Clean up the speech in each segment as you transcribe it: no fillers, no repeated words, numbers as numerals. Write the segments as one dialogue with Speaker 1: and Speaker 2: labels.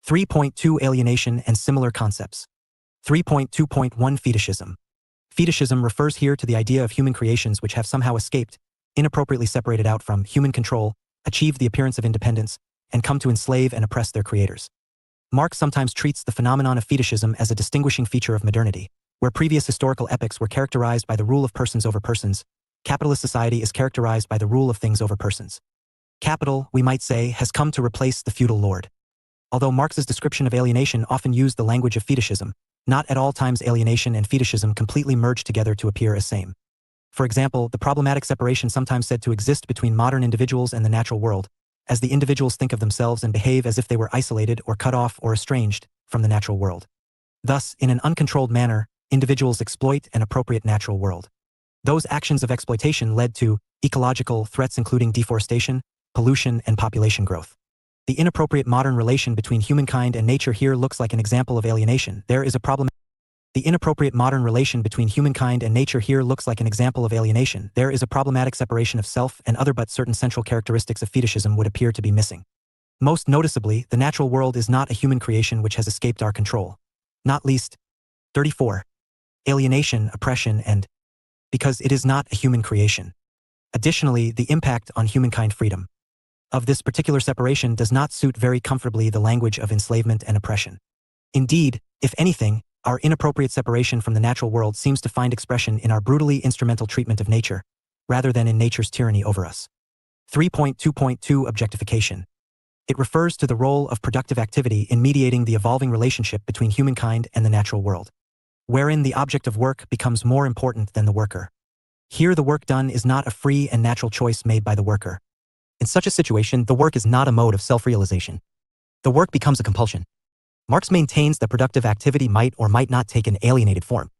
Speaker 1: 3.2 Alienation and similar concepts. 3.2.1 Fetishism. Fetishism refers here to the idea of human creations which have somehow escaped, inappropriately separated out from human control, achieved the appearance of independence, and come to enslave and oppress their creators. Marx sometimes treats the phenomenon of fetishism as a distinguishing feature of modernity. Where previous historical epochs were characterized by the rule of persons over persons, capitalist society is characterized by the rule of things over persons. Capital, we might say, has come to replace the feudal lord. Although Marx's description of alienation often used the language of fetishism, not at all times alienation and fetishism completely merge together to appear as same. For example, the problematic separation sometimes said to exist between modern individuals and the natural world, as the individuals think of themselves and behave as if they were isolated or cut off or estranged from the natural world. Thus, in an uncontrolled manner, individuals exploit an appropriate natural world. Those actions of exploitation led to ecological threats including deforestation, pollution, and population growth. The inappropriate modern relation between humankind and nature here looks like an example of alienation. The inappropriate modern relation between humankind and nature here looks like an example of alienation. There is a problematic separation of self and other, but certain central characteristics of fetishism would appear to be missing. Most noticeably, the natural world is not a human creation which has escaped our control. Not least, 34. Alienation, oppression, and because it is not a human creation. Additionally, the impact on humankind freedom of this particular separation does not suit very comfortably the language of enslavement and oppression. Indeed, if anything, our inappropriate separation from the natural world seems to find expression in our brutally instrumental treatment of nature, rather than in nature's tyranny over us. 3.2.2 Objectification. It refers to the role of productive activity in mediating the evolving relationship between humankind and the natural world, wherein the object of work becomes more important than the worker. Here the work done is not a free and natural choice made by the worker. In such a situation, the work is not a mode of self-realization. The work becomes a compulsion. Marx maintains that productive activity might or might not take an alienated form.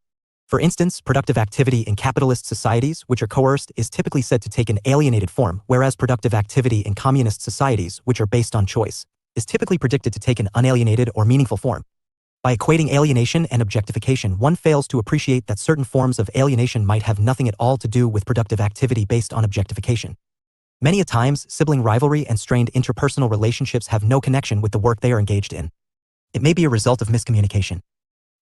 Speaker 1: For instance, productive activity in capitalist societies, which are coerced, is typically said to take an alienated form, whereas productive activity in communist societies, which are based on choice, is typically predicted to take an unalienated or meaningful form. By equating alienation and objectification, one fails to appreciate that certain forms of alienation might have nothing at all to do with productive activity based on objectification. Many a times, sibling rivalry and strained interpersonal relationships have no connection with the work they are engaged in. It may be a result of miscommunication.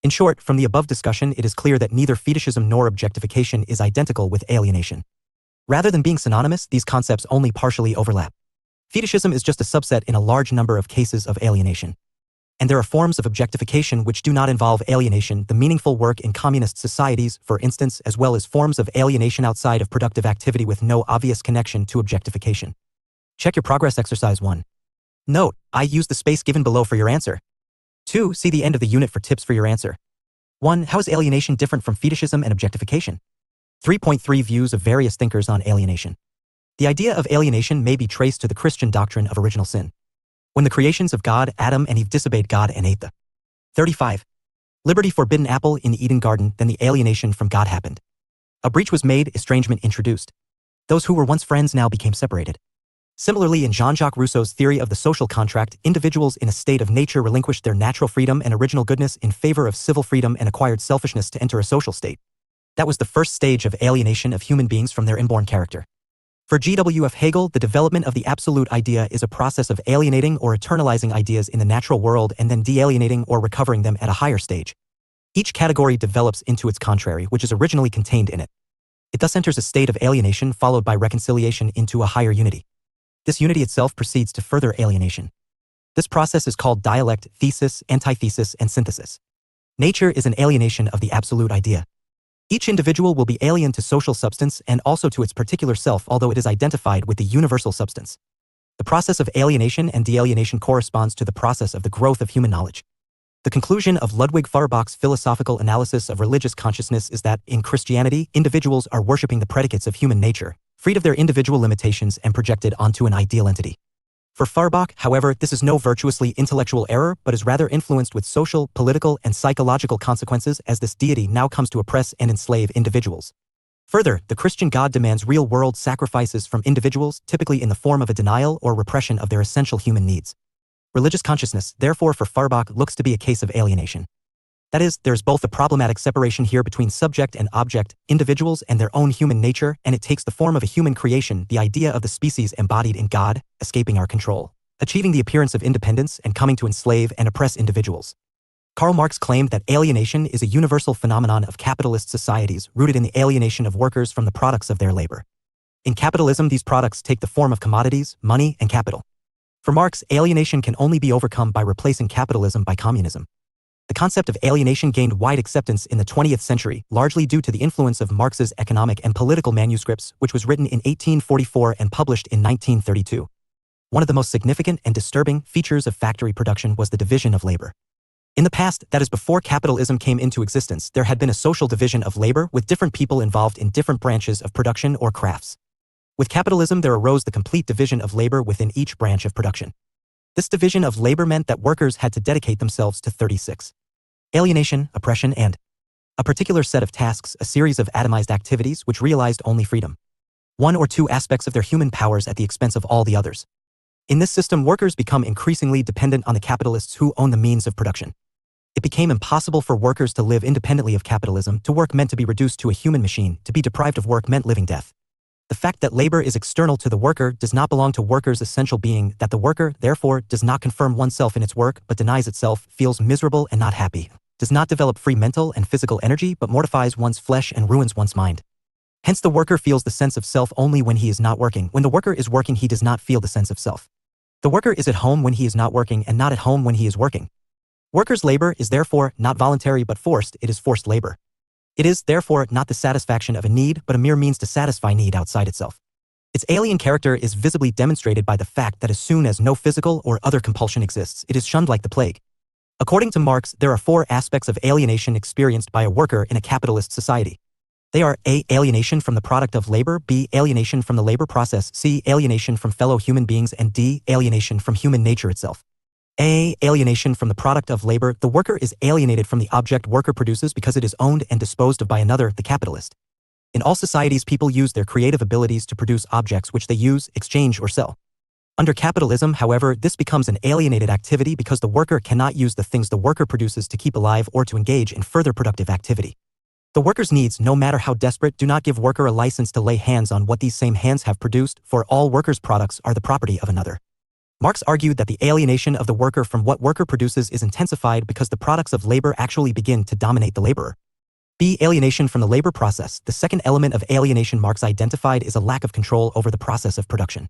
Speaker 1: In short, from the above discussion, it is clear that neither fetishism nor objectification is identical with alienation. Rather than being synonymous, these concepts only partially overlap. Fetishism is just a subset in a large number of cases of alienation. And there are forms of objectification which do not involve alienation, the meaningful work in communist societies, for instance, as well as forms of alienation outside of productive activity with no obvious connection to objectification. Check your progress exercise 1. Note, I use the space given below for your answer. 2. See the end of the unit for tips for your answer. 1. How is alienation different from fetishism and objectification? 3.3 Views of various thinkers on alienation. The idea of alienation may be traced to the Christian doctrine of original sin. When the creations of God, Adam and Eve disobeyed God and ate the 35. Liberty forbidden apple in the Eden garden, then the alienation from God happened. A breach was made, estrangement introduced. Those who were once friends now became separated. Similarly, in Jean-Jacques Rousseau's theory of the social contract, individuals in a state of nature relinquished their natural freedom and original goodness in favor of civil freedom and acquired selfishness to enter a social state. That was the first stage of alienation of human beings from their inborn character. For G.W.F. Hegel, the development of the absolute idea is a process of alienating or eternalizing ideas in the natural world and then de-alienating or recovering them at a higher stage. Each category develops into its contrary, which is originally contained in it. It thus enters a state of alienation followed by reconciliation into a higher unity. This unity itself proceeds to further alienation. This process is called dialect, thesis, antithesis, and synthesis. Nature is an alienation of the absolute idea. Each individual will be alien to social substance and also to its particular self, although it is identified with the universal substance. The process of alienation and de-alienation corresponds to the process of the growth of human knowledge. The conclusion of Ludwig Feuerbach's philosophical analysis of religious consciousness is that, in Christianity, individuals are worshipping the predicates of human nature, freed of their individual limitations and projected onto an ideal entity. For Feuerbach, however, this is no virtuously intellectual error, but is rather influenced with social, political, and psychological consequences as this deity now comes to oppress and enslave individuals. Further, the Christian God demands real-world sacrifices from individuals, typically in the form of a denial or repression of their essential human needs. Religious consciousness, therefore, for Feuerbach, looks to be a case of alienation. That is, there is both a problematic separation here between subject and object, individuals and their own human nature, and it takes the form of a human creation, the idea of the species embodied in God, escaping our control. achieving the appearance of independence and coming to enslave and oppress individuals. Karl Marx claimed that alienation is a universal phenomenon of capitalist societies rooted in the alienation of workers from the products of their labor. In capitalism, these products take the form of commodities, money, and capital. For Marx, alienation can only be overcome by replacing capitalism by communism. The concept of alienation gained wide acceptance in the 20th century, largely due to the influence of Marx's economic and political manuscripts, which was written in 1844 and published in 1932. One of the most significant and disturbing features of factory production was the division of labor. In the past, that is before capitalism came into existence, there had been a social division of labor with different people involved in different branches of production or crafts. With capitalism, there arose the complete division of labor within each branch of production. This division of labor meant that workers had to dedicate themselves to 36. Alienation, oppression, and a particular set of tasks, a series of atomized activities which realized only freedom. One or two aspects of their human powers at the expense of all the others. In this system, workers become increasingly dependent on the capitalists who own the means of production. It became impossible for workers to live independently of capitalism. To work meant to be reduced to a human machine. To be deprived of work meant living death. The fact that labor is external to the worker does not belong to workers' essential being, that the worker, therefore, does not confirm oneself in its work but denies itself, feels miserable and not happy, does not develop free mental and physical energy but mortifies one's flesh and ruins one's mind. Hence the worker feels the sense of self only when he is not working. When the worker is working, he does not feel the sense of self. The worker is at home when he is not working and not at home when he is working. Workers' labor is therefore not voluntary but forced, it is forced labor. It is, therefore, not the satisfaction of a need but a mere means to satisfy need outside itself. Its alien character is visibly demonstrated by the fact that as soon as no physical or other compulsion exists, it is shunned like the plague. According to Marx, there are four aspects of alienation experienced by a worker in a capitalist society. They are A. Alienation from the product of labor, B. Alienation from the labor process, C. Alienation from fellow human beings, and D. Alienation from human nature itself. A. Alienation from the product of labor. The worker is alienated from the object worker produces because it is owned and disposed of by another, the capitalist. In all societies, people use their creative abilities to produce objects which they use, exchange, or sell. Under capitalism, however, this becomes an alienated activity because the worker cannot use the things the worker produces to keep alive or to engage in further productive activity. The worker's needs, no matter how desperate, do not give worker a license to lay hands on what these same hands have produced, for all workers' products are the property of another. Marx argued that the alienation of the worker from what worker produces is intensified because the products of labor actually begin to dominate the laborer. B. Alienation from the labor process. The second element of alienation Marx identified is a lack of control over the process of production.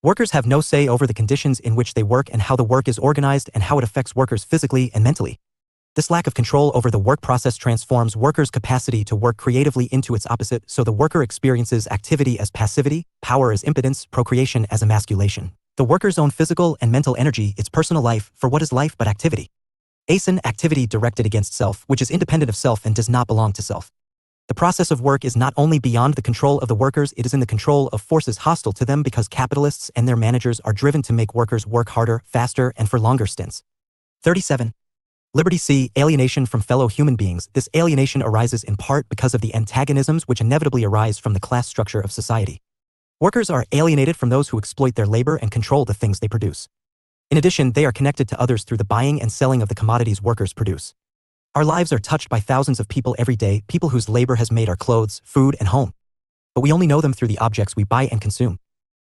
Speaker 1: Workers have no say over the conditions in which they work and how the work is organized and how it affects workers physically and mentally. This lack of control over the work process transforms workers' capacity to work creatively into its opposite, so the worker experiences activity as passivity, power as impotence, procreation as emasculation. The worker's own physical and mental energy, its personal life, for what is life but activity? Asin, activity directed against self, which is independent of self and does not belong to self. The process of work is not only beyond the control of the workers, it is in the control of forces hostile to them because capitalists and their managers are driven to make workers work harder, faster, and for longer stints. 37. Liberty. C. Alienation from fellow human beings. This alienation arises in part because of the antagonisms which inevitably arise from the class structure of society. Workers are alienated from those who exploit their labor and control the things they produce. In addition, they are connected to others through the buying and selling of the commodities workers produce. Our lives are touched by thousands of people every day, people whose labor has made our clothes, food, and home. But we only know them through the objects we buy and consume.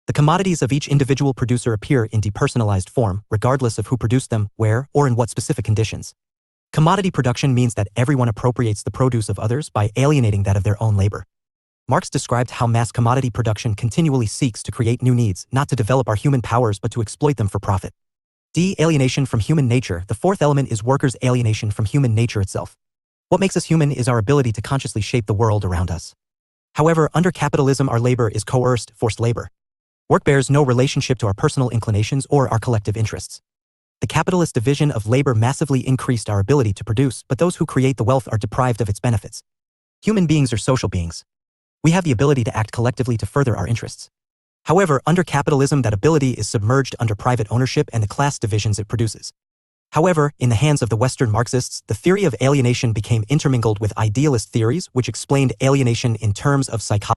Speaker 1: The commodities of each individual producer appear in depersonalized form, regardless of who produced them, where, or in what specific conditions. Commodity production means that everyone appropriates the produce of others by alienating that of their own labor. Marx described how mass commodity production continually seeks to create new needs, not to develop our human powers but to exploit them for profit. D. Alienation from human nature. The fourth element is workers' alienation from human nature itself. What makes us human is our ability to consciously shape the world around us. However, under capitalism, our labor is coerced, forced labor. Work bears no relationship to our personal inclinations or our collective interests. The capitalist division of labor massively increased our ability to produce, but those who create the wealth are deprived of its benefits. Human beings are social beings. We have the ability to act collectively to further our interests. However, under capitalism, that ability is submerged under private ownership and the class divisions it produces. However, in the hands of the Western Marxists, the theory of alienation became intermingled with idealist theories which explained alienation in terms of psychology.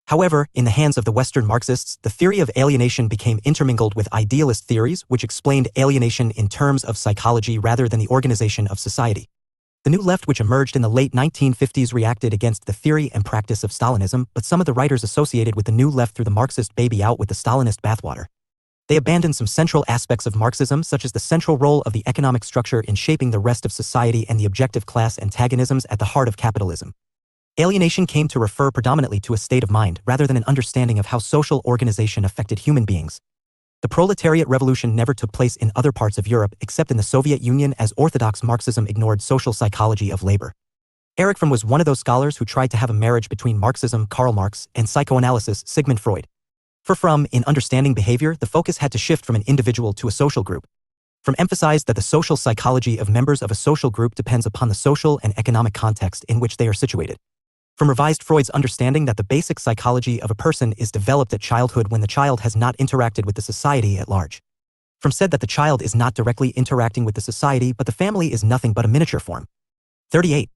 Speaker 1: However, in the hands of the Western Marxists, the theory of alienation became intermingled with idealist theories which explained alienation in terms of psychology rather than the organization of society. The New Left, which emerged in the late 1950s, reacted against the theory and practice of Stalinism, but some of the writers associated with the New Left threw the Marxist baby out with the Stalinist bathwater. They abandoned some central aspects of Marxism, such as the central role of the economic structure in shaping the rest of society and the objective class antagonisms at the heart of capitalism. Alienation came to refer predominantly to a state of mind rather than an understanding of how social organization affected human beings. The proletariat revolution never took place in other parts of Europe except in the Soviet Union, as orthodox Marxism ignored social psychology of labor. Erich Fromm was one of those scholars who tried to have a marriage between Marxism, Karl Marx, and psychoanalysis, Sigmund Freud. For Fromm, in understanding behavior, the focus had to shift from an individual to a social group. Fromm emphasized that the social psychology of members of a social group depends upon the social and economic context in which they are situated. Fromm revised Freud's understanding that the basic psychology of a person is developed at childhood when the child has not interacted with the society at large. Fromm said that the child is not directly interacting with the society, but the family is nothing but a miniature form. 38.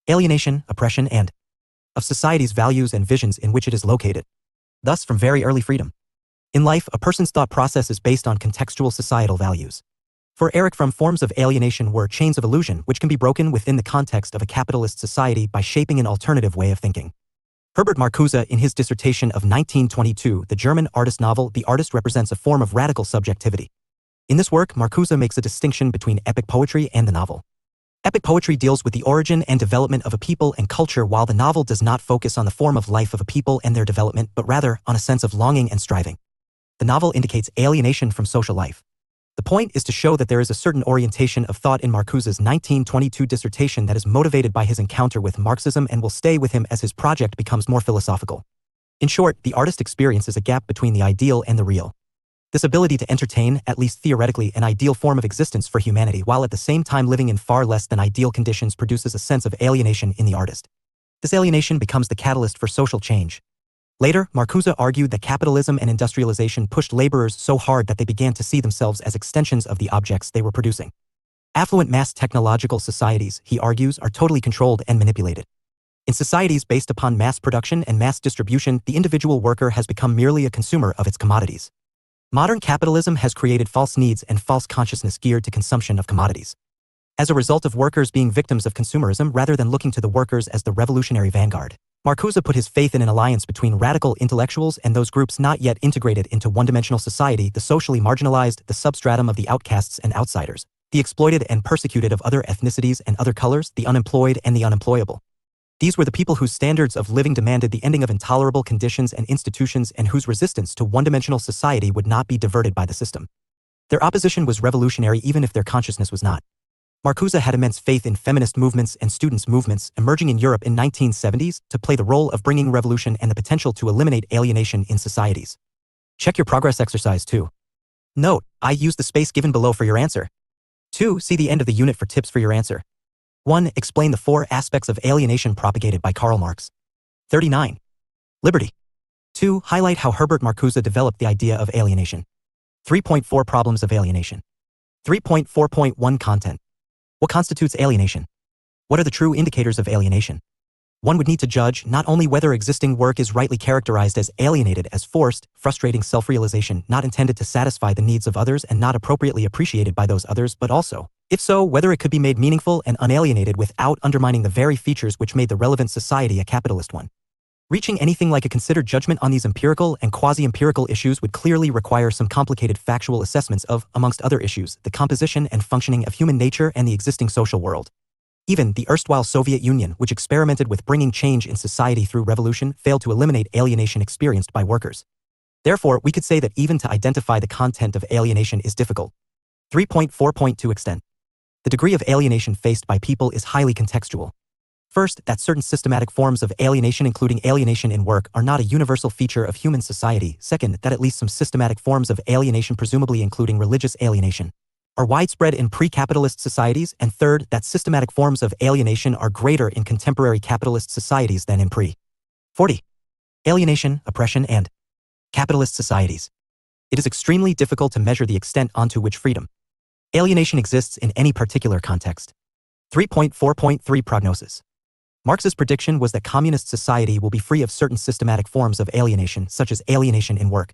Speaker 1: Alienation, oppression, and of society's values and visions in which it is located. Thus, from very early freedom. In life, a person's thought process is based on contextual societal values. For Erich Fromm, forms of alienation were chains of illusion which can be broken within the context of a capitalist society by shaping an alternative way of thinking. Herbert Marcuse, in his dissertation of 1922, The German Artist Novel, the artist represents a form of radical subjectivity. In this work, Marcuse makes a distinction between epic poetry and the novel. Epic poetry deals with the origin and development of a people and culture, while the novel does not focus on the form of life of a people and their development, but rather on a sense of longing and striving. The novel indicates alienation from social life. The point is to show that there is a certain orientation of thought in Marcuse's 1922 dissertation that is motivated by his encounter with Marxism and will stay with him as his project becomes more philosophical. In short, the artist experiences a gap between the ideal and the real. This ability to entertain, at least theoretically, an ideal form of existence for humanity while at the same time living in far less than ideal conditions produces a sense of alienation in the artist. This alienation becomes the catalyst for social change. Later, Marcuse argued that capitalism and industrialization pushed laborers so hard that they began to see themselves as extensions of the objects they were producing. Affluent mass technological societies, he argues, are totally controlled and manipulated. In societies based upon mass production and mass distribution, the individual worker has become merely a consumer of its commodities. Modern capitalism has created false needs and false consciousness geared to consumption of commodities. As a result of workers being victims of consumerism rather than looking to the workers as the revolutionary vanguard, Marcuse put his faith in an alliance between radical intellectuals and those groups not yet integrated into one-dimensional society, the socially marginalized, the substratum of the outcasts and outsiders, the exploited and persecuted of other ethnicities and other colors, the unemployed and the unemployable. These were the people whose standards of living demanded the ending of intolerable conditions and institutions and whose resistance to one-dimensional society would not be diverted by the system. Their opposition was revolutionary even if their consciousness was not. Marcuse had immense faith in feminist movements and students' movements emerging in Europe in 1970s to play the role of bringing revolution and the potential to eliminate alienation in societies. Check your progress exercise 2. Note, I use the space given below for your answer. 2. See the end of the unit for tips for your answer. 1. Explain the 4 aspects of alienation propagated by Karl Marx. 39. Liberty. 2. Highlight how Herbert Marcuse developed the idea of alienation. 3.4 Problems of alienation. 3.4.1 Content. What constitutes alienation? What are the true indicators of alienation? One would need to judge not only whether existing work is rightly characterized as alienated as forced, frustrating self-realization not intended to satisfy the needs of others and not appropriately appreciated by those others, but also, if so, whether it could be made meaningful and unalienated without undermining the very features which made the relevant society a capitalist one. Reaching anything like a considered judgment on these empirical and quasi-empirical issues would clearly require some complicated factual assessments of, amongst other issues, the composition and functioning of human nature and the existing social world. Even the erstwhile Soviet Union, which experimented with bringing change in society through revolution, failed to eliminate alienation experienced by workers. Therefore, we could say that even to identify the content of alienation is difficult. 3.4.2 Extent. The degree of alienation faced by people is highly contextual. First, that certain systematic forms of alienation, including alienation in work, are not a universal feature of human society. Second, that at least some systematic forms of alienation, presumably including religious alienation, are widespread in pre-capitalist societies. And third, that systematic forms of alienation are greater in contemporary capitalist societies than in pre-40. Alienation, oppression, and capitalist societies. It is extremely difficult to measure the extent onto which freedom alienation exists in any particular context. 3.4.3 Prognosis. Marx's prediction was that communist society will be free of certain systematic forms of alienation, such as alienation in work.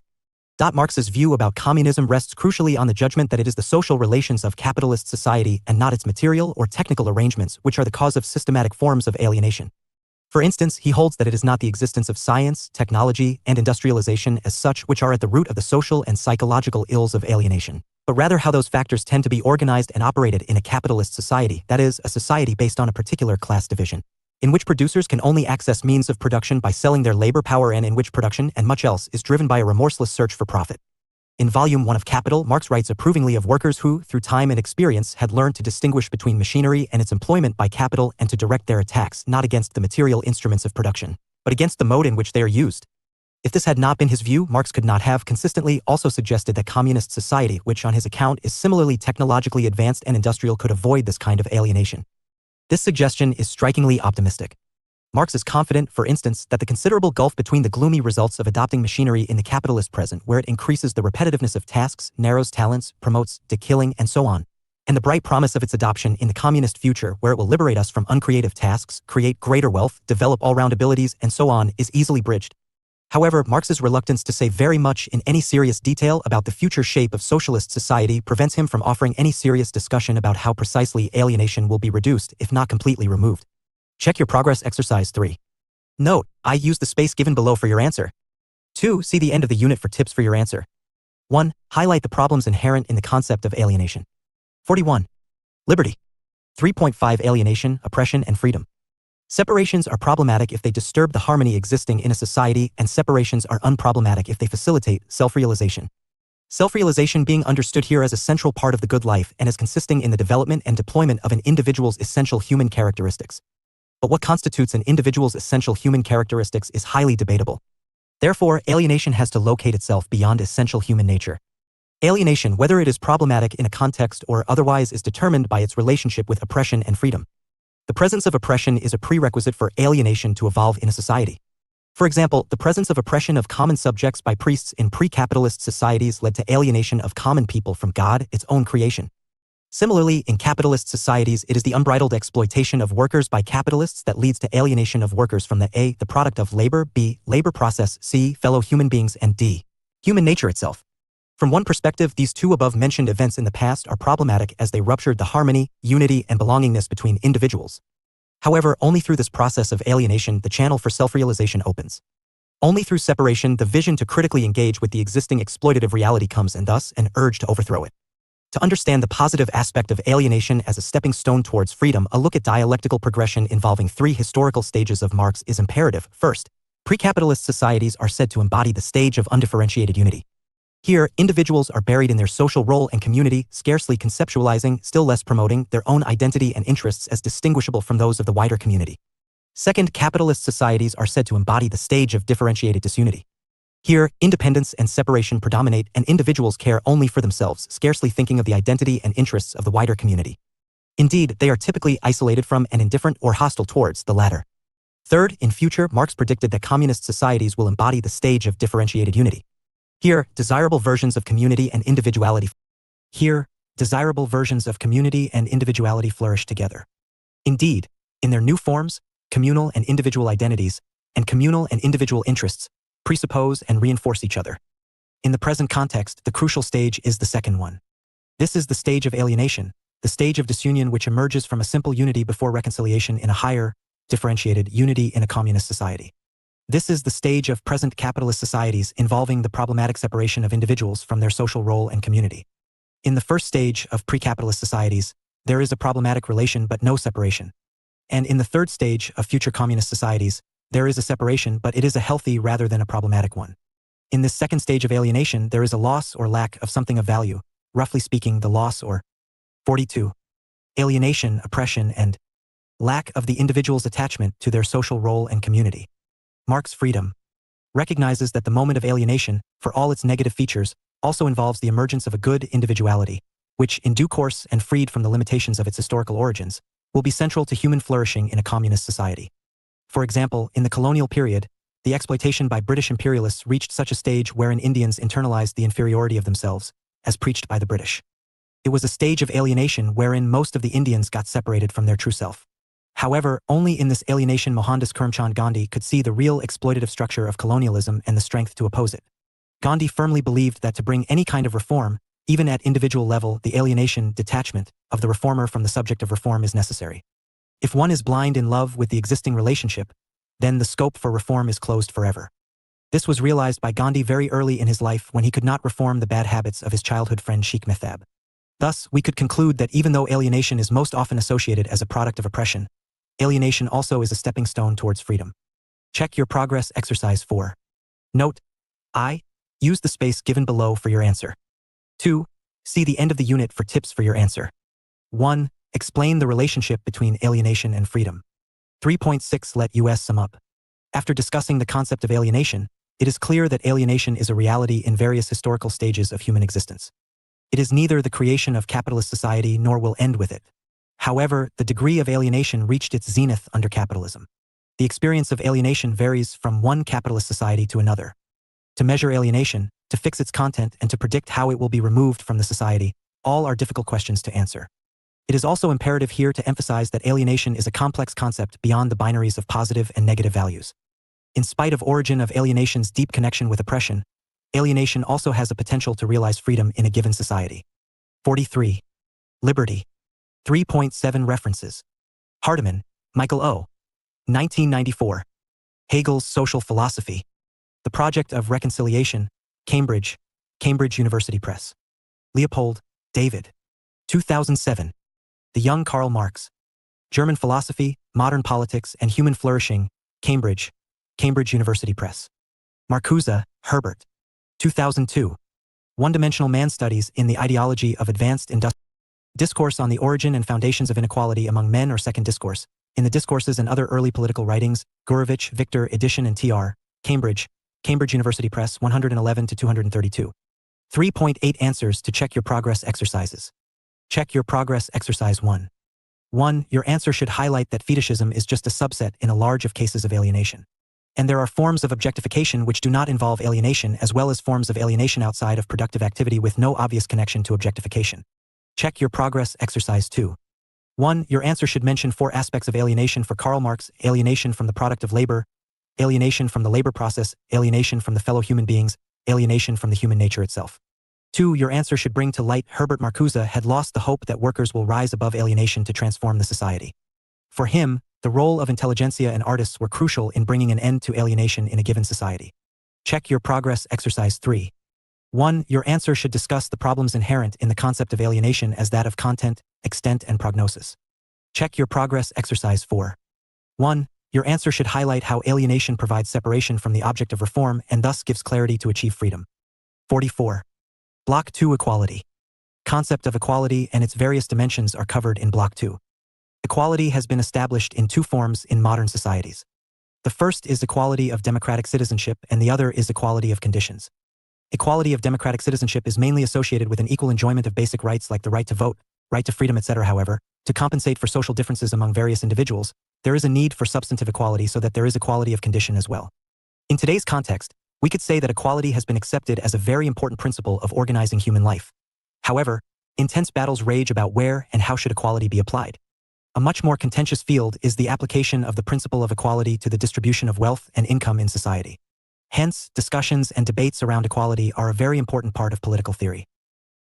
Speaker 1: Marx's view about communism rests crucially on the judgment that it is the social relations of capitalist society and not its material or technical arrangements which are the cause of systematic forms of alienation. For instance, he holds that it is not the existence of science, technology, and industrialization as such which are at the root of the social and psychological ills of alienation, but rather how those factors tend to be organized and operated in a capitalist society, that is, a society based on a particular class division, in which producers can only access means of production by selling their labor power and in which production and much else is driven by a remorseless search for profit. In Volume 1 of Capital, Marx writes approvingly of workers who, through time and experience, had learned to distinguish between machinery and its employment by capital and to direct their attacks not against the material instruments of production, but against the mode in which they are used. If this had not been his view, Marx could not have consistently also suggested that communist society, which on his account is similarly technologically advanced and industrial, could avoid this kind of alienation. This suggestion is strikingly optimistic. Marx is confident, for instance, that the considerable gulf between the gloomy results of adopting machinery in the capitalist present, where it increases the repetitiveness of tasks, narrows talents, promotes killing, and so on, and the bright promise of its adoption in the communist future, where it will liberate us from uncreative tasks, create greater wealth, develop all-round abilities, and so on, is easily bridged. However, Marx's reluctance to say very much in any serious detail about the future shape of socialist society prevents him from offering any serious discussion about how precisely alienation will be reduced, if not completely removed. Check your progress exercise 3. Note, I use the space given below for your answer. 2. See the end of the unit for tips for your answer. 1. Highlight the problems inherent in the concept of alienation. 41. Liberty. 3.5 Alienation, oppression, and freedom. Separations are problematic if they disturb the harmony existing in a society, and separations are unproblematic if they facilitate self-realization. Self-realization being understood here as a central part of the good life and as consisting in the development and deployment of an individual's essential human characteristics. But what constitutes an individual's essential human characteristics is highly debatable. Therefore, alienation has to locate itself beyond essential human nature. Alienation, whether it is problematic in a context or otherwise, is determined by its relationship with oppression and freedom. The presence of oppression is a prerequisite for alienation to evolve in a society. For example, the presence of oppression of common subjects by priests in pre-capitalist societies led to alienation of common people from God, its own creation. Similarly, in capitalist societies, it is the unbridled exploitation of workers by capitalists that leads to alienation of workers from the product of labor, b, labor process, c, fellow human beings, and d, human nature itself. From one perspective, these two above-mentioned events in the past are problematic as they ruptured the harmony, unity, and belongingness between individuals. However, only through this process of alienation the channel for self-realization opens. Only through separation the vision to critically engage with the existing exploitative reality comes, and thus an urge to overthrow it. To understand the positive aspect of alienation as a stepping stone towards freedom, a look at dialectical progression involving 3 historical stages of Marx is imperative. First, pre-capitalist societies are said to embody the stage of undifferentiated unity. Here, individuals are buried in their social role and community, scarcely conceptualizing, still less promoting, their own identity and interests as distinguishable from those of the wider community. Second, capitalist societies are said to embody the stage of differentiated disunity. Here, independence and separation predominate, and individuals care only for themselves, scarcely thinking of the identity and interests of the wider community. Indeed, they are typically isolated from and indifferent or hostile towards the latter. Third, in future, Marx predicted that communist societies will embody the stage of differentiated unity. Here, desirable versions of community and individuality flourish together. Indeed, in their new forms, communal and individual identities, and communal and individual interests, presuppose and reinforce each other. In the present context, the crucial stage is the second one. This is the stage of alienation, the stage of disunion which emerges from a simple unity before reconciliation in a higher, differentiated unity in a communist society. This is the stage of present capitalist societies involving the problematic separation of individuals from their social role and community. In the first stage of pre-capitalist societies, there is a problematic relation but no separation. And in the third stage of future communist societies, there is a separation, but it is a healthy rather than a problematic one. In this second stage of alienation, there is a loss or lack of something of value, roughly speaking, the loss or 42. Alienation, oppression, and lack of the individual's attachment to their social role and community. Marx' freedom recognizes that the moment of alienation, for all its negative features, also involves the emergence of a good individuality, which, in due course and freed from the limitations of its historical origins, will be central to human flourishing in a communist society. For example, in the colonial period, the exploitation by British imperialists reached such a stage wherein Indians internalized the inferiority of themselves, as preached by the British. It was a stage of alienation wherein most of the Indians got separated from their true self. However, only in this alienation Mohandas Karamchand Gandhi could see the real exploitative structure of colonialism and the strength to oppose it. Gandhi firmly believed that to bring any kind of reform, even at individual level, the alienation, detachment, of the reformer from the subject of reform is necessary. If one is blind in love with the existing relationship, then the scope for reform is closed forever. This was realized by Gandhi very early in his life when he could not reform the bad habits of his childhood friend Sheikh Mithab. Thus, we could conclude that even though alienation is most often associated as a product of oppression, alienation also is a stepping stone towards freedom. Check your progress exercise 4. Note: I. Use the space given below for your answer. 2. See the end of the unit for tips for your answer. 1. Explain the relationship between alienation and freedom. 3.6 Let us sum up. After discussing the concept of alienation, it is clear that alienation is a reality in various historical stages of human existence. It is neither the creation of capitalist society nor will end with it. However, the degree of alienation reached its zenith under capitalism. The experience of alienation varies from one capitalist society to another. To measure alienation, to fix its content, and to predict how it will be removed from the society, all are difficult questions to answer. It is also imperative here to emphasize that alienation is a complex concept beyond the binaries of positive and negative values. In spite of origin of alienation's deep connection with oppression, alienation also has a potential to realize freedom in a given society. 43. Liberty. 3.7 References. Hardiman, Michael O. 1994. Hegel's Social Philosophy. The Project of Reconciliation, Cambridge, Cambridge University Press. Leopold, David. 2007. The Young Karl Marx. German Philosophy, Modern Politics, and Human Flourishing, Cambridge, Cambridge University Press. Marcuse, Herbert. 2002. One-Dimensional Man Studies in the Ideology of Advanced Industrial Discourse on the Origin and Foundations of Inequality Among Men or Second Discourse, in the Discourses and Other Early Political Writings, Gurevich, Victor, edition and Tr. Cambridge, Cambridge University Press, 111-232. 3.8 Answers to check your progress exercises. Check your progress exercise 1. 1. Your answer should highlight that fetishism is just a subset in a large of cases of alienation. And there are forms of objectification which do not involve alienation, as well as forms of alienation outside of productive activity with no obvious connection to objectification. Check your progress exercise 2. 1. Your answer should mention 4 aspects of alienation for Karl Marx: alienation from the product of labor, alienation from the labor process, alienation from the fellow human beings, alienation from the human nature itself. 2. Your answer should bring to light Herbert Marcuse had lost the hope that workers will rise above alienation to transform the society. For him, the role of intelligentsia and artists were crucial in bringing an end to alienation in a given society. Check your progress exercise 3. 1. Your answer should discuss the problems inherent in the concept of alienation as that of content, extent, and prognosis. Check your progress exercise 4. 1. Your answer should highlight how alienation provides separation from the object of reform and thus gives clarity to achieve freedom. 44. Block 2 Equality. Concept of equality and its various dimensions are covered in Block 2. Equality has been established in 2 forms in modern societies. The first is equality of democratic citizenship and the other is equality of conditions. Equality of democratic citizenship is mainly associated with an equal enjoyment of basic rights like the right to vote, right to freedom, etc. However, to compensate for social differences among various individuals, there is a need for substantive equality so that there is equality of condition as well. In today's context, we could say that equality has been accepted as a very important principle of organizing human life. However, intense battles rage about where and how should equality be applied. A much more contentious field is the application of the principle of equality to the distribution of wealth and income in society. Hence, discussions and debates around equality are a very important part of political theory.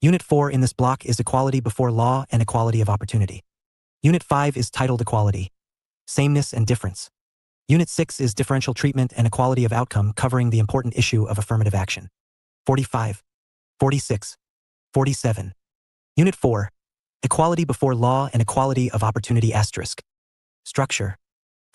Speaker 1: Unit 4 in this block is Equality Before Law and Equality of Opportunity. Unit 5 is titled Equality, Sameness and Difference. Unit 6 is Differential Treatment and Equality of Outcome, covering the important issue of affirmative action. 45, 46, 47. Unit 4, Equality Before Law and Equality of Opportunity *. Structure.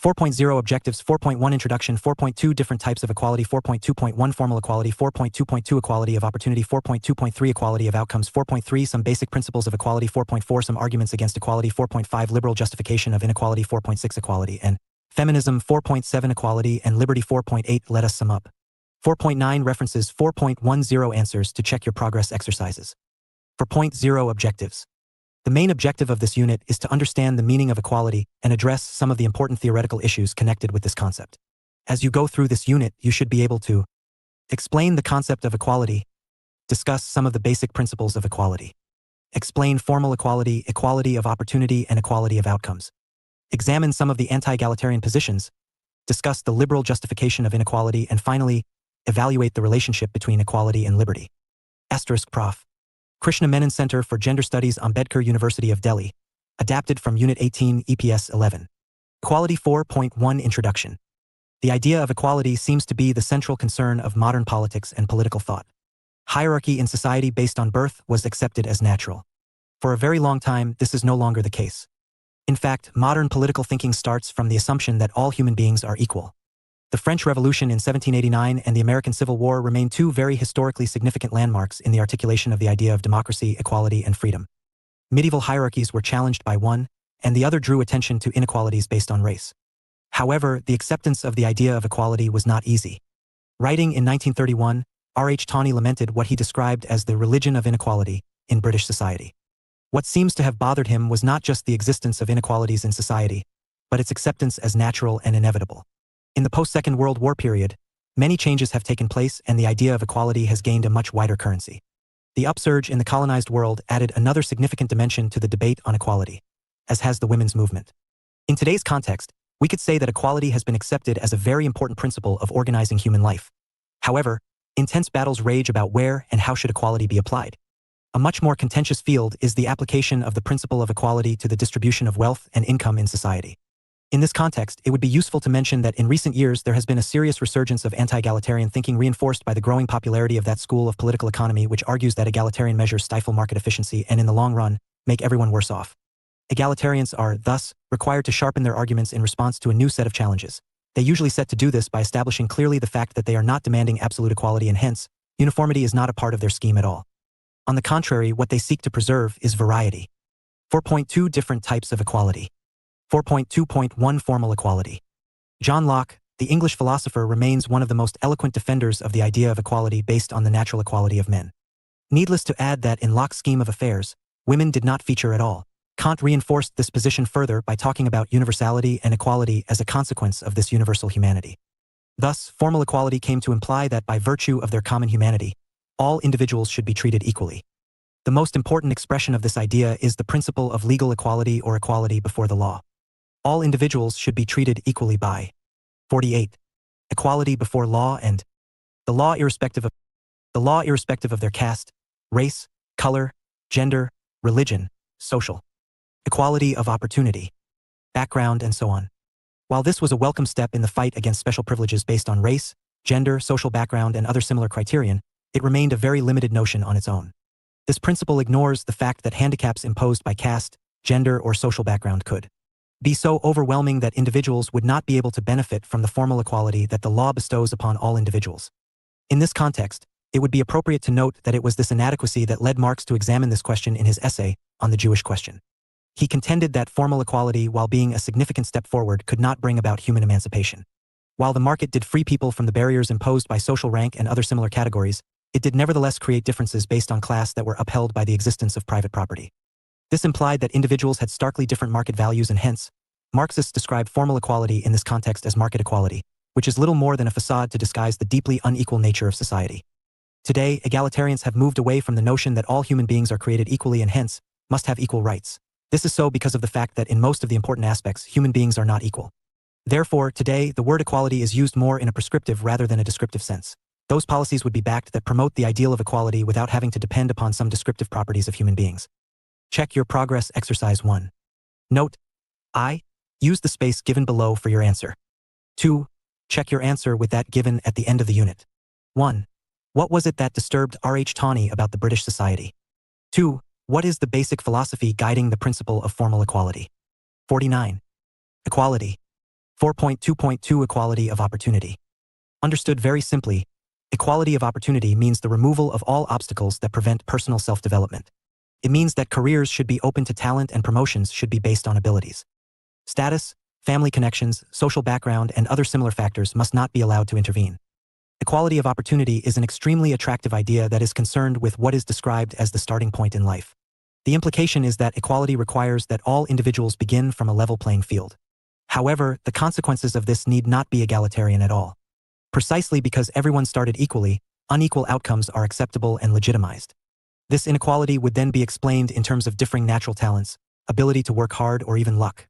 Speaker 1: 4.0 Objectives. 4.1 Introduction. 4.2 Different types of equality. 4.2.1 Formal equality. 4.2.2 Equality of Opportunity. 4.2.3 Equality of Outcomes. 4.3 Some basic principles of equality. 4.4 Some arguments against equality. 4.5 Liberal justification of inequality. 4.6 Equality and feminism. 4.7 Equality and liberty. 4.8 Let us sum up. 4.9 References. 4.10 Answers to check your progress exercises. 4.0 Objectives. The main objective of this unit is to understand the meaning of equality and address some of the important theoretical issues connected with this concept. As you go through this unit, you should be able to explain the concept of equality, discuss some of the basic principles of equality, explain formal equality, equality of opportunity, and equality of outcomes, examine some of the anti-egalitarian positions, discuss the liberal justification of inequality, and finally, evaluate the relationship between equality and liberty. Prof. Krishna Menon Center for Gender Studies, Ambedkar University of Delhi. Adapted from Unit 18, EPS 11. Equality 4.1 Introduction. The idea of equality seems to be the central concern of modern politics and political thought. Hierarchy in society based on birth was accepted as natural. For a very long time, this is no longer the case. In fact, modern political thinking starts from the assumption that all human beings are equal. The French Revolution in 1789 and the American Civil War remain two very historically significant landmarks in the articulation of the idea of democracy, equality, and freedom. Medieval hierarchies were challenged by one, and the other drew attention to inequalities based on race. However, the acceptance of the idea of equality was not easy. Writing in 1931, R.H. Tawney lamented what he described as the religion of inequality in British society. What seems to have bothered him was not just the existence of inequalities in society, but its acceptance as natural and inevitable. In the post-Second World War period, many changes have taken place and the idea of equality has gained a much wider currency. The upsurge in the colonized world added another significant dimension to the debate on equality, as has the women's movement. In today's context, we could say that equality has been accepted as a very important principle of organizing human life. However, intense battles rage about where and how should equality be applied. A much more contentious field is the application of the principle of equality to the distribution of wealth and income in society. In this context, it would be useful to mention that in recent years there has been a serious resurgence of anti-egalitarian thinking reinforced by the growing popularity of that school of political economy which argues that egalitarian measures stifle market efficiency and in the long run, make everyone worse off. Egalitarians are, thus, required to sharpen their arguments in response to a new set of challenges. They usually set to do this by establishing clearly the fact that they are not demanding absolute equality and hence, uniformity is not a part of their scheme at all. On the contrary, what they seek to preserve is variety. 4.2 Different types of equality. 4.2.1 Formal equality. John Locke, the English philosopher, remains one of the most eloquent defenders of the idea of equality based on the natural equality of men. Needless to add that in Locke's scheme of affairs, women did not feature at all. Kant reinforced this position further by talking about universality and equality as a consequence of this universal humanity. Thus, formal equality came to imply that by virtue of their common humanity, all individuals should be treated equally. The most important expression of this idea is the principle of legal equality or equality before the law. All individuals should be treated equally by 48. Equality before law and the law irrespective of their caste, race, color, gender, religion, social, equality of opportunity, background, and so on. While this was a welcome step in the fight against special privileges based on race, gender, social background, and other similar criterion, it remained a very limited notion on its own. This principle ignores the fact that handicaps imposed by caste, gender, or social background could be so overwhelming that individuals would not be able to benefit from the formal equality that the law bestows upon all individuals. In this context, it would be appropriate to note that it was this inadequacy that led Marx to examine this question in his essay on the Jewish question. He contended that formal equality, while being a significant step forward, could not bring about human emancipation. While the market did free people from the barriers imposed by social rank and other similar categories, it did nevertheless create differences based on class that were upheld by the existence of private property. This implied that individuals had starkly different market values and hence, Marxists describe formal equality in this context as market equality, which is little more than a facade to disguise the deeply unequal nature of society. Today, egalitarians have moved away from the notion that all human beings are created equally and hence, must have equal rights. This is so because of the fact that in most of the important aspects, human beings are not equal. Therefore, today, the word equality is used more in a prescriptive rather than a descriptive sense. Those policies would be backed that promote the ideal of equality without having to depend upon some descriptive properties of human beings. Check your progress exercise 1. Note: I. Use the space given below for your answer. 2. Check your answer with that given at the end of the unit. 1. What was it that disturbed R.H. Tawney about the British society? 2. What is the basic philosophy guiding the principle of formal equality? 49. Equality. 4.2.2 Equality of opportunity. Understood very simply, equality of opportunity means the removal of all obstacles that prevent personal self-development. It means that careers should be open to talent and promotions should be based on abilities. Status, family connections, social background, and other similar factors must not be allowed to intervene. Equality of opportunity is an extremely attractive idea that is concerned with what is described as the starting point in life. The implication is that equality requires that all individuals begin from a level playing field. However, the consequences of this need not be egalitarian at all. Precisely because everyone started equally, unequal outcomes are acceptable and legitimized. This inequality would then be explained in terms of differing natural talents, ability to work hard, or even luck.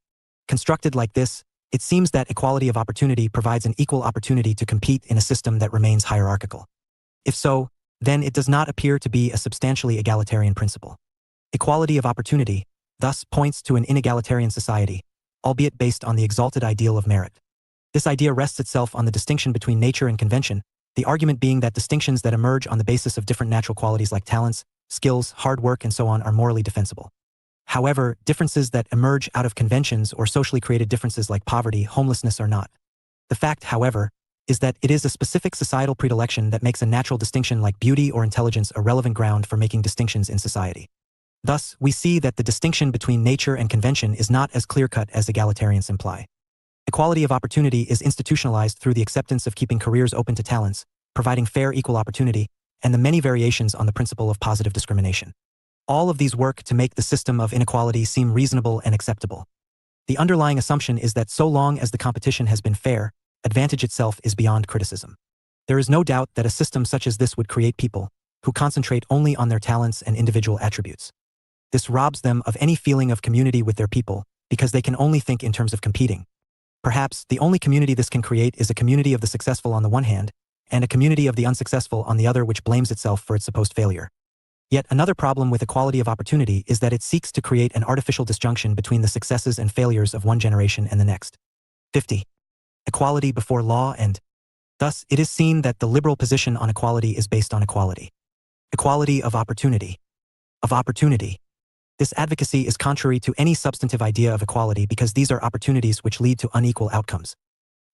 Speaker 1: Constructed like this, it seems that equality of opportunity provides an equal opportunity to compete in a system that remains hierarchical. If so, then it does not appear to be a substantially egalitarian principle. Equality of opportunity, thus, points to an inegalitarian society, albeit based on the exalted ideal of merit. This idea rests itself on the distinction between nature and convention, the argument being that distinctions that emerge on the basis of different natural qualities like talents, skills, hard work, and so on are morally defensible. However, differences that emerge out of conventions or socially created differences like poverty, homelessness are not. The fact, however, is that it is a specific societal predilection that makes a natural distinction like beauty or intelligence a relevant ground for making distinctions in society. Thus, we see that the distinction between nature and convention is not as clear-cut as egalitarians imply. Equality of opportunity is institutionalized through the acceptance of keeping careers open to talents, providing fair equal opportunity, and the many variations on the principle of positive discrimination. All of these work to make the system of inequality seem reasonable and acceptable. The underlying assumption is that so long as the competition has been fair, advantage itself is beyond criticism. There is no doubt that a system such as this would create people who concentrate only on their talents and individual attributes. This robs them of any feeling of community with their people because they can only think in terms of competing. Perhaps the only community this can create is a community of the successful on the one hand, and a community of the unsuccessful on the other, which blames itself for its supposed failure. Yet another problem with equality of opportunity is that it seeks to create an artificial disjunction between the successes and failures of one generation and the next. 50. Equality before law and. Thus, it is seen that the liberal position on equality is based on equality. Equality of opportunity. Of opportunity. This advocacy is contrary to any substantive idea of equality because these are opportunities which lead to unequal outcomes.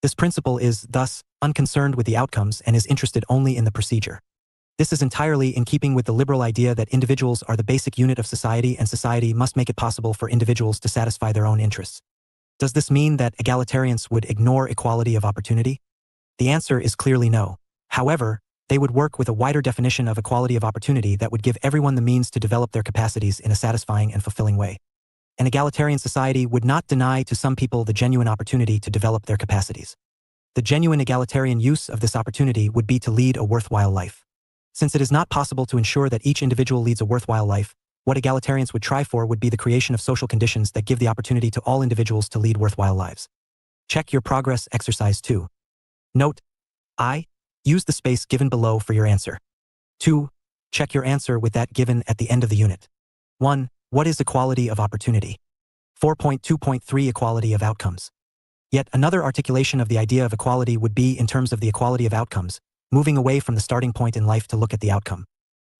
Speaker 1: This principle is, thus, unconcerned with the outcomes and is interested only in the procedure. This is entirely in keeping with the liberal idea that individuals are the basic unit of society and society must make it possible for individuals to satisfy their own interests. Does this mean that egalitarians would ignore equality of opportunity? The answer is clearly no. However, they would work with a wider definition of equality of opportunity that would give everyone the means to develop their capacities in a satisfying and fulfilling way. An egalitarian society would not deny to some people the genuine opportunity to develop their capacities. The genuine egalitarian use of this opportunity would be to lead a worthwhile life. Since it is not possible to ensure that each individual leads a worthwhile life, what egalitarians would try for would be the creation of social conditions that give the opportunity to all individuals to lead worthwhile lives. Check your progress exercise 2. Note: I. Use the space given below for your answer. 2. Check your answer with that given at the end of the unit. 1. What is equality of opportunity? 4.2.3 Equality of outcomes. Yet another articulation of the idea of equality would be in terms of the equality of outcomes, moving away from the starting point in life to look at the outcome.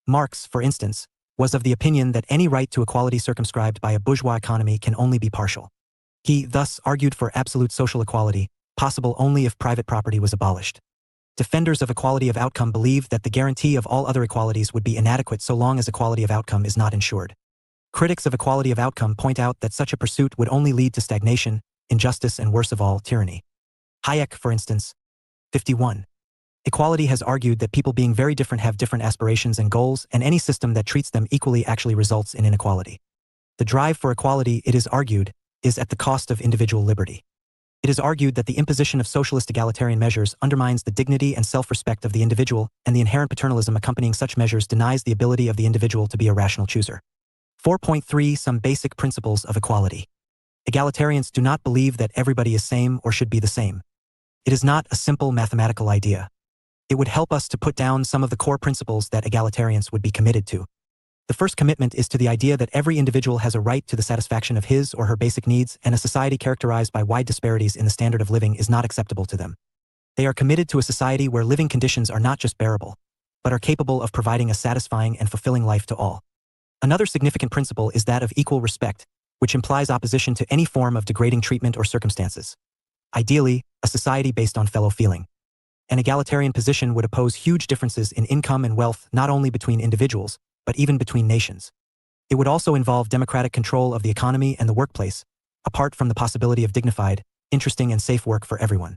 Speaker 1: Marx, for instance, was of the opinion that any right to equality circumscribed by a bourgeois economy can only be partial. He thus argued for absolute social equality, possible only if private property was abolished. Defenders of equality of outcome believe that the guarantee of all other equalities would be inadequate so long as equality of outcome is not ensured. Critics of equality of outcome point out that such a pursuit would only lead to stagnation, injustice, and worst of all, tyranny. Hayek, for instance. 51. Equality has argued that people being very different have different aspirations and goals, and any system that treats them equally actually results in inequality. The drive for equality, it is argued, is at the cost of individual liberty. It is argued that the imposition of socialist egalitarian measures undermines the dignity and self-respect of the individual, and the inherent paternalism accompanying such measures denies the ability of the individual to be a rational chooser. 4.3 Some basic principles of equality. Egalitarians do not believe that everybody is same or should be the same. It is not a simple mathematical idea. It would help us to put down some of the core principles that egalitarians would be committed to. The first commitment is to the idea that every individual has a right to the satisfaction of his or her basic needs, and a society characterized by wide disparities in the standard of living is not acceptable to them. They are committed to a society where living conditions are not just bearable, but are capable of providing a satisfying and fulfilling life to all. Another significant principle is that of equal respect, which implies opposition to any form of degrading treatment or circumstances. Ideally, a society based on fellow feeling. An egalitarian position would oppose huge differences in income and wealth not only between individuals, but even between nations. It would also involve democratic control of the economy and the workplace, apart from the possibility of dignified, interesting, and safe work for everyone.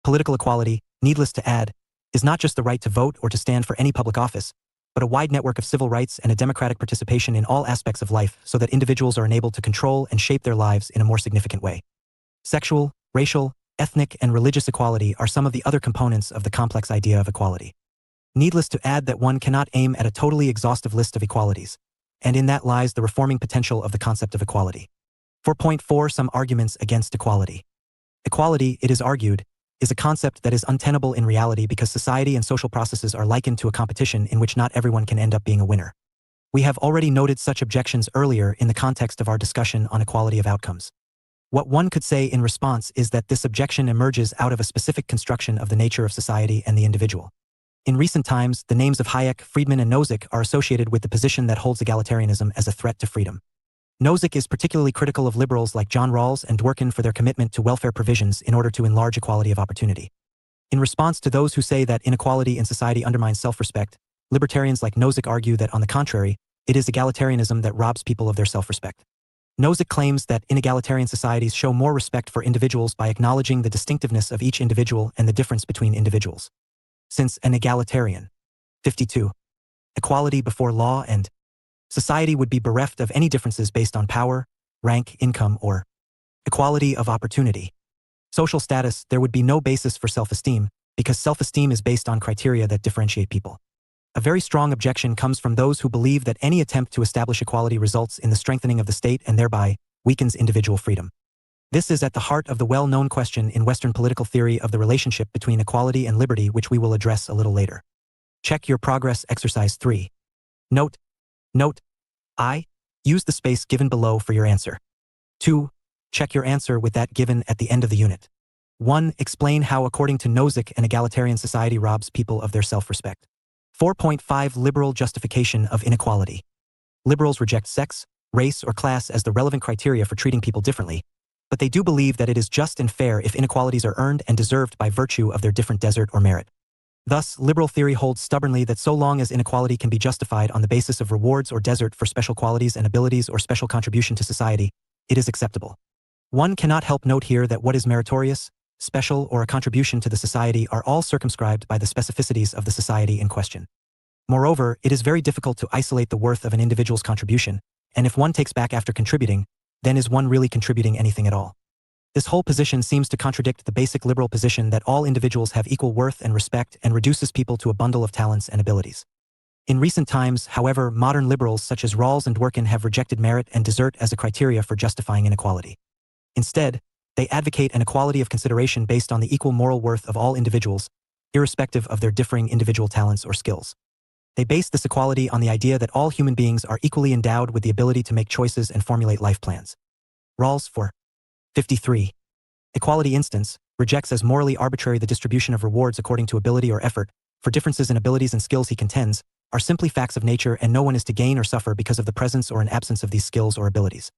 Speaker 1: Political equality, needless to add, is not just the right to vote or to stand for any public office, but a wide network of civil rights and a democratic participation in all aspects of life so that individuals are enabled to control and shape their lives in a more significant way. Sexual, racial, ethnic, and religious equality are some of the other components of the complex idea of equality. Needless to add that one cannot aim at a totally exhaustive list of equalities, and in that lies the reforming potential of the concept of equality. 4.4 Some arguments against equality. Equality, it is argued, is a concept that is untenable in reality because society and social processes are likened to a competition in which not everyone can end up being a winner. We have already noted such objections earlier in the context of our discussion on equality of outcomes. What one could say in response is that this objection emerges out of a specific construction of the nature of society and the individual. In recent times, the names of Hayek, Friedman, and Nozick are associated with the position that holds egalitarianism as a threat to freedom. Nozick is particularly critical of liberals like John Rawls and Dworkin for their commitment to welfare provisions in order to enlarge equality of opportunity. In response to those who say that inequality in society undermines self-respect, libertarians like Nozick argue that, on the contrary, it is egalitarianism that robs people of their self-respect. Nozick claims that inegalitarian societies show more respect for individuals by acknowledging the distinctiveness of each individual and the difference between individuals. Since an egalitarian 52. Equality before law and society would be bereft of any differences based on power, rank, income, or equality of opportunity. Social status, there would be no basis for self-esteem, because self-esteem is based on criteria that differentiate people. A very strong objection comes from those who believe that any attempt to establish equality results in the strengthening of the state and thereby weakens individual freedom. This is at the heart of the well-known question in Western political theory of the relationship between equality and liberty, which we will address a little later. Check your progress exercise 3. Note I. Use the space given below for your answer. 2. Check your answer with that given at the end of the unit. 1. Explain how, according to Nozick, an egalitarian society robs people of their self-respect. 4.5 Liberal justification of inequality. Liberals reject sex, race, or class as the relevant criteria for treating people differently, but they do believe that it is just and fair if inequalities are earned and deserved by virtue of their different desert or merit. Thus, liberal theory holds stubbornly that so long as inequality can be justified on the basis of rewards or desert for special qualities and abilities or special contribution to society, it is acceptable. One cannot help note here that what is meritorious, special, or a contribution to the society are all circumscribed by the specificities of the society in question. Moreover, it is very difficult to isolate the worth of an individual's contribution, and if one takes back after contributing, then is one really contributing anything at all? This whole position seems to contradict the basic liberal position that all individuals have equal worth and respect and reduces people to a bundle of talents and abilities. In recent times, however, modern liberals such as Rawls and Dworkin have rejected merit and desert as a criteria for justifying inequality. Instead, they advocate an equality of consideration based on the equal moral worth of all individuals, irrespective of their differing individual talents or skills. They base this equality on the idea that all human beings are equally endowed with the ability to make choices and formulate life plans. Rawls 4. 53. Equality instance rejects as morally arbitrary the distribution of rewards according to ability or effort, for differences in abilities and skills, he contends, are simply facts of nature and no one is to gain or suffer because of the presence or an absence of these skills or abilities.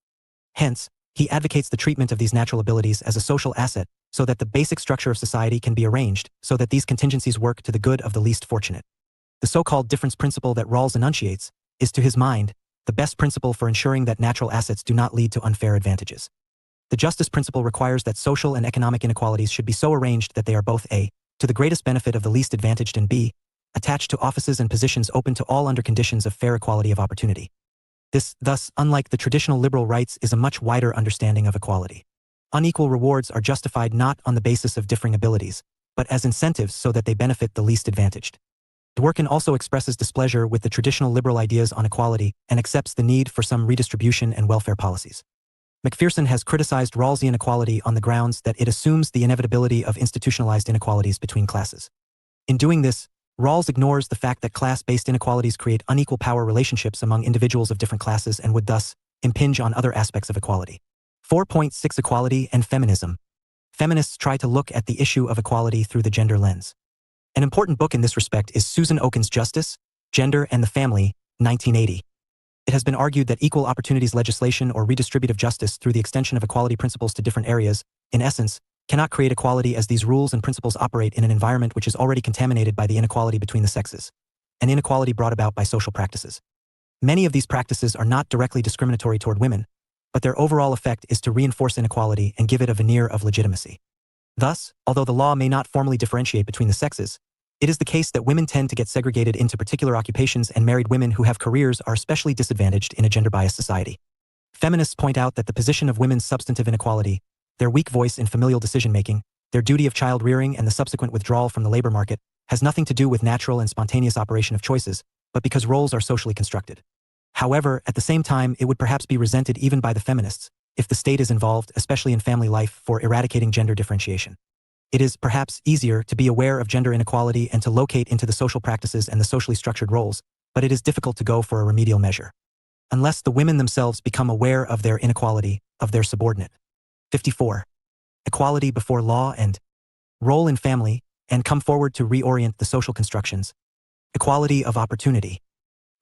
Speaker 1: Hence, he advocates the treatment of these natural abilities as a social asset so that the basic structure of society can be arranged so that these contingencies work to the good of the least fortunate. The so-called difference principle that Rawls enunciates is, to his mind, the best principle for ensuring that natural assets do not lead to unfair advantages. The justice principle requires that social and economic inequalities should be so arranged that they are both a. to the greatest benefit of the least advantaged and b. attached to offices and positions open to all under conditions of fair equality of opportunity. This, thus, unlike the traditional liberal rights, is a much wider understanding of equality. Unequal rewards are justified not on the basis of differing abilities, but as incentives so that they benefit the least advantaged. Dworkin also expresses displeasure with the traditional liberal ideas on equality and accepts the need for some redistribution and welfare policies. McPherson has criticized Rawlsian equality on the grounds that it assumes the inevitability of institutionalized inequalities between classes. In doing this, Rawls ignores the fact that class-based inequalities create unequal power relationships among individuals of different classes and would thus impinge on other aspects of equality. 4.6 Equality and Feminism. Feminists try to look at the issue of equality through the gender lens. An important book in this respect is Susan Oken's Justice, Gender and the Family, 1980. It has been argued that equal opportunities legislation or redistributive justice through the extension of equality principles to different areas, in essence, cannot create equality as these rules and principles operate in an environment which is already contaminated by the inequality between the sexes, an inequality brought about by social practices. Many of these practices are not directly discriminatory toward women, but their overall effect is to reinforce inequality and give it a veneer of legitimacy. Thus, although the law may not formally differentiate between the sexes, it is the case that women tend to get segregated into particular occupations and married women who have careers are especially disadvantaged in a gender-biased society. Feminists point out that the position of women's substantive inequality, their weak voice in familial decision-making, their duty of child rearing and the subsequent withdrawal from the labor market, has nothing to do with natural and spontaneous operation of choices, but because roles are socially constructed. However, at the same time, it would perhaps be resented even by the feminists if the state is involved, especially in family life, for eradicating gender differentiation. It is, perhaps, easier to be aware of gender inequality and to locate into the social practices and the socially structured roles, but it is difficult to go for a remedial measure. Unless the women themselves become aware of their inequality, of their subordinate 54. Equality before law and role in family, and come forward to reorient the social constructions. Equality of opportunity.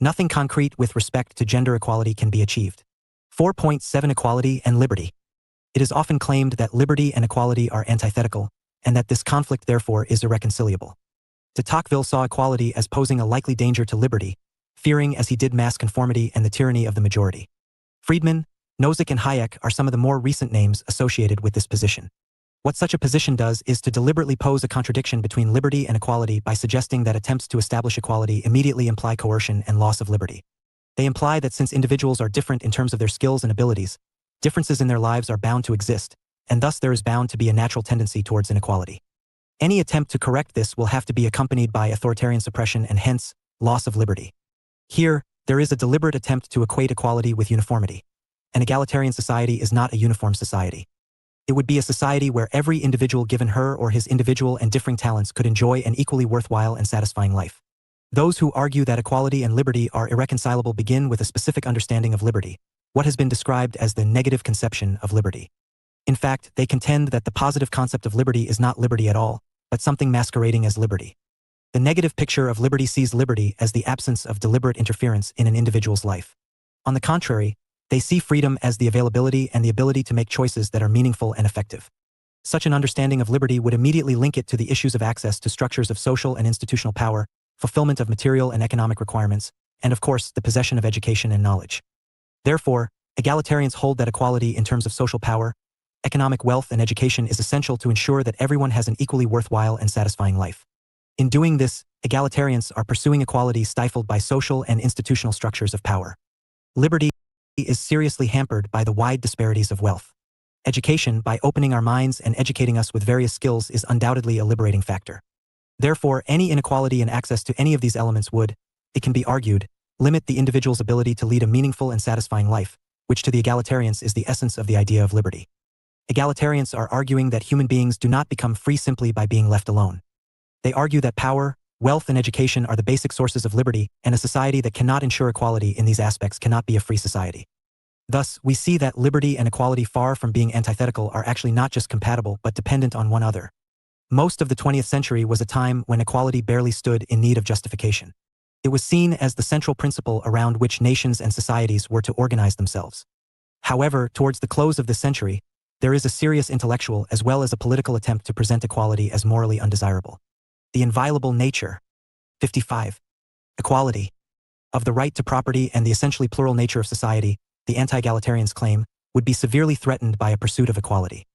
Speaker 1: Nothing concrete with respect to gender equality can be achieved. 4.7 Equality and liberty. It is often claimed that liberty and equality are antithetical, and that this conflict therefore is irreconcilable. De Tocqueville saw equality as posing a likely danger to liberty, fearing as he did mass conformity and the tyranny of the majority. Friedman, Nozick and Hayek are some of the more recent names associated with this position. What such a position does is to deliberately pose a contradiction between liberty and equality by suggesting that attempts to establish equality immediately imply coercion and loss of liberty. They imply that since individuals are different in terms of their skills and abilities, differences in their lives are bound to exist, and thus there is bound to be a natural tendency towards inequality. Any attempt to correct this will have to be accompanied by authoritarian suppression and hence, loss of liberty. Here, there is a deliberate attempt to equate equality with uniformity. An egalitarian society is not a uniform society. It would be a society where every individual given her or his individual and differing talents could enjoy an equally worthwhile and satisfying life. Those who argue that equality and liberty are irreconcilable begin with a specific understanding of liberty, what has been described as the negative conception of liberty. In fact, they contend that the positive concept of liberty is not liberty at all, but something masquerading as liberty. The negative picture of liberty sees liberty as the absence of deliberate interference in an individual's life. On the contrary, they see freedom as the availability and the ability to make choices that are meaningful and effective. Such an understanding of liberty would immediately link it to the issues of access to structures of social and institutional power, fulfillment of material and economic requirements, and of course, the possession of education and knowledge. Therefore, egalitarians hold that equality in terms of social power, economic wealth and education is essential to ensure that everyone has an equally worthwhile and satisfying life. In doing this, egalitarians are pursuing equality stifled by social and institutional structures of power. Liberty is seriously hampered by the wide disparities of wealth. Education, by opening our minds and educating us with various skills, is undoubtedly a liberating factor. Therefore, any inequality in access to any of these elements would, it can be argued, limit the individual's ability to lead a meaningful and satisfying life, which to the egalitarians is the essence of the idea of liberty. Egalitarians are arguing that human beings do not become free simply by being left alone. They argue that power, wealth and education are the basic sources of liberty, and a society that cannot ensure equality in these aspects cannot be a free society. Thus, we see that liberty and equality, far from being antithetical, are actually not just compatible but dependent on one another. Most of the 20th century was a time when equality barely stood in need of justification. It was seen as the central principle around which nations and societies were to organize themselves. However, towards the close of this century, there is a serious intellectual as well as a political attempt to present equality as morally undesirable. The inviolable nature. 55. Equality. Of the right to property and the essentially plural nature of society, the anti-egalitarians claim, would be severely threatened by a pursuit of equality.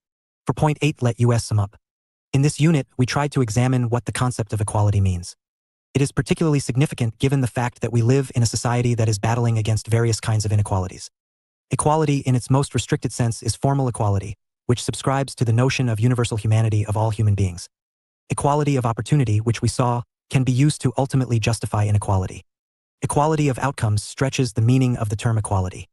Speaker 1: For point 8, let us sum up. In this unit, we tried to examine what the concept of equality means. It is particularly significant given the fact that we live in a society that is battling against various kinds of inequalities. Equality in its most restricted sense is formal equality, which subscribes to the notion of universal humanity of all human beings. Equality of opportunity, which we saw, can be used to ultimately justify inequality. Equality of outcomes stretches the meaning of the term equality.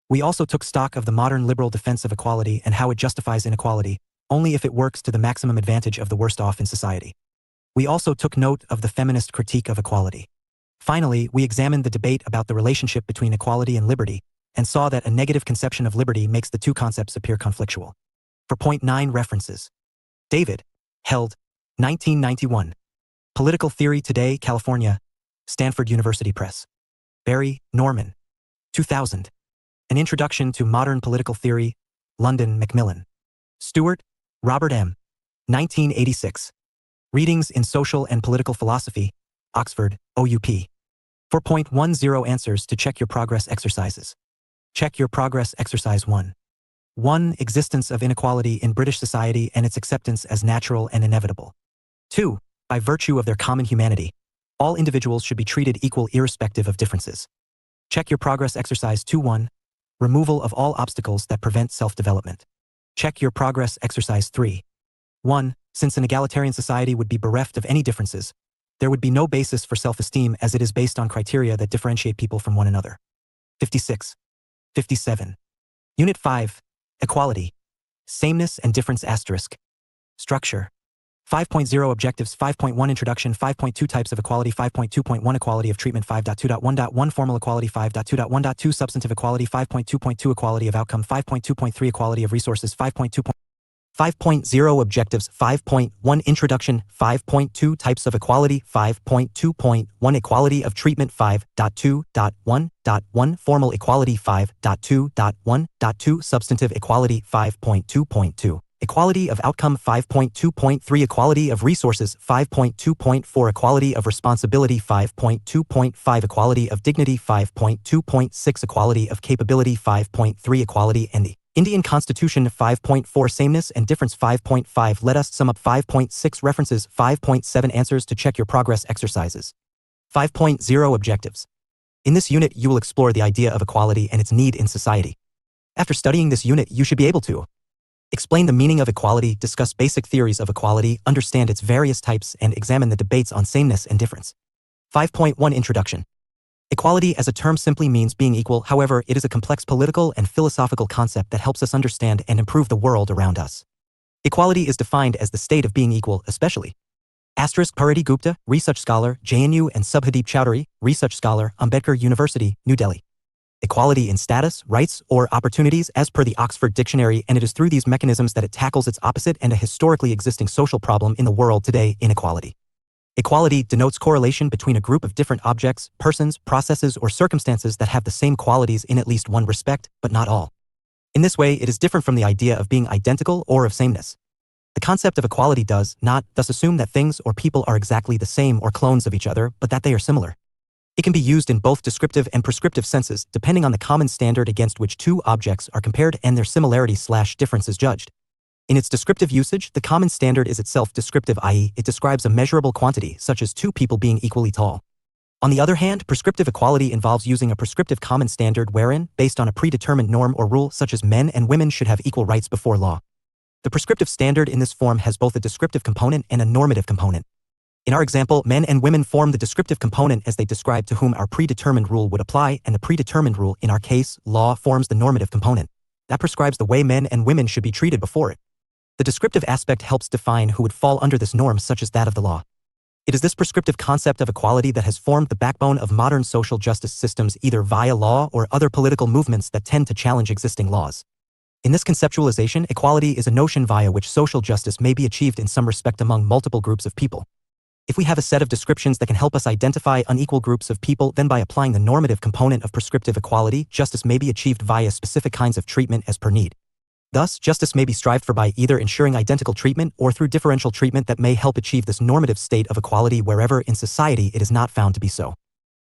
Speaker 1: We also took stock of the modern liberal defense of equality and how it justifies inequality only if it works to the maximum advantage of the worst off in society. We also took note of the feminist critique of equality. Finally, we examined the debate about the relationship between equality and liberty and saw that a negative conception of liberty makes the two concepts appear conflictual. For point 9, references. David, Held, 1991. Political Theory Today, California, Stanford University Press. Barry, Norman. 2000. An Introduction to Modern Political Theory, London, Macmillan. Stewart, Robert M. 1986. Readings in Social and Political Philosophy, Oxford, OUP. 4.10 Answers to Check Your Progress Exercises. Check Your Progress Exercise 1. 1. Existence of inequality in British society and its acceptance as natural and inevitable. 2. By virtue of their common humanity, all individuals should be treated equal irrespective of differences. Check Your Progress Exercise 2.1. Removal of all obstacles that prevent self-development. Check Your Progress Exercise 3. 1. Since an egalitarian society would be bereft of any differences, there would be no basis for self-esteem as it is based on criteria that differentiate people from one another. 56. 57. Unit 5. Equality. Sameness and difference asterisk. Structure. 5.0 Objectives 5.1 Introduction 5.2 Types of Equality 5.2.1 Equality of Treatment 5.2.1.1 Formal Equality 5.2.1.2 Substantive Equality 5.2.2 Equality of Outcome 5.2.3 Equality of Resources 5.0 Objectives 5.1 Introduction 5.2 Types of Equality 5.2.1 Equality of Treatment 5.2.1.1 Formal Equality 5.2.1.2 Substantive Equality 5.2.2 Equality of Outcome 5.2.3 Equality of Resources 5.2.4 Equality of Responsibility 5.2.5 Equality of Dignity 5.2.6 Equality of Capability 5.3 Equality and the Indian Constitution 5.4 Sameness and Difference 5.5 Let us sum up 5.6 References 5.7 Answers to check your progress exercises 5.0 Objectives. In this unit you will explore the idea of equality and its need in society. After studying this unit you should be able to explain the meaning of equality, discuss basic theories of equality, understand its various types, and examine the debates on sameness and difference. 5.1 Introduction. Equality as a term simply means being equal, however, it is a complex political and philosophical concept that helps us understand and improve the world around us. Equality is defined as the state of being equal, especially. Parity Gupta, research scholar, JNU, and Subhadeep Chowdhury, research scholar, Ambedkar University, New Delhi. Equality in status, rights, or opportunities as per the Oxford Dictionary, and it is through these mechanisms that it tackles its opposite and a historically existing social problem in the world today, inequality. Equality denotes correlation between a group of different objects, persons, processes, or circumstances that have the same qualities in at least one respect, but not all. In this way, it is different from the idea of being identical or of sameness. The concept of equality does not thus assume that things or people are exactly the same or clones of each other, but that they are similar. It can be used in both descriptive and prescriptive senses, depending on the common standard against which two objects are compared and their similarity/difference is judged. In its descriptive usage, the common standard is itself descriptive, i.e., it describes a measurable quantity, such as two people being equally tall. On the other hand, prescriptive equality involves using a prescriptive common standard wherein, based on a predetermined norm or rule such as men and women should have equal rights before law. The prescriptive standard in this form has both a descriptive component and a normative component. In our example, men and women form the descriptive component as they describe to whom our predetermined rule would apply, and the predetermined rule, in our case, law, forms the normative component. That prescribes the way men and women should be treated before it. The descriptive aspect helps define who would fall under this norm, such as that of the law. It is this prescriptive concept of equality that has formed the backbone of modern social justice systems, either via law or other political movements that tend to challenge existing laws. In this conceptualization, equality is a notion via which social justice may be achieved in some respect among multiple groups of people. If we have a set of descriptions that can help us identify unequal groups of people, then by applying the normative component of prescriptive equality, justice may be achieved via specific kinds of treatment as per need. Thus, justice may be strived for by either ensuring identical treatment or through differential treatment that may help achieve this normative state of equality wherever in society it is not found to be so.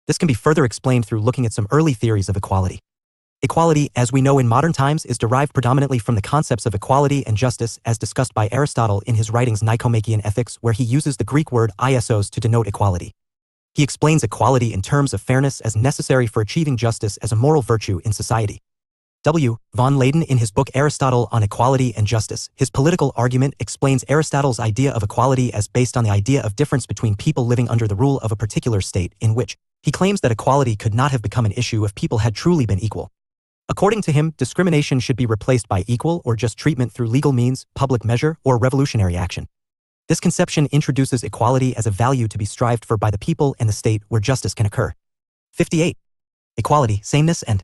Speaker 1: This can be further explained through looking at some early theories of equality. Equality, as we know in modern times, is derived predominantly from the concepts of equality and justice as discussed by Aristotle in his writings Nicomachean Ethics, where he uses the Greek word isos to denote equality. He explains equality in terms of fairness as necessary for achieving justice as a moral virtue in society. W. von Leyden, in his book Aristotle on Equality and Justice, his political argument, explains Aristotle's idea of equality as based on the idea of difference between people living under the rule of a particular state, in which he claims that equality could not have become an issue if people had truly been equal. According to him, discrimination should be replaced by equal or just treatment through legal means, public measure, or revolutionary action. This conception introduces equality as a value to be strived for by the people and the state where justice can occur. 58. Equality, sameness, and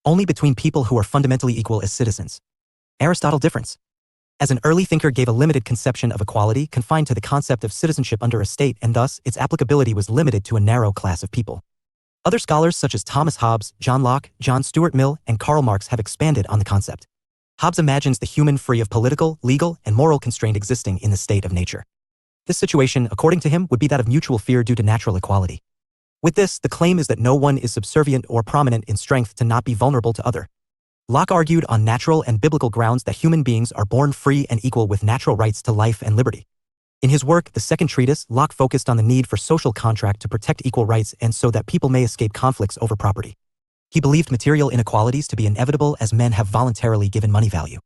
Speaker 1: only between people who are fundamentally equal as citizens. Aristotle difference. As an early thinker gave a limited conception of equality confined to the concept of citizenship under a state, and thus its applicability was limited to a narrow class of people. Other scholars such as Thomas Hobbes, John Locke, John Stuart Mill, and Karl Marx have expanded on the concept. Hobbes imagines the human free of political, legal, and moral constraint existing in the state of nature. This situation, according to him, would be that of mutual fear due to natural equality. With this, the claim is that no one is subservient or prominent in strength to not be vulnerable to other. Locke argued on natural and biblical grounds that human beings are born free and equal with natural rights to life and liberty. In his work, The Second Treatise, Locke focused on the need for social contract to protect equal rights and so that people may escape conflicts over property. He believed material inequalities to be inevitable as men have voluntarily given money value.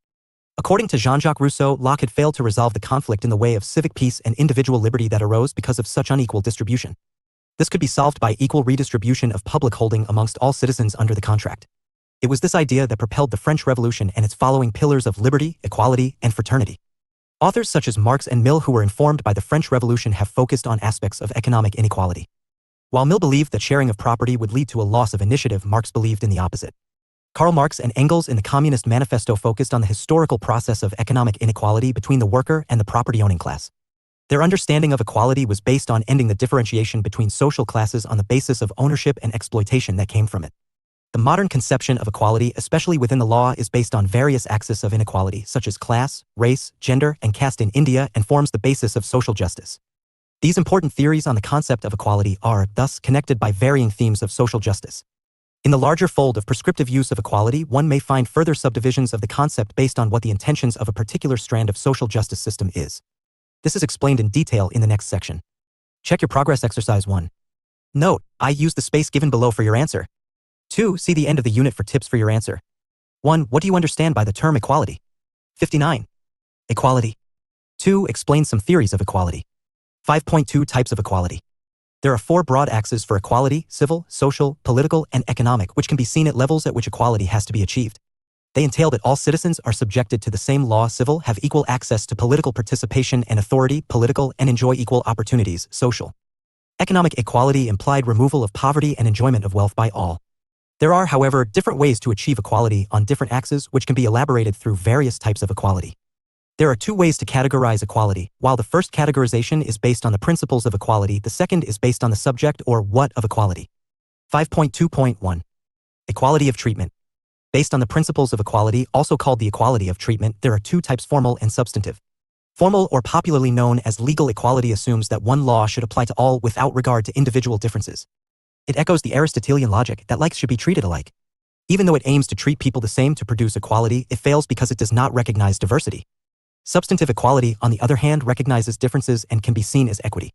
Speaker 1: According to Jean-Jacques Rousseau, Locke had failed to resolve the conflict in the way of civic peace and individual liberty that arose because of such unequal distribution. This could be solved by equal redistribution of public holding amongst all citizens under the contract. It was this idea that propelled the French Revolution and its following pillars of liberty, equality, and fraternity. Authors such as Marx and Mill, who were informed by the French Revolution, have focused on aspects of economic inequality. While Mill believed that sharing of property would lead to a loss of initiative, Marx believed in the opposite. Karl Marx and Engels in the Communist Manifesto focused on the historical process of economic inequality between the worker and the property-owning class. Their understanding of equality was based on ending the differentiation between social classes on the basis of ownership and exploitation that came from it. The modern conception of equality, especially within the law, is based on various axes of inequality, such as class, race, gender, and caste in India, and forms the basis of social justice. These important theories on the concept of equality are, thus, connected by varying themes of social justice. In the larger fold of prescriptive use of equality, one may find further subdivisions of the concept based on what the intentions of a particular strand of social justice system is. This is explained in detail in the next section. Check your progress exercise 1. Note, I use the space given below for your answer. 2. See the end of the unit for tips for your answer. 1. What do you understand by the term equality? 59. Equality. 2. Explain some theories of equality. 5.2 Types of equality. There are 4 broad axes for equality: civil, social, political, and economic, which can be seen at levels at which equality has to be achieved. They entail that all citizens are subjected to the same law: civil, have equal access to political participation and authority; political, and enjoy equal opportunities; social. Economic equality implied removal of poverty and enjoyment of wealth by all. There are, however, different ways to achieve equality on different axes, which can be elaborated through various types of equality. There are 2 ways to categorize equality. While the first categorization is based on the principles of equality, the second is based on the subject or what of equality. 5.2.1 Equality of treatment. Based on the principles of equality, also called the equality of treatment, there are 2 types: formal and substantive. Formal, or popularly known as legal equality, assumes that one law should apply to all without regard to individual differences. It echoes the Aristotelian logic that likes should be treated alike. Even though it aims to treat people the same to produce equality, it fails because it does not recognize diversity. Substantive equality, on the other hand, recognizes differences and can be seen as equity.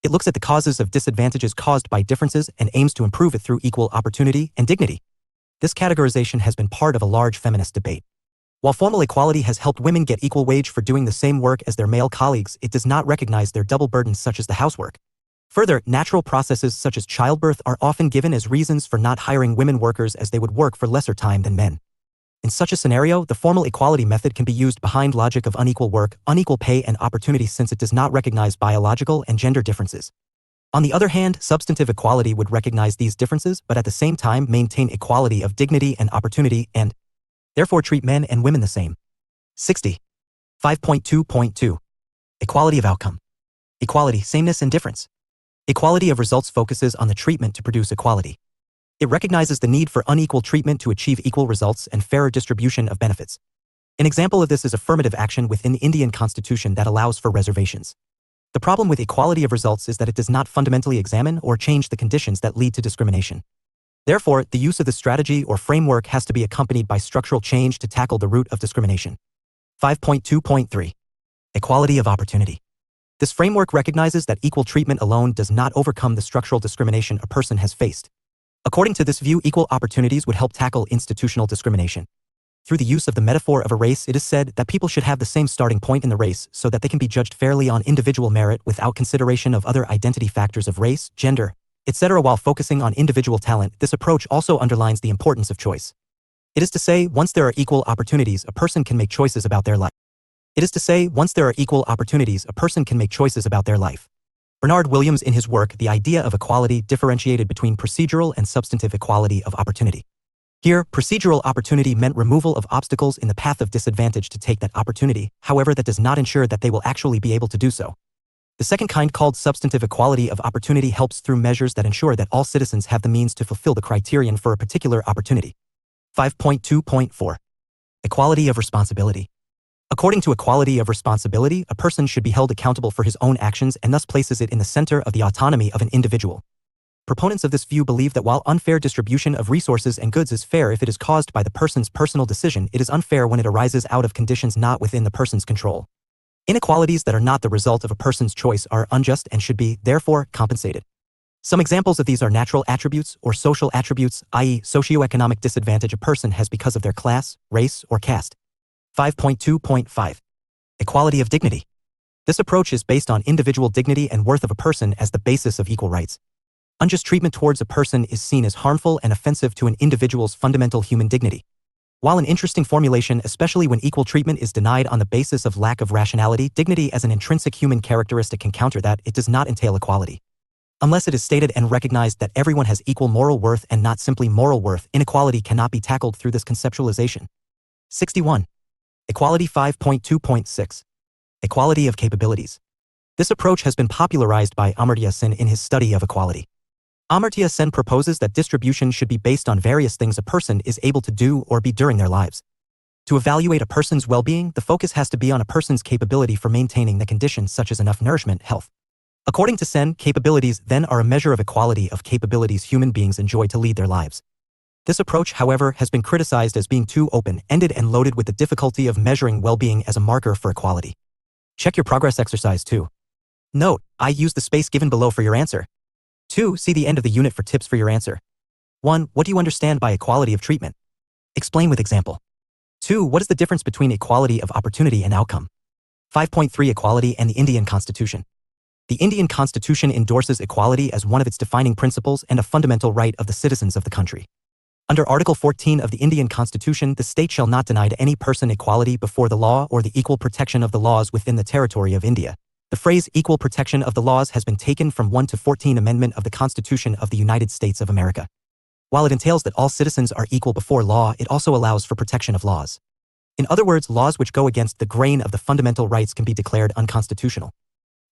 Speaker 1: It looks at the causes of disadvantages caused by differences and aims to improve it through equal opportunity and dignity. This categorization has been part of a large feminist debate. While formal equality has helped women get equal wage for doing the same work as their male colleagues, it does not recognize their double burdens, such as the housework. Further, natural processes such as childbirth are often given as reasons for not hiring women workers, as they would work for lesser time than men. In such a scenario, the formal equality method can be used behind logic of unequal work, unequal pay, and opportunity, since it does not recognize biological and gender differences. On the other hand, substantive equality would recognize these differences, but at the same time maintain equality of dignity and opportunity, and therefore treat men and women the same. 60. 5.2.2 Equality of outcome. Equality, sameness, and difference. Equality of results focuses on the treatment to produce equality. It recognizes the need for unequal treatment to achieve equal results and fairer distribution of benefits. An example of this is affirmative action within the Indian Constitution that allows for reservations. The problem with equality of results is that it does not fundamentally examine or change the conditions that lead to discrimination. Therefore, the use of the strategy or framework has to be accompanied by structural change to tackle the root of discrimination. 5.2.3 Equality of opportunity. This framework recognizes that equal treatment alone does not overcome the structural discrimination a person has faced. According to this view, equal opportunities would help tackle institutional discrimination. Through the use of the metaphor of a race, it is said that people should have the same starting point in the race so that they can be judged fairly on individual merit without consideration of other identity factors of race, gender, etc. While focusing on individual talent, this approach also underlines the importance of choice. It is to say, once there are equal opportunities, a person can make choices about their life. Bernard Williams, in his work The Idea of Equality, differentiated between procedural and substantive equality of opportunity. Here, procedural opportunity meant removal of obstacles in the path of disadvantage to take that opportunity, however that does not ensure that they will actually be able to do so. The second kind, called substantive equality of opportunity, helps through measures that ensure that all citizens have the means to fulfill the criterion for a particular opportunity. 5.2.4 Equality of responsibility. According to equality of responsibility, a person should be held accountable for his own actions and thus places it in the center of the autonomy of an individual. Proponents of this view believe that while unfair distribution of resources and goods is fair if it is caused by the person's personal decision, it is unfair when it arises out of conditions not within the person's control. Inequalities that are not the result of a person's choice are unjust and should be, therefore, compensated. Some examples of these are natural attributes or social attributes, i.e., socioeconomic disadvantage a person has because of their class, race, or caste. 5.2.5 Equality of dignity. This approach is based on individual dignity and worth of a person as the basis of equal rights. Unjust treatment towards a person is seen as harmful and offensive to an individual's fundamental human dignity. While an interesting formulation, especially when equal treatment is denied on the basis of lack of rationality, dignity as an intrinsic human characteristic can counter that. It does not entail equality. Unless it is stated and recognized that everyone has equal moral worth and not simply moral worth, inequality cannot be tackled through this conceptualization. 61. Equality 5.2.6. Equality of capabilities. This approach has been popularized by Amartya Sen in his study of equality. Amartya Sen proposes that distribution should be based on various things a person is able to do or be during their lives. To evaluate a person's well-being, the focus has to be on a person's capability for maintaining the conditions such as enough nourishment, health. According to Sen, capabilities then are a measure of equality of capabilities human beings enjoy to lead their lives. This approach, however, has been criticized as being too open-ended and loaded with the difficulty of measuring well-being as a marker for equality. Check your progress exercise 2. Note, I use the space given below for your answer. 2. See the end of the unit for tips for your answer. 1. What do you understand by equality of treatment? Explain with example. 2. What is the difference between equality of opportunity and outcome? 5.3 Equality and the Indian Constitution. The Indian Constitution endorses equality as one of its defining principles and a fundamental right of the citizens of the country. Under Article 14 of the Indian Constitution, the state shall not deny to any person equality before the law or the equal protection of the laws within the territory of India. The phrase equal protection of the laws has been taken from 1 to 14 Amendment of the Constitution of the United States of America. While it entails that all citizens are equal before law, it also allows for protection of laws. In other words, laws which go against the grain of the fundamental rights can be declared unconstitutional.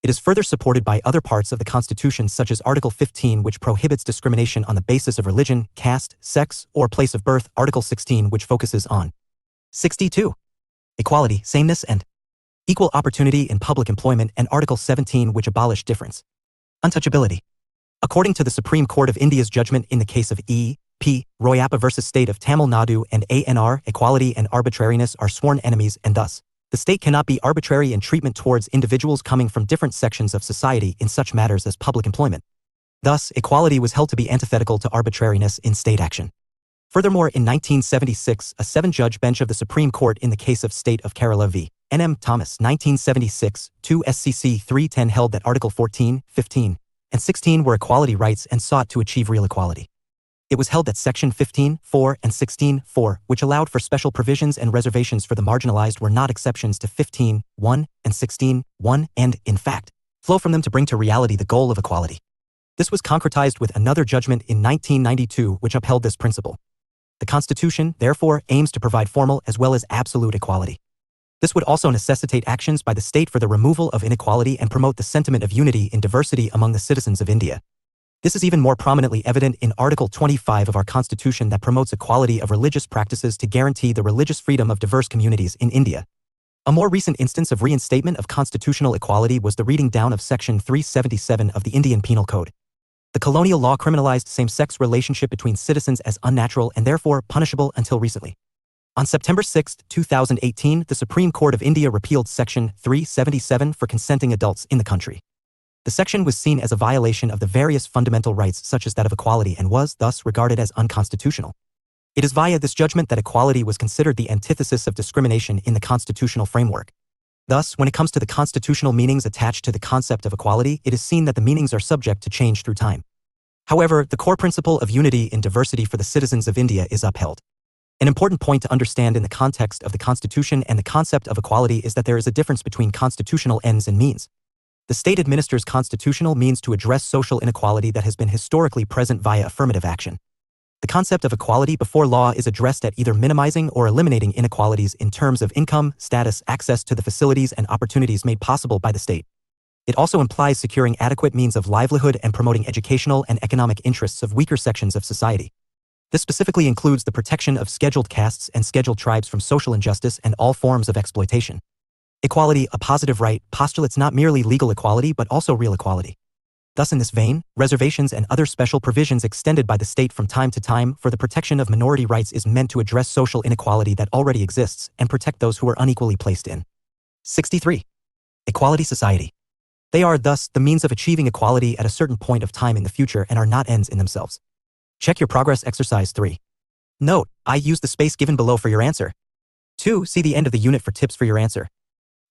Speaker 1: It is further supported by other parts of the Constitution such as Article 15 which prohibits discrimination on the basis of religion, caste, sex, or place of birth, Article 16 which focuses on 62. Equality, sameness and equal opportunity in public employment, and Article 17 which abolished difference. Untouchability. According to the Supreme Court of India's judgment in the case of E.P. Royappa versus State of Tamil Nadu and ANR, equality and arbitrariness are sworn enemies and thus, the state cannot be arbitrary in treatment towards individuals coming from different sections of society in such matters as public employment. Thus, equality was held to be antithetical to arbitrariness in state action. Furthermore, in 1976, a 7-judge bench of the Supreme Court in the case of State of Kerala v. N.M. Thomas, 1976, 2 SCC 310 held that Article 14, 15, and 16 were equality rights and sought to achieve real equality. It was held that Section 15.4 and 16.4, which allowed for special provisions and reservations for the marginalized, were not exceptions to 15.1 and 16.1 and, in fact, flow from them to bring to reality the goal of equality. This was concretized with another judgment in 1992 which upheld this principle. The Constitution, therefore, aims to provide formal as well as absolute equality. This would also necessitate actions by the state for the removal of inequality and promote the sentiment of unity in diversity among the citizens of India. This is even more prominently evident in Article 25 of our Constitution that promotes equality of religious practices to guarantee the religious freedom of diverse communities in India. A more recent instance of reinstatement of constitutional equality was the reading down of Section 377 of the Indian Penal Code. The colonial law criminalized same-sex relationship between citizens as unnatural and therefore punishable until recently. On September 6, 2018, the Supreme Court of India repealed Section 377 for consenting adults in the country. The section was seen as a violation of the various fundamental rights such as that of equality and was, thus, regarded as unconstitutional. It is via this judgment that equality was considered the antithesis of discrimination in the constitutional framework. Thus, when it comes to the constitutional meanings attached to the concept of equality, it is seen that the meanings are subject to change through time. However, the core principle of unity in diversity for the citizens of India is upheld. An important point to understand in the context of the Constitution and the concept of equality is that there is a difference between constitutional ends and means. The state administers constitutional means to address social inequality that has been historically present via affirmative action. The concept of equality before law is addressed at either minimizing or eliminating inequalities in terms of income, status, access to the facilities and opportunities made possible by the state. It also implies securing adequate means of livelihood and promoting educational and economic interests of weaker sections of society. This specifically includes the protection of scheduled castes and scheduled tribes from social injustice and all forms of exploitation. Equality, a positive right, postulates not merely legal equality but also real equality. Thus, in this vein, reservations and other special provisions extended by the state from time to time for the protection of minority rights is meant to address social inequality that already exists and protect those who are unequally placed in 63. Equality society. They are, thus, the means of achieving equality at a certain point of time in the future and are not ends in themselves. Check your progress exercise 3. Note, I use the space given below for your answer. 2. See the end of the unit for tips for your answer.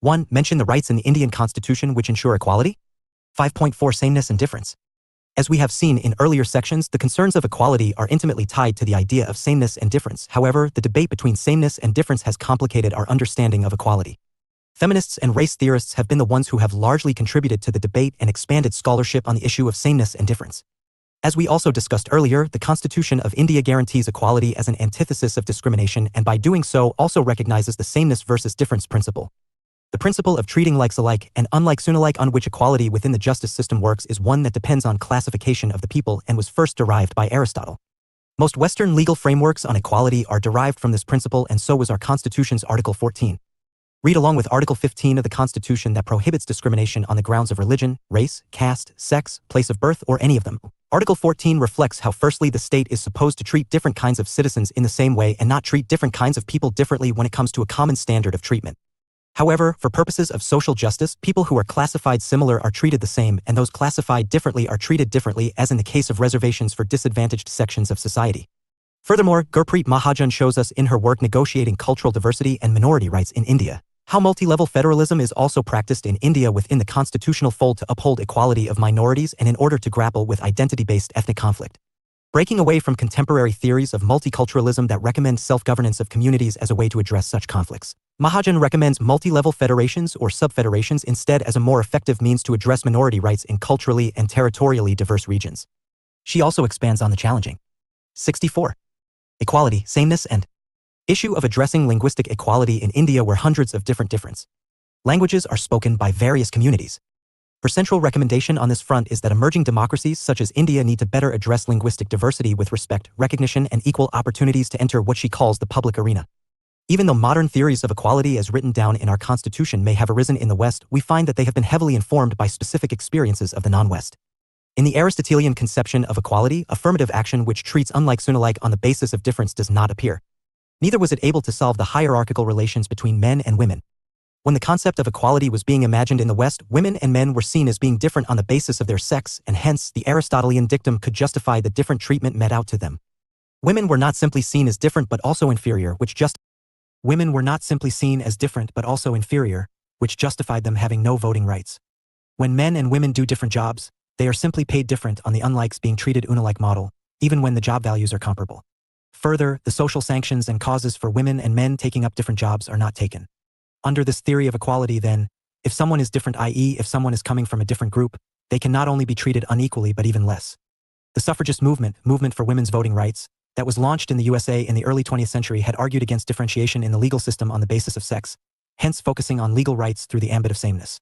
Speaker 1: 1. Mention the rights in the Indian Constitution which ensure equality. 5.4 Sameness and difference. As we have seen in earlier sections, the concerns of equality are intimately tied to the idea of sameness and difference. However, the debate between sameness and difference has complicated our understanding of equality. Feminists and race theorists have been the ones who have largely contributed to the debate and expanded scholarship on the issue of sameness and difference. As we also discussed earlier, the Constitution of India guarantees equality as an antithesis of discrimination, and by doing so also recognizes the sameness versus difference principle. The principle of treating likes alike and unlikes unalike, on which equality within the justice system works, is one that depends on classification of the people and was first derived by Aristotle. Most Western legal frameworks on equality are derived from this principle, and so was our Constitution's Article 14. Read along with Article 15 of the Constitution that prohibits discrimination on the grounds of religion, race, caste, sex, place of birth, or any of them. Article 14 reflects how firstly the state is supposed to treat different kinds of citizens in the same way and not treat different kinds of people differently when it comes to a common standard of treatment. However, for purposes of social justice, people who are classified similar are treated the same, and those classified differently are treated differently, as in the case of reservations for disadvantaged sections of society. Furthermore, Gurpreet Mahajan shows us in her work Negotiating Cultural Diversity and Minority Rights in India how multi-level federalism is also practiced in India within the constitutional fold to uphold equality of minorities and in order to grapple with identity-based ethnic conflict. Breaking away from contemporary theories of multiculturalism that recommend self-governance of communities as a way to address such conflicts, Mahajan recommends multi-level federations or sub-federations instead as a more effective means to address minority rights in culturally and territorially diverse regions. She also expands on the challenging 64. Equality, sameness, and issue of addressing linguistic equality in India, where hundreds of different languages are spoken by various communities. Her central recommendation on this front is that emerging democracies such as India need to better address linguistic diversity with respect, recognition, and equal opportunities to enter what she calls the public arena. Even though modern theories of equality as written down in our Constitution may have arisen in the West, we find that they have been heavily informed by specific experiences of the non-West. In the Aristotelian conception of equality, affirmative action which treats unlikes unalike on the basis of difference does not appear. Neither was it able to solve the hierarchical relations between men and women. When the concept of equality was being imagined in the West, women and men were seen as being different on the basis of their sex, and hence the Aristotelian dictum could justify the different treatment met out to them. Women were not simply seen as different but also inferior, which justified them having no voting rights. When men and women do different jobs, they are simply paid different on the unlikes being treated unalike model, even when the job values are comparable. Further, the social sanctions and causes for women and men taking up different jobs are not taken. Under this theory of equality, then, if someone is different, i.e., if someone is coming from a different group, they can not only be treated unequally but even less. The suffragist movement for women's voting rights, that was launched in the USA in the early 20th century had argued against differentiation in the legal system on the basis of sex, hence focusing on legal rights through the ambit of sameness.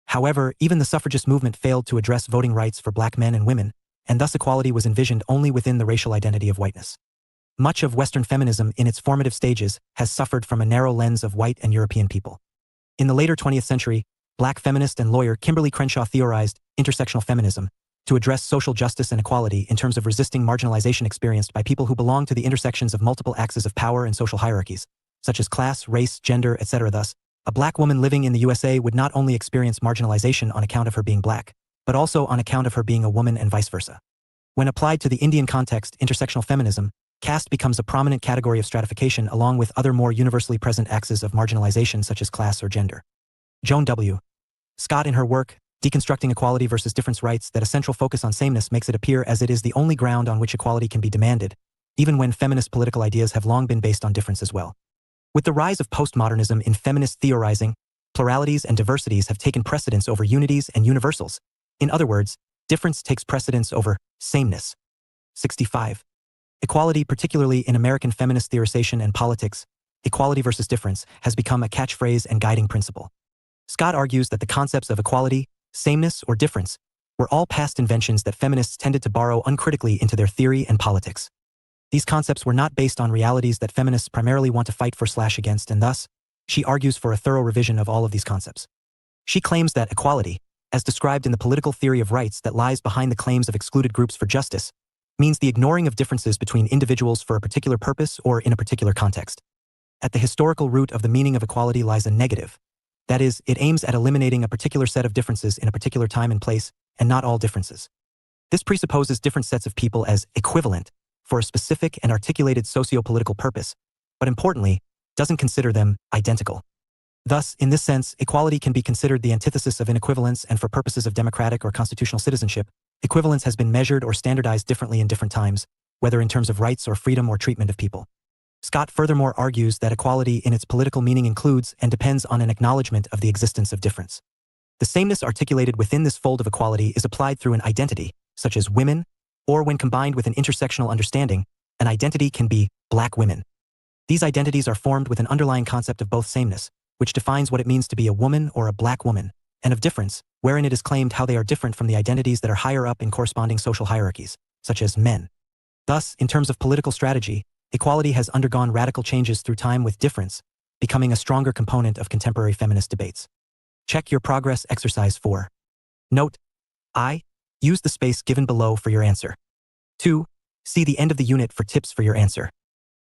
Speaker 1: However, even the suffragist movement failed to address voting rights for black men and women, and thus equality was envisioned only within the racial identity of whiteness. Much of Western feminism in its formative stages has suffered from a narrow lens of white and European people. In the later 20th century, black feminist and lawyer Kimberly Crenshaw theorized intersectional feminism to address social justice and equality in terms of resisting marginalization experienced by people who belong to the intersections of multiple axes of power and social hierarchies, such as class, race, gender, etc. Thus, a black woman living in the USA would not only experience marginalization on account of her being black, but also on account of her being a woman and vice versa. When applied to the Indian context, intersectional feminism, caste becomes a prominent category of stratification along with other more universally present axes of marginalization such as class or gender. Joan W. Scott in her work, Deconstructing Equality versus Difference writes that a central focus on sameness makes it appear as it is the only ground on which equality can be demanded, even when feminist political ideas have long been based on difference as well. With the rise of postmodernism in feminist theorizing, pluralities and diversities have taken precedence over unities and universals. In other words, difference takes precedence over sameness. 65. Equality, particularly in American feminist theorization and politics, equality versus difference, has become a catchphrase and guiding principle. Scott argues that the concepts of equality, sameness, or difference were all past inventions that feminists tended to borrow uncritically into their theory and politics. These concepts were not based on realities that feminists primarily want to fight for/against, and thus, she argues for a thorough revision of all of these concepts. She claims that equality, as described in the political theory of rights that lies behind the claims of excluded groups for justice, means the ignoring of differences between individuals for a particular purpose or in a particular context. At the historical root of the meaning of equality lies a negative. That is, it aims at eliminating a particular set of differences in a particular time and place, and not all differences. This presupposes different sets of people as equivalent for a specific and articulated socio-political purpose, but importantly, doesn't consider them identical. Thus, in this sense, equality can be considered the antithesis of inequivalence, and for purposes of democratic or constitutional citizenship, Equivalence has been measured or standardized differently in different times, whether in terms of rights or freedom or treatment of people. Scott furthermore argues that equality in its political meaning includes and depends on an acknowledgement of the existence of difference. The sameness articulated within this fold of equality is applied through an identity, such as women, or when combined with an intersectional understanding, an identity can be black women. These identities are formed with an underlying concept of both sameness, which defines what it means to be a woman or a black woman, and of difference, wherein it is claimed how they are different from the identities that are higher up in corresponding social hierarchies, such as men. Thus, in terms of political strategy, equality has undergone radical changes through time with difference, becoming a stronger component of contemporary feminist debates. Check your progress exercise 4. Note: I. Use the space given below for your answer. 2. See the end of the unit for tips for your answer.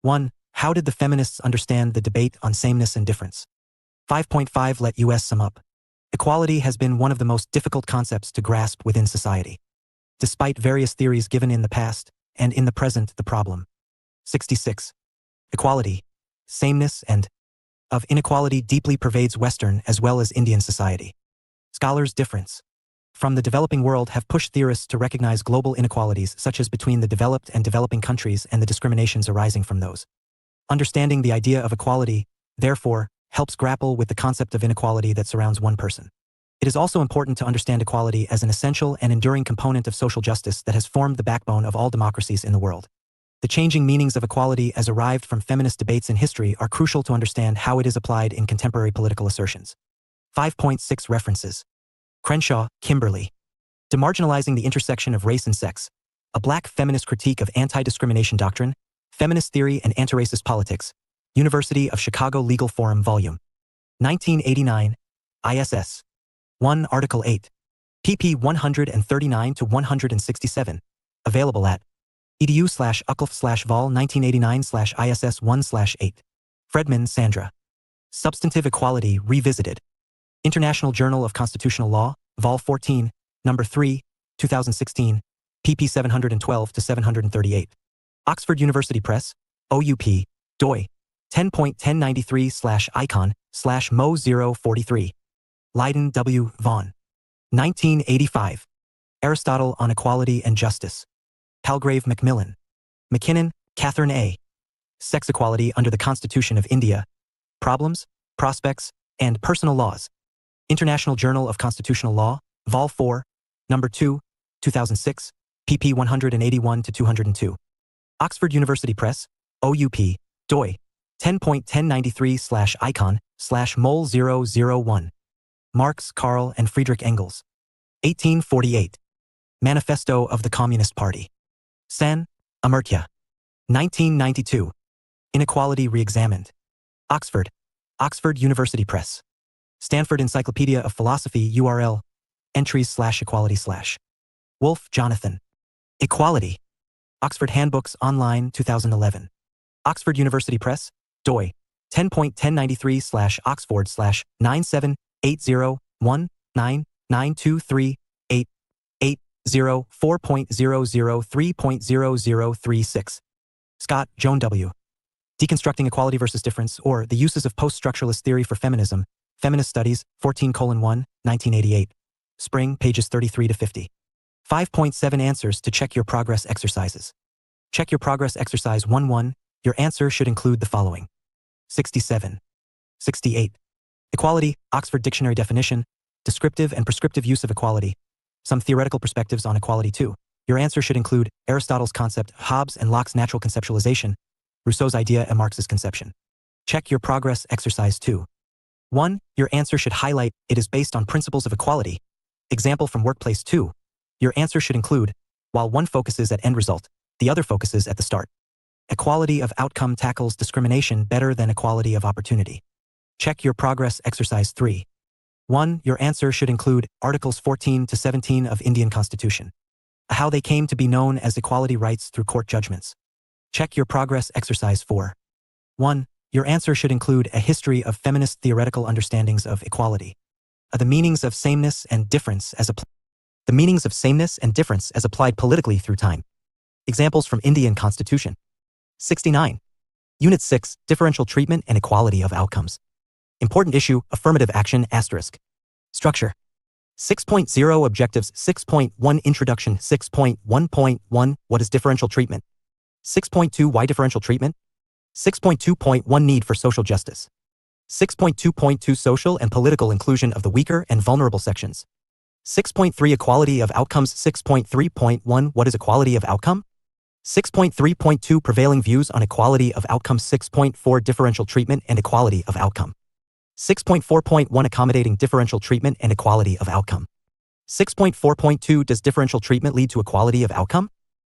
Speaker 1: 1. How did the feminists understand the debate on sameness and difference? 5.5 Let us sum up. Equality has been one of the most difficult concepts to grasp within society. Despite various theories given in the past, and in the present the problem. 66. Equality, sameness and of inequality deeply pervades Western as well as Indian society. Scholars' difference from the developing world have pushed theorists to recognize global inequalities such as between the developed and developing countries and the discriminations arising from those. Understanding the idea of equality, therefore, helps grapple with the concept of inequality that surrounds one person. It is also important to understand equality as an essential and enduring component of social justice that has formed the backbone of all democracies in the world. The changing meanings of equality as arrived from feminist debates in history are crucial to understand how it is applied in contemporary political assertions. 5.6 References. Crenshaw, Kimberly. Demarginalizing the Intersection of Race and Sex. A Black Feminist Critique of Anti-Discrimination Doctrine, Feminist Theory and Anti-Racist Politics. University of Chicago Legal Forum Volume 1989, ISS 1 Article 8, pp 139 to 167, available at edu/uclf/vol 1989/ISS1/8. Fredman, Sandra. Substantive Equality Revisited. International Journal of Constitutional Law, Vol 14, No. 3, 2016, pp 712 to 738. Oxford University Press, OUP, doi 10.1093/icon/mo043. Leiden W. Vaughan. 1985. Aristotle on Equality and Justice. Palgrave Macmillan. McKinnon, Catherine A. Sex Equality under the Constitution of India. Problems, Prospects, and Personal Laws. International Journal of Constitutional Law, Vol 4, No. 2, 2006, pp 181 to 202. Oxford University Press, OUP, doi 10.1093/icon/mol001. Marx, Karl, and Friedrich Engels. 1848. Manifesto of the Communist Party. Sen, Amartya. 1992. Inequality Reexamined. Oxford. Oxford University Press. Stanford Encyclopedia of Philosophy URL. Entries/equality/. Wolfe, Jonathan. Equality. Oxford Handbooks Online 2011. Oxford University Press, doi 10.1093/Oxford/9780199238804.003.0036. Scott, Joan W. Deconstructing Equality versus Difference, or the Uses of Post-Structuralist Theory for Feminism, Feminist Studies, 14:1, 1988. Spring, pages 33 to 50. 5.7 Answers to Check Your Progress Exercises. Check Your Progress Exercise 1-1. Your answer should include the following. 67. 68. Equality, Oxford Dictionary Definition, Descriptive and Prescriptive Use of Equality. Some Theoretical Perspectives on Equality 2. Your answer should include Aristotle's concept, Hobbes and Locke's natural conceptualization, Rousseau's idea and Marx's conception. Check Your Progress Exercise 2. 1. Your answer should highlight it is based on principles of equality. Example from Workplace 2. Your answer should include, while one focuses at end result, the other focuses at the start. Equality of outcome tackles discrimination better than equality of opportunity. Check Your Progress Exercise 3. 1. Your answer should include Articles 14 to 17 of Indian Constitution. How they came to be known as equality rights through court judgments. Check Your Progress Exercise 4. 1. Your answer should include a history of feminist theoretical understandings of equality. The meanings of sameness and difference as applied politically through time. Examples from Indian Constitution. 69. Unit 6, Differential Treatment and Equality of Outcomes. Important issue, affirmative action, *. Structure. 6.0 Objectives 6.1 Introduction 6.1.1 What is differential treatment? 6.2 Why differential treatment? 6.2.1 Need for social justice. 6.2.2 Social and political inclusion of the weaker and vulnerable sections. 6.3 Equality of outcomes 6.3.1 What is equality of outcome? 6.3.2 Prevailing views on equality of outcome 6.4 Differential treatment and equality of outcome. 6.4.1 Accommodating differential treatment and equality of outcome. 6.4.2 Does differential treatment lead to equality of outcome?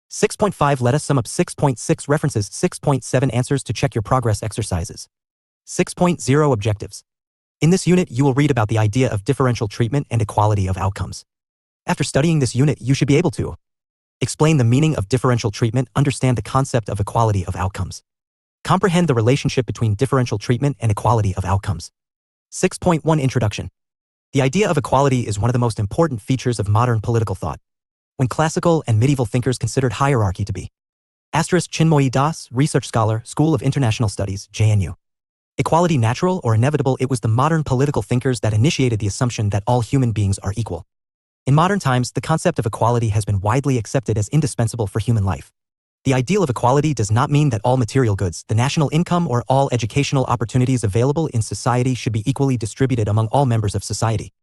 Speaker 1: 6.5 Let us sum up 6.6 References 6.7 Answers to check your progress exercises. 6.0 Objectives. In this unit, you will read about the idea of differential treatment and equality of outcomes. After studying this unit, you should be able to explain the meaning of differential treatment, understand the concept of equality of outcomes, comprehend the relationship between differential treatment and equality of outcomes. 6.1 Introduction. The idea of equality is one of the most important features of modern political thought. When classical and medieval thinkers considered hierarchy to be Chinmoyi Das, research scholar, School of International Studies, JNU. Equality natural or inevitable, it was the modern political thinkers that initiated the assumption that all human beings are equal. In modern times, the concept of equality has been widely accepted as indispensable for human life. The ideal of equality does not mean that all material goods, the national income, or all educational opportunities available in society should be equally distributed among all members of society.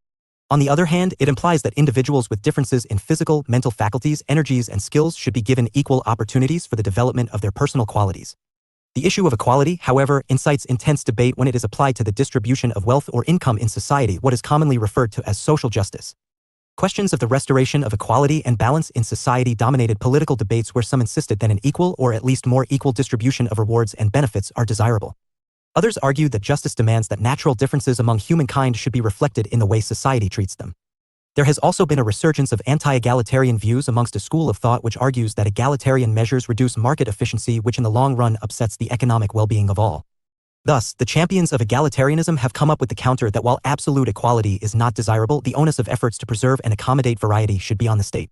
Speaker 1: On the other hand, it implies that individuals with differences in physical, mental faculties, energies, and skills should be given equal opportunities for the development of their personal qualities. The issue of equality, however, incites intense debate when it is applied to the distribution of wealth or income in society, what is commonly referred to as social justice. Questions of the restoration of equality and balance in society dominated political debates, where some insisted that an equal or at least more equal distribution of rewards and benefits are desirable. Others argued that justice demands that natural differences among humankind should be reflected in the way society treats them. There has also been a resurgence of anti-egalitarian views amongst a school of thought which argues that egalitarian measures reduce market efficiency, which in the long run upsets the economic well-being of all. Thus, the champions of egalitarianism have come up with the counter that while absolute equality is not desirable, the onus of efforts to preserve and accommodate variety should be on the state.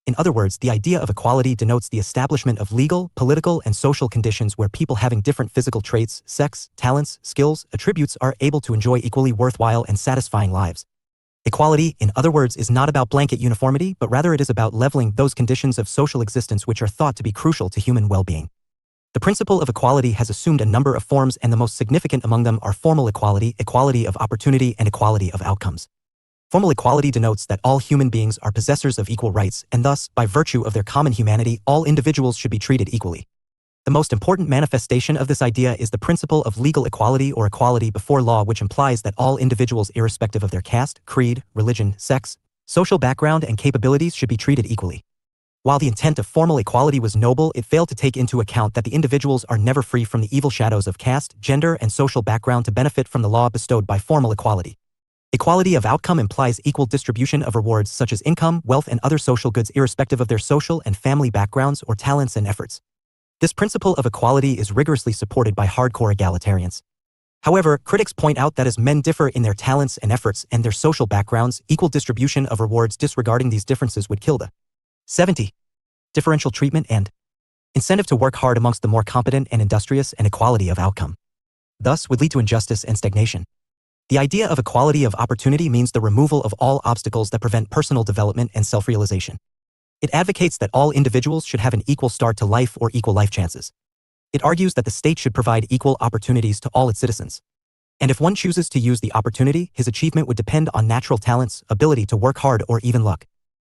Speaker 1: In other words, the idea of equality denotes the establishment of legal, political, and social conditions where people having different physical traits, sex, talents, skills, attributes are able to enjoy equally worthwhile and satisfying lives. Equality, in other words, is not about blanket uniformity, but rather it is about leveling those conditions of social existence which are thought to be crucial to human well-being. The principle of equality has assumed a number of forms, and the most significant among them are formal equality, equality of opportunity, and equality of outcomes. Formal equality denotes that all human beings are possessors of equal rights, and thus, by virtue of their common humanity, all individuals should be treated equally. The most important manifestation of this idea is the principle of legal equality or equality before law, which implies that all individuals, irrespective of their caste, creed, religion, sex, social background, and capabilities, should be treated equally. While the intent of formal equality was noble, it failed to take into account that the individuals are never free from the evil shadows of caste, gender, and social background to benefit from the law bestowed by formal equality. Equality of outcome implies equal distribution of rewards such as income, wealth, and other social goods, irrespective of their social and family backgrounds or talents and efforts. This principle of equality is rigorously supported by hardcore egalitarians. However, critics point out that as men differ in their talents and efforts and their social backgrounds, equal distribution of rewards disregarding these differences would kill the 70. Differential treatment and incentive to work hard amongst the more competent and industrious, and equality of outcome. Thus, would lead to injustice and stagnation. The idea of equality of opportunity means the removal of all obstacles that prevent personal development and self-realization. It advocates that all individuals should have an equal start to life or equal life chances. It argues that the state should provide equal opportunities to all its citizens. And if one chooses to use the opportunity, his achievement would depend on natural talents, ability to work hard, or even luck.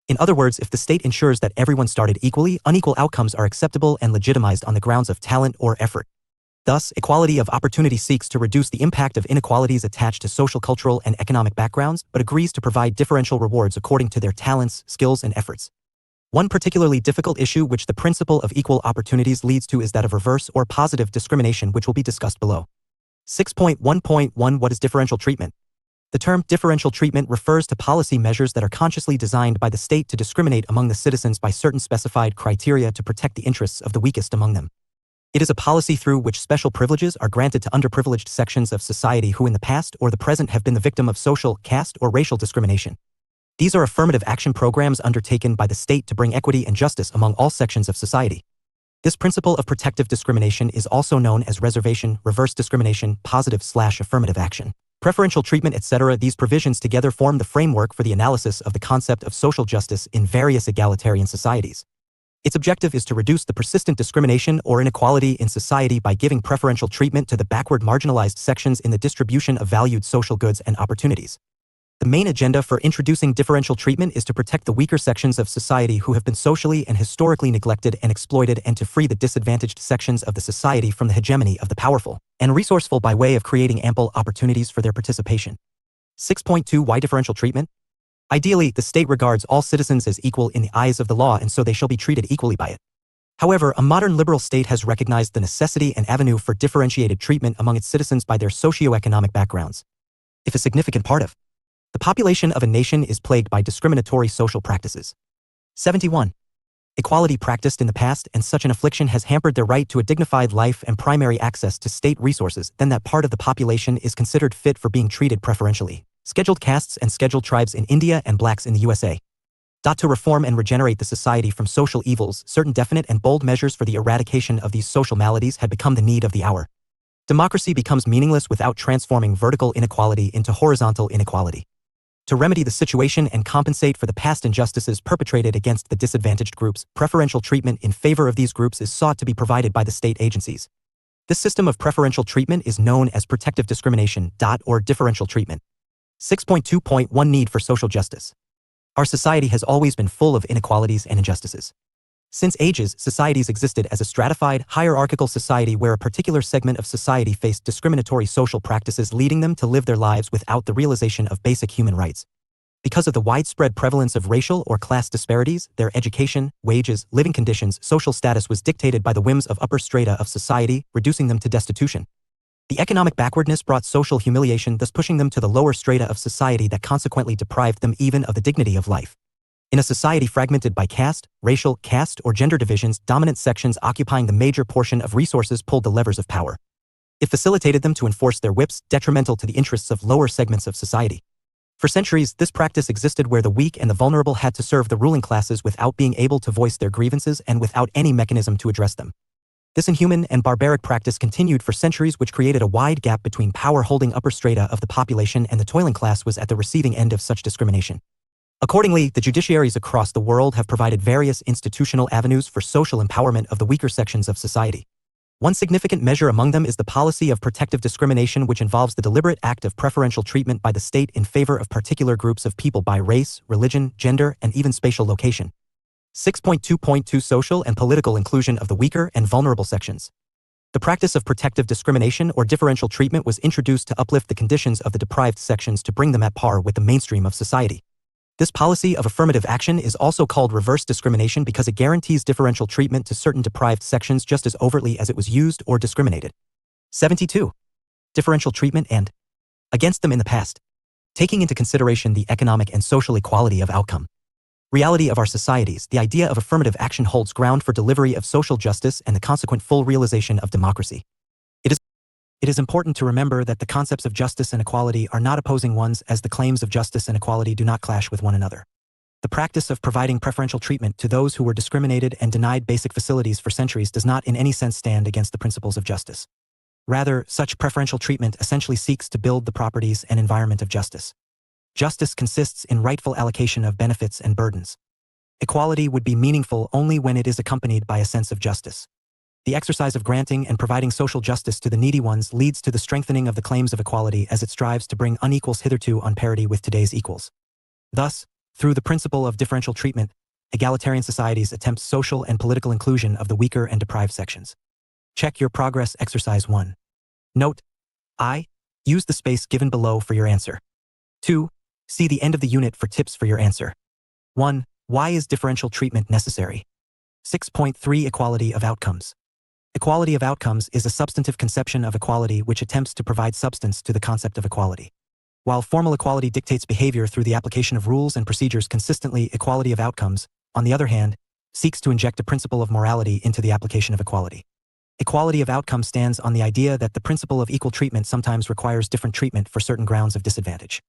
Speaker 1: In other words, if the state ensures that everyone started equally, unequal outcomes are acceptable and legitimized on the grounds of talent or effort. Thus, equality of opportunity seeks to reduce the impact of inequalities attached to social, cultural, and economic backgrounds, but agrees to provide differential rewards according to their talents, skills, and efforts. One particularly difficult issue which the principle of equal opportunities leads to is that of reverse or positive discrimination, which will be discussed below. 6.1.1 What is differential treatment? The term differential treatment refers to policy measures that are consciously designed by the state to discriminate among the citizens by certain specified criteria to protect the interests of the weakest among them. It is a policy through which special privileges are granted to underprivileged sections of society who in the past or the present have been the victim of social, caste, or racial discrimination. These are affirmative action programs undertaken by the state to bring equity and justice among all sections of society. This principle of protective discrimination is also known as reservation, reverse discrimination, positive/affirmative action. preferential treatment, etc. These provisions together form the framework for the analysis of the concept of social justice in various egalitarian societies. Its objective is to reduce the persistent discrimination or inequality in society by giving preferential treatment to the backward marginalized sections in the distribution of valued social goods and opportunities. The main agenda for introducing differential treatment is to protect the weaker sections of society who have been socially and historically neglected and exploited, and to free the disadvantaged sections of the society from the hegemony of the powerful and resourceful by way of creating ample opportunities for their participation. 6.2 Why differential treatment? Ideally, the state regards all citizens as equal in the eyes of the law, and so they shall be treated equally by it. However, a modern liberal state has recognized the necessity and avenue for differentiated treatment among its citizens by their socioeconomic backgrounds. If a significant part of the population of a nation is plagued by discriminatory social practices. 71. Equality practiced in the past, and such an affliction has hampered their right to a dignified life and primary access to state resources, then that part of the population is considered fit for being treated preferentially. Scheduled castes and scheduled tribes in India and blacks in the USA. To reform and regenerate the society from social evils, certain definite and bold measures for the eradication of these social maladies had become the need of the hour. Democracy becomes meaningless without transforming vertical inequality into horizontal inequality. To remedy the situation and compensate for the past injustices perpetrated against the disadvantaged groups, preferential treatment in favor of these groups is sought to be provided by the state agencies. This system of preferential treatment is known as protective discrimination, or differential treatment. 6.2.1 Need for social justice. Our society has always been full of inequalities and injustices. Since ages, societies existed as a stratified, hierarchical society where a particular segment of society faced discriminatory social practices, leading them to live their lives without the realization of basic human rights. Because of the widespread prevalence of racial or class disparities, their education, wages, living conditions, social status was dictated by the whims of upper strata of society, reducing them to destitution. The economic backwardness brought social humiliation, thus pushing them to the lower strata of society that consequently deprived them even of the dignity of life. In a society fragmented by caste, racial, caste, or gender divisions, dominant sections occupying the major portion of resources pulled the levers of power. It facilitated them to enforce their whips, detrimental to the interests of lower segments of society. For centuries, this practice existed where the weak and the vulnerable had to serve the ruling classes without being able to voice their grievances and without any mechanism to address them. This inhuman and barbaric practice continued for centuries, which created a wide gap between power-holding upper strata of the population and the toiling class was at the receiving end of such discrimination. Accordingly, the judiciaries across the world have provided various institutional avenues for social empowerment of the weaker sections of society. One significant measure among them is the policy of protective discrimination, which involves the deliberate act of preferential treatment by the state in favor of particular groups of people by race, religion, gender, and even spatial location. 6.2.2 Social and political inclusion of the weaker and vulnerable sections. The practice of protective discrimination or differential treatment was introduced to uplift the conditions of the deprived sections to bring them at par with the mainstream of society. This policy of affirmative action is also called reverse discrimination because it guarantees differential treatment to certain deprived sections just as overtly as it was used or discriminated. 72. Differential treatment and against them in the past. Taking into consideration the economic and social equality of outcome. Reality of our societies, the idea of affirmative action holds ground for delivery of social justice and the consequent full realization of democracy. It is important to remember that the concepts of justice and equality are not opposing ones, as the claims of justice and equality do not clash with one another. The practice of providing preferential treatment to those who were discriminated and denied basic facilities for centuries does not in any sense stand against the principles of justice. Rather, such preferential treatment essentially seeks to build the properties and environment of justice. Justice consists in rightful allocation of benefits and burdens. Equality would be meaningful only when it is accompanied by a sense of justice. The exercise of granting and providing social justice to the needy ones leads to the strengthening of the claims of equality as it strives to bring unequals hitherto on parity with today's equals. Thus, through the principle of differential treatment, egalitarian societies attempt social and political inclusion of the weaker and deprived sections. Check your progress. Exercise 1. Note: I. Use the space given below for your answer. 2. See the end of the unit for tips for your answer. 1. Why is differential treatment necessary? 6.3 Equality of outcomes. Equality of outcomes is a substantive conception of equality which attempts to provide substance to the concept of equality. While formal equality dictates behavior through the application of rules and procedures consistently, equality of outcomes, on the other hand, seeks to inject a principle of morality into the application of equality. Equality of outcome stands on the idea that the principle of equal treatment sometimes requires different treatment for certain grounds of disadvantage.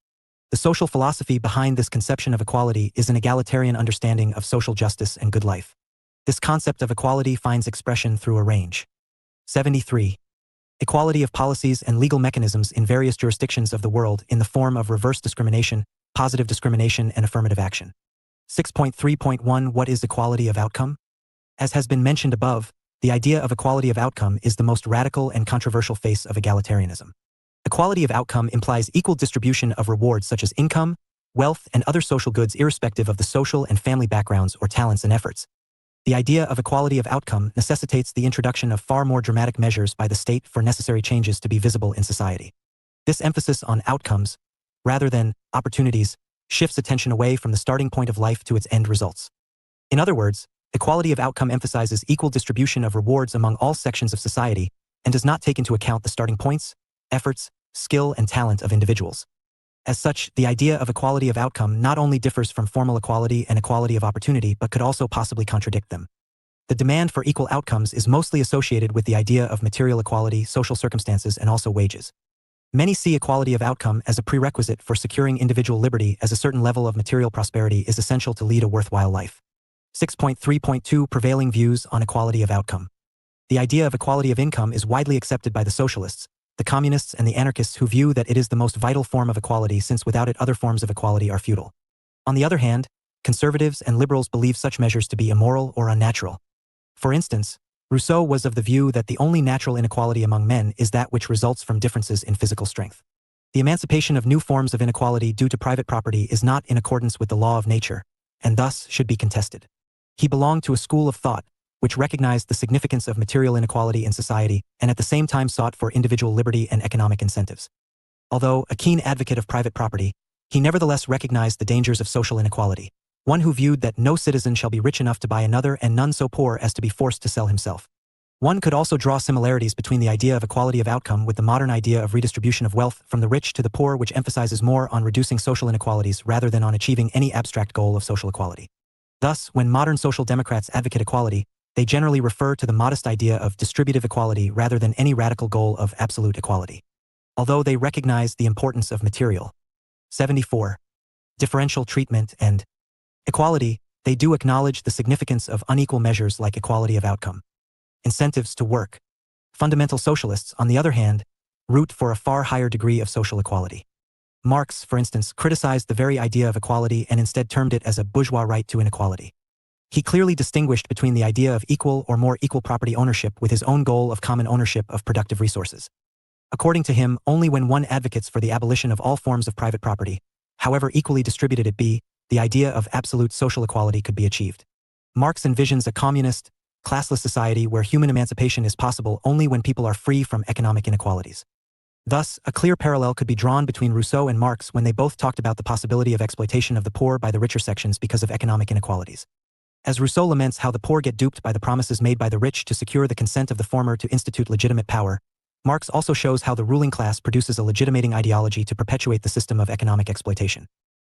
Speaker 1: The social philosophy behind this conception of equality is an egalitarian understanding of social justice and good life. This concept of equality finds expression through a range. 73. Equality of policies and legal mechanisms in various jurisdictions of the world in the form of reverse discrimination, positive discrimination, and affirmative action. 6.3.1 What is equality of outcome? As has been mentioned above, the idea of equality of outcome is the most radical and controversial face of egalitarianism. Equality of outcome implies equal distribution of rewards such as income, wealth, and other social goods irrespective of the social and family backgrounds or talents and efforts. The idea of equality of outcome necessitates the introduction of far more dramatic measures by the state for necessary changes to be visible in society. This emphasis on outcomes, rather than opportunities, shifts attention away from the starting point of life to its end results. In other words, equality of outcome emphasizes equal distribution of rewards among all sections of society and does not take into account the starting points, efforts, skill, and talent of individuals. As such, the idea of equality of outcome not only differs from formal equality and equality of opportunity but could also possibly contradict them. The demand for equal outcomes is mostly associated with the idea of material equality, social circumstances, and also wages. Many see equality of outcome as a prerequisite for securing individual liberty, as a certain level of material prosperity is essential to lead a worthwhile life. 6.3.2 Prevailing views on equality of outcome. The idea of equality of income is widely accepted by the socialists, the communists, and the anarchists, who view that it is the most vital form of equality, since without it other forms of equality are futile. On the other hand, conservatives and liberals believe such measures to be immoral or unnatural. For instance, Rousseau was of the view that the only natural inequality among men is that which results from differences in physical strength. The emancipation of new forms of inequality due to private property is not in accordance with the law of nature, and thus should be contested. He belonged to a school of thought which recognized the significance of material inequality in society and at the same time sought for individual liberty and economic incentives. Although a keen advocate of private property, he nevertheless recognized the dangers of social inequality, one who viewed that no citizen shall be rich enough to buy another and none so poor as to be forced to sell himself. One could also draw similarities between the idea of equality of outcome with the modern idea of redistribution of wealth from the rich to the poor, which emphasizes more on reducing social inequalities rather than on achieving any abstract goal of social equality. Thus, when modern social democrats advocate equality, they generally refer to the modest idea of distributive equality rather than any radical goal of absolute equality. Although they recognize the importance of material 74. Differential treatment and equality, they do acknowledge the significance of unequal measures like equality of outcome. Incentives to work. Fundamental socialists, on the other hand, root for a far higher degree of social equality. Marx, for instance, criticized the very idea of equality and instead termed it as a bourgeois right to inequality. He clearly distinguished between the idea of equal or more equal property ownership with his own goal of common ownership of productive resources. According to him, only when one advocates for the abolition of all forms of private property, however equally distributed it be, the idea of absolute social equality could be achieved. Marx envisions a communist, classless society where human emancipation is possible only when people are free from economic inequalities. Thus, a clear parallel could be drawn between Rousseau and Marx when they both talked about the possibility of exploitation of the poor by the richer sections because of economic inequalities. As Rousseau laments how the poor get duped by the promises made by the rich to secure the consent of the former to institute legitimate power, Marx also shows how the ruling class produces a legitimating ideology to perpetuate the system of economic exploitation.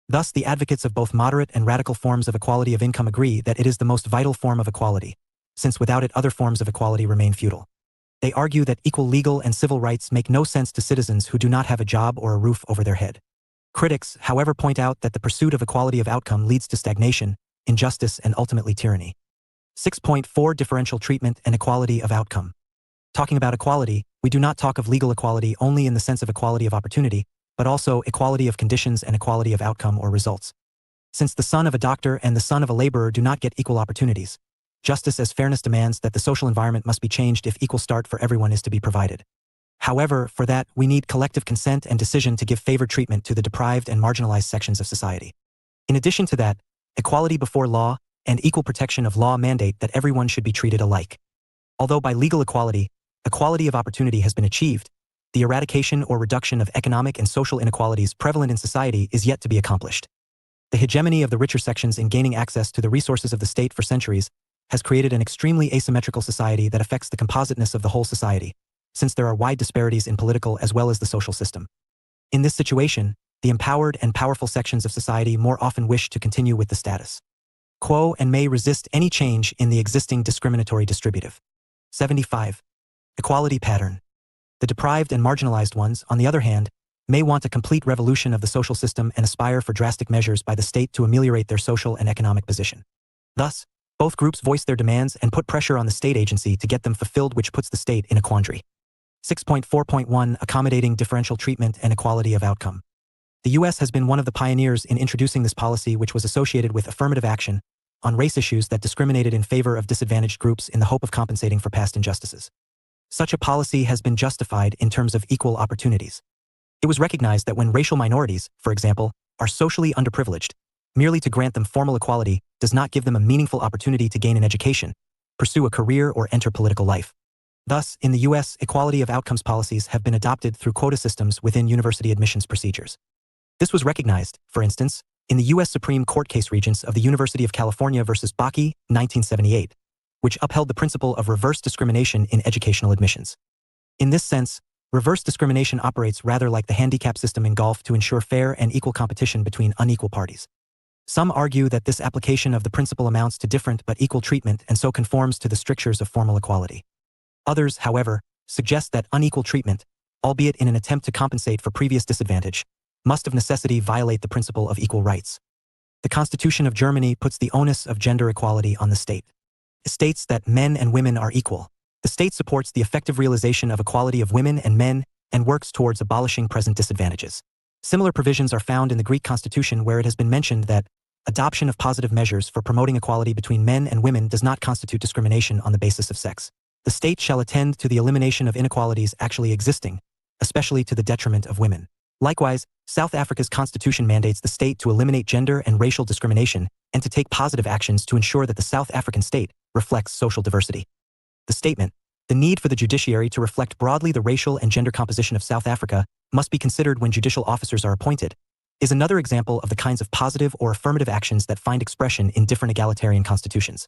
Speaker 1: Thus, the advocates of both moderate and radical forms of equality of income agree that it is the most vital form of equality, since without it other forms of equality remain futile. They argue that equal legal and civil rights make no sense to citizens who do not have a job or a roof over their head. Critics, however, point out that the pursuit of equality of outcome leads to stagnation, injustice, and ultimately tyranny. 6.4 Differential treatment and equality of outcome. Talking about equality, we do not talk of legal equality only in the sense of equality of opportunity, but also equality of conditions and equality of outcome or results. Since the son of a doctor and the son of a laborer do not get equal opportunities, justice as fairness demands that the social environment must be changed if equal start for everyone is to be provided. However, for that, we need collective consent and decision to give favored treatment to the deprived and marginalized sections of society. In addition to that, equality before law and equal protection of law mandate that everyone should be treated alike. Although by legal equality, equality of opportunity has been achieved, the eradication or reduction of economic and social inequalities prevalent in society is yet to be accomplished. The hegemony of the richer sections in gaining access to the resources of the state for centuries has created an extremely asymmetrical society that affects the compositeness of the whole society, since there are wide disparities in political as well as the social system. In this situation, the empowered and powerful sections of society more often wish to continue with the status quo and may resist any change in the existing discriminatory distributive 75. Equality pattern. The deprived and marginalized ones, on the other hand, may want a complete revolution of the social system and aspire for drastic measures by the state to ameliorate their social and economic position. Thus, both groups voice their demands and put pressure on the state agency to get them fulfilled, which puts the state in a quandary. 6.4.1 Accommodating differential treatment and equality of outcome. The U.S. has been one of the pioneers in introducing this policy, which was associated with affirmative action on race issues that discriminated in favor of disadvantaged groups in the hope of compensating for past injustices. Such a policy has been justified in terms of equal opportunities. It was recognized that when racial minorities, for example, are socially underprivileged, merely to grant them formal equality does not give them a meaningful opportunity to gain an education, pursue a career, or enter political life. Thus, in the U.S., equality of outcomes policies have been adopted through quota systems within university admissions procedures. This was recognized, for instance, in the U.S. Supreme Court case Regents of the University of California versus Bakke, 1978, which upheld the principle of reverse discrimination in educational admissions. In this sense, reverse discrimination operates rather like the handicap system in golf to ensure fair and equal competition between unequal parties. Some argue that this application of the principle amounts to different but equal treatment and so conforms to the strictures of formal equality. Others, however, suggest that unequal treatment, albeit in an attempt to compensate for previous disadvantage, must of necessity violate the principle of equal rights. The Constitution of Germany puts the onus of gender equality on the state. It states that men and women are equal. The state supports the effective realization of equality of women and men and works towards abolishing present disadvantages. Similar provisions are found in the Greek constitution, where it has been mentioned that adoption of positive measures for promoting equality between men and women does not constitute discrimination on the basis of sex. The state shall attend to the elimination of inequalities actually existing, especially to the detriment of women. Likewise, South Africa's constitution mandates the state to eliminate gender and racial discrimination and to take positive actions to ensure that the South African state reflects social diversity. The statement, "The need for the judiciary to reflect broadly the racial and gender composition of South Africa must be considered when judicial officers are appointed," is another example of the kinds of positive or affirmative actions that find expression in different egalitarian constitutions.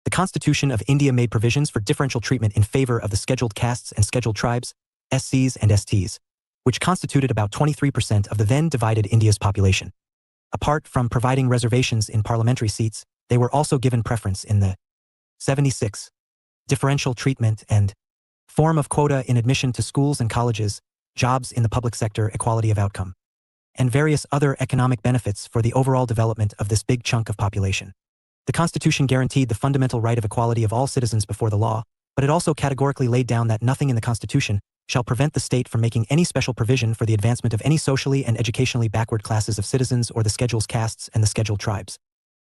Speaker 1: The Constitution of India made provisions for differential treatment in favor of the scheduled castes and scheduled tribes, SCs and STs, which constituted about 23% of the then divided India's population. Apart from providing reservations in parliamentary seats, they were also given preference in the 76. Differential treatment and form of quota in admission to schools and colleges, jobs in the public sector, equality of outcome, and various other economic benefits for the overall development of this big chunk of population. The Constitution guaranteed the fundamental right of equality of all citizens before the law, but it also categorically laid down that nothing in the Constitution shall prevent the state from making any special provision for the advancement of any socially and educationally backward classes of citizens or the scheduled castes and the scheduled tribes.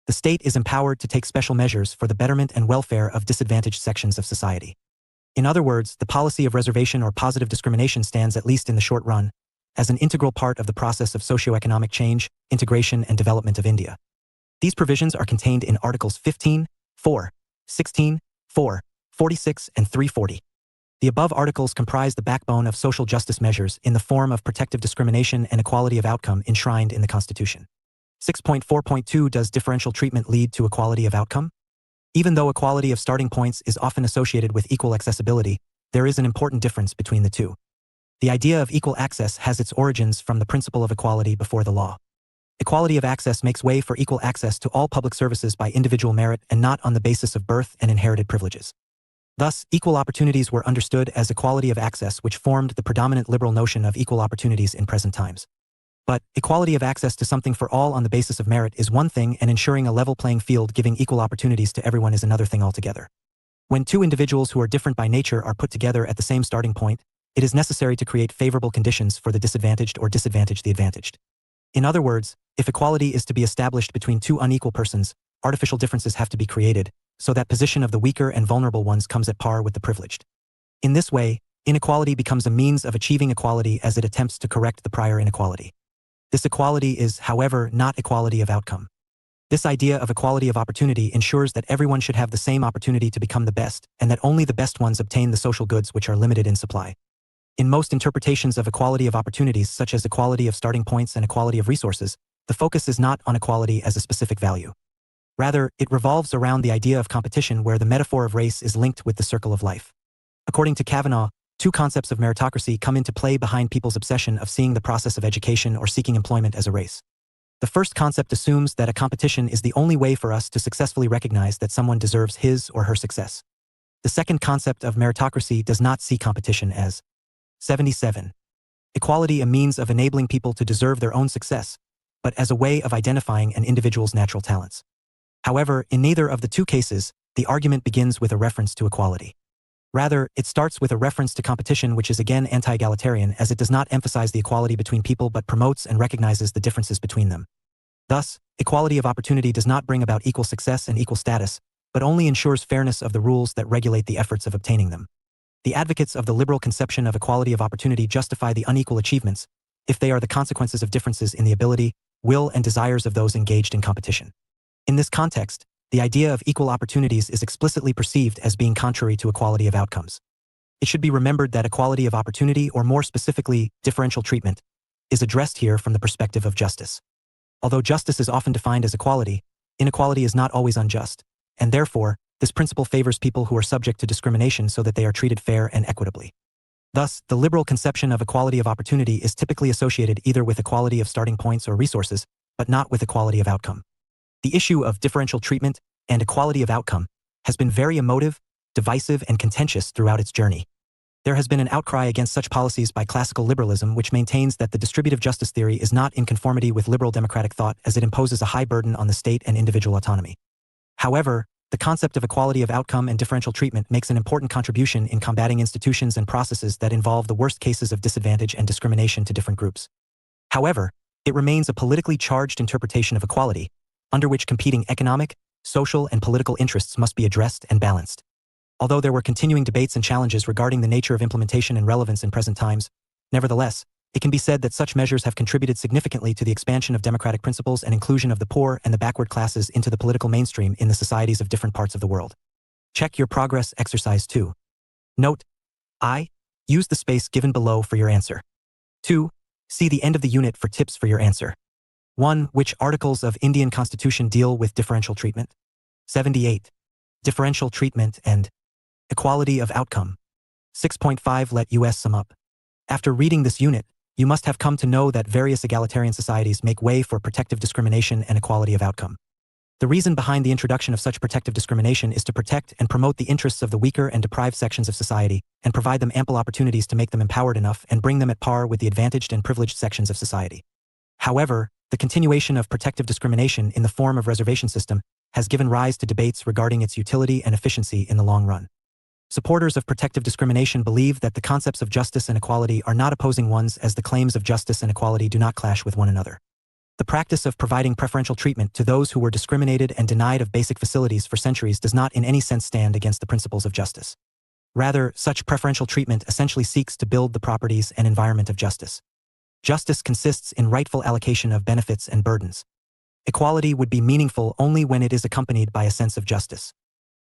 Speaker 1: The state is empowered to take special measures for the betterment and welfare of disadvantaged sections of society. In other words, the policy of reservation or positive discrimination stands, at least in the short run, as an integral part of the process of socio-economic change, integration, and development of India. These provisions are contained in Articles 15, 4, 16, 4, 46, and 340. The above articles comprise the backbone of social justice measures in the form of protective discrimination and equality of outcome enshrined in the Constitution. 6.4.2 Does differential treatment lead to equality of outcome? Even though equality of starting points is often associated with equal accessibility, there is an important difference between the two. The idea of equal access has its origins from the principle of equality before the law. Equality of access makes way for equal access to all public services by individual merit and not on the basis of birth and inherited privileges. Thus, equal opportunities were understood as equality of access, which formed the predominant liberal notion of equal opportunities in present times. But equality of access to something for all on the basis of merit is one thing, and ensuring a level playing field giving equal opportunities to everyone is another thing altogether. When two individuals who are different by nature are put together at the same starting point, it is necessary to create favorable conditions for the disadvantaged or disadvantage the advantaged. In other words, if equality is to be established between two unequal persons, artificial differences have to be created, so that position of the weaker and vulnerable ones comes at par with the privileged. In this way, inequality becomes a means of achieving equality as it attempts to correct the prior inequality. This equality is, however, not equality of outcome. This idea of equality of opportunity ensures that everyone should have the same opportunity to become the best, and that only the best ones obtain the social goods which are limited in supply. In most interpretations of equality of opportunities, such as equality of starting points and equality of resources, the focus is not on equality as a specific value. Rather, it revolves around the idea of competition, where the metaphor of race is linked with the circle of life. According to Kavanaugh, two concepts of meritocracy come into play behind people's obsession of seeing the process of education or seeking employment as a race. The first concept assumes that a competition is the only way for us to successfully recognize that someone deserves his or her success. The second concept of meritocracy does not see competition as 77. Equality, a means of enabling people to deserve their own success, but as a way of identifying an individual's natural talents. However, in neither of the two cases, the argument begins with a reference to equality. Rather, it starts with a reference to competition, which is again anti-egalitarian, as it does not emphasize the equality between people but promotes and recognizes the differences between them. Thus, equality of opportunity does not bring about equal success and equal status, but only ensures fairness of the rules that regulate the efforts of obtaining them. The advocates of the liberal conception of equality of opportunity justify the unequal achievements, if they are the consequences of differences in the ability, will, and desires of those engaged in competition. In this context, the idea of equal opportunities is explicitly perceived as being contrary to equality of outcomes. It should be remembered that equality of opportunity, or more specifically, differential treatment, is addressed here from the perspective of justice. Although justice is often defined as equality, inequality is not always unjust, and therefore, this principle favors people who are subject to discrimination so that they are treated fair and equitably. Thus, the liberal conception of equality of opportunity is typically associated either with equality of starting points or resources, but not with equality of outcome. The issue of differential treatment and equality of outcome has been very emotive, divisive, and contentious throughout its journey. There has been an outcry against such policies by classical liberalism, which maintains that the distributive justice theory is not in conformity with liberal democratic thought, as it imposes a high burden on the state and individual autonomy. However, the concept of equality of outcome and differential treatment makes an important contribution in combating institutions and processes that involve the worst cases of disadvantage and discrimination to different groups. However, it remains a politically charged interpretation of equality, under which competing economic, social, and political interests must be addressed and balanced. Although there were continuing debates and challenges regarding the nature of implementation and relevance in present times, nevertheless, it can be said that such measures have contributed significantly to the expansion of democratic principles and inclusion of the poor and the backward classes into the political mainstream in the societies of different parts of the world. Check your progress exercise 2. Note: I. Use the space given below for your answer. 2. See the end of the unit for tips for your answer. 1. Which articles of Indian Constitution deal with differential treatment? 78. Differential treatment and equality of outcome. 6.5. Let us sum up. After reading this unit, you must have come to know that various egalitarian societies make way for protective discrimination and equality of outcome. The reason behind the introduction of such protective discrimination is to protect and promote the interests of the weaker and deprived sections of society, and provide them ample opportunities to make them empowered enough and bring them at par with the advantaged and privileged sections of society. However, the continuation of protective discrimination in the form of reservation system has given rise to debates regarding its utility and efficiency in the long run. Supporters of protective discrimination believe that the concepts of justice and equality are not opposing ones, as the claims of justice and equality do not clash with one another. The practice of providing preferential treatment to those who were discriminated and denied of basic facilities for centuries does not in any sense stand against the principles of justice. Rather, such preferential treatment essentially seeks to build the properties and environment of justice. Justice consists in rightful allocation of benefits and burdens. Equality would be meaningful only when it is accompanied by a sense of justice.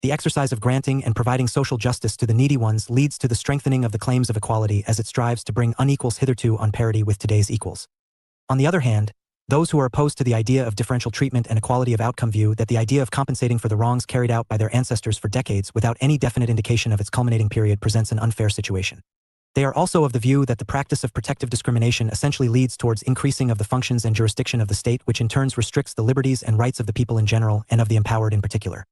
Speaker 1: The exercise of granting and providing social justice to the needy ones leads to the strengthening of the claims of equality, as it strives to bring unequals hitherto on parity with today's equals. On the other hand, those who are opposed to the idea of differential treatment and equality of outcome view that the idea of compensating for the wrongs carried out by their ancestors for decades without any definite indication of its culminating period presents an unfair situation. They are also of the view that the practice of protective discrimination essentially leads towards increasing of the functions and jurisdiction of the state, which in turn restricts the liberties and rights of the people in general and of the empowered in particular.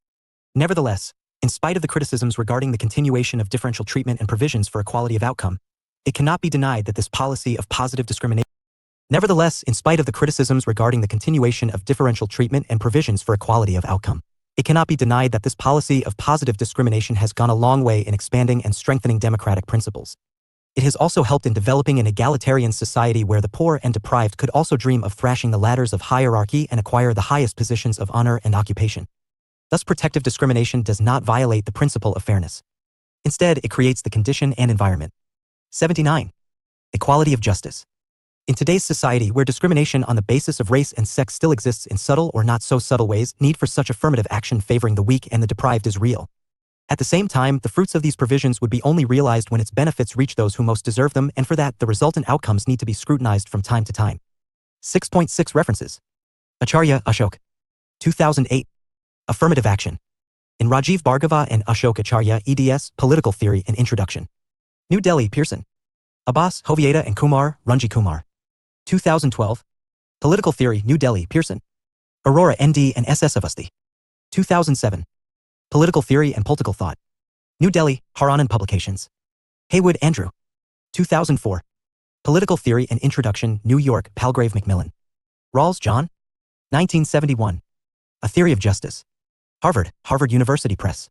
Speaker 1: Nevertheless, in spite of the criticisms regarding the continuation of differential treatment and provisions for equality of outcome, it cannot be denied that this policy of positive discrimination Nevertheless, in spite of the criticisms regarding the continuation of differential treatment and provisions for equality of outcome, it cannot be denied that this policy of positive discrimination has gone a long way in expanding and strengthening democratic principles. It has also helped in developing an egalitarian society where the poor and deprived could also dream of thrashing the ladders of hierarchy and acquire the highest positions of honor and occupation. Thus, protective discrimination does not violate the principle of fairness. Instead, it creates the condition and environment. 79. Equality of justice. In today's society, where discrimination on the basis of race and sex still exists in subtle or not so subtle ways, need for such affirmative action favoring the weak and the deprived is real. At the same time, the fruits of these provisions would be only realized when its benefits reach those who most deserve them, and for that, the resultant outcomes need to be scrutinized from time to time. 6.6 References. Acharya Ashok. 2008. Affirmative Action. In Rajiv Bhargava and Ashok Acharya, eds. Political Theory and Introduction. New Delhi, Pearson. Abbas, Hovieta and Kumar, Ranji Kumar. 2012. Political Theory, New Delhi, Pearson. Aurora, ND and SS Avasti. 2007. Political Theory and Political Thought. New Delhi, Haranan Publications. Haywood, Andrew. 2004. Political Theory and Introduction, New York, Palgrave Macmillan. Rawls, John. 1971. A Theory of Justice. Harvard, Harvard University Press.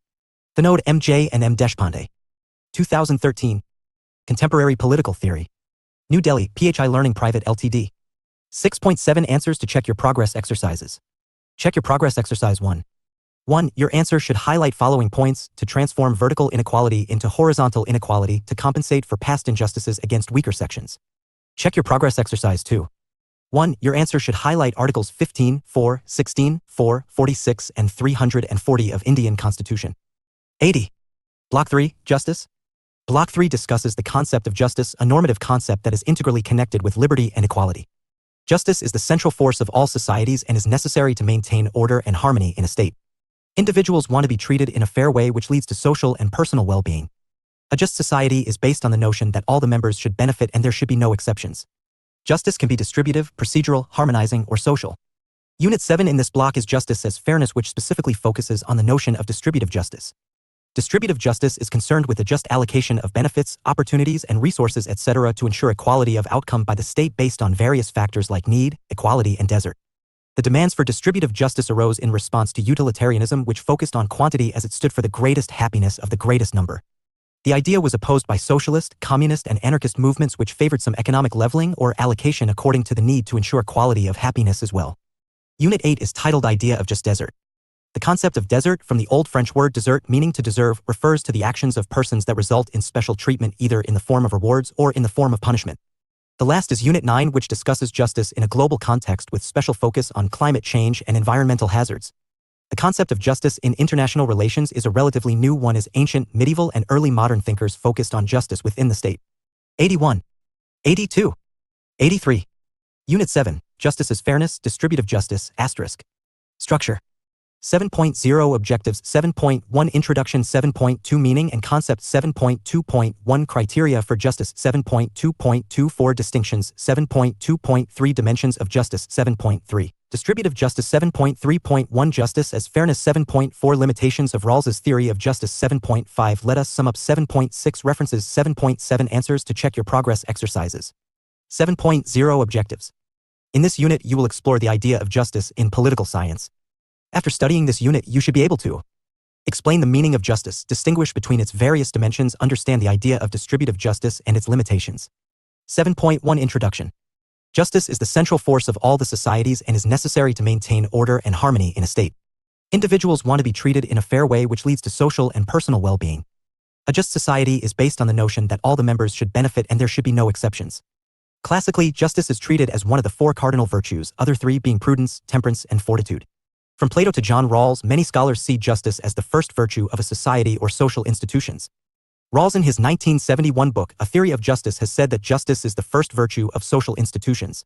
Speaker 1: Vinod M. J. and M. Deshpande. 2013. Contemporary Political Theory. New Delhi, PHI Learning Private Ltd. 6.7 Answers to Check Your Progress Exercises. Check Your Progress Exercise 1. 1. Your answer should highlight following points to transform vertical inequality into horizontal inequality to compensate for past injustices against weaker sections. Check Your Progress Exercise 2. 1. Your answer should highlight Articles 15, 4, 16, 4, 46, and 340 of Indian Constitution. 80. Block 3. Justice. Block 3 discusses the concept of justice, a normative concept that is integrally connected with liberty and equality. Justice is the central force of all societies and is necessary to maintain order and harmony in a state. Individuals want to be treated in a fair way, which leads to social and personal well-being. A just society is based on the notion that all the members should benefit and there should be no exceptions. Justice can be distributive, procedural, harmonizing, or social. Unit 7 in this block is Justice as Fairness, which specifically focuses on the notion of distributive justice. Distributive justice is concerned with the just allocation of benefits, opportunities, and resources, etc. to ensure equality of outcome by the state based on various factors like need, equality, and desert. The demands for distributive justice arose in response to utilitarianism, which focused on quantity as it stood for the greatest happiness of the greatest number. The idea was opposed by socialist, communist, and anarchist movements which favored some economic leveling or allocation according to the need to ensure quality of happiness as well. Unit 8 is titled Idea of Just Desert. The concept of desert, from the Old French word desert meaning to deserve, refers to the actions of persons that result in special treatment either in the form of rewards or in the form of punishment. The last is Unit 9, which discusses justice in a global context with special focus on climate change and environmental hazards. The concept of justice in international relations is a relatively new one, as ancient, medieval, and early modern thinkers focused on justice within the state. 81. 82. 83. Unit 7, Justice as Fairness, Distributive Justice, *. Structure. 7.0 Objectives. 7.1 Introduction. 7.2 Meaning and Concept. 7.2.1 Criteria for Justice. 7.2.24 Distinctions. 7.2.3 Dimensions of Justice. 7.3 Distributive Justice. 7.3.1 Justice as Fairness. 7.4 Limitations of Rawls's Theory of Justice. 7.5 Let us sum up. 7.6 References. 7.7 Answers to Check Your Progress Exercises. 7.0 Objectives. In this unit you will explore the idea of justice in political science. After studying this unit, you should be able to explain the meaning of justice, distinguish between its various dimensions, understand the idea of distributive justice and its limitations. 7.1 Introduction. Justice is the central force of all the societies and is necessary to maintain order and harmony in a state. Individuals want to be treated in a fair way, which leads to social and personal well-being. A just society is based on the notion that all the members should benefit and there should be no exceptions. Classically, justice is treated as one of the four cardinal virtues, other three being prudence, temperance, and fortitude. From Plato to John Rawls, many scholars see justice as the first virtue of a society or social institutions. Rawls, in his 1971 book, A Theory of Justice, has said that justice is the first virtue of social institutions.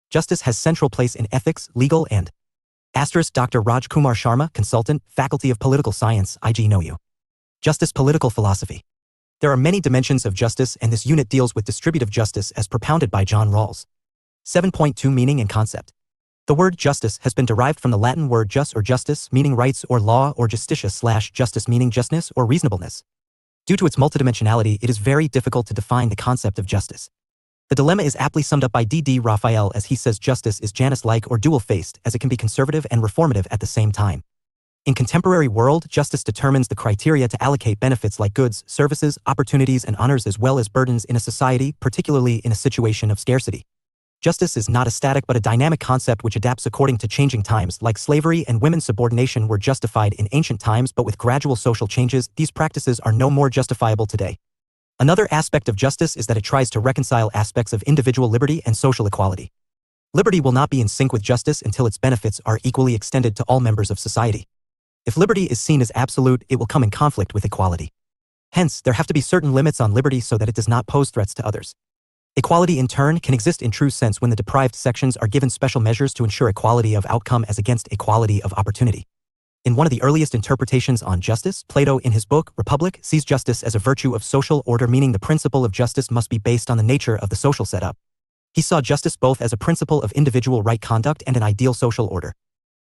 Speaker 1: Justice has central place in ethics, legal, and Dr. Raj Kumar Sharma, consultant, Faculty of Political Science, IGNOU. Justice Political Philosophy. There are many dimensions of justice, and this unit deals with distributive justice as propounded by John Rawls. 7.2 Meaning and Concept. The word justice has been derived from the Latin word jus or justice, meaning rights or law, or justitia/justice meaning justness or reasonableness. Due to its multidimensionality, it is very difficult to define the concept of justice. The dilemma is aptly summed up by D.D. Raphael, as he says justice is Janus-like or dual-faced, as it can be conservative and reformative at the same time. In contemporary world, justice determines the criteria to allocate benefits like goods, services, opportunities, and honors, as well as burdens in a society, particularly in a situation of scarcity. Justice is not a static but a dynamic concept which adapts according to changing times. Like slavery and women's subordination were justified in ancient times, but with gradual social changes, these practices are no more justifiable today. Another aspect of justice is that it tries to reconcile aspects of individual liberty and social equality. Liberty will not be in sync with justice until its benefits are equally extended to all members of society. If liberty is seen as absolute, it will come in conflict with equality. Hence, there have to be certain limits on liberty so that it does not pose threats to others. Equality, in turn, can exist in true sense when the deprived sections are given special measures to ensure equality of outcome as against equality of opportunity. In one of the earliest interpretations on justice, Plato, in his book, Republic, sees justice as a virtue of social order, meaning the principle of justice must be based on the nature of the social setup. He saw justice both as a principle of individual right conduct and an ideal social order.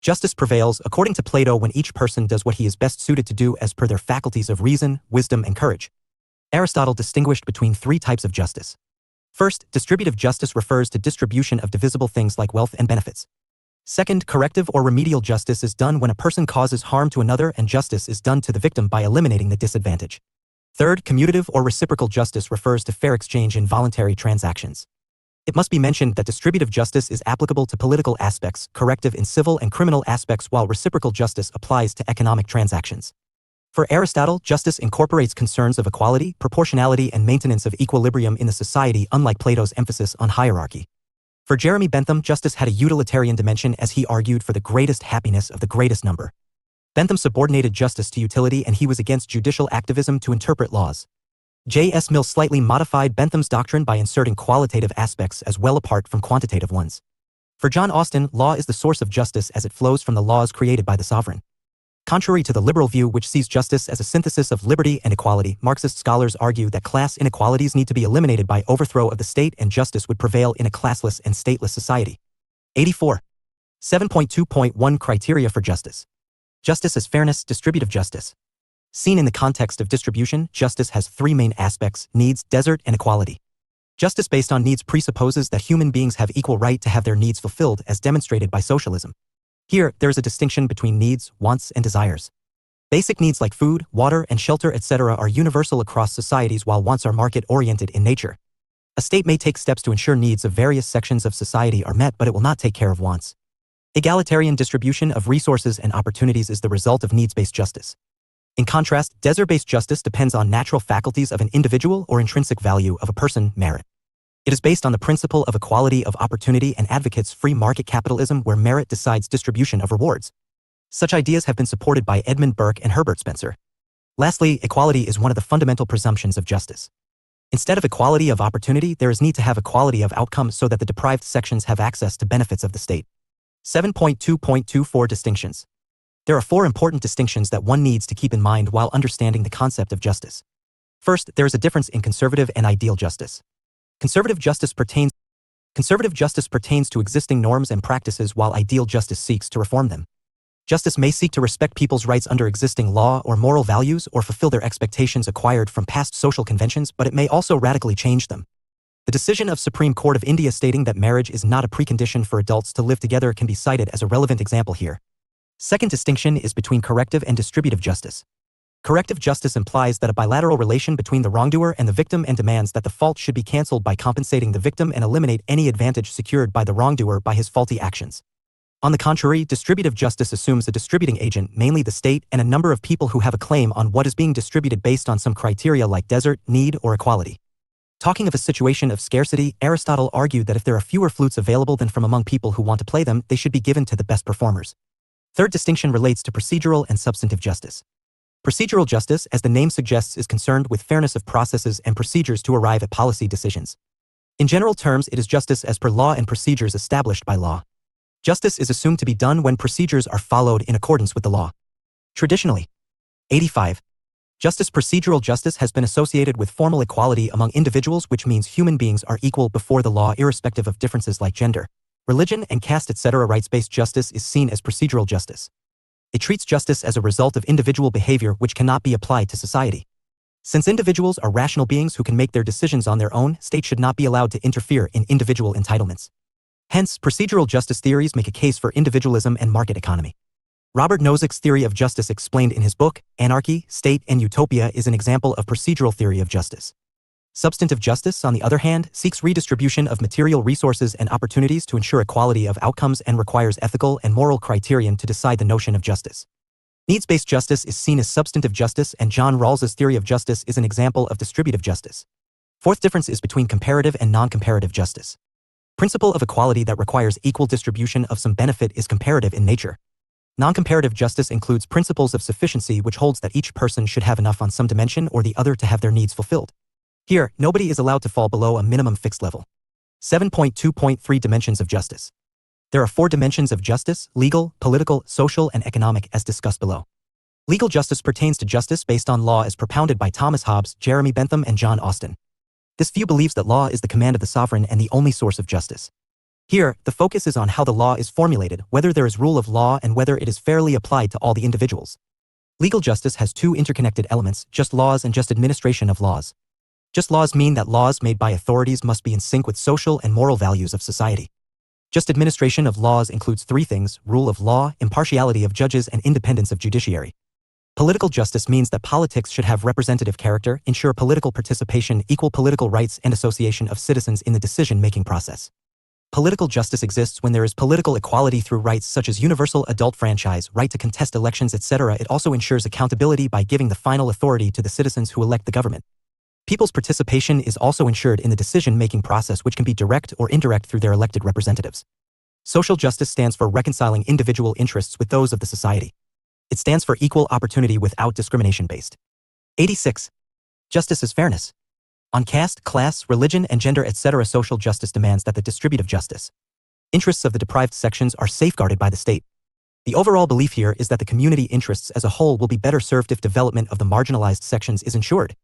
Speaker 1: Justice prevails, according to Plato, when each person does what he is best suited to do as per their faculties of reason, wisdom, and courage. Aristotle distinguished between three types of justice. First, distributive justice refers to distribution of divisible things like wealth and benefits. Second, corrective or remedial justice is done when a person causes harm to another, and justice is done to the victim by eliminating the disadvantage. Third, commutative or reciprocal justice refers to fair exchange in voluntary transactions. It must be mentioned that distributive justice is applicable to political aspects, corrective in civil and criminal aspects, while reciprocal justice applies to economic transactions. For Aristotle, justice incorporates concerns of equality, proportionality, and maintenance of equilibrium in the society, unlike Plato's emphasis on hierarchy. For Jeremy Bentham, justice had a utilitarian dimension as he argued for the greatest happiness of the greatest number. Bentham subordinated justice to utility, and he was against judicial activism to interpret laws. J.S. Mill slightly modified Bentham's doctrine by inserting qualitative aspects as well apart from quantitative ones. For John Austin, law is the source of justice as it flows from the laws created by the sovereign. Contrary to the liberal view, which sees justice as a synthesis of liberty and equality, Marxist scholars argue that class inequalities need to be eliminated by overthrow of the state, and justice would prevail in a classless and stateless society. 84. 7.2.1 Criteria for justice. Justice as fairness, distributive justice. Seen in the context of distribution, justice has three main aspects: needs, desert, and equality. Justice based on needs presupposes that human beings have equal right to have their needs fulfilled, as demonstrated by socialism. Here, there is a distinction between needs, wants, and desires. Basic needs like food, water, and shelter, etc. are universal across societies, while wants are market-oriented in nature. A state may take steps to ensure needs of various sections of society are met, but it will not take care of wants. Egalitarian distribution of resources and opportunities is the result of needs-based justice. In contrast, desert-based justice depends on natural faculties of an individual or intrinsic value of a person, merit. It is based on the principle of equality of opportunity and advocates free market capitalism, where merit decides distribution of rewards. Such ideas have been supported by Edmund Burke and Herbert Spencer. Lastly, equality is one of the fundamental presumptions of justice. Instead of equality of opportunity, there is need to have equality of outcome so that the deprived sections have access to benefits of the state. 7.2.24 Distinctions. There are four important distinctions that one needs to keep in mind while understanding the concept of justice. First, there is a difference in conservative and ideal justice. Conservative justice pertains to existing norms and practices, while ideal justice seeks to reform them. Justice may seek to respect people's rights under existing law or moral values, or fulfill their expectations acquired from past social conventions, but it may also radically change them. The decision of Supreme Court of India stating that marriage is not a precondition for adults to live together can be cited as a relevant example here. Second distinction is between corrective and distributive justice. Corrective justice implies that a bilateral relation between the wrongdoer and the victim, and demands that the fault should be cancelled by compensating the victim and eliminate any advantage secured by the wrongdoer by his faulty actions. On the contrary, distributive justice assumes a distributing agent, mainly the state, and a number of people who have a claim on what is being distributed based on some criteria like desert, need, or equality. Talking of a situation of scarcity, Aristotle argued that if there are fewer flutes available than from among people who want to play them, they should be given to the best performers. Third distinction relates to procedural and substantive justice. Procedural justice, as the name suggests, is concerned with fairness of processes and procedures to arrive at policy decisions. In general terms, it is justice as per law and procedures established by law. Justice is assumed to be done when procedures are followed in accordance with the law. Traditionally. 85. Procedural justice has been associated with formal equality among individuals, which means human beings are equal before the law irrespective of differences like gender, religion, and caste, etc. Rights-based justice is seen as procedural justice. It treats justice as a result of individual behavior which cannot be applied to society. Since individuals are rational beings who can make their decisions on their own, state should not be allowed to interfere in individual entitlements. Hence, procedural justice theories make a case for individualism and market economy. Robert Nozick's theory of justice, explained in his book, Anarchy, State, and Utopia, is an example of procedural theory of justice. Substantive justice, on the other hand, seeks redistribution of material resources and opportunities to ensure equality of outcomes and requires ethical and moral criterion to decide the notion of justice. Needs-based justice is seen as substantive justice, and John Rawls's theory of justice is an example of distributive justice. Fourth difference is between comparative and non-comparative justice. Principle of equality that requires equal distribution of some benefit is comparative in nature. Non-comparative justice includes principles of sufficiency, which holds that each person should have enough on some dimension or the other to have their needs fulfilled. Here, nobody is allowed to fall below a minimum fixed level. 7.2.3 Dimensions of justice. There are four dimensions of justice: legal, political, social, and economic, as discussed below. Legal justice pertains to justice based on law as propounded by Thomas Hobbes, Jeremy Bentham, and John Austin. This view believes that law is the command of the sovereign and the only source of justice. Here, the focus is on how the law is formulated, whether there is rule of law, and whether it is fairly applied to all the individuals. Legal justice has two interconnected elements: just laws and just administration of laws. Just laws mean that laws made by authorities must be in sync with social and moral values of society. Just administration of laws includes three things: rule of law, impartiality of judges, and independence of judiciary. Political justice means that politics should have representative character, ensure political participation, equal political rights, and association of citizens in the decision-making process. Political justice exists when there is political equality through rights such as universal adult franchise, right to contest elections, etc. It also ensures accountability by giving the final authority to the citizens who elect the government. People's participation is also ensured in the decision-making process, which can be direct or indirect through their elected representatives. Social justice stands for reconciling individual interests with those of the society. It stands for equal opportunity without discrimination-based. 86. Justice is fairness. On caste, class, religion, and gender, etc. social justice demands that the distributive justice interests of the deprived sections are safeguarded by the state. The overall belief here is that the community interests as a whole will be better served if development of the marginalized sections is ensured.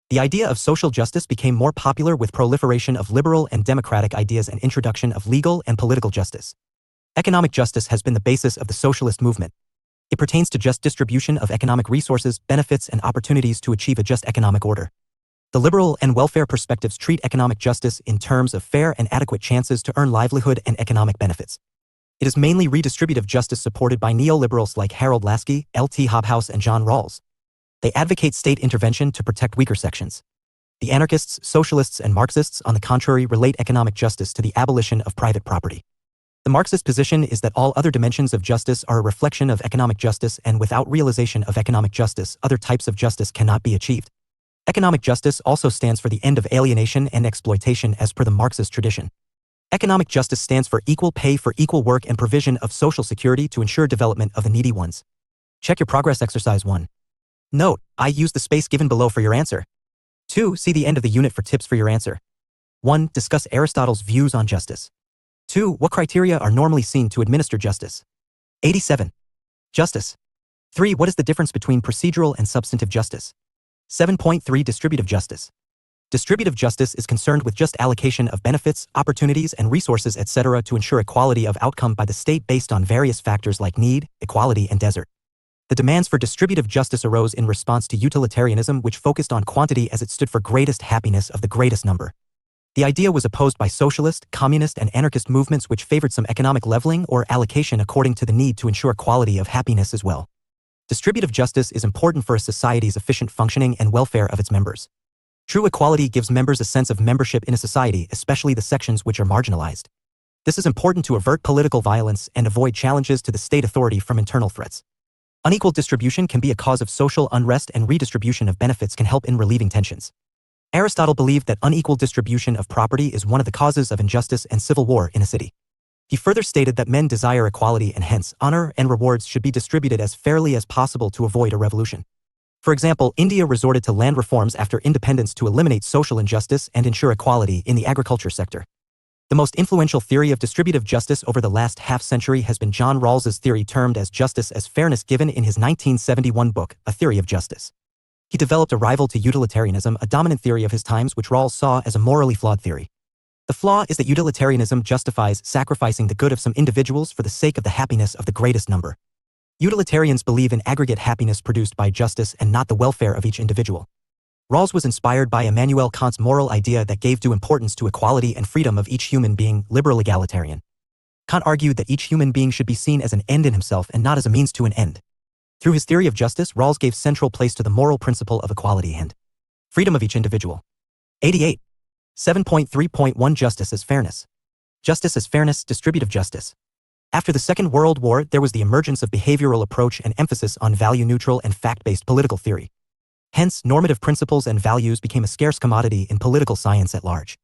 Speaker 1: The idea of social justice became more popular with proliferation of liberal and democratic ideas and introduction of legal and political justice. Economic justice has been the basis of the socialist movement. It pertains to just distribution of economic resources, benefits, and opportunities to achieve a just economic order. The liberal and welfare perspectives treat economic justice in terms of fair and adequate chances to earn livelihood and economic benefits. It is mainly redistributive justice supported by neoliberals like Harold Laski, L.T. Hobhouse, and John Rawls. They advocate state intervention to protect weaker sections. The anarchists, socialists, and Marxists, on the contrary, relate economic justice to the abolition of private property. The Marxist position is that all other dimensions of justice are a reflection of economic justice, and without realization of economic justice, other types of justice cannot be achieved. Economic justice also stands for the end of alienation and exploitation as per the Marxist tradition. Economic justice stands for equal pay for equal work and provision of social security to ensure development of the needy ones. Check your progress exercise 1. Note, I use the space given below for your answer. 2. See the end of the unit for tips for your answer. 1. Discuss Aristotle's views on justice. 2. What criteria are normally seen to administer justice? 87. Justice. 3. What is the difference between procedural and substantive justice? 7.3 Distributive justice. Distributive justice is concerned with just allocation of benefits, opportunities, and resources, etc. to ensure equality of outcome by the state based on various factors like need, equality, and desert. The demands for distributive justice arose in response to utilitarianism, which focused on quantity as it stood for greatest happiness of the greatest number. The idea was opposed by socialist, communist, and anarchist movements which favored some economic leveling or allocation according to the need to ensure quality of happiness as well. Distributive justice is important for a society's efficient functioning and welfare of its members. True equality gives members a sense of membership in a society, especially the sections which are marginalized. This is important to avert political violence and avoid challenges to the state authority from internal threats. Unequal distribution can be a cause of social unrest, and redistribution of benefits can help in relieving tensions. Aristotle believed that unequal distribution of property is one of the causes of injustice and civil war in a city. He further stated that men desire equality and hence honor and rewards should be distributed as fairly as possible to avoid a revolution. For example, India resorted to land reforms after independence to eliminate social injustice and ensure equality in the agriculture sector. The most influential theory of distributive justice over the last half-century has been John Rawls's theory termed as justice as fairness, given in his 1971 book, A Theory of Justice. He developed a rival to utilitarianism, a dominant theory of his times which Rawls saw as a morally flawed theory. The flaw is that utilitarianism justifies sacrificing the good of some individuals for the sake of the happiness of the greatest number. Utilitarians believe in aggregate happiness produced by justice and not the welfare of each individual. Rawls was inspired by Immanuel Kant's moral idea that gave due importance to equality and freedom of each human being, liberal egalitarian. Kant argued that each human being should be seen as an end in himself and not as a means to an end. Through his theory of justice, Rawls gave central place to the moral principle of equality and freedom of each individual. 88. 7.3.1 Justice as fairness. Justice as fairness, distributive justice. After the Second World War, there was the emergence of behavioral approach and emphasis on value-neutral and fact-based political theory. Hence, normative principles and values became a scarce commodity in political science at large.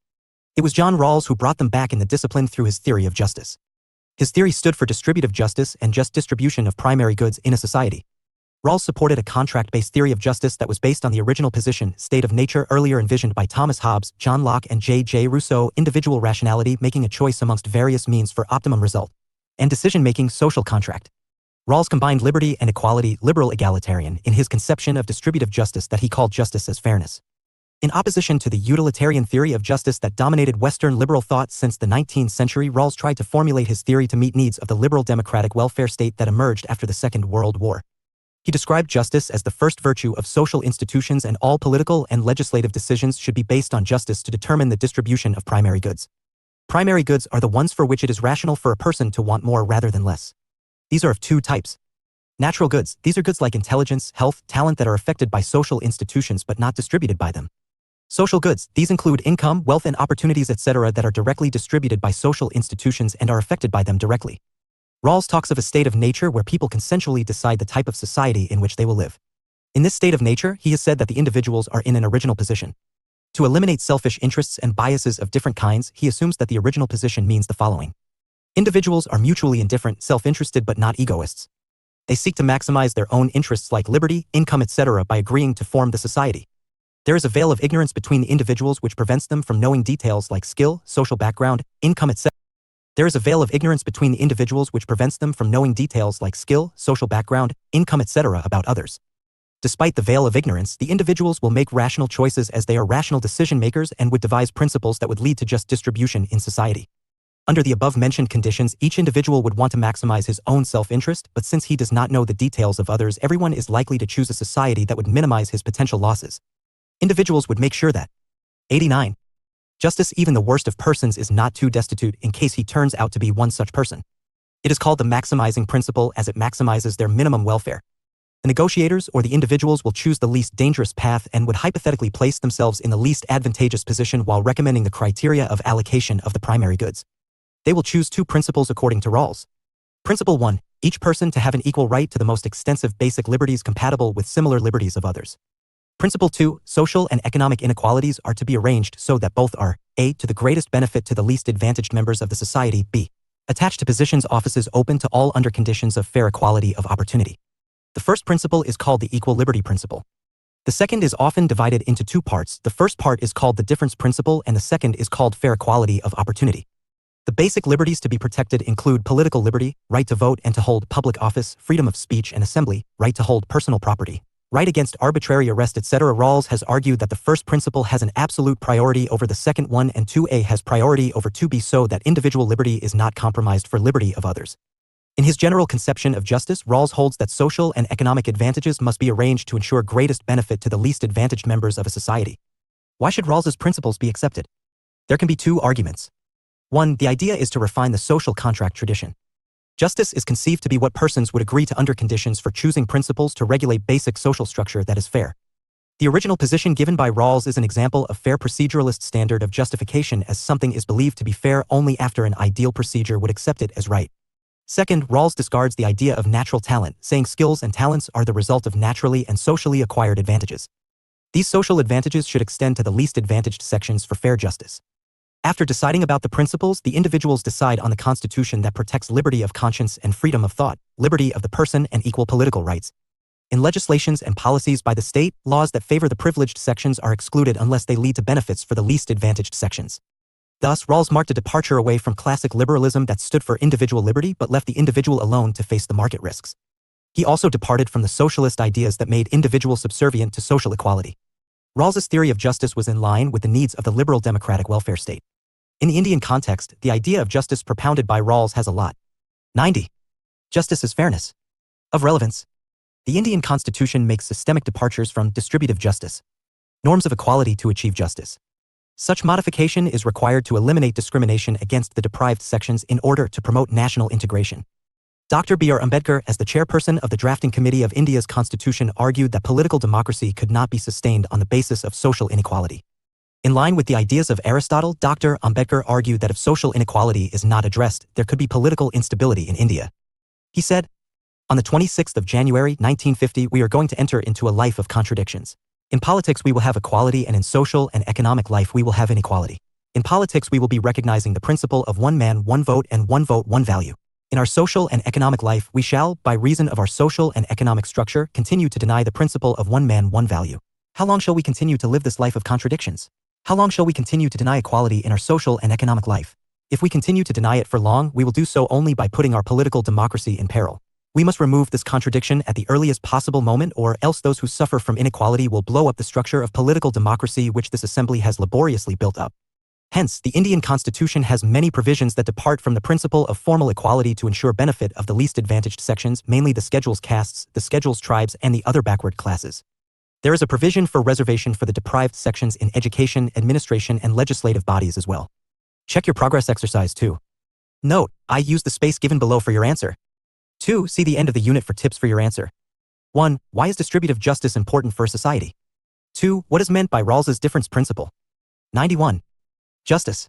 Speaker 1: It was John Rawls who brought them back in the discipline through his theory of justice. His theory stood for distributive justice and just distribution of primary goods in a society. Rawls supported a contract-based theory of justice that was based on the original position, state of nature, earlier envisioned by Thomas Hobbes, John Locke, and J.J. Rousseau, individual rationality, making a choice amongst various means for optimum result, and decision-making, social contract. Rawls combined liberty and equality, liberal egalitarian, in his conception of distributive justice that he called justice as fairness. In opposition to the utilitarian theory of justice that dominated Western liberal thought since the 19th century, Rawls tried to formulate his theory to meet needs of the liberal democratic welfare state that emerged after the Second World War. He described justice as the first virtue of social institutions, and all political and legislative decisions should be based on justice to determine the distribution of primary goods. Primary goods are the ones for which it is rational for a person to want more rather than less. These are of two types. Natural goods. These are goods like intelligence, health, talent that are affected by social institutions but not distributed by them. Social goods. These include income, wealth and opportunities etc. that are directly distributed by social institutions and are affected by them directly. Rawls talks of a state of nature where people consensually decide the type of society in which they will live. In this state of nature, he has said that the individuals are in an original position. To eliminate selfish interests and biases of different kinds, he assumes that the original position means the following. Individuals are mutually indifferent, self-interested but not egoists. They seek to maximize their own interests like liberty, income etc. by agreeing to form the society. There is a veil of ignorance between the individuals which prevents them from knowing details like skill, social background, income etc. There is a veil of ignorance between the individuals which prevents them from knowing details like skill, social background, income etc. about others. Despite the veil of ignorance, the individuals will make rational choices as they are rational decision makers and would devise principles that would lead to just distribution in society. Under the above-mentioned conditions, each individual would want to maximize his own self-interest, but since he does not know the details of others, everyone is likely to choose a society that would minimize his potential losses. Individuals would make sure that 89. Justice. Even the worst of persons is not too destitute in case he turns out to be one such person. It is called the maximizing principle as it maximizes their minimum welfare. The negotiators or the individuals will choose the least dangerous path and would hypothetically place themselves in the least advantageous position while recommending the criteria of allocation of the primary goods. They will choose two principles according to Rawls. Principle 1. Each person to have an equal right to the most extensive basic liberties compatible with similar liberties of others. Principle 2. Social and economic inequalities are to be arranged so that both are a. to the greatest benefit to the least advantaged members of the society, b. attached to positions offices open to all under conditions of fair equality of opportunity. The first principle is called the equal liberty principle. The second is often divided into two parts. The first part is called the difference principle and the second is called fair equality of opportunity. The basic liberties to be protected include political liberty, right to vote and to hold public office, freedom of speech and assembly, right to hold personal property, right against arbitrary arrest etc. Rawls has argued that the first principle has an absolute priority over the second one and 2a has priority over 2b so that individual liberty is not compromised for liberty of others. In his general conception of justice, Rawls holds that social and economic advantages must be arranged to ensure greatest benefit to the least advantaged members of a society. Why should Rawls's principles be accepted? There can be two arguments. 1. The idea is to refine the social contract tradition. Justice is conceived to be what persons would agree to under conditions for choosing principles to regulate basic social structure that is fair. The original position given by Rawls is an example of fair proceduralist standard of justification as something is believed to be fair only after an ideal procedure would accept it as right. Second, Rawls discards the idea of natural talent, saying skills and talents are the result of naturally and socially acquired advantages. These social advantages should extend to the least advantaged sections for fair justice. After deciding about the principles, the individuals decide on the constitution that protects liberty of conscience and freedom of thought, liberty of the person and equal political rights. In legislations and policies by the state, laws that favor the privileged sections are excluded unless they lead to benefits for the least advantaged sections. Thus, Rawls marked a departure away from classic liberalism that stood for individual liberty but left the individual alone to face the market risks. He also departed from the socialist ideas that made individuals subservient to social equality. Rawls's theory of justice was in line with the needs of the liberal democratic welfare state. In the Indian context, the idea of justice propounded by Rawls has a lot. 90. Justice is fairness. Of relevance. The Indian constitution makes systemic departures from distributive justice. Norms of equality to achieve justice. Such modification is required to eliminate discrimination against the deprived sections in order to promote national integration. Dr. B.R. Ambedkar, as the chairperson of the drafting committee of India's constitution, argued that political democracy could not be sustained on the basis of social inequality. In line with the ideas of Aristotle, Dr. Ambedkar argued that if social inequality is not addressed, there could be political instability in India. He said, "On the 26th of January, 1950, we are going to enter into a life of contradictions. In politics we will have equality and in social and economic life we will have inequality. In politics we will be recognizing the principle of one man, one vote and one vote, one value. In our social and economic life we shall, by reason of our social and economic structure, continue to deny the principle of one man, one value. How long shall we continue to live this life of contradictions? How long shall we continue to deny equality in our social and economic life? If we continue to deny it for long, we will do so only by putting our political democracy in peril. We must remove this contradiction at the earliest possible moment, or else those who suffer from inequality will blow up the structure of political democracy which this assembly has laboriously built up." Hence, the Indian constitution has many provisions that depart from the principle of formal equality to ensure benefit of the least advantaged sections, mainly the schedules castes, the schedules tribes, and the other backward classes. There is a provision for reservation for the deprived sections in education, administration, and legislative bodies as well. Check your progress exercise too. Note, I use the space given below for your answer. 2. See the end of the unit for tips for your answer. 1. Why is distributive justice important for a society? 2. What is meant by Rawls's difference principle? 91. Justice.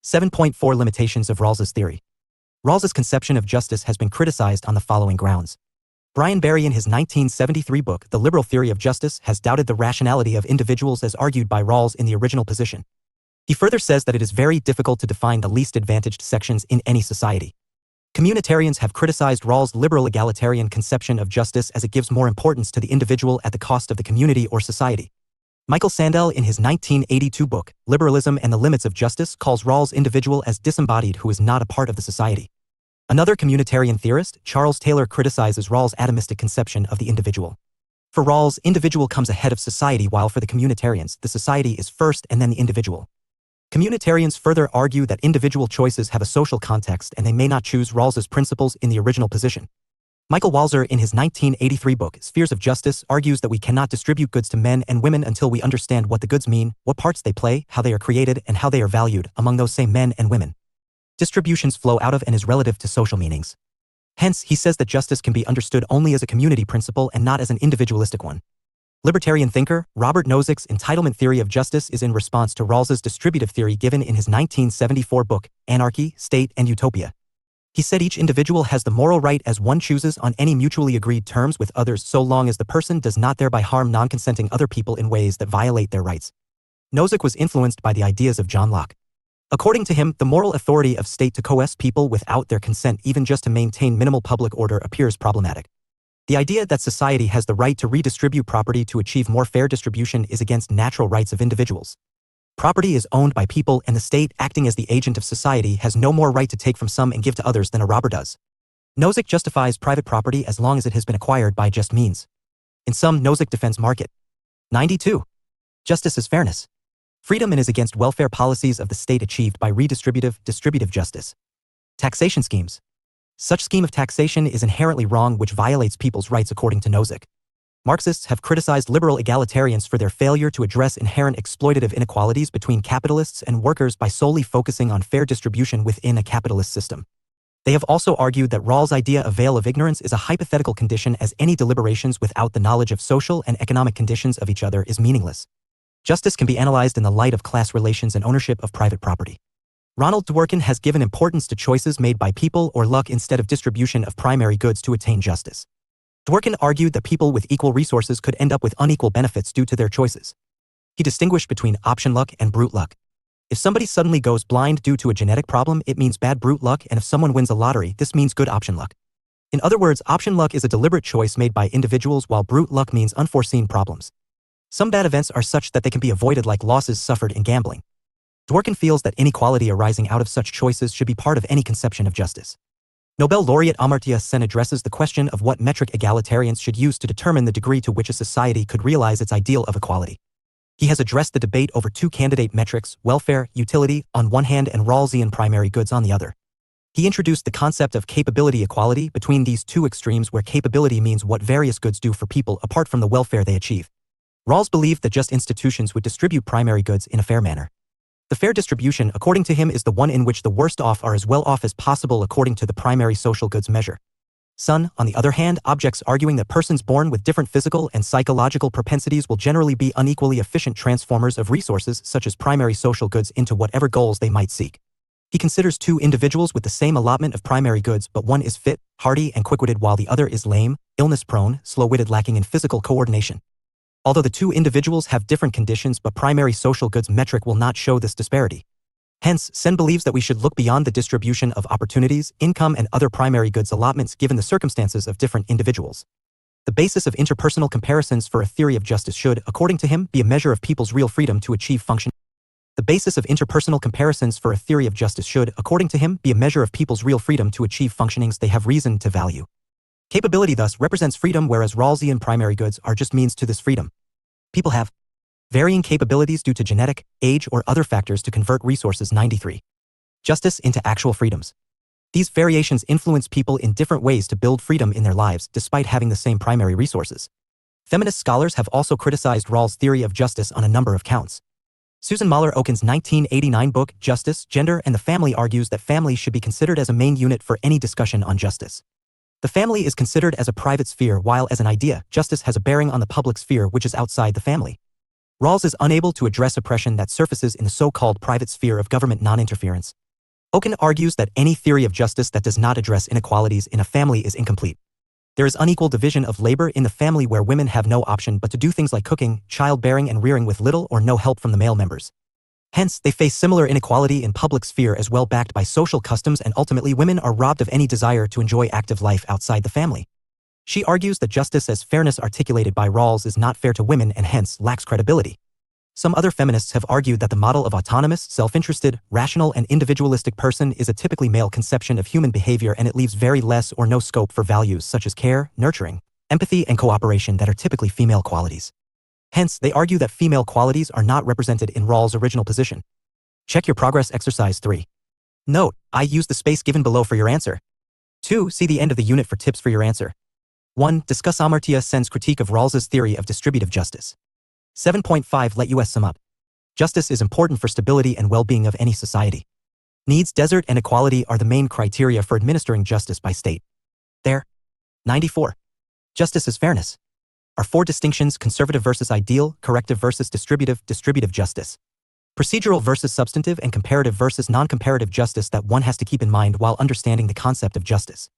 Speaker 1: 7.4 Limitations of Rawls's theory. Rawls's conception of justice has been criticized on the following grounds. Brian Barry in his 1973 book, The Liberal Theory of Justice, has doubted the rationality of individuals as argued by Rawls in the original position. He further says that it is very difficult to define the least advantaged sections in any society. Communitarians have criticized Rawls' liberal egalitarian conception of justice as it gives more importance to the individual at the cost of the community or society. Michael Sandel in his 1982 book, Liberalism and the Limits of Justice, calls Rawls' individual as disembodied who is not a part of the society. Another communitarian theorist, Charles Taylor, criticizes Rawls' atomistic conception of the individual. For Rawls, individual comes ahead of society, while for the communitarians, the society is first and then the individual. Communitarians further argue that individual choices have a social context and they may not choose Rawls's principles in the original position. Michael Walzer in his 1983 book, Spheres of Justice, argues that we cannot distribute goods to men and women until we understand what the goods mean, what parts they play, how they are created, and how they are valued among those same men and women. Distributions flow out of and is relative to social meanings. Hence, he says that justice can be understood only as a community principle and not as an individualistic one. Libertarian thinker, Robert Nozick's entitlement theory of justice is in response to Rawls's distributive theory given in his 1974 book, Anarchy, State, and Utopia. He said each individual has the moral right as one chooses on any mutually agreed terms with others so long as the person does not thereby harm non-consenting other people in ways that violate their rights. Nozick was influenced by the ideas of John Locke. According to him, the moral authority of state to coerce people without their consent, even just to maintain minimal public order, appears problematic. The idea that society has the right to redistribute property to achieve more fair distribution is against natural rights of individuals. Property is owned by people, and the state, acting as the agent of society, has no more right to take from some and give to others than a robber does. Nozick justifies private property as long as it has been acquired by just means. In sum, Nozick defends market. 92. Justice is fairness. Freedom and is against welfare policies of the state achieved by distributive justice. Taxation schemes. Such scheme of taxation is inherently wrong, which violates people's rights according to Nozick. Marxists have criticized liberal egalitarians for their failure to address inherent exploitative inequalities between capitalists and workers by solely focusing on fair distribution within a capitalist system. They have also argued that Rawls' idea of veil of ignorance is a hypothetical condition, as any deliberations without the knowledge of social and economic conditions of each other is meaningless. Justice can be analyzed in the light of class relations and ownership of private property. Ronald Dworkin has given importance to choices made by people or luck instead of distribution of primary goods to attain justice. Dworkin argued that people with equal resources could end up with unequal benefits due to their choices. He distinguished between option luck and brute luck. If somebody suddenly goes blind due to a genetic problem, it means bad brute luck, and if someone wins a lottery, this means good option luck. In other words, option luck is a deliberate choice made by individuals, while brute luck means unforeseen problems. Some bad events are such that they can be avoided, like losses suffered in gambling. Dworkin feels that inequality arising out of such choices should be part of any conception of justice. Nobel laureate Amartya Sen addresses the question of what metric egalitarians should use to determine the degree to which a society could realize its ideal of equality. He has addressed the debate over two candidate metrics, welfare, utility, on one hand, and Rawlsian primary goods on the other. He introduced the concept of capability equality between these two extremes, where capability means what various goods do for people apart from the welfare they achieve. Rawls believed that just institutions would distribute primary goods in a fair manner. The fair distribution, according to him, is the one in which the worst off are as well off as possible according to the primary social goods measure. Son, on the other hand, objects, arguing that persons born with different physical and psychological propensities will generally be unequally efficient transformers of resources such as primary social goods into whatever goals they might seek. He considers two individuals with the same allotment of primary goods, but one is fit, hardy, and quick-witted, while the other is lame, illness-prone, slow-witted, lacking in physical coordination. Although the two individuals have different conditions, but primary social goods metric will not show this disparity. Hence, Sen believes that we should look beyond the distribution of opportunities, income, and other primary goods allotments given the circumstances of different individuals. The basis of interpersonal comparisons for a theory of justice should, according to him, be a measure of people's real freedom to achieve function. The basis of interpersonal comparisons for a theory of justice should, according to him, be a measure of people's real freedom to achieve functionings they have reason to value. Capability thus represents freedom, whereas Rawlsian primary goods are just means to this freedom. People have varying capabilities due to genetic, age, or other factors to convert resources. 93. Justice into actual freedoms. These variations influence people in different ways to build freedom in their lives despite having the same primary resources. Feminist scholars have also criticized Rawls' theory of justice on a number of counts. Susan Mahler-Oken's 1989 book, Justice, Gender, and the Family argues that family should be considered as a main unit for any discussion on justice. The family is considered as a private sphere, while as an idea, justice has a bearing on the public sphere, which is outside the family. Rawls is unable to address oppression that surfaces in the so-called private sphere of government non-interference. Oken argues that any theory of justice that does not address inequalities in a family is incomplete. There is unequal division of labor in the family where women have no option but to do things like cooking, childbearing and rearing with little or no help from the male members. Hence, they face similar inequality in public sphere as well, backed by social customs, and ultimately women are robbed of any desire to enjoy active life outside the family. She argues that justice as fairness articulated by Rawls is not fair to women and hence lacks credibility. Some other feminists have argued that the model of autonomous, self-interested, rational and individualistic person is a typically male conception of human behavior, and it leaves very less or no scope for values such as care, nurturing, empathy and cooperation that are typically female qualities. Hence, they argue that female qualities are not represented in Rawls' original position. Check your progress exercise 3. Note, I use the space given below for your answer. 2. See the end of the unit for tips for your answer. 1. Discuss Amartya Sen's critique of Rawls's theory of distributive justice. 7.5 Let us sum up. Justice is important for stability and well-being of any society. Needs, desert, and equality are the main criteria for administering justice by state. There. 94. Justice is fairness. Are 4 distinctions: conservative versus ideal, corrective versus distributive justice. Procedural versus substantive, and comparative versus non-comparative justice that one has to keep in mind while understanding the concept of justice.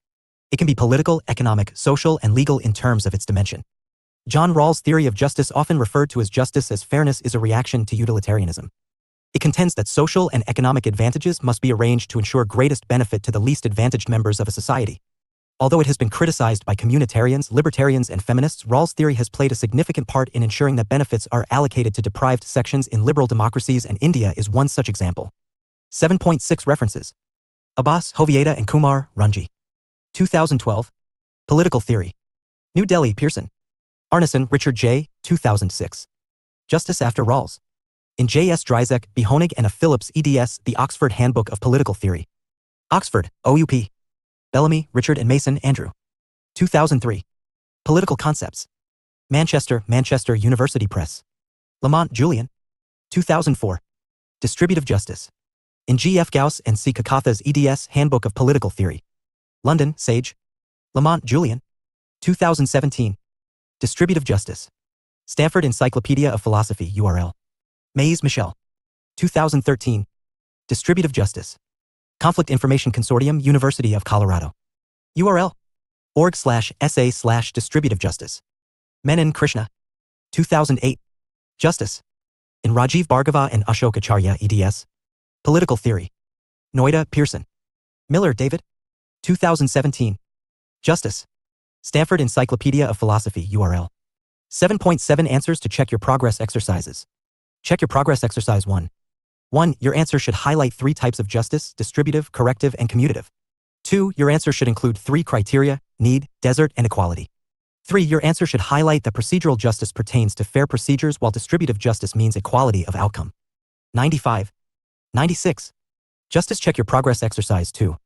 Speaker 1: It can be political, economic, social, and legal in terms of its dimension. John Rawls' theory of justice, often referred to as justice as fairness, is a reaction to utilitarianism. It contends that social and economic advantages must be arranged to ensure greatest benefit to the least advantaged members of a society. Although it has been criticized by communitarians, libertarians, and feminists, Rawls' theory has played a significant part in ensuring that benefits are allocated to deprived sections in liberal democracies, and India is one such example. 7.6 References. Abbas, Hovieta and Kumar, Ranji. 2012. Political Theory. New Delhi, Pearson. Arneson, Richard J., 2006. Justice After Rawls. In J. S. Dryzek, B. Honig and A. Phillips, eds. The Oxford Handbook of Political Theory. Oxford, OUP. Bellamy, Richard and Mason, Andrew. 2003. Political Concepts. Manchester, Manchester University Press. Lamont, Julian. 2004. Distributive Justice. In G. F. Gauss and C. Kakatha's eds. Handbook of Political Theory. London, Sage. Lamont, Julian. 2017. Distributive Justice. Stanford Encyclopedia of Philosophy, URL. Mays, Michelle. 2013. Distributive Justice. Conflict Information Consortium, University of Colorado. URL. org/essay/distributive justice. Menon, Krishna. 2008. Justice. In Rajiv Bhargava and Ashok Acharya, eds. Political Theory. Noida, Pearson. Miller, David. 2017. Justice. Stanford Encyclopedia of Philosophy, URL. 7.7 Answers to check your progress exercises. Check your progress exercise 1. 1. Your answer should highlight 3 types of justice: distributive, corrective, and commutative. 2. Your answer should include 3 criteria: need, desert, and equality. 3. Your answer should highlight that procedural justice pertains to fair procedures while distributive justice means equality of outcome. 95. 96. Justice Check your progress exercise 2.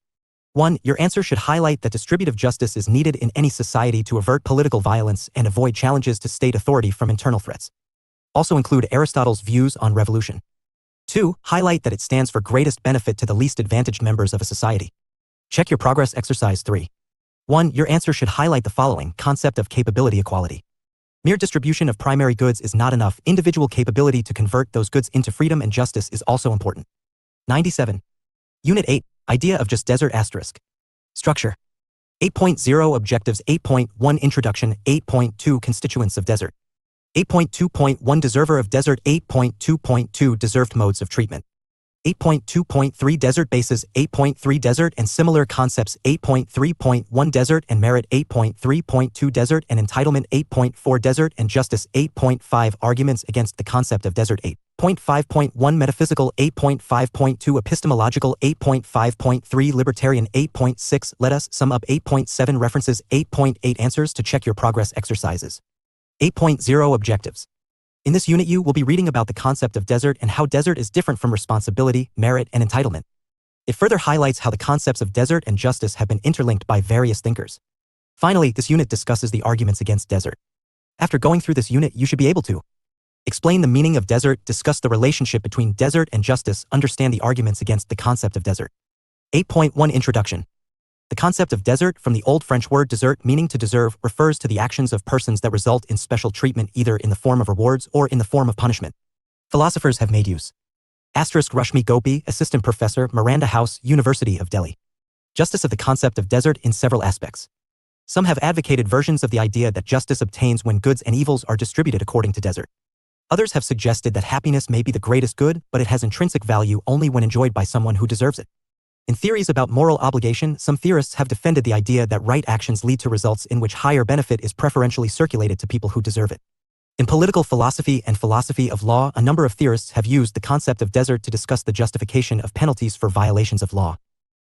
Speaker 1: 1. Your answer should highlight that distributive justice is needed in any society to avert political violence and avoid challenges to state authority from internal threats. Also include Aristotle's views on revolution. 2. Highlight that it stands for greatest benefit to the least advantaged members of a society. Check your progress exercise 3. 1. Your answer should highlight the following: concept of capability equality. Mere distribution of primary goods is not enough. Individual capability to convert those goods into freedom and justice is also important. 97. Unit 8. Idea of just desert asterisk. Structure. 8.0 Objectives. 8.1 Introduction. 8.2 Constituents of desert. 8.2.1 Deserver of desert. 8.2.2 Deserved modes of treatment. 8.2.3 Desert bases. 8.3 Desert and similar concepts. 8.3.1 Desert and merit. 8.3.2 Desert and entitlement. 8.4 Desert and justice. 8.5 Arguments against the concept of desert. 8.5.1 Metaphysical. 8.5.2 Epistemological. 8.5.3 Libertarian. 8.6 Let us sum up. 8.7 References. 8.8 Answers to check your progress exercises. 8.0 Objectives. In this unit you will be reading about the concept of desert and how desert is different from responsibility, merit, and entitlement. It further highlights how the concepts of desert and justice have been interlinked by various thinkers. Finally, this unit discusses the arguments against desert. After going through this unit, you should be able to explain the meaning of desert, discuss the relationship between desert and justice, understand the arguments against the concept of desert. 8.1 Introduction. The concept of desert, from the Old French word dessert meaning to deserve, refers to the actions of persons that result in special treatment either in the form of rewards or in the form of punishment. Philosophers have made use. Rashmi Gopi, Assistant Professor, Miranda House, University of Delhi. Justice of the concept of desert in several aspects. Some have advocated versions of the idea that justice obtains when goods and evils are distributed according to desert. Others have suggested that happiness may be the greatest good, but it has intrinsic value only when enjoyed by someone who deserves it. In theories about moral obligation, some theorists have defended the idea that right actions lead to results in which higher benefit is preferentially circulated to people who deserve it. In political philosophy and philosophy of law, a number of theorists have used the concept of desert to discuss the justification of penalties for violations of law.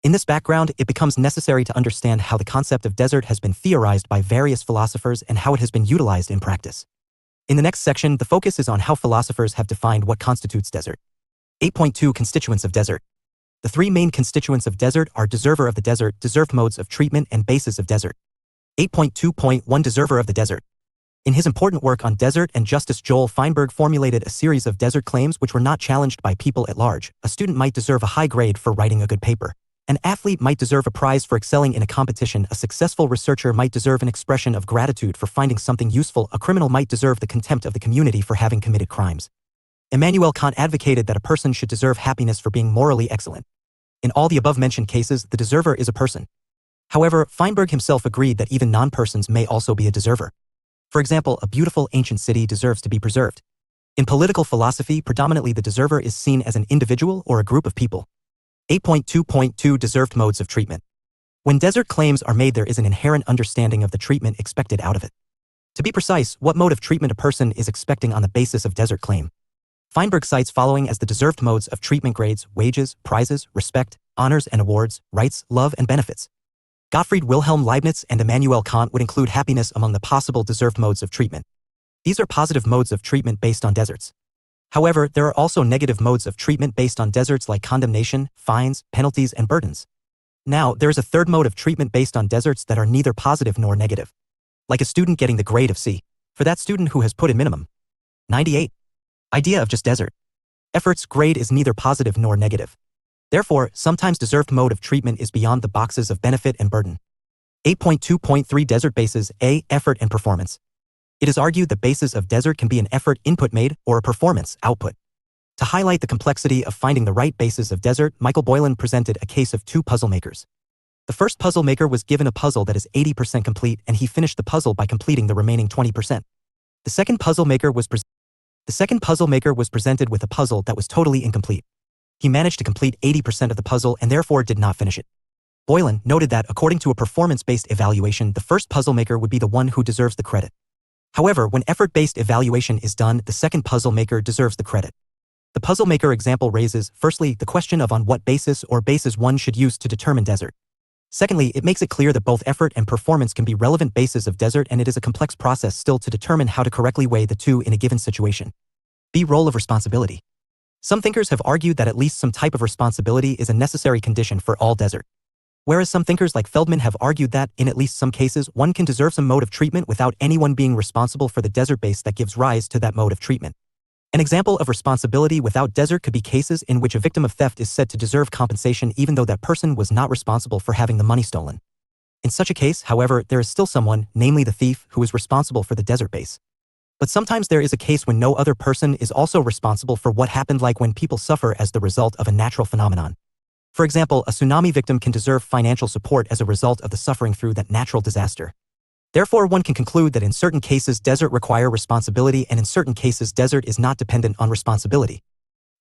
Speaker 1: In this background, it becomes necessary to understand how the concept of desert has been theorized by various philosophers and how it has been utilized in practice. In the next section, the focus is on how philosophers have defined what constitutes desert. 8.2 Constituents of desert. The three main constituents of desert are deserver of the desert, deserved modes of treatment, and basis of desert. 8.2.1 Deserver of the desert. In his important work on desert and justice, Joel Feinberg formulated a series of desert claims which were not challenged by people at large. A student might deserve a high grade for writing a good paper. An athlete might deserve a prize for excelling in a competition. A successful researcher might deserve an expression of gratitude for finding something useful. A criminal might deserve the contempt of the community for having committed crimes. Immanuel Kant advocated that a person should deserve happiness for being morally excellent. In all the above-mentioned cases, the deserver is a person. However, Feinberg himself agreed that even non-persons may also be a deserver. For example, a beautiful ancient city deserves to be preserved. In political philosophy, predominantly the deserver is seen as an individual or a group of people. 8.2.2 Deserved modes of treatment. When desert claims are made, there is an inherent understanding of the treatment expected out of it. To be precise, what mode of treatment a person is expecting on the basis of desert claim. Feinberg cites following as the deserved modes of treatment: grades, wages, prizes, respect, honors and awards, rights, love and benefits. Gottfried Wilhelm Leibniz and Immanuel Kant would include happiness among the possible deserved modes of treatment. These are positive modes of treatment based on deserts. However, there are also negative modes of treatment based on deserts like condemnation, fines, penalties, and burdens. Now, there is a third mode of treatment based on deserts that are neither positive nor negative. Like a student getting the grade of C, for that student who has put in minimum 98. Idea of just desert. Efforts grade is neither positive nor negative. Therefore, sometimes deserved mode of treatment is beyond the boxes of benefit and burden. 8.2.3 Desert bases. A. Effort and performance. It is argued that basis of desert can be an effort input made or a performance output. To highlight the complexity of finding the right basis of desert, Michael Boylan presented a case of two puzzle makers. The first puzzle maker was given a puzzle that is 80% complete, and he finished the puzzle by completing the remaining 20%. The second puzzle maker was presented with a puzzle that was totally incomplete. He managed to complete 80% of the puzzle and therefore did not finish it. Boylan noted that according to a performance-based evaluation, the first puzzle maker would be the one who deserves the credit. However, when effort-based evaluation is done, the second puzzle maker deserves the credit. The puzzle maker example raises, firstly, the question of on what basis or basis one should use to determine desert. Secondly, it makes it clear that both effort and performance can be relevant bases of desert, and it is a complex process still to determine how to correctly weigh the two in a given situation. B. Role of responsibility. Some thinkers have argued that at least some type of responsibility is a necessary condition for all desert. Whereas some thinkers like Feldman have argued that, in at least some cases, one can deserve some mode of treatment without anyone being responsible for the desert base that gives rise to that mode of treatment. An example of responsibility without desert could be cases in which a victim of theft is said to deserve compensation even though that person was not responsible for having the money stolen. In such a case, however, there is still someone, namely the thief, who is responsible for the desert base. But sometimes there is a case when no other person is also responsible for what happened, like when people suffer as the result of a natural phenomenon. For example, a tsunami victim can deserve financial support as a result of the suffering through that natural disaster. Therefore, one can conclude that in certain cases desert require responsibility, and in certain cases desert is not dependent on responsibility.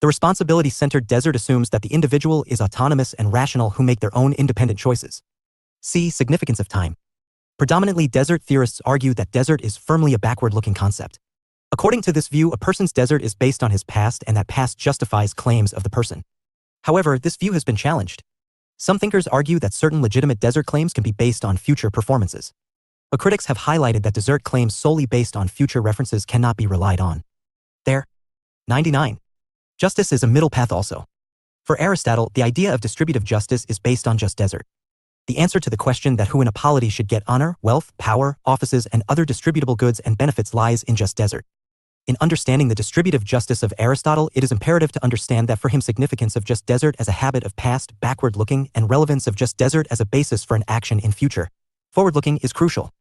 Speaker 1: The responsibility-centered desert assumes that the individual is autonomous and rational who make their own independent choices. C. Significance of time. Predominantly desert theorists argue that desert is firmly a backward-looking concept. According to this view, a person's desert is based on his past, and that past justifies claims of the person. However, this view has been challenged. Some thinkers argue that certain legitimate desert claims can be based on future performances. But critics have highlighted that desert claims solely based on future references cannot be relied on. There. 99. Justice is a middle path also. For Aristotle, the idea of distributive justice is based on just desert. The answer to the question that who in a polity should get honor, wealth, power, offices, and other distributable goods and benefits lies in just desert. In understanding the distributive justice of Aristotle, it is imperative to understand that for him significance of just desert as a habit of past, backward-looking, and relevance of just desert as a basis for an action in future, forward-looking is crucial.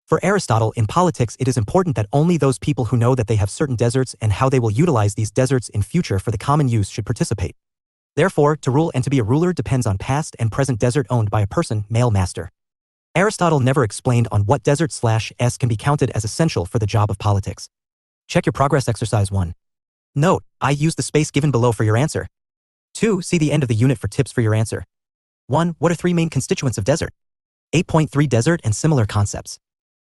Speaker 1: For Aristotle, in politics it is important that only those people who know that they have certain deserts and how they will utilize these deserts in future for the common use should participate. Therefore, to rule and to be a ruler depends on past and present desert owned by a person, male master. Aristotle never explained on what desert/s can be counted as essential for the job of politics. Check your progress exercise 1. Note, I use the space given below for your answer. 2. See the end of the unit for tips for your answer. 1. What are 3 main constituents of desert? 8.3 Desert and similar concepts.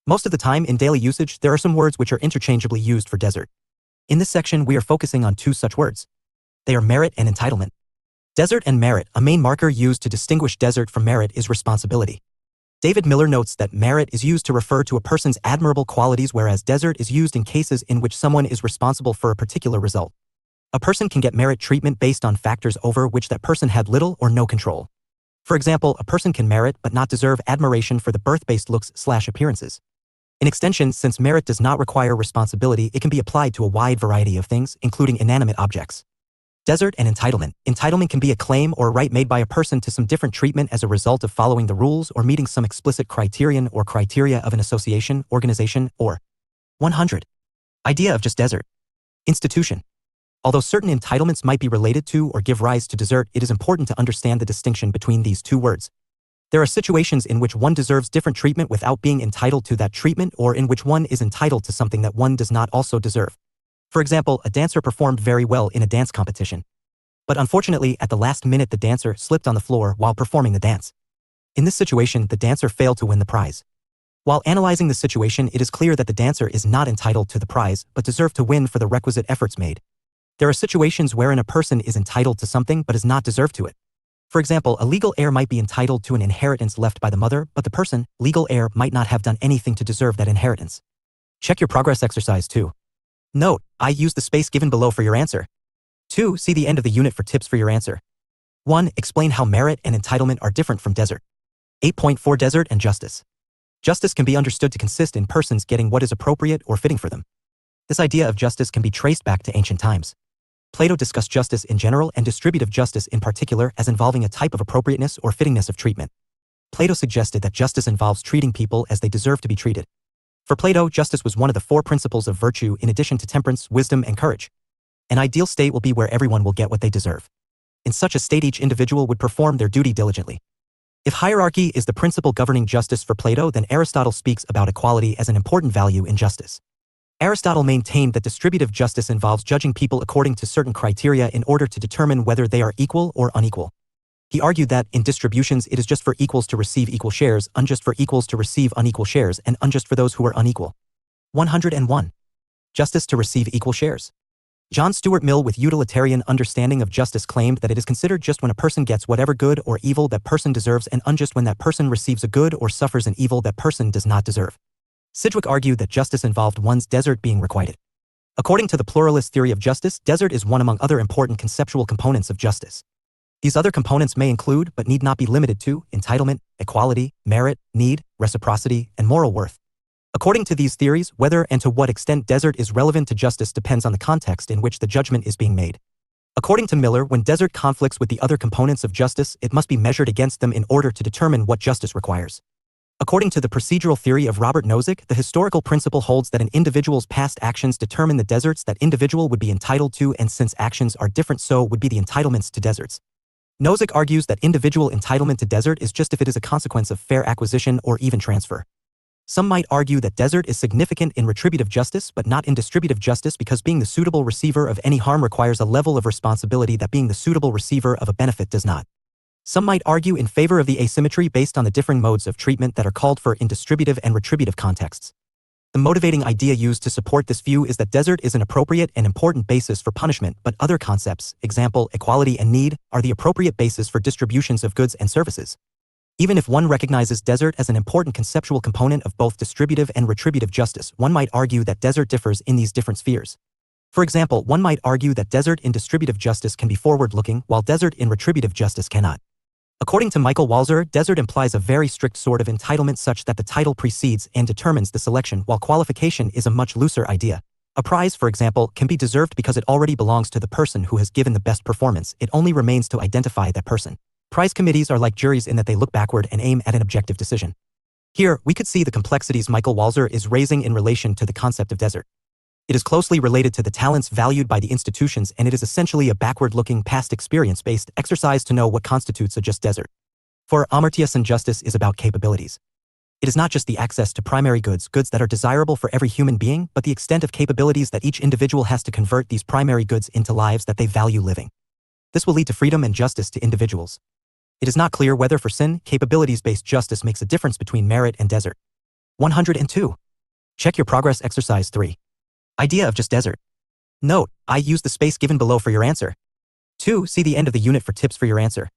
Speaker 1: Most of the time in daily usage, there are some words which are interchangeably used for desert. In this section, we are focusing on 2 such words. They are merit and entitlement. Desert and merit, a main marker used to distinguish desert from merit is responsibility. David Miller notes that merit is used to refer to a person's admirable qualities, whereas desert is used in cases in which someone is responsible for a particular result. A person can get merit treatment based on factors over which that person had little or no control. For example, a person can merit but not deserve admiration for the birth-based looks/appearances. In extension, since merit does not require responsibility, it can be applied to a wide variety of things, including inanimate objects. Desert and entitlement. Entitlement can be a claim or right made by a person to some different treatment as a result of following the rules or meeting some explicit criterion or criteria of an association, organization, or 100. Idea of just desert. Institution. Although certain entitlements might be related to or give rise to desert, it is important to understand the distinction between these 2 words. There are situations in which one deserves different treatment without being entitled to that treatment, or in which one is entitled to something that one does not also deserve. For example, a dancer performed very well in a dance competition. But unfortunately, at the last minute the dancer slipped on the floor while performing the dance. In this situation, the dancer failed to win the prize. While analyzing the situation, it is clear that the dancer is not entitled to the prize, but deserved to win for the requisite efforts made. There are situations wherein a person is entitled to something but is not deserved to it. For example, a legal heir might be entitled to an inheritance left by the mother, but the person, legal heir, might not have done anything to deserve that inheritance. Check your progress exercise 2. Note, I use the space given below for your answer. 2. See the end of the unit for tips for your answer. 1. Explain how merit and entitlement are different from desert. 8.4 Desert and justice. Justice can be understood to consist in persons getting what is appropriate or fitting for them. This idea of justice can be traced back to ancient times. Plato discussed justice in general and distributive justice in particular as involving a type of appropriateness or fittingness of treatment. Plato suggested that justice involves treating people as they deserve to be treated. For Plato, justice was one of the 4 principles of virtue in addition to temperance, wisdom, and courage. An ideal state will be where everyone will get what they deserve. In such a state, each individual would perform their duty diligently. If hierarchy is the principle governing justice for Plato, then Aristotle speaks about equality as an important value in justice. Aristotle maintained that distributive justice involves judging people according to certain criteria in order to determine whether they are equal or unequal. He argued that, in distributions, it is just for equals to receive equal shares, unjust for equals to receive unequal shares, and unjust for those who are unequal. 101. Justice to receive equal shares. John Stuart Mill, with utilitarian understanding of justice, claimed that it is considered just when a person gets whatever good or evil that person deserves, and unjust when that person receives a good or suffers an evil that person does not deserve. Sidgwick argued that justice involved one's desert being requited. According to the pluralist theory of justice, desert is one among other important conceptual components of justice. These other components may include, but need not be limited to, entitlement, equality, merit, need, reciprocity, and moral worth. According to these theories, whether and to what extent desert is relevant to justice depends on the context in which the judgment is being made. According to Miller, when desert conflicts with the other components of justice, it must be measured against them in order to determine what justice requires. According to the procedural theory of Robert Nozick, the historical principle holds that an individual's past actions determine the deserts that individual would be entitled to, and since actions are different, so would be the entitlements to deserts. Nozick argues that individual entitlement to desert is just if it is a consequence of fair acquisition or even transfer. Some might argue that desert is significant in retributive justice but not in distributive justice, because being the suitable receiver of any harm requires a level of responsibility that being the suitable receiver of a benefit does not. Some might argue in favor of the asymmetry based on the differing modes of treatment that are called for in distributive and retributive contexts. The motivating idea used to support this view is that desert is an appropriate and important basis for punishment, but other concepts, example, equality and need, are the appropriate basis for distributions of goods and services. Even if one recognizes desert as an important conceptual component of both distributive and retributive justice, one might argue that desert differs in these different spheres. For example, one might argue that desert in distributive justice can be forward-looking, while desert in retributive justice cannot. According to Michael Walzer, desert implies a very strict sort of entitlement such that the title precedes and determines the selection, while qualification is a much looser idea. A prize, for example, can be deserved because it already belongs to the person who has given the best performance. It only remains to identify that person. Prize committees are like juries in that they look backward and aim at an objective decision. Here, we could see the complexities Michael Walzer is raising in relation to the concept of desert. It is closely related to the talents valued by the institutions, and it is essentially a backward-looking, past experience-based exercise to know what constitutes a just desert. For Amartya Sen, justice is about capabilities. It is not just the access to primary goods that are desirable for every human being, but the extent of capabilities that each individual has to convert these primary goods into lives that they value living. This will lead to freedom and justice to individuals. It is not clear whether for Sen, capabilities-based justice makes a difference between merit and desert. 102. Check your progress exercise 3. Idea of just desert. Note, I use the space given below for your answer. 2. See the end of the unit for tips for your answer.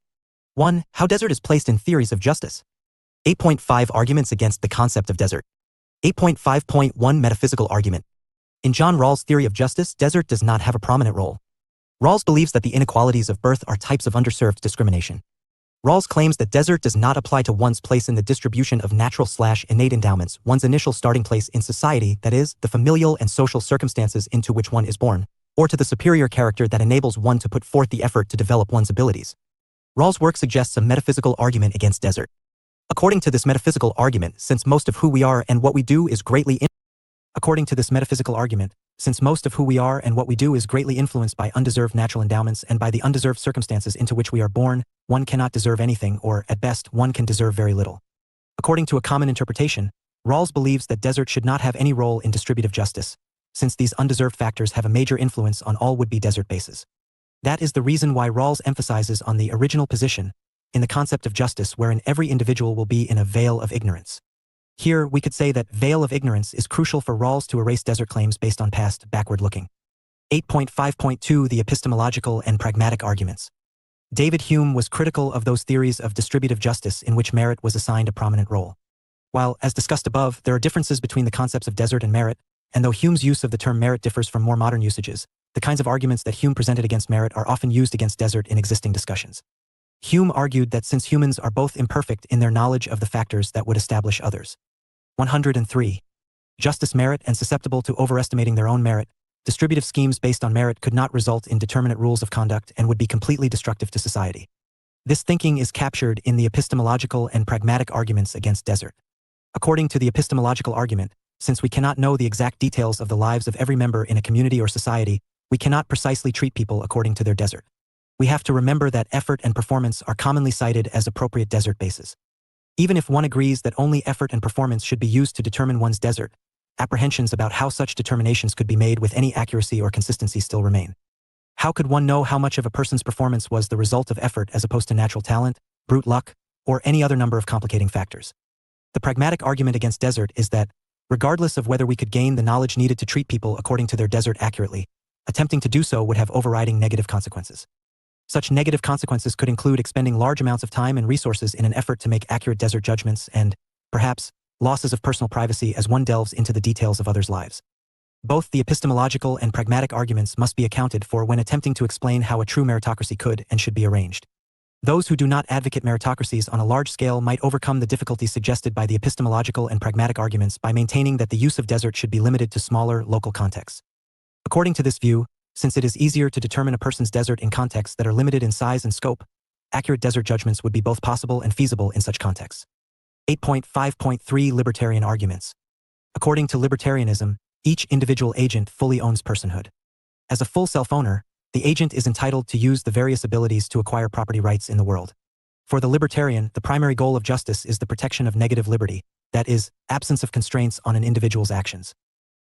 Speaker 1: 1. How desert is placed in theories of justice. 8.5 Arguments against the concept of desert. 8.5.1 Metaphysical argument. In John Rawls' theory of justice, desert does not have a prominent role. Rawls believes that the inequalities of birth are types of underserved discrimination. Rawls claims that desert does not apply to one's place in the distribution of natural/innate endowments, one's initial starting place in society, that is, the familial and social circumstances into which one is born, or to the superior character that enables one to put forth the effort to develop one's abilities. Rawls' work suggests a metaphysical argument against desert. According to this metaphysical argument, since most of who we are and what we do is greatly influenced by undeserved natural endowments and by the undeserved circumstances into which we are born, one cannot deserve anything, or, at best, one can deserve very little. According to a common interpretation, Rawls believes that desert should not have any role in distributive justice, since these undeserved factors have a major influence on all would-be desert bases. That is the reason why Rawls emphasizes on the original position in the concept of justice, wherein every individual will be in a veil of ignorance. Here, we could say that veil of ignorance is crucial for Rawls to erase desert claims based on past, backward-looking. 8.5.2 The epistemological and pragmatic arguments. David Hume was critical of those theories of distributive justice in which merit was assigned a prominent role. While, as discussed above, there are differences between the concepts of desert and merit, and though Hume's use of the term merit differs from more modern usages, the kinds of arguments that Hume presented against merit are often used against desert in existing discussions. Hume argued that since humans are both imperfect in their knowledge of the factors that would establish others. 103. Justice merit and susceptible to overestimating their own merit, distributive schemes based on merit could not result in determinate rules of conduct and would be completely destructive to society. This thinking is captured in the epistemological and pragmatic arguments against desert. According to the epistemological argument, since we cannot know the exact details of the lives of every member in a community or society, we cannot precisely treat people according to their desert. We have to remember that effort and performance are commonly cited as appropriate desert bases. Even if one agrees that only effort and performance should be used to determine one's desert, apprehensions about how such determinations could be made with any accuracy or consistency still remain. How could one know how much of a person's performance was the result of effort as opposed to natural talent, brute luck, or any other number of complicating factors? The pragmatic argument against desert is that, regardless of whether we could gain the knowledge needed to treat people according to their desert accurately, attempting to do so would have overriding negative consequences. Such negative consequences could include expending large amounts of time and resources in an effort to make accurate desert judgments and, perhaps, losses of personal privacy as one delves into the details of others' lives. Both the epistemological and pragmatic arguments must be accounted for when attempting to explain how a true meritocracy could and should be arranged. Those who do not advocate meritocracies on a large scale might overcome the difficulties suggested by the epistemological and pragmatic arguments by maintaining that the use of desert should be limited to smaller, local contexts. According to this view, since it is easier to determine a person's desert in contexts that are limited in size and scope, accurate desert judgments would be both possible and feasible in such contexts. 8.5.3 Libertarian arguments. According to libertarianism, each individual agent fully owns personhood. As a full self-owner, the agent is entitled to use the various abilities to acquire property rights in the world. For the libertarian, the primary goal of justice is the protection of negative liberty, that is, absence of constraints on an individual's actions.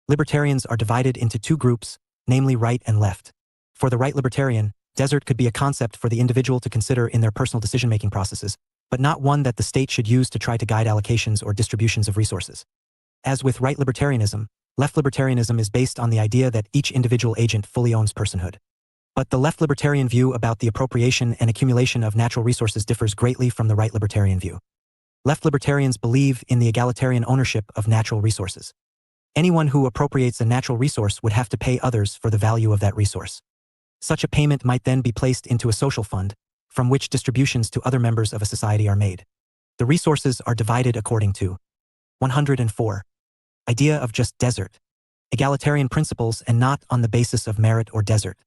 Speaker 1: Libertarians are divided into two groups, namely right and left. For the right libertarian, desert could be a concept for the individual to consider in their personal decision-making processes, but not one that the state should use to try to guide allocations or distributions of resources. As with right libertarianism, left libertarianism is based on the idea that each individual agent fully owns personhood. But the left libertarian view about the appropriation and accumulation of natural resources differs greatly from the right libertarian view. Left libertarians believe in the egalitarian ownership of natural resources. Anyone who appropriates a natural resource would have to pay others for the value of that resource. Such a payment might then be placed into a social fund, from which distributions to other members of a society are made. The resources are divided according to 104. Idea of just desert. egalitarian principles and not on the basis of merit or desert.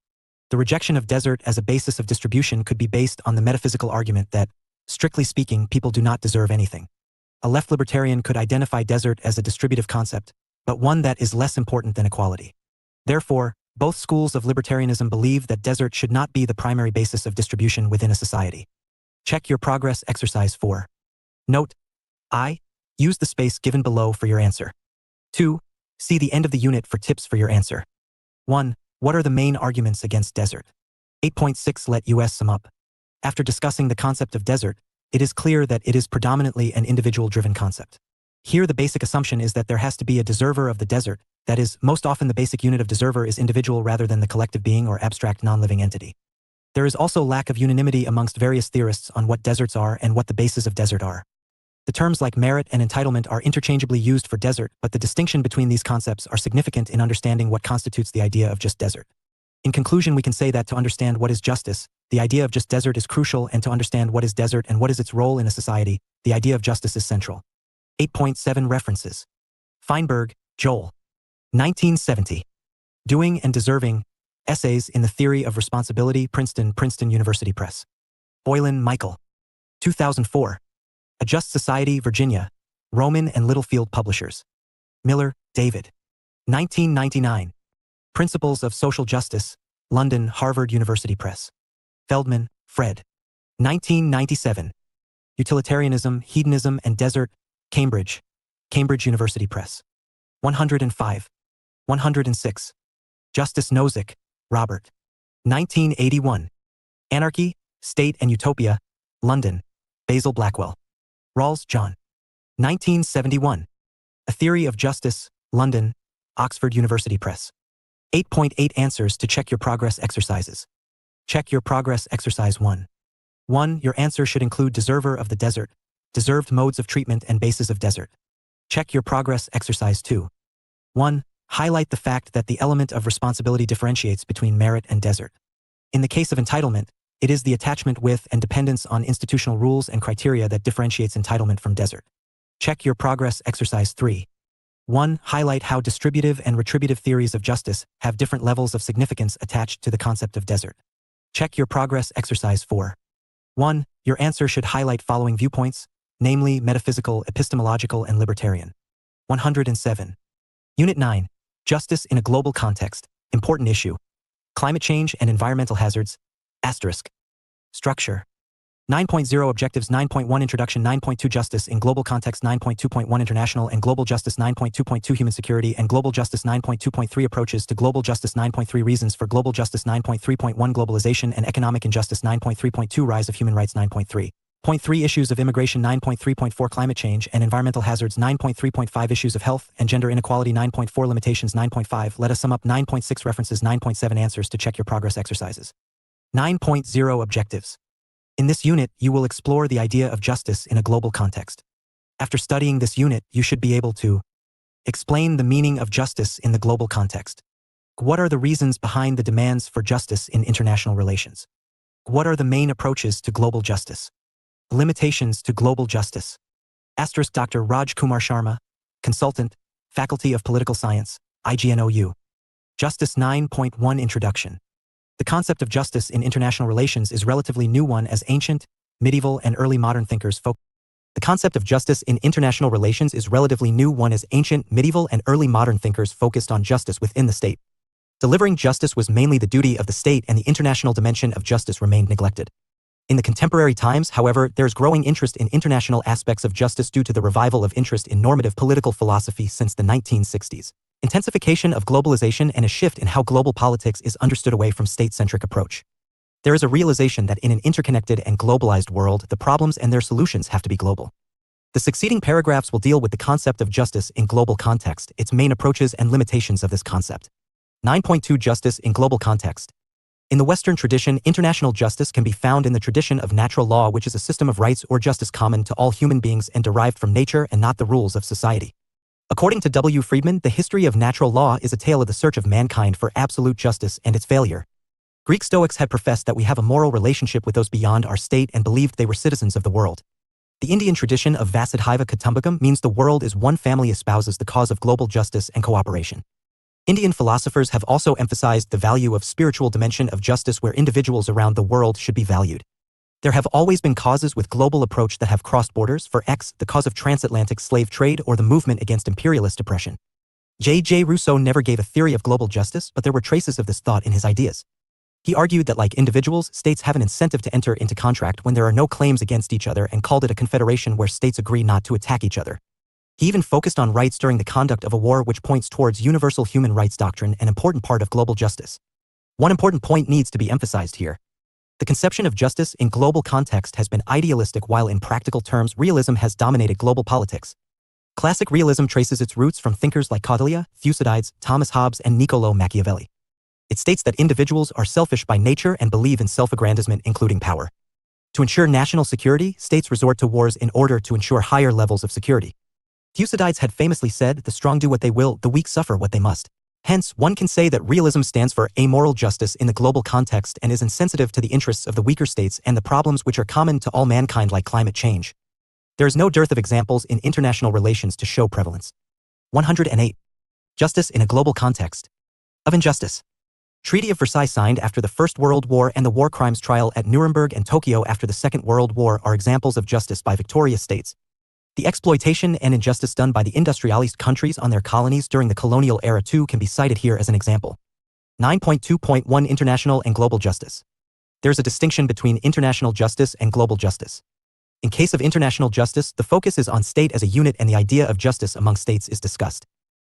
Speaker 1: The rejection of desert as a basis of distribution could be based on the metaphysical argument that, strictly speaking, people do not deserve anything. A left libertarian could identify desert as a distributive concept, but one that is less important than equality. Therefore, both schools of libertarianism believe that desert should not be the primary basis of distribution within a society. Check your progress exercise 4. Note: I. Use the space given below for your answer. 2. See the end of the unit for tips for your answer. 1. What are the main arguments against desert? 8.6 Let us sum up. After discussing the concept of desert, it is clear that it is predominantly an individual-driven concept. Here the basic assumption is that there has to be a deserver of the desert, that is, most often the basic unit of deserver is individual rather than the collective being or abstract non-living entity. There is also lack of unanimity amongst various theorists on what deserts are and what the bases of desert are. The terms like merit and entitlement are interchangeably used for desert, but the distinction between these concepts are significant in understanding what constitutes the idea of just desert. In conclusion, we can say that to understand what is justice, the idea of just desert is crucial, and to understand what is desert and what is its role in a society, the idea of justice is central. 8.7 References. Feinberg, Joel. 1970. Doing and Deserving. Essays in the Theory of Responsibility, Princeton University Press. Boylan, Michael. 2004. A Just Society, Virginia. Rowman and Littlefield Publishers. Miller, David. 1999. Principles of Social Justice. London, Harvard University Press. Feldman, Fred. 1997. Utilitarianism, Hedonism and Desert. Cambridge. Cambridge University Press. 105. 106. Justice Nozick, Robert. 1981. Anarchy, State and Utopia. London. Basil Blackwell. Rawls, John. 1971. A Theory of Justice. London. Oxford University Press. 8.8 Answers to check your progress exercises. Check your progress exercise 1. 1. Your answer should include deserver of the desert, deserved modes of treatment and bases of desert. Check your progress exercise 2. 1. Highlight the fact that the element of responsibility differentiates between merit and desert. In the case of entitlement, it is the attachment with and dependence on institutional rules and criteria that differentiates entitlement from desert. Check your progress exercise 3. 1. Highlight how distributive and retributive theories of justice have different levels of significance attached to the concept of desert. Check your progress exercise 4. 1. Your answer should highlight following viewpoints, namely metaphysical, epistemological, and libertarian. 107. Unit 9. Justice in a Global Context. Important issue. Climate change and environmental hazards. Asterisk. Structure. 9.0 Objectives 9.1 Introduction 9.2 Justice in Global Context 9.2.1 International and Global Justice 9.2.2 Human Security and Global Justice 9.2.3 Approaches to Global Justice 9.3 Reasons for Global Justice 9.3.1 Globalization and Economic Injustice 9.3.2 Rise of Human Rights 9.3.3 Issues of Immigration 9.3.4 Climate Change and Environmental Hazards 9.3.5 Issues of Health and Gender Inequality 9.4 Limitations 9.5 Let us sum up 9.6 References 9.7 Answers to check your progress exercises. 9.0 Objectives. In this unit, you will explore the idea of justice in a global context. After studying this unit, you should be able to explain the meaning of justice in the global context. What are the reasons behind the demands for justice in international relations? What are the main approaches to global justice? Limitations to global justice. Asterisk Dr. Raj Kumar Sharma, Consultant, Faculty of Political Science, IGNOU. Justice 9.1 Introduction. The concept of justice in international relations is relatively new one as ancient, medieval, and early modern thinkers focused on justice within the state. Delivering justice was mainly the duty of the state, and the international dimension of justice remained neglected. In the contemporary times, however, there is growing interest in international aspects of justice due to the revival of interest in normative political philosophy since the 1960s. Intensification of globalization and a shift in how global politics is understood away from state-centric approach. There is a realization that in an interconnected and globalized world, the problems and their solutions have to be global. The succeeding paragraphs will deal with the concept of justice in global context, its main approaches and limitations of this concept. 9.2 Justice in Global Context. In the Western tradition, international justice can be found in the tradition of natural law, which is a system of rights or justice common to all human beings and derived from nature and not the rules of society. According to W. Friedman, the history of natural law is a tale of the search of mankind for absolute justice and its failure. Greek Stoics had professed that we have a moral relationship with those beyond our state and believed they were citizens of the world. The Indian tradition of Vasudhaiva Kutumbakam means the world is one family espouses the cause of global justice and cooperation. Indian philosophers have also emphasized the value of spiritual dimension of justice where individuals around the world should be valued. There have always been causes with global approach that have crossed borders, for X, the cause of transatlantic slave trade or the movement against imperialist oppression. J. Rousseau never gave a theory of global justice, but there were traces of this thought in his ideas. He argued that like individuals, states have an incentive to enter into contract when there are no claims against each other and called it a confederation where states agree not to attack each other. He even focused on rights during the conduct of a war, which points towards universal human rights doctrine, an important part of global justice. One important point needs to be emphasized here. The conception of justice in global context has been idealistic, while in practical terms realism has dominated global politics. Classic realism traces its roots from thinkers like Cordelia, Thucydides, Thomas Hobbes, and Niccolò Machiavelli. It states that individuals are selfish by nature and believe in self-aggrandizement, including power. To ensure national security, states resort to wars in order to ensure higher levels of security. Thucydides had famously said, "The strong do what they will, the weak suffer what they must." Hence, one can say that realism stands for amoral justice in the global context and is insensitive to the interests of the weaker states and the problems which are common to all mankind, like climate change. There is no dearth of examples in international relations to show prevalence. 108. Justice in a global context. Of injustice. Treaty of Versailles signed after the First World War and the war crimes trial at Nuremberg and Tokyo after the Second World War are examples of justice by victorious states. The exploitation and injustice done by the industrialist countries on their colonies during the colonial era too can be cited here as an example. 9.2.1 International and Global Justice. There's a distinction between international justice and global justice. In case of international justice, the focus is on state as a unit and the idea of justice among states is discussed.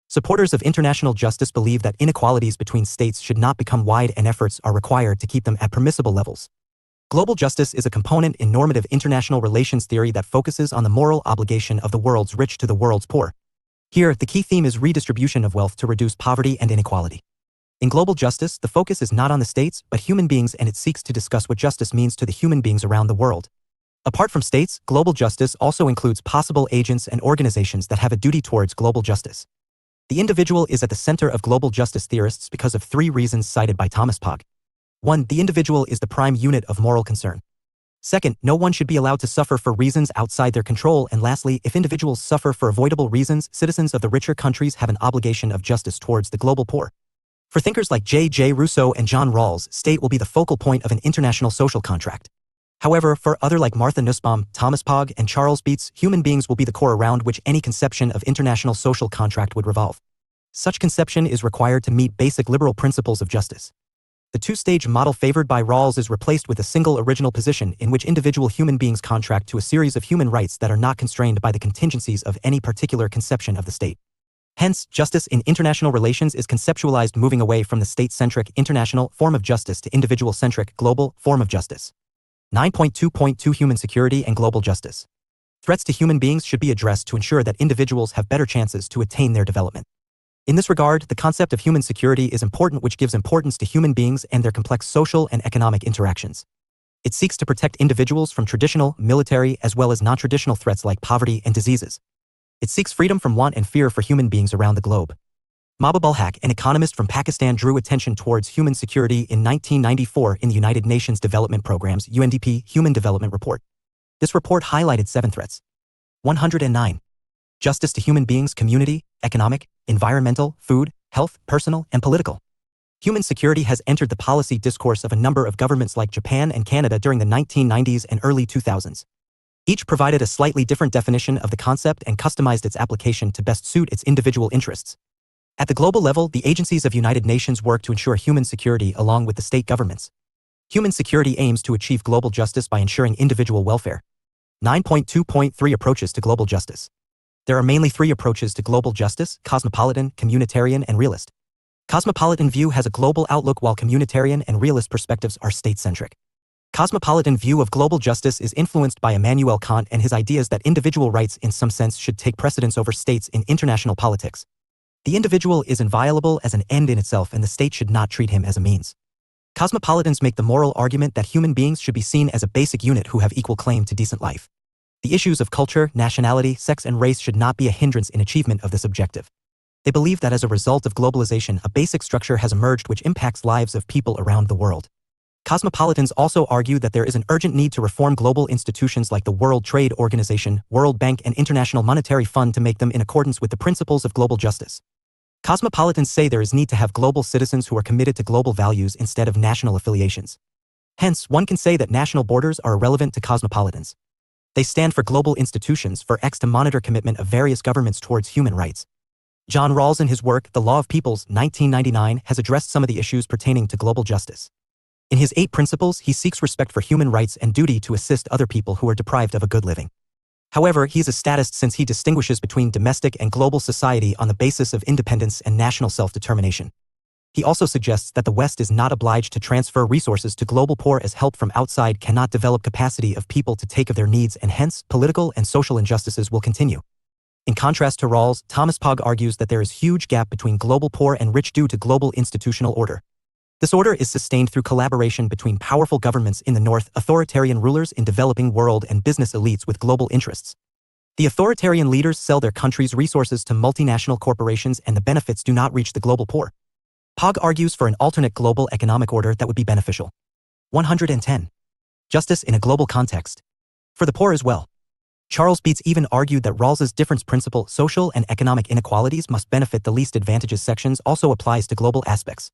Speaker 1: Supporters of international justice believe that inequalities between states should not become wide and efforts are required to keep them at permissible levels. Global justice is a component in normative international relations theory that focuses on the moral obligation of the world's rich to the world's poor. Here, the key theme is redistribution of wealth to reduce poverty and inequality. In global justice, the focus is not on the states, but human beings, and it seeks to discuss what justice means to the human beings around the world. Apart from states, global justice also includes possible agents and organizations that have a duty towards global justice. The individual is at the center of global justice theorists because of three reasons cited by Thomas Pogge. 1. The individual is the prime unit of moral concern. 2nd, no one should be allowed to suffer for reasons outside their control. And lastly, if individuals suffer for avoidable reasons, citizens of the richer countries have an obligation of justice towards the global poor. For thinkers like J. Rousseau and John Rawls, state will be the focal point of an international social contract. However, for others like Martha Nussbaum, Thomas Pogge, and Charles Beats, human beings will be the core around which any conception of international social contract would revolve. Such conception is required to meet basic liberal principles of justice. The two-stage model favored by Rawls is replaced with a single original position in which individual human beings contract to a series of human rights that are not constrained by the contingencies of any particular conception of the state. Hence, justice in international relations is conceptualized moving away from the state-centric international form of justice to individual-centric global form of justice. 9.2.2 Human security and global justice. Threats to human beings should be addressed to ensure that individuals have better chances to attain their development. In this regard, the concept of human security is important, which gives importance to human beings and their complex social and economic interactions. It seeks to protect individuals from traditional, military, as well as non-traditional threats like poverty and diseases. It seeks freedom from want and fear for human beings around the globe. Mahbub ul Haq, an economist from Pakistan, drew attention towards human security in 1994 in the United Nations Development Programme's UNDP Human Development Report. This report highlighted 7 threats. 109. Justice to human beings, community, economic, environmental, food, health, personal, and political. Human security has entered the policy discourse of a number of governments like Japan and Canada during the 1990s and early 2000s. Each provided a slightly different definition of the concept and customized its application to best suit its individual interests. At the global level, the agencies of United Nations work to ensure human security along with the state governments. Human security aims to achieve global justice by ensuring individual welfare. 9.2.3 Approaches to global justice. There are mainly 3 approaches to global justice: cosmopolitan, communitarian, and realist. Cosmopolitan view has a global outlook while communitarian and realist perspectives are state-centric. Cosmopolitan view of global justice is influenced by Immanuel Kant and his ideas that individual rights in some sense should take precedence over states in international politics. The individual is inviolable as an end in itself and the state should not treat him as a means. Cosmopolitans make the moral argument that human beings should be seen as a basic unit who have equal claim to decent life. The issues of culture, nationality, sex, and race should not be a hindrance in achievement of this objective. They believe that as a result of globalization, a basic structure has emerged which impacts lives of people around the world. Cosmopolitans also argue that there is an urgent need to reform global institutions like the World Trade Organization, World Bank, and International Monetary Fund to make them in accordance with the principles of global justice. Cosmopolitans say there is need to have global citizens who are committed to global values instead of national affiliations. Hence, one can say that national borders are irrelevant to cosmopolitans. They stand for global institutions for X to monitor commitment of various governments towards human rights. John Rawls in his work, The Law of Peoples, 1999, has addressed some of the issues pertaining to global justice. In his 8 principles, he seeks respect for human rights and duty to assist other people who are deprived of a good living. However, he is a statist since he distinguishes between domestic and global society on the basis of independence and national self-determination. He also suggests that the West is not obliged to transfer resources to global poor as help from outside cannot develop capacity of people to take of their needs, and hence, political and social injustices will continue. In contrast to Rawls, Thomas Pogge argues that there is huge gap between global poor and rich due to global institutional order. This order is sustained through collaboration between powerful governments in the North, authoritarian rulers in developing world, and business elites with global interests. The authoritarian leaders sell their country's resources to multinational corporations and the benefits do not reach the global poor. Pogge argues for an alternate global economic order that would be beneficial. 110. Justice in a global context. For the poor as well. Charles Beats even argued that Rawls's difference principle, social and economic inequalities must benefit the least advantageous sections, also applies to global aspects.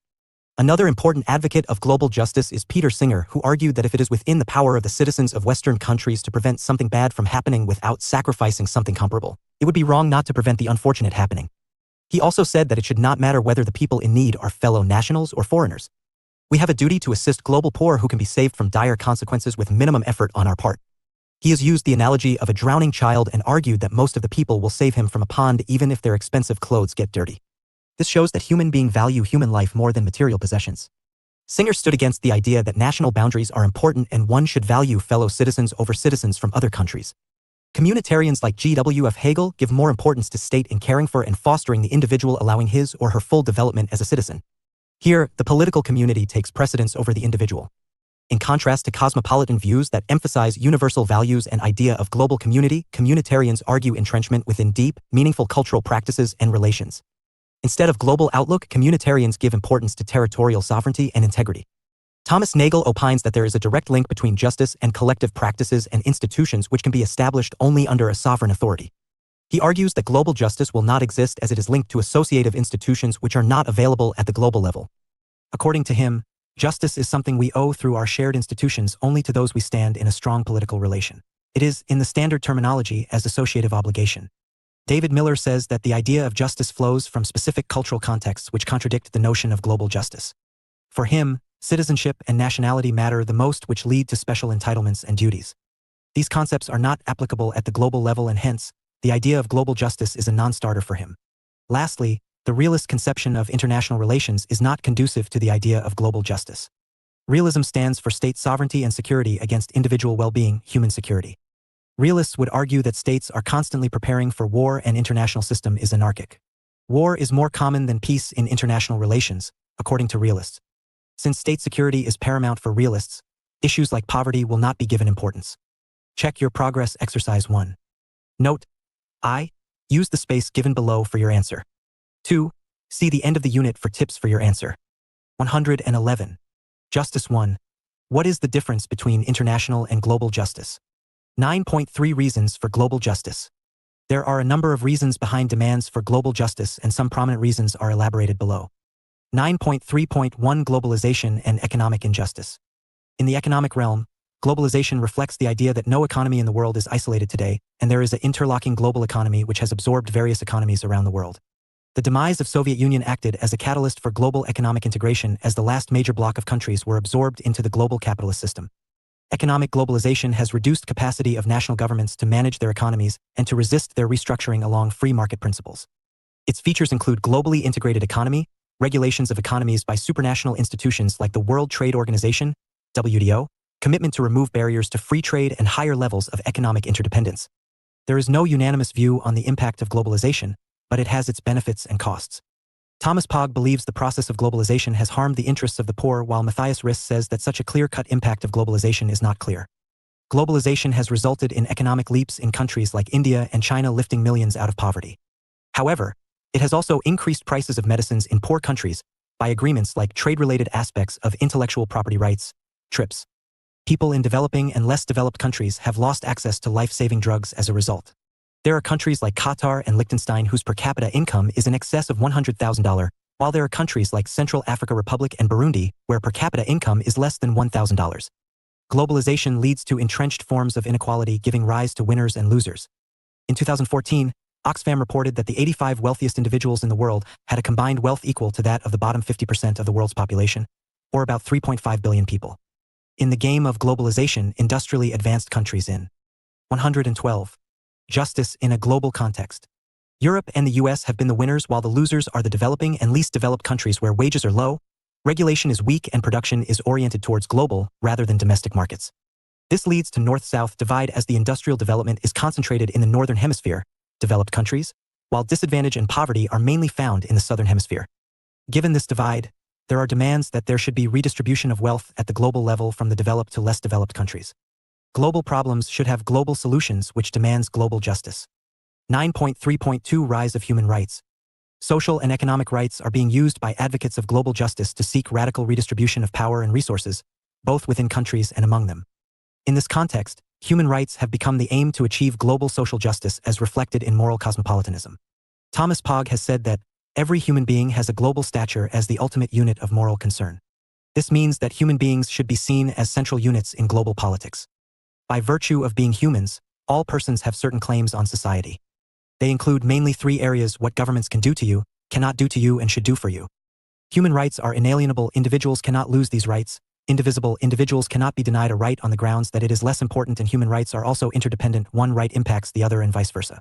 Speaker 1: Another important advocate of global justice is Peter Singer, who argued that if it is within the power of the citizens of Western countries to prevent something bad from happening without sacrificing something comparable, it would be wrong not to prevent the unfortunate happening. He also said that it should not matter whether the people in need are fellow nationals or foreigners. We have a duty to assist global poor who can be saved from dire consequences with minimum effort on our part. He has used the analogy of a drowning child and argued that most of the people will save him from a pond even if their expensive clothes get dirty. This shows that human beings value human life more than material possessions. Singer stood against the idea that national boundaries are important and one should value fellow citizens over citizens from other countries. Communitarians like G.W.F. Hegel give more importance to state in caring for and fostering the individual, allowing his or her full development as a citizen. Here, the political community takes precedence over the individual. In contrast to cosmopolitan views that emphasize universal values and idea of global community, communitarians argue entrenchment within deep, meaningful cultural practices and relations. Instead of global outlook, communitarians give importance to territorial sovereignty and integrity. Thomas Nagel opines that there is a direct link between justice and collective practices and institutions which can be established only under a sovereign authority. He argues that global justice will not exist as it is linked to associative institutions which are not available at the global level. According to him, justice is something we owe through our shared institutions only to those we stand in a strong political relation. It is, in the standard terminology, as associative obligation. David Miller says that the idea of justice flows from specific cultural contexts which contradict the notion of global justice. For him, citizenship and nationality matter the most, which lead to special entitlements and duties. These concepts are not applicable at the global level and hence, the idea of global justice is a non-starter for him. Lastly, the realist conception of international relations is not conducive to the idea of global justice. Realism stands for state sovereignty and security against individual well-being, human security. Realists would argue that states are constantly preparing for war and international system is anarchic. War is more common than peace in international relations, according to realists. Since state security is paramount for realists, issues like poverty will not be given importance. Check your progress exercise 1. Note: I. Use the space given below for your answer. 2. See the end of the unit for tips for your answer. 111. Justice 1. What is the difference between international and global justice? 9.3 Reasons for global justice. There are a number of reasons behind demands for global justice, and some prominent reasons are elaborated below. 9.3.1 Globalization and economic injustice. In the economic realm, globalization reflects the idea that no economy in the world is isolated today, and there is an interlocking global economy which has absorbed various economies around the world. The demise of Soviet Union acted as a catalyst for global economic integration as the last major bloc of countries were absorbed into the global capitalist system. Economic globalization has reduced capacity of national governments to manage their economies and to resist their restructuring along free market principles. Its features include globally integrated economy, regulations of economies by supranational institutions like the World Trade Organization, WTO, commitment to remove barriers to free trade, and higher levels of economic interdependence. There is no unanimous view on the impact of globalization, but it has its benefits and costs. Thomas Pogge believes the process of globalization has harmed the interests of the poor, while Matthias Riss says that such a clear-cut impact of globalization is not clear. Globalization has resulted in economic leaps in countries like India and China, lifting millions out of poverty. However, it has also increased prices of medicines in poor countries by agreements like trade-related aspects of intellectual property rights, TRIPS. People in developing and less developed countries have lost access to life-saving drugs as a result. There are countries like Qatar and Liechtenstein whose per capita income is in excess of $100,000, while there are countries like Central Africa Republic and Burundi where per capita income is less than $1,000. Globalization leads to entrenched forms of inequality, giving rise to winners and losers. In 2014, Oxfam reported that the 85 wealthiest individuals in the world had a combined wealth equal to that of the bottom 50% of the world's population, or about 3.5 billion people. In the game of globalization, industrially advanced countries in 112. Justice in a global context. Europe and the US have been the winners while the losers are the developing and least developed countries where wages are low, regulation is weak and production is oriented towards global rather than domestic markets. This leads to north-south divide as the industrial development is concentrated in the northern hemisphere, developed countries, while disadvantage and poverty are mainly found in the southern hemisphere. Given this divide, there are demands that there should be redistribution of wealth at the global level from the developed to less developed countries. Global problems should have global solutions, which demands global justice. 9.3.2 Rise of Human Rights. Social and economic rights are being used by advocates of global justice to seek radical redistribution of power and resources, both within countries and among them. In this context, human rights have become the aim to achieve global social justice as reflected in moral cosmopolitanism. Thomas Pogge has said that every human being has a global stature as the ultimate unit of moral concern. This means that human beings should be seen as central units in global politics. By virtue of being humans, all persons have certain claims on society. They include mainly three areas: what governments can do to you, cannot do to you, and should do for you. Human rights are inalienable. Individuals cannot lose these rights. Indivisible. Individuals cannot be denied a right on the grounds that it is less important, and human rights are also interdependent. One right impacts the other and vice versa.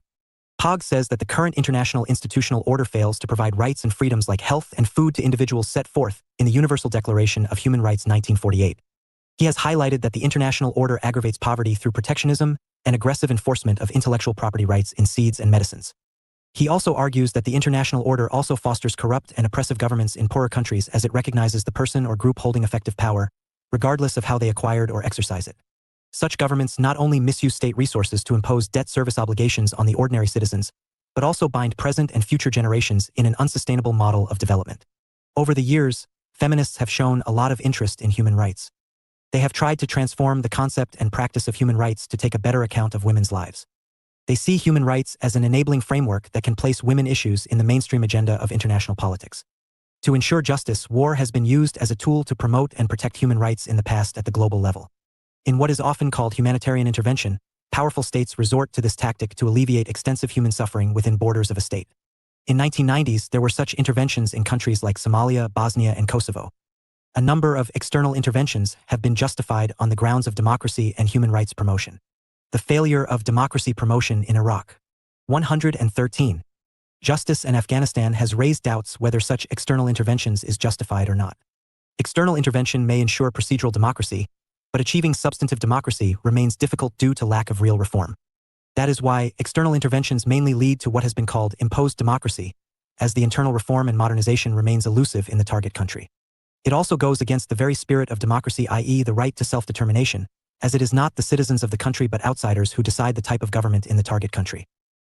Speaker 1: Pogge says that the current international institutional order fails to provide rights and freedoms like health and food to individuals set forth in the Universal Declaration of Human Rights 1948. He has highlighted that the international order aggravates poverty through protectionism and aggressive enforcement of intellectual property rights in seeds and medicines. He also argues that the international order also fosters corrupt and oppressive governments in poorer countries as it recognizes the person or group holding effective power, regardless of how they acquired or exercise it. Such governments not only misuse state resources to impose debt service obligations on the ordinary citizens, but also bind present and future generations in an unsustainable model of development. Over the years, feminists have shown a lot of interest in human rights. They have tried to transform the concept and practice of human rights to take a better account of women's lives. They see human rights as an enabling framework that can place women issues in the mainstream agenda of international politics. To ensure justice, war has been used as a tool to promote and protect human rights in the past at the global level. In what is often called humanitarian intervention, powerful states resort to this tactic to alleviate extensive human suffering within borders of a state. In 1990s, there were such interventions in countries like Somalia, Bosnia, and Kosovo. A number of external interventions have been justified on the grounds of democracy and human rights promotion. The failure of democracy promotion in Iraq. 113. Justice in Afghanistan has raised doubts whether such external interventions is justified or not. External intervention may ensure procedural democracy, but achieving substantive democracy remains difficult due to lack of real reform. That is why external interventions mainly lead to what has been called imposed democracy, as the internal reform and modernization remains elusive in the target country. It also goes against the very spirit of democracy, i.e. the right to self-determination, as it is not the citizens of the country but outsiders who decide the type of government in the target country.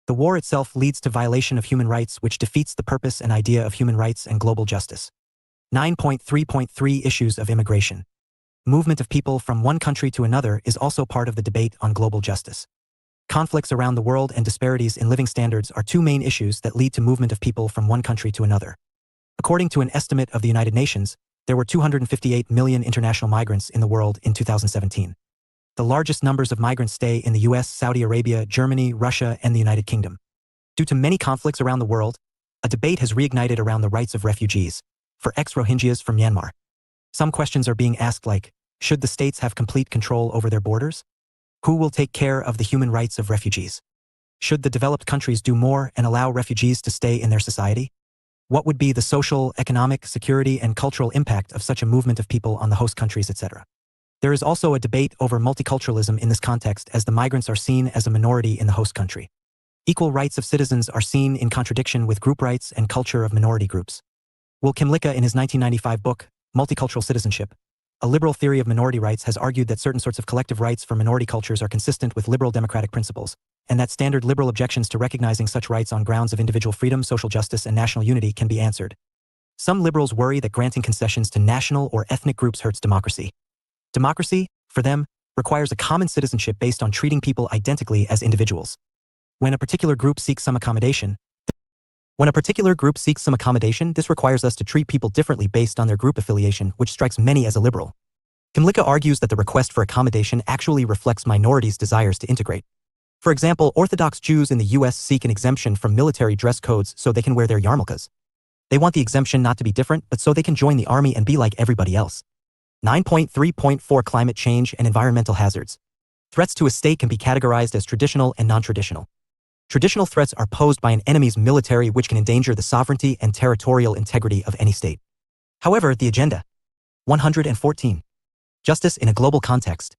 Speaker 1: The war itself leads to violation of human rights, which defeats the purpose and idea of human rights and global justice. 9.3.3 Issues of immigration. Movement of people from one country to another is also part of the debate on global justice. Conflicts around the world and disparities in living standards are two main issues that lead to movement of people from one country to another. According to an estimate of the United Nations, there were 258 million international migrants in the world in 2017. The largest numbers of migrants stay in the US, Saudi Arabia, Germany, Russia, and the United Kingdom. Due to many conflicts around the world, a debate has reignited around the rights of refugees, for ex-Rohingyas from Myanmar. Some questions are being asked like, should the states have complete control over their borders? Who will take care of the human rights of refugees? Should the developed countries do more and allow refugees to stay in their society? What would be the social, economic, security, and cultural impact of such a movement of people on the host countries, etc.? There is also a debate over multiculturalism in this context, as the migrants are seen as a minority in the host country. Equal rights of citizens are seen in contradiction with group rights and culture of minority groups. Will Kymlicka, in his 1995 book, Multicultural Citizenship, A Liberal Theory of Minority Rights, has argued that certain sorts of collective rights for minority cultures are consistent with liberal democratic principles, and that standard liberal objections to recognizing such rights on grounds of individual freedom, social justice, and national unity can be answered. Some liberals worry that granting concessions to national or ethnic groups hurts democracy. Democracy, for them, requires a common citizenship based on treating people identically as individuals. When a particular group seeks some accommodation, this requires us to treat people differently based on their group affiliation, which strikes many as illiberal. Kamlicka argues that the request for accommodation actually reflects minorities' desires to integrate. For example, Orthodox Jews in the US seek an exemption from military dress codes so they can wear their yarmulkes. They want the exemption not to be different, but so they can join the army and be like everybody else. 9.3.4 Climate change and environmental hazards. Threats to a state can be categorized as traditional and non-traditional. Traditional threats are posed by an enemy's military, which can endanger the sovereignty and territorial integrity of any state. However, the agenda 114. Justice in a global context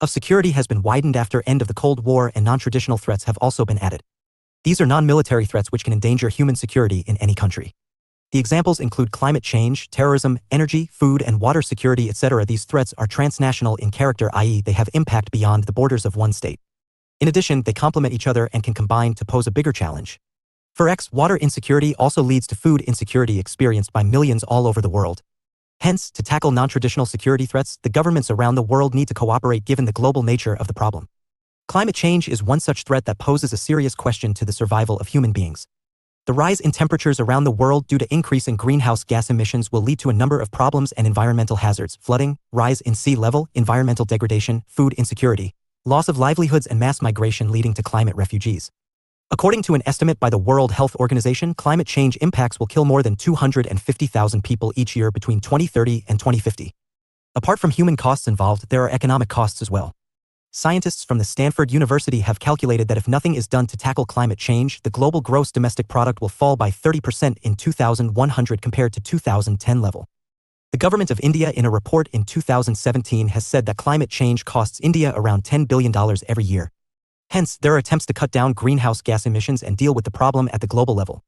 Speaker 1: of security has been widened after end of the Cold War, and non-traditional threats have also been added. These are non-military threats which can endanger human security in any country. The examples include climate change, terrorism, energy, food and water security, etc. These threats are transnational in character, i.e., they have impact beyond the borders of one state. In addition, they complement each other and can combine to pose a bigger challenge. For X, water insecurity also leads to food insecurity experienced by millions all over the world. Hence, to tackle non-traditional security threats, the governments around the world need to cooperate given the global nature of the problem. Climate change is one such threat that poses a serious question to the survival of human beings. The rise in temperatures around the world due to increase in greenhouse gas emissions will lead to a number of problems and environmental hazards: flooding, rise in sea level, environmental degradation, food insecurity, loss of livelihoods and mass migration leading to climate refugees. According to an estimate by the World Health Organization, climate change impacts will kill more than 250,000 people each year between 2030 and 2050. Apart from human costs involved, there are economic costs as well. Scientists from the Stanford University have calculated that if nothing is done to tackle climate change, the global gross domestic product will fall by 30% in 2100 compared to 2010 level. The government of India, in a report in 2017, has said that climate change costs India around $10 billion every year. Hence, there are attempts to cut down greenhouse gas emissions and deal with the problem at the global level.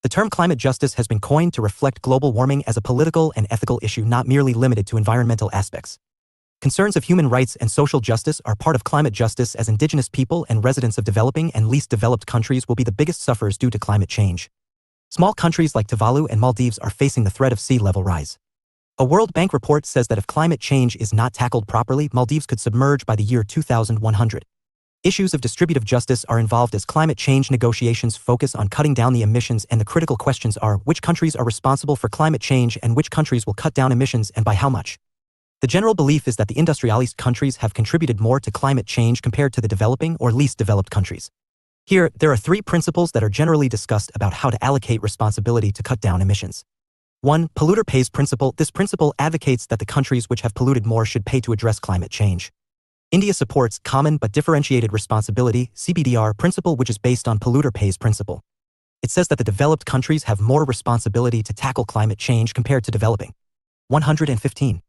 Speaker 1: The term climate justice has been coined to reflect global warming as a political and ethical issue, not merely limited to environmental aspects. Concerns of human rights and social justice are part of climate justice, as indigenous people and residents of developing and least developed countries will be the biggest sufferers due to climate change. Small countries like Tuvalu and Maldives are facing the threat of sea level rise. A World Bank report says that if climate change is not tackled properly, Maldives could submerge by the year 2100. Issues of distributive justice are involved as climate change negotiations focus on cutting down the emissions, and the critical questions are which countries are responsible for climate change and which countries will cut down emissions and by how much. The general belief is that the industrialized countries have contributed more to climate change compared to the developing or least developed countries. Here, there are three principles that are generally discussed about how to allocate responsibility to cut down emissions. 1. Polluter pays principle. This principle advocates that the countries which have polluted more should pay to address climate change. India supports common but differentiated responsibility (CBDR) principle, which is based on polluter pays principle. It says that the developed countries have more responsibility to tackle climate change compared to developing. 115.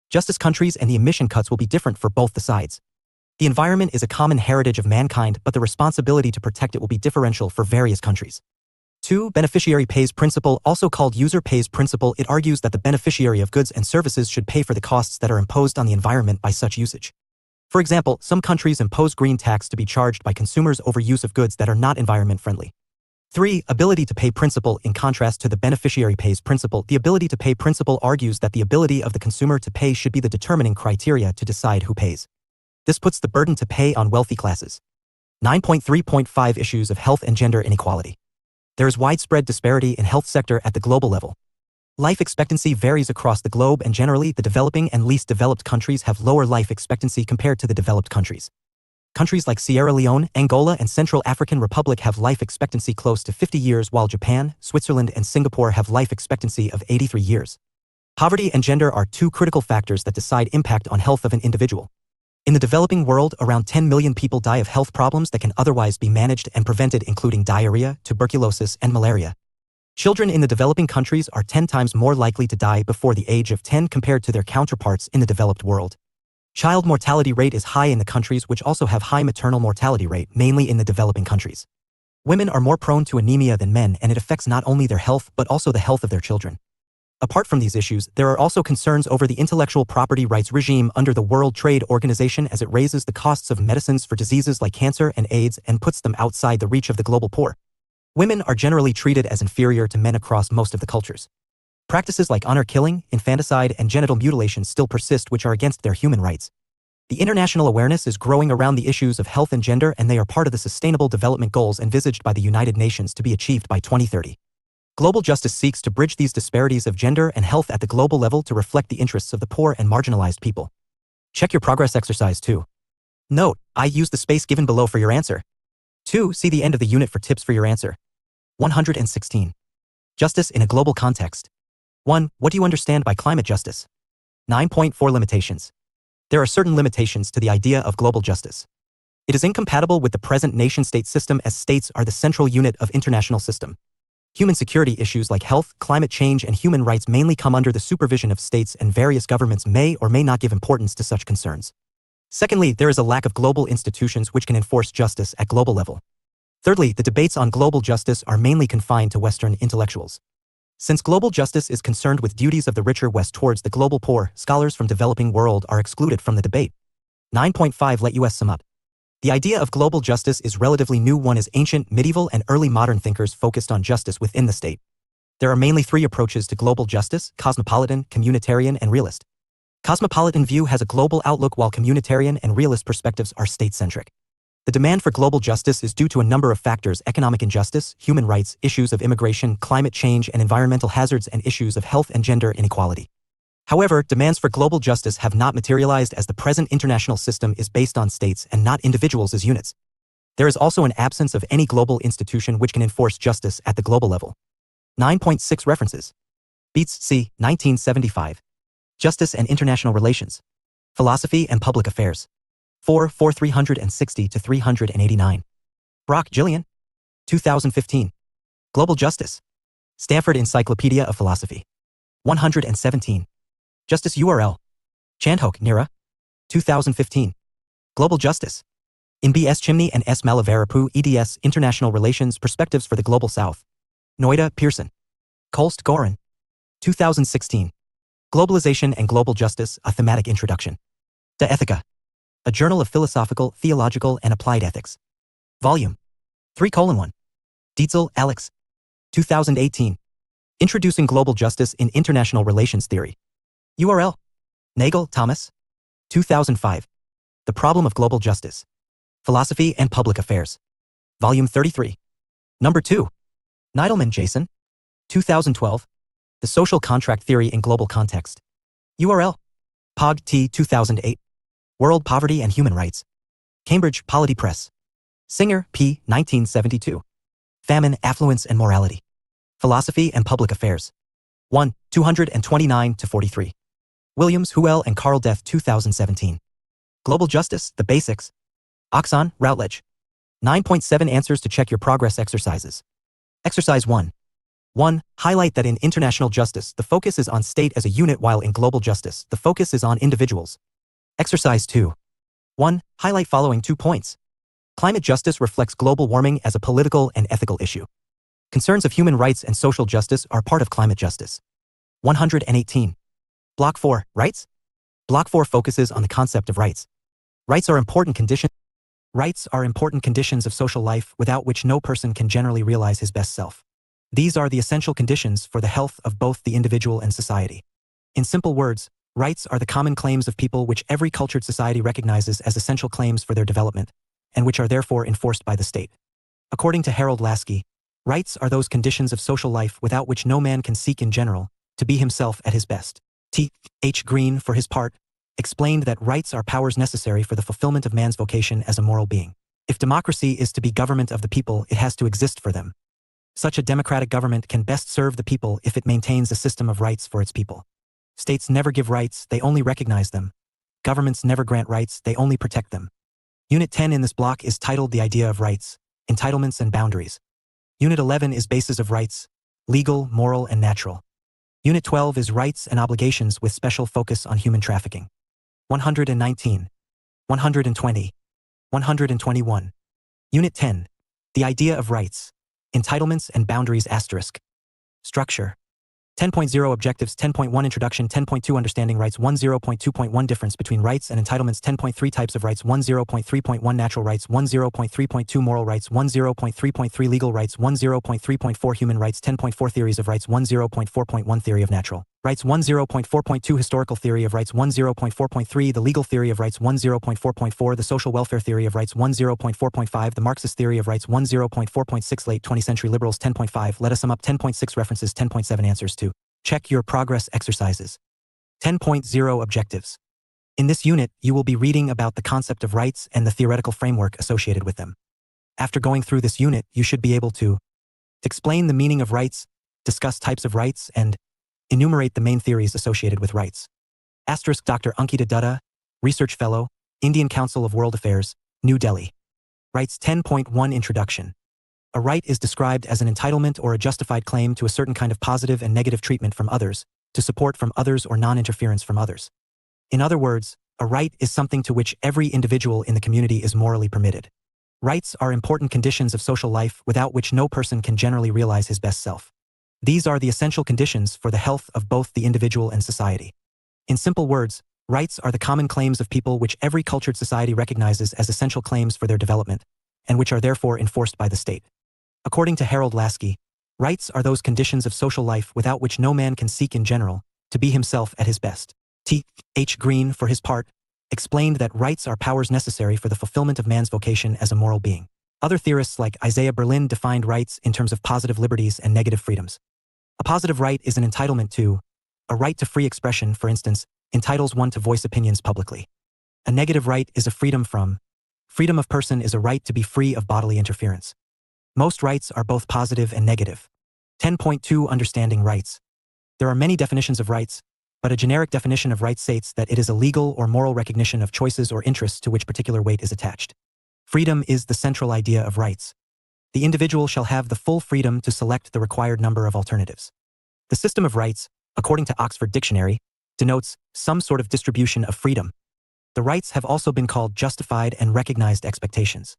Speaker 1: Justice countries and the emission cuts will be different for both the sides. The environment is a common heritage of mankind, but the responsibility to protect it will be differential for various countries. 2. Beneficiary pays principle, also called user pays principle. It argues that the beneficiary of goods and services should pay for the costs that are imposed on the environment by such usage. For example, some countries impose green tax to be charged by consumers over use of goods that are not environment friendly. 3. Ability to pay principle. In contrast to the beneficiary pays principle, the ability to pay principle argues that the ability of the consumer to pay should be the determining criteria to decide who pays. This puts the burden to pay on wealthy classes. 9.3.5 Issues of health and gender inequality. There is widespread disparity in health sector at the global level. Life expectancy varies across the globe, and generally, the developing and least developed countries have lower life expectancy compared to the developed countries. Countries like Sierra Leone, Angola, and Central African Republic have life expectancy close to 50 years, while Japan, Switzerland, and Singapore have life expectancy of 83 years. Poverty and gender are two critical factors that decide impact on health of an individual. In the developing world, around 10 million people die of health problems that can otherwise be managed and prevented, including diarrhea, tuberculosis, and malaria. Children in the developing countries are 10 times more likely to die before the age of 10 compared to their counterparts in the developed world. Child mortality rate is high in the countries which also have high maternal mortality rate, mainly in the developing countries. Women are more prone to anemia than men, and it affects not only their health but also the health of their children. Apart from these issues, there are also concerns over the intellectual property rights regime under the World Trade Organization, as it raises the costs of medicines for diseases like cancer and AIDS and puts them outside the reach of the global poor. Women are generally treated as inferior to men across most of the cultures. Practices like honor killing, infanticide, and genital mutilation still persist, which are against their human rights. The international awareness is growing around the issues of health and gender, and they are part of the Sustainable Development Goals envisaged by the United Nations to be achieved by 2030. Global justice seeks to bridge these disparities of gender and health at the global level to reflect the interests of the poor and marginalized people. Check your progress exercise 2. Note, I use the space given below for your answer. 2. See the end of the unit for tips for your answer. 116. Justice in a global context. 1. What do you understand by climate justice? 9.4 Limitations. There are certain limitations to the idea of global justice. It is incompatible with the present nation-state system, as states are the central unit of international system. Human security issues like health, climate change, and human rights mainly come under the supervision of states, and various governments may or may not give importance to such concerns. Secondly, there is a lack of global institutions which can enforce justice at global level. Thirdly, the debates on global justice are mainly confined to Western intellectuals. Since global justice is concerned with duties of the richer West towards the global poor, scholars from developing world are excluded from the debate. 9.5 Let us sum up. The idea of global justice is relatively new. One is ancient, medieval, and early modern thinkers focused on justice within the state. There are mainly three approaches to global justice: cosmopolitan, communitarian, and realist. Cosmopolitan view has a global outlook, while communitarian and realist perspectives are state-centric. The demand for global justice is due to a number of factors: economic injustice, human rights, issues of immigration, climate change and environmental hazards, and issues of health and gender inequality. However, demands for global justice have not materialized, as the present international system is based on states and not individuals as units. There is also an absence of any global institution which can enforce justice at the global level. 9.6 References. Beetz, C. 1975. Justice and International Relations. Philosophy and Public Affairs. 360-389. Brock, Gillian. 2015. Global Justice. Stanford Encyclopedia of Philosophy. 117. Justice URL. Chandhok, Nira. 2015. Global Justice. In B. S. Chimney and S. Malavarapu, eds. International Relations, Perspectives for the Global South. Noida, Pearson. Kolst, Goran. 2016. Globalization and Global Justice, A Thematic Introduction. De Ethica. A Journal of Philosophical, Theological, and Applied Ethics. Volume 3:1. Dietzel, Alex. 2018. Introducing Global Justice in International Relations Theory. URL. Nagel, Thomas. 2005. The Problem of Global Justice. Philosophy and Public Affairs. Volume 33. Number 2. Neidelman, Jason. 2012. The Social Contract Theory in Global Context. URL. Pog T. 2008. World Poverty and Human Rights. Cambridge, Polity Press. Singer, P. 1972. Famine, Affluence and Morality. Philosophy and Public Affairs. 1. 229-43. Williams, Huell and Carl Death, 2017. Global Justice, The Basics. Oxon, Routledge. 9.7 Answers to check your progress exercises. Exercise 1. 1. Highlight that in international justice, the focus is on state as a unit, while in global justice, the focus is on individuals. Exercise 2. 1. Highlight following 2 points. Climate justice reflects global warming as a political and ethical issue. Concerns of human rights and social justice are part of climate justice. 118. Block 4. Rights? Block 4 focuses on the concept of rights. Rights are important conditions. Rights are important conditions of social life without which no person can generally realize his best self. These are the essential conditions for the health of both the individual and society. In simple words, rights are the common claims of people which every cultured society recognizes as essential claims for their development, and which are therefore enforced by the state. According to Harold Lasky, rights are those conditions of social life without which no man can seek in general to be himself at his best. T. H. Green, for his part, explained that rights are powers necessary for the fulfillment of man's vocation as a moral being. If democracy is to be government of the people, it has to exist for them. Such a democratic government can best serve the people if it maintains a system of rights for its people. States never give rights, they only recognize them. Governments never grant rights, they only protect them. Unit 10 in this block is titled The Idea of Rights, Entitlements and Boundaries. Unit 11 is Basis of Rights, Legal, Moral, and Natural. Unit 12 is Rights and Obligations with special focus on human trafficking. 119, 120, 121. Unit 10, The Idea of Rights, Entitlements and Boundaries *. Structure. 10.0 Objectives. 10.1 Introduction. 10.2 Understanding Rights. 10.2.1 Difference between rights and entitlements. 10.3 Types of rights. 10.3.1 Natural rights. 10.3.2 Moral rights. 10.3.3 Legal rights. 10.3.4 Human rights. 10.4 Theories of rights. 10.4.1 Theory of natural Rights 10.4.2 Historical Theory of Rights 10.4.3 The Legal Theory of Rights 10.4.4 The Social Welfare Theory of Rights 10.4.5 The Marxist Theory of Rights 10.4.6 Late 20th Century Liberals 10.5 Let us sum up 10.6 References 10.7 Answers to Check Your Progress Exercises 10.0 Objectives. In this unit, you will be reading about the concept of rights and the theoretical framework associated with them. After going through this unit, you should be able to explain the meaning of rights, discuss types of rights, and enumerate the main theories associated with rights. Asterisk Dr. Ankita Dutta, Research Fellow, Indian Council of World Affairs, New Delhi. Rights 10.1 Introduction. A right is described as an entitlement or a justified claim to a certain kind of positive and negative treatment from others, to support from others or non-interference from others. In other words, a right is something to which every individual in the community is morally permitted. Rights are important conditions of social life without which no person can generally realize his best self. These are the essential conditions for the health of both the individual and society. In simple words, rights are the common claims of people which every cultured society recognizes as essential claims for their development, and which are therefore enforced by the state. According to Harold Lasky, rights are those conditions of social life without which no man can seek in general to be himself at his best. T.H. Green, for his part, explained that rights are powers necessary for the fulfillment of man's vocation as a moral being. Other theorists like Isaiah Berlin defined rights in terms of positive liberties and negative freedoms. A positive right is an entitlement to a right to free expression, for instance, entitles one to voice opinions publicly. A negative right is a freedom of person is a right to be free of bodily interference. Most rights are both positive and negative. 10.2 Understanding rights. There are many definitions of rights, but a generic definition of rights states that it is a legal or moral recognition of choices or interests to which particular weight is attached. Freedom is the central idea of rights. The individual shall have the full freedom to select the required number of alternatives. The system of rights, according to Oxford Dictionary, denotes some sort of distribution of freedom. The rights have also been called justified and recognized expectations.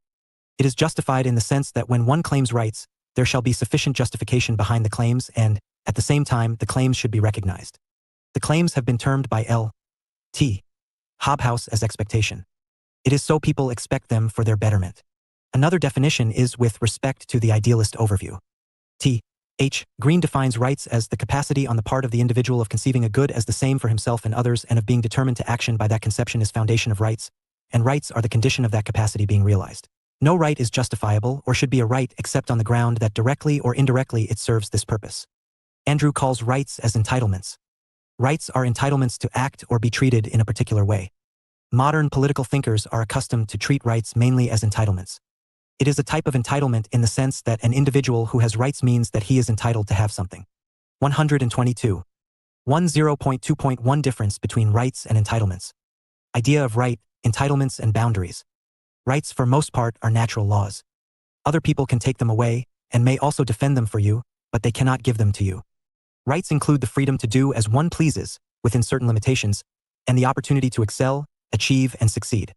Speaker 1: It is justified in the sense that when one claims rights, there shall be sufficient justification behind the claims and, at the same time, the claims should be recognized. The claims have been termed by L.T. Hobhouse as expectation. It is so people expect them for their betterment. Another definition is with respect to the idealist overview. T.H. Green defines rights as the capacity on the part of the individual of conceiving a good as the same for himself and others and of being determined to action by that conception is foundation of rights, and rights are the condition of that capacity being realized. No right is justifiable or should be a right except on the ground that directly or indirectly it serves this purpose. Andrew calls rights as entitlements. Rights are entitlements to act or be treated in a particular way. Modern political thinkers are accustomed to treat rights mainly as entitlements. It is a type of entitlement in the sense that an individual who has rights means that he is entitled to have something. 122. 10.2.1 Difference between rights and entitlements. Idea of right, entitlements and boundaries. Rights for most part are natural laws. Other people can take them away, and may also defend them for you, but they cannot give them to you. Rights include the freedom to do as one pleases, within certain limitations, and the opportunity to excel, achieve, and succeed.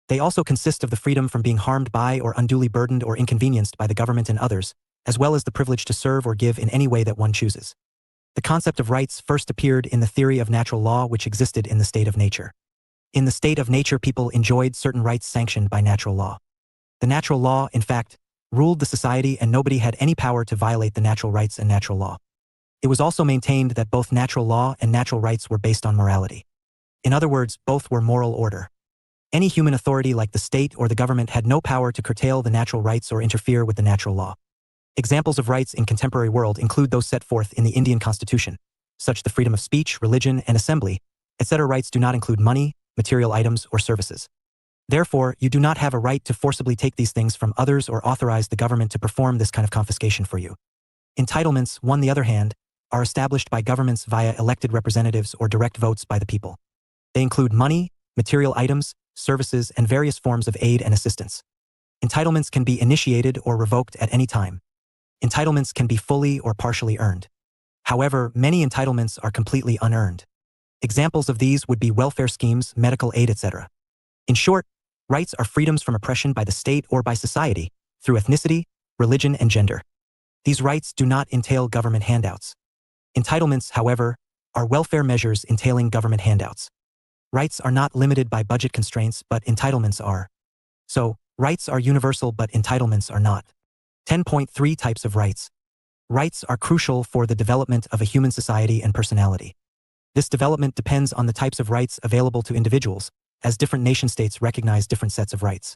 Speaker 1: They also consist of the freedom from being harmed by or unduly burdened or inconvenienced by the government and others, as well as the privilege to serve or give in any way that one chooses. The concept of rights first appeared in the theory of natural law which existed in the state of nature. In the state of nature, people enjoyed certain rights sanctioned by natural law. The natural law, in fact, ruled the society and nobody had any power to violate the natural rights and natural law. It was also maintained that both natural law and natural rights were based on morality. In other words, both were moral order. Any human authority like the state or the government had no power to curtail the natural rights or interfere with the natural law. Examples of rights in contemporary world include those set forth in the Indian Constitution, such the freedom of speech, religion, and assembly, etc. Rights do not include money, material items, or services. Therefore, you do not have a right to forcibly take these things from others or authorize the government to perform this kind of confiscation for you. Entitlements, on the other hand, are established by governments via elected representatives or direct votes by the people. They include money, material items, services, and various forms of aid and assistance. Entitlements can be initiated or revoked at any time. Entitlements can be fully or partially earned. However, many entitlements are completely unearned. Examples of these would be welfare schemes, medical aid, etc. In short, rights are freedoms from oppression by the state or by society, through ethnicity, religion, and gender. These rights do not entail government handouts. Entitlements, however, are welfare measures entailing government handouts. Rights are not limited by budget constraints, but entitlements are. So, rights are universal but entitlements are not. 10.3 Types of rights. Rights are crucial for the development of a human society and personality. This development depends on the types of rights available to individuals, as different nation-states recognize different sets of rights.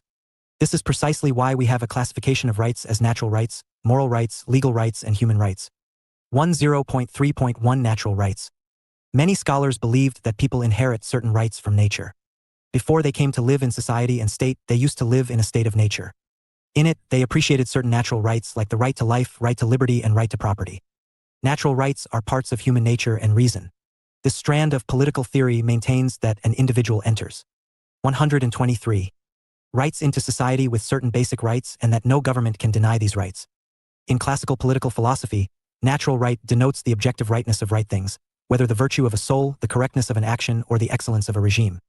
Speaker 1: This is precisely why we have a classification of rights as natural rights, moral rights, legal rights, and human rights. 10.3.1 Natural rights. Many scholars believed that people inherit certain rights from nature. Before they came to live in society and state, they used to live in a state of nature. In it, they appreciated certain natural rights like the right to life, right to liberty, and right to property. Natural rights are parts of human nature and reason. This strand of political theory maintains that an individual enters 123 rights into society with certain basic rights and that no government can deny these rights. In classical political philosophy, natural right denotes the objective rightness of right things, whether the virtue of a soul, the correctness of an action, or the excellence of a regime.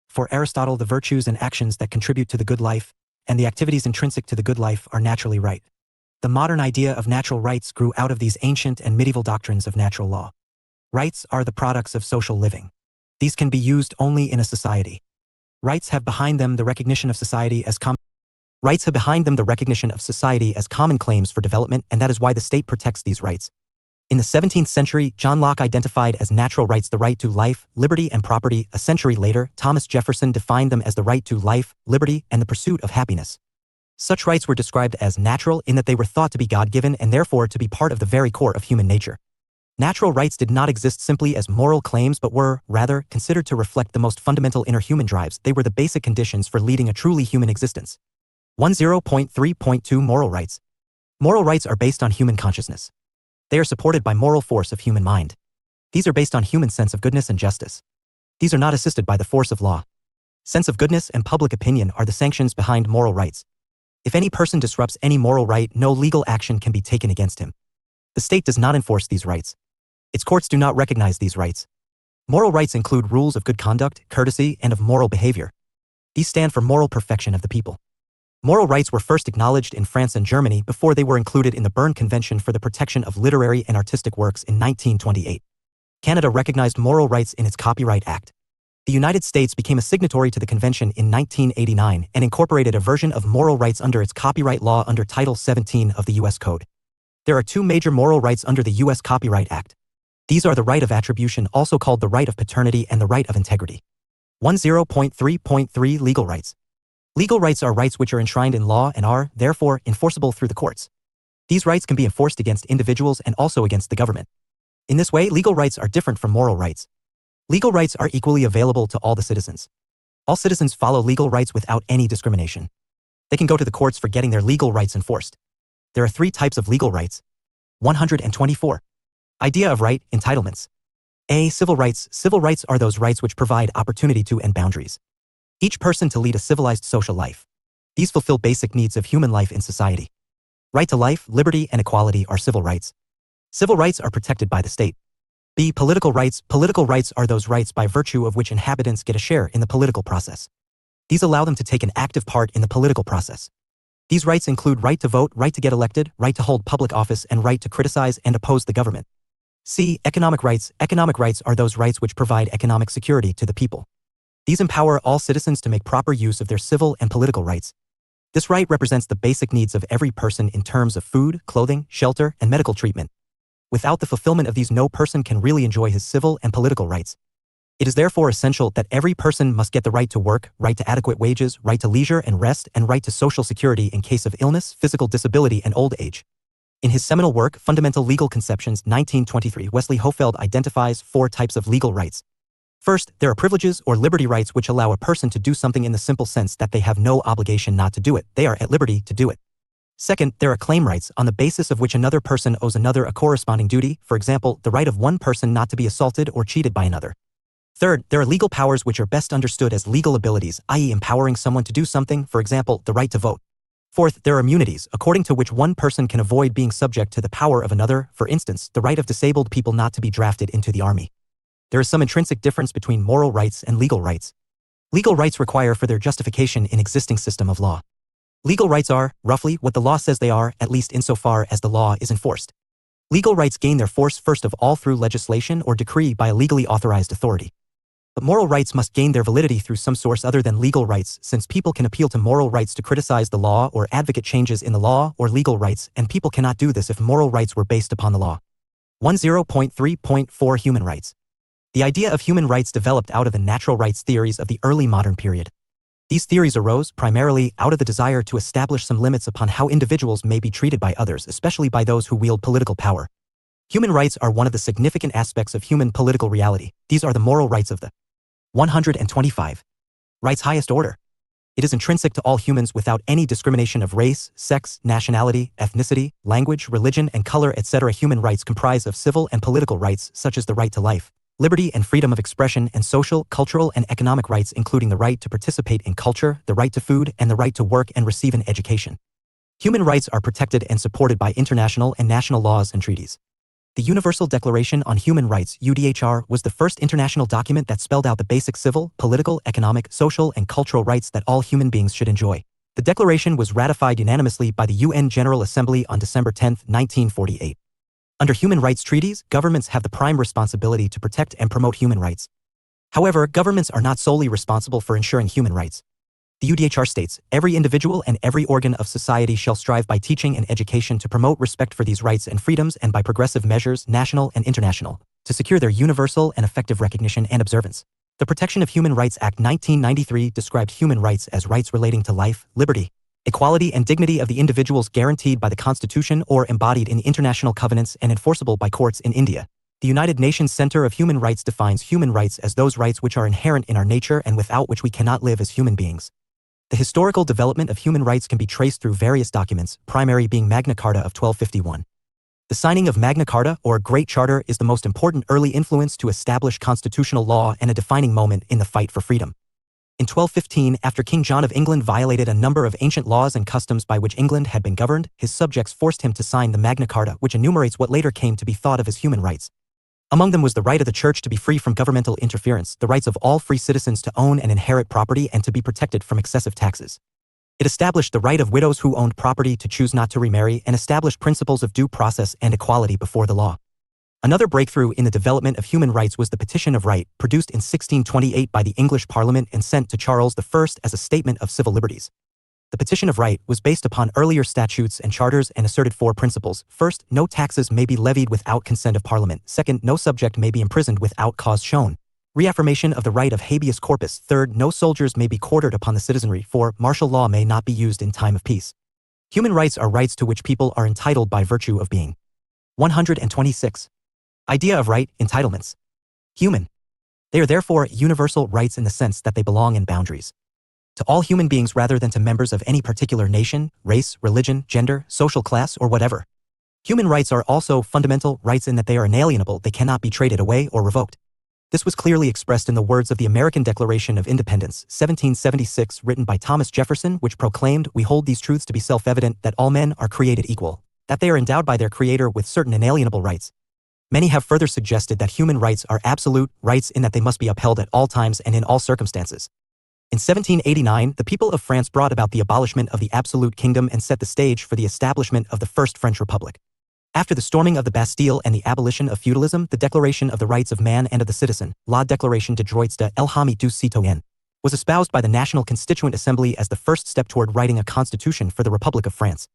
Speaker 1: For Aristotle, the virtues and actions that contribute to the good life, and the activities intrinsic to the good life are naturally right. The modern idea of natural rights grew out of these ancient and medieval doctrines of natural law. Rights are the products of social living. These can be used only in a society. Rights have behind them the recognition of society as common claims for development, and that is why the state protects these rights. In the 17th century, John Locke identified as natural rights the right to life, liberty, and property. A century later, Thomas Jefferson defined them as the right to life, liberty, and the pursuit of happiness. Such rights were described as natural in that they were thought to be God-given and therefore to be part of the very core of human nature. Natural rights did not exist simply as moral claims but were, rather, considered to reflect the most fundamental inner human drives. They were the basic conditions for leading a truly human existence. 10.3.2 Moral rights. Moral rights are based on human consciousness. They are supported by moral force of human mind. These are based on human sense of goodness and justice. These are not assisted by the force of law. Sense of goodness and public opinion are the sanctions behind moral rights. If any person disrupts any moral right, no legal action can be taken against him. The state does not enforce these rights. Its courts do not recognize these rights. Moral rights include rules of good conduct, courtesy, and of moral behavior. These stand for moral perfection of the people. Moral rights were first acknowledged in France and Germany before they were included in the Berne Convention for the Protection of Literary and Artistic Works in 1928. Canada recognized moral rights in its Copyright Act. The United States became a signatory to the convention in 1989 and incorporated a version of moral rights under its copyright law under Title 17 of the U.S. Code. There are two major moral rights under the U.S. Copyright Act. These are the right of attribution, also called the right of paternity, and the right of integrity. 10.3.3 Legal rights. Legal rights are rights which are enshrined in law and are, therefore, enforceable through the courts. These rights can be enforced against individuals and also against the government. In this way, legal rights are different from moral rights. Legal rights are equally available to all the citizens. All citizens follow legal rights without any discrimination. They can go to the courts for getting their legal rights enforced. There are three types of legal rights. 124. Idea of right, entitlements. A. Civil rights. Civil rights are those rights which provide opportunity to and boundaries. Each person to lead a civilized social life. These fulfill basic needs of human life in society. Right to life, liberty, and equality are civil rights. Civil rights are protected by the state. B. Political rights. Political rights are those rights by virtue of which inhabitants get a share in the political process. These allow them to take an active part in the political process. These rights include right to vote, right to get elected, right to hold public office, and right to criticize and oppose the government. C. Economic rights. Economic rights are those rights which provide economic security to the people. These empower all citizens to make proper use of their civil and political rights. This right represents the basic needs of every person in terms of food, clothing, shelter, and medical treatment. Without the fulfillment of these, no person can really enjoy his civil and political rights. It is therefore essential that every person must get the right to work, right to adequate wages, right to leisure and rest, and right to social security in case of illness, physical disability, and old age. In his seminal work, Fundamental Legal Conceptions, 1923, Wesley Hofeld identifies four types of legal rights. First, there are privileges or liberty rights which allow a person to do something in the simple sense that they have no obligation not to do it. They are at liberty to do it. Second, there are claim rights on the basis of which another person owes another a corresponding duty, for example, the right of one person not to be assaulted or cheated by another. Third, there are legal powers which are best understood as legal abilities, i.e. empowering someone to do something, for example, the right to vote. Fourth, there are immunities, according to which one person can avoid being subject to the power of another, for instance, the right of disabled people not to be drafted into the army. There is some intrinsic difference between moral rights and legal rights. Legal rights require for their justification an existing system of law. Legal rights are, roughly, what the law says they are, at least insofar as the law is enforced. Legal rights gain their force first of all through legislation or decree by a legally authorized authority. But moral rights must gain their validity through some source other than legal rights, since people can appeal to moral rights to criticize the law or advocate changes in the law or legal rights, and people cannot do this if moral rights were based upon the law. 10.3.4 Human rights. The idea of human rights developed out of the natural rights theories of the early modern period. These theories arose primarily out of the desire to establish some limits upon how individuals may be treated by others, especially by those who wield political power. Human rights are one of the significant aspects of human political reality. These are the moral rights of the 125 rights highest order. It is intrinsic to all humans without any discrimination of race, sex, nationality, ethnicity, language, religion, and color, etc. Human rights comprise of civil and political rights such as the right to life, liberty and freedom of expression, and social, cultural, and economic rights including the right to participate in culture, the right to food, and the right to work and receive an education. Human rights are protected and supported by international and national laws and treaties. The Universal Declaration on Human Rights (UDHR) was the first international document that spelled out the basic civil, political, economic, social, and cultural rights that all human beings should enjoy. The declaration was ratified unanimously by the UN General Assembly on December 10, 1948. Under human rights treaties, governments have the prime responsibility to protect and promote human rights. However, governments are not solely responsible for ensuring human rights. The UDHR states, every individual and every organ of society shall strive by teaching and education to promote respect for these rights and freedoms and by progressive measures, national and international, to secure their universal and effective recognition and observance. The Protection of Human Rights Act 1993 described human rights as rights relating to life, liberty, equality, and dignity of the individuals guaranteed by the Constitution or embodied in international covenants and enforceable by courts in India. The United Nations Center of Human Rights defines human rights as those rights which are inherent in our nature and without which we cannot live as human beings. The historical development of human rights can be traced through various documents, primary being Magna Carta of 1251. The signing of Magna Carta, or Great Charter, is the most important early influence to establish constitutional law and a defining moment in the fight for freedom. In 1215, after King John of England violated a number of ancient laws and customs by which England had been governed, his subjects forced him to sign the Magna Carta, which enumerates what later came to be thought of as human rights. Among them was the right of the church to be free from governmental interference, the rights of all free citizens to own and inherit property and to be protected from excessive taxes. It established the right of widows who owned property to choose not to remarry and established principles of due process and equality before the law. Another breakthrough in the development of human rights was the Petition of Right, produced in 1628 by the English Parliament and sent to Charles I as a statement of civil liberties. The Petition of Right was based upon earlier statutes and charters and asserted four principles. First, no taxes may be levied without consent of Parliament. Second, no subject may be imprisoned without cause shown. Reaffirmation of the right of habeas corpus. Third, no soldiers may be quartered upon the citizenry. Four, martial law may not be used in time of peace. Human rights are rights to which people are entitled by virtue of being. 126. Idea of right, entitlements. Human. They are therefore universal rights in the sense that they belong in boundaries to all human beings rather than to members of any particular nation, race, religion, gender, social class, or whatever. Human rights are also fundamental rights in that they are inalienable, they cannot be traded away or revoked. This was clearly expressed in the words of the American Declaration of Independence, 1776, written by Thomas Jefferson, which proclaimed, "We hold these truths to be self-evident, that all men are created equal, that they are endowed by their Creator with certain inalienable rights." Many have further suggested that human rights are absolute rights in that they must be upheld at all times and in all circumstances. In 1789, the people of France brought about the abolishment of the absolute kingdom and set the stage for the establishment of the First French Republic. After the storming of the Bastille and the abolition of feudalism, the Declaration of the Rights of Man and of the Citizen, La Déclaration des droits de l'homme et du citoyen, was espoused by the National Constituent Assembly as the first step toward writing a constitution for the Republic of France.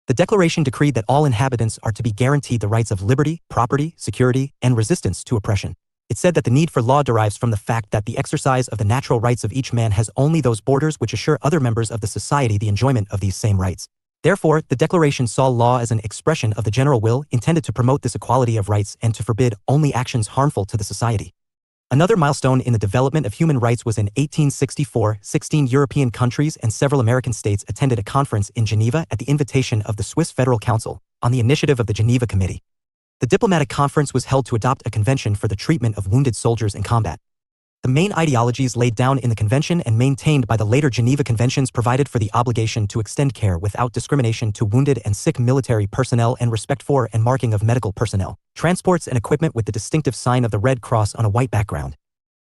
Speaker 1: The declaration decreed that all inhabitants are to be guaranteed the rights of liberty, property, security, and resistance to oppression. It said that the need for law derives from the fact that the exercise of the natural rights of each man has only those borders which assure other members of the society the enjoyment of these same rights. Therefore, the declaration saw law as an expression of the general will intended to promote this equality of rights and to forbid only actions harmful to the society. Another milestone in the development of human rights was in 1864. 16 European countries and several American states attended a conference in Geneva at the invitation of the Swiss Federal Council, on the initiative of the Geneva Committee. The diplomatic conference was held to adopt a convention for the treatment of wounded soldiers in combat. The main ideologies laid down in the convention and maintained by the later Geneva Conventions provided for the obligation to extend care without discrimination to wounded and sick military personnel and respect for and marking of medical personnel, transports and equipment with the distinctive sign of the Red Cross on a white background.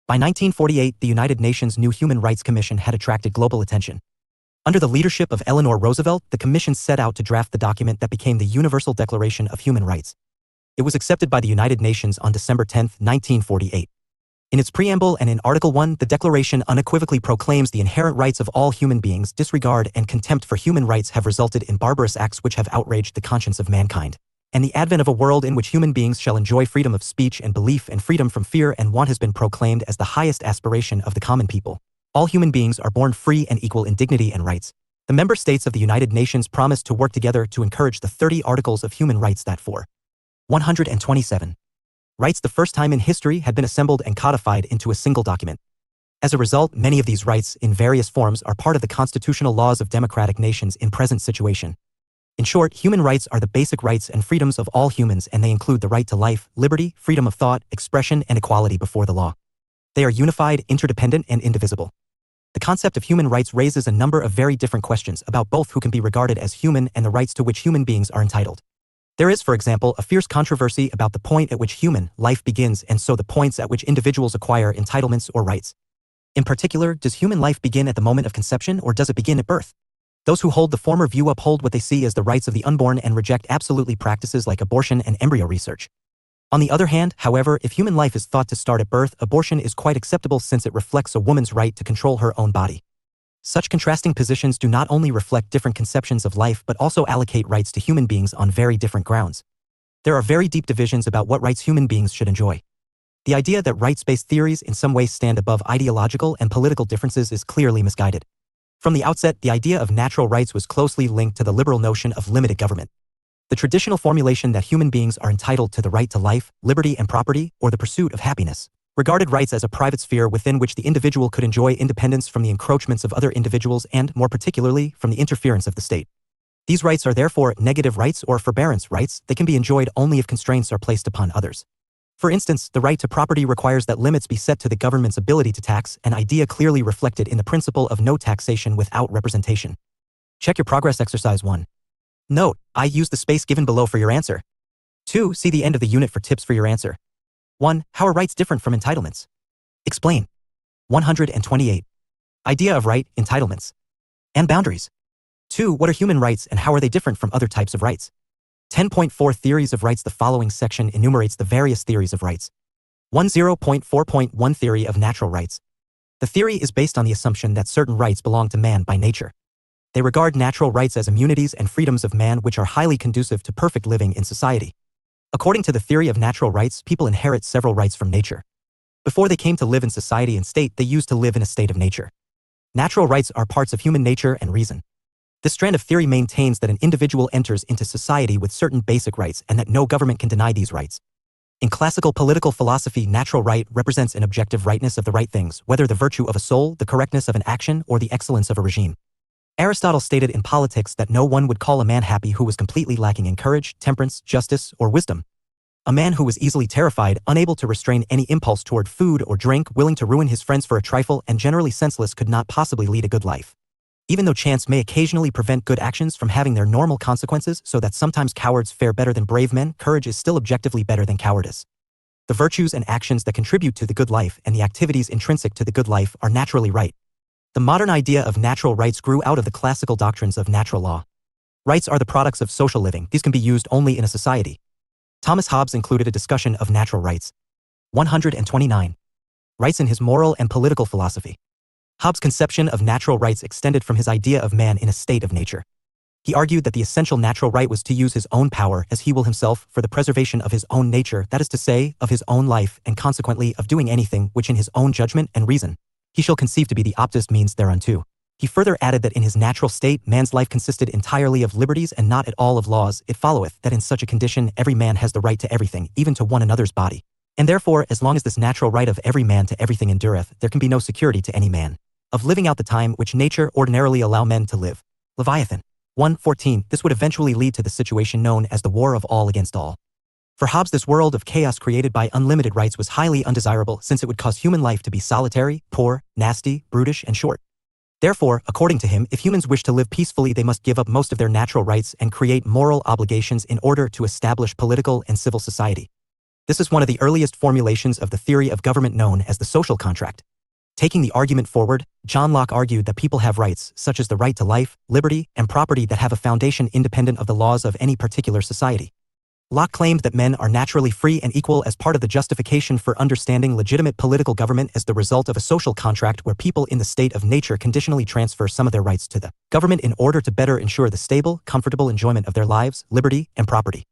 Speaker 1: By 1948, the United Nations' new Human Rights Commission had attracted global attention. Under the leadership of Eleanor Roosevelt, the commission set out to draft the document that became the Universal Declaration of Human Rights. It was accepted by the United Nations on December 10, 1948. In its preamble and in Article 1, the Declaration unequivocally proclaims the inherent rights of all human beings. Disregard and contempt for human rights have resulted in barbarous acts which have outraged the conscience of mankind. and the advent of a world in which human beings shall enjoy freedom of speech and belief and freedom from fear and want has been proclaimed as the highest aspiration of the common people. All human beings are born free and equal in dignity and rights. The member states of the United Nations promised to work together to encourage the 30 Articles of Human Rights that for 127 rights the first time in history had been assembled and codified into a single document. As a result, many of these rights, in various forms, are part of the constitutional laws of democratic nations in present situation. In short, human rights are the basic rights and freedoms of all humans, and they include the right to life, liberty, freedom of thought, expression, and equality before the law. They are unified, interdependent, and indivisible. The concept of human rights raises a number of very different questions about both who can be regarded as human and the rights to which human beings are entitled. There is, for example, a fierce controversy about the point at which human life begins and so the points at which individuals acquire entitlements or rights. In particular, does human life begin at the moment of conception or does it begin at birth? Those who hold the former view uphold what they see as the rights of the unborn and reject absolutely practices like abortion and embryo research. On the other hand, however, if human life is thought to start at birth, abortion is quite acceptable since it reflects a woman's right to control her own body. Such contrasting positions do not only reflect different conceptions of life but also allocate rights to human beings on very different grounds. There are very deep divisions about what rights human beings should enjoy. The idea that rights-based theories in some ways stand above ideological and political differences is clearly misguided. From the outset, the idea of natural rights was closely linked to the liberal notion of limited government. The traditional formulation that human beings are entitled to the right to life, liberty and property, or the pursuit of happiness, regarded rights as a private sphere within which the individual could enjoy independence from the encroachments of other individuals and, more particularly, from the interference of the state. These rights are therefore negative rights or forbearance rights that can be enjoyed only if constraints are placed upon others. For instance, the right to property requires that limits be set to the government's ability to tax, an idea clearly reflected in the principle of no taxation without representation. Check your progress exercise 1. Note, I use the space given below for your answer. 2. See the end of the unit for tips for your answer. 1. How are rights different from entitlements? Explain. 128. Idea of right, entitlements, and boundaries. 2. What are human rights and how are they different from other types of rights? 10.4 Theories of rights. The following section enumerates the various theories of rights. 10.4.1 Theory of natural rights. The theory is based on the assumption that certain rights belong to man by nature. They regard natural rights as immunities and freedoms of man which are highly conducive to perfect living in society. According to the theory of natural rights, people inherit several rights from nature. Before they came to live in society and state, they used to live in a state of nature. Natural rights are parts of human nature and reason. This strand of theory maintains that an individual enters into society with certain basic rights and that no government can deny these rights. In classical political philosophy, natural right represents an objective rightness of the right things, whether the virtue of a soul, the correctness of an action, or the excellence of a regime. Aristotle stated in Politics that no one would call a man happy who was completely lacking in courage, temperance, justice, or wisdom. A man who was easily terrified, unable to restrain any impulse toward food or drink, willing to ruin his friends for a trifle, and generally senseless could not possibly lead a good life. Even though chance may occasionally prevent good actions from having their normal consequences so that sometimes cowards fare better than brave men, courage is still objectively better than cowardice. The virtues and actions that contribute to the good life and the activities intrinsic to the good life are naturally right. The modern idea of natural rights grew out of the classical doctrines of natural law. Rights are the products of social living. These can be used only in a society. Thomas Hobbes included a discussion of natural rights. 129. Rights in his moral and political philosophy. Hobbes' conception of natural rights extended from his idea of man in a state of nature. He argued that the essential natural right was to use his own power as he will himself for the preservation of his own nature, that is to say, of his own life, and consequently of doing anything which in his own judgment and reason he shall conceive to be the optest means thereunto. He further added that in his natural state man's life consisted entirely of liberties and not at all of laws. It followeth that in such a condition every man has the right to everything, even to one another's body. And therefore, as long as this natural right of every man to everything endureth, there can be no security to any man of living out the time which nature ordinarily allow men to live. Leviathan. 1:14. This would eventually lead to the situation known as the war of all against all. For Hobbes, this world of chaos created by unlimited rights was highly undesirable since it would cause human life to be solitary, poor, nasty, brutish, and short. Therefore, according to him, if humans wish to live peacefully, they must give up most of their natural rights and create moral obligations in order to establish political and civil society. This is one of the earliest formulations of the theory of government known as the social contract. Taking the argument forward, John Locke argued that people have rights, such as the right to life, liberty, and property that have a foundation independent of the laws of any particular society. Locke claimed that men are naturally free and equal as part of the justification for understanding legitimate political government as the result of a social contract where people in the state of nature conditionally transfer some of their rights to the government in order to better ensure the stable, comfortable enjoyment of their lives, liberty, and property.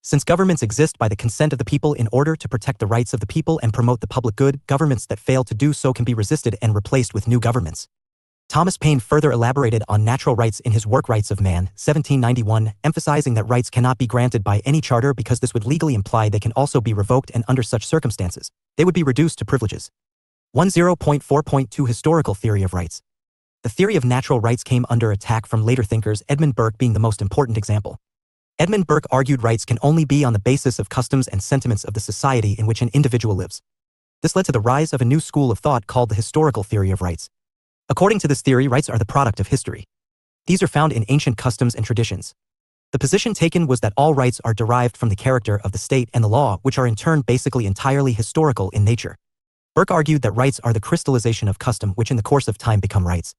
Speaker 1: Since governments exist by the consent of the people in order to protect the rights of the people and promote the public good, governments that fail to do so can be resisted and replaced with new governments. Thomas Paine further elaborated on natural rights in his work Rights of Man, 1791, emphasizing that rights cannot be granted by any charter because this would legally imply they can also be revoked, and under such circumstances, they would be reduced to privileges. 10.4.2 Historical Theory of Rights. The theory of natural rights came under attack from later thinkers, Edmund Burke being the most important example. Edmund Burke argued rights can only be on the basis of customs and sentiments of the society in which an individual lives. This led to the rise of a new school of thought called the historical theory of rights. According to this theory, rights are the product of history. These are found in ancient customs and traditions. The position taken was that all rights are derived from the character of the state and the law, which are in turn basically entirely historical in nature. Burke argued that rights are the crystallization of custom, which in the course of time become rights.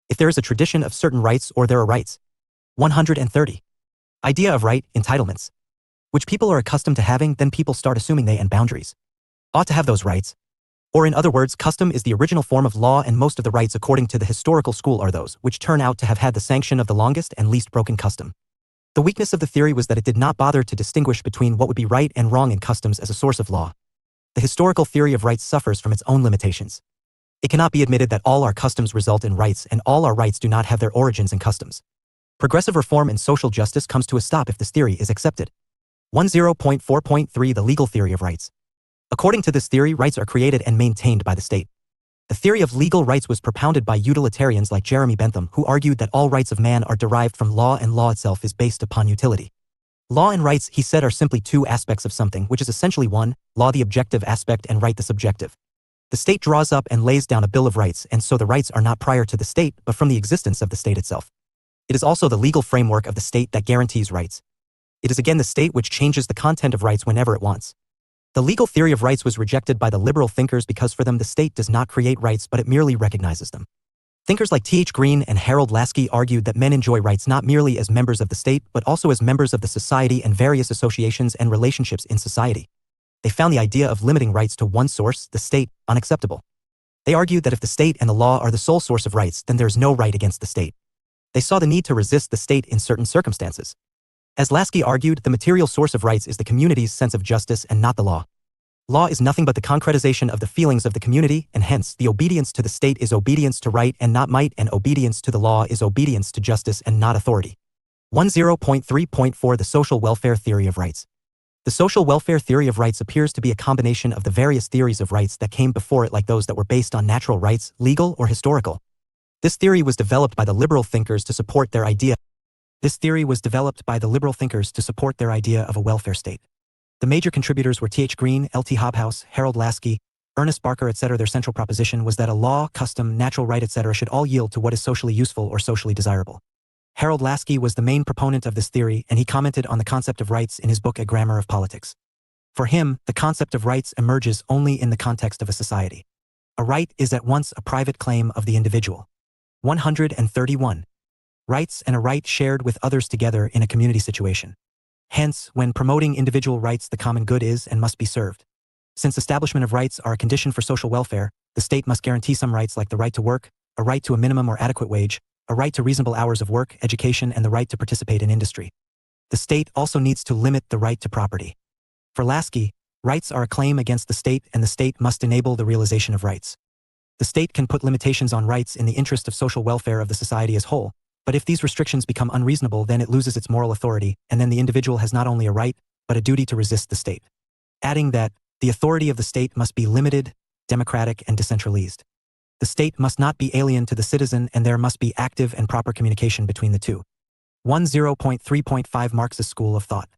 Speaker 1: If there is a tradition of certain rights, or there are rights. 130. Idea of right, entitlements. Which people are accustomed to having, then people start assuming they and boundaries ought to have those rights. Or in other words, custom is the original form of law, and most of the rights according to the historical school are those which turn out to have had the sanction of the longest and least broken custom. The weakness of the theory was that it did not bother to distinguish between what would be right and wrong in customs as a source of law. The historical theory of rights suffers from its own limitations. It cannot be admitted that all our customs result in rights and all our rights do not have their origins in customs. Progressive reform and social justice comes to a stop if this theory is accepted. 10.4.3 The legal theory of rights. According to this theory, rights are created and maintained by the state. The theory of legal rights was propounded by utilitarians like Jeremy Bentham, who argued that all rights of man are derived from law and law itself is based upon utility. Law and rights, he said, are simply two aspects of something, which is essentially one, law the objective aspect and right the subjective. The state draws up and lays down a bill of rights, and so the rights are not prior to the state, but from the existence of the state itself. It is also the legal framework of the state that guarantees rights. It is again the state which changes the content of rights whenever it wants. The legal theory of rights was rejected by the liberal thinkers because for them the state does not create rights, but it merely recognizes them. Thinkers like T.H. Green and Harold Lasky argued that men enjoy rights not merely as members of the state, but also as members of the society and various associations and relationships in society. They found the idea of limiting rights to one source, the state, unacceptable. They argued that if the state and the law are the sole source of rights, then there is no right against the state. They saw the need to resist the state in certain circumstances. As Lasky argued, the material source of rights is the community's sense of justice and not the law. Law is nothing but the concretization of the feelings of the community, and hence, the obedience to the state is obedience to right and not might, and obedience to the law is obedience to justice and not authority. 10.3.4 The social welfare theory of rights. The social welfare theory of rights appears to be a combination of the various theories of rights that came before it, like those that were based on natural rights, legal or historical. This theory was developed by the liberal thinkers to support their idea of a welfare state. The major contributors were T.H. Green, L.T. Hobhouse, Harold Lasky, Ernest Barker, etc. Their central proposition was that a law, custom, natural right, etc. should all yield to what is socially useful or socially desirable. Harold Lasky was the main proponent of this theory, and he commented on the concept of rights in his book A Grammar of Politics. For him, the concept of rights emerges only in the context of a society. A right is at once a private claim of the individual. 131. Rights and a right shared with others together in a community situation. Hence, when promoting individual rights, the common good is and must be served. Since establishment of rights are a condition for social welfare, the state must guarantee some rights like the right to work, a right to a minimum or adequate wage, a right to reasonable hours of work, education, and the right to participate in industry. The state also needs to limit the right to property. For Lasky, rights are a claim against the state, and the state must enable the realization of rights. The state can put limitations on rights in the interest of social welfare of the society as whole, but if these restrictions become unreasonable, then it loses its moral authority, and then the individual has not only a right, but a duty to resist the state. Adding that, the authority of the state must be limited, democratic, and decentralized. The state must not be alien to the citizen, and there must be active and proper communication between the two. 10.3.5 Marxist School of Thought.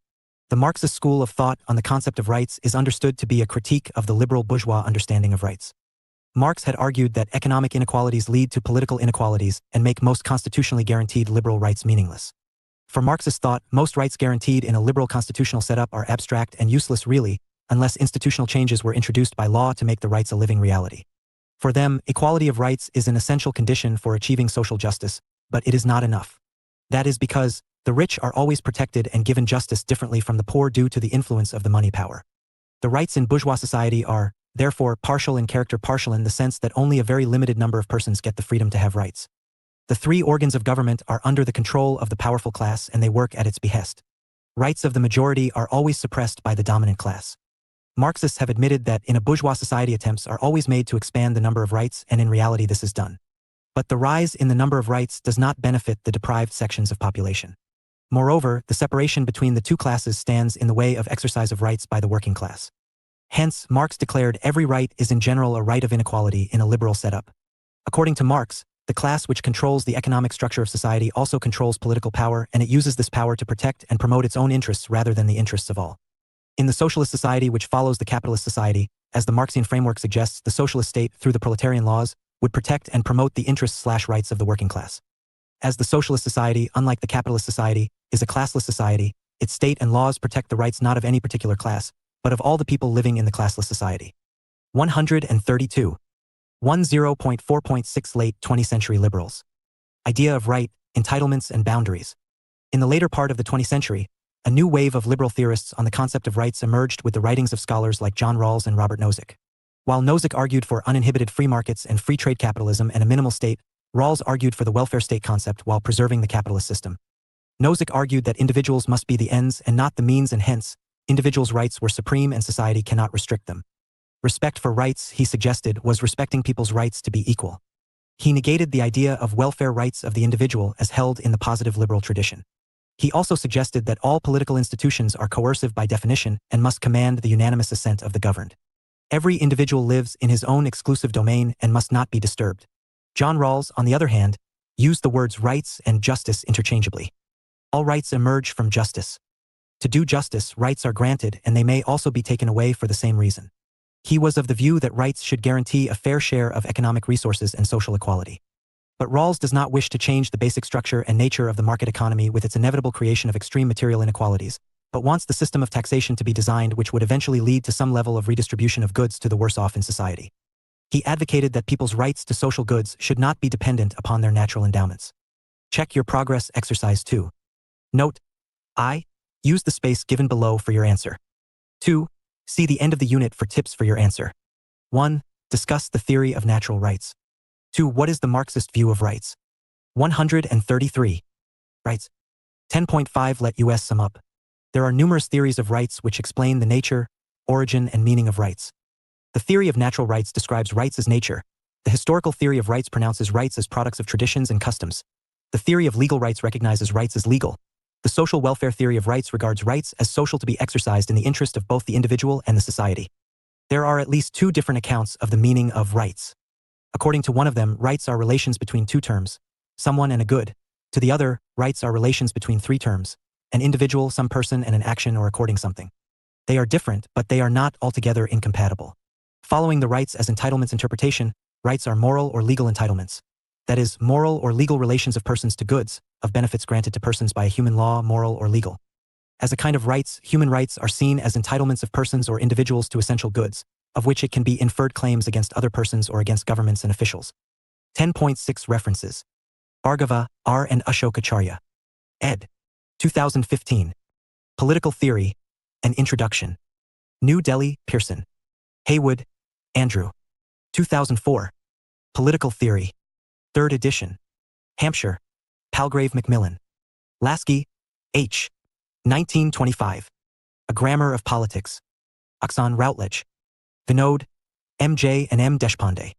Speaker 1: The Marxist school of thought on the concept of rights is understood to be a critique of the liberal bourgeois understanding of rights. Marx had argued that economic inequalities lead to political inequalities and make most constitutionally guaranteed liberal rights meaningless. For Marxist thought, most rights guaranteed in a liberal constitutional setup are abstract and useless really, unless institutional changes were introduced by law to make the rights a living reality. For them, equality of rights is an essential condition for achieving social justice, but it is not enough. That is because the rich are always protected and given justice differently from the poor due to the influence of the money power. The rights in bourgeois society are, therefore, partial in character, partial in the sense that only a very limited number of persons get the freedom to have rights. The three organs of government are under the control of the powerful class and they work at its behest. Rights of the majority are always suppressed by the dominant class. Marxists have admitted that in a bourgeois society attempts are always made to expand the number of rights, and in reality this is done. But the rise in the number of rights does not benefit the deprived sections of population. Moreover, the separation between the two classes stands in the way of exercise of rights by the working class. Hence, Marx declared every right is in general a right of inequality in a liberal setup. According to Marx, the class which controls the economic structure of society also controls political power, and it uses this power to protect and promote its own interests rather than the interests of all. In the socialist society which follows the capitalist society, as the Marxian framework suggests, the socialist state, through the proletarian laws, would protect and promote the interests/rights of the working class. As the socialist society, unlike the capitalist society, is a classless society, its state and laws protect the rights not of any particular class, but of all the people living in the classless society. 132. 10.4.6 Late 20th century liberals. Idea of right, entitlements and boundaries. In the later part of the 20th century, a new wave of liberal theorists on the concept of rights emerged with the writings of scholars like John Rawls and Robert Nozick. While Nozick argued for uninhibited free markets and free trade capitalism and a minimal state, Rawls argued for the welfare state concept while preserving the capitalist system. Nozick argued that individuals must be the ends and not the means, and hence, individuals' rights were supreme and society cannot restrict them. Respect for rights, he suggested, was respecting people's rights to be equal. He negated the idea of welfare rights of the individual as held in the positive liberal tradition. He also suggested that all political institutions are coercive by definition and must command the unanimous assent of the governed. Every individual lives in his own exclusive domain and must not be disturbed. John Rawls, on the other hand, used the words rights and justice interchangeably. All rights emerge from justice. To do justice, rights are granted, and they may also be taken away for the same reason. He was of the view that rights should guarantee a fair share of economic resources and social equality. But Rawls does not wish to change the basic structure and nature of the market economy with its inevitable creation of extreme material inequalities, but wants the system of taxation to be designed which would eventually lead to some level of redistribution of goods to the worse off in society. He advocated that people's rights to social goods should not be dependent upon their natural endowments. Check your progress exercise 2. Note: I. Use the space given below for your answer. 2. See the end of the unit for tips for your answer. 1. Discuss the theory of natural rights. 2. What is the Marxist view of rights? 133. Rights. 10.5 Let us sum up. There are numerous theories of rights which explain the nature, origin, and meaning of rights. The theory of natural rights describes rights as nature. The historical theory of rights pronounces rights as products of traditions and customs. The theory of legal rights recognizes rights as legal. The social welfare theory of rights regards rights as social to be exercised in the interest of both the individual and the society. There are at least two different accounts of the meaning of rights. According to one of them, rights are relations between two terms, someone and a good. To the other, rights are relations between three terms, an individual, some person, and an action or according something. They are different, but they are not altogether incompatible. Following the rights as entitlements interpretation, rights are moral or legal entitlements. That is, moral or legal relations of persons to goods, of benefits granted to persons by a human law, moral or legal. As a kind of rights, human rights are seen as entitlements of persons or individuals to essential goods, of which it can be inferred claims against other persons or against governments and officials. 10.6 References. Bhargava, R. and Ashokacharya. ed. 2015. Political Theory, An Introduction. New Delhi, Pearson. Haywood, Andrew. 2004. Political Theory. 3rd edition. Hampshire. Palgrave Macmillan. Lasky, H. 1925. A Grammar of Politics. Oxon Routledge. Vinod, M.J. and M. Deshpande.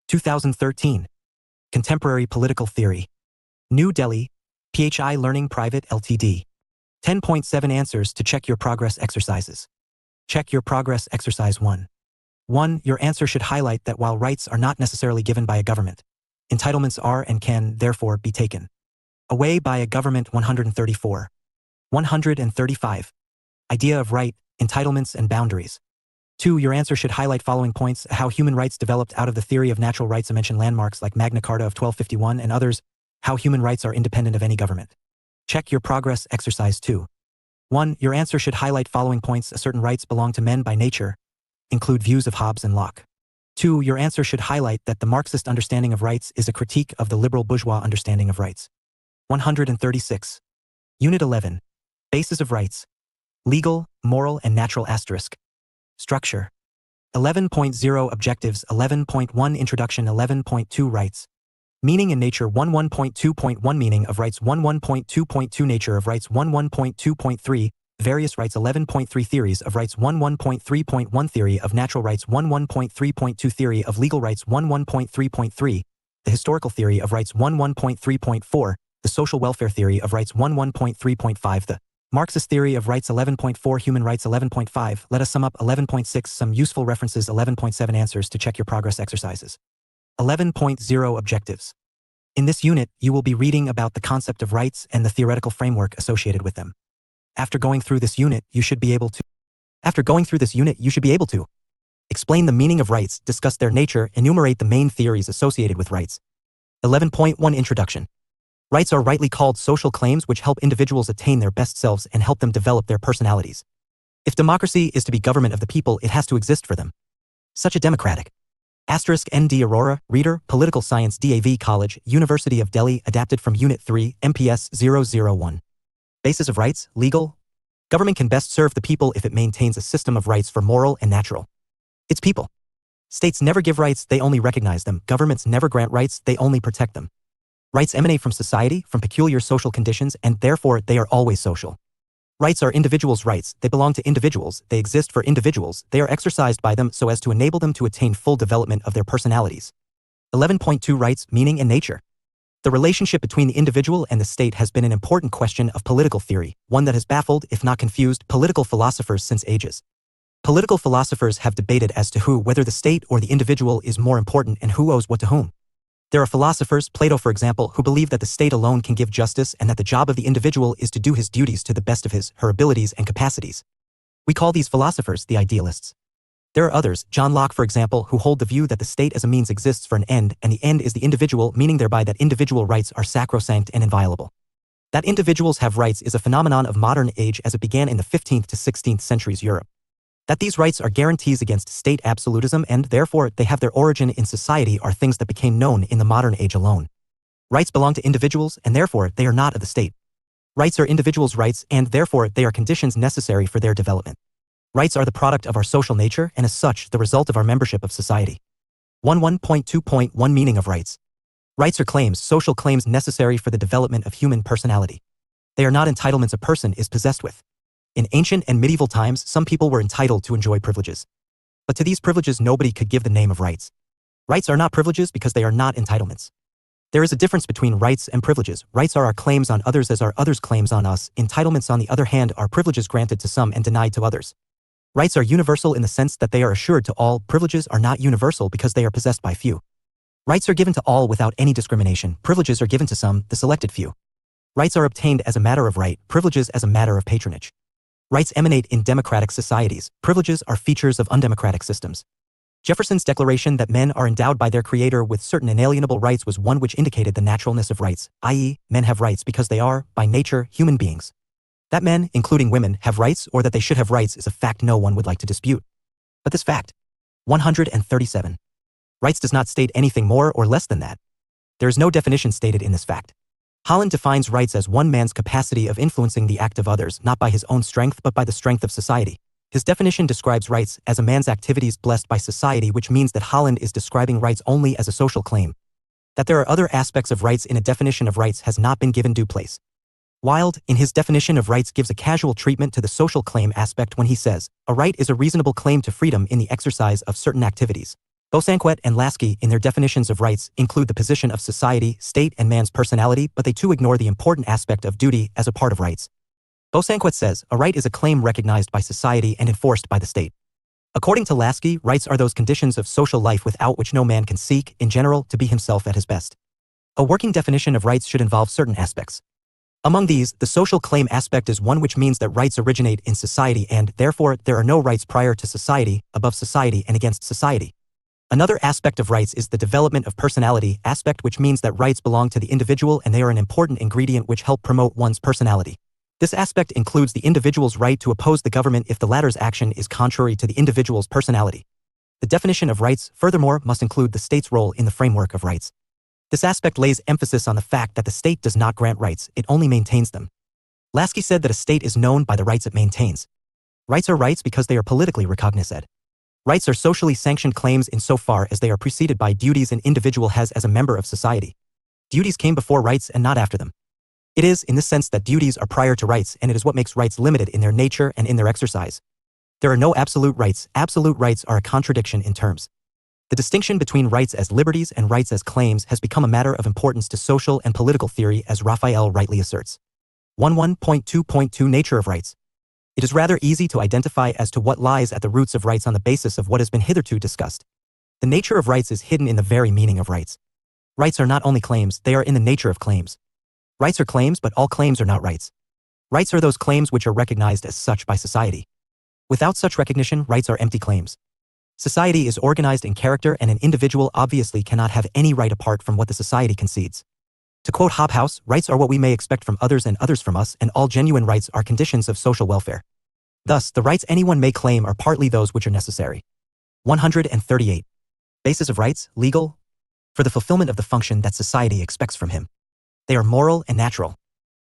Speaker 1: 2013. Contemporary Political Theory. New Delhi, PHI Learning Private Ltd. 10.7 Answers to Check Your Progress Exercises. Check Your Progress Exercise 1. 1. Your answer should highlight that while rights are not necessarily given by a government, entitlements are and can, therefore, be taken away by a government. 134. 135. Idea of right, entitlements, and boundaries. 2. Your answer should highlight following points: how human rights developed out of the theory of natural rights, and mention landmarks like Magna Carta of 1251 and others. How human rights are independent of any government. Check Your Progress Exercise 2. 1. Your answer should highlight following points: certain rights belong to men by nature, include views of Hobbes and Locke. 2. Your answer should highlight that the Marxist understanding of rights is a critique of the liberal bourgeois understanding of rights. 136. Unit 11. Basis of Rights. Legal, moral, and natural asterisk. Structure. 11.0 Objectives. 11.1 Introduction. 11.2 Rights. Meaning and Nature. 11.2.1 Meaning of Rights. 11.2.2 Nature of Rights. 11.2.3 Various Rights 11.3 Theories of Rights 1.3.1 Theory of Natural Rights 1.3.2 Theory of Legal Rights 1.3.3 The Historical Theory of Rights 1.3.4 The Social Welfare Theory of Rights 1.3.5 The Marxist Theory of Rights 11.4 Human Rights 11.5 Let us sum up 11.6 Some useful references 11.7 Answers to check your progress exercises 11.0 Objectives. In this unit, you will be reading about the concept of rights and the theoretical framework associated with them. After going through this unit, you should be able to explain the meaning of rights, discuss their nature, enumerate the main theories associated with rights. 11.1 Introduction. Rights are rightly called social claims which help individuals attain their best selves and help them develop their personalities. If democracy is to be government of the people, it has to exist for them. Such a democratic. *ND Aurora, Reader, Political Science DAV College, University of Delhi, adapted from Unit 3, MPS 001. Basis of rights, legal. Government can best serve the people if it maintains a system of rights for moral and natural. Its people. States never give rights, they only recognize them. Governments never grant rights, they only protect them. Rights emanate from society, from peculiar social conditions, and therefore they are always social. Rights are individuals' rights, they belong to individuals, they exist for individuals, they are exercised by them so as to enable them to attain full development of their personalities. 11.2 Rights, meaning and nature. The relationship between the individual and the state has been an important question of political theory, one that has baffled, if not confused, political philosophers since ages. Political philosophers have debated as to whether the state or the individual is more important and who owes what to whom. There are philosophers, Plato for example, who believe that the state alone can give justice and that the job of the individual is to do his duties to the best of her abilities and capacities. We call these philosophers the idealists. There are others, John Locke for example, who hold the view that the state as a means exists for an end, and the end is the individual, meaning thereby that individual rights are sacrosanct and inviolable. That individuals have rights is a phenomenon of modern age as it began in the 15th to 16th centuries Europe. That these rights are guarantees against state absolutism and, therefore, they have their origin in society are things that became known in the modern age alone. Rights belong to individuals, and therefore they are not of the state. Rights are individuals' rights, and therefore they are conditions necessary for their development. Rights are the product of our social nature and as such the result of our membership of society. 1.2.1 Meaning of rights. Rights are claims, social claims necessary for the development of human personality. They are not entitlements a person is possessed with. In ancient and medieval times, some people were entitled to enjoy privileges. But to these privileges nobody could give the name of rights. Rights are not privileges because they are not entitlements. There is a difference between rights and privileges. Rights are our claims on others as are others' claims on us. Entitlements on the other hand are privileges granted to some and denied to others. Rights are universal in the sense that they are assured to all. Privileges are not universal because they are possessed by few. Rights are given to all without any discrimination. Privileges are given to some, the selected few. Rights are obtained as a matter of right, privileges as a matter of patronage. Rights emanate in democratic societies. Privileges are features of undemocratic systems. Jefferson's declaration that men are endowed by their creator with certain inalienable rights was one which indicated the naturalness of rights, i.e., men have rights because they are, by nature, human beings. That men, including women, have rights or that they should have rights is a fact no one would like to dispute. But this fact, 137. Rights does not state anything more or less than that. There is no definition stated in this fact. Holland defines rights as one man's capacity of influencing the act of others not by his own strength but by the strength of society. His definition describes rights as a man's activities blessed by society, which means that Holland is describing rights only as a social claim. That there are other aspects of rights in a definition of rights has not been given due place. Wilde, in his definition of rights, gives a casual treatment to the social claim aspect when he says, a right is a reasonable claim to freedom in the exercise of certain activities. Bosanquet and Lasky, in their definitions of rights, include the position of society, state, and man's personality, but they too ignore the important aspect of duty as a part of rights. Bosanquet says, a right is a claim recognized by society and enforced by the state. According to Lasky, rights are those conditions of social life without which no man can seek, in general, to be himself at his best. A working definition of rights should involve certain aspects. Among these, the social claim aspect is one which means that rights originate in society and, therefore, there are no rights prior to society, above society, and against society. Another aspect of rights is the development of personality aspect, which means that rights belong to the individual and they are an important ingredient which help promote one's personality. This aspect includes the individual's right to oppose the government if the latter's action is contrary to the individual's personality. The definition of rights, furthermore, must include the state's role in the framework of rights. This aspect lays emphasis on the fact that the state does not grant rights, it only maintains them. Lasky said that a state is known by the rights it maintains. Rights are rights because they are politically recognized. Rights are socially sanctioned claims insofar as they are preceded by duties an individual has as a member of society. Duties came before rights and not after them. It is, in the sense that duties are prior to rights, and it is what makes rights limited in their nature and in their exercise. There are no absolute rights. Absolute rights are a contradiction in terms. The distinction between rights as liberties and rights as claims has become a matter of importance to social and political theory, as Raphael rightly asserts. 11.2.2 Nature of rights. It is rather easy to identify as to what lies at the roots of rights on the basis of what has been hitherto discussed. The nature of rights is hidden in the very meaning of rights. Rights are not only claims, they are in the nature of claims. Rights are claims, but all claims are not rights. Rights are those claims which are recognized as such by society. Without such recognition, rights are empty claims. Society is organized in character, and an individual obviously cannot have any right apart from what the society concedes. To quote Hobhouse, rights are what we may expect from others and others from us, and all genuine rights are conditions of social welfare. Thus, the rights anyone may claim are partly those which are necessary. 138. Basis of rights, legal, for the fulfillment of the function that society expects from him. They are moral and natural,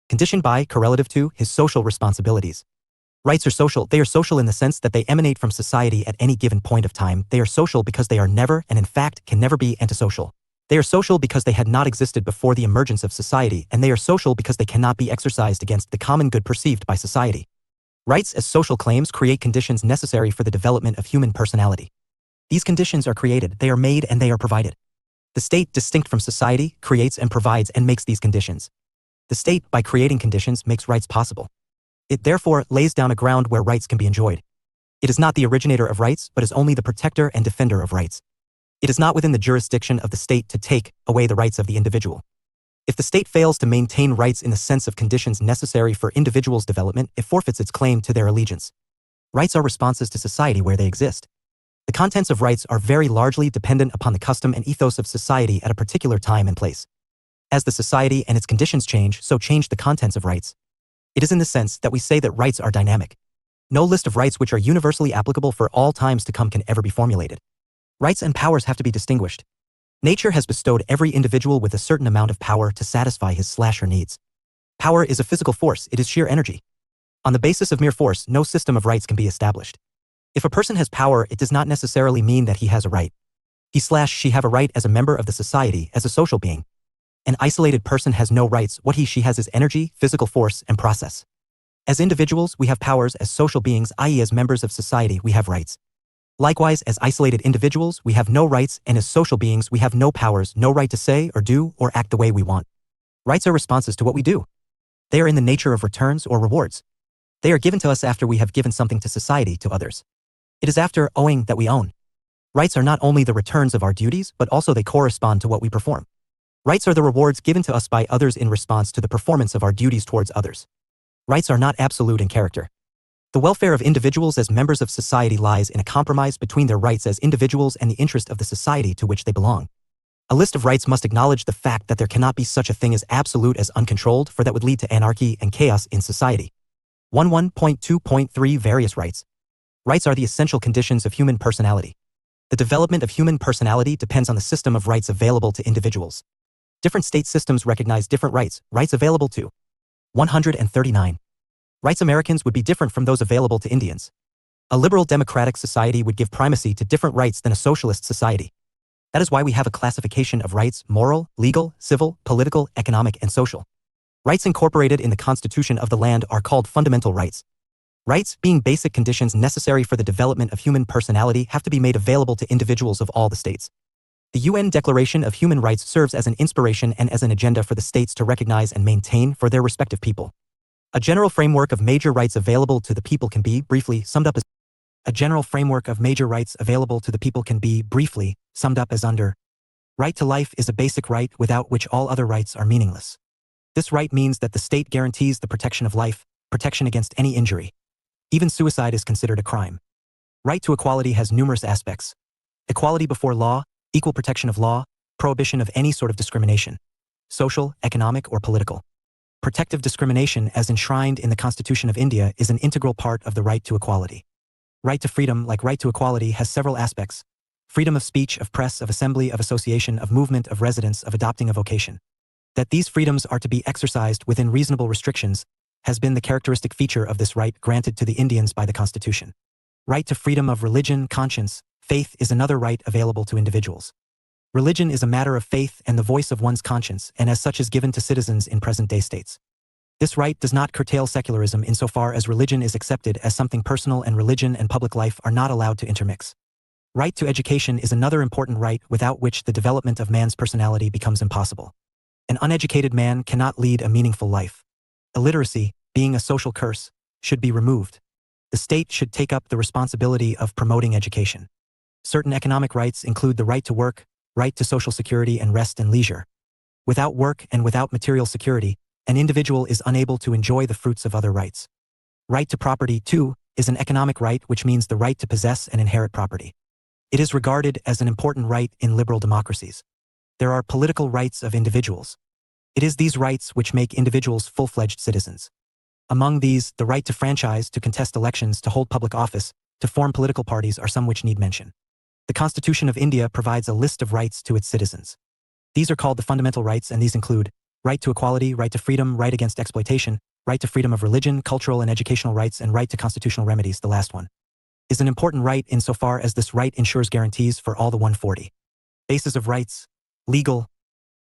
Speaker 1: conditioned by, correlative to, his social responsibilities. Rights are social. They are social in the sense that they emanate from society at any given point of time. They are social because they are never, and in fact can never be, antisocial. They are social because they had not existed before the emergence of society, and they are social because they cannot be exercised against the common good perceived by society. Rights as social claims create conditions necessary for the development of human personality. These conditions are created, they are made, and they are provided. The state, distinct from society, creates and provides and makes these conditions. The state, by creating conditions, makes rights possible. It therefore lays down a ground where rights can be enjoyed. It is not the originator of rights, but is only the protector and defender of rights. It is not within the jurisdiction of the state to take away the rights of the individual. If the state fails to maintain rights in the sense of conditions necessary for individuals' development, it forfeits its claim to their allegiance. Rights are responses to society where they exist. The contents of rights are very largely dependent upon the custom and ethos of society at a particular time and place. As the society and its conditions change, so change the contents of rights. It is in this sense that we say that rights are dynamic. No list of rights which are universally applicable for all times to come can ever be formulated. Rights and powers have to be distinguished. Nature has bestowed every individual with a certain amount of power to satisfy his/her needs. Power is a physical force, it is sheer energy. On the basis of mere force, no system of rights can be established. If a person has power, it does not necessarily mean that he has a right. He/she have a right as a member of the society, as a social being. An isolated person has no rights. What he/she has is energy, physical force, and process. As individuals, we have powers. As social beings, i.e. as members of society, we have rights. Likewise, as isolated individuals, we have no rights, and as social beings, we have no powers, no right to say or do or act the way we want. Rights are responses to what we do. They are in the nature of returns or rewards. They are given to us after we have given something to society, to others. It is after owing that we own. Rights are not only the returns of our duties, but also they correspond to what we perform. Rights are the rewards given to us by others in response to the performance of our duties towards others. Rights are not absolute in character. The welfare of individuals as members of society lies in a compromise between their rights as individuals and the interest of the society to which they belong. A list of rights must acknowledge the fact that there cannot be such a thing as absolute as uncontrolled, for that would lead to anarchy and chaos in society. 11.2.3 Various rights. Rights are the essential conditions of human personality. The development of human personality depends on the system of rights available to individuals. Different state systems recognize different rights, rights available to 139. Rights Americans would be different from those available to Indians. A liberal democratic society would give primacy to different rights than a socialist society. That is why we have a classification of rights: moral, legal, civil, political, economic, and social. Rights incorporated in the Constitution of the land are called fundamental rights. Rights, being basic conditions necessary for the development of human personality, have to be made available to individuals of all the states. The UN Declaration of Human Rights serves as an inspiration and as an agenda for the states to recognize and maintain for their respective people. A general framework of major rights available to the people can be briefly summed up as under: right to life is a basic right without which all other rights are meaningless. This right means that the state guarantees the protection of life, protection against any injury. Even suicide is considered a crime. Right to equality has numerous aspects: equality before law, equal protection of law, prohibition of any sort of discrimination, social, economic, or political. Protective discrimination, as enshrined in the Constitution of India, is an integral part of the right to equality. Right to freedom, like right to equality, has several aspects: freedom of speech, of press, of assembly, of association, of movement, of residence, of adopting a vocation. That these freedoms are to be exercised within reasonable restrictions has been the characteristic feature of this right granted to the Indians by the Constitution. Right to freedom of religion, conscience, faith is another right available to individuals. Religion is a matter of faith and the voice of one's conscience, and as such is given to citizens in present-day states. This right does not curtail secularism insofar as religion is accepted as something personal and religion and public life are not allowed to intermix. Right to education is another important right without which the development of man's personality becomes impossible. An uneducated man cannot lead a meaningful life. Illiteracy, being a social curse, should be removed. The state should take up the responsibility of promoting education. Certain economic rights include the right to work, right to social security and rest and leisure. Without work and without material security, an individual is unable to enjoy the fruits of other rights. Right to property, too, is an economic right, which means the right to possess and inherit property. It is regarded as an important right in liberal democracies. There are political rights of individuals. It is these rights which make individuals full-fledged citizens. Among these, the right to franchise, to contest elections, to hold public office, to form political parties are some which need mention. The Constitution of India provides a list of rights to its citizens. These are called the fundamental rights, and these include right to equality, right to freedom, right against exploitation, right to freedom of religion, cultural and educational rights, and right to constitutional remedies. The last one is an important right insofar as this right ensures guarantees for all the 140 bases of rights, legal,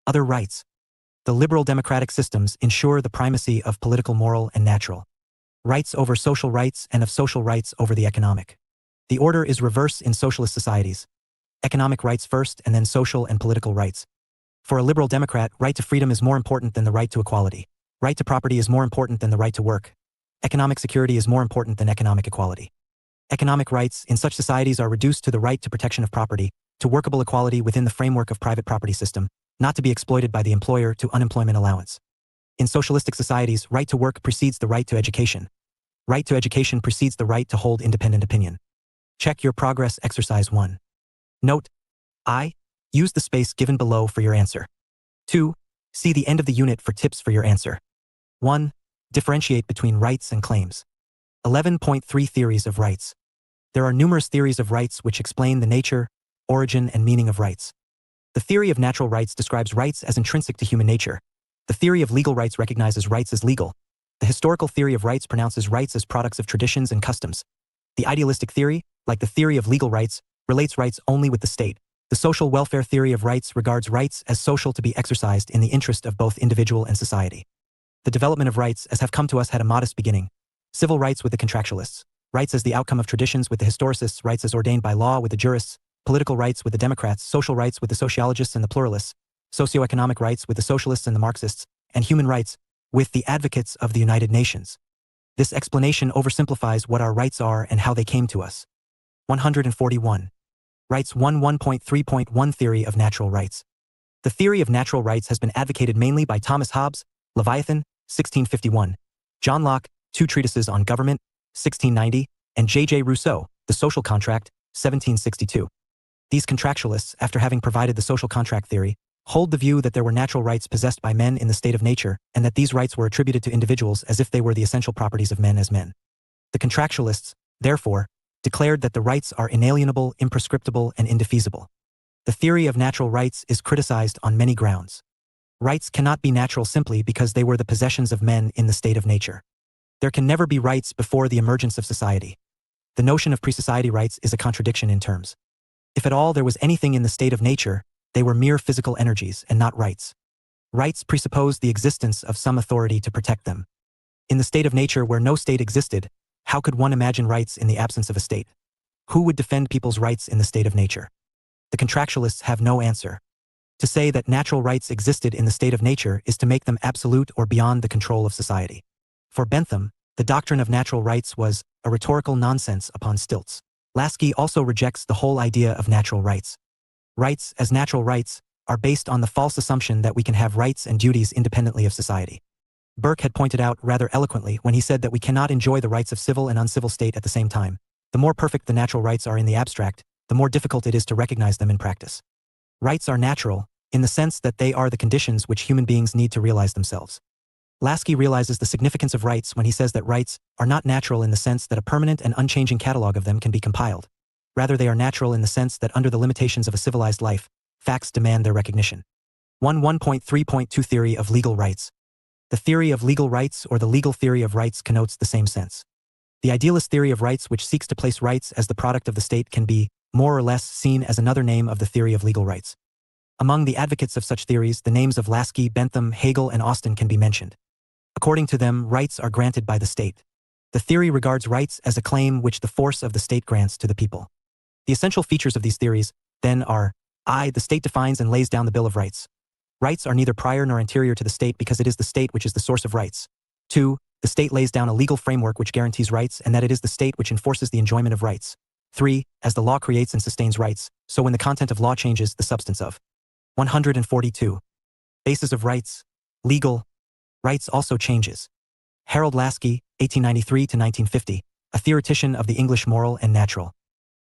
Speaker 1: other rights. The liberal democratic systems ensure the primacy of political, moral, and natural rights over social rights and of social rights over the economic. The order is reverse in socialist societies. Economic rights first and then social and political rights. For a liberal democrat, right to freedom is more important than the right to equality. Right to property is more important than the right to work. Economic security is more important than economic equality. Economic rights in such societies are reduced to the right to protection of property, to workable equality within the framework of private property system, not to be exploited by the employer, to unemployment allowance. In socialistic societies, right to work precedes the right to education. Right to education precedes the right to hold independent opinion. Check your progress exercise 1. Note: I. Use the space given below for your answer. 2. See the end of the unit for tips for your answer. 1. Differentiate between rights and claims. 11.3 Theories of rights. There are numerous theories of rights which explain the nature, origin, and meaning of rights. The theory of natural rights describes rights as intrinsic to human nature. The theory of legal rights recognizes rights as legal. The historical theory of rights pronounces rights as products of traditions and customs. The idealistic theory, like the theory of legal rights, relates rights only with the state. The social welfare theory of rights regards rights as social to be exercised in the interest of both individual and society. The development of rights as have come to us had a modest beginning. Civil rights with the contractualists, rights as the outcome of traditions with the historicists, rights as ordained by law with the jurists, political rights with the Democrats, social rights with the sociologists and the pluralists, socioeconomic rights with the socialists and the Marxists, and human rights with the advocates of the United Nations. This explanation oversimplifies what our rights are and how they came to us. 141. Rights 1.3.1 Theory of Natural Rights. The theory of natural rights has been advocated mainly by Thomas Hobbes, Leviathan, 1651, John Locke, Two Treatises on Government, 1690, and J.J. Rousseau, The Social Contract, 1762. These contractualists, after having provided the social contract theory, hold the view that there were natural rights possessed by men in the state of nature, and that these rights were attributed to individuals as if they were the essential properties of men as men. The contractualists, therefore, declared that the rights are inalienable, imprescriptible, and indefeasible. The theory of natural rights is criticized on many grounds. Rights cannot be natural simply because they were the possessions of men in the state of nature. There can never be rights before the emergence of society. The notion of pre-society rights is a contradiction in terms. If at all there was anything in the state of nature, they were mere physical energies and not rights. Rights presupposed the existence of some authority to protect them. In the state of nature where no state existed, how could one imagine rights in the absence of a state? Who would defend people's rights in the state of nature? The contractualists have no answer. To say that natural rights existed in the state of nature is to make them absolute or beyond the control of society. For Bentham, the doctrine of natural rights was a rhetorical nonsense upon stilts. Lasky also rejects the whole idea of natural rights. Rights, as natural rights, are based on the false assumption that we can have rights and duties independently of society. Burke had pointed out rather eloquently when he said that we cannot enjoy the rights of civil and uncivil state at the same time. The more perfect the natural rights are in the abstract, the more difficult it is to recognize them in practice. Rights are natural, in the sense that they are the conditions which human beings need to realize themselves. Lasky realizes the significance of rights when he says that rights are not natural in the sense that a permanent and unchanging catalog of them can be compiled. Rather, they are natural in the sense that under the limitations of a civilized life, facts demand their recognition. 1.3.2 Theory of Legal Rights. The theory of legal rights or the legal theory of rights connotes the same sense. The idealist theory of rights, which seeks to place rights as the product of the state, can be, more or less, seen as another name of the theory of legal rights. Among the advocates of such theories, the names of Lasky, Bentham, Hegel, and Austin can be mentioned. According to them, rights are granted by the state. The theory regards rights as a claim which the force of the state grants to the people. The essential features of these theories, then, are I. The state defines and lays down the Bill of Rights. Rights are neither prior nor anterior to the state because it is the state which is the source of rights. 2. The state lays down a legal framework which guarantees rights and that it is the state which enforces the enjoyment of rights. 3. As the law creates and sustains rights, so when the content of law changes, the substance of. 142. Basis of rights. Legal. Rights also changes. Harold Laski, 1893–1950, a theoretician of the English moral and natural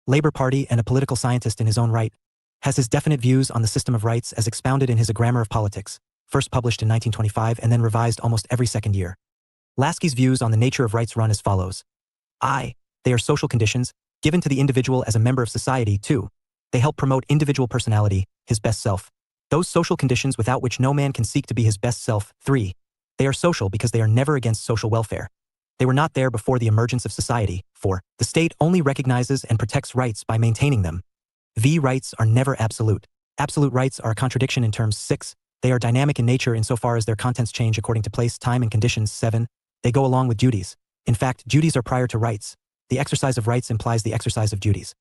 Speaker 1: Labor Party and a political scientist in his own right, has his definite views on the system of rights as expounded in his A Grammar of Politics, first published in 1925 and then revised almost every second year. Laski's views on the nature of rights run as follows. I. They are social conditions, given to the individual as a member of society. 2. They help promote individual personality, his best self. Those social conditions without which no man can seek to be his best self. 3. They are social because they are never against social welfare. They were not there before the emergence of society. 4. The state only recognizes and protects rights by maintaining them. Rights are never absolute. Absolute rights are a contradiction in terms. 6. They are dynamic in nature insofar as their contents change according to place, time, and conditions. 7. They go along with duties. In fact, duties are prior to rights. The exercise of rights implies the exercise of duties.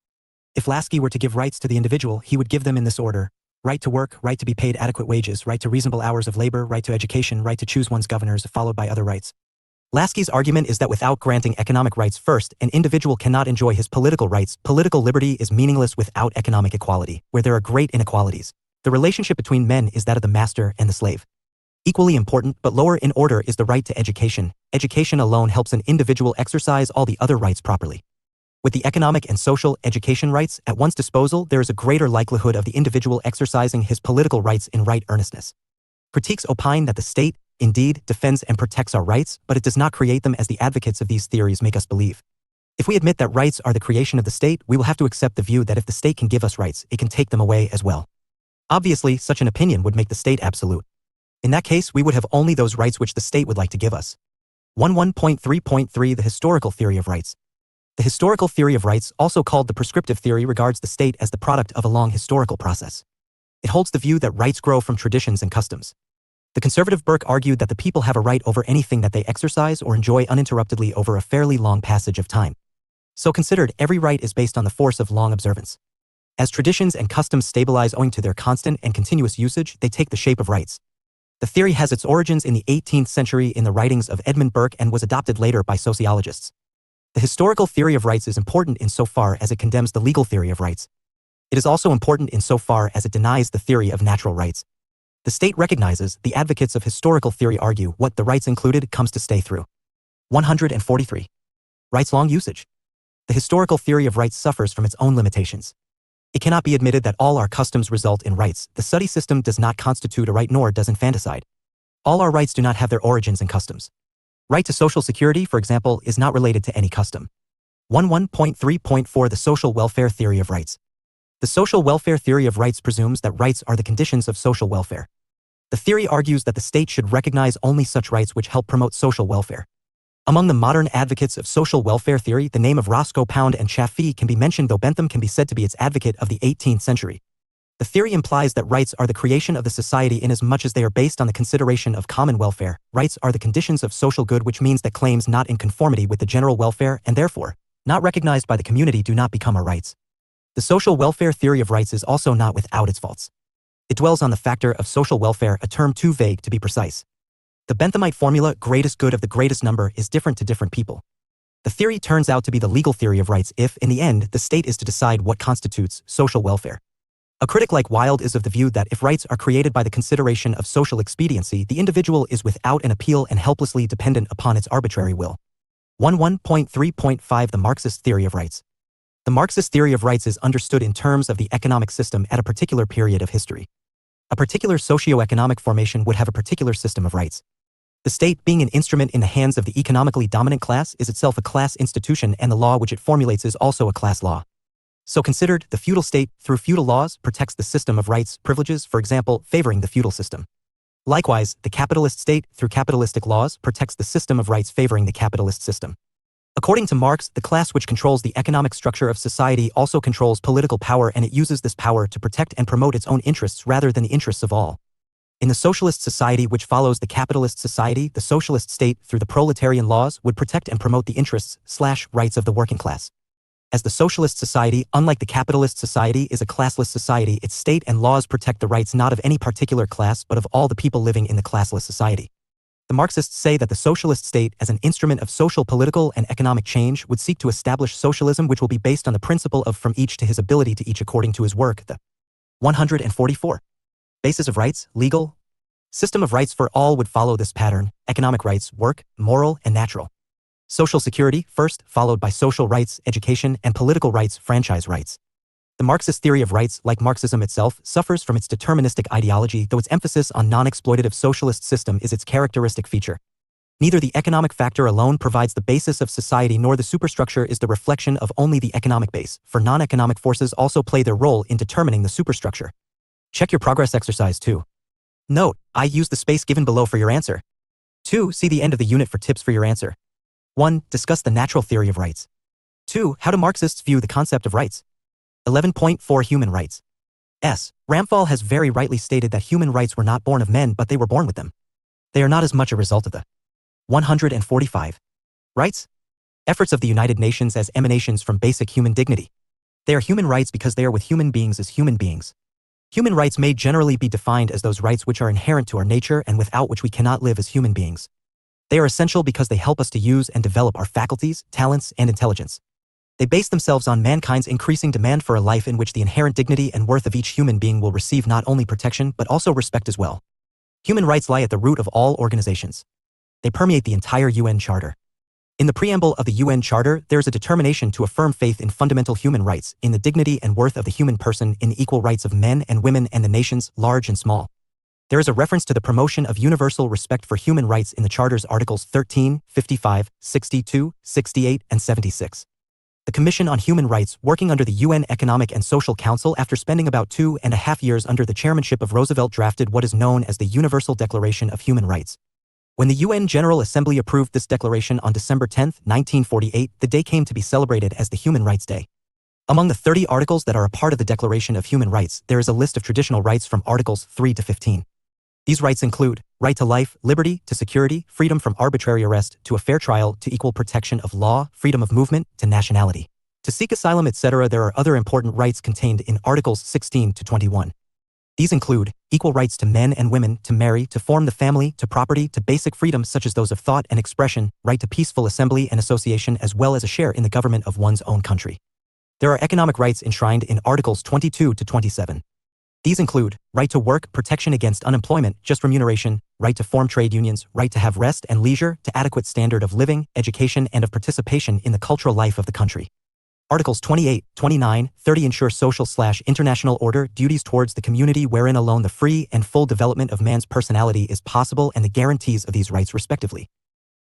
Speaker 1: If Lasky were to give rights to the individual, he would give them in this order: right to work, right to be paid adequate wages, right to reasonable hours of labor, right to education, right to choose one's governors, followed by other rights. Lasky's argument is that without granting economic rights first, an individual cannot enjoy his political rights. Political liberty is meaningless without economic equality, where there are great inequalities. The relationship between men is that of the master and the slave. Equally important, but lower in order, is the right to education. Education alone helps an individual exercise all the other rights properly. With the economic and social education rights at one's disposal, there is a greater likelihood of the individual exercising his political rights in right earnestness. Critiques opine that the state, indeed, defends and protects our rights, but it does not create them as the advocates of these theories make us believe. If we admit that rights are the creation of the state, we will have to accept the view that if the state can give us rights, it can take them away as well. Obviously, such an opinion would make the state absolute. In that case, we would have only those rights which the state would like to give us. 11.3.3 The historical theory of rights. The historical theory of rights, also called the prescriptive theory, regards the state as the product of a long historical process. It holds the view that rights grow from traditions and customs. The conservative Burke argued that the people have a right over anything that they exercise or enjoy uninterruptedly over a fairly long passage of time. So considered, every right is based on the force of long observance. As traditions and customs stabilize owing to their constant and continuous usage, they take the shape of rights. The theory has its origins in the 18th century in the writings of Edmund Burke and was adopted later by sociologists. The historical theory of rights is important insofar as it condemns the legal theory of rights. It is also important insofar as it denies the theory of natural rights. The state recognizes, the advocates of historical theory argue, what the rights included comes to stay through. 143. Rights long usage. The historical theory of rights suffers from its own limitations. It cannot be admitted that all our customs result in rights. The sooty system does not constitute a right, nor does infanticide. All our rights do not have their origins in customs. Right to social security, for example, is not related to any custom. 11.3.4 The social welfare theory of rights. The social welfare theory of rights presumes that rights are the conditions of social welfare. The theory argues that the state should recognize only such rights which help promote social welfare. Among the modern advocates of social welfare theory, the name of Roscoe Pound and Chaffee can be mentioned, though Bentham can be said to be its advocate of the 18th century. The theory implies that rights are the creation of the society inasmuch as they are based on the consideration of common welfare. Rights are the conditions of social good, which means that claims not in conformity with the general welfare and therefore not recognized by the community do not become our rights. The social welfare theory of rights is also not without its faults. It dwells on the factor of social welfare, a term too vague to be precise. The Benthamite formula, greatest good of the greatest number, is different to different people. The theory turns out to be the legal theory of rights if, in the end, the state is to decide what constitutes social welfare. A critic like Wilde is of the view that if rights are created by the consideration of social expediency, the individual is without an appeal and helplessly dependent upon its arbitrary will. 11.3.5 The Marxist theory of rights. The Marxist theory of rights is understood in terms of the economic system at a particular period of history. A particular socio-economic formation would have a particular system of rights. The state, being an instrument in the hands of the economically dominant class, is itself a class institution, and the law which it formulates is also a class law. So considered, the feudal state, through feudal laws, protects the system of rights, privileges, for example, favoring the feudal system. Likewise, the capitalist state, through capitalistic laws, protects the system of rights favoring the capitalist system. According to Marx, the class which controls the economic structure of society also controls political power, and it uses this power to protect and promote its own interests rather than the interests of all. In the socialist society which follows the capitalist society, the socialist state, through the proletarian laws, would protect and promote the interests/rights of the working class. As the socialist society, unlike the capitalist society, is a classless society, its state and laws protect the rights not of any particular class but of all the people living in the classless society. The Marxists say that the socialist state, as an instrument of social, political, and economic change, would seek to establish socialism which will be based on the principle of from each to his ability to each according to his work. The 144 basis of rights, legal system of rights for all would follow this pattern: economic rights, work, moral, and natural. Social security, first, followed by social rights, education, and political rights, franchise rights. The Marxist theory of rights, like Marxism itself, suffers from its deterministic ideology, though its emphasis on non-exploitative socialist system is its characteristic feature. Neither the economic factor alone provides the basis of society nor the superstructure is the reflection of only the economic base, for non-economic forces also play their role in determining the superstructure. Check your progress exercise 2. Note, I use the space given below for your answer. 2. See the end of the unit for tips for your answer. 1. Discuss the natural theory of rights. 2. How do Marxists view the concept of rights? 11.4 Human rights. Ramphal has very rightly stated that human rights were not born of men but they were born with them. They are not as much a result of the 145 rights efforts of the United Nations as emanations from basic human dignity. They are human rights because they are with human beings as human beings. Human rights may generally be defined as those rights which are inherent to our nature and without which we cannot live as human beings. They are essential because they help us to use and develop our faculties, talents, and intelligence. They base themselves on mankind's increasing demand for a life in which the inherent dignity and worth of each human being will receive not only protection but also respect as well. Human rights lie at the root of all organizations. They permeate the entire UN Charter. In the preamble of the UN Charter, there is a determination to affirm faith in fundamental human rights, in the dignity and worth of the human person, in the equal rights of men and women and the nations, large and small. There is a reference to the promotion of universal respect for human rights in the Charter's Articles 13, 55, 62, 68, and 76. The Commission on Human Rights, working under the UN Economic and Social Council after spending about 2.5 years under the chairmanship of Roosevelt, drafted what is known as the Universal Declaration of Human Rights. When the UN General Assembly approved this declaration on December 10, 1948, the day came to be celebrated as the Human Rights Day. Among the 30 articles that are a part of the Declaration of Human Rights, there is a list of traditional rights from Articles 3 to 15. These rights include right to life, liberty, to security, freedom from arbitrary arrest, to a fair trial, to equal protection of law, freedom of movement, to nationality, to seek asylum, etc. There are other important rights contained in Articles 16 to 21. These include equal rights to men and women, to marry, to form the family, to property, to basic freedoms such as those of thought and expression, right to peaceful assembly and association, as well as a share in the government of one's own country. There are economic rights enshrined in Articles 22 to 27. These include right to work, protection against unemployment, just remuneration, right to form trade unions, right to have rest and leisure, to adequate standard of living, education, and of participation in the cultural life of the country. Articles 28, 29, 30 ensure social/international order, duties towards the community wherein alone the free and full development of man's personality is possible, and the guarantees of these rights respectively.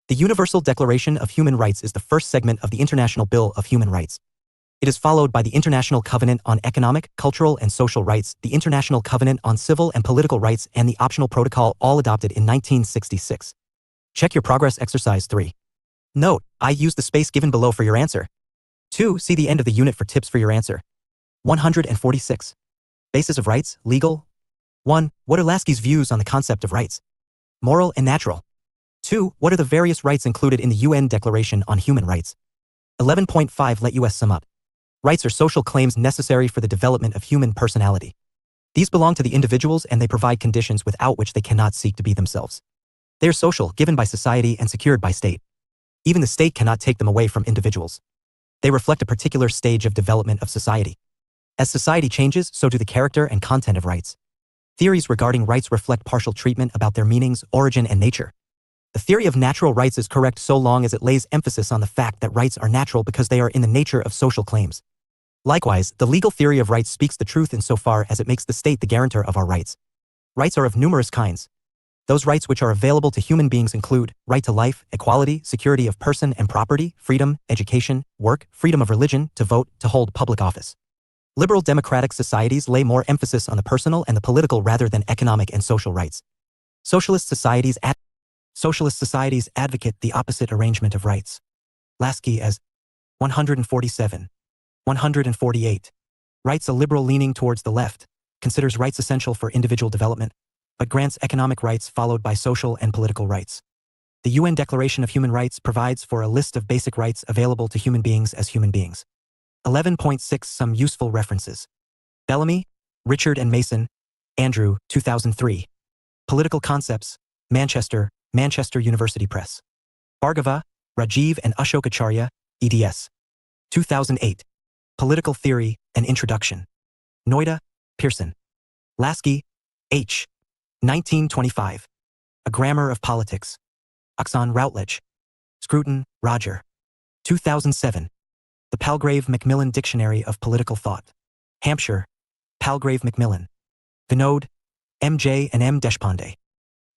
Speaker 1: The Universal Declaration of Human Rights is the first segment of the International Bill of Human Rights. It is followed by the International Covenant on Economic, Cultural, and Social Rights, the International Covenant on Civil and Political Rights, and the Optional Protocol, all adopted in 1966. Check your progress exercise 3. Note, I use the space given below for your answer. 2. See the end of the unit for tips for your answer. 146. Basis of rights, legal. 1. What are Lasky's views on the concept of rights? Moral and natural. 2. What are the various rights included in the UN Declaration on Human Rights? 11.5 Let us sum up. Rights are social claims necessary for the development of human personality. These belong to the individuals and they provide conditions without which they cannot seek to be themselves. They are social, given by society and secured by state. Even the state cannot take them away from individuals. They reflect a particular stage of development of society. As society changes, so do the character and content of rights. Theories regarding rights reflect partial treatment about their meanings, origin, and nature. The theory of natural rights is correct so long as it lays emphasis on the fact that rights are natural because they are in the nature of social claims. Likewise, the legal theory of rights speaks the truth insofar as it makes the state the guarantor of our rights. Rights are of numerous kinds. Those rights which are available to human beings include right to life, equality, security of person and property, freedom, education, work, freedom of religion, to vote, to hold public office. Liberal democratic societies lay more emphasis on the personal and the political rather than economic and social rights. Socialist societies advocate the opposite arrangement of rights. Lasky as 147. 148. Rights a liberal leaning towards the left, considers rights essential for individual development. but grants economic rights followed by social and political rights. The UN Declaration of Human Rights provides for a list of basic rights available to human beings as human beings. 11.6 Some useful references. Bellamy, Richard and Mason, Andrew, 2003. Political Concepts, Manchester, Manchester University Press. Bhargava, Rajiv and Ashokacharya, eds. 2008. Political Theory, An Introduction. Noida, Pearson. Lasky, H. 1925. A Grammar of Politics. Oxon Routledge. Scruton, Roger. 2007. The Palgrave-Macmillan Dictionary of Political Thought. Hampshire, Palgrave-Macmillan. Vinod, M.J. and M. Deshpande.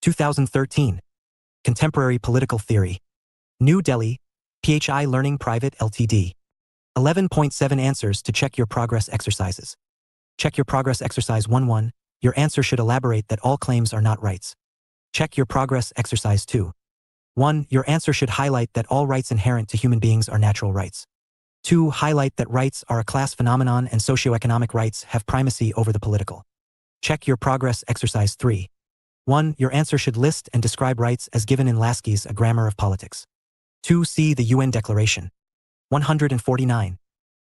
Speaker 1: 2013. Contemporary Political Theory. New Delhi, PHI Learning Private Ltd. 11.7 Answers to Check Your Progress Exercises. Check Your Progress Exercise 1.1. Your answer should elaborate that all claims are not rights. Check Your Progress Exercise 2. 1. Your answer should highlight that all rights inherent to human beings are natural rights. 2. Highlight that rights are a class phenomenon and socioeconomic rights have primacy over the political. Check Your Progress Exercise 3. 1. Your answer should list and describe rights as given in Lasky's A Grammar of Politics. 2. See the UN Declaration. 149.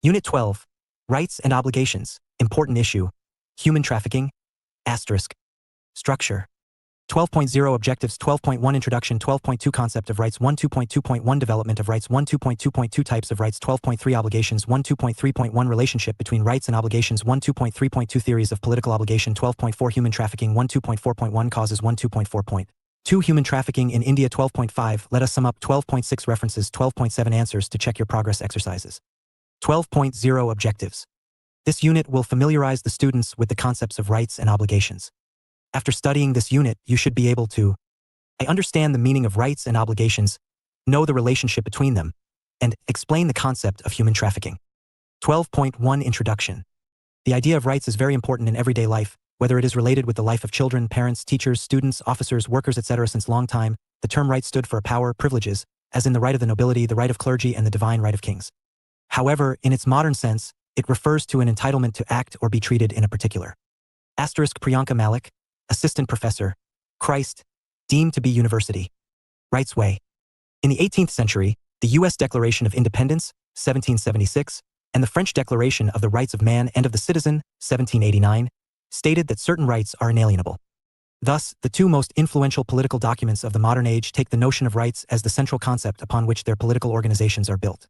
Speaker 1: Unit 12. Rights and Obligations. Important issue. Human trafficking. Asterisk. Structure. 12.0 Objectives 12.1 Introduction 12.2 Concept of Rights 1 2.2.1 Development of Rights 1 2.2.2 Types of Rights 12.3 Obligations 1 2.3.1 Relationship between rights and obligations 1 2.3.2 Theories of political obligation 12.4 Human trafficking 1 2.4.1 Causes 1 2.4.2 Human trafficking in India 12.5 Let us sum up 12.6 References 12.7 Answers to check your progress exercises. 12.0 Objectives. This unit will familiarize the students with the concepts of rights and obligations. After studying this unit, you should be able to I understand the meaning of rights and obligations, know the relationship between them, and explain the concept of human trafficking. 12.1 Introduction. The idea of rights is very important in everyday life, whether it is related with the life of children, parents, teachers, students, officers, workers, etc. Since long time, the term right stood for power, privileges, as in the right of the nobility, the right of clergy, and the divine right of kings. However, in its modern sense, it refers to an entitlement to act or be treated in a particular. Asterisk Priyanka Malik, Assistant Professor, Christ, deemed to be University. Rights Way. In the 18th century, the U.S. Declaration of Independence, 1776, and the French Declaration of the Rights of Man and of the Citizen, 1789, stated that certain rights are inalienable. Thus, the two most influential political documents of the modern age take the notion of rights as the central concept upon which their political organizations are built.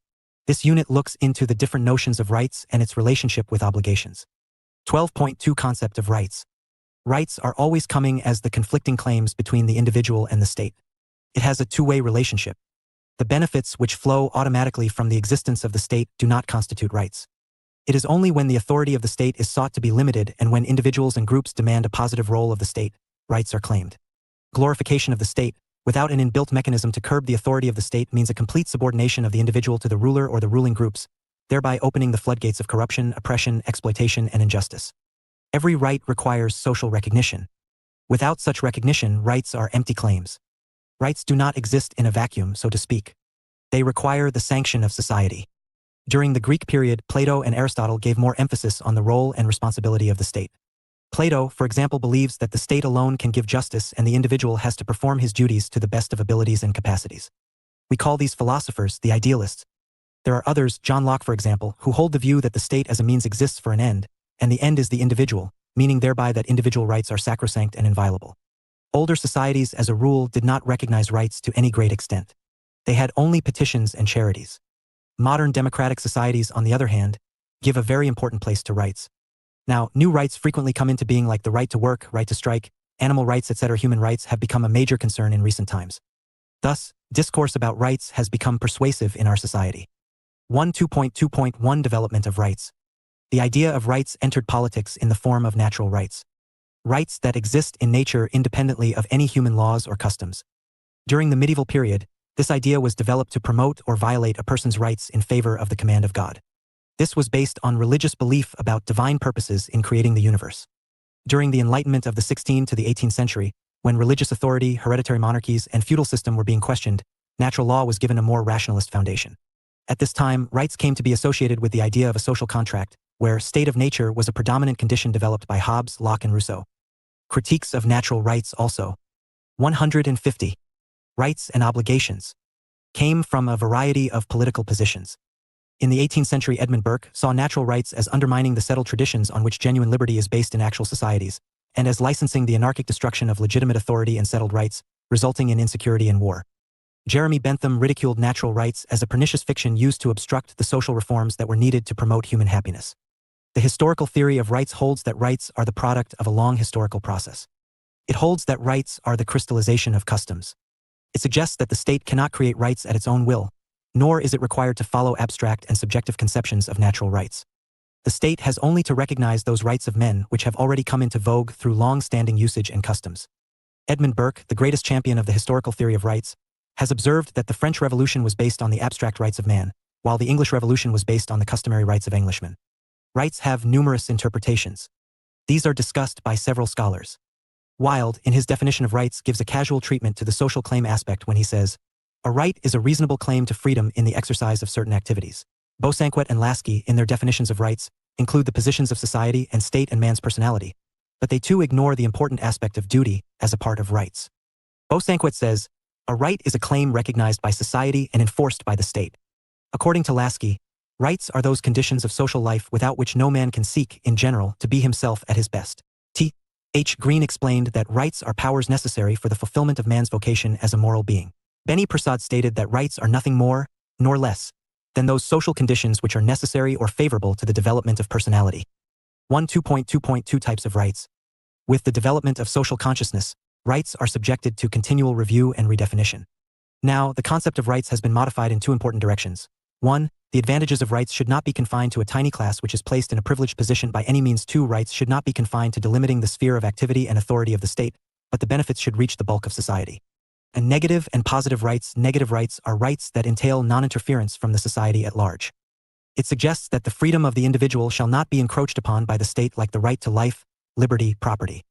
Speaker 1: This unit looks into the different notions of rights and its relationship with obligations. 12.2 Concept of Rights. Rights are always coming as the conflicting claims between the individual and the state. It has a two-way relationship. The benefits which flow automatically from the existence of the state do not constitute rights. It is only when the authority of the state is sought to be limited and when individuals and groups demand a positive role of the state, rights are claimed. Glorification of the state, without an inbuilt mechanism to curb the authority of the state, means a complete subordination of the individual to the ruler or the ruling groups, thereby opening the floodgates of corruption, oppression, exploitation, and injustice. Every right requires social recognition. Without such recognition, rights are empty claims. Rights do not exist in a vacuum, so to speak. They require the sanction of society. During the Greek period, Plato and Aristotle gave more emphasis on the role and responsibility of the state. Plato, for example, believes that the state alone can give justice and the individual has to perform his duties to the best of abilities and capacities. We call these philosophers the idealists. There are others, John Locke for example, who hold the view that the state as a means exists for an end, and the end is the individual, meaning thereby that individual rights are sacrosanct and inviolable. Older societies, as a rule, did not recognize rights to any great extent. They had only petitions and charities. Modern democratic societies, on the other hand, give a very important place to rights. Now, new rights frequently come into being like the right to work, right to strike, animal rights, etc. Human rights have become a major concern in recent times. Thus, discourse about rights has become persuasive in our society. 2.2.1 Development of Rights. The idea of rights entered politics in the form of natural rights. Rights that exist in nature independently of any human laws or customs. During the medieval period, this idea was developed to promote or violate a person's rights in favor of the command of God. This was based on religious belief about divine purposes in creating the universe. During the Enlightenment of the 16th to the 18th century, when religious authority, hereditary monarchies, and feudal system were being questioned, natural law was given a more rationalist foundation. At this time, rights came to be associated with the idea of a social contract, where state of nature was a predominant condition developed by Hobbes, Locke, and Rousseau. Critiques of natural rights also. 150. Rights and obligations. Came from a variety of political positions. In the 18th century, Edmund Burke saw natural rights as undermining the settled traditions on which genuine liberty is based in actual societies, and as licensing the anarchic destruction of legitimate authority and settled rights, resulting in insecurity and war. Jeremy Bentham ridiculed natural rights as a pernicious fiction used to obstruct the social reforms that were needed to promote human happiness. The historical theory of rights holds that rights are the product of a long historical process. It holds that rights are the crystallization of customs. It suggests that the state cannot create rights at its own will, nor is it required to follow abstract and subjective conceptions of natural rights. The state has only to recognize those rights of men which have already come into vogue through long-standing usage and customs. Edmund Burke, the greatest champion of the historical theory of rights, has observed that the French Revolution was based on the abstract rights of man, while the English Revolution was based on the customary rights of Englishmen. Rights have numerous interpretations. These are discussed by several scholars. Wilde, in his definition of rights, gives a casual treatment to the social claim aspect when he says, "A right is a reasonable claim to freedom in the exercise of certain activities." Bosanquet and Lasky, in their definitions of rights, include the positions of society and state and man's personality, but they too ignore the important aspect of duty as a part of rights. Bosanquet says, "A right is a claim recognized by society and enforced by the state." According to Lasky, rights are those conditions of social life without which no man can seek, in general, to be himself at his best. T. H. Green explained that rights are powers necessary for the fulfillment of man's vocation as a moral being. Benny Prasad stated that rights are nothing more, nor less, than those social conditions which are necessary or favorable to the development of personality. 1.2.2.2 Types of rights. With the development of social consciousness, rights are subjected to continual review and redefinition. Now, the concept of rights has been modified in two important directions. 1. The advantages of rights should not be confined to a tiny class which is placed in a privileged position by any means. 2. Rights should not be confined to delimiting the sphere of activity and authority of the state, but the benefits should reach the bulk of society. And negative and positive rights. Negative rights are rights that entail non-interference from the society at large. It suggests that the freedom of the individual shall not be encroached upon by the state, like the right to life, liberty, property.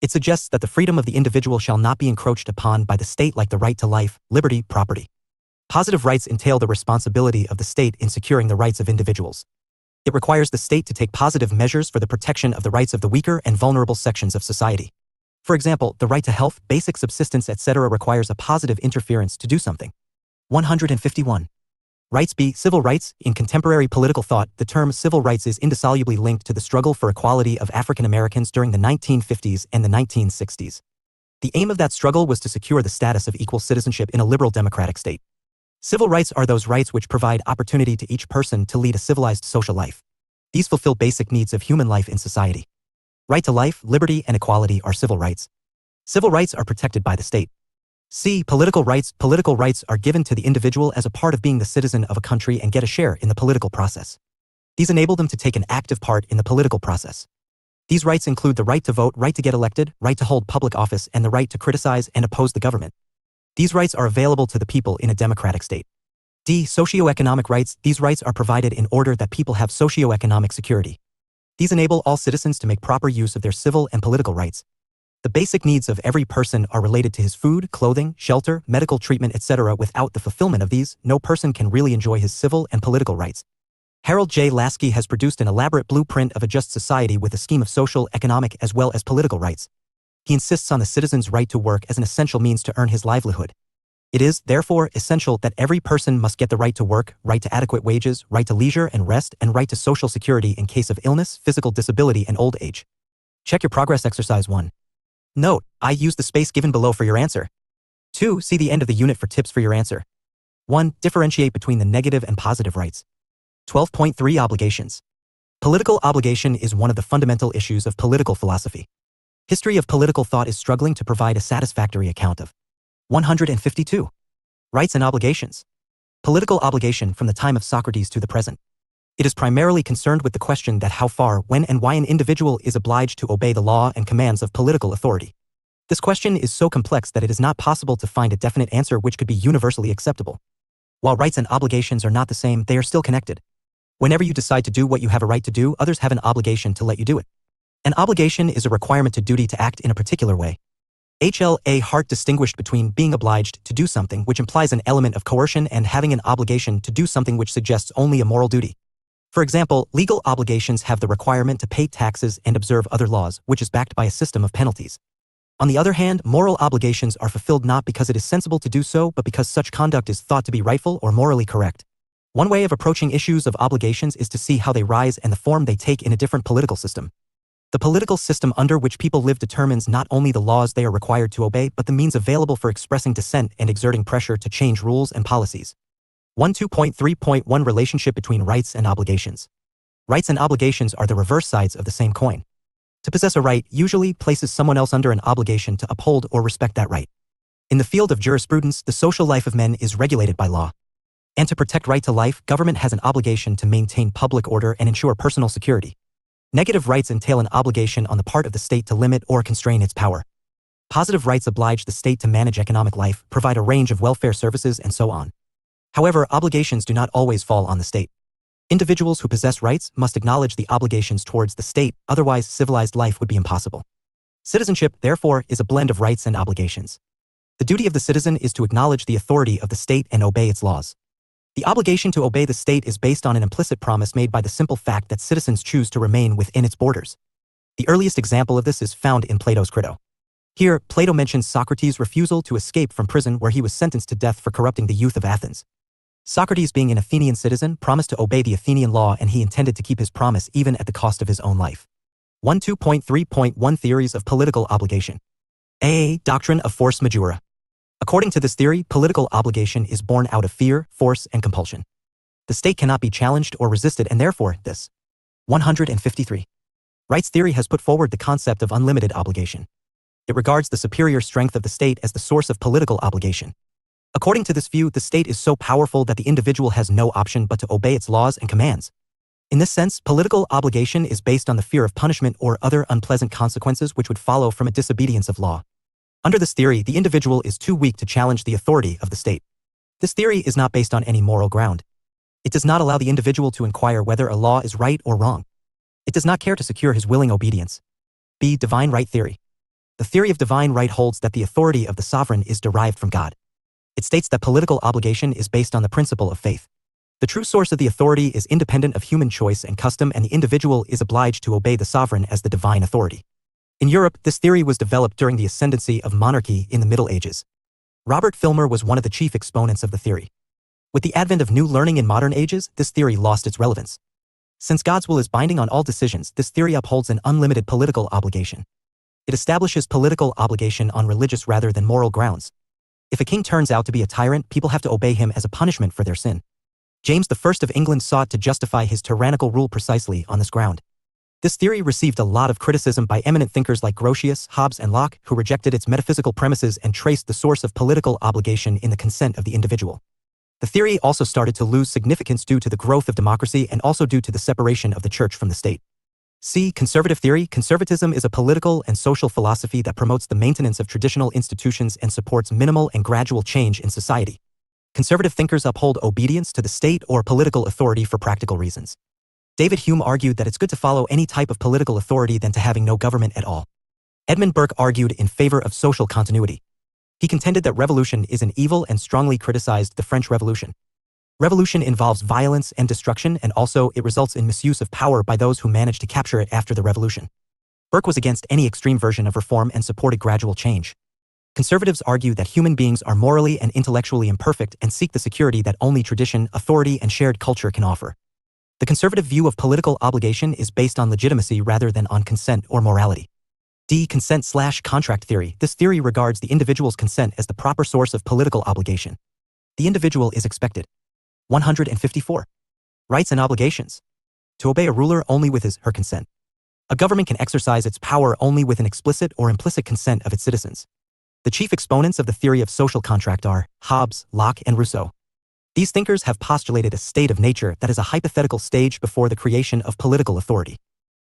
Speaker 1: It suggests that the freedom of the individual shall not be encroached upon by the state, like the right to life, liberty, property. Positive rights entail the responsibility of the state in securing the rights of individuals. It requires the state to take positive measures for the protection of the rights of the weaker and vulnerable sections of society. For example, the right to health, basic subsistence, etc. requires a positive interference to do something. 151. Rights B. Civil rights. In contemporary political thought, the term civil rights is indissolubly linked to the struggle for equality of African Americans during the 1950s and the 1960s. The aim of that struggle was to secure the status of equal citizenship in a liberal democratic state. Civil rights are those rights which provide opportunity to each person to lead a civilized social life. These fulfill basic needs of human life in society. Right to life, liberty, and equality are civil rights. Civil rights are protected by the state. C. Political rights. Political rights are given to the individual as a part of being the citizen of a country and get a share in the political process. These enable them to take an active part in the political process. These rights include the right to vote, right to get elected, right to hold public office, and the right to criticize and oppose the government. These rights are available to the people in a democratic state. D. Socioeconomic rights. These rights are provided in order that people have socioeconomic security. These enable all citizens to make proper use of their civil and political rights. The basic needs of every person are related to his food, clothing, shelter, medical treatment, etc. Without the fulfillment of these, no person can really enjoy his civil and political rights. Harold J. Lasky has produced an elaborate blueprint of a just society with a scheme of social, economic, as well as political rights. He insists on the citizen's right to work as an essential means to earn his livelihood. It is, therefore, essential that every person must get the right to work, right to adequate wages, right to leisure and rest, and right to social security in case of illness, physical disability, and old age. Check your progress. Exercise 1. Note, I use the space given below for your answer. 2. See the end of the unit for tips for your answer. 1. Differentiate between the negative and positive rights. 12.3 Obligations. Political obligation is one of the fundamental issues of political philosophy. History of political thought is struggling to provide a satisfactory account of. 152. Rights and obligations. Political obligation from the time of Socrates to the present. It is primarily concerned with the question that how far, when, and why an individual is obliged to obey the law and commands of political authority. This question is so complex that it is not possible to find a definite answer which could be universally acceptable. While rights and obligations are not the same, they are still connected. Whenever you decide to do what you have a right to do, others have an obligation to let you do it. An obligation is a requirement to duty to act in a particular way. H.L.A. Hart distinguished between being obliged to do something which implies an element of coercion and having an obligation to do something which suggests only a moral duty. For example, legal obligations have the requirement to pay taxes and observe other laws, which is backed by a system of penalties. On the other hand, moral obligations are fulfilled not because it is sensible to do so, but because such conduct is thought to be rightful or morally correct. One way of approaching issues of obligations is to see how they rise and the form they take in a different political system. The political system under which people live determines not only the laws they are required to obey, but the means available for expressing dissent and exerting pressure to change rules and policies. 12.3.1 Relationship between rights and obligations. Rights and obligations are the reverse sides of the same coin. To possess a right usually places someone else under an obligation to uphold or respect that right. In the field of jurisprudence, the social life of men is regulated by law. And to protect right to life, government has an obligation to maintain public order and ensure personal security. Negative rights entail an obligation on the part of the state to limit or constrain its power. Positive rights oblige the state to manage economic life, provide a range of welfare services, and so on. However, obligations do not always fall on the state. Individuals who possess rights must acknowledge the obligations towards the state, otherwise civilized life would be impossible. Citizenship, therefore, is a blend of rights and obligations. The duty of the citizen is to acknowledge the authority of the state and obey its laws. The obligation to obey the state is based on an implicit promise made by the simple fact that citizens choose to remain within its borders. The earliest example of this is found in Plato's Crito. Here, Plato mentions Socrates' refusal to escape from prison where he was sentenced to death for corrupting the youth of Athens. Socrates, being an Athenian citizen, promised to obey the Athenian law, and he intended to keep his promise even at the cost of his own life. 12.3.1 Theories of Political Obligation. A. Doctrine of Force Majeure. According to this theory, political obligation is born out of fear, force, and compulsion. The state cannot be challenged or resisted, and therefore, this 153. Rights theory has put forward the concept of unlimited obligation. It regards the superior strength of the state as the source of political obligation. According to this view, the state is so powerful that the individual has no option but to obey its laws and commands. In this sense, political obligation is based on the fear of punishment or other unpleasant consequences which would follow from a disobedience of law. Under this theory, the individual is too weak to challenge the authority of the state. This theory is not based on any moral ground. It does not allow the individual to inquire whether a law is right or wrong. It does not care to secure his willing obedience. B. Divine right theory. The theory of divine right holds that the authority of the sovereign is derived from God. It states that political obligation is based on the principle of faith. The true source of the authority is independent of human choice and custom, and the individual is obliged to obey the sovereign as the divine authority. In Europe, this theory was developed during the ascendancy of monarchy in the Middle Ages. Robert Filmer was one of the chief exponents of the theory. With the advent of new learning in modern ages, this theory lost its relevance. Since God's will is binding on all decisions, this theory upholds an unlimited political obligation. It establishes political obligation on religious rather than moral grounds. If a king turns out to be a tyrant, people have to obey him as a punishment for their sin. James I of England sought to justify his tyrannical rule precisely on this ground. This theory received a lot of criticism by eminent thinkers like Grotius, Hobbes, and Locke, who rejected its metaphysical premises and traced the source of political obligation in the consent of the individual. The theory also started to lose significance due to the growth of democracy and also due to the separation of the church from the state. C. Conservative theory. Conservatism is a political and social philosophy that promotes the maintenance of traditional institutions and supports minimal and gradual change in society. Conservative thinkers uphold obedience to the state or political authority for practical reasons. David Hume argued that it's good to follow any type of political authority than to having no government at all. Edmund Burke argued in favor of social continuity. He contended that revolution is an evil and strongly criticized the French Revolution. Revolution involves violence and destruction, and also it results in misuse of power by those who manage to capture it after the revolution. Burke was against any extreme version of reform and supported gradual change. Conservatives argue that human beings are morally and intellectually imperfect and seek the security that only tradition, authority, and shared culture can offer. The conservative view of political obligation is based on legitimacy rather than on consent or morality. D. Consent/contract theory. This theory regards the individual's consent as the proper source of political obligation. The individual is expected. 154. Rights and obligations. To obey a ruler only with his/her consent. A government can exercise its power only with an explicit or implicit consent of its citizens. The chief exponents of the theory of social contract are Hobbes, Locke, and Rousseau. These thinkers have postulated a state of nature that is a hypothetical stage before the creation of political authority.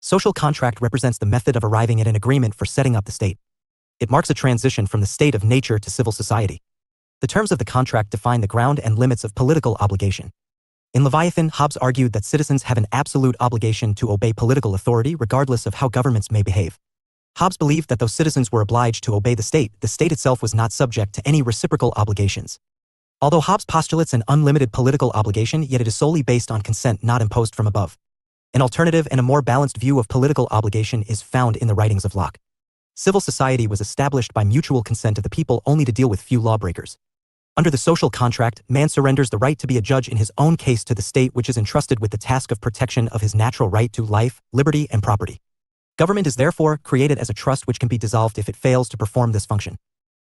Speaker 1: Social contract represents the method of arriving at an agreement for setting up the state. It marks a transition from the state of nature to civil society. The terms of the contract define the ground and limits of political obligation. In Leviathan, Hobbes argued that citizens have an absolute obligation to obey political authority regardless of how governments may behave. Hobbes believed that though citizens were obliged to obey the state itself was not subject to any reciprocal obligations. Although Hobbes postulates an unlimited political obligation, yet it is solely based on consent not imposed from above. An alternative and a more balanced view of political obligation is found in the writings of Locke. Civil society was established by mutual consent of the people only to deal with few lawbreakers. Under the social contract, man surrenders the right to be a judge in his own case to the state, which is entrusted with the task of protection of his natural right to life, liberty, and property. Government is therefore created as a trust which can be dissolved if it fails to perform this function.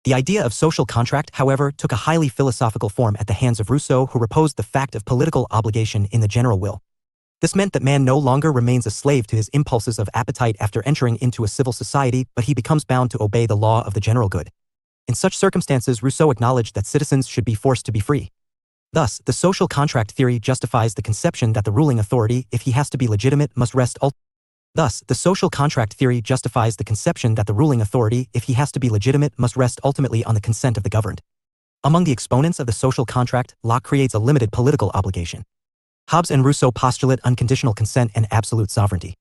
Speaker 1: The idea of social contract, however, took a highly philosophical form at the hands of Rousseau, who reposed the fact of political obligation in the general will. This meant that man no longer remains a slave to his impulses of appetite after entering into a civil society, but he becomes bound to obey the law of the general good. In such circumstances, Rousseau acknowledged that citizens should be forced to be free. Thus, the social contract theory justifies the conception that the ruling authority, if he has to be legitimate, must rest ultimately on the consent of the governed. Among the exponents of the social contract, Locke creates a limited political obligation. Hobbes and Rousseau postulate unconditional consent and absolute sovereignty.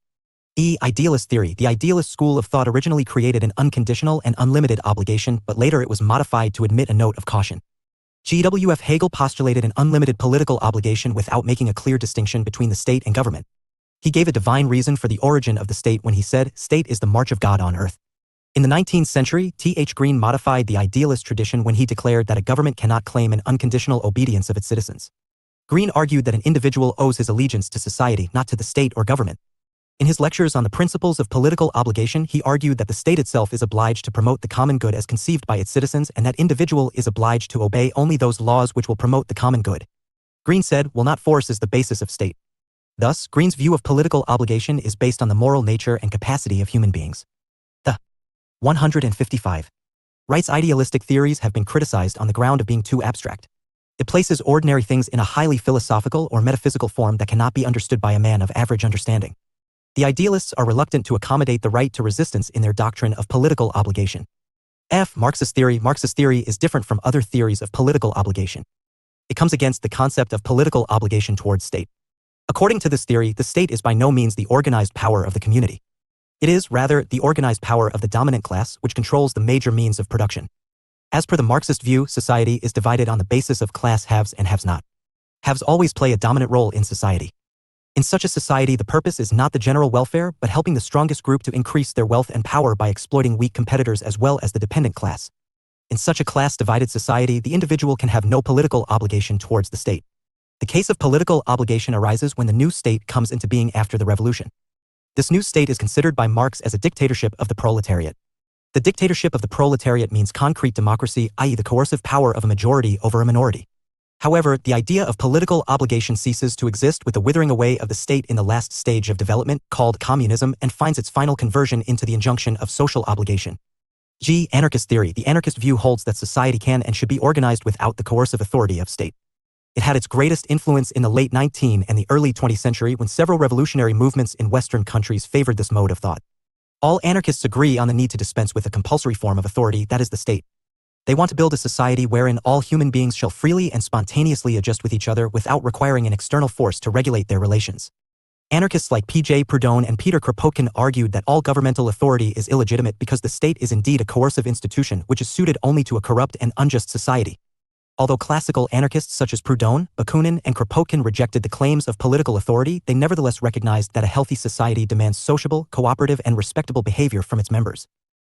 Speaker 1: Idealist theory. The idealist school of thought originally created an unconditional and unlimited obligation, but later it was modified to admit a note of caution. G.W.F. Hegel postulated an unlimited political obligation without making a clear distinction between the state and government. He gave a divine reason for the origin of the state when he said, "State is the march of God on earth." In the 19th century, T.H. Green modified the idealist tradition when he declared that a government cannot claim an unconditional obedience of its citizens. Green argued that an individual owes his allegiance to society, not to the state or government. In his lectures on the principles of political obligation, he argued that the state itself is obliged to promote the common good as conceived by its citizens, and that individual is obliged to obey only those laws which will promote the common good. Green said, "Will not force is the basis of state." Thus, Green's view of political obligation is based on the moral nature and capacity of human beings. 155. Rights idealistic theories have been criticized on the ground of being too abstract. It places ordinary things in a highly philosophical or metaphysical form that cannot be understood by a man of average understanding. The idealists are reluctant to accommodate the right to resistance in their doctrine of political obligation. Marxist theory. Marxist theory is different from other theories of political obligation. It comes against the concept of political obligation towards state. According to this theory, the state is by no means the organized power of the community. It is, rather, the organized power of the dominant class, which controls the major means of production. As per the Marxist view, society is divided on the basis of class haves and haves not. Haves always play a dominant role in society. In such a society, the purpose is not the general welfare, but helping the strongest group to increase their wealth and power by exploiting weak competitors as well as the dependent class. In such a class-divided society, the individual can have no political obligation towards the state. The case of political obligation arises when the new state comes into being after the revolution. This new state is considered by Marx as a dictatorship of the proletariat. The dictatorship of the proletariat means concrete democracy, i.e. the coercive power of a majority over a minority. However, the idea of political obligation ceases to exist with the withering away of the state in the last stage of development, called communism, and finds its final conversion into the injunction of social obligation. Anarchist theory. The anarchist view holds that society can and should be organized without the coercive authority of state. It had its greatest influence in the late 19th and the early 20th century when several revolutionary movements in Western countries favored this mode of thought. All anarchists agree on the need to dispense with a compulsory form of authority, that is the state. They want to build a society wherein all human beings shall freely and spontaneously adjust with each other without requiring an external force to regulate their relations. Anarchists like P.J. Proudhon and Peter Kropotkin argued that all governmental authority is illegitimate because the state is indeed a coercive institution which is suited only to a corrupt and unjust society. Although classical anarchists such as Proudhon, Bakunin, and Kropotkin rejected the claims of political authority, they nevertheless recognized that a healthy society demands sociable, cooperative, and respectable behavior from its members.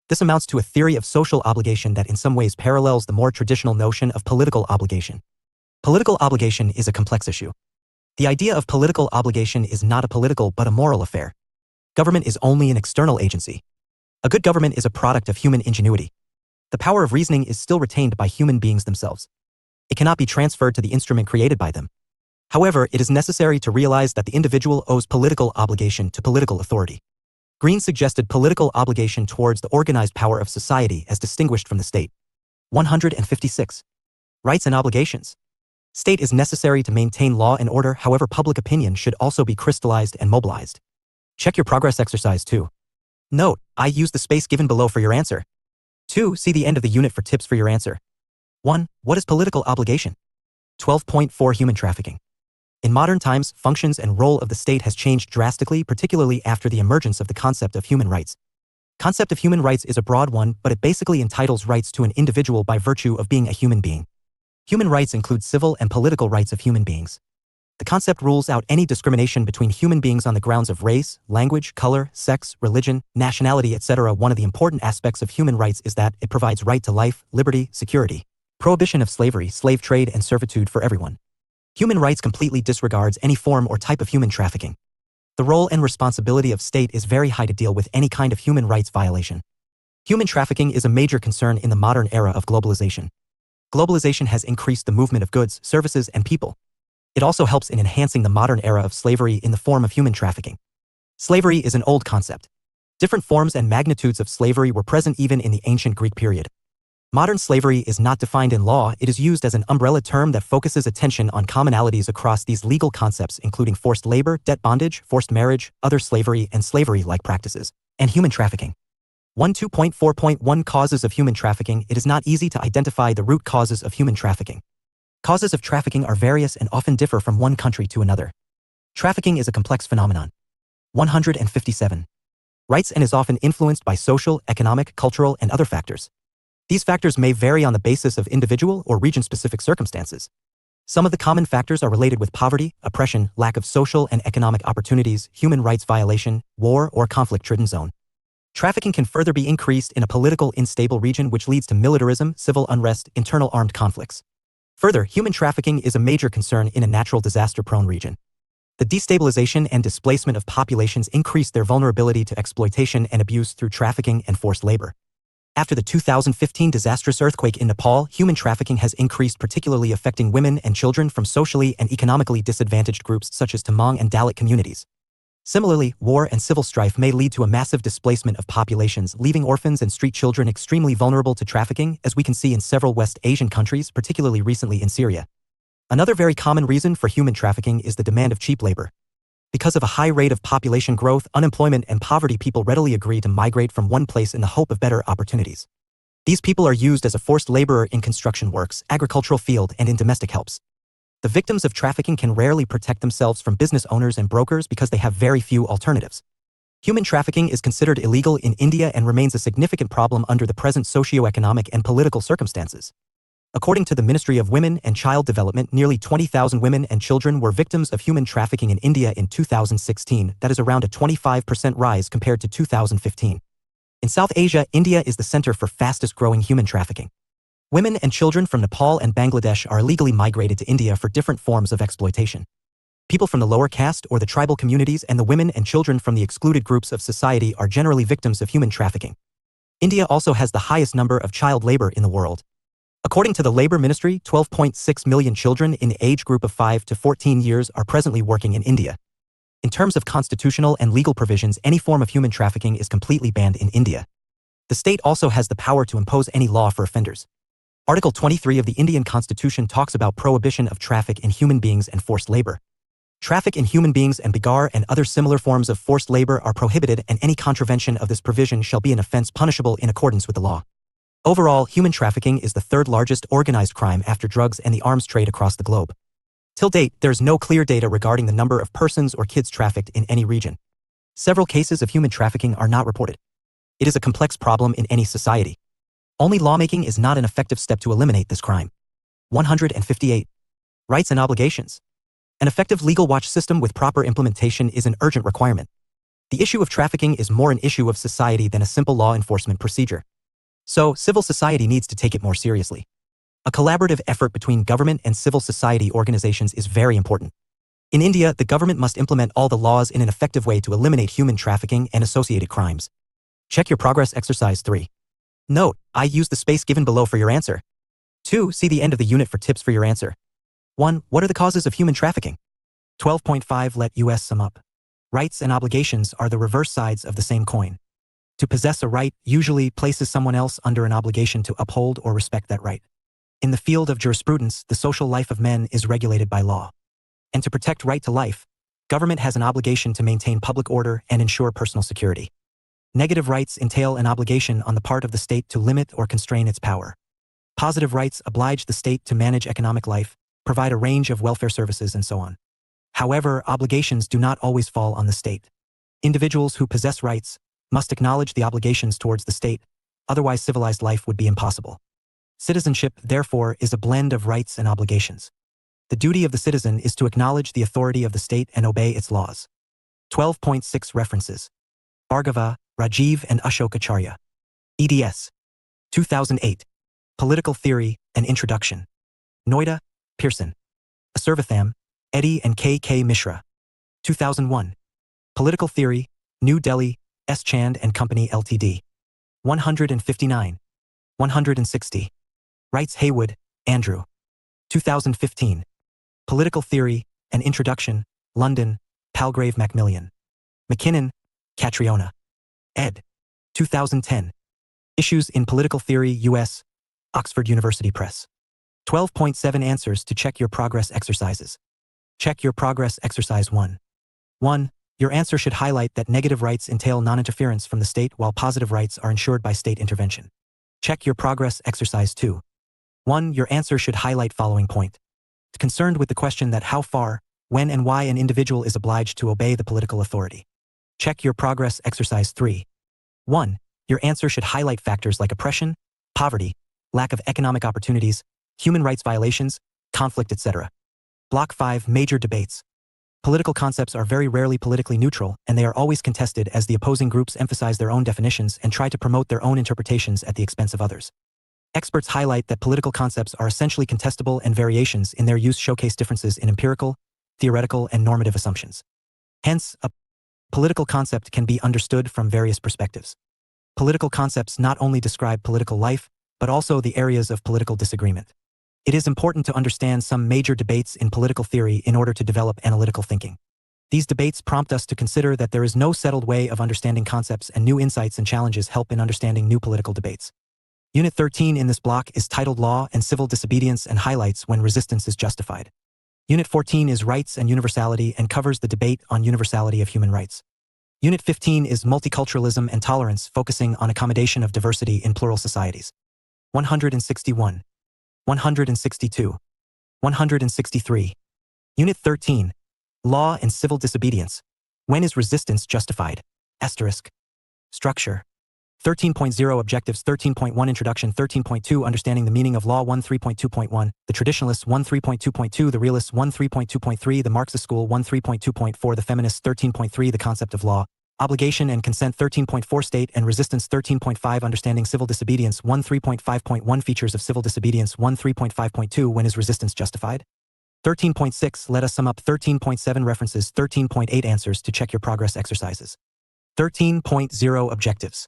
Speaker 1: This amounts to a theory of social obligation that in some ways parallels the more traditional notion of political obligation. Political obligation is a complex issue. The idea of political obligation is not a political but a moral affair. Government is only an external agency. A good government is a product of human ingenuity. The power of reasoning is still retained by human beings themselves. It cannot be transferred to the instrument created by them. However, it is necessary to realize that the individual owes political obligation to political authority. Green suggested political obligation towards the organized power of society as distinguished from the state. 156. Rights and obligations. State is necessary to maintain law and order, however public opinion should also be crystallized and mobilized. Check your progress exercise 2. Note, I use the space given below for your answer. 2. See the end of the unit for tips for your answer. 1. What is political obligation? 12.4 Human trafficking. In modern times, functions and role of the state has changed drastically, particularly after the emergence of the concept of human rights. Concept of human rights is a broad one, but it basically entitles rights to an individual by virtue of being a human being. Human rights include civil and political rights of human beings. The concept rules out any discrimination between human beings on the grounds of race, language, color, sex, religion, nationality, etc. One of the important aspects of human rights is that it provides right to life, liberty, security, prohibition of slavery, slave trade, and servitude for everyone. Human rights completely disregards any form or type of human trafficking. The role and responsibility of state is very high to deal with any kind of human rights violation. Human trafficking is a major concern in the modern era of globalization. Globalization has increased the movement of goods, services, and people. It also helps in enhancing the modern era of slavery in the form of human trafficking. Slavery is an old concept. Different forms and magnitudes of slavery were present even in the ancient Greek period. Modern slavery is not defined in law. It is used as an umbrella term that focuses attention on commonalities across these legal concepts, including forced labor, debt bondage, forced marriage, other slavery, and slavery-like practices, and human trafficking. 12.4.1 Causes of human trafficking. It is not easy to identify the root causes of human trafficking. Causes of trafficking are various and often differ from one country to another. Trafficking is a complex phenomenon. 157. Rights and is often influenced by social, economic, cultural, and other factors. These factors may vary on the basis of individual or region-specific circumstances. Some of the common factors are related with poverty, oppression, lack of social and economic opportunities, human rights violation, war or conflict-ridden zone. Trafficking can further be increased in a political unstable region, which leads to militarism, civil unrest, internal armed conflicts. Further, human trafficking is a major concern in a natural disaster-prone region. The destabilization and displacement of populations increase their vulnerability to exploitation and abuse through trafficking and forced labor. After the 2015 disastrous earthquake in Nepal, human trafficking has increased, particularly affecting women and children from socially and economically disadvantaged groups such as Tamang and Dalit communities. Similarly, war and civil strife may lead to a massive displacement of populations, leaving orphans and street children extremely vulnerable to trafficking, as we can see in several West Asian countries, particularly recently in Syria. Another very common reason for human trafficking is the demand of cheap labor. Because of a high rate of population growth, unemployment, and poverty, people readily agree to migrate from one place in the hope of better opportunities. These people are used as a forced laborer in construction works, agricultural field, and in domestic helps. The victims of trafficking can rarely protect themselves from business owners and brokers because they have very few alternatives. Human trafficking is considered illegal in India and remains a significant problem under the present socio-economic and political circumstances. According to the Ministry of Women and Child Development, nearly 20,000 women and children were victims of human trafficking in India in 2016. That is around a 25% rise compared to 2015. In South Asia, India is the center for fastest growing human trafficking. Women and children from Nepal and Bangladesh are illegally migrated to India for different forms of exploitation. People from the lower caste or the tribal communities and the women and children from the excluded groups of society are generally victims of human trafficking. India also has the highest number of child labor in the world. According to the Labor Ministry, 12.6 million children in the age group of 5 to 14 years are presently working in India. In terms of constitutional and legal provisions, any form of human trafficking is completely banned in India. The state also has the power to impose any law for offenders. Article 23 of the Indian Constitution talks about prohibition of traffic in human beings and forced labor. Traffic in human beings and bigar and other similar forms of forced labor are prohibited, and any contravention of this provision shall be an offense punishable in accordance with the law. Overall, human trafficking is the third largest organized crime after drugs and the arms trade across the globe. Till date, there is no clear data regarding the number of persons or kids trafficked in any region. Several cases of human trafficking are not reported. It is a complex problem in any society. Only lawmaking is not an effective step to eliminate this crime. 158. Rights and obligations. An effective legal watch system with proper implementation is an urgent requirement. The issue of trafficking is more an issue of society than a simple law enforcement procedure. So, civil society needs to take it more seriously. A collaborative effort between government and civil society organizations is very important. In India, the government must implement all the laws in an effective way to eliminate human trafficking and associated crimes. Check your progress exercise 3. Note, I use the space given below for your answer. 2. See the end of the unit for tips for your answer. 1. What are the causes of human trafficking? 12.5 Let us sum up. Rights and obligations are the reverse sides of the same coin. To possess a right usually places someone else under an obligation to uphold or respect that right. In the field of jurisprudence, the social life of men is regulated by law. And to protect right to life, government has an obligation to maintain public order and ensure personal security. Negative rights entail an obligation on the part of the state to limit or constrain its power. Positive rights oblige the state to manage economic life, provide a range of welfare services, and so on. However, obligations do not always fall on the state. Individuals who possess rights must acknowledge the obligations towards the state, otherwise civilized life would be impossible. Citizenship, therefore, is a blend of rights and obligations. The duty of the citizen is to acknowledge the authority of the state and obey its laws. 12.6 References. Bhargava, Rajiv and Ashok Acharya. eds. 2008. Political Theory, An Introduction. Noida, Pearson. Asirvatham, Eddie and K. K. Mishra. 2001. Political Theory, New Delhi, S. Chand and Company Ltd. 159. 160. Wrights Haywood, Andrew. 2015. Political Theory, An Introduction, London, Palgrave Macmillan. McKinnon, Catriona. ed. 2010. Issues in Political Theory, U.S., Oxford University Press. 12.7 Answers to Check Your Progress Exercises. Check Your Progress Exercise 1. 1. Your answer should highlight that negative rights entail non-interference from the state while positive rights are ensured by state intervention. Check Your Progress Exercise 2. 1. Your answer should highlight following point. Concerned with the question that how far, when and why an individual is obliged to obey the political authority. Check Your Progress Exercise 3. 1. Your answer should highlight factors like oppression, poverty, lack of economic opportunities, human rights violations, conflict, etc. Block 5. Major debates. Political concepts are very rarely politically neutral, and they are always contested as the opposing groups emphasize their own definitions and try to promote their own interpretations at the expense of others. Experts highlight that political concepts are essentially contestable, and variations in their use showcase differences in empirical, theoretical, and normative assumptions. Hence, a political concept can be understood from various perspectives. Political concepts not only describe political life, but also the areas of political disagreement. It is important to understand some major debates in political theory in order to develop analytical thinking. These debates prompt us to consider that there is no settled way of understanding concepts, and new insights and challenges help in understanding new political debates. Unit 13 in this block is titled Law and Civil Disobedience and highlights when resistance is justified. Unit 14 is Rights and Universality and covers the debate on universality of human rights. Unit 15 is Multiculturalism and Tolerance, focusing on accommodation of diversity in plural societies. 161. 162. 163. Unit 13. Law and Civil Disobedience. When is resistance justified? Asterisk. Structure. 13.0 Objectives. 13.1 Introduction. 13.2 Understanding the Meaning of Law. 13.2.1 The Traditionalists. 13.2.2 The Realists. 13.2.3 The Marxist School. 13.2.4 The Feminists. 13.3 The Concept of Law, Obligation and Consent. 13.4 State and Resistance. 13.5 Understanding Civil Disobedience. 13.5.1 Features of Civil Disobedience. 13.5.2 When is resistance justified? 13.6 Let us sum up. 13.7 References. 13.8 Answers to Check Your Progress Exercises. 13.0 Objectives.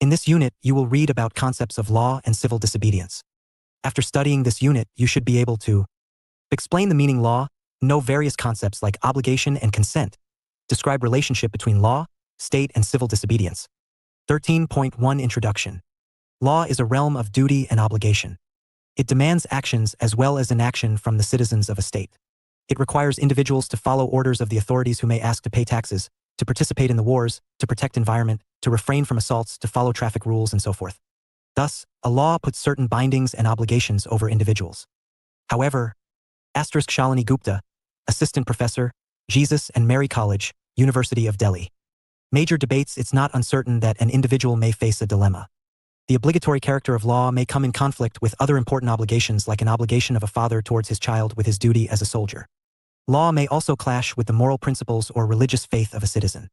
Speaker 1: In this unit, you will read about concepts of law and civil disobedience. After studying this unit, you should be able to explain the meaning law, know various concepts like obligation and consent, describe relationship between law, state, and civil disobedience. 13.1 Introduction. Law is a realm of duty and obligation. It demands actions as well as inaction from the citizens of a state. It requires individuals to follow orders of the authorities who may ask to pay taxes, to participate in the wars, to protect environment, to refrain from assaults, to follow traffic rules, and so forth. Thus, a law puts certain bindings and obligations over individuals. However, Shalini Gupta, Assistant Professor, Jesus and Mary College, University of Delhi. Major debates. It's not uncertain that an individual may face a dilemma. The obligatory character of law may come in conflict with other important obligations, like an obligation of a father towards his child with his duty as a soldier. Law may also clash with the moral principles or religious faith of a citizen.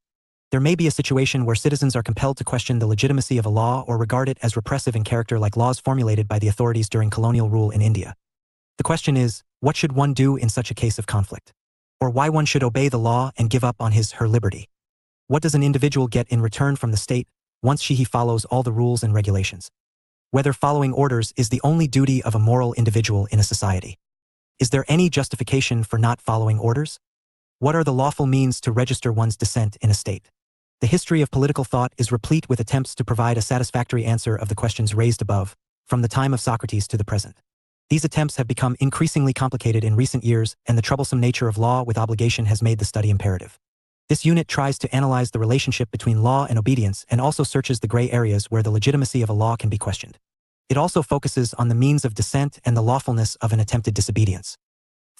Speaker 1: There may be a situation where citizens are compelled to question the legitimacy of a law or regard it as repressive in character, like laws formulated by the authorities during colonial rule in India. The question is, what should one do in such a case of conflict? Or why one should obey the law and give up on his/her liberty? What does an individual get in return from the state once he follows all the rules and regulations? Whether following orders is the only duty of a moral individual in a society. Is there any justification for not following orders? What are the lawful means to register one's dissent in a state? The history of political thought is replete with attempts to provide a satisfactory answer of the questions raised above, from the time of Socrates to the present. These attempts have become increasingly complicated in recent years, and the troublesome nature of law with obligation has made the study imperative. This unit tries to analyze the relationship between law and obedience and also searches the gray areas where the legitimacy of a law can be questioned. It also focuses on the means of dissent and the lawfulness of an attempted disobedience.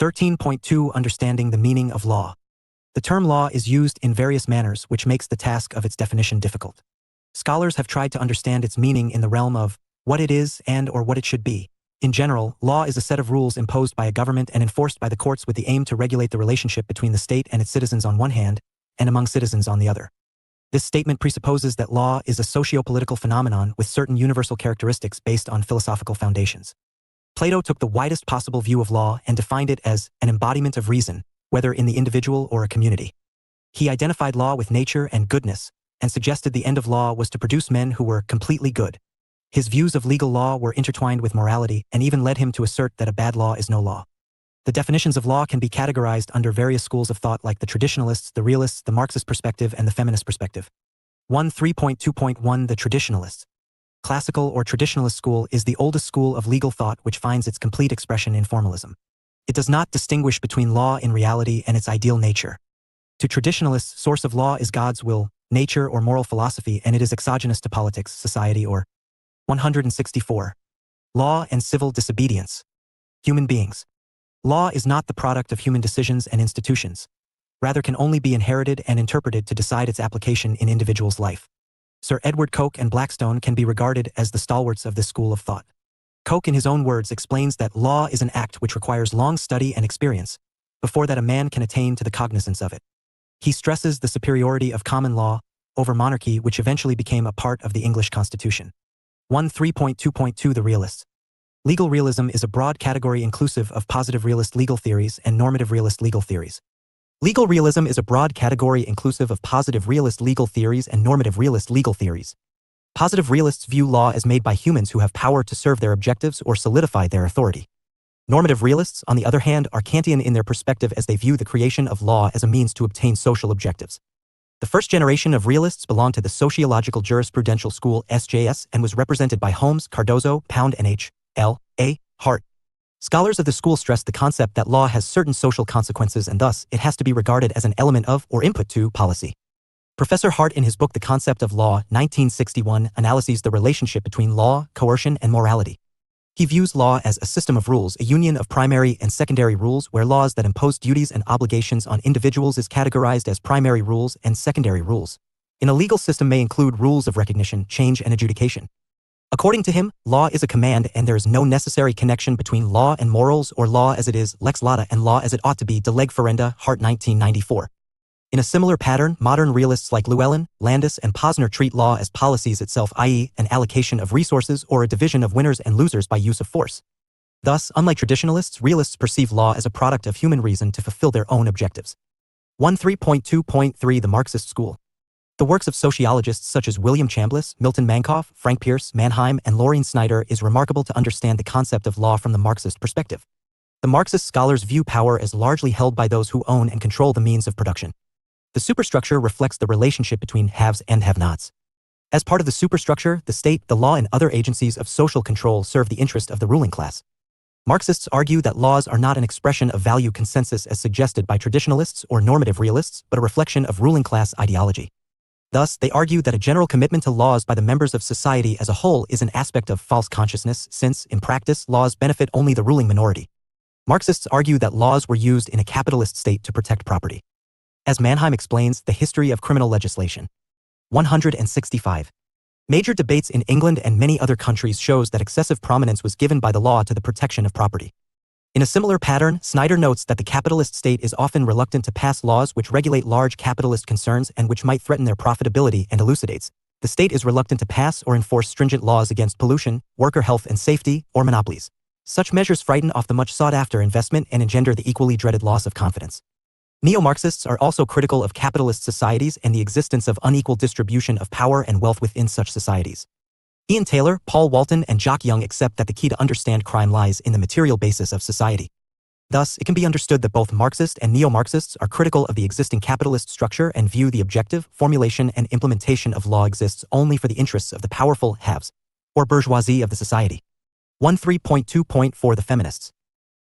Speaker 1: 13.2 Understanding the Meaning of Law. The term law is used in various manners, which makes the task of its definition difficult. Scholars have tried to understand its meaning in the realm of what it is and or what it should be. In general, law is a set of rules imposed by a government and enforced by the courts with the aim to regulate the relationship between the state and its citizens on one hand, and among citizens on the other. This statement presupposes that law is a socio-political phenomenon with certain universal characteristics based on philosophical foundations. Plato took the widest possible view of law and defined it as an embodiment of reason, whether in the individual or a community. He identified law with nature and goodness, and suggested the end of law was to produce men who were completely good. His views of legal law were intertwined with morality and even led him to assert that a bad law is no law. The definitions of law can be categorized under various schools of thought like the traditionalists, the realists, the Marxist perspective, and the feminist perspective. 3.2.1 The traditionalists. Classical or traditionalist school is the oldest school of legal thought which finds its complete expression in formalism. It does not distinguish between law in reality and its ideal nature. To traditionalists, source of law is God's will, nature, or moral philosophy, and it is exogenous to politics, society, or 164. Law and civil disobedience. Human beings. Law is not the product of human decisions and institutions, rather can only be inherited and interpreted to decide its application in individuals' life. Sir Edward Coke and Blackstone can be regarded as the stalwarts of this school of thought. Coke, in his own words, explains that law is an act which requires long study and experience, before that a man can attain to the cognizance of it. He stresses the superiority of common law over monarchy, which eventually became a part of the English Constitution. 3.2.2 The realists. Legal realism is a broad category inclusive of positive realist legal theories and normative realist legal theories. Legal realism is a broad category inclusive of positive realist legal theories and normative realist legal theories. Positive realists view law as made by humans who have power to serve their objectives or solidify their authority. Normative realists, on the other hand, are Kantian in their perspective as they view the creation of law as a means to obtain social objectives. The first generation of realists belonged to the sociological jurisprudential school SJS and was represented by Holmes, Cardozo, Pound, and H.L.A. Hart. Scholars of the school stressed the concept that law has certain social consequences and thus it has to be regarded as an element of or input to policy. Professor Hart, in his book The Concept of Law, 1961, analyses the relationship between law, coercion, and morality. He views law as a system of rules, a union of primary and secondary rules where laws that impose duties and obligations on individuals is categorized as primary rules and secondary rules. In a legal system may include rules of recognition, change, and adjudication. According to him, law is a command and there is no necessary connection between law and morals or law as it is, lex lata, and law as it ought to be, de leg ferenda, Hart 1994. In a similar pattern, modern realists like Llewellyn, Landis, and Posner treat law as policies itself, i.e., an allocation of resources or a division of winners and losers by use of force. Thus, unlike traditionalists, realists perceive law as a product of human reason to fulfill their own objectives. 3.2.3 The Marxist School. The works of sociologists such as William Chambliss, Milton Mankoff, Frank Pierce, Mannheim, and Laureen Snyder is remarkable to understand the concept of law from the Marxist perspective. The Marxist scholars view power as largely held by those who own and control the means of production. The superstructure reflects the relationship between haves and have-nots. As part of the superstructure, the state, the law, and other agencies of social control serve the interest of the ruling class. Marxists argue that laws are not an expression of value consensus as suggested by traditionalists or normative realists, but a reflection of ruling class ideology. Thus, they argue that a general commitment to laws by the members of society as a whole is an aspect of false consciousness, since, in practice, laws benefit only the ruling minority. Marxists argue that laws were used in a capitalist state to protect property. As Mannheim explains, the history of criminal legislation. 165. Major debates in England and many other countries shows that excessive prominence was given by the law to the protection of property. In a similar pattern, Snyder notes that the capitalist state is often reluctant to pass laws which regulate large capitalist concerns and which might threaten their profitability, and elucidates, the state is reluctant to pass or enforce stringent laws against pollution, worker health and safety, or monopolies. Such measures frighten off the much sought-after investment and engender the equally dreaded loss of confidence. Neo-Marxists are also critical of capitalist societies and the existence of unequal distribution of power and wealth within such societies. Ian Taylor, Paul Walton, and Jock Young accept that the key to understand crime lies in the material basis of society. Thus, it can be understood that both Marxist and Neo-Marxists are critical of the existing capitalist structure and view the objective, formulation, and implementation of law exists only for the interests of the powerful haves, or bourgeoisie of the society. 3.2.4 The Feminists.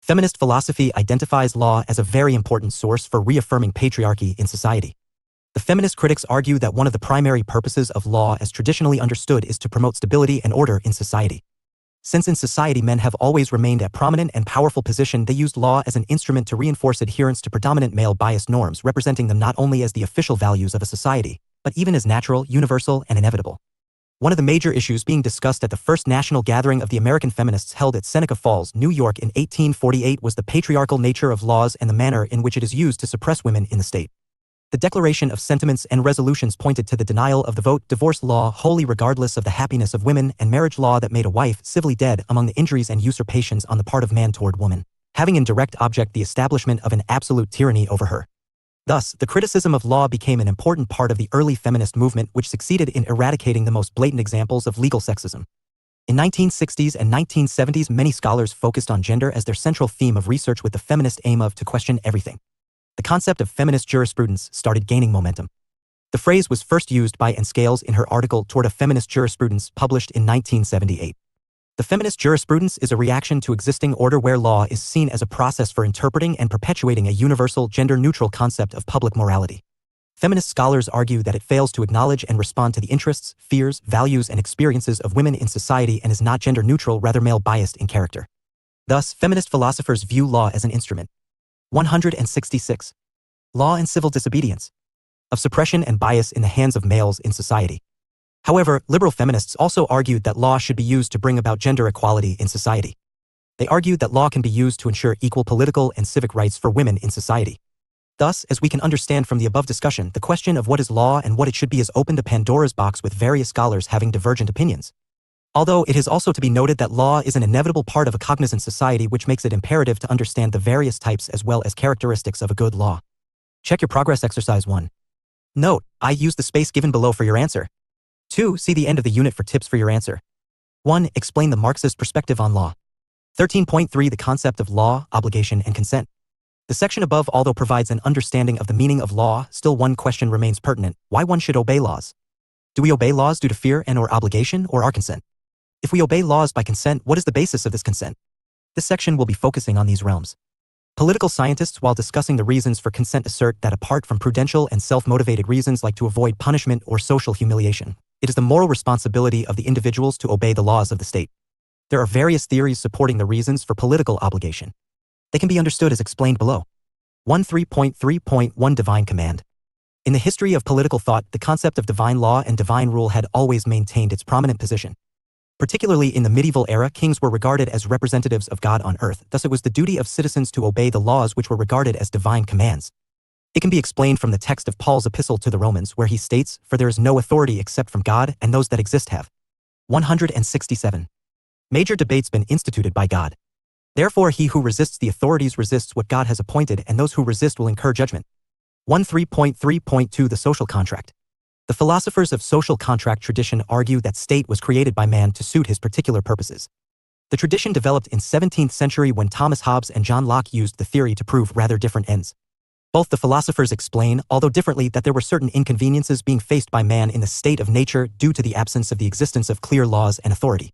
Speaker 1: Feminist philosophy identifies law as a very important source for reaffirming patriarchy in society. The feminist critics argue that one of the primary purposes of law as traditionally understood is to promote stability and order in society. Since in society men have always remained at prominent and powerful position, they used law as an instrument to reinforce adherence to predominant male-biased norms, representing them not only as the official values of a society, but even as natural, universal, and inevitable. One of the major issues being discussed at the first national gathering of the American feminists held at Seneca Falls, New York in 1848 was the patriarchal nature of laws and the manner in which it is used to suppress women in the state. The Declaration of Sentiments and Resolutions pointed to the denial of the vote, divorce law wholly regardless of the happiness of women, and marriage law that made a wife civilly dead among the injuries and usurpations on the part of man toward woman, having in direct object the establishment of an absolute tyranny over her. Thus, the criticism of law became an important part of the early feminist movement, which succeeded in eradicating the most blatant examples of legal sexism. In 1960s and 1970s, many scholars focused on gender as their central theme of research with the feminist aim of to question everything. The concept of feminist jurisprudence started gaining momentum. The phrase was first used by Anne Scales in her article Toward a Feminist Jurisprudence, published in 1978. The feminist jurisprudence is a reaction to existing order where law is seen as a process for interpreting and perpetuating a universal, gender-neutral concept of public morality. Feminist scholars argue that it fails to acknowledge and respond to the interests, fears, values, and experiences of women in society and is not gender-neutral, rather male-biased in character. Thus, feminist philosophers view law as an instrument. 166. Law and civil disobedience. Of suppression and bias in the hands of males in society. However, liberal feminists also argued that law should be used to bring about gender equality in society. They argued that law can be used to ensure equal political and civic rights for women in society. Thus, as we can understand from the above discussion, the question of what is law and what it should be has opened a Pandora's box with various scholars having divergent opinions. Although it is also to be noted that law is an inevitable part of a cognizant society, which makes it imperative to understand the various types as well as characteristics of a good law. Check your progress exercise 1. Note, I use the space given below for your answer. 2. See the end of the unit for tips for your answer. 1. Explain the Marxist perspective on law. 13.3 The concept of law, obligation, and consent. The section above, although provides an understanding of the meaning of law, still one question remains pertinent: why one should obey laws. Do we obey laws due to fear and/or obligation, or our consent? If we obey laws by consent, what is the basis of this consent? This section will be focusing on these realms. Political scientists, while discussing the reasons for consent, assert that apart from prudential and self-motivated reasons like to avoid punishment or social humiliation, it is the moral responsibility of the individuals to obey the laws of the state. There are various theories supporting the reasons for political obligation. They can be understood as explained below. 13.3.1 Divine Command. In the history of political thought, the concept of divine law and divine rule had always maintained its prominent position. Particularly in the medieval era, kings were regarded as representatives of God on earth, thus it was the duty of citizens to obey the laws which were regarded as divine commands. It can be explained from the text of Paul's epistle to the Romans, where he states, "For there is no authority except from God, and those that exist have." 167. Major debates been instituted by God. Therefore he who resists the authorities resists what God has appointed, and those who resist will incur judgment. 13.3.2 The social contract. The philosophers of social contract tradition argue that state was created by man to suit his particular purposes. The tradition developed in 17th century when Thomas Hobbes and John Locke used the theory to prove rather different ends. Both the philosophers explain, although differently, that there were certain inconveniences being faced by man in the state of nature due to the absence of the existence of clear laws and authority.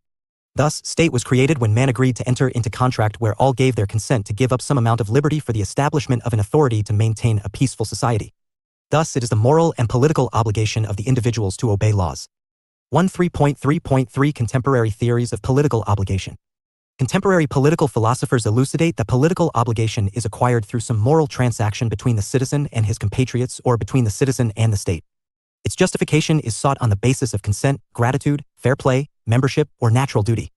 Speaker 1: Thus, state was created when man agreed to enter into contract where all gave their consent to give up some amount of liberty for the establishment of an authority to maintain a peaceful society. Thus, it is the moral and political obligation of the individuals to obey laws. 13.3.3 Contemporary theories of political obligation. Contemporary political philosophers elucidate that political obligation is acquired through some moral transaction between the citizen and his compatriots, or between the citizen and the state. Its justification is sought on the basis of consent, gratitude, fair play, membership, or natural duty.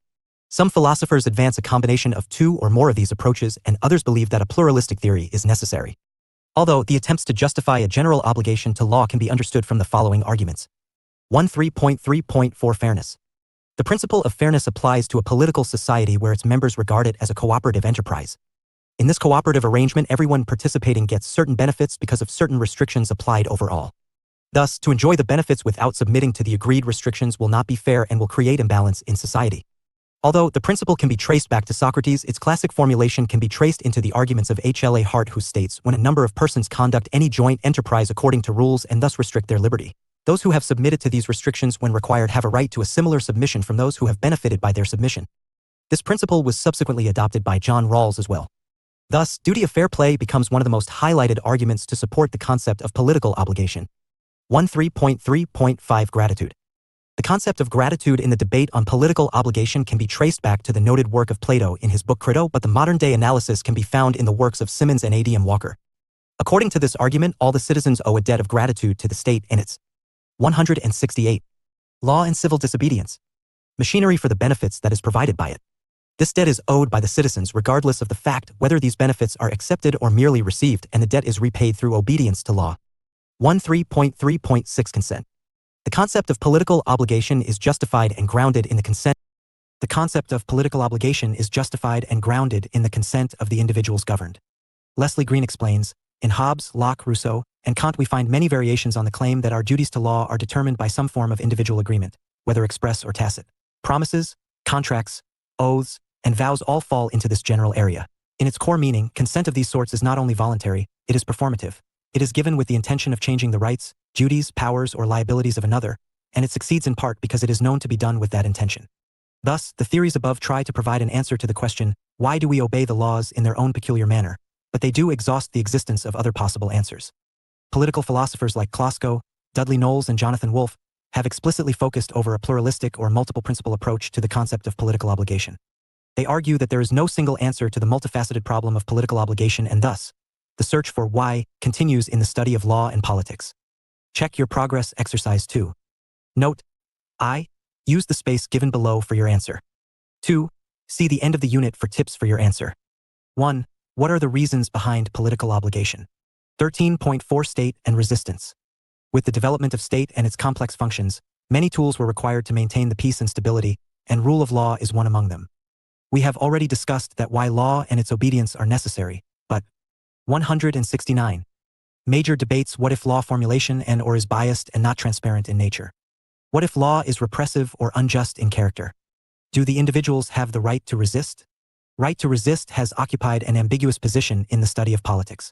Speaker 1: Some philosophers advance a combination of two or more of these approaches, and others believe that a pluralistic theory is necessary. Although the attempts to justify a general obligation to law can be understood from the following arguments. 13.3.4 Fairness. The principle of fairness applies to a political society where its members regard it as a cooperative enterprise. In this cooperative arrangement, everyone participating gets certain benefits because of certain restrictions applied overall. Thus, to enjoy the benefits without submitting to the agreed restrictions will not be fair and will create imbalance in society. Although the principle can be traced back to Socrates, its classic formulation can be traced into the arguments of H.L.A. Hart, who states, when a number of persons conduct any joint enterprise according to rules and thus restrict their liberty, those who have submitted to these restrictions when required have a right to a similar submission from those who have benefited by their submission. This principle was subsequently adopted by John Rawls as well. Thus, duty of fair play becomes one of the most highlighted arguments to support the concept of political obligation. 13.3.5 Gratitude. The concept of gratitude in the debate on political obligation can be traced back to the noted work of Plato in his book Crito, but the modern-day analysis can be found in the works of Symonds and A.D.M. Walker. According to this argument, all the citizens owe a debt of gratitude to the state and its 168. Law and civil disobedience. Machinery for the benefits that is provided by it. This debt is owed by the citizens regardless of the fact whether these benefits are accepted or merely received, and the debt is repaid through obedience to law. 13.3.6 Consent. The concept of political obligation is justified and grounded in the consent. The concept of political obligation is justified and grounded in the consent of the individuals governed. Leslie Green explains, in Hobbes, Locke, Rousseau, and Kant we find many variations on the claim that our duties to law are determined by some form of individual agreement, whether express or tacit. Promises, contracts, oaths, and vows all fall into this general area. In its core meaning, consent of these sorts is not only voluntary, it is performative. It is given with the intention of changing the rights, duties, powers, or liabilities of another, and it succeeds in part because it is known to be done with that intention. Thus, the theories above try to provide an answer to the question, why do we obey the laws in their own peculiar manner, but they do exhaust the existence of other possible answers. Political philosophers like Klosko, Dudley Knowles, and Jonathan Wolfe have explicitly focused over a pluralistic or multiple principle approach to the concept of political obligation. They argue that there is no single answer to the multifaceted problem of political obligation, and thus, the search for why continues in the study of law and politics. Check your progress exercise 2. Note: I. Use the space given below for your answer. 2. See the end of the unit for tips for your answer. 1. What are the reasons behind political obligation? 13.4 State and resistance. With the development of state and its complex functions, many tools were required to maintain the peace and stability, and rule of law is one among them. We have already discussed that why law and its obedience are necessary, but 169. Major debates: what if law formulation and or is biased and not transparent in nature? What if law is repressive or unjust in character? Do the individuals have the right to resist? Right to resist has occupied an ambiguous position in the study of politics.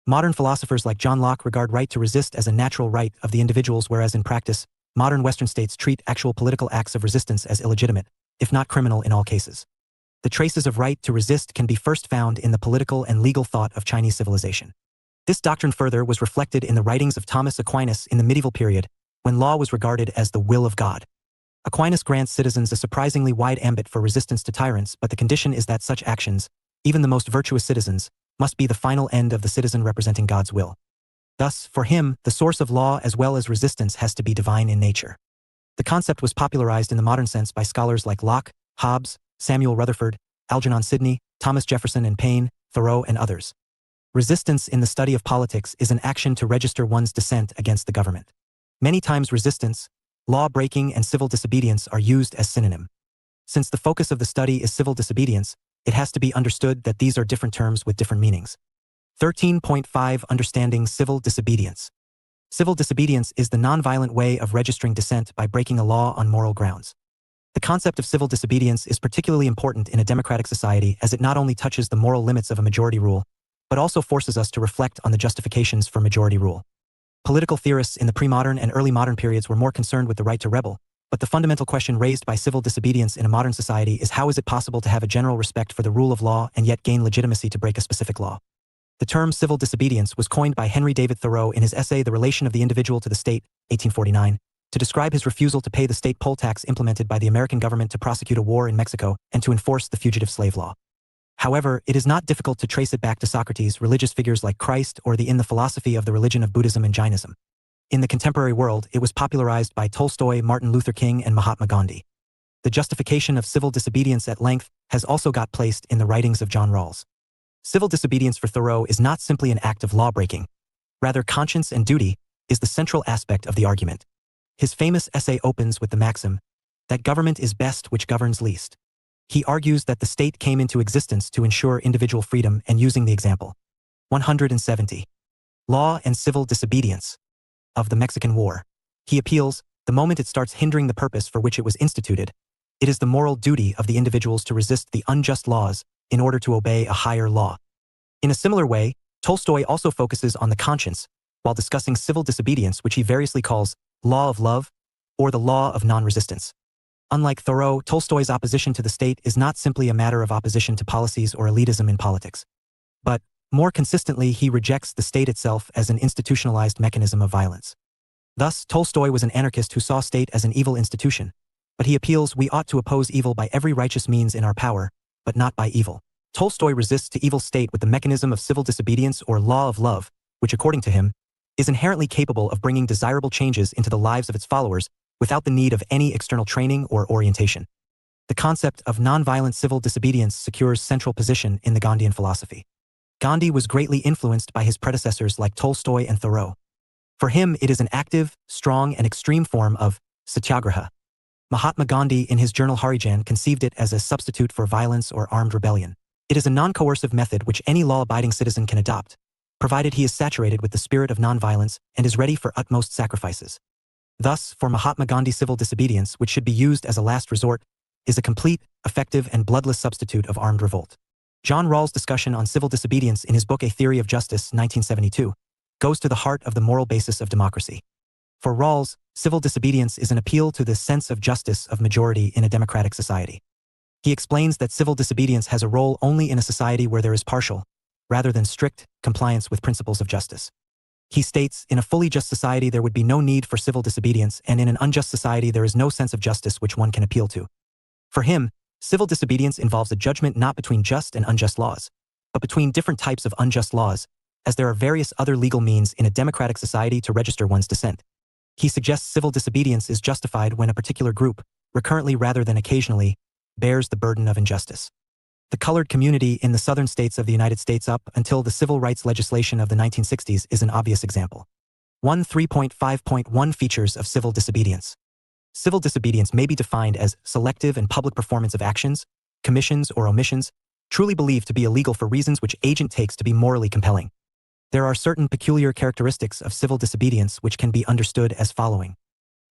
Speaker 1: Modern philosophers like John Locke regard right to resist as a natural right of the individuals, whereas in practice, modern Western states treat actual political acts of resistance as illegitimate, if not criminal in all cases. The traces of right to resist can be first found in the political and legal thought of Chinese civilization. This doctrine further was reflected in the writings of Thomas Aquinas in the medieval period, when law was regarded as the will of God. Aquinas grants citizens a surprisingly wide ambit for resistance to tyrants, but the condition is that such actions, even the most virtuous citizens, must be the final end of the citizen representing God's will. Thus, for him, the source of law as well as resistance has to be divine in nature. The concept was popularized in the modern sense by scholars like Locke, Hobbes, Samuel Rutherford, Algernon Sidney, Thomas Jefferson and Paine, Thoreau, and others. Resistance in the study of politics is an action to register one's dissent against the government. Many times resistance, law-breaking, and civil disobedience are used as synonym. Since the focus of the study is civil disobedience, it has to be understood that these are different terms with different meanings. 13.5 Understanding civil disobedience. Civil disobedience is the nonviolent way of registering dissent by breaking a law on moral grounds. The concept of civil disobedience is particularly important in a democratic society, as it not only touches the moral limits of a majority rule, but also forces us to reflect on the justifications for majority rule. Political theorists in the pre-modern and early modern periods were more concerned with the right to rebel, but the fundamental question raised by civil disobedience in a modern society is how is it possible to have a general respect for the rule of law and yet gain legitimacy to break a specific law? The term civil disobedience was coined by Henry David Thoreau in his essay The Relation of the Individual to the State, 1849, to describe his refusal to pay the state poll tax implemented by the American government to prosecute a war in Mexico and to enforce the fugitive slave law. However, it is not difficult to trace it back to Socrates, religious figures like Christ, or in the philosophy of the religion of Buddhism and Jainism. In the contemporary world, it was popularized by Tolstoy, Martin Luther King, and Mahatma Gandhi. The justification of civil disobedience at length has also got placed in the writings of John Rawls. Civil disobedience for Thoreau is not simply an act of law-breaking. Rather, conscience and duty is the central aspect of the argument. His famous essay opens with the maxim that government is best which governs least. He argues that the state came into existence to ensure individual freedom, and using the example 170, law and civil disobedience, of the Mexican War, he appeals, the moment it starts hindering the purpose for which it was instituted, it is the moral duty of the individuals to resist the unjust laws in order to obey a higher law. In a similar way, Tolstoy also focuses on the conscience while discussing civil disobedience, which he variously calls law of love or the law of non-resistance. Unlike Thoreau, Tolstoy's opposition to the state is not simply a matter of opposition to policies or elitism in politics. But, more consistently, he rejects the state itself as an institutionalized mechanism of violence. Thus, Tolstoy was an anarchist who saw state as an evil institution, but he appeals we ought to oppose evil by every righteous means in our power, but not by evil. Tolstoy resists to evil state with the mechanism of civil disobedience or law of love, which according to him, is inherently capable of bringing desirable changes into the lives of its followers without the need of any external training or orientation. The concept of nonviolent civil disobedience secures central position in the Gandhian philosophy. Gandhi was greatly influenced by his predecessors like Tolstoy and Thoreau. For him, it is an active, strong, and extreme form of satyagraha. Mahatma Gandhi in his journal Harijan conceived it as a substitute for violence or armed rebellion. It is a non-coercive method which any law-abiding citizen can adopt, provided he is saturated with the spirit of nonviolence and is ready for utmost sacrifices. Thus, for Mahatma Gandhi, civil disobedience, which should be used as a last resort, is a complete, effective, and bloodless substitute of armed revolt. John Rawls' discussion on civil disobedience in his book A Theory of Justice, 1972, goes to the heart of the moral basis of democracy. For Rawls, civil disobedience is an appeal to the sense of justice of majority in a democratic society. He explains that civil disobedience has a role only in a society where there is partial, rather than strict, compliance with principles of justice. He states, in a fully just society there would be no need for civil disobedience, and in an unjust society there is no sense of justice which one can appeal to. For him, civil disobedience involves a judgment not between just and unjust laws, but between different types of unjust laws, as there are various other legal means in a democratic society to register one's dissent. He suggests civil disobedience is justified when a particular group, recurrently rather than occasionally, bears the burden of injustice. The colored community in the southern states of the United States up until the civil rights legislation of the 1960s is an obvious example. 3.5.1 Features of civil disobedience. Civil disobedience may be defined as selective and public performance of actions, commissions, or omissions, truly believed to be illegal for reasons which agent takes to be morally compelling. There are certain peculiar characteristics of civil disobedience which can be understood as following.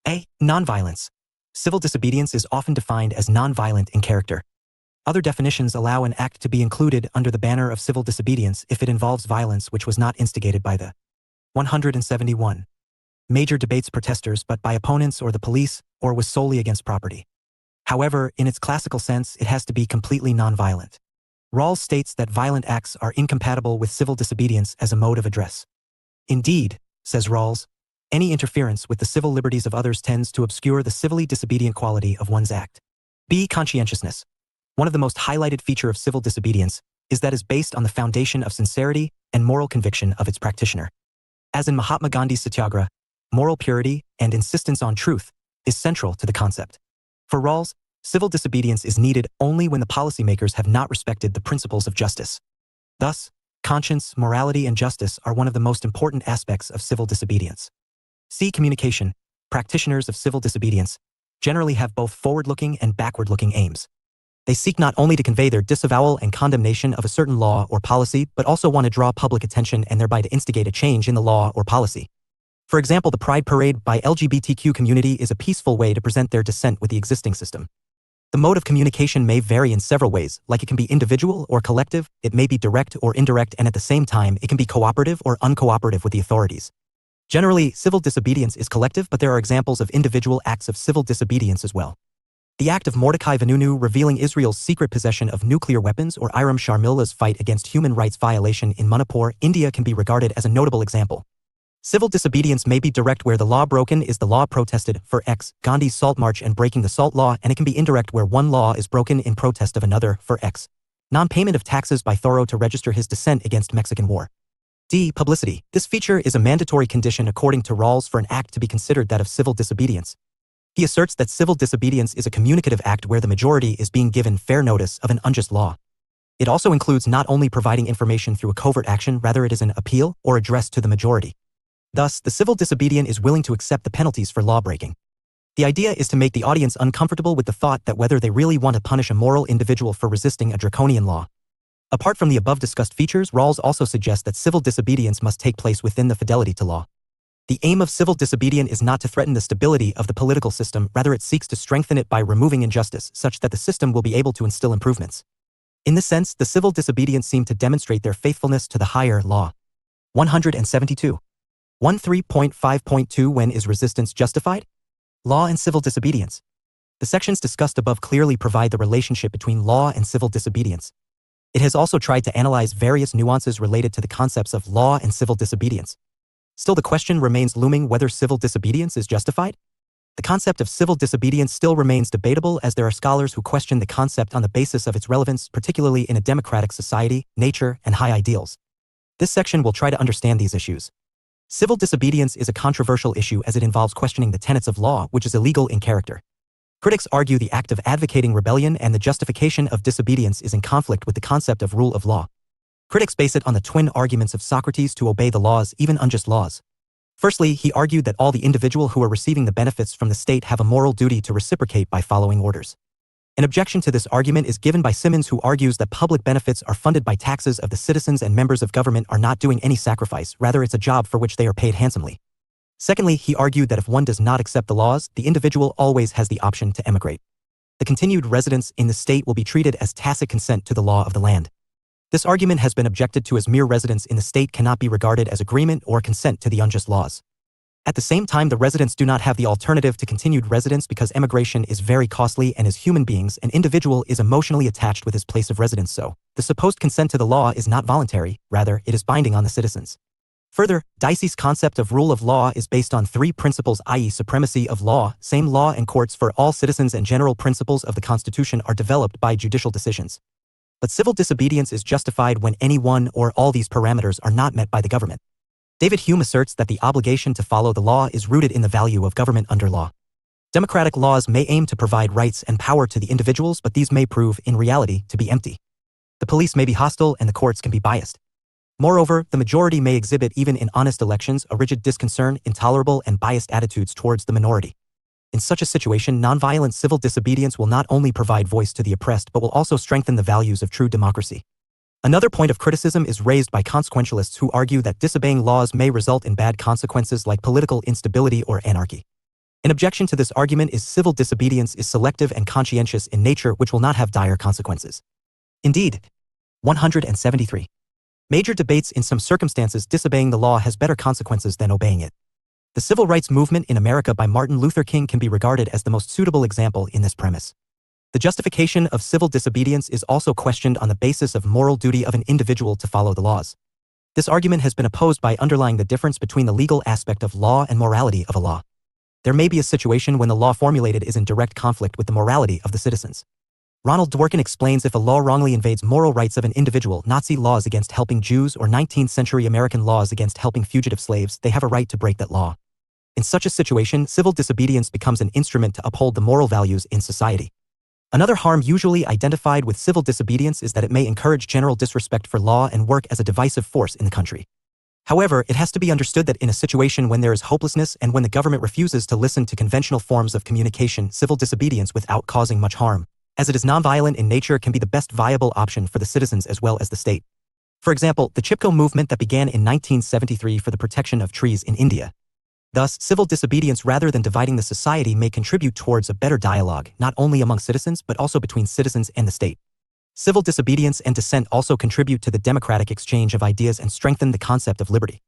Speaker 1: A. Nonviolence. Civil disobedience is often defined as nonviolent in character. Other definitions allow an act to be included under the banner of civil disobedience if it involves violence which was not instigated by the 171 major debates protesters but by opponents or the police, or was solely against property. However, in its classical sense, it has to be completely nonviolent. Rawls states that violent acts are incompatible with civil disobedience as a mode of address. Indeed, says Rawls, any interference with the civil liberties of others tends to obscure the civilly disobedient quality of one's act. B. Conscientiousness. One of the most highlighted feature of civil disobedience is that it is based on the foundation of sincerity and moral conviction of its practitioner. As in Mahatma Gandhi's Satyagraha, moral purity and insistence on truth is central to the concept. For Rawls, civil disobedience is needed only when the policymakers have not respected the principles of justice. Thus, conscience, morality, and justice are one of the most important aspects of civil disobedience. C. Communication. Practitioners of civil disobedience generally have both forward-looking and backward-looking aims. They seek not only to convey their disavowal and condemnation of a certain law or policy, but also want to draw public attention and thereby to instigate a change in the law or policy. For example, the Pride Parade by LGBTQ community is a peaceful way to present their dissent with the existing system. The mode of communication may vary in several ways, like it can be individual or collective, it may be direct or indirect, and at the same time, it can be cooperative or uncooperative with the authorities. Generally, civil disobedience is collective, but there are examples of individual acts of civil disobedience as well. The act of Mordecai Vanunu revealing Israel's secret possession of nuclear weapons or Iram Sharmila's fight against human rights violation in Manipur, India can be regarded as a notable example. Civil disobedience may be direct where the law broken is the law protested, for X, Gandhi's Salt March and breaking the Salt Law, and it can be indirect where one law is broken in protest of another, for X, non-payment of taxes by Thoreau to register his dissent against Mexican War. D. Publicity. This feature is a mandatory condition according to Rawls for an act to be considered that of civil disobedience. He asserts that civil disobedience is a communicative act where the majority is being given fair notice of an unjust law. It also includes not only providing information through a covert action, rather it is an appeal or address to the majority. Thus, the civil disobedient is willing to accept the penalties for law-breaking. The idea is to make the audience uncomfortable with the thought that whether they really want to punish a moral individual for resisting a draconian law. Apart from the above-discussed features, Rawls also suggests that civil disobedience must take place within the fidelity to law. The aim of civil disobedience is not to threaten the stability of the political system, rather it seeks to strengthen it by removing injustice such that the system will be able to instill improvements. In this sense, the civil disobedience seem to demonstrate their faithfulness to the higher law. 172. 13.5.2 When is resistance justified? Law and civil disobedience. The sections discussed above clearly provide the relationship between law and civil disobedience. It has also tried to analyze various nuances related to the concepts of law and civil disobedience. Still, the question remains looming whether civil disobedience is justified. The concept of civil disobedience still remains debatable, as there are scholars who question the concept on the basis of its relevance, particularly in a democratic society, nature, and high ideals. This section will try to understand these issues. Civil disobedience is a controversial issue as it involves questioning the tenets of law, which is illegal in character. Critics argue the act of advocating rebellion and the justification of disobedience is in conflict with the concept of rule of law. Critics base it on the twin arguments of Socrates to obey the laws, even unjust laws. Firstly, he argued that all the individual who are receiving the benefits from the state have a moral duty to reciprocate by following orders. An objection to this argument is given by Simmons, who argues that public benefits are funded by taxes of the citizens and members of government are not doing any sacrifice, rather it's a job for which they are paid handsomely. Secondly, he argued that if one does not accept the laws, the individual always has the option to emigrate. The continued residence in the state will be treated as tacit consent to the law of the land. This argument has been objected to as mere residence in the state cannot be regarded as agreement or consent to the unjust laws. At the same time, the residents do not have the alternative to continued residence because emigration is very costly, and as human beings, an individual is emotionally attached with his place of residence, so the supposed consent to the law is not voluntary, rather it is binding on the citizens. Further, Dicey's concept of rule of law is based on three principles, i.e. supremacy of law, same law and courts for all citizens, and general principles of the Constitution are developed by judicial decisions. But civil disobedience is justified when any one or all these parameters are not met by the government. David Hume asserts that the obligation to follow the law is rooted in the value of government under law. Democratic laws may aim to provide rights and power to the individuals, but these may prove, in reality, to be empty. The police may be hostile and the courts can be biased. Moreover, the majority may exhibit, even in honest elections, a rigid disconcern, intolerable and biased attitudes towards the minority. In such a situation, nonviolent civil disobedience will not only provide voice to the oppressed but will also strengthen the values of true democracy. Another point of criticism is raised by consequentialists who argue that disobeying laws may result in bad consequences like political instability or anarchy. An objection to this argument is civil disobedience is selective and conscientious in nature, which will not have dire consequences. Indeed, 173. Major debates: in some circumstances, disobeying the law has better consequences than obeying it. The Civil Rights Movement in America by Martin Luther King can be regarded as the most suitable example in this premise. The justification of civil disobedience is also questioned on the basis of moral duty of an individual to follow the laws. This argument has been opposed by underlying the difference between the legal aspect of law and morality of a law. There may be a situation when the law formulated is in direct conflict with the morality of the citizens. Ronald Dworkin explains, if a law wrongly invades moral rights of an individual, Nazi laws against helping Jews or 19th century American laws against helping fugitive slaves, they have a right to break that law. In such a situation, civil disobedience becomes an instrument to uphold the moral values in society. Another harm usually identified with civil disobedience is that it may encourage general disrespect for law and work as a divisive force in the country. However, it has to be understood that in a situation when there is hopelessness and when the government refuses to listen to conventional forms of communication, civil disobedience without causing much harm, as it is nonviolent in nature, can be the best viable option for the citizens as well as the state. For example, the Chipko movement that began in 1973 for the protection of trees in India. Thus, civil disobedience rather than dividing the society may contribute towards a better dialogue, not only among citizens but also between citizens and the state. Civil disobedience and dissent also contribute to the democratic exchange of ideas and strengthen the concept of liberty.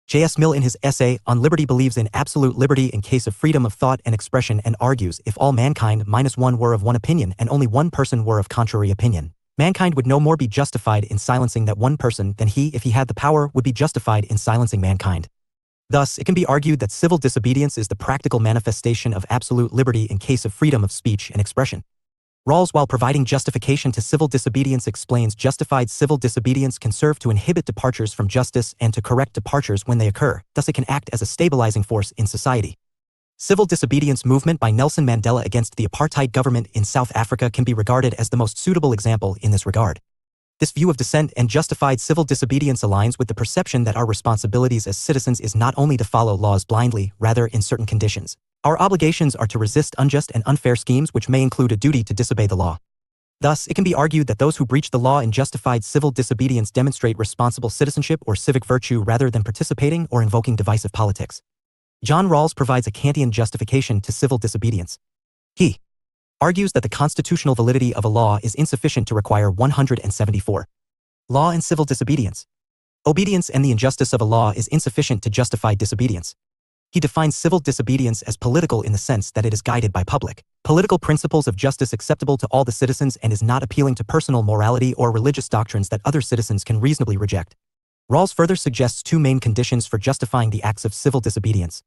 Speaker 1: J.S. Mill, in his essay on liberty, believes in absolute liberty in case of freedom of thought and expression and argues, if all mankind minus one were of one opinion and only one person were of contrary opinion, mankind would no more be justified in silencing that one person than he, if he had the power, would be justified in silencing mankind. Thus, it can be argued that civil disobedience is the practical manifestation of absolute liberty in case of freedom of speech and expression. Rawls, while providing justification to civil disobedience, explains justified civil disobedience can serve to inhibit departures from justice and to correct departures when they occur, thus it can act as a stabilizing force in society. Civil disobedience movement by Nelson Mandela against the apartheid government in South Africa can be regarded as the most suitable example in this regard. This view of dissent and justified civil disobedience aligns with the perception that our responsibilities as citizens is not only to follow laws blindly, rather, in certain conditions, our obligations are to resist unjust and unfair schemes, which may include a duty to disobey the law. Thus, it can be argued that those who breach the law in justified civil disobedience demonstrate responsible citizenship or civic virtue rather than participating or invoking divisive politics. John Rawls provides a Kantian justification to civil disobedience. He argues that the constitutional validity of a law is insufficient to require 174. Law and civil disobedience. Obedience and the injustice of a law is insufficient to justify disobedience. He defines civil disobedience as political in the sense that it is guided by public, political principles of justice acceptable to all the citizens and is not appealing to personal morality or religious doctrines that other citizens can reasonably reject. Rawls further suggests two main conditions for justifying the acts of civil disobedience.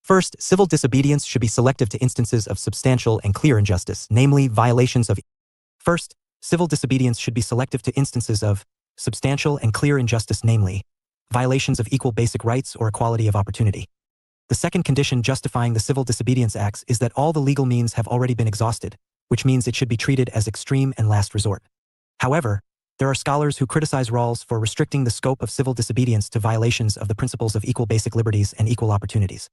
Speaker 1: First, civil disobedience should be selective to instances of substantial and clear injustice, namely violations of. First, civil disobedience should be selective to instances of substantial and clear injustice, namely violations of equal basic rights or equality of opportunity. The second condition justifying the civil disobedience acts is that all the legal means have already been exhausted, which means it should be treated as extreme and last resort. However, there are scholars who criticize Rawls for restricting the scope of civil disobedience to violations of the principles of equal basic liberties and equal opportunities.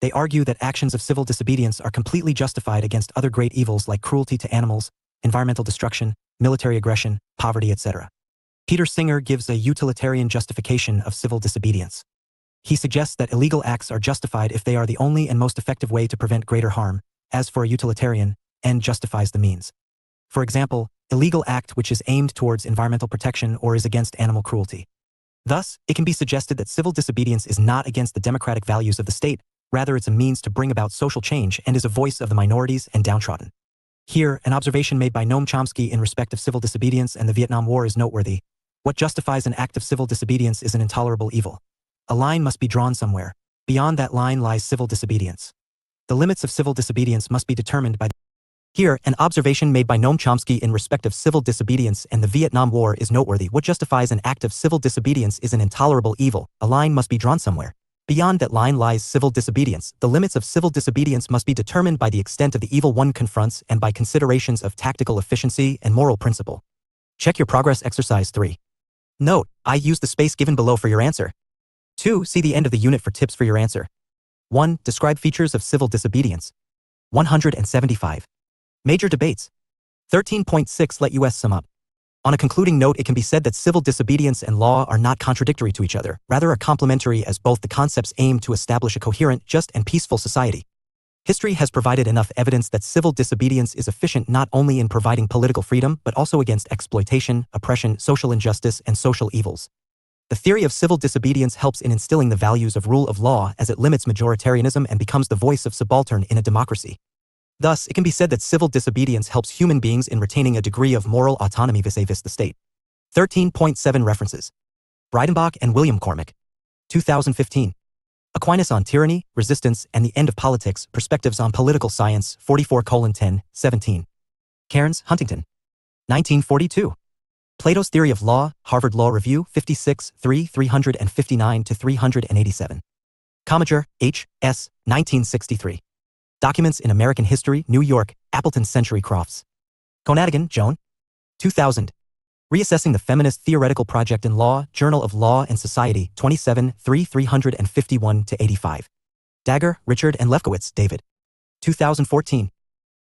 Speaker 1: They argue that actions of civil disobedience are completely justified against other great evils like cruelty to animals, environmental destruction, military aggression, poverty, etc. Peter Singer gives a utilitarian justification of civil disobedience. He suggests that illegal acts are justified if they are the only and most effective way to prevent greater harm. As for a utilitarian, end justifies the means. For example, illegal act which is aimed towards environmental protection or is against animal cruelty. Thus, it can be suggested that civil disobedience is not against the democratic values of the state, rather it's a means to bring about social change and is a voice of the minorities and downtrodden. Here, an observation made by Noam Chomsky in respect of civil disobedience and the Vietnam War is noteworthy. What justifies an act of civil disobedience is an intolerable evil. A line must be drawn somewhere. Beyond that line lies civil disobedience. The limits of civil disobedience must be determined by Here, an observation made by Noam Chomsky in respect of civil disobedience and the Vietnam War is noteworthy. What justifies an act of civil disobedience is an intolerable evil. A line must be drawn somewhere. Beyond that line lies civil disobedience. The limits of civil disobedience must be determined by the extent of the evil one confronts and by considerations of tactical efficiency and moral principle. Check your progress exercise 3. Note, I use the space given below for your answer. 2. See the end of the unit for tips for your answer. 1. Describe features of civil disobedience. 175. Major debates. 13.6 Let us sum up. On a concluding note, it can be said that civil disobedience and law are not contradictory to each other, rather are complementary as both the concepts aim to establish a coherent, just and peaceful society. History has provided enough evidence that civil disobedience is efficient not only in providing political freedom but also against exploitation, oppression, social injustice, and social evils. The theory of civil disobedience helps in instilling the values of rule of law as it limits majoritarianism and becomes the voice of subaltern in a democracy. Thus, it can be said that civil disobedience helps human beings in retaining a degree of moral autonomy vis-a-vis the state. 13.7 References. Breidenbach and William Cormack. 2015. Aquinas on Tyranny, Resistance, and the End of Politics, Perspectives on Political Science, 44:10, 17. Cairns, Huntington. 1942. Plato's Theory of Law, Harvard Law Review, 56, 359-387. Commager, H. S., 1963. Documents in American History, New York, Appleton Century Crofts. Konadigan, Joan. 2000. Reassessing the Feminist Theoretical Project in Law, Journal of Law and Society, 27, 351-85. Dagger, Richard, and Lefkowitz, David. 2014.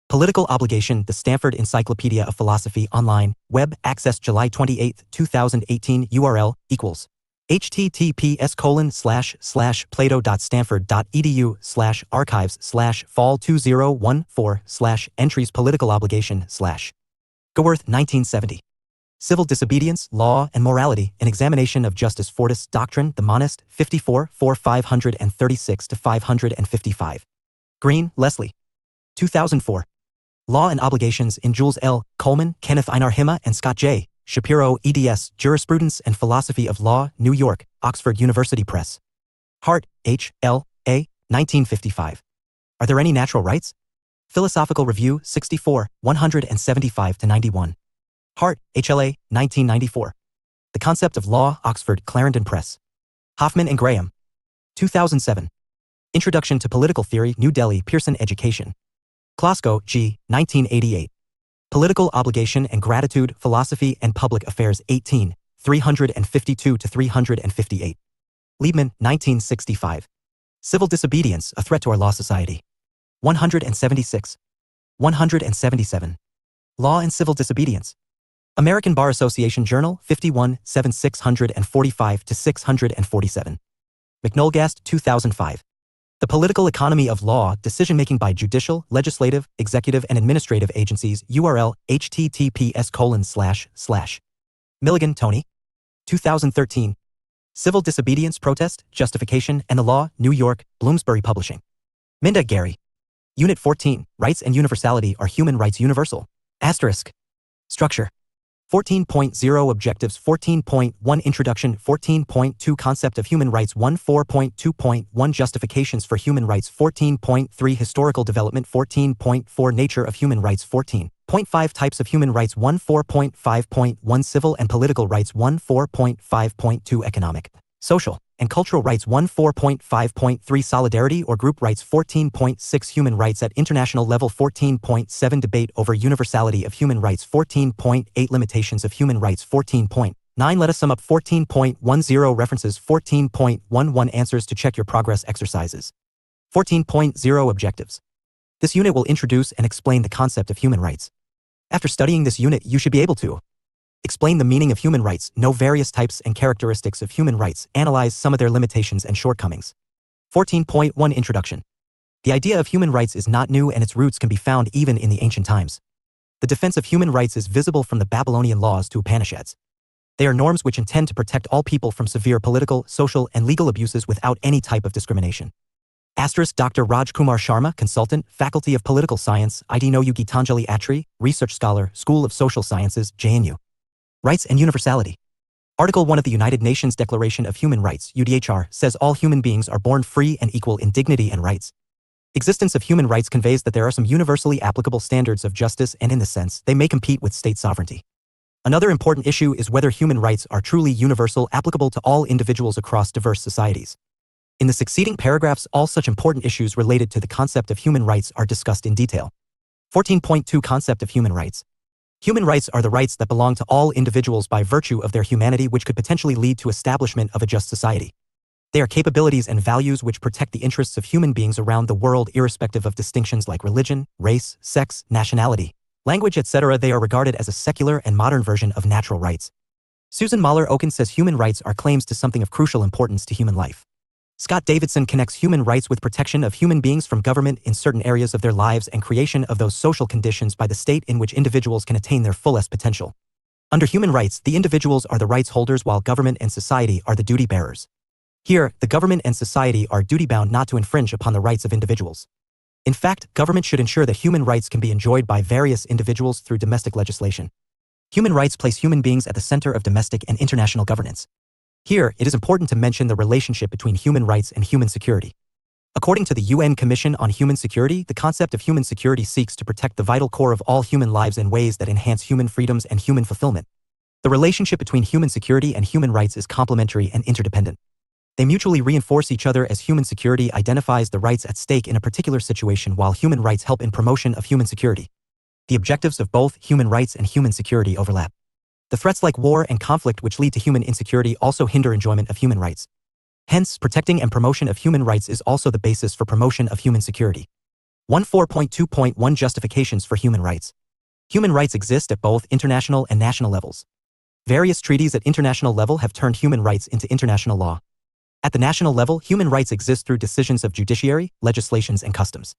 Speaker 1: Political Obligation, The Stanford Encyclopedia of Philosophy, online, web, access July 28, 2018, URL, equals. https://plato.stanford.edu/archives/fall2014/entries political obligation/. Goworth, 1970. Civil Disobedience, Law, and Morality, An Examination of Justice Fortis Doctrine, The Monist, 54, 536-555. Green, Leslie. 2004. Law and Obligations in Jules L. Coleman, Kenneth Einar Hima, and Scott J. Shapiro, eds. Jurisprudence and Philosophy of Law, New York, Oxford University Press. Hart, H. L. A. 1955. Are There Any Natural Rights? Philosophical Review, 64, 175-91. Hart, H. L. A. 1994. The Concept of Law, Oxford, Clarendon Press. Hoffman and Graham. 2007. Introduction to Political Theory, New Delhi, Pearson Education. Klosko, G. 1988. Political Obligation and Gratitude, Philosophy and Public Affairs, 18, 352-358. Liebman, 1965. Civil Disobedience, A Threat to Our Law Society. 176. 177. Law and Civil Disobedience. American Bar Association Journal, 51, 645-647. McNulgast, 2005. The Political Economy of Law, Decision-Making by Judicial, Legislative, Executive, and Administrative Agencies, URL, https:// Milligan, Tony. 2013. Civil Disobedience, Protest, Justification, and the Law, New York, Bloomsbury Publishing. Minda, Gary. Unit 14, Rights and Universality Are Human Rights Universal? Asterisk. Structure. 14.0 Objectives 14.1 Introduction 14.2 Concept of Human Rights 14.2.1 Justifications for Human Rights 14.3 Historical Development 14.4 Nature of Human Rights 14.5 Types of Human Rights 14.5.1 Civil and Political Rights 14.5.2 Economic Social and cultural rights 14.5.3 Solidarity or group rights 14.6 Human rights at international level 14.7 Debate over universality of human rights 14.8 Limitations of human rights 14.9 Let us sum up 14.10 References 14.11 Answers to check your progress exercises 14.0 Objectives. This unit will introduce and explain the concept of human rights. After studying this unit, you should be able to explain the meaning of human rights, know various types and characteristics of human rights, analyze some of their limitations and shortcomings. 14.1 Introduction. The idea of human rights is not new and its roots can be found even in the ancient times. The defense of human rights is visible from the Babylonian laws to Upanishads. They are norms which intend to protect all people from severe political, social, and legal abuses without any type of discrimination. Dr. Raj Kumar Sharma, Consultant, Faculty of Political Science, IGNOU Geetanjali Attri, Research Scholar, School of Social Sciences, JNU. Rights and Universality. Article 1 of the United Nations Declaration of Human Rights, UDHR, says all human beings are born free and equal in dignity and rights. Existence of human rights conveys that there are some universally applicable standards of justice and in this sense, they may compete with state sovereignty. Another important issue is whether human rights are truly universal, applicable to all individuals across diverse societies. In the succeeding paragraphs, all such important issues related to the concept of human rights are discussed in detail. 14.2 Concept of human rights. Human rights are the rights that belong to all individuals by virtue of their humanity which could potentially lead to establishment of a just society. They are capabilities and values which protect the interests of human beings around the world irrespective of distinctions like religion, race, sex, nationality, language, etc. They are regarded as a secular and modern version of natural rights. Susan Mahler-Oken says human rights are claims to something of crucial importance to human life. Scott Davidson connects human rights with protection of human beings from government in certain areas of their lives and creation of those social conditions by the state in which individuals can attain their fullest potential. Under human rights, the individuals are the rights holders while government and society are the duty bearers. Here, the government and society are duty-bound not to infringe upon the rights of individuals. In fact, government should ensure that human rights can be enjoyed by various individuals through domestic legislation. Human rights place human beings at the center of domestic and international governance. Here, it is important to mention the relationship between human rights and human security. According to the UN Commission on Human Security, the concept of human security seeks to protect the vital core of all human lives in ways that enhance human freedoms and human fulfillment. The relationship between human security and human rights is complementary and interdependent. They mutually reinforce each other as human security identifies the rights at stake in a particular situation while human rights help in promotion of human security. The objectives of both human rights and human security overlap. The threats like war and conflict which lead to human insecurity also hinder enjoyment of human rights. Hence, protecting and promotion of human rights is also the basis for promotion of human security. 14.2.1 Justifications for human rights. Human rights exist at both international and national levels. Various treaties at international level have turned human rights into international law. At the national level, human rights exist through decisions of judiciary, legislations, and customs.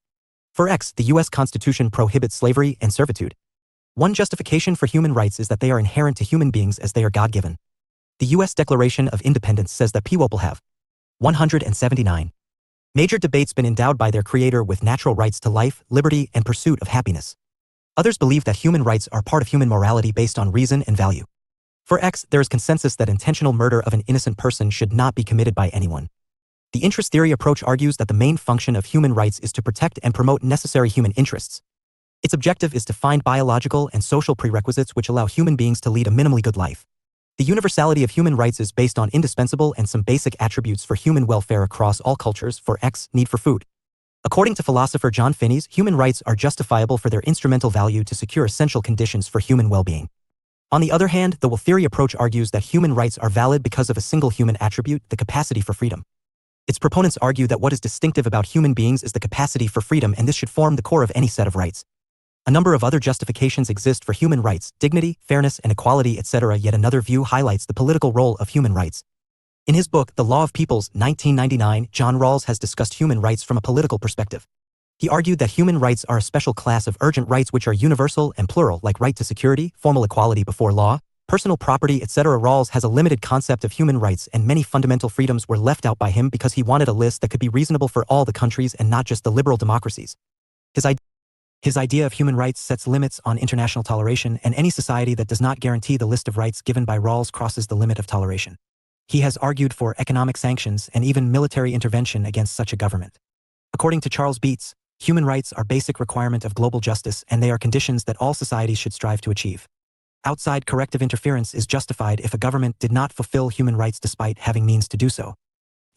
Speaker 1: For X, the U.S. Constitution prohibits slavery and servitude. One justification for human rights is that they are inherent to human beings as they are God-given. The U.S. Declaration of Independence says that people have 179 major debates been endowed by their creator with natural rights to life, liberty, and pursuit of happiness. Others believe that human rights are part of human morality based on reason and value. For X, there is consensus that intentional murder of an innocent person should not be committed by anyone. The interest theory approach argues that the main function of human rights is to protect and promote necessary human interests. Its objective is to find biological and social prerequisites which allow human beings to lead a minimally good life. The universality of human rights is based on indispensable and some basic attributes for human welfare across all cultures. For X, need for food. According to philosopher John Finney's, human rights are justifiable for their instrumental value to secure essential conditions for human well-being. On the other hand, the will theory approach argues that human rights are valid because of a single human attribute, the capacity for freedom. Its proponents argue that what is distinctive about human beings is the capacity for freedom, and this should form the core of any set of rights. A number of other justifications exist for human rights, dignity, fairness, and equality, etc. Yet another view highlights the political role of human rights. In his book, The Law of Peoples, 1999, John Rawls has discussed human rights from a political perspective. He argued that human rights are a special class of urgent rights which are universal and plural, like right to security, formal equality before law, personal property, etc. Rawls has a limited concept of human rights, and many fundamental freedoms were left out by him because he wanted a list that could be reasonable for all the countries and not just the liberal democracies. His idea of human rights sets limits on international toleration, and any society that does not guarantee the list of rights given by Rawls crosses the limit of toleration. He has argued for economic sanctions and even military intervention against such a government. According to Charles Beats, human rights are basic requirement of global justice, and they are conditions that all societies should strive to achieve. Outside corrective interference is justified if a government did not fulfill human rights despite having means to do so.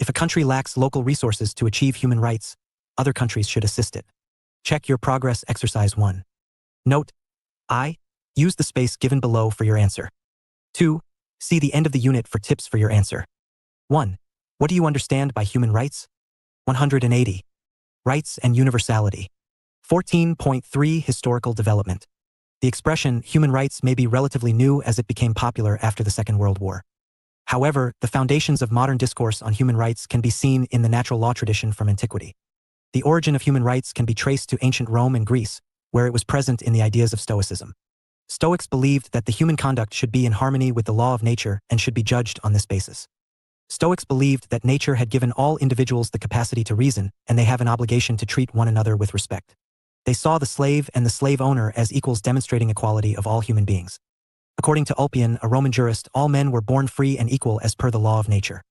Speaker 1: If a country lacks local resources to achieve human rights, other countries should assist it. Check your progress exercise 1. Note: I. Use the space given below for your answer. 2. See the end of the unit for tips for your answer. 1. What do you understand by human rights? 180. Rights and universality. 14.3 Historical development. The expression human rights may be relatively new as it became popular after the Second World War. However, the foundations of modern discourse on human rights can be seen in the natural law tradition from antiquity. The origin of human rights can be traced to ancient Rome and Greece, where it was present in the ideas of Stoicism. Stoics believed that the human conduct should be in harmony with the law of nature and should be judged on this basis. Stoics believed that nature had given all individuals the capacity to reason, and they have an obligation to treat one another with respect. They saw the slave and the slave owner as equals, demonstrating equality of all human beings. According to Ulpian, a Roman jurist, all men were born free and equal as per the law of nature.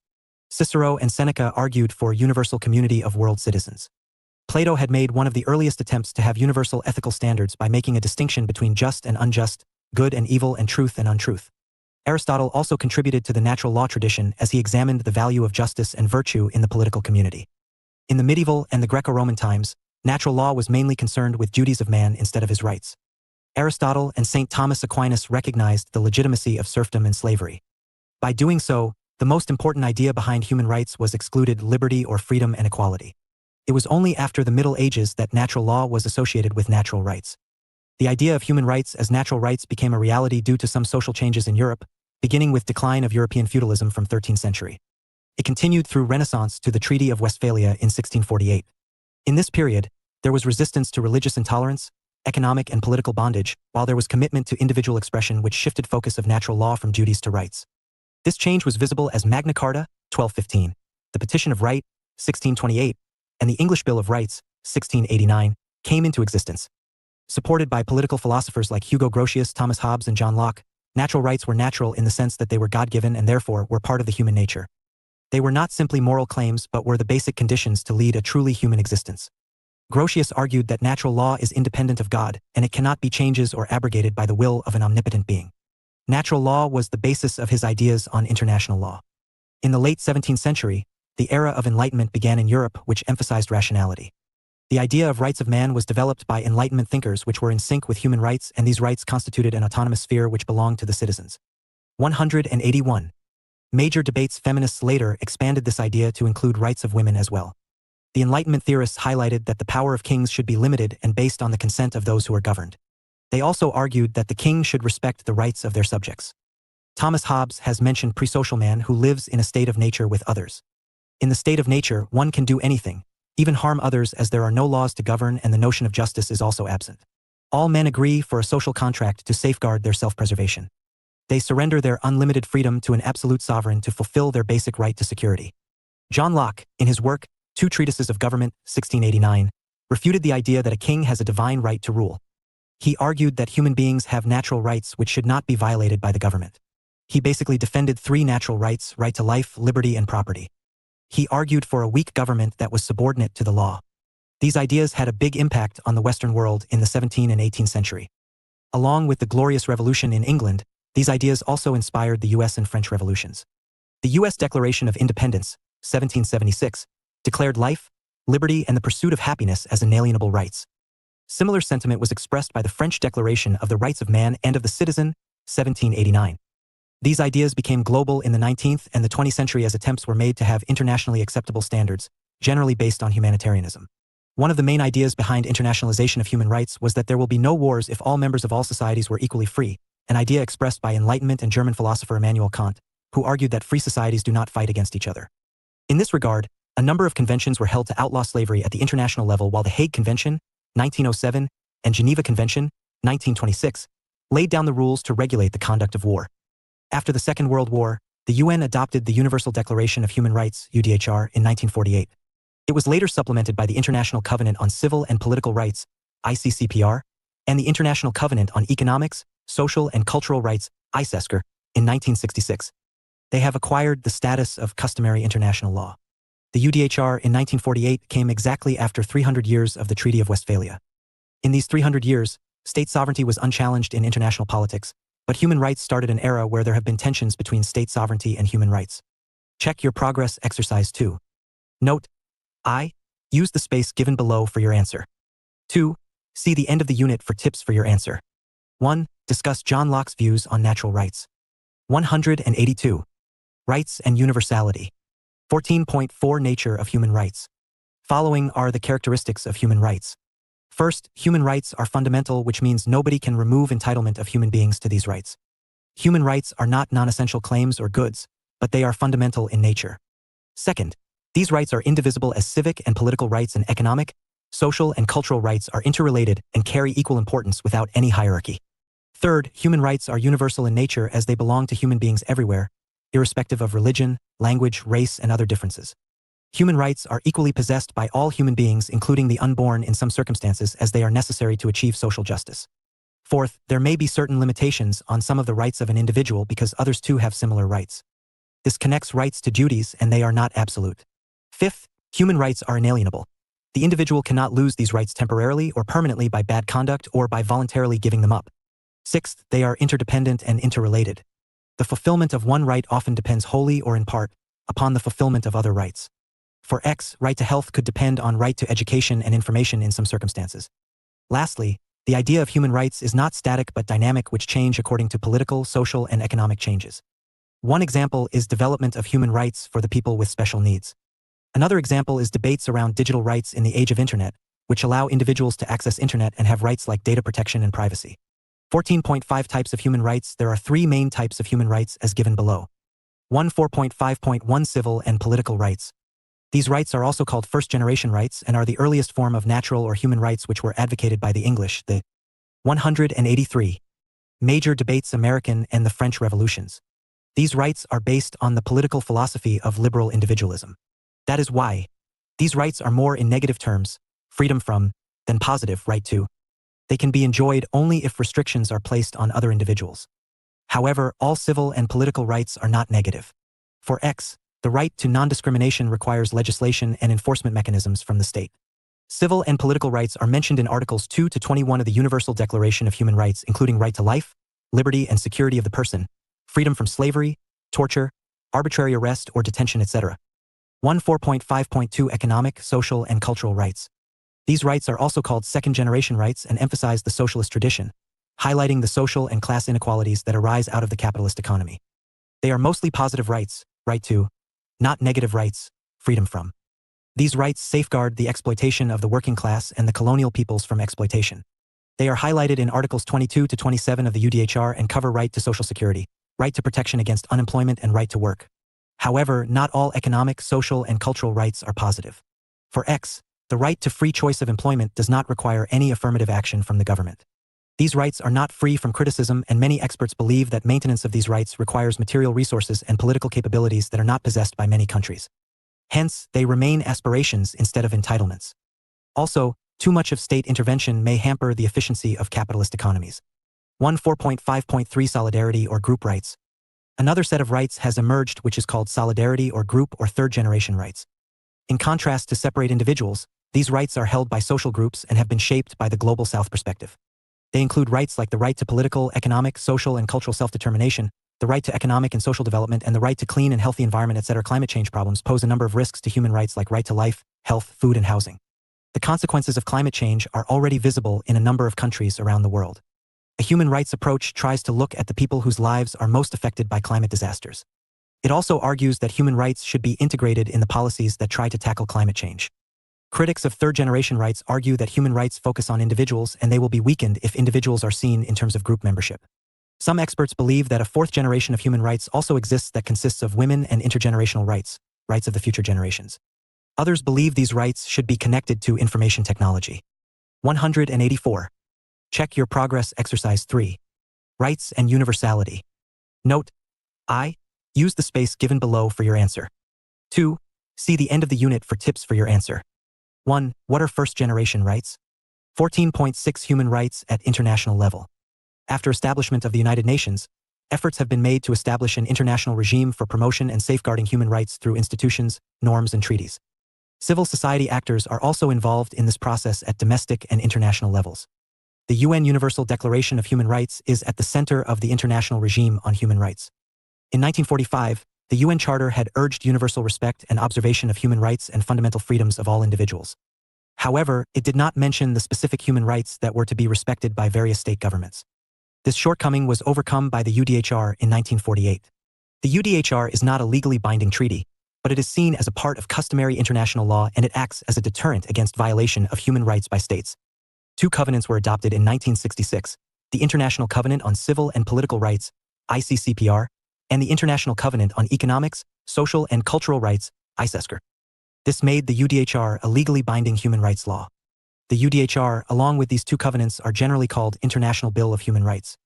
Speaker 1: Cicero and Seneca argued for universal community of world citizens. Plato had made one of the earliest attempts to have universal ethical standards by making a distinction between just and unjust, good and evil, and truth and untruth. Aristotle also contributed to the natural law tradition as he examined the value of justice and virtue in the political community. In the medieval and the Greco-Roman times, natural law was mainly concerned with duties of man instead of his rights. Aristotle and St. Thomas Aquinas recognized the legitimacy of serfdom and slavery. By doing so, the most important idea behind human rights was excluded liberty or freedom and equality. It was only after the Middle Ages that natural law was associated with natural rights. The idea of human rights as natural rights became a reality due to some social changes in Europe, beginning with decline of European feudalism from 13th century. It continued through Renaissance to the Treaty of Westphalia in 1648. In this period, there was resistance to religious intolerance, economic and political bondage, while there was commitment to individual expression, which shifted focus of natural law from duties to rights. This change was visible as Magna Carta, 1215, the Petition of Right, 1628, and the English Bill of Rights, 1689, came into existence. Supported by political philosophers like Hugo Grotius, Thomas Hobbes, and John Locke, natural rights were natural in the sense that they were God-given and therefore were part of the human nature. They were not simply moral claims but were the basic conditions to lead a truly human existence. Grotius argued that natural law is independent of God, and it cannot be changed or abrogated by the will of an omnipotent being. Natural law was the basis of his ideas on international law. In the late 17th century, the era of Enlightenment began in Europe, which emphasized rationality. The idea of rights of man was developed by Enlightenment thinkers which were in sync with human rights, and these rights constituted an autonomous sphere which belonged to the citizens. 181. Major debates. Feminists later expanded this idea to include rights of women as well. The Enlightenment theorists highlighted that the power of kings should be limited and based on the consent of those who are governed. They also argued that the king should respect the rights of their subjects. Thomas Hobbes has mentioned pre-social man who lives in a state of nature with others. In the state of nature, one can do anything, even harm others, as there are no laws to govern, and the notion of justice is also absent. All men agree for a social contract to safeguard their self-preservation. They surrender their unlimited freedom to an absolute sovereign to fulfill their basic right to security. John Locke, in his work, Two Treatises of Government, 1689, refuted the idea that a king has a divine right to rule. He argued that human beings have natural rights which should not be violated by the government. He basically defended three natural rights: right to life, liberty, and property. He argued for a weak government that was subordinate to the law. These ideas had a big impact on the Western world in the 17th and 18th century. Along with the Glorious Revolution in England, these ideas also inspired the US and French revolutions. The US Declaration of Independence, 1776, declared life, liberty, and the pursuit of happiness as inalienable rights. Similar sentiment was expressed by the French Declaration of the Rights of Man and of the Citizen, 1789. These ideas became global in the 19th and the 20th century as attempts were made to have internationally acceptable standards, generally based on humanitarianism. One of the main ideas behind internationalization of human rights was that there will be no wars if all members of all societies were equally free, an idea expressed by Enlightenment and German philosopher Immanuel Kant, who argued that free societies do not fight against each other. In this regard, a number of conventions were held to outlaw slavery at the international level, while the Hague Convention, 1907, and Geneva Convention, 1926, laid down the rules to regulate the conduct of war. After the Second World War, the UN adopted the Universal Declaration of Human Rights, UDHR, in 1948. It was later supplemented by the International Covenant on Civil and Political Rights, ICCPR, and the International Covenant on Economics, Social and Cultural Rights, ICESCR, in 1966. They have acquired the status of customary international law. The UDHR in 1948 came exactly after 300 years of the Treaty of Westphalia. In these 300 years, state sovereignty was unchallenged in international politics, But human rights started an era where there have been tensions between state sovereignty and human rights. Check your progress exercise 2. Note: I. Use the space given below for your answer. 2. See the end of the unit for tips for your answer. 1. Discuss John Locke's views on natural rights. 182. Rights and universality. 14.4 Nature of human rights. Following are the characteristics of human rights. First, human rights are fundamental, which means nobody can remove entitlement of human beings to these rights. Human rights are not non-essential claims or goods, but they are fundamental in nature. Second, these rights are indivisible as civic and political rights, and economic, social, and cultural rights are interrelated and carry equal importance without any hierarchy. Third, human rights are universal in nature as they belong to human beings everywhere, irrespective of religion, language, race, and other differences. Human rights are equally possessed by all human beings, including the unborn in some circumstances, as they are necessary to achieve social justice. Fourth, there may be certain limitations on some of the rights of an individual because others too have similar rights. This connects rights to duties, and they are not absolute. Fifth, human rights are inalienable. The individual cannot lose these rights temporarily or permanently by bad conduct or by voluntarily giving them up. Sixth, they are interdependent and interrelated. The fulfillment of one right often depends wholly or in part upon the fulfillment of other rights. For X, right to health could depend on right to education and information in some circumstances. Lastly, the idea of human rights is not static but dynamic, which change according to political, social, and economic changes. One example is development of human rights for the people with special needs. Another example is debates around digital rights in the age of internet, which allow individuals to access internet and have rights like data protection and privacy. 14.5 Types of human rights. There are three main types of human rights as given below. 4.5.1 Civil and political rights. These rights are also called first-generation rights and are the earliest form of natural or human rights which were advocated by the English. The 183 Major debates: American and the French Revolutions. These rights are based on the political philosophy of liberal individualism. That is why these rights are more in negative terms, freedom from, than positive, right to. They can be enjoyed only if restrictions are placed on other individuals. However, all civil and political rights are not negative. For X, the right to non-discrimination requires legislation and enforcement mechanisms from the state. Civil and political rights are mentioned in Articles 2 to 21 of the Universal Declaration of Human Rights, including right to life, liberty and security of the person, freedom from slavery, torture, arbitrary arrest or detention, etc. 4.5.2 Economic, social, and cultural rights. These rights are also called second-generation rights and emphasize the socialist tradition, highlighting the social and class inequalities that arise out of the capitalist economy. They are mostly positive rights, right to, not negative rights, freedom from. These rights safeguard the exploitation of the working class and the colonial peoples from exploitation. They are highlighted in Articles 22 to 27 of the UDHR and cover right to social security, right to protection against unemployment, and right to work. However, not all economic, social, and cultural rights are positive. For X, the right to free choice of employment does not require any affirmative action from the government. These rights are not free from criticism, and many experts believe that maintenance of these rights requires material resources and political capabilities that are not possessed by many countries. Hence, they remain aspirations instead of entitlements. Also, too much of state intervention may hamper the efficiency of capitalist economies. 4.5.3 Solidarity or group rights. Another set of rights has emerged which is called solidarity or group or third-generation rights. In contrast to separate individuals, these rights are held by social groups and have been shaped by the Global South perspective. They include rights like the right to political, economic, social, and cultural self-determination, the right to economic and social development, and the right to clean and healthy environment, etc. Climate change problems pose a number of risks to human rights like right to life, health, food, and housing. The consequences of climate change are already visible in a number of countries around the world. A human rights approach tries to look at the people whose lives are most affected by climate disasters. It also argues that human rights should be integrated in the policies that try to tackle climate change. Critics of third-generation rights argue that human rights focus on individuals and they will be weakened if individuals are seen in terms of group membership. Some experts believe that a fourth generation of human rights also exists that consists of women and intergenerational rights, rights of the future generations. Others believe these rights should be connected to information technology. 184. Check your progress exercise 3. Rights and universality. Note: I. Use the space given below for your answer. 2. See the end of the unit for tips for your answer. 1. What are first-generation rights? 14.6 Human rights at international level. After establishment of the United Nations, efforts have been made to establish an international regime for promotion and safeguarding human rights through institutions, norms, and treaties. Civil society actors are also involved in this process at domestic and international levels. The UN Universal Declaration of Human Rights is at the center of the international regime on human rights. In 1945, the UN Charter had urged universal respect and observation of human rights and fundamental freedoms of all individuals. However, it did not mention the specific human rights that were to be respected by various state governments. This shortcoming was overcome by the UDHR in 1948. The UDHR is not a legally binding treaty, but it is seen as a part of customary international law, and it acts as a deterrent against violation of human rights by states. Two covenants were adopted in 1966, the International Covenant on Civil and Political Rights, ICCPR, and the International Covenant on Economics, Social and Cultural Rights, ICESCR. This made the UDHR a legally binding human rights law. The UDHR, along with these two covenants, are generally called International Bill of Human Rights.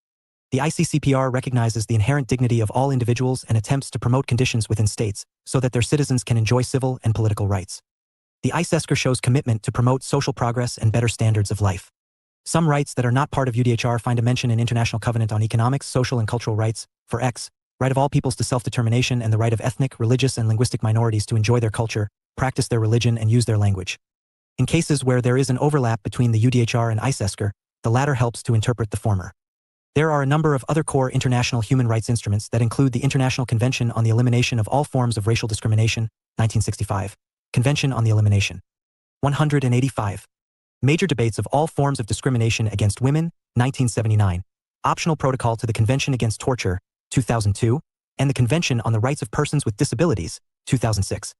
Speaker 1: The ICCPR recognizes the inherent dignity of all individuals and attempts to promote conditions within states so that their citizens can enjoy civil and political rights. The ICESCR shows commitment to promote social progress and better standards of life. Some rights that are not part of UDHR find a mention in International Covenant on Economics, Social and Cultural Rights, for X, right of all peoples to self-determination and the right of ethnic, religious and linguistic minorities to enjoy their culture, practice their religion and use their language. In cases where there is an overlap between the UDHR and ICESCR, the latter helps to interpret the former. There are a number of other core international human rights instruments that include the International Convention on the Elimination of All Forms of Racial Discrimination, 1965, Convention on the Elimination. 185. Major Debates of All Forms of Discrimination Against Women, 1979, Optional Protocol to the Convention Against Torture, 2002, and the Convention on the Rights of Persons with Disabilities, 2006.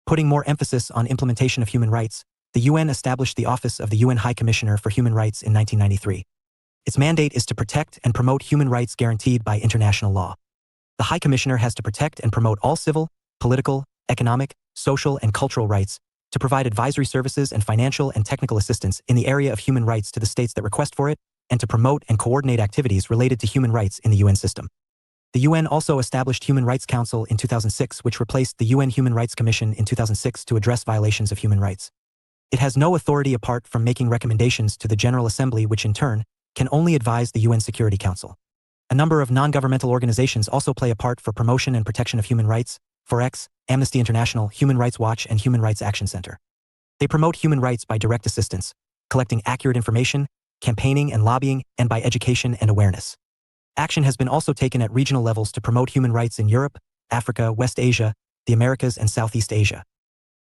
Speaker 1: Putting more emphasis on implementation of human rights, the UN established the Office of the UN High Commissioner for Human Rights in 1993. Its mandate is to protect and promote human rights guaranteed by international law. The High Commissioner has to protect and promote all civil, political, economic, social, and cultural rights, to provide advisory services and financial and technical assistance in the area of human rights to the states that request for it, and to promote and coordinate activities related to human rights in the UN system. The UN also established Human Rights Council in 2006, which replaced the UN Human Rights Commission in 2006 to address violations of human rights. It has no authority apart from making recommendations to the General Assembly, which in turn can only advise the UN Security Council. A number of non-governmental organizations also play a part for promotion and protection of human rights, for X, Amnesty International, Human Rights Watch, and Human Rights Action Center. They promote human rights by direct assistance, collecting accurate information, campaigning and lobbying, and by education and awareness. Action has been also taken at regional levels to promote human rights in Europe, Africa, West Asia, the Americas, and Southeast Asia.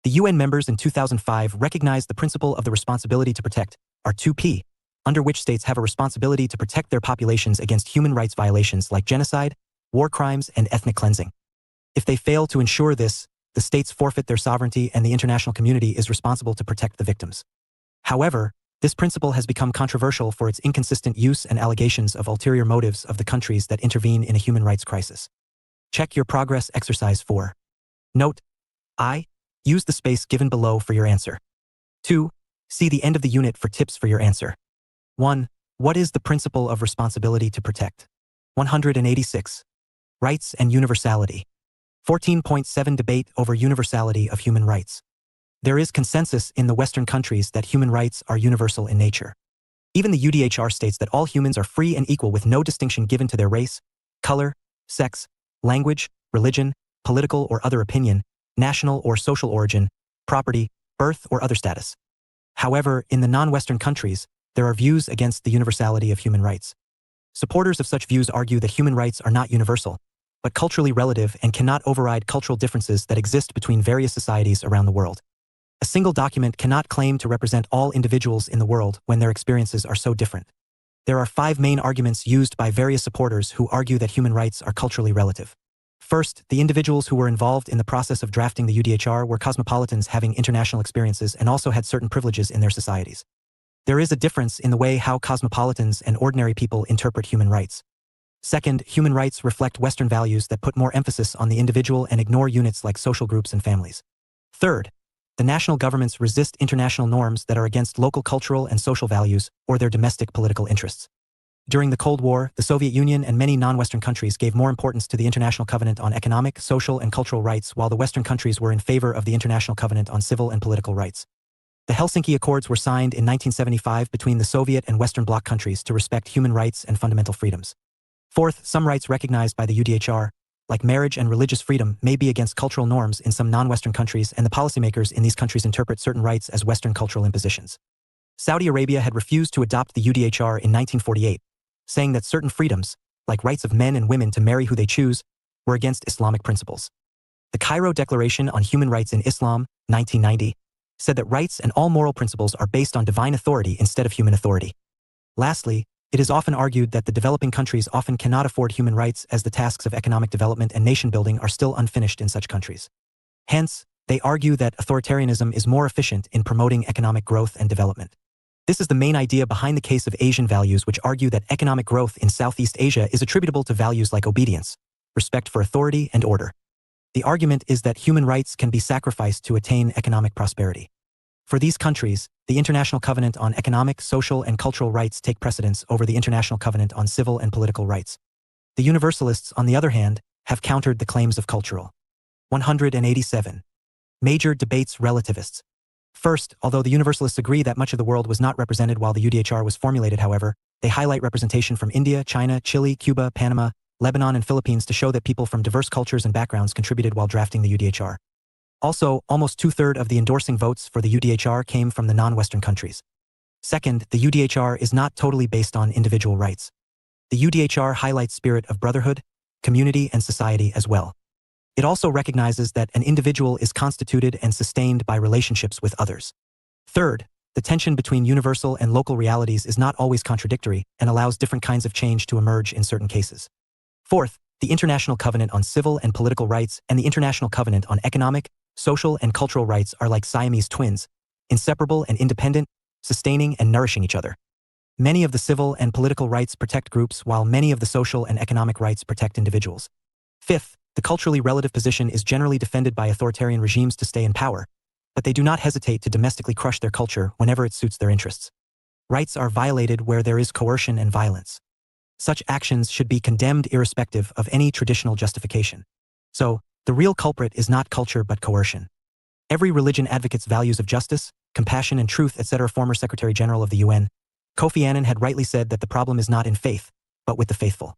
Speaker 1: The UN members in 2005 recognized the principle of the responsibility to protect, R2P, under which states have a responsibility to protect their populations against human rights violations like genocide, war crimes, and ethnic cleansing. If they fail to ensure this, the states forfeit their sovereignty and the international community is responsible to protect the victims. However, this principle has become controversial for its inconsistent use and allegations of ulterior motives of the countries that intervene in a human rights crisis. Check your progress exercise 4. Note: I. Use the space given below for your answer. 2. See the end of the unit for tips for your answer. 1. What is the principle of responsibility to protect? 186. Rights and universality. 14.7 Debate over universality of human rights. There is consensus in the Western countries that human rights are universal in nature. Even the UDHR states that all humans are free and equal with no distinction given to their race, color, sex, language, religion, political or other opinion, national or social origin, property, birth or other status. However, in the non-Western countries, there are views against the universality of human rights. Supporters of such views argue that human rights are not universal, but culturally relative and cannot override cultural differences that exist between various societies around the world. A single document cannot claim to represent all individuals in the world when their experiences are so different. There are 5 main arguments used by various supporters who argue that human rights are culturally relative. First, the individuals who were involved in the process of drafting the UDHR were cosmopolitans having international experiences and also had certain privileges in their societies. There is a difference in the way how cosmopolitans and ordinary people interpret human rights. Second, human rights reflect Western values that put more emphasis on the individual and ignore units like social groups and families. Third, the national governments resist international norms that are against local cultural and social values or their domestic political interests. During the Cold War, the Soviet Union and many non-Western countries gave more importance to the International Covenant on Economic, Social, and Cultural Rights, while the Western countries were in favor of the International Covenant on Civil and Political Rights. The Helsinki Accords were signed in 1975 between the Soviet and Western Bloc countries to respect human rights and fundamental freedoms. Fourth, some rights recognized by the UDHR, like marriage and religious freedom, may be against cultural norms in some non-Western countries, and the policymakers in these countries interpret certain rights as Western cultural impositions. Saudi Arabia had refused to adopt the UDHR in 1948, saying that certain freedoms, like rights of men and women to marry who they choose, were against Islamic principles. The Cairo Declaration on Human Rights in Islam, 1990, said that rights and all moral principles are based on divine authority instead of human authority. Lastly, it is often argued that the developing countries often cannot afford human rights as the tasks of economic development and nation building are still unfinished in such countries. Hence, they argue that authoritarianism is more efficient in promoting economic growth and development. This is the main idea behind the case of Asian values, which argue that economic growth in Southeast Asia is attributable to values like obedience, respect for authority, and order. The argument is that human rights can be sacrificed to attain economic prosperity. For these countries, the International Covenant on Economic, Social, and Cultural Rights take precedence over the International Covenant on Civil and Political Rights. The Universalists, on the other hand, have countered the claims of cultural. 187. Major debates relativists. First, although the Universalists agree that much of the world was not represented while the UDHR was formulated, however, they highlight representation from India, China, Chile, Cuba, Panama, Lebanon, and Philippines to show that people from diverse cultures and backgrounds contributed while drafting the UDHR. Also, almost two-thirds of the endorsing votes for the UDHR came from the non-Western countries. Second, the UDHR is not totally based on individual rights. The UDHR highlights spirit of brotherhood, community, and society as well. It also recognizes that an individual is constituted and sustained by relationships with others. Third, the tension between universal and local realities is not always contradictory and allows different kinds of change to emerge in certain cases. Fourth, the International Covenant on Civil and Political Rights and the International Covenant on Economic, Social, and Cultural Rights are like Siamese twins, inseparable and independent, sustaining and nourishing each other. Many of the civil and political rights protect groups, while many of the social and economic rights protect individuals. Fifth, the culturally relative position is generally defended by authoritarian regimes to stay in power, but they do not hesitate to domestically crush their culture whenever it suits their interests. Rights are violated where there is coercion and violence. Such actions should be condemned irrespective of any traditional justification. So, the real culprit is not culture but coercion. Every religion advocates values of justice, compassion, and truth, etc. Former Secretary General of the UN, Kofi Annan, had rightly said that the problem is not in faith, but with the faithful.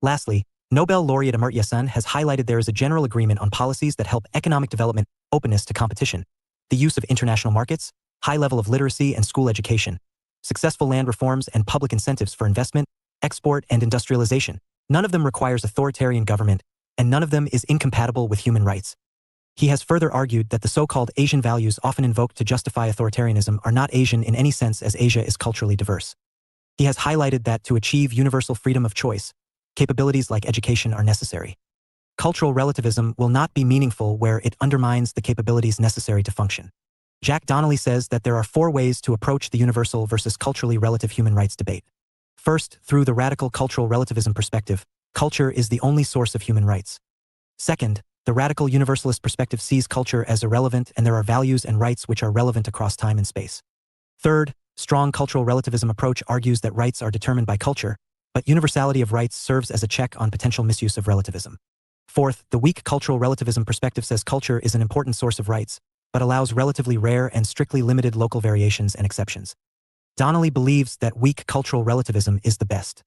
Speaker 1: Lastly, Nobel laureate Amartya Sen has highlighted there is a general agreement on policies that help economic development, openness to competition, the use of international markets, high level of literacy and school education, successful land reforms and public incentives for investment, export, and industrialization. None of them requires authoritarian government, and none of them is incompatible with human rights. He has further argued that the so-called Asian values often invoked to justify authoritarianism are not Asian in any sense, as Asia is culturally diverse. He has highlighted that to achieve universal freedom of choice, capabilities like education are necessary. Cultural relativism will not be meaningful where it undermines the capabilities necessary to function. Jack Donnelly says that there are 4 ways to approach the universal versus culturally relative human rights debate. First, through the radical cultural relativism perspective, culture is the only source of human rights. Second, the radical universalist perspective sees culture as irrelevant and there are values and rights which are relevant across time and space. Third, strong cultural relativism approach argues that rights are determined by culture, but universality of rights serves as a check on potential misuse of relativism. Fourth, the weak cultural relativism perspective says culture is an important source of rights, but allows relatively rare and strictly limited local variations and exceptions. Donnelly believes that weak cultural relativism is the best.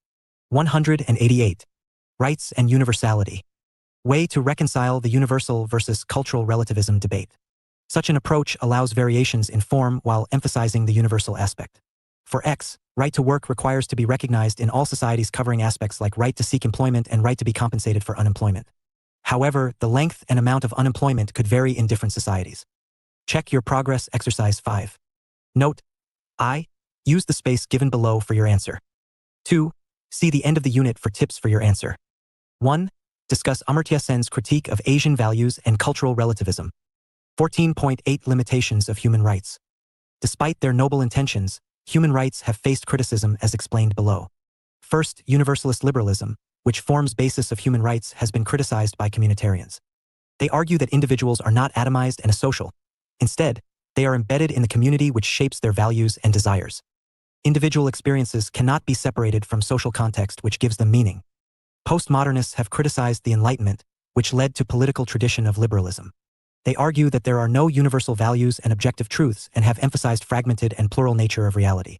Speaker 1: 188. Rights and universality. Way to reconcile the universal versus cultural relativism debate. Such an approach allows variations in form while emphasizing the universal aspect. For X, right to work requires to be recognized in all societies, covering aspects like right to seek employment and right to be compensated for unemployment. However, the length and amount of unemployment could vary in different societies. Check your progress exercise 5. Note: I. Use the space given below for your answer. 2. See the end of the unit for tips for your answer. 1. Discuss Amartya Sen's critique of Asian values and cultural relativism. 14.8 Limitations of human rights. Despite their noble intentions, human rights have faced criticism as explained below. First, universalist liberalism, which forms basis of human rights, has been criticized by communitarians. They argue that individuals are not atomized and asocial. Instead, they are embedded in the community which shapes their values and desires. Individual experiences cannot be separated from social context which gives them meaning. Postmodernists have criticized the Enlightenment, which led to political tradition of liberalism. They argue that there are no universal values and objective truths and have emphasized fragmented and plural nature of reality.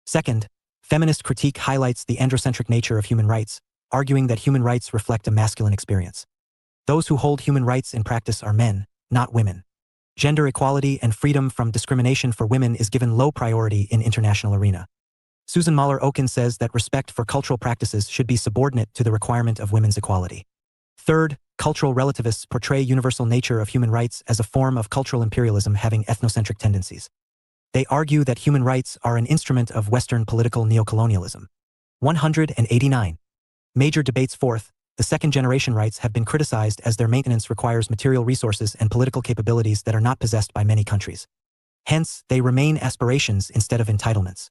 Speaker 1: Second, feminist critique highlights the androcentric nature of human rights, arguing that human rights reflect a masculine experience. Those who hold human rights in practice are men, not women. Gender equality and freedom from discrimination for women is given low priority in international arena. Susan Mahler-Oken says that respect for cultural practices should be subordinate to the requirement of women's equality. Third, cultural relativists portray universal nature of human rights as a form of cultural imperialism having ethnocentric tendencies. They argue that human rights are an instrument of Western political neocolonialism. 189. Major debates. Fourth, the second-generation rights have been criticized as their maintenance requires material resources and political capabilities that are not possessed by many countries. Hence, they remain aspirations instead of entitlements.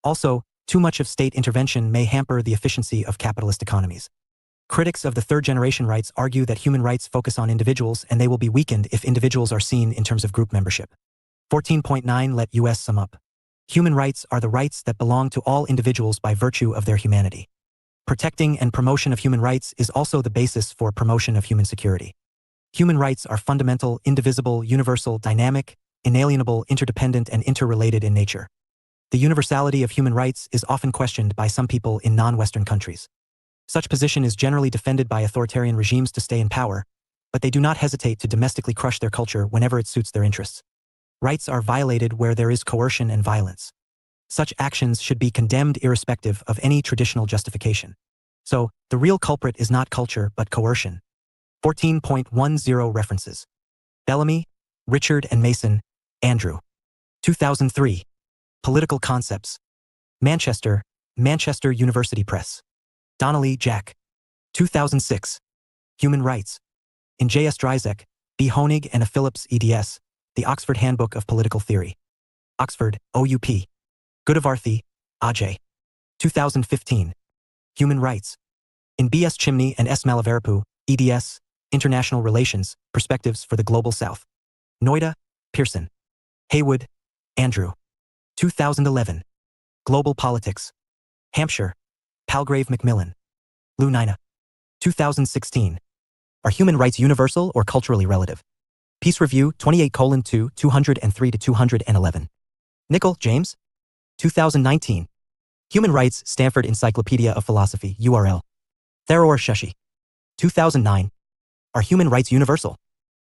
Speaker 1: Also, too much of state intervention may hamper the efficiency of capitalist economies. Critics of the third-generation rights argue that human rights focus on individuals and they will be weakened if individuals are seen in terms of group membership. 14.9 Let us sum up. Human rights are the rights that belong to all individuals by virtue of their humanity. Protecting and promotion of human rights is also the basis for promotion of human security. Human rights are fundamental, indivisible, universal, dynamic, inalienable, interdependent, and interrelated in nature. The universality of human rights is often questioned by some people in non-Western countries. Such position is generally defended by authoritarian regimes to stay in power, but they do not hesitate to domestically crush their culture whenever it suits their interests. Rights are violated where there is coercion and violence. Such actions should be condemned irrespective of any traditional justification. So, the real culprit is not culture but coercion. 14.10 References. Bellamy, Richard and Mason, Andrew. 2003. Political Concepts. Manchester, Manchester University Press. Donnelly, Jack. 2006. Human Rights. In J.S. Dryzek, B. Honig and A. Phillips eds, The Oxford Handbook of Political Theory. Oxford, OUP. Goodavarthi, Ajay. 2015. Human Rights. In B.S. Chimney and S. Malavarapu, eds, International Relations, Perspectives for the Global South. Noida, Pearson. Haywood, Andrew. 2011. Global Politics. Hampshire, Palgrave Macmillan. Lunina. 2016. Are human rights universal or culturally relative? Peace Review 28:2, 203-211. Nicol, James. 2019. Human Rights, Stanford Encyclopedia of Philosophy, URL. Tharoor Shashi. 2009. Are human rights universal?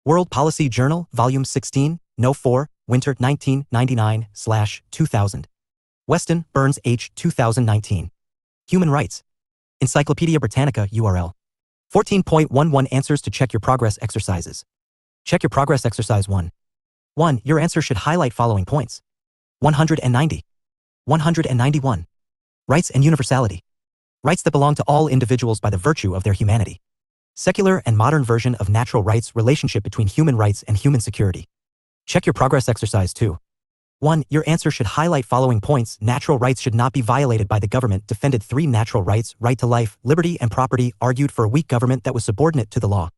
Speaker 1: World Policy Journal, Volume 16, No. 4, Winter 1999/2000. Weston, Burns H. 2019. Human Rights. Encyclopedia Britannica, URL. 14.11 Answers to Check Your Progress Exercises. Check Your Progress Exercise 1. 1. Your answer should highlight following points. 190. 191. Rights and universality. Rights that belong to all individuals by the virtue of their humanity. Secular and modern version of natural rights relationship between human rights and human security. Check Your Progress Exercise 2. 1. Your answer should highlight following points. Natural rights should not be violated by the government. Defended 3. Natural rights, right to life, liberty, and property, argued for a weak government that was subordinate to the law.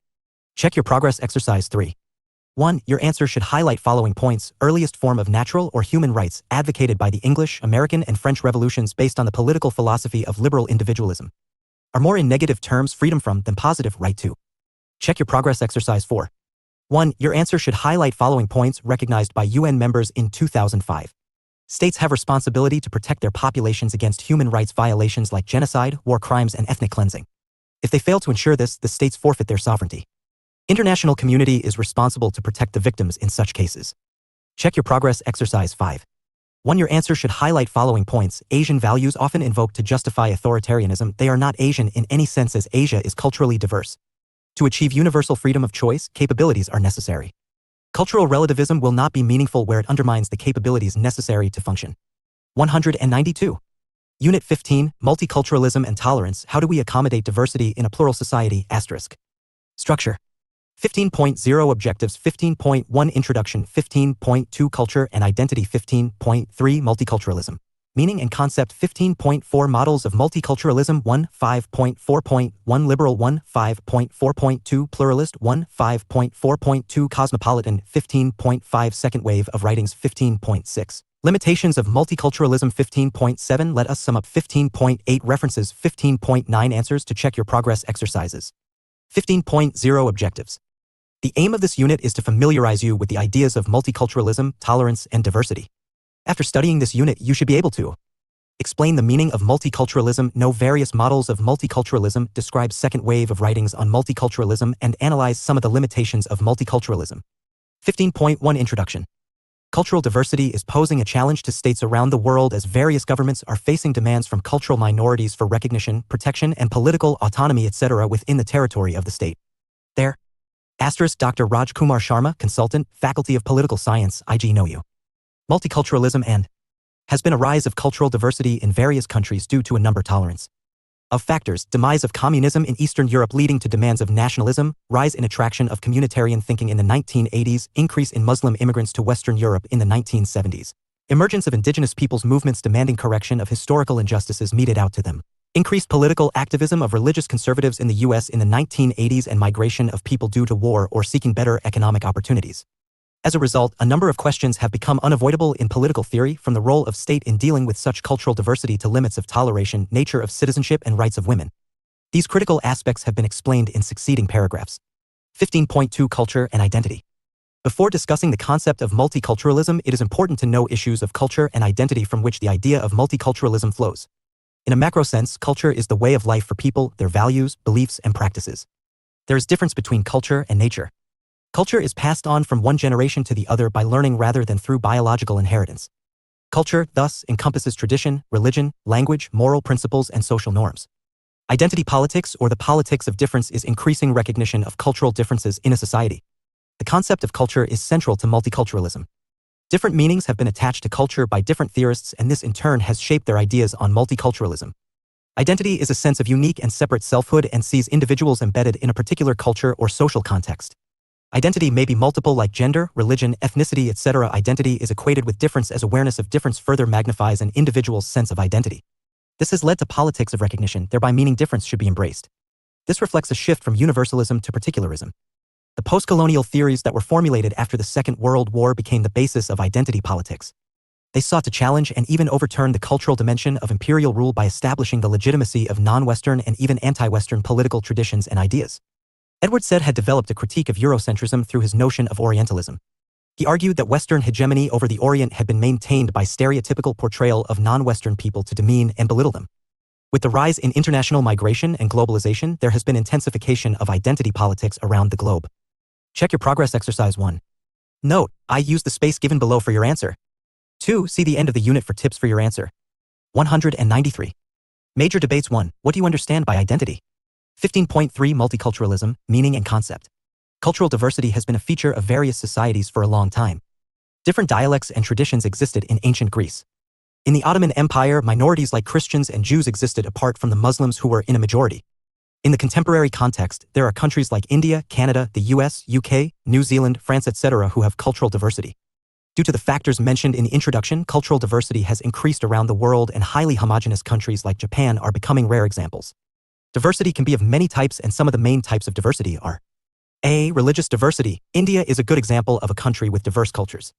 Speaker 1: Check Your Progress Exercise 3. 1. Your answer should highlight following points. Earliest form of natural or human rights advocated by the English, American, and French revolutions based on the political philosophy of liberal individualism. Are more in negative terms freedom from than positive right to. Check Your Progress Exercise 4. 1. Your answer should highlight following points recognized by UN members in 2005. States have responsibility to protect their populations against human rights violations like genocide, war crimes, and ethnic cleansing. If they fail to ensure this, the states forfeit their sovereignty. International community is responsible to protect the victims in such cases. Check Your Progress Exercise 5. 1. Your answer should highlight following points. Asian values often invoked to justify authoritarianism. They are not Asian in any sense as Asia is culturally diverse. To achieve universal freedom of choice, capabilities are necessary. Cultural relativism will not be meaningful where it undermines the capabilities necessary to function. 192. Unit 15, Multiculturalism and Tolerance. How do we accommodate diversity in a plural society? Structure. 15.0 Objectives. 15.1 Introduction. 15.2 Culture and Identity. 15.3 Multiculturalism. Meaning and concept. 15.4 Models of multiculturalism. 1. 5.4.1 Liberal. 1. 5.4.2 Pluralist. 1. 5.4.2 Cosmopolitan. 15.5 Second Wave of Writings. 15.6 Limitations of Multiculturalism. 15.7 Let us sum up. 15.8 References. 15.9 Answers to Check Your Progress Exercises. 15.0 Objectives. The aim of this unit is to familiarize you with the ideas of multiculturalism, tolerance, and diversity. After studying this unit, you should be able to explain the meaning of multiculturalism, know various models of multiculturalism, describe second wave of writings on multiculturalism, and analyze some of the limitations of multiculturalism. 15.1 Introduction. Cultural diversity is posing a challenge to states around the world as various governments are facing demands from cultural minorities for recognition, protection, and political autonomy, etc. within the territory of the state. There. Dr. Raj Kumar Sharma, Consultant, Faculty of Political Science, IGNOU. Multiculturalism and has been a rise of cultural diversity in various countries due to a number tolerance of factors: demise of communism in Eastern Europe leading to demands of nationalism, rise in attraction of communitarian thinking in the 1980s, increase in Muslim immigrants to Western Europe in the 1970s, emergence of indigenous peoples movements demanding correction of historical injustices meted out to them, increased political activism of religious conservatives in the US in the 1980s, and migration of people due to war or seeking better economic opportunities. As a result, a number of questions have become unavoidable in political theory, from the role of state in dealing with such cultural diversity to limits of toleration, nature of citizenship, and rights of women. These critical aspects have been explained in succeeding paragraphs. 15.2 Culture and Identity. Before discussing the concept of multiculturalism, it is important to know issues of culture and identity from which the idea of multiculturalism flows. In a macro sense, culture is the way of life for people, their values, beliefs, and practices. There is difference between culture and nature. Culture is passed on from one generation to the other by learning rather than through biological inheritance. Culture, thus, encompasses tradition, religion, language, moral principles, and social norms. Identity politics, or the politics of difference, is increasing recognition of cultural differences in a society. The concept of culture is central to multiculturalism. Different meanings have been attached to culture by different theorists, and this in turn has shaped their ideas on multiculturalism. Identity is a sense of unique and separate selfhood and sees individuals embedded in a particular culture or social context. Identity may be multiple, like gender, religion, ethnicity, etc. Identity is equated with difference, as awareness of difference further magnifies an individual's sense of identity. This has led to politics of recognition, thereby meaning difference should be embraced. This reflects a shift from universalism to particularism. The post-colonial theories that were formulated after the Second World War became the basis of identity politics. They sought to challenge and even overturn the cultural dimension of imperial rule by establishing the legitimacy of non-Western and even anti-Western political traditions and ideas. Edward Said had developed a critique of Eurocentrism through his notion of Orientalism. He argued that Western hegemony over the Orient had been maintained by stereotypical portrayal of non-Western people to demean and belittle them. With the rise in international migration and globalization, there has been intensification of identity politics around the globe. Check your progress exercise 1. Note, I use the space given below for your answer. 2. See the end of the unit for tips for your answer. 193. Major debates 1. What do you understand by identity? 15.3 Multiculturalism, Meaning and Concept. Cultural diversity has been a feature of various societies for a long time. Different dialects and traditions existed in ancient Greece. In the Ottoman Empire, minorities like Christians and Jews existed apart from the Muslims, who were in a majority. In the contemporary context, there are countries like India, Canada, the US, UK, New Zealand, France, etc. who have cultural diversity. Due to the factors mentioned in the introduction, cultural diversity has increased around the world, and highly homogeneous countries like Japan are becoming rare examples. Diversity can be of many types, and some of the main types of diversity are: A. Religious diversity. India is a good example of a country with diverse cultures.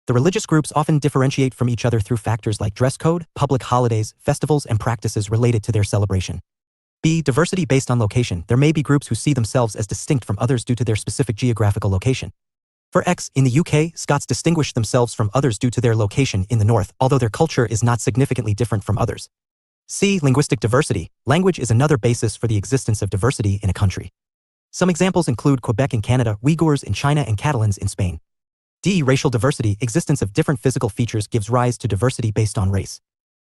Speaker 1: The religious groups often differentiate from each other through factors like dress code, public holidays, festivals, and practices related to their celebration. B. Diversity based on location. There may be groups who see themselves as distinct from others due to their specific geographical location. For X, in the UK, Scots distinguish themselves from others due to their location in the north, although their culture is not significantly different from others. C. Linguistic diversity. Language is another basis for the existence of diversity in a country. Some examples include Quebec in Canada, Uyghurs in China, and Catalans in Spain. D. Racial diversity. Existence of different physical features gives rise to diversity based on race.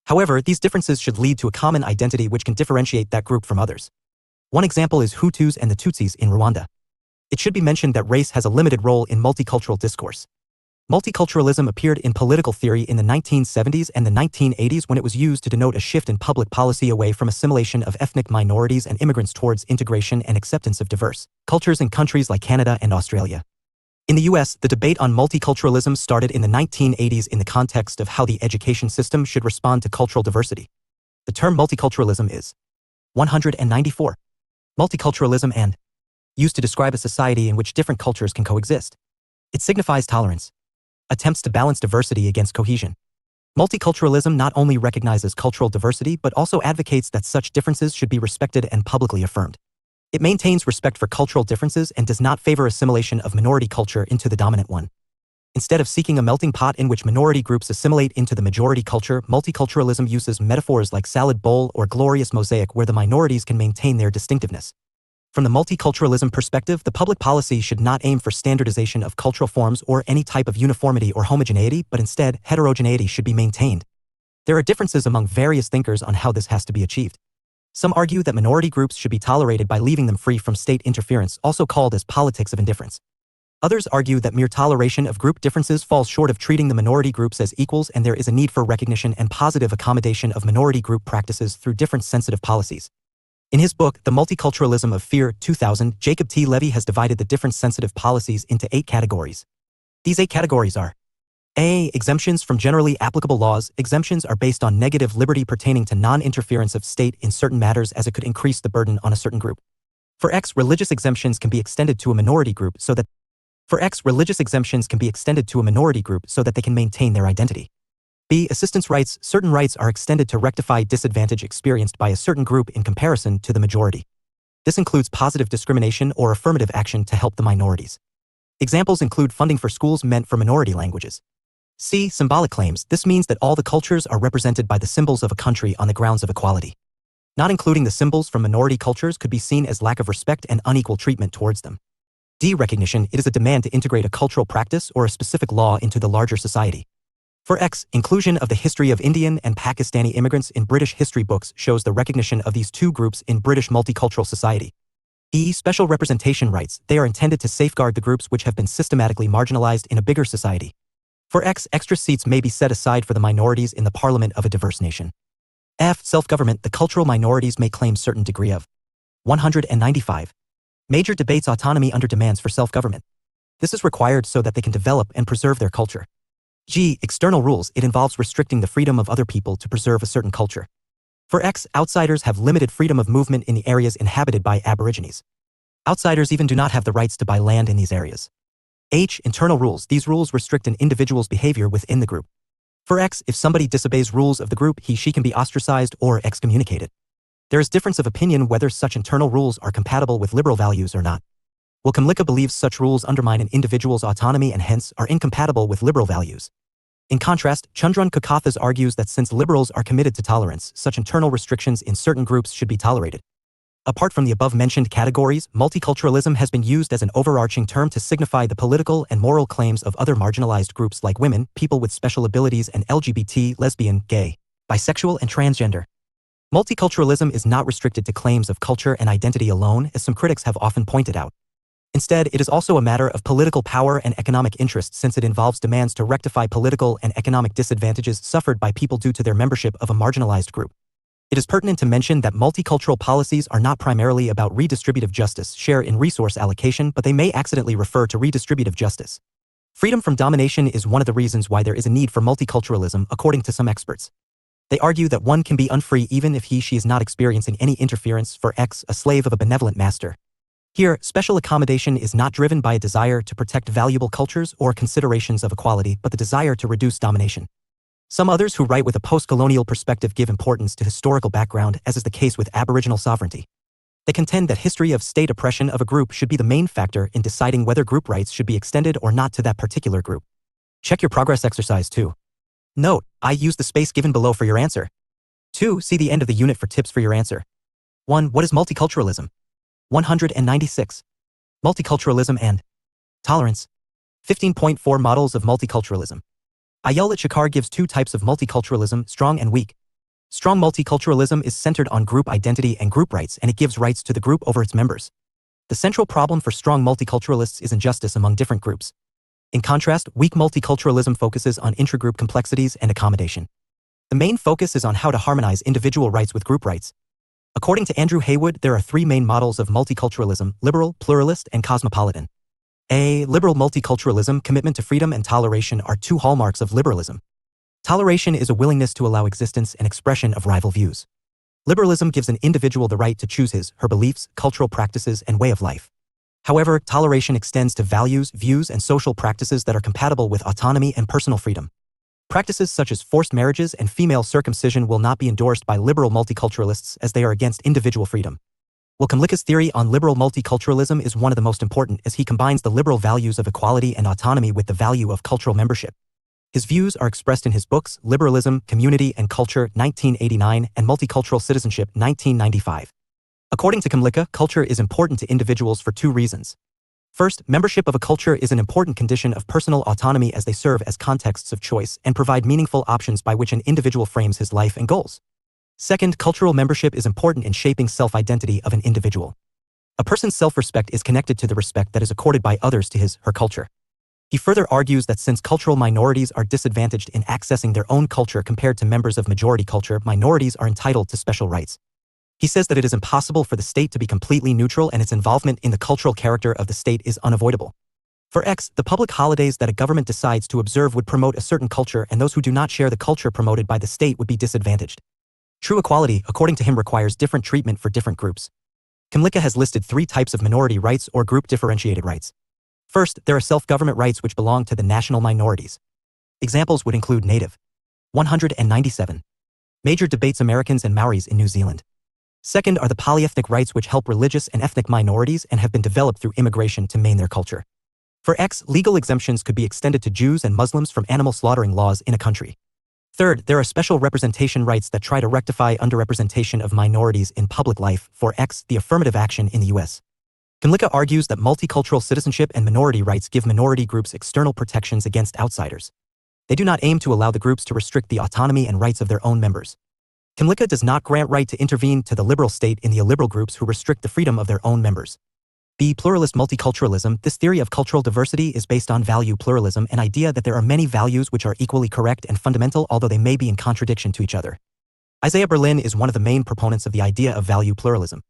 Speaker 1: However, these differences should lead to a common identity which can differentiate that group from others. One example is Hutus and the Tutsis in Rwanda. It should be mentioned that race has a limited role in multicultural discourse. Multiculturalism appeared in political theory in the 1970s and the 1980s, when it was used to denote a shift in public policy away from assimilation of ethnic minorities and immigrants towards integration and acceptance of diverse cultures in countries like Canada and Australia. In the US, the debate on multiculturalism started in the 1980s in the context of how the education system should respond to cultural diversity. The term multiculturalism is 194. Multiculturalism and used to describe a society in which different cultures can coexist. It signifies tolerance. Attempts to balance diversity against cohesion. Multiculturalism not only recognizes cultural diversity but also advocates that such differences should be respected and publicly affirmed. It maintains respect for cultural differences and does not favor assimilation of minority culture into the dominant one. Instead of seeking a melting pot in which minority groups assimilate into the majority culture, multiculturalism uses metaphors like salad bowl or glorious mosaic, where the minorities can maintain their distinctiveness. From the multiculturalism perspective, the public policy should not aim for standardization of cultural forms or any type of uniformity or homogeneity, but instead, heterogeneity should be maintained. There are differences among various thinkers on how this has to be achieved. Some argue that minority groups should be tolerated by leaving them free from state interference, also called as politics of indifference. Others argue that mere toleration of group differences falls short of treating the minority groups as equals, and there is a need for recognition and positive accommodation of minority group practices through different sensitive policies. In his book, The Multiculturalism of Fear, 2000, Jacob T. Levy has divided the different sensitive policies into 8 categories. These 8 categories are: A. Exemptions from generally applicable laws. Exemptions are based on negative liberty pertaining to non-interference of state in certain matters, as it could increase the burden on a certain group. For X, religious exemptions can be extended to a minority group so that they can maintain their identity. B. Assistance rights. Certain rights are extended to rectify disadvantage experienced by a certain group in comparison to the majority. This includes positive discrimination or affirmative action to help the minorities. Examples include funding for schools meant for minority languages. C. Symbolic claims. This means that all the cultures are represented by the symbols of a country on the grounds of equality. Not including the symbols from minority cultures could be seen as lack of respect and unequal treatment towards them. D. Recognition. It is a demand to integrate a cultural practice or a specific law into the larger society. For X, inclusion of the history of Indian and Pakistani immigrants in British history books shows the recognition of these 2 groups in British multicultural society. E. Special representation rights. They are intended to safeguard the groups which have been systematically marginalized in a bigger society. For X, extra seats may be set aside for the minorities in the parliament of a diverse nation. F. Self-government. The cultural minorities may claim certain degree of 195. Major debates autonomy under demands for self-government. This is required so that they can develop and preserve their culture. G. External rules. It involves restricting the freedom of other people to preserve a certain culture. For X, outsiders have limited freedom of movement in the areas inhabited by Aborigines. Outsiders even do not have the rights to buy land in these areas. H. Internal rules. These rules restrict an individual's behavior within the group. For X, if somebody disobeys rules of the group, she can be ostracized or excommunicated. There is difference of opinion whether such internal rules are compatible with liberal values or not. Wilkamlicka believes such rules undermine an individual's autonomy and hence are incompatible with liberal values. In contrast, Chundran Kakathas argues that since liberals are committed to tolerance, such internal restrictions in certain groups should be tolerated. Apart from the above-mentioned categories, multiculturalism has been used as an overarching term to signify the political and moral claims of other marginalized groups like women, people with special abilities, and LGBT, lesbian, gay, bisexual, and transgender. Multiculturalism is not restricted to claims of culture and identity alone, as some critics have often pointed out. Instead, it is also a matter of political power and economic interest, since it involves demands to rectify political and economic disadvantages suffered by people due to their membership of a marginalized group. It is pertinent to mention that multicultural policies are not primarily about redistributive justice, share in resource allocation, but they may accidentally refer to redistributive justice. Freedom from domination is one of the reasons why there is a need for multiculturalism, according to some experts. They argue that one can be unfree even if she is not experiencing any interference. For X, a slave of a benevolent master. Here, special accommodation is not driven by a desire to protect valuable cultures or considerations of equality, but the desire to reduce domination. Some others who write with a post-colonial perspective give importance to historical background, as is the case with Aboriginal sovereignty. They contend that history of state oppression of a group should be the main factor in deciding whether group rights should be extended or not to that particular group. Check your progress exercise 2. Note, I use the space given below for your answer. 2. See the end of the unit for tips for your answer. 1. What is multiculturalism? 196. Multiculturalism and tolerance. 15.4 Models of multiculturalism. Ayelet Shakar gives 2 types of multiculturalism, strong and weak. Strong multiculturalism is centered on group identity and group rights, and it gives rights to the group over its members. The central problem for strong multiculturalists is injustice among different groups. In contrast, weak multiculturalism focuses on intragroup complexities and accommodation. The main focus is on how to harmonize individual rights with group rights. According to Andrew Haywood, there are 3 main models of multiculturalism: liberal, pluralist, and cosmopolitan. A. Liberal multiculturalism, commitment to freedom and toleration are 2 hallmarks of liberalism. Toleration is a willingness to allow existence and expression of rival views. Liberalism gives an individual the right to choose his/her beliefs, cultural practices, and way of life. However, toleration extends to values, views, and social practices that are compatible with autonomy and personal freedom. Practices such as forced marriages and female circumcision will not be endorsed by liberal multiculturalists, as they are against individual freedom. Wilkamlicka's theory on liberal multiculturalism is one of the most important, as he combines the liberal values of equality and autonomy with the value of cultural membership. His views are expressed in his books Liberalism, Community and Culture, 1989, and Multicultural Citizenship, 1995. According to Kamlicka, culture is important to individuals for two reasons. First, membership of a culture is an important condition of personal autonomy as they serve as contexts of choice and provide meaningful options by which an individual frames his life and goals. Second, cultural membership is important in shaping self-identity of an individual. A person's self-respect is connected to the respect that is accorded by others to his/her culture. He further argues that since cultural minorities are disadvantaged in accessing their own culture compared to members of majority culture, minorities are entitled to special rights. He says that it is impossible for the state to be completely neutral and its involvement in the cultural character of the state is unavoidable. For X, the public holidays that a government decides to observe would promote a certain culture, and those who do not share the culture promoted by the state would be disadvantaged. True equality, according to him, requires different treatment for different groups. Kamlicka has listed three types of minority rights or group differentiated rights. First, there are self-government rights which belong to the national minorities. Examples would include Native 197. Major debates Americans and Maoris in New Zealand. Second are the polyethnic rights which help religious and ethnic minorities and have been developed through immigration to maintain their culture. For X, legal exemptions could be extended to Jews and Muslims from animal slaughtering laws in a country. Third, there are special representation rights that try to rectify underrepresentation of minorities in public life. For X, the affirmative action in the U.S. Kamlicka argues that multicultural citizenship and minority rights give minority groups external protections against outsiders. They do not aim to allow the groups to restrict the autonomy and rights of their own members. Kamlicka does not grant right to intervene to the liberal state in the illiberal groups who restrict the freedom of their own members. B. Pluralist multiculturalism. This theory of cultural diversity is based on value pluralism, an idea that there are many values which are equally correct and fundamental although they may be in contradiction to each other. Isaiah Berlin is one of the main proponents of the idea of value pluralism.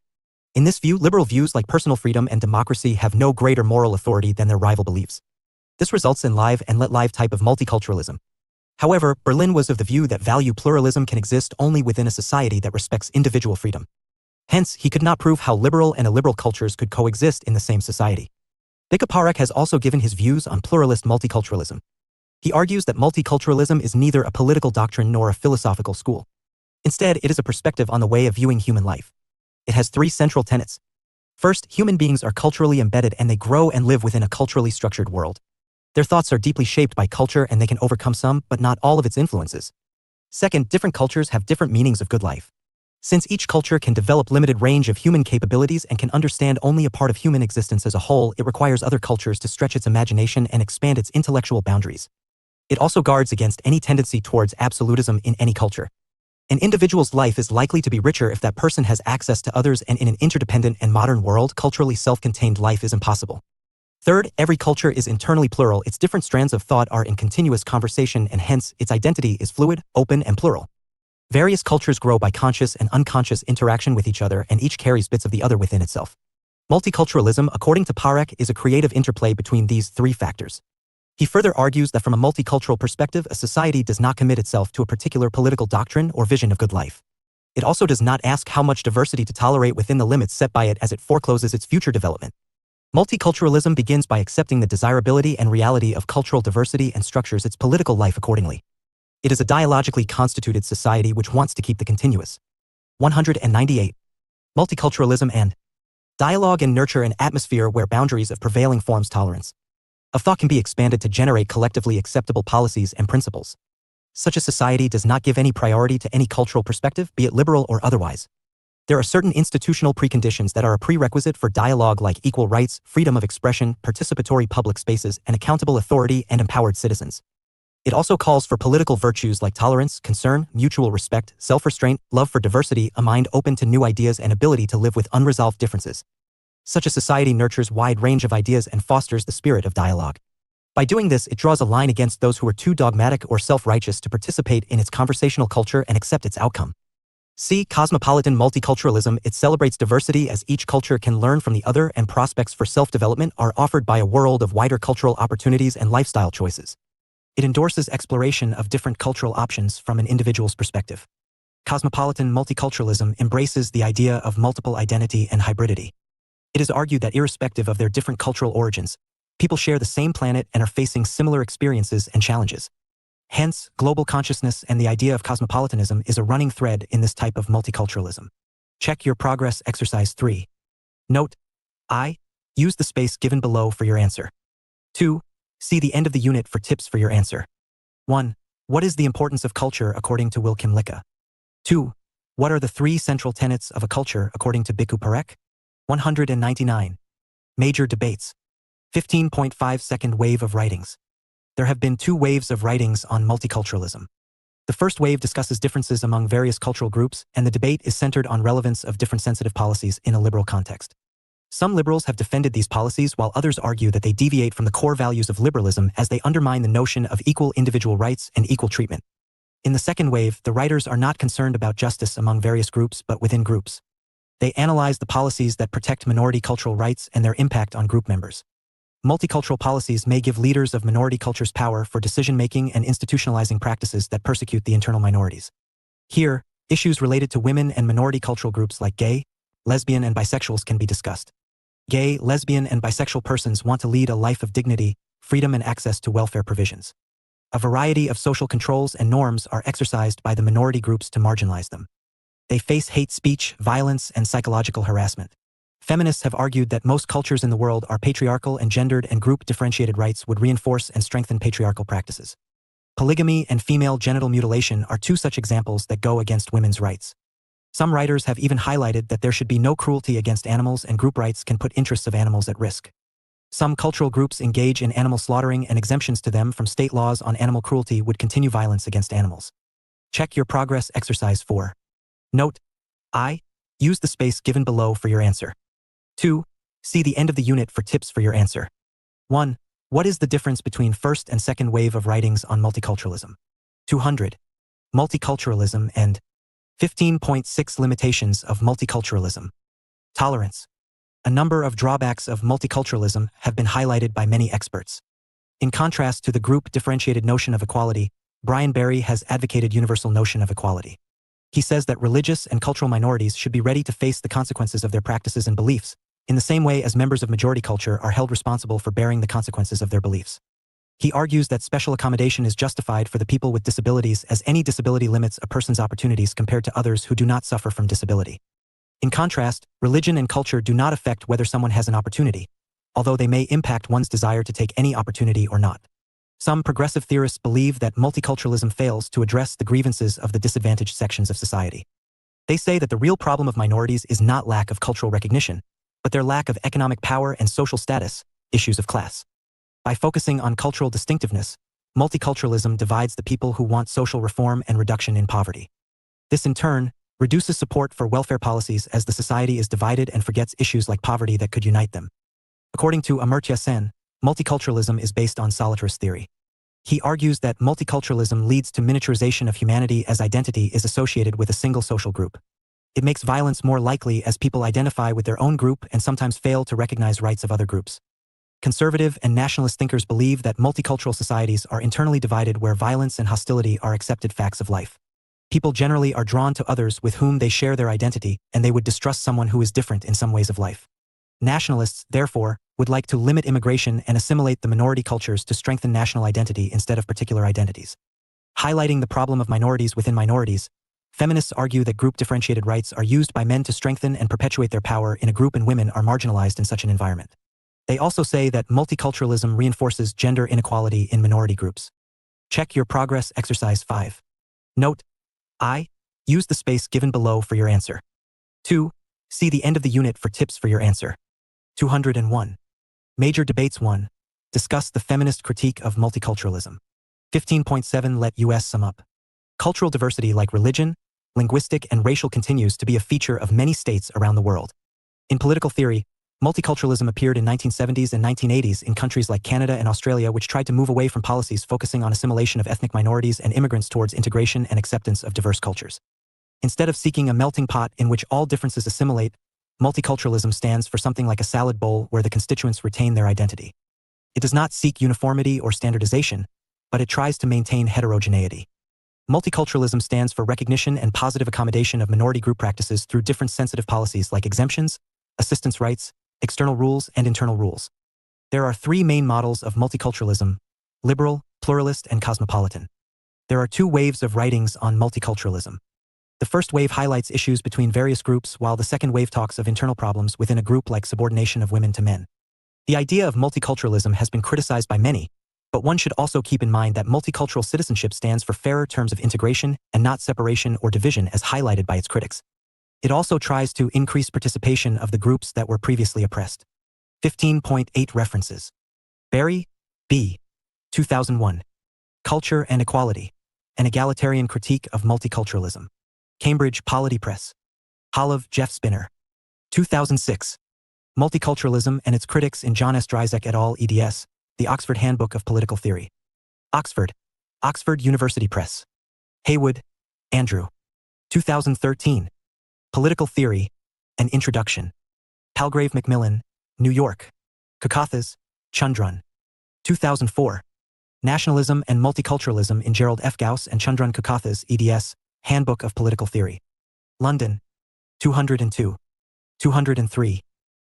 Speaker 1: In this view, liberal views like personal freedom and democracy have no greater moral authority than their rival beliefs. This results in live and let live type of multiculturalism. However, Berlin was of the view that value pluralism can exist only within a society that respects individual freedom. Hence, he could not prove how liberal and illiberal cultures could coexist in the same society. Bika Parekh has also given his views on pluralist multiculturalism. He argues that multiculturalism is neither a political doctrine nor a philosophical school. Instead, it is a perspective on the way of viewing human life. It has three central tenets. First, human beings are culturally embedded and they grow and live within a culturally structured world. Their thoughts are deeply shaped by culture and they can overcome some, but not all of its influences. Second, different cultures have different meanings of good life. Since each culture can develop limited range of human capabilities and can understand only a part of human existence as a whole, it requires other cultures to stretch its imagination and expand its intellectual boundaries. It also guards against any tendency towards absolutism in any culture. An individual's life is likely to be richer if that person has access to others, and in an interdependent and modern world, culturally self-contained life is impossible. Third, every culture is internally plural. Its different strands of thought are in continuous conversation and hence its identity is fluid, open, and plural. Various cultures grow by conscious and unconscious interaction with each other and each carries bits of the other within itself. Multiculturalism, according to Parekh, is a creative interplay between these three factors. He further argues that from a multicultural perspective, a society does not commit itself to a particular political doctrine or vision of good life. It also does not ask how much diversity to tolerate within the limits set by it as it forecloses its future development. Multiculturalism begins by accepting the desirability and reality of cultural diversity and structures its political life accordingly. It is a dialogically constituted society which wants to keep the continuous. 198. Multiculturalism and dialogue and nurture an atmosphere where boundaries of prevailing forms tolerance of thought can be expanded to generate collectively acceptable policies and principles. Such a society does not give any priority to any cultural perspective, be it liberal or otherwise. There are certain institutional preconditions that are a prerequisite for dialogue like equal rights, freedom of expression, participatory public spaces, and accountable authority and empowered citizens. It also calls for political virtues like tolerance, concern, mutual respect, self-restraint, love for diversity, a mind open to new ideas, and ability to live with unresolved differences. Such a society nurtures wide range of ideas and fosters the spirit of dialogue. By doing this, it draws a line against those who are too dogmatic or self-righteous to participate in its conversational culture and accept its outcome. C. Cosmopolitan multiculturalism. It celebrates diversity as each culture can learn from the other and prospects for self-development are offered by a world of wider cultural opportunities and lifestyle choices. It endorses exploration of different cultural options from an individual's perspective. Cosmopolitan multiculturalism embraces the idea of multiple identity and hybridity. It is argued that irrespective of their different cultural origins, people share the same planet and are facing similar experiences and challenges. Hence, global consciousness and the idea of cosmopolitanism is a running thread in this type of multiculturalism. Check your progress exercise 3. Note: I. Use the space given below for your answer. 2. See the end of the unit for tips for your answer. 1. What is the importance of culture according to Will Kamlicka? 2. What are the three central tenets of a culture according to Bhikkhu Parekh? 199. Major debates. 15.5 second wave of writings. There have been two waves of writings on multiculturalism. The first wave discusses differences among various cultural groups, and the debate is centered on relevance of different sensitive policies in a liberal context. Some liberals have defended these policies while others argue that they deviate from the core values of liberalism as they undermine the notion of equal individual rights and equal treatment. In the second wave, the writers are not concerned about justice among various groups but within groups. They analyze the policies that protect minority cultural rights and their impact on group members. Multicultural policies may give leaders of minority cultures power for decision-making and institutionalizing practices that persecute the internal minorities. Here, issues related to women and minority cultural groups like gay, lesbian, and bisexuals can be discussed. Gay, lesbian, and bisexual persons want to lead a life of dignity, freedom, and access to welfare provisions. A variety of social controls and norms are exercised by the minority groups to marginalize them. They face hate speech, violence, and psychological harassment. Feminists have argued that most cultures in the world are patriarchal and gendered, and group-differentiated rights would reinforce and strengthen patriarchal practices. Polygamy and female genital mutilation are two such examples that go against women's rights. Some writers have even highlighted that there should be no cruelty against animals, and group rights can put interests of animals at risk. Some cultural groups engage in animal slaughtering, and exemptions to them from state laws on animal cruelty would continue violence against animals. Check your progress exercise 4. Note: I. Use the space given below for your answer. 2. See the end of the unit for tips for your answer. 1. What is the difference between first and second wave of writings on multiculturalism? 200. Multiculturalism and 15.6 Limitations of multiculturalism. Tolerance. A number of drawbacks of multiculturalism have been highlighted by many experts. In contrast to the group-differentiated notion of equality, Brian Barry has advocated universal notion of equality. He says that religious and cultural minorities should be ready to face the consequences of their practices and beliefs, in the same way as members of majority culture are held responsible for bearing the consequences of their beliefs. He argues that special accommodation is justified for the people with disabilities, as any disability limits a person's opportunities compared to others who do not suffer from disability. In contrast, religion and culture do not affect whether someone has an opportunity, although they may impact one's desire to take any opportunity or not. Some progressive theorists believe that multiculturalism fails to address the grievances of the disadvantaged sections of society. They say that the real problem of minorities is not lack of cultural recognition, but their lack of economic power and social status, issues of class. By focusing on cultural distinctiveness, multiculturalism divides the people who want social reform and reduction in poverty. This, in turn, reduces support for welfare policies as the society is divided and forgets issues like poverty that could unite them. According to Amartya Sen, multiculturalism is based on solitarist theory. He argues that multiculturalism leads to miniaturization of humanity as identity is associated with a single social group. It makes violence more likely as people identify with their own group and sometimes fail to recognize rights of other groups. Conservative and nationalist thinkers believe that multicultural societies are internally divided where violence and hostility are accepted facts of life. People generally are drawn to others with whom they share their identity, and they would distrust someone who is different in some ways of life. Nationalists, therefore, would like to limit immigration and assimilate the minority cultures to strengthen national identity instead of particular identities. Highlighting the problem of minorities within minorities, feminists argue that group-differentiated rights are used by men to strengthen and perpetuate their power in a group, and women are marginalized in such an environment. They also say that multiculturalism reinforces gender inequality in minority groups. Check your progress exercise 5. Note: I. Use the space given below for your answer. 2. See the end of the unit for tips for your answer. 201. Major debates. 1. Discuss the feminist critique of multiculturalism. 15.7 Let us sum up. Cultural diversity like religion, linguistic, and racial continues to be a feature of many states around the world. In political theory, multiculturalism appeared in 1970s and 1980s in countries like Canada and Australia, which tried to move away from policies focusing on assimilation of ethnic minorities and immigrants towards integration and acceptance of diverse cultures. Instead of seeking a melting pot in which all differences assimilate, multiculturalism stands for something like a salad bowl where the constituents retain their identity. It does not seek uniformity or standardization, but it tries to maintain heterogeneity. Multiculturalism stands for recognition and positive accommodation of minority group practices through different sensitive policies like exemptions, assistance rights, external rules, and internal rules. There are three main models of multiculturalism: liberal, pluralist, and cosmopolitan. There are two waves of writings on multiculturalism. The first wave highlights issues between various groups, while the second wave talks of internal problems within a group like subordination of women to men. The idea of multiculturalism has been criticized by many, But one should also keep in mind that multicultural citizenship stands for fairer terms of integration and not separation or division as highlighted by its critics. It also tries to increase participation of the groups that were previously oppressed. 15.8 References. Berry, B. 2001. Culture and Equality. An Egalitarian Critique of Multiculturalism. Cambridge Polity Press. Holov, Jeff Spinner. 2006. Multiculturalism and Its Critics in John S. Dryzek et al. eds. The Oxford Handbook of Political Theory. Oxford. Oxford University Press. Haywood, Andrew. 2013. Political Theory. An Introduction. Palgrave Macmillan, New York. Kokathas, Chandran. 2004. Nationalism and Multiculturalism in Gerald F. Gauss and Chandran Kokathas eds. Handbook of Political Theory. London. 202. 203.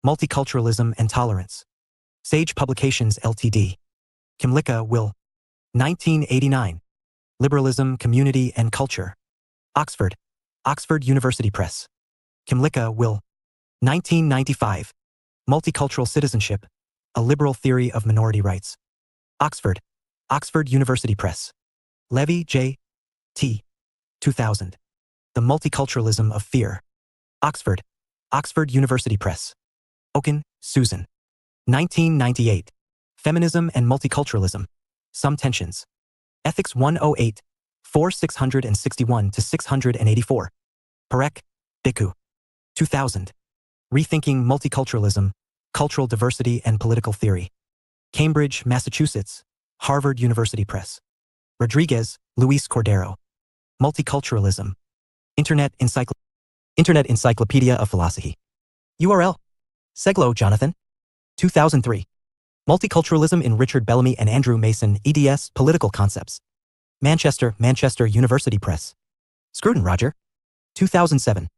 Speaker 1: Multiculturalism and Tolerance. Sage Publications Ltd. Kimlicka, Will. 1989. Liberalism, Community and Culture. Oxford. Oxford University Press. Kimlicka, Will. 1995. Multicultural Citizenship. A Liberal Theory of Minority Rights. Oxford. Oxford University Press. Levy, J. T. 2000. The Multiculturalism of Fear. Oxford. Oxford University Press. Oken, Susan. 1998. Feminism and Multiculturalism. Some Tensions. Ethics 108. 661-684. Parekh, Bhikkhu. 2000. Rethinking Multiculturalism, Cultural Diversity and Political Theory. Cambridge, Massachusetts. Harvard University Press. Rodriguez, Luis Cordero. Multiculturalism. Internet Encyclopedia of Philosophy. URL. Seglow, Jonathan. 2003. Multiculturalism in Richard Bellamy and Andrew Mason, eds. Political Concepts. Manchester, Manchester University Press. Scruton, Roger. 2007.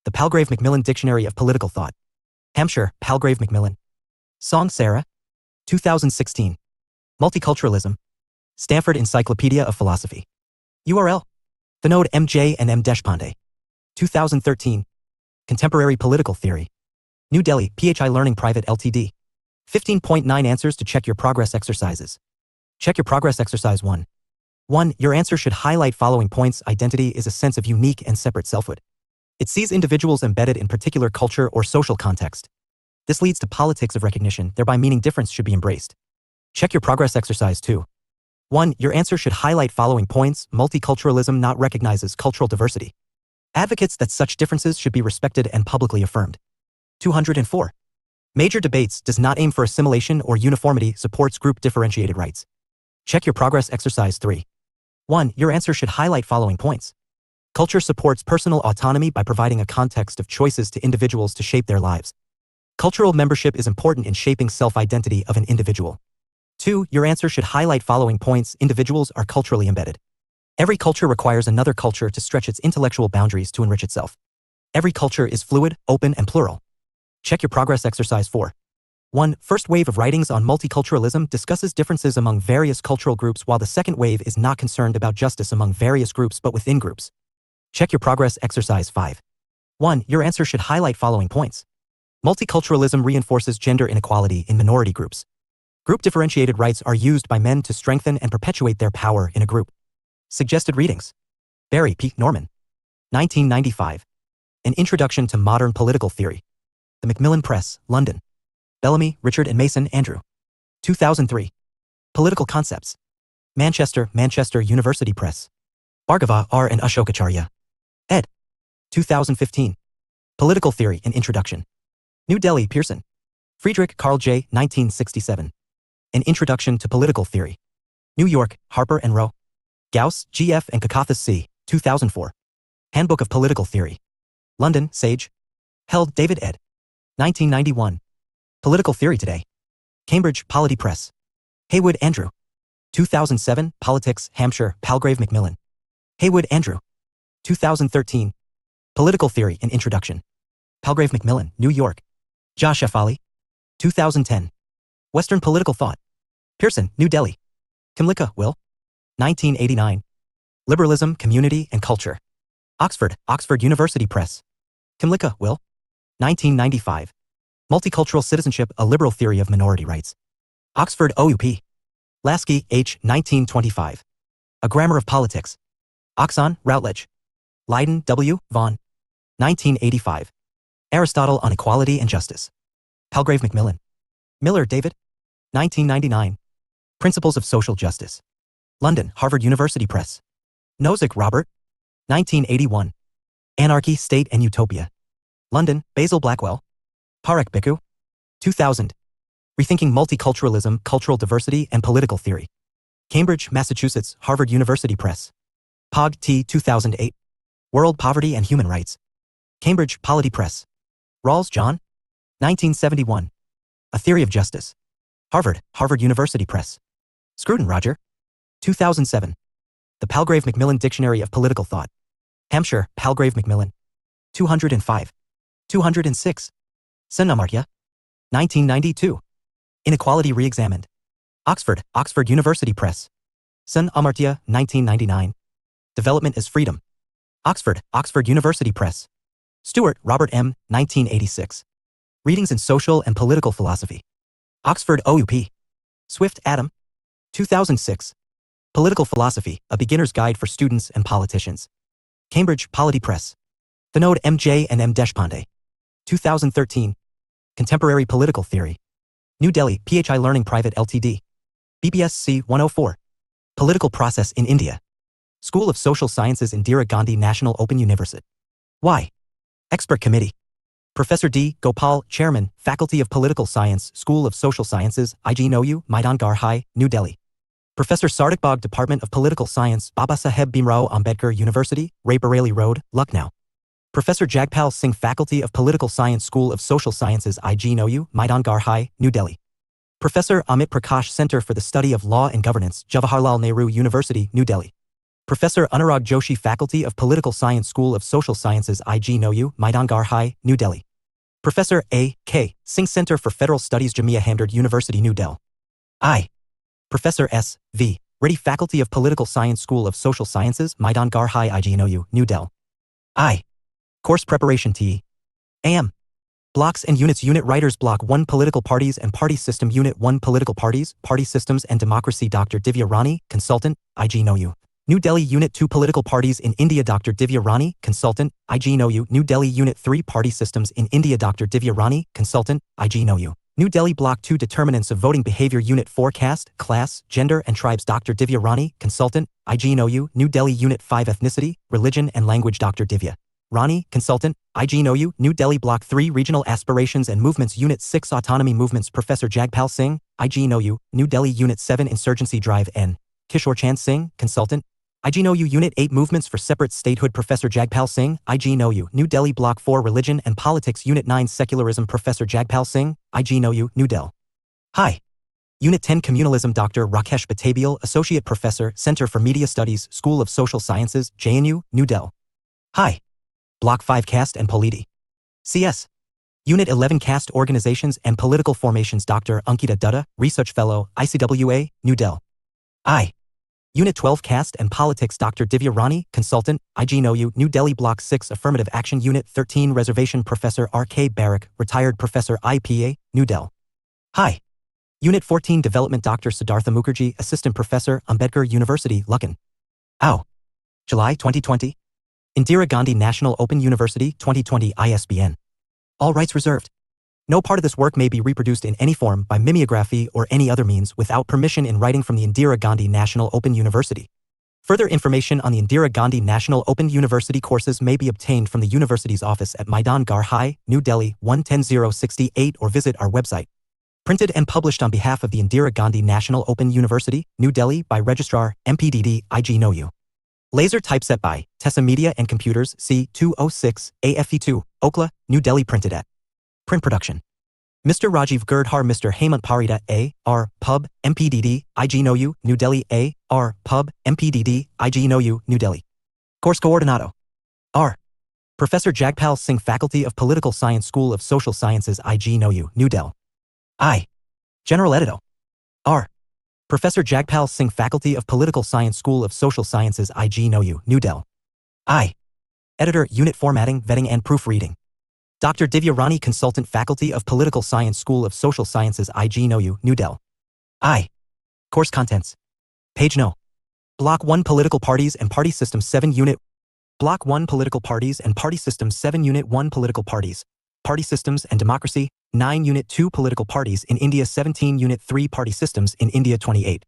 Speaker 1: The Palgrave Macmillan Dictionary of Political Thought. Hampshire, Palgrave Macmillan. Song, Sarah. 2016. Multiculturalism. Stanford Encyclopedia of Philosophy. URL. Vinod M.J. and M. Deshpande. 2013. Contemporary Political Theory. New Delhi, PHI Learning Private Ltd. 15.9 Answers to Check Your Progress Exercises. Check Your Progress Exercise 1. 1. Your answer should highlight following points. Identity is a sense of unique and separate selfhood. It sees individuals embedded in particular culture or social context. This leads to politics of recognition, thereby meaning difference should be embraced. Check Your Progress Exercise 2. 1. Your answer should highlight following points. Multiculturalism not recognizes cultural diversity. Advocates that such differences should be respected and publicly affirmed. 204. Major debates does not aim for assimilation or uniformity, supports group differentiated rights. Check Your Progress Exercise 3. 1. Your answer should highlight following points. Culture supports personal autonomy by providing a context of choices to individuals to shape their lives. Cultural membership is important in shaping self-identity of an individual. 2. Your answer should highlight following points. Individuals are culturally embedded. Every culture requires another culture to stretch its intellectual boundaries to enrich itself. Every culture is fluid, open, and plural. Check Your Progress Exercise 4. 1. First wave of writings on multiculturalism discusses differences among various cultural groups, while the second wave is not concerned about justice among various groups but within groups. Check Your Progress Exercise 5. 1. Your answer should highlight following points. Multiculturalism reinforces gender inequality in minority groups. Group differentiated rights are used by men to strengthen and perpetuate their power in a group. Suggested readings. Barry P. Norman. 1995. An Introduction to Modern Political Theory. The Macmillan Press, London. Bellamy, Richard and Mason, Andrew. 2003. Political Concepts. Manchester, Manchester University Press. Bhargava, R. and Ashokacharya. ed. 2015. Political Theory, An Introduction. New Delhi, Pearson. Friedrich Carl J. 1967. An Introduction to Political Theory. New York, Harper and Row. Gauss, G.F. and Kokathas C. 2004. Handbook of Political Theory. London, Sage. Held, David ed. 1991. Political Theory Today. Cambridge, Polity Press. Haywood, Andrew. 2007, Politics, Hampshire, Palgrave Macmillan. Haywood, Andrew. 2013. Political Theory, An Introduction. Palgrave Macmillan, New York. Josh F. Ali. 2010. Western Political Thought. Pearson, New Delhi. Kimlicka, Will. 1989. Liberalism, Community and Culture. Oxford, Oxford University Press. Kimlicka, Will. 1995. Multicultural Citizenship, A Liberal Theory of Minority Rights. Oxford OUP. Lasky, H. 1925. A Grammar of Politics. Oxon, Routledge. Leiden, W. Vaughan. 1985. Aristotle on Equality and Justice. Palgrave Macmillan. Miller, David. 1999. Principles of Social Justice. London, Harvard University Press. Nozick, Robert. 1981. Anarchy, State and Utopia. London, Basil Blackwell. Parekh, Bhikkhu. 2000. Rethinking Multiculturalism, Cultural Diversity and Political Theory. Cambridge, Massachusetts, Harvard University Press. Pog T. 2008. World Poverty and Human Rights. Cambridge, Polity Press. Rawls, John. 1971. A Theory of Justice. Harvard, Harvard University Press. Scruton, Roger. 2007. The Palgrave Macmillan Dictionary of Political Thought. Hampshire, Palgrave Macmillan. 205. 206. Amartya. 1992. Inequality Re-examined. Oxford, Oxford University Press. Amartya, 1999. Development as Freedom. Oxford, Oxford University Press. Stewart, Robert M., 1986. Readings in Social and Political Philosophy. Oxford OUP. Swift, Adam. 2006. Political Philosophy, A Beginner's Guide for Students and Politicians. Cambridge, Polity Press. Vinod M.J. and M. Deshpande. 2013. Contemporary Political Theory. New Delhi, PHI Learning Private Ltd. BPSC 104. Political Process in India. School of Social Sciences Indira Gandhi National Open University. Y. Expert Committee. Professor D. Gopal, Chairman, Faculty of Political Science, School of Social Sciences, IGNOU, Maidangarh High, New Delhi. Professor Sardak Bagh, Department of Political Science, Babasaheb Bhimrao Ambedkar University, Ray Bareilly Road, Lucknow. Professor Jagpal Singh, Faculty of Political Science, School of Social Sciences, IGNOU, Maidangarh High, New Delhi. Professor Amit Prakash, Center for the Study of Law and Governance, Jawaharlal Nehru University, New Delhi. Professor Anurag Joshi, Faculty of Political Science, School of Social Sciences, IGNOU, Maidangarh High, New Delhi. Professor A. K. Singh, Center for Federal Studies, Jamia Hamdard University, New Delhi. I. Professor S. V. Reddy, Faculty of Political Science, School of Social Sciences, Maidangarh High, IGNOU, New Delhi. I. Course Preparation T. AM. Blocks and Units. Unit Writers. Block 1 Political Parties and Party System. Unit 1 Political Parties, Party Systems and Democracy. Dr. Divya Rani, Consultant, IGNOU. New Delhi. Unit 2 Political Parties in India. Dr. Divya Rani, Consultant, IGNOU. New Delhi. Unit 3 Party Systems in India. Dr. Divya Rani, Consultant, IGNOU. New Delhi. Block 2 Determinants of Voting Behavior. Unit 4 Caste, Class, Gender and Tribes. Dr. Divya Rani, Consultant, IGNOU. New Delhi. Unit 5 Ethnicity, Religion and Language. Dr. Divya Rani, Consultant, IGNOU. New Delhi. Block 3 Regional Aspirations and Movements. Unit 6 Autonomy Movements. Professor Jagpal Singh, IGNOU. New Delhi. Unit 7 Insurgency Drive N. Kishore Chand Singh, Consultant, IGNOU. Unit 8 Movements for Separate Statehood. Professor Jagpal Singh, IGNOU. New Delhi. Block 4 Religion and Politics. Unit 9 Secularism. Professor Jagpal Singh, IGNOU, New Delhi. Hi. Unit 10 Communalism. Dr. Rakesh Batabial, Associate Professor, Center for Media Studies, School of Social Sciences, JNU, New Delhi. Hi. Block 5 Caste and Polity. CS. Unit 11 Caste Organizations and Political Formations. Dr. Ankita Dutta, Research Fellow, ICWA, New Delhi. I. Unit 12 Caste and Politics. Dr. Divya Rani, Consultant, IGNOU, New Delhi. Block 6 Affirmative Action. Unit 13 Reservation. Professor R.K. Barak, Retired Professor, IPA, New Delhi. Hi. Unit 14 Development. Dr. Siddhartha Mukherjee, Assistant Professor, Ambedkar University, Lucknow. Ow. July 2020. Indira Gandhi National Open University, 2020 ISBN. All rights reserved. No part of this work may be reproduced in any form by mimeography or any other means without permission in writing from the Indira Gandhi National Open University. Further information on the Indira Gandhi National Open University courses may be obtained from the university's office at Maidangarh High, New Delhi, 110068 or visit our website. Printed and published on behalf of the Indira Gandhi National Open University, New Delhi by Registrar, MPDD, IGNOU. Laser typeset by Tessa Media and Computers, C206, AFE2, Okla, New Delhi. Printed at Print Production. Mr. Rajiv Girdhar, Mr. Hemant Parida, A.R., Pub, MPDD, IGNOU, New Delhi, A.R., Pub, MPDD, IGNOU, New Delhi. Course Coordinato. R. Professor Jagpal Singh, Faculty of Political Science, School of Social Sciences, IGNOU, New Delhi. I. General Edito. R. Professor Jagpal Singh, Faculty of Political Science, School of Social Sciences, IGNOU, New Delhi. I. Editor, Unit Formatting, Vetting and Proofreading. Dr. Divya Rani, Consultant, Faculty of Political Science, School of Social Sciences, IGNOU, New Delhi. I. Course contents. Page No. Block 1 Political Parties and Party Systems 7 Unit. Block 1 Political Parties and Party Systems 7 Unit 1 Political Parties, Party Systems and Democracy 9 Unit 2 Political Parties in India 17 Unit 3 Party Systems in India 28.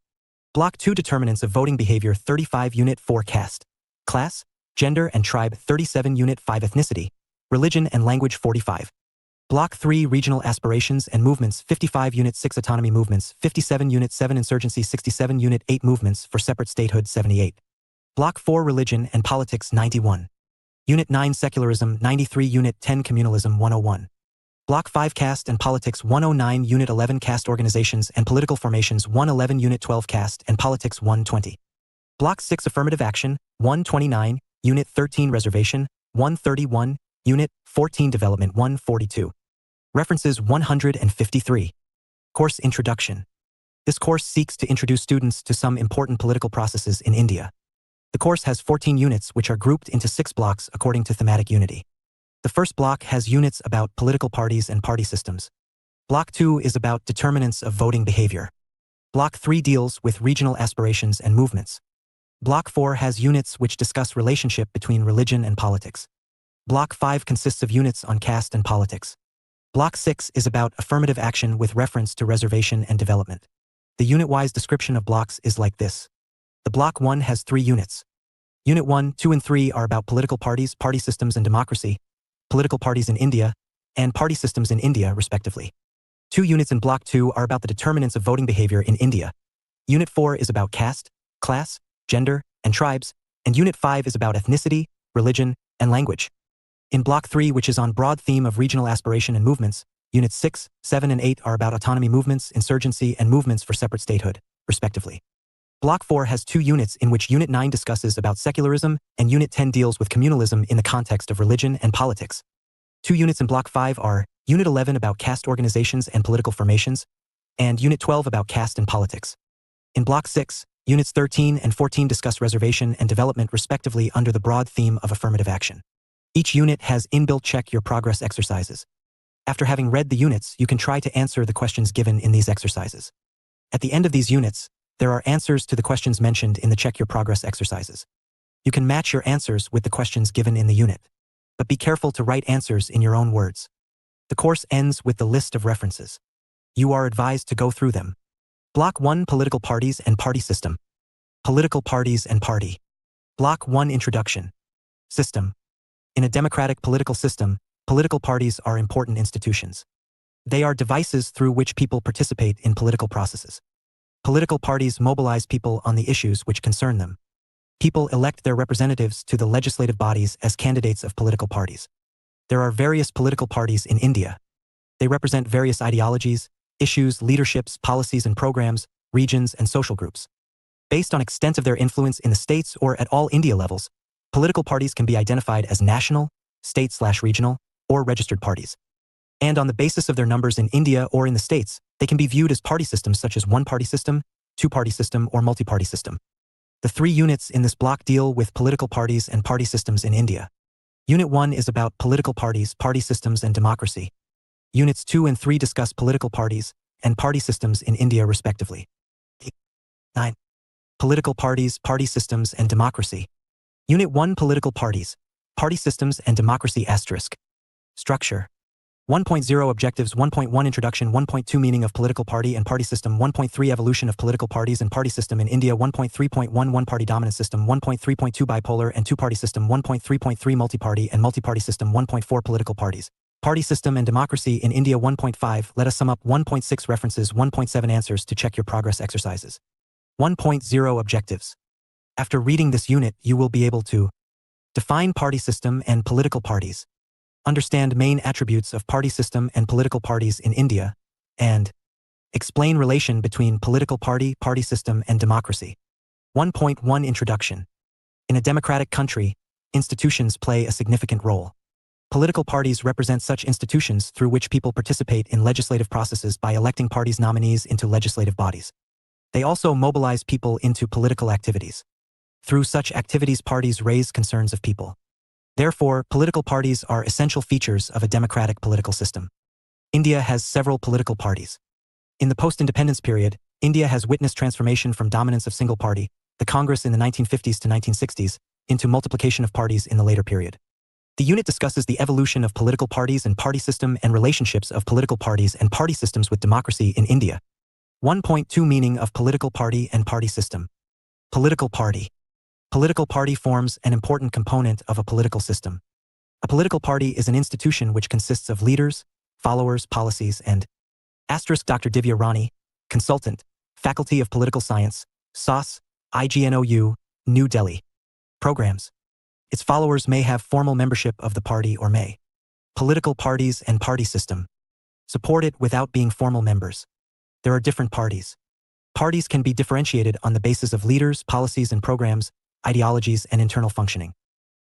Speaker 1: Block 2 Determinants of Voting Behavior 35 Unit 4 Caste, Class, Gender and Tribe 37 Unit 5 Ethnicity, Religion and Language 45. Block 3 Regional Aspirations and Movements 55 Unit 6 Autonomy Movements 57 Unit 7 Insurgency 67 Unit 8 Movements for Separate Statehood 78. Block 4 Religion and Politics 91. Unit 9 Secularism 93 Unit 10 Communalism 101. Block 5 Caste and Politics 109 Unit 11 Caste Organizations and Political Formations 111 Unit 12 Caste and Politics 120. Block 6 Affirmative Action 129 Unit 13 Reservation 131 Unit 14 Development 142. References 153. Course Introduction. This course seeks to introduce students to some important political processes in India. The course has 14 units which are grouped into 6 blocks according to thematic unity. The first block has units about political parties and party systems. Block 2 is about determinants of voting behavior. Block 3 deals with regional aspirations and movements. Block 4 has units which discuss relationship between religion and politics. Block 5 consists of units on caste and politics. Block 6 is about affirmative action with reference to reservation and development. The unit-wise description of blocks is like this. The Block 1 has 3 units. Unit 1, 2 and 3 are about political parties, party systems and democracy, political parties in India, and party systems in India, respectively. 2 units in Block 2 are about the determinants of voting behavior in India. Unit 4 is about caste, class, gender, and tribes, and Unit 5 is about ethnicity, religion, and language. In Block 3, which is on broad theme of regional aspiration and movements, Units 6, 7 and 8 are about autonomy movements, insurgency, and movements for separate statehood, respectively. Block 4 has 2 units in which Unit 9 discusses about secularism and Unit 10 deals with communalism in the context of religion and politics. 2 units in Block 5 are Unit 11 about caste organizations and political formations, and Unit 12 about caste and politics. In Block 6, Units 13 and 14 discuss reservation and development respectively under the broad theme of affirmative action. Each unit has inbuilt check your progress exercises. After having read the units, you can try to answer the questions given in these exercises. At the end of these units, there are answers to the questions mentioned in the check your progress exercises. You can match your answers with the questions given in the unit, but be careful to write answers in your own words. The course ends with the list of references. You are advised to go through them. Block 1 Political Parties and Party System. Political Parties and Party. Block 1 Introduction. System. In a democratic political system, political parties are important institutions. They are devices through which people participate in political processes. Political parties mobilize people on the issues which concern them. People elect their representatives to the legislative bodies as candidates of political parties. There are various political parties in India. They represent various ideologies, issues, leaderships, policies and programs, regions and social groups. Based on extent of their influence in the states or at all India levels, political parties can be identified as national, state/regional, or registered parties. And on the basis of their numbers in India or in the states, they can be viewed as party systems such as one-party system, two-party system, or multi-party system. The 3 units in this block deal with political parties and party systems in India. Unit 1 is about political parties, party systems, and democracy. Units 2 and 3 discuss political parties and party systems in India, respectively. 9. Political parties, party systems, and democracy. Unit 1 Political parties, party systems, and democracy *. Structure. 1.0 Objectives 1.1 Introduction 1.2 Meaning of political party and party system 1.3 Evolution of political parties and party system in India 1.3.1 One-party dominant system 1.3.2 Bipolar and two-party system 1.3.3 Multi-party and multi-party system 1.4 Political parties, party system and democracy in India 1.5 Let us sum up 1.6 References 1.7 Answers to check your progress exercises. 1.0 Objectives. After reading this unit, you will be able to define party system and political parties, understand main attributes of party system and political parties in India, and explain relation between political party, party system, and democracy. 1.1 Introduction. In a democratic country, institutions play a significant role. Political parties represent such institutions through which people participate in legislative processes by electing parties' nominees into legislative bodies. They also mobilize people into political activities. Through such activities, parties raise concerns of people. Therefore, political parties are essential features of a democratic political system. India has several political parties. In the post-independence period, India has witnessed transformation from dominance of single party, the Congress in the 1950s to 1960s, into multiplication of parties in the later period. The unit discusses the evolution of political parties and party system and relationships of political parties and party systems with democracy in India. 1.2 Meaning of political party and party system. Political party. Political party forms an important component of a political system. A political party is an institution which consists of leaders, followers, policies, and Dr. Divya Rani, consultant, Faculty of Political Science, SOS, IGNOU, New Delhi. Programs. Its followers may have formal membership of the party or may. Political parties and party system. Support it without being formal members. There are different parties. Parties can be differentiated on the basis of leaders, policies and programs, ideologies and internal functioning.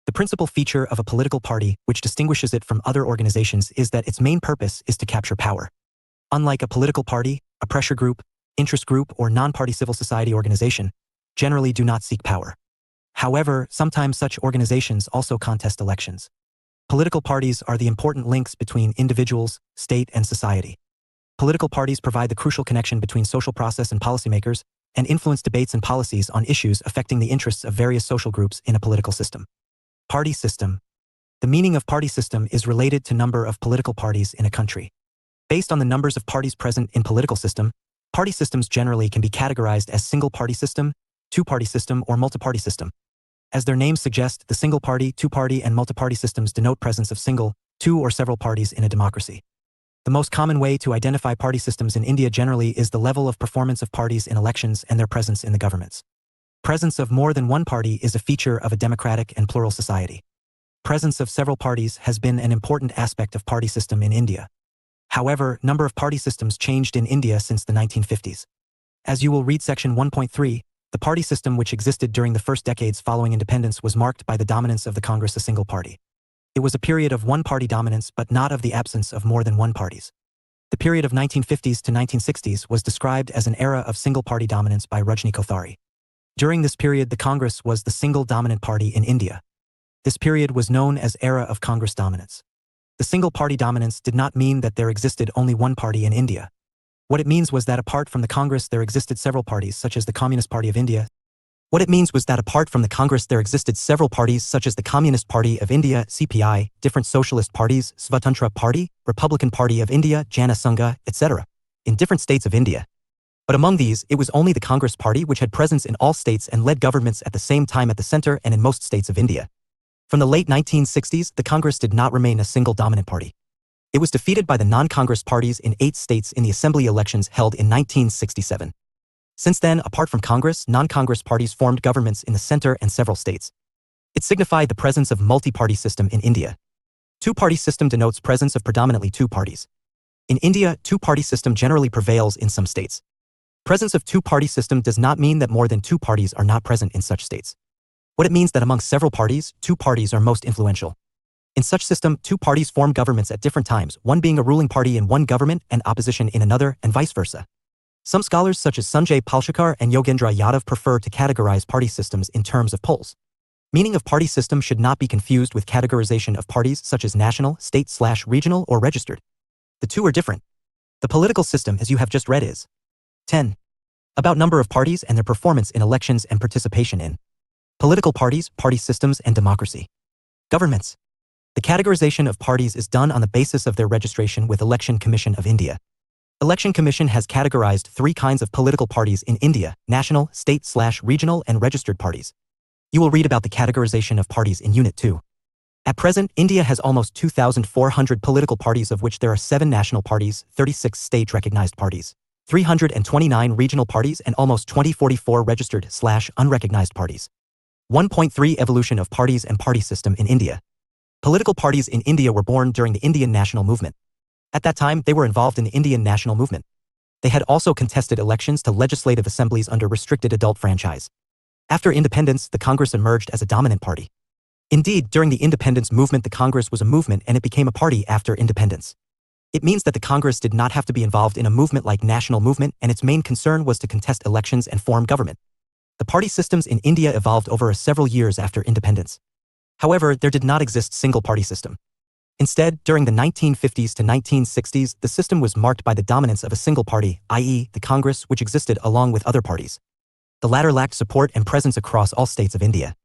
Speaker 1: The principal feature of a political party, which distinguishes it from other organizations, is that its main purpose is to capture power. Unlike a political party, a pressure group, interest group or non-party civil society organization generally do not seek power. However, sometimes such organizations also contest elections. Political parties are the important links between individuals, state, and society. Political parties provide the crucial connection between social process and policymakers and influence debates and policies on issues affecting the interests of various social groups in a political system. Party system. The meaning of party system is related to number of political parties in a country. Based on the numbers of parties present in political system, party systems generally can be categorized as single-party system, two-party system, or multi-party system. As their names suggest, the single-party, two-party, and multi-party systems denote presence of single, two, or several parties in a democracy. The most common way to identify party systems in India generally is the level of performance of parties in elections and their presence in the governments. Presence of more than one party is a feature of a democratic and plural society. Presence of several parties has been an important aspect of party system in India. However, number of party systems changed in India since the 1950s. As you will read section 1.3, the party system which existed during the first decades following independence was marked by the dominance of the Congress, a single party. It was a period of one-party dominance but not of the absence of more than one parties. The period of 1950s to 1960s was described as an era of single-party dominance by Rajni Kothari. During this period, the Congress was the single dominant party in India. This period was known as era of Congress dominance. The single-party dominance did not mean that there existed only one party in India. What it means was that apart from the Congress there existed several parties such as the Communist Party of India. CPI, different socialist parties, Svatantra Party, Republican Party of India, Jana Sangha, etc. in different states of India. But among these, it was only the Congress Party which had presence in all states and led governments at the same time at the center and in most states of India. From the late 1960s, the Congress did not remain a single dominant party. It was defeated by the non-Congress parties in 8 states in the assembly elections held in 1967. Since then, apart from Congress, non-Congress parties formed governments in the center and several states. It signified the presence of multi-party system in India. Two-party system denotes presence of predominantly two parties. In India, two-party system generally prevails in some states. Presence of two-party system does not mean that more than two parties are not present in such states. What it means that among several parties, two parties are most influential. In such system, two parties form governments at different times, one being a ruling party in one government and opposition in another, and vice versa. Some scholars such as Sanjay Palshikar and Yogendra Yadav prefer to categorize party systems in terms of poles. Meaning of party system should not be confused with categorization of parties such as national, state/regional, or registered. The two are different. The political system, as you have just read, is 10. About number of parties and their performance in elections and participation in political parties, party systems, and democracy. Governments. The categorization of parties is done on the basis of their registration with Election Commission of India. Election Commission has categorized 3 kinds of political parties in India: national, state/regional, and registered parties. You will read about the categorization of parties in Unit 2. At present, India has almost 2,400 political parties, of which there are 7 national parties, 36 state-recognized parties, 329 regional parties, and almost 44 registered/unrecognized parties. 1.3 Evolution of parties and party system in India. Political parties in India were born during the Indian national movement. At that time, they were involved in the Indian national movement. They had also contested elections to legislative assemblies under restricted adult franchise. After independence, the Congress emerged as a dominant party. Indeed, during the independence movement, the Congress was a movement and it became a party after independence. It means that the Congress did not have to be involved in a movement like national movement, and its main concern was to contest elections and form government. The party systems in India evolved over several years after independence. However, there did not exist single party system. Instead, during the 1950s to 1960s, the system was marked by the dominance of a single party, i.e., the Congress, which existed along with other parties. The latter lacked support and presence across all states of India.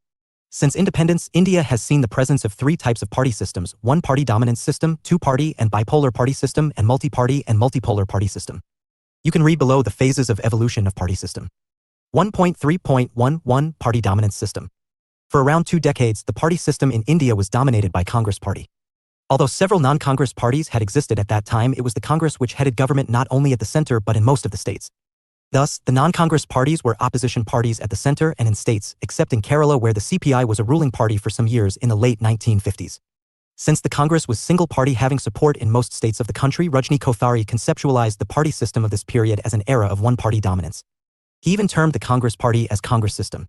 Speaker 1: Since independence, India has seen the presence of three types of party systems: one-party dominance system, two-party and bipolar party system, and multi-party and multipolar party system. You can read below the phases of evolution of party system. 1.3.11 Party dominance system. For around 2 decades, the party system in India was dominated by Congress party. Although several non-Congress parties had existed at that time, it was the Congress which headed government not only at the center but in most of the states. Thus, the non-Congress parties were opposition parties at the center and in states, except in Kerala where the CPI was a ruling party for some years in the late 1950s. Since the Congress was single party having support in most states of the country, Rajni Kothari conceptualized the party system of this period as an era of one-party dominance. He even termed the Congress party as Congress system.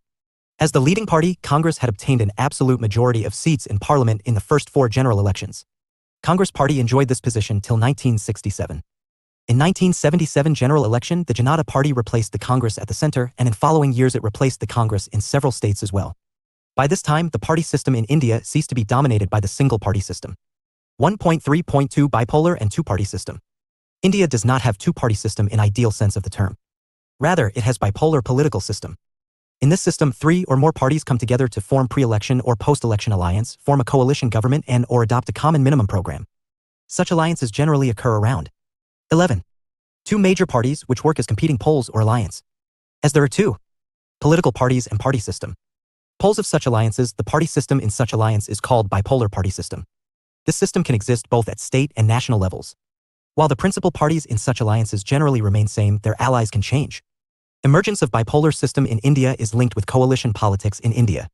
Speaker 1: As the leading party, Congress had obtained an absolute majority of seats in parliament in the first 4 general elections. Congress party enjoyed this position till 1967. In 1977 general election, the Janata Party replaced the Congress at the center, and in following years it replaced the Congress in several states as well. By this time, the party system in India ceased to be dominated by the single party system. 1.3.2 Bipolar and two-party system. India does not have two-party system in ideal sense of the term. Rather, it has bipolar political system. In this system, 3 or more parties come together to form pre-election or post-election alliance, form a coalition government or adopt a common minimum program. Such alliances generally occur around 11. 2 major parties which work as competing poles or alliance. As there are 2 political parties and party system. Poles of such alliances, the party system in such alliance is called bipolar party system. This system can exist both at state and national levels. While the principal parties in such alliances generally remain same, their allies can change. Emergence of bipolar system in India is linked with coalition politics in India.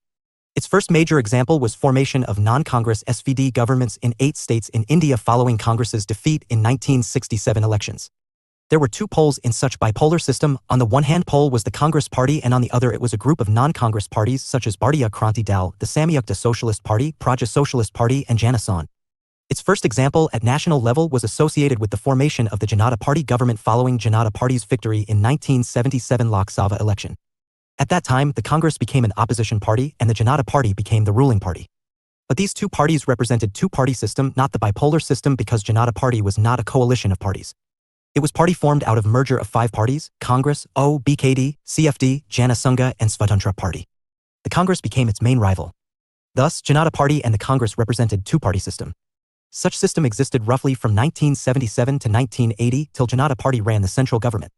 Speaker 1: Its first major example was formation of non-Congress SVD governments in 8 states in India following Congress's defeat in 1967 elections. There were 2 poles in such bipolar system. On the one hand pole was the Congress party and on the other it was a group of non-Congress parties such as Bharatiya Kranti Dal, the Samyukta Socialist Party, Praja Socialist Party and Janasan. Its first example at national level was associated with the formation of the Janata Party government following Janata Party's victory in 1977 Lok Sabha election. At that time, the Congress became an opposition party and the Janata Party became the ruling party. But these 2 parties represented two-party system, not the bipolar system, because Janata Party was not a coalition of parties. It was party formed out of merger of 5 parties: Congress, BKD, CFD, Jana Sangha and Svatantra Party. The Congress became its main rival. Thus, Janata Party and the Congress represented two-party system. Such system existed roughly from 1977 to 1980 till Janata Party ran the central government.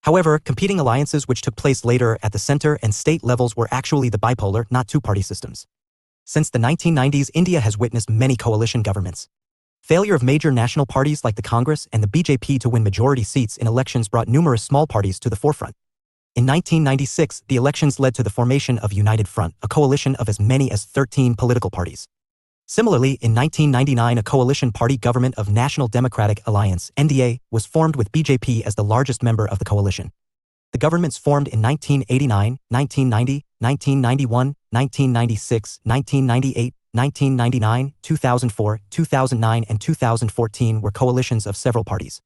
Speaker 1: However, competing alliances which took place later at the center and state levels were actually the bipolar, not two-party systems. Since the 1990s, India has witnessed many coalition governments. Failure of major national parties like the Congress and the BJP to win majority seats in elections brought numerous small parties to the forefront. In 1996, the elections led to the formation of United Front, a coalition of as many as 13 political parties. Similarly, in 1999 a coalition party government of National Democratic Alliance (NDA) was formed with BJP as the largest member of the coalition. The governments formed in 1989, 1990, 1991, 1996, 1998, 1999, 2004, 2009 and 2014 were coalitions of several parties.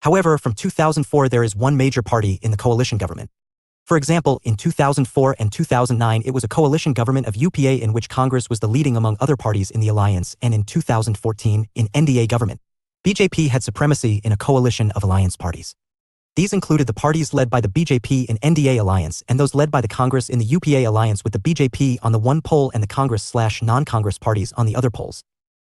Speaker 1: However, from 2004 there is one major party in the coalition government. For example, in 2004 and 2009 it was a coalition government of UPA in which Congress was the leading among other parties in the alliance, and in 2014, in NDA government, BJP had supremacy in a coalition of alliance parties. These included the parties led by the BJP in NDA alliance and those led by the Congress in the UPA alliance, with the BJP on the one pole and the Congress/non-Congress parties on the other poles.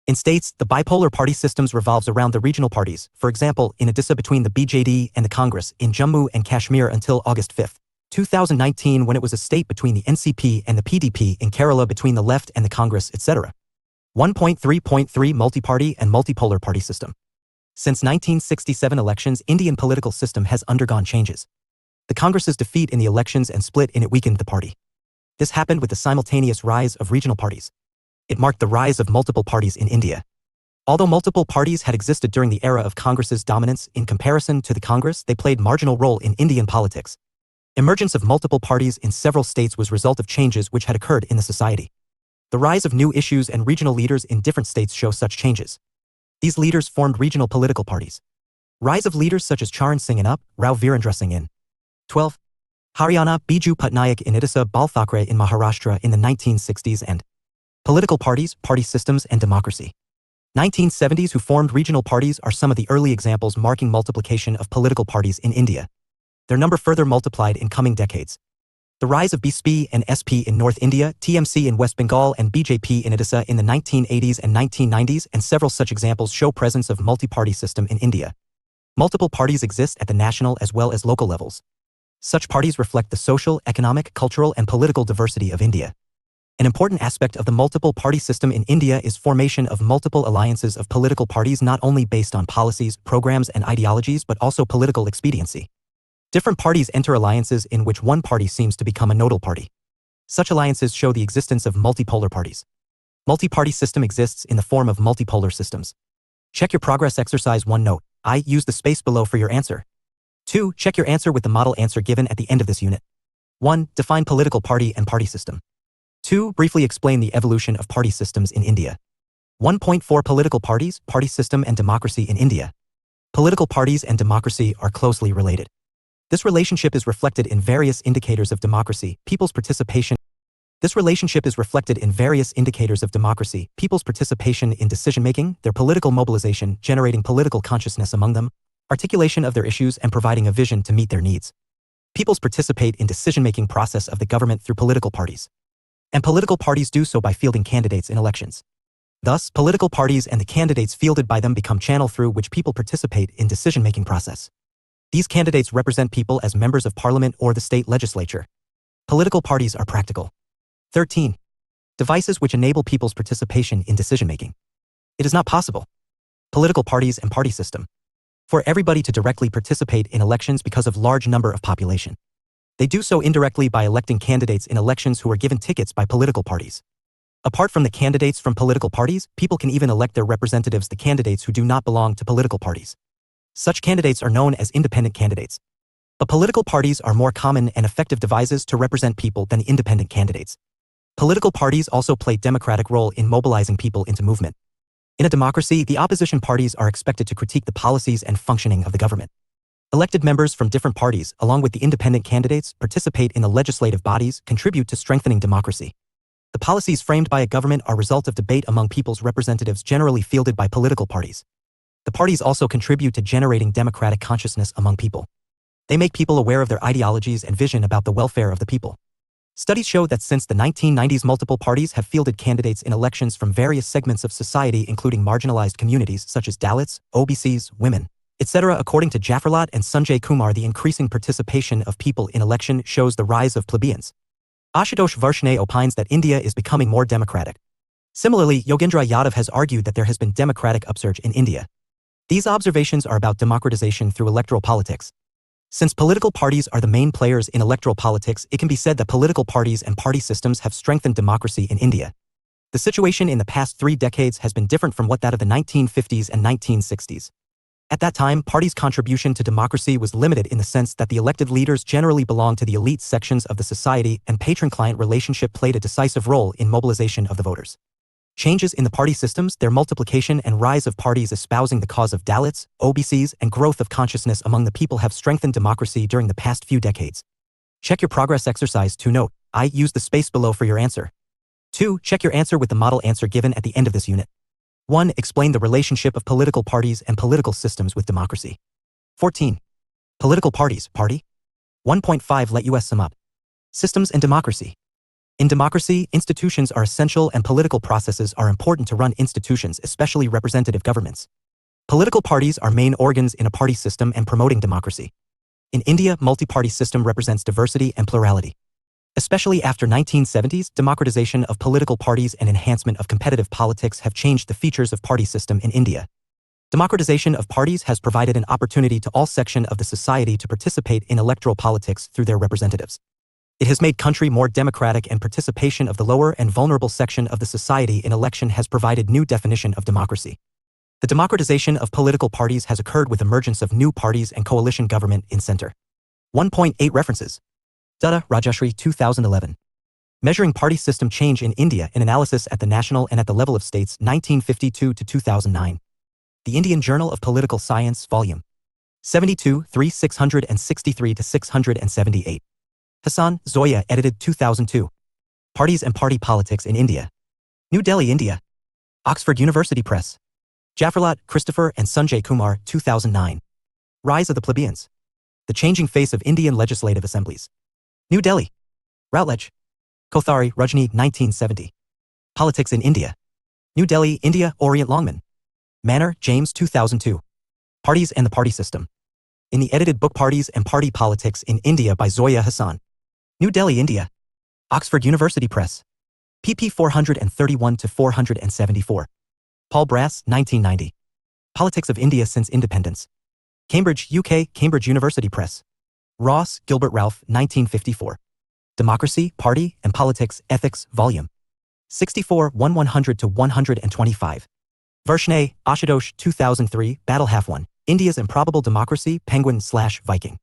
Speaker 1: In states, the bipolar party systems revolves around the regional parties, for example, in Odisha between the BJD and the Congress, in Jammu and Kashmir until August 5, 2019 when it was a state between the NCP and the PDP, in Kerala between the left and the Congress, etc. 1.3.3 Multi-party and multipolar party system. Since 1967 elections, Indian political system has undergone changes. The Congress's defeat in the elections and split in it weakened the party. This happened with the simultaneous rise of regional parties. It marked the rise of multiple parties in India. Although multiple parties had existed during the era of Congress's dominance, in comparison to the Congress, they played marginal role in Indian politics. Emergence of multiple parties in several states was result of changes which had occurred in the society. The rise of new issues and regional leaders in different states show such changes. These leaders formed regional political parties. Rise of leaders such as Charan Singh in UP, Rao Virendra Singh in 12. Haryana, Biju Patnaik in Odisha, Bal Thackeray in Maharashtra in the 1960s, and political parties, party systems and democracy. 1970s who formed regional parties are some of the early examples marking multiplication of political parties in India. Their number further multiplied in coming decades. The rise of BSP and SP in North India, TMC in West Bengal and BJP in Odisha in the 1980s and 1990s, and several such examples show presence of multi-party system in India. Multiple parties exist at the national as well as local levels. Such parties reflect the social, economic, cultural and political diversity of India. An important aspect of the multiple party system in India is formation of multiple alliances of political parties not only based on policies, programs and ideologies but also political expediency. Different parties enter alliances in which one party seems to become a nodal party. Such alliances show the existence of multipolar parties. Multi-party system exists in the form of multipolar systems. Check your progress exercise 1 note. I use the space below for your answer. 2. Check your answer with the model answer given at the end of this unit. 1. Define political party and party system. 2. Briefly explain the evolution of party systems in India. 1.4 Political parties, party system and democracy in India. Political parties and democracy are closely related. This relationship is reflected in various indicators of democracy, people's participation. This relationship is reflected in various indicators of democracy, people's participation in decision-making, their political mobilization, generating political consciousness among them, articulation of their issues and providing a vision to meet their needs. Peoples participate in decision-making process of the government through political parties. And political parties do so by fielding candidates in elections. Thus, political parties and the candidates fielded by them become channel through which people participate in decision-making process. These candidates represent people as members of parliament or the state legislature. Political parties are practical. 13. Devices which enable people's participation in decision-making. It is not possible. Political parties and party system. For everybody to directly participate in elections because of large number of population. They do so indirectly by electing candidates in elections who are given tickets by political parties. Apart from the candidates from political parties, people can even elect their representatives, the candidates who do not belong to political parties. Such candidates are known as independent candidates. But political parties are more common and effective devices to represent people than independent candidates. Political parties also play democratic role in mobilizing people into movement. In a democracy, the opposition parties are expected to critique the policies and functioning of the government. Elected members from different parties, along with the independent candidates, participate in the legislative bodies, contribute to strengthening democracy. The policies framed by a government are result of debate among people's representatives generally fielded by political parties. The parties also contribute to generating democratic consciousness among people. They make people aware of their ideologies and vision about the welfare of the people. Studies show that since the 1990s multiple parties have fielded candidates in elections from various segments of society including marginalized communities such as Dalits, OBCs, women, etc. According to Jaffarlat and Sanjay Kumar, the increasing participation of people in election shows the rise of plebeians. Ashutosh Varshney opines that India is becoming more democratic. Similarly, Yogendra Yadav has argued that there has been democratic upsurge in India. These observations are about democratization through electoral politics. Since political parties are the main players in electoral politics, it can be said that political parties and party systems have strengthened democracy in India. The situation in the past 3 decades has been different from what that of the 1950s and 1960s. At that time, parties' contribution to democracy was limited in the sense that the elected leaders generally belonged to the elite sections of the society, and patron-client relationship played a decisive role in mobilization of the voters. Changes in the party systems, their multiplication and rise of parties espousing the cause of Dalits, OBCs, and growth of consciousness among the people have strengthened democracy during the past few decades. Check your progress exercise 2 note. I use the space below for your answer. 2. Check your answer with the model answer given at the end of this unit. 1. Explain the relationship of political parties and political systems with democracy. 14. Political parties, party? 1.5 Let us sum up. Systems and democracy. In democracy, institutions are essential and political processes are important to run institutions, especially representative governments. Political parties are main organs in a party system and promoting democracy. In India, multi-party system represents diversity and plurality. Especially after 1970s, democratization of political parties and enhancement of competitive politics have changed the features of party system in India. Democratization of parties has provided an opportunity to all sections of the society to participate in electoral politics through their representatives. It has made country more democratic, and participation of the lower and vulnerable section of the society in election has provided new definition of democracy. The democratization of political parties has occurred with emergence of new parties and coalition government in center. 1.8 References. Dutta, Rajashri 2011. Measuring Party System Change in India, an Analysis at the National and at the Level of States 1952 to 2009. The Indian Journal of Political Science, Volume 72, 663 to 678. Hassan, Zoya, edited 2002. Parties and Party Politics in India. New Delhi, India. Oxford University Press. Jaffarlat, Christopher and Sanjay Kumar, 2009. Rise of the Plebeians. The Changing Face of Indian Legislative Assemblies. New Delhi. Routledge. Kothari, Rajni, 1970. Politics in India. New Delhi, India, Orient Longman. Manor, James, 2002. Parties and the Party System. In the edited book Parties and Party Politics in India by Zoya Hassan. New Delhi, India. Oxford University Press. pp 431-474. Paul Brass, 1990. Politics of India Since Independence. Cambridge, UK, Cambridge University Press. Ross, Gilbert Ralph, 1954. Democracy, Party, and Politics, Ethics, Volume 64, 100-125. Varshney, Ashutosh, 2003, Battle Half 1. India's Improbable Democracy, Penguin/Viking.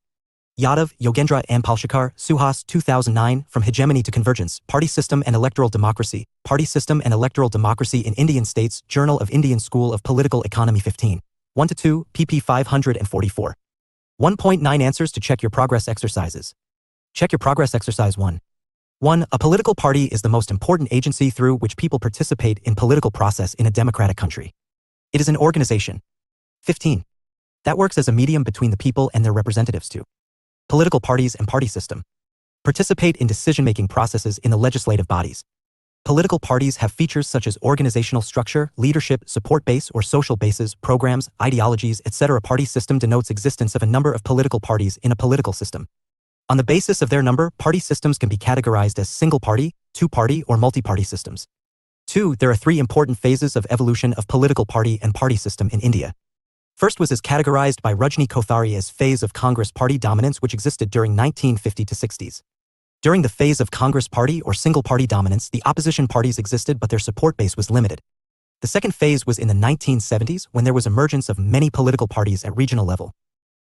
Speaker 1: Yadav, Yogendra Ampalshikar, Suhas, 2009, From Hegemony to Convergence, Party System and Electoral Democracy, Party System and Electoral Democracy in Indian States, Journal of Indian School of Political Economy 15. 1-2, pp 544. 1.9 Answers to Check Your Progress Exercises. Check Your Progress Exercise 1. 1. A political party is the most important agency through which people participate in political process in a democratic country. It is an organization. 15. That works as a medium between the people and their representatives to. Political parties and party system. Participate in decision-making processes in the legislative bodies. Political parties have features such as organizational structure, leadership, support base or social bases, programs, ideologies, etc. Party system denotes existence of a number of political parties in a political system. On the basis of their number, party systems can be categorized as single-party, two-party, or multi-party systems. 2. There are three important phases of evolution of political party and party system in India. First was as categorized by Rajni Kothari as phase of Congress party dominance which existed during 1950 to 60s. During the phase of Congress party or single-party dominance, the opposition parties existed but their support base was limited. The second phase was in the 1970s when there was emergence of many political parties at regional level.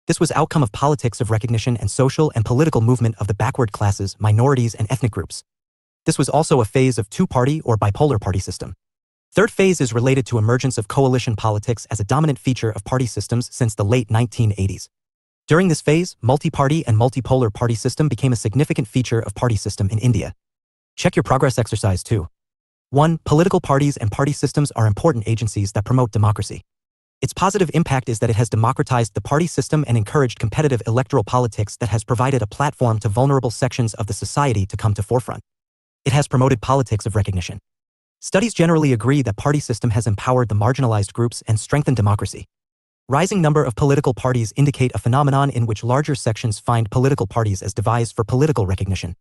Speaker 1: This was outcome of politics of recognition and social and political movement of the backward classes, minorities and ethnic groups. This was also a phase of two-party or bipolar party system. Third phase is related to emergence of coalition politics as a dominant feature of party systems since the late 1980s. During this phase, multi-party and multipolar party system became a significant feature of party system in India. Check Your Progress Exercise 2. 1. Political parties and party systems are important agencies that promote democracy. Its positive impact is that it has democratized the party system and encouraged competitive electoral politics that has provided a platform to vulnerable sections of the society to come to forefront. It has promoted politics of recognition. Studies generally agree that party system has empowered the marginalized groups and strengthened democracy. Rising number of political parties indicate a phenomenon in which larger sections find political parties as device for political recognition.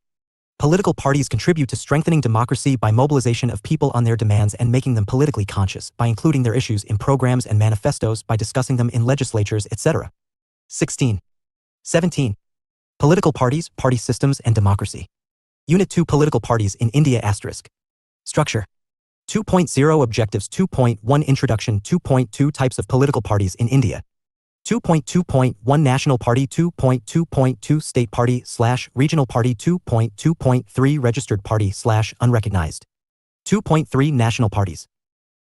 Speaker 1: Political parties contribute to strengthening democracy by mobilization of people on their demands and making them politically conscious, by including their issues in programs and manifestos, by discussing them in legislatures, etc. 16. 17. Political parties, party systems, and democracy. Unit 2 Political parties in India *. Structure. 2.0 Objectives 2.1 Introduction 2.2 Types of political parties in India. 2.2.1 National Party 2.2.2 State Party/Regional Party 2.2.3 Registered Party/Unrecognized. 2.3 National Parties.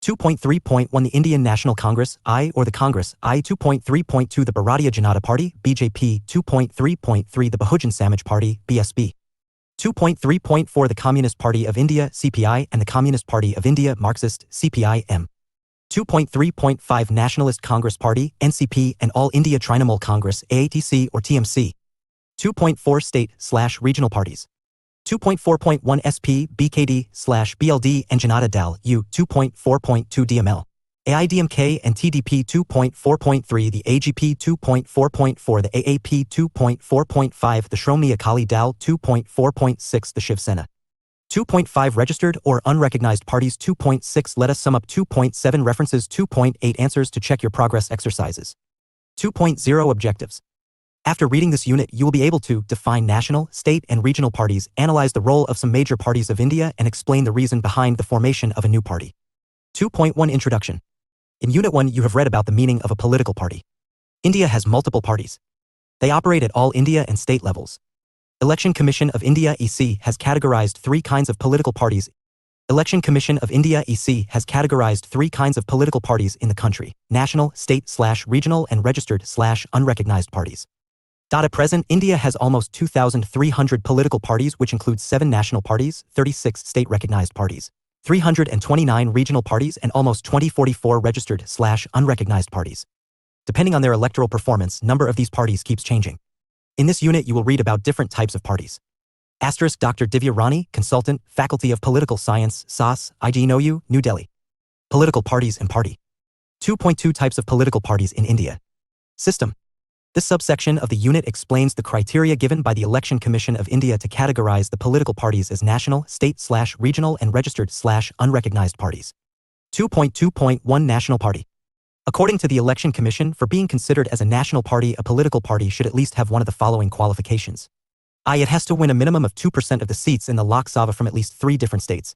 Speaker 1: 2.3.1 The Indian National Congress, I or the Congress, I 2.3.2 The Bharatiya Janata Party, BJP 2.3.3 The Bahujan Samaj Party, BSP. 2.3.4 The Communist Party of India, CPI, and the Communist Party of India, Marxist, CPI-M. 2.3.5 Nationalist Congress Party, NCP, and All India Trinamool Congress, AATC or TMC. 2.4 State/Regional Parties. 2.4.1 SP, BKD/BLD and Janata Dal, U. 2.4.2 DML. AIDMK and TDP 2.4.3 The AGP 2.4.4 The AAP 2.4.5 The Shromni Akali Dal 2.4.6 The Shiv Sena. 2.5 Registered or unrecognized parties 2.6 Let us sum up 2.7 References 2.8 Answers to Check Your Progress Exercises. 2.0 Objectives. After reading this unit, you will be able to define national, state, and regional parties, analyze the role of some major parties of India, and explain the reason behind the formation of a new party. 2.1 Introduction. In Unit 1, you have read about the meaning of a political party. India has multiple parties. They operate at all India and state levels. Election Commission of India (EC) has categorized three kinds of political parties. Election Commission of India (EC) has categorized three kinds of political parties in the country: national, state/regional, and registered/unrecognized parties. At present, India has almost 2,300 political parties, which includes 7 national parties, 36 state-recognized parties, 329 regional parties, and almost 2044 registered/unrecognized parties. Depending on their electoral performance, number of these parties keeps changing. In this unit, you will read about different types of parties. Asterisk Dr. Divya Rani, Consultant, Faculty of Political Science, SAS, IGNOU, New Delhi. Political parties and party. 2.2 Types of political parties in India. System. This subsection of the unit explains the criteria given by the Election Commission of India to categorize the political parties as national, state/regional, and registered/unrecognized parties. 2.2.1 National Party. According to the Election Commission, for being considered as a national party, a political party should at least have one of the following qualifications. I. It has to win a minimum of 2% of the seats in the Lok Sabha from at least 3 different states.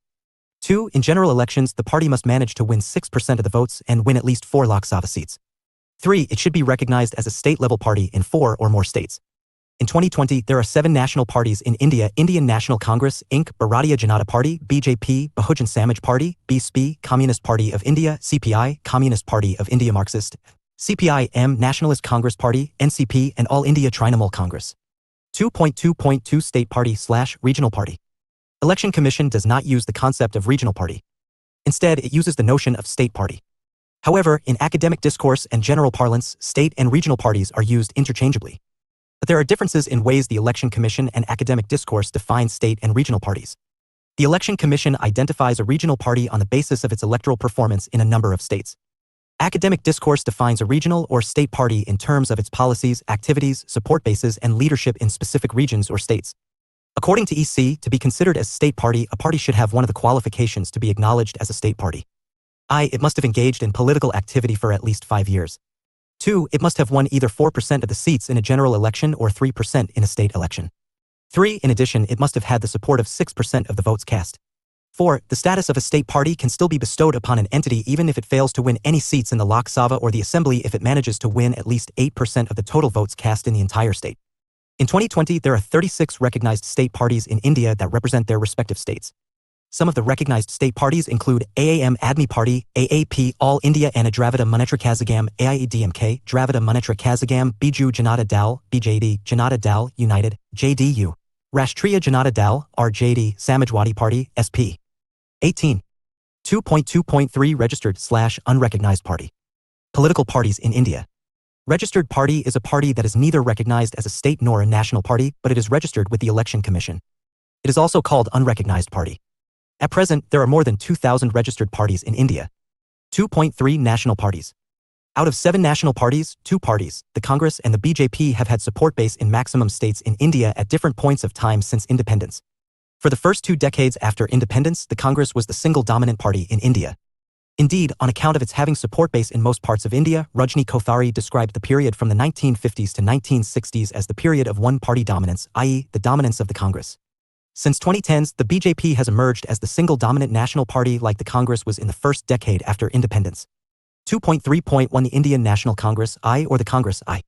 Speaker 1: 2. In general elections, the party must manage to win 6% of the votes and win at least 4 Lok Sabha seats. 3. It should be recognized as a state-level party in 4 or more states. In 2020, there are 7 national parties in India: Indian National Congress, Inc., Bharatiya Janata Party, BJP, Bahujan Samaj Party, BSP, Communist Party of India, CPI, Communist Party of India, Marxist, CPI-M, Nationalist Congress Party, NCP, and All India Trinamool Congress. 2.2.2 State Party/Regional Party. Election Commission does not use the concept of regional party. Instead, it uses the notion of state party. However, in academic discourse and general parlance, state and regional parties are used interchangeably. But there are differences in ways the Election Commission and academic discourse define state and regional parties. The Election Commission identifies a regional party on the basis of its electoral performance in a number of states. Academic discourse defines a regional or state party in terms of its policies, activities, support bases, and leadership in specific regions or states. According to EC, to be considered as state party, a party should have one of the qualifications to be acknowledged as a state party. I. It must have engaged in political activity for at least 5 years. 2. It must have won either 4% of the seats in a general election or 3% in a state election. 3. In addition, it must have had the support of 6% of the votes cast. 4. The status of a state party can still be bestowed upon an entity even if it fails to win any seats in the Lok Sabha or the Assembly if it manages to win at least 8% of the total votes cast in the entire state. In 2020, there are 36 recognized state parties in India that represent their respective states. Some of the recognized state parties include Aam Admi Party, AAP, All India Anna Dravida Munnetra Kazhagam, AIADMK, Dravida Munnetra Kazhagam, Biju Janata Dal, BJD, Janata Dal, United, JDU, Rashtriya Janata Dal, RJD, Samajwadi Party, SP. 18. 2.2.3 Registered/unrecognized party. Political parties in India. Registered party is a party that is neither recognized as a state nor a national party, but it is registered with the Election Commission. It is also called unrecognized party. At present, there are more than 2,000 registered parties in India. 2.3 National parties. Out of 7 national parties, 2 parties, the Congress and the BJP, have had support base in maximum states in India at different points of time since independence. For the first 2 decades after independence, the Congress was the single dominant party in India. Indeed, on account of its having support base in most parts of India, Rajni Kothari described the period from the 1950s to 1960s as the period of one-party dominance, i.e., the dominance of the Congress. Since 2010s, the BJP has emerged as the single dominant national party like the Congress was in the first decade after independence. 2.3.1 The Indian National Congress, I, or the Congress, I.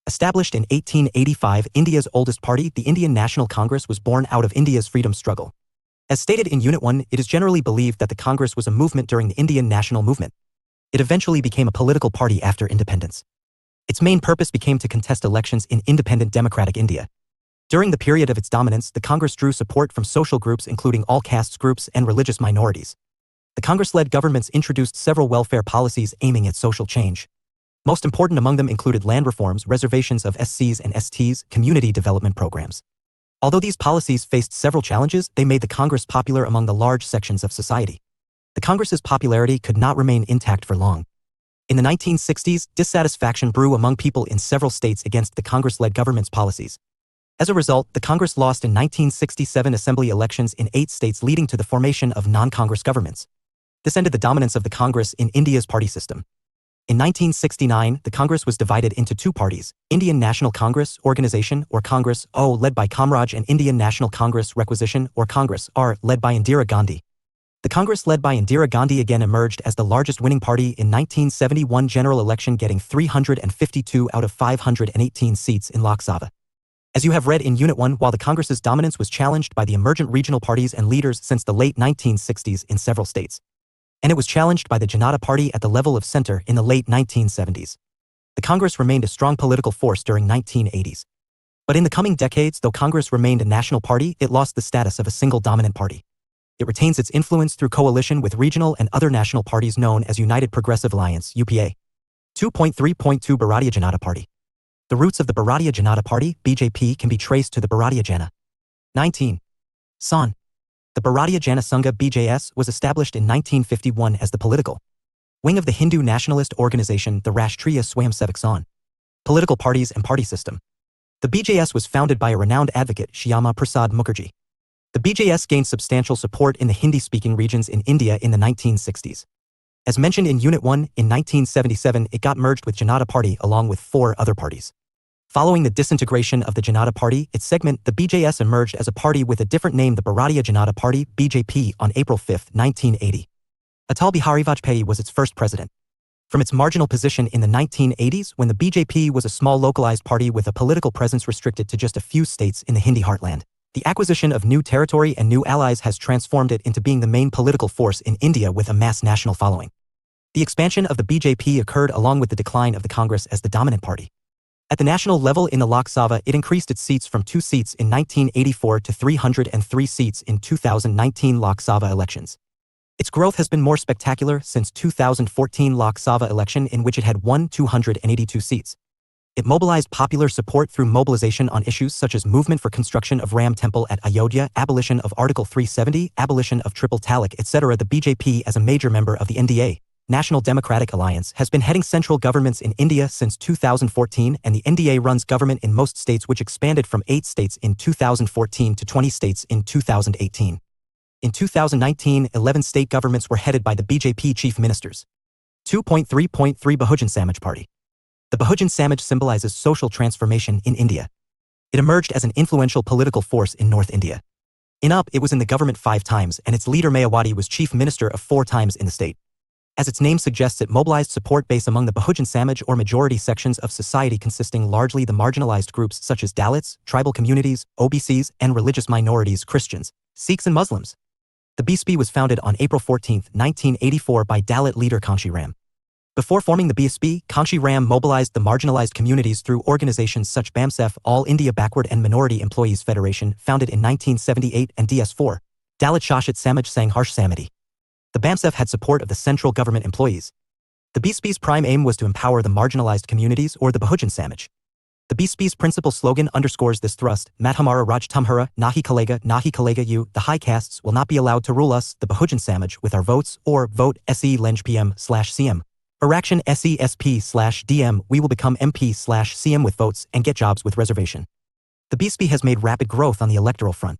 Speaker 1: Established in 1885, India's oldest party, the Indian National Congress, was born out of India's freedom struggle. As stated in Unit 1, it is generally believed that the Congress was a movement during the Indian national movement. It eventually became a political party after independence. Its main purpose became to contest elections in independent democratic India. During the period of its dominance, the Congress drew support from social groups including all castes groups and religious minorities. The Congress-led governments introduced several welfare policies aiming at social change. Most important among them included land reforms, reservations of SCs and STs, community development programs. Although these policies faced several challenges, they made the Congress popular among the large sections of society. The Congress's popularity could not remain intact for long. In the 1960s, dissatisfaction grew among people in several states against the Congress-led government's policies. As a result, the Congress lost in 1967 assembly elections in 8 states, leading to the formation of non-Congress governments. This ended the dominance of the Congress in India's party system. In 1969, the Congress was divided into 2 parties, Indian National Congress Organization, or Congress, O, led by Kamraj, and Indian National Congress Requisition, or Congress, R, led by Indira Gandhi. The Congress led by Indira Gandhi again emerged as the largest winning party in 1971 general election, getting 352 out of 518 seats in Lok Sabha. As you have read in Unit 1, while the Congress's dominance was challenged by the emergent regional parties and leaders since the late 1960s in several states, and it was challenged by the Janata Party at the level of center in the late 1970s. The Congress remained a strong political force during 1980s. But in the coming decades, though Congress remained a national party, it lost the status of a single dominant party. It retains its influence through coalition with regional and other national parties known as United Progressive Alliance (UPA). 2.3.2 Bharatiya Janata Party. The roots of the Bharatiya Janata Party (BJP) can be traced to the Bharatiya Jana. 19. San. The Bharatiya Jana Sangha (BJS) was established in 1951 as the political wing of the Hindu nationalist organization the Rashtriya Swayamsevak Sangh. Political parties and party system. The BJS was founded by a renowned advocate, Shyama Prasad Mukherjee. The BJS gained substantial support in the Hindi-speaking regions in India in the 1960s. As mentioned in Unit 1, in 1977 it got merged with Janata Party along with 4 other parties. Following the disintegration of the Janata Party, its segment, the BJS, emerged as a party with a different name, the Bharatiya Janata Party (BJP), on April 5, 1980. Atal Bihari Vajpayee was its first president. From its marginal position in the 1980s, when the BJP was a small localized party with a political presence restricted to just a few states in the Hindi heartland, the acquisition of new territory and new allies has transformed it into being the main political force in India with a mass national following. The expansion of the BJP occurred along with the decline of the Congress as the dominant party. At the national level in the Lok Sabha, it increased its seats from 2 seats in 1984 to 303 seats in 2019 Lok Sabha elections. Its growth has been more spectacular since 2014 Lok Sabha election, in which it had won 282 seats. It mobilized popular support through mobilization on issues such as movement for construction of Ram Temple at Ayodhya, abolition of Article 370, abolition of triple talaq, etc. The BJP, as a major member of the NDA, National Democratic Alliance, has been heading central governments in India since 2014, and the NDA runs government in most states, which expanded from 8 states in 2014 to 20 states in 2018. In 2019, 11 state governments were headed by the BJP chief ministers. 2.3.3 Bahujan Samaj Party. The Bahujan Samaj symbolizes social transformation in India. It emerged as an influential political force in North India. In UP, it was in the government 5 times, and its leader Mayawati was chief minister of 4 times in the state. As its name suggests, it mobilized support base among the Bahujan Samaj, or majority sections of society consisting largely the marginalized groups such as Dalits, tribal communities, OBCs, and religious minorities, Christians, Sikhs and Muslims. The BSP was founded on April 14, 1984 by Dalit leader Kanshi Ram. Before forming the BSP, Kanshi Ram mobilized the marginalized communities through organizations such BAMSEF, All India Backward and Minority Employees Federation, founded in 1978, and DS4, Dalit Shashit Samaj Sangharsh Samiti. The BAMSEF had support of the central government employees. The BSP's prime aim was to empower the marginalized communities, or the Bahujan Samaj. The BSP's principal slogan underscores this thrust: Mat Hamara Raj Tumhara, Nahi Kalega you, the high castes will not be allowed to rule us, the Bahujan Samaj, with our votes, or vote SE Lenj PM/CM. Eraction SESP/DM, we will become MP/CM with votes and get jobs with reservation. The BSP has made rapid growth on the electoral front.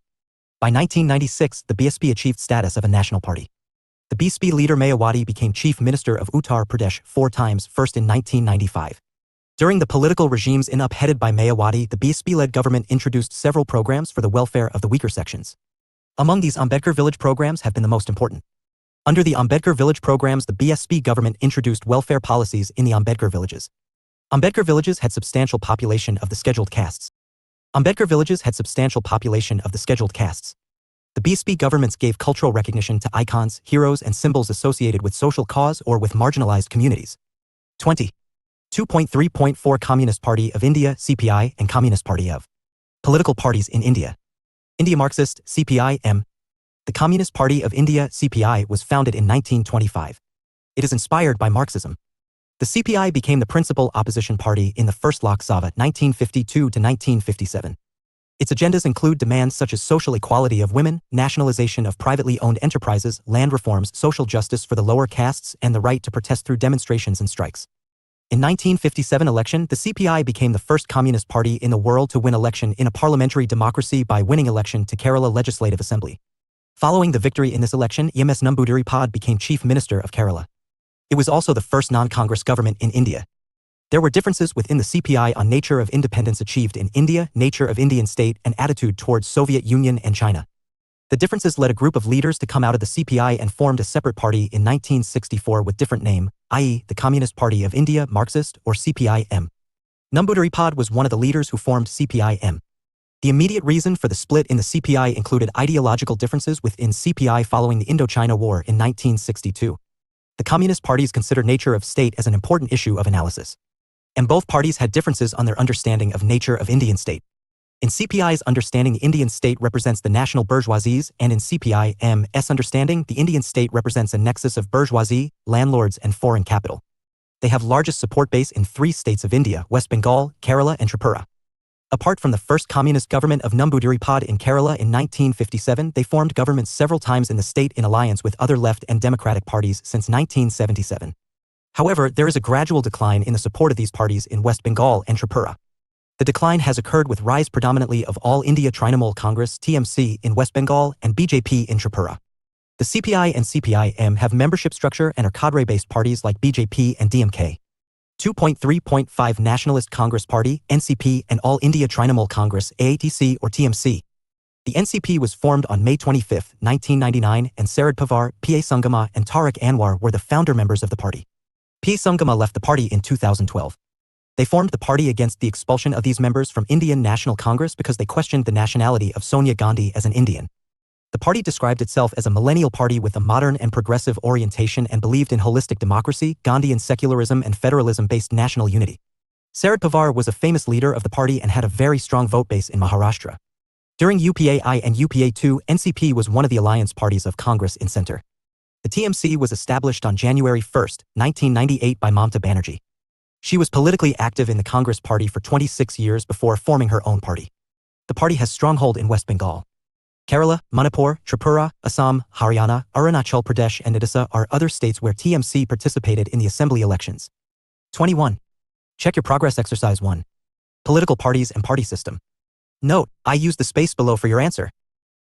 Speaker 1: By 1996, the BSP achieved status of a national party. The BSP leader Mayawati became chief minister of Uttar Pradesh 4 times, first in 1995. During the political regimes in UP headed by Mayawati, the BSP-led government introduced several programs for the welfare of the weaker sections. Among these, Ambedkar Village programs have been the most important. Under the Ambedkar Village programs, the BSP government introduced welfare policies in the Ambedkar villages. Ambedkar villages had substantial population of the scheduled castes. The BSP governments gave cultural recognition to icons, heroes, and symbols associated with social cause or with marginalized communities. 20. 2.3.4 Communist Party of India (CPI) and Communist Party of Political Parties in India. India Marxist (CPI-M). The Communist Party of India (CPI) was founded in 1925. It is inspired by Marxism. The CPI became the principal opposition party in the first Lok Sabha 1952 to 1957. Its agendas include demands such as social equality of women, nationalization of privately owned enterprises, land reforms, social justice for the lower castes, and the right to protest through demonstrations and strikes. In 1957 election, the CPI became the first communist party in the world to win election in a parliamentary democracy by winning election to Kerala Legislative Assembly. Following the victory in this election, EMS Namboodiripad Pod became Chief Minister of Kerala. It was also the first non-Congress government in India. There were differences within the CPI on nature of independence achieved in India, nature of Indian state, and attitude towards Soviet Union and China. The differences led a group of leaders to come out of the CPI and formed a separate party in 1964 with different name, i.e. the Communist Party of India, Marxist, or CPI-M. Namboodiripad was one of the leaders who formed CPI-M. The immediate reason for the split in the CPI included ideological differences within CPI following the Indochina War in 1962. The Communist parties considered nature of state as an important issue of analysis. And both parties had differences on their understanding of nature of Indian state. In CPI's understanding, the Indian state represents the national bourgeoisies, and in CPI-M's understanding, the Indian state represents a nexus of bourgeoisie, landlords, and foreign capital. They have largest support base in 3 states of India: West Bengal, Kerala, and Tripura. Apart from the first communist government of Namboodiripad in Kerala in 1957, they formed governments several times in the state in alliance with other left and democratic parties since 1977. However, there is a gradual decline in the support of these parties in West Bengal and Tripura. The decline has occurred with rise predominantly of All India Trinamool Congress (TMC) in West Bengal and BJP in Tripura. The CPI and CPI-M have membership structure and are cadre-based parties like BJP and DMK. 2.3.5 Nationalist Congress Party (NCP) and All India Trinamool Congress (AATC) or TMC. The NCP was formed on May 25, 1999, and Sarad Pawar, P.A. Sangama, and Tariq Anwar were the founder members of the party. P.A. Sangama left the party in 2012. They formed the party against the expulsion of these members from Indian National Congress because they questioned the nationality of Sonia Gandhi as an Indian. The party described itself as a millennial party with a modern and progressive orientation and believed in holistic democracy, Gandhian secularism, and federalism-based national unity. Sarad Pawar was a famous leader of the party and had a very strong vote base in Maharashtra. During UPA-I and UPA-II, NCP was one of the alliance parties of Congress in center. The TMC was established on January 1, 1998 by Mamata Banerjee. She was politically active in the Congress Party for 26 years before forming her own party. The party has stronghold in West Bengal. Kerala, Manipur, Tripura, Assam, Haryana, Arunachal Pradesh, and Odisha are other states where TMC participated in the assembly elections. 21. Check your progress exercise 1. Political parties and party system. Note, I use the space below for your answer.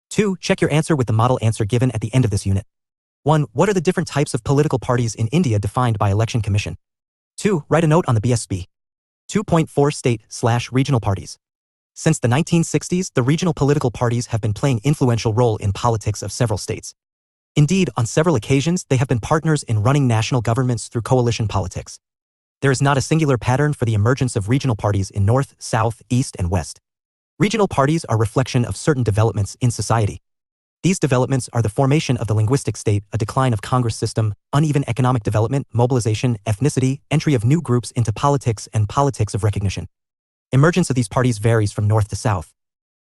Speaker 1: 2. Check your answer with the model answer given at the end of this unit. 1. What are the different types of political parties in India defined by Election Commission? 2. Write a note on the BSB. 2.4 State/regional parties. Since the 1960s, the regional political parties have been playing influential role in politics of several states. Indeed, on several occasions, they have been partners in running national governments through coalition politics. There is not a singular pattern for the emergence of regional parties in North, South, East, and West. Regional parties are a reflection of certain developments in society. These developments are the formation of the linguistic state, a decline of Congress system, uneven economic development, mobilization, ethnicity, entry of new groups into politics, and politics of recognition. Emergence of these parties varies from north to south.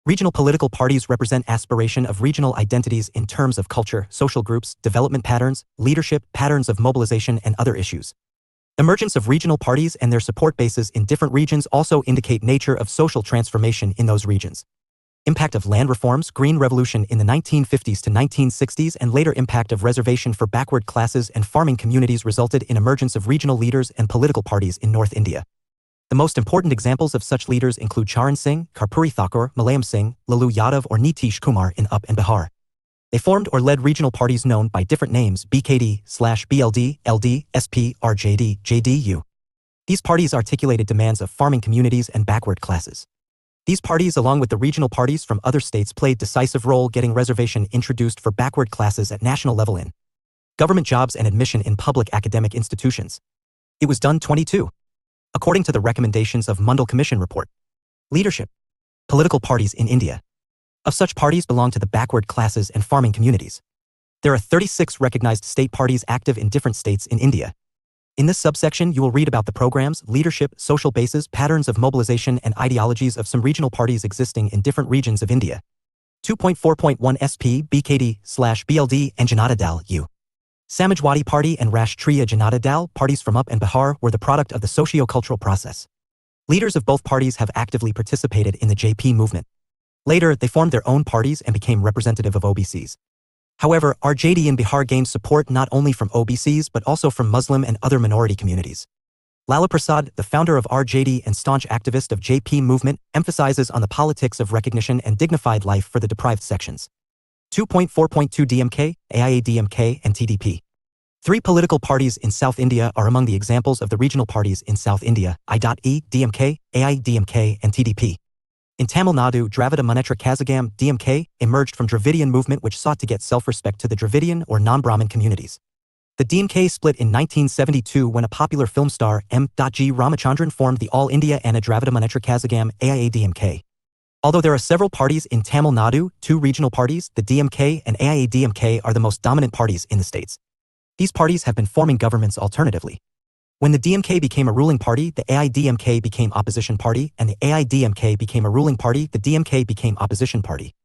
Speaker 1: Regional political parties represent aspiration of regional identities in terms of culture, social groups, development patterns, leadership, patterns of mobilization, and other issues. Emergence of regional parties and their support bases in different regions also indicate nature of social transformation in those regions. Impact of land reforms, Green Revolution in the 1950s to 1960s, and later impact of reservation for backward classes and farming communities resulted in emergence of regional leaders and political parties in North India. The most important examples of such leaders include Charan Singh, Karpuri Thakur, Mulayam Singh, Lalu Yadav, or Nitish Kumar in UP and Bihar. They formed or led regional parties known by different names: BKD/BLD, LD, SP, RJD, JDU. These parties articulated demands of farming communities and backward classes. These parties, along with the regional parties from other states, played decisive role getting reservation introduced for backward classes at national level in government jobs and admission in public academic institutions. It was done 22. According to the recommendations of Mundal Commission Report. Leadership. Political parties in India. Of such parties belong to the backward classes and farming communities. There are 36 recognized state parties active in different states in India. In this subsection, you will read about the programs, leadership, social bases, patterns of mobilization, and ideologies of some regional parties existing in different regions of India. 2.4.1 SP, BKD/BLD, and Janata Dal U. Samajwadi Party and Rashtriya Janata Dal, parties from UP and Bihar, were the product of the socio-cultural process. Leaders of both parties have actively participated in the JP movement. Later, they formed their own parties and became representative of OBCs. However, RJD in Bihar gained support not only from OBCs but also from Muslim and other minority communities. Lala Prasad, the founder of RJD and staunch activist of JP movement, emphasizes on the politics of recognition and dignified life for the deprived sections. 2.4.2 DMK, AIADMK, and TDP. 3 political parties in South India are among the examples of the regional parties in South India: I.E, DMK, AIADMK, and TDP. In Tamil Nadu, Dravida Munnetra Kazhagam, DMK, emerged from Dravidian movement which sought to get self-respect to the Dravidian or non-Brahmin communities. The DMK split in 1972 when a popular film star, M.G. Ramachandran, formed the All India Anna Dravida Munnetra Kazhagam, AIADMK. Although there are several parties in Tamil Nadu, 2 regional parties, the DMK and AIADMK, are the most dominant parties in the states. These parties have been forming governments alternatively. When the DMK became a ruling party, the AIDMK became opposition party, and the AIDMK became a ruling party, the DMK became opposition party.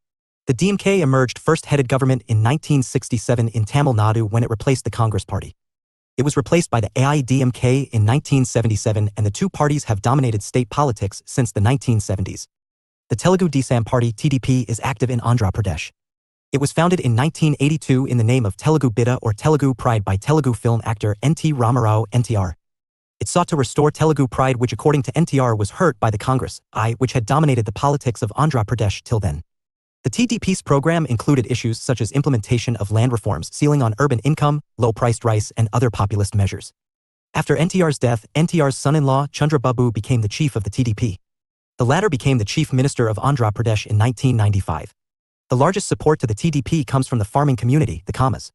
Speaker 1: The DMK emerged first-headed government in 1967 in Tamil Nadu when it replaced the Congress Party. It was replaced by the AIDMK in 1977, and the two parties have dominated state politics since the 1970s. The Telugu Desam Party (TDP) is active in Andhra Pradesh. It was founded in 1982 in the name of Telugu Bidda or Telugu Pride by Telugu film actor N.T. Ramarao (NTR). It sought to restore Telugu pride, which according to NTR was hurt by the Congress I, which had dominated the politics of Andhra Pradesh till then. The TDP's program included issues such as implementation of land reforms, ceiling on urban income, low-priced rice, and other populist measures. After NTR's death, NTR's son-in-law Chandra Babu became the chief of the TDP. The latter became the chief minister of Andhra Pradesh in 1995. The largest support to the TDP comes from the farming community, the Kamas.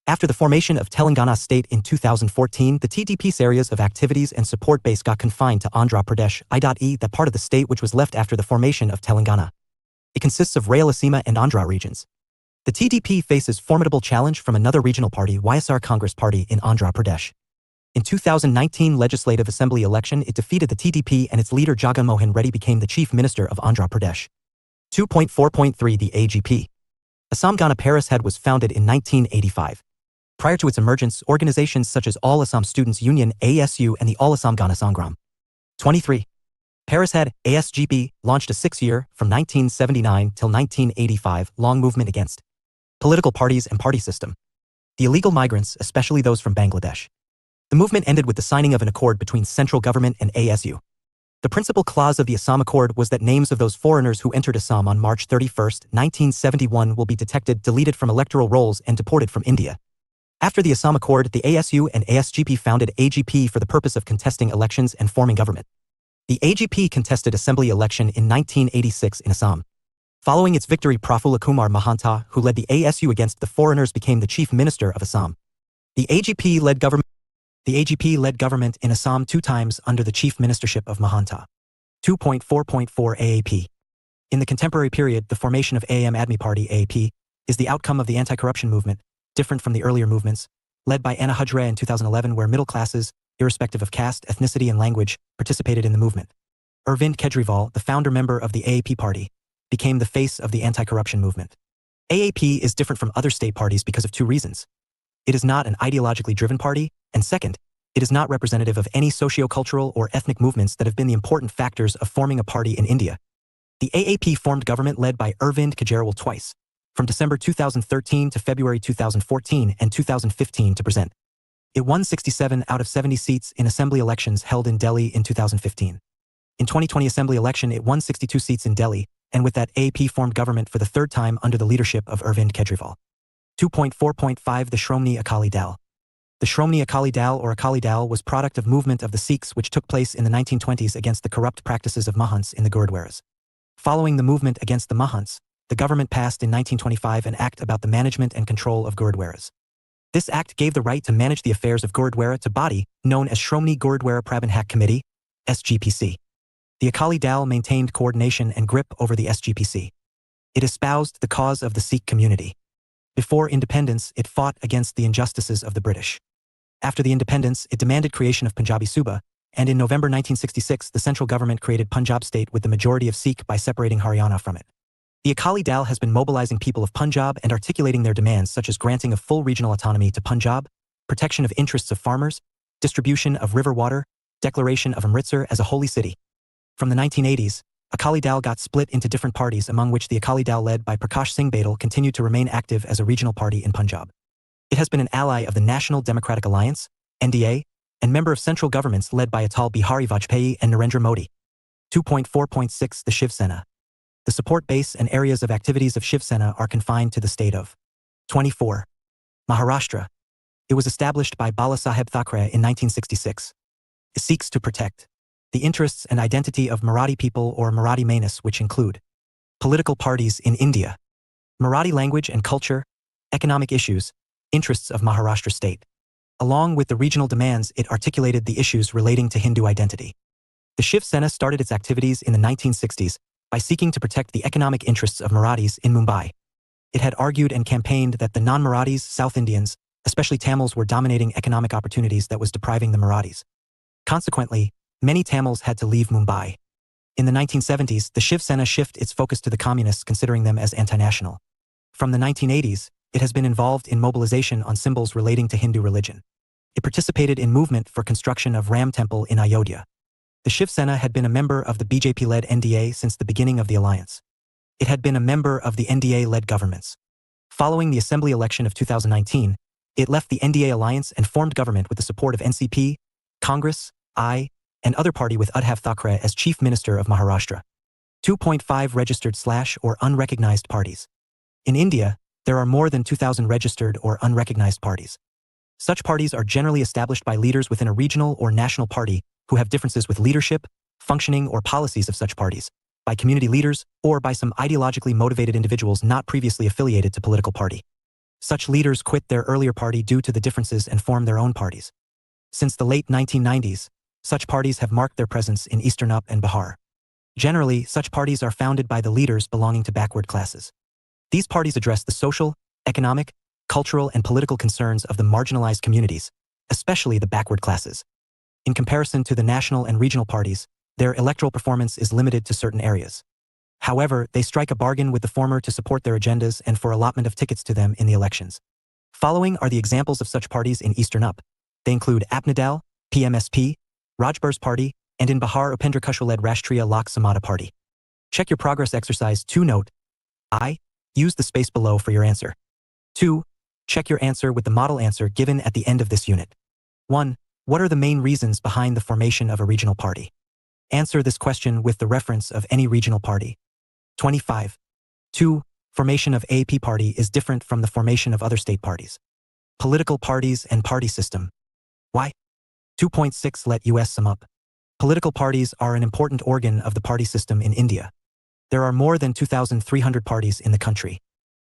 Speaker 1: After the formation of Telangana state in 2014, the TDP's areas of activities and support base got confined to Andhra Pradesh, i.e. that part of the state which was left after the formation of Telangana. It consists of Rayalaseema and Andhra regions. The TDP faces formidable challenge from another regional party, YSR Congress Party in Andhra Pradesh. In 2019 Legislative Assembly election, it defeated the TDP and its leader Jagan Mohan Reddy became the Chief Minister of Andhra Pradesh. 2.4.3 The AGP. Assam Gana Parishad was founded in 1985. Prior to its emergence, organizations such as All Assam Students Union (ASU) and the All Assam Gana Sangram. 23. Parishad, ASGP, launched a 6-year, from 1979 till 1985, long movement against political parties and party system. The illegal migrants, especially those from Bangladesh. The movement ended with the signing of an accord between central government and ASU. The principal clause of the Assam Accord was that names of those foreigners who entered Assam on March 31, 1971 will be detected, deleted from electoral rolls, and deported from India. After the Assam Accord, the ASU and ASGP founded AGP for the purpose of contesting elections and forming government. The AGP contested assembly election in 1986 in Assam. Following its victory, Prafulla Kumar Mahanta, who led the ASU against the foreigners, became the chief minister of Assam. The AGP led government in Assam 2 times under the chief ministership of Mahanta. 2.4.4 AAP. In the contemporary period, the formation of Aam Admi Party (AAP) is the outcome of the anti-corruption movement, different from the earlier movements, led by Anna Hujre in 2011, where middle classes, irrespective of caste, ethnicity, and language, participated in the movement. Arvind Kejriwal, the founder member of the AAP party, became the face of the anti-corruption movement. AAP is different from other state parties because of 2 reasons. It is not an ideologically driven party, and second, it is not representative of any socio-cultural or ethnic movements that have been the important factors of forming a party in India. The AAP formed government led by Arvind Kejriwal twice, from December 2013 to February 2014 and 2015 to present. It won 67 out of 70 seats in assembly elections held in Delhi in 2015. In 2020 assembly election, it won 62 seats in Delhi, and with that AAP formed government for the 3rd time under the leadership of Arvind Kejriwal. 2.4.5 The Shromani Akali Dal. The Shromani Akali Dal or Akali Dal was product of movement of the Sikhs which took place in the 1920s against the corrupt practices of Mahants in the Gurudwaras. Following the movement against the Mahants, the government passed in 1925 an act about the management and control of Gurudwaras. This act gave the right to manage the affairs of Gurudwara to body known as Shromani Gurudwara Prabandhak Committee, SGPC. The Akali Dal maintained coordination and grip over the SGPC. It espoused the cause of the Sikh community. Before independence, it fought against the injustices of the British. After the independence, it demanded creation of Punjabi Suba, and in November 1966 the central government created Punjab state with the majority of Sikh by separating Haryana from it. The Akali Dal has been mobilizing people of Punjab and articulating their demands such as granting of full regional autonomy to Punjab, protection of interests of farmers, distribution of river water, declaration of Amritsar as a holy city. From the 1980s, Akali Dal got split into different parties, among which the Akali Dal led by Prakash Singh Badal continued to remain active as a regional party in Punjab. It has been an ally of the National Democratic Alliance, NDA, and member of central governments led by Atal Bihari Vajpayee and Narendra Modi. 2.4.6 The Shiv Sena. The support base and areas of activities of Shiv Sena are confined to the state of 24. Maharashtra. It was established by Balasaheb Thackeray in 1966. It seeks to protect the interests and identity of Marathi people or Marathi Mainis, which include political parties in India, Marathi language and culture, economic issues, interests of Maharashtra state. Along with the regional demands, it articulated the issues relating to Hindu identity. The Shiv Sena started its activities in the 1960s by seeking to protect the economic interests of Marathis in Mumbai. It had argued and campaigned that the non-Marathis, South Indians, especially Tamils, were dominating economic opportunities that was depriving the Marathis Consequently, many Tamils had to leave Mumbai. In the 1970s, the Shiv Sena shifted its focus to the communists, considering them as anti-national. From the 1980s, it has been involved in mobilization on symbols relating to Hindu religion. It participated in movement for construction of Ram Temple in Ayodhya. The Shiv Sena had been a member of the BJP-led NDA since the beginning of the alliance. It had been a member of the NDA-led governments. Following the assembly election of 2019, it left the NDA alliance and formed government with the support of NCP, Congress, and other party with Uddhav Thackeray as Chief Minister of Maharashtra. 2.5 registered / or unrecognized parties. In India, there are more than 2,000 registered or unrecognized parties. Such parties are generally established by leaders within a regional or national party who have differences with leadership, functioning, or policies of such parties, by community leaders, or by some ideologically motivated individuals not previously affiliated to political party. Such leaders quit their earlier party due to the differences and form their own parties. Since the late 1990s, such parties have marked their presence in Eastern UP and Bihar. Generally, such parties are founded by the leaders belonging to backward classes. These parties address the social, economic, cultural, and political concerns of the marginalized communities, especially the backward classes. In comparison to the national and regional parties, their electoral performance is limited to certain areas. However, they strike a bargain with the former to support their agendas and for allotment of tickets to them in the elections. Following are the examples of such parties in Eastern UP. They include Apnadal, PMSP, Rajbar's Party, and in Bihar Upendra Kushal-led Rashtriya Lok Samata Party. Check your progress exercise 2. Note: I. Use the space below for your answer. 2. Check your answer with the model answer given at the end of this unit. 1. What are the main reasons behind the formation of a regional party? Answer this question with the reference of any regional party. 25. 2. Formation of AP party is different from the formation of other state parties. Political parties and party system. Why? 2.6 Let us sum up. Political parties are an important organ of the party system in India. There are more than 2,300 parties in the country.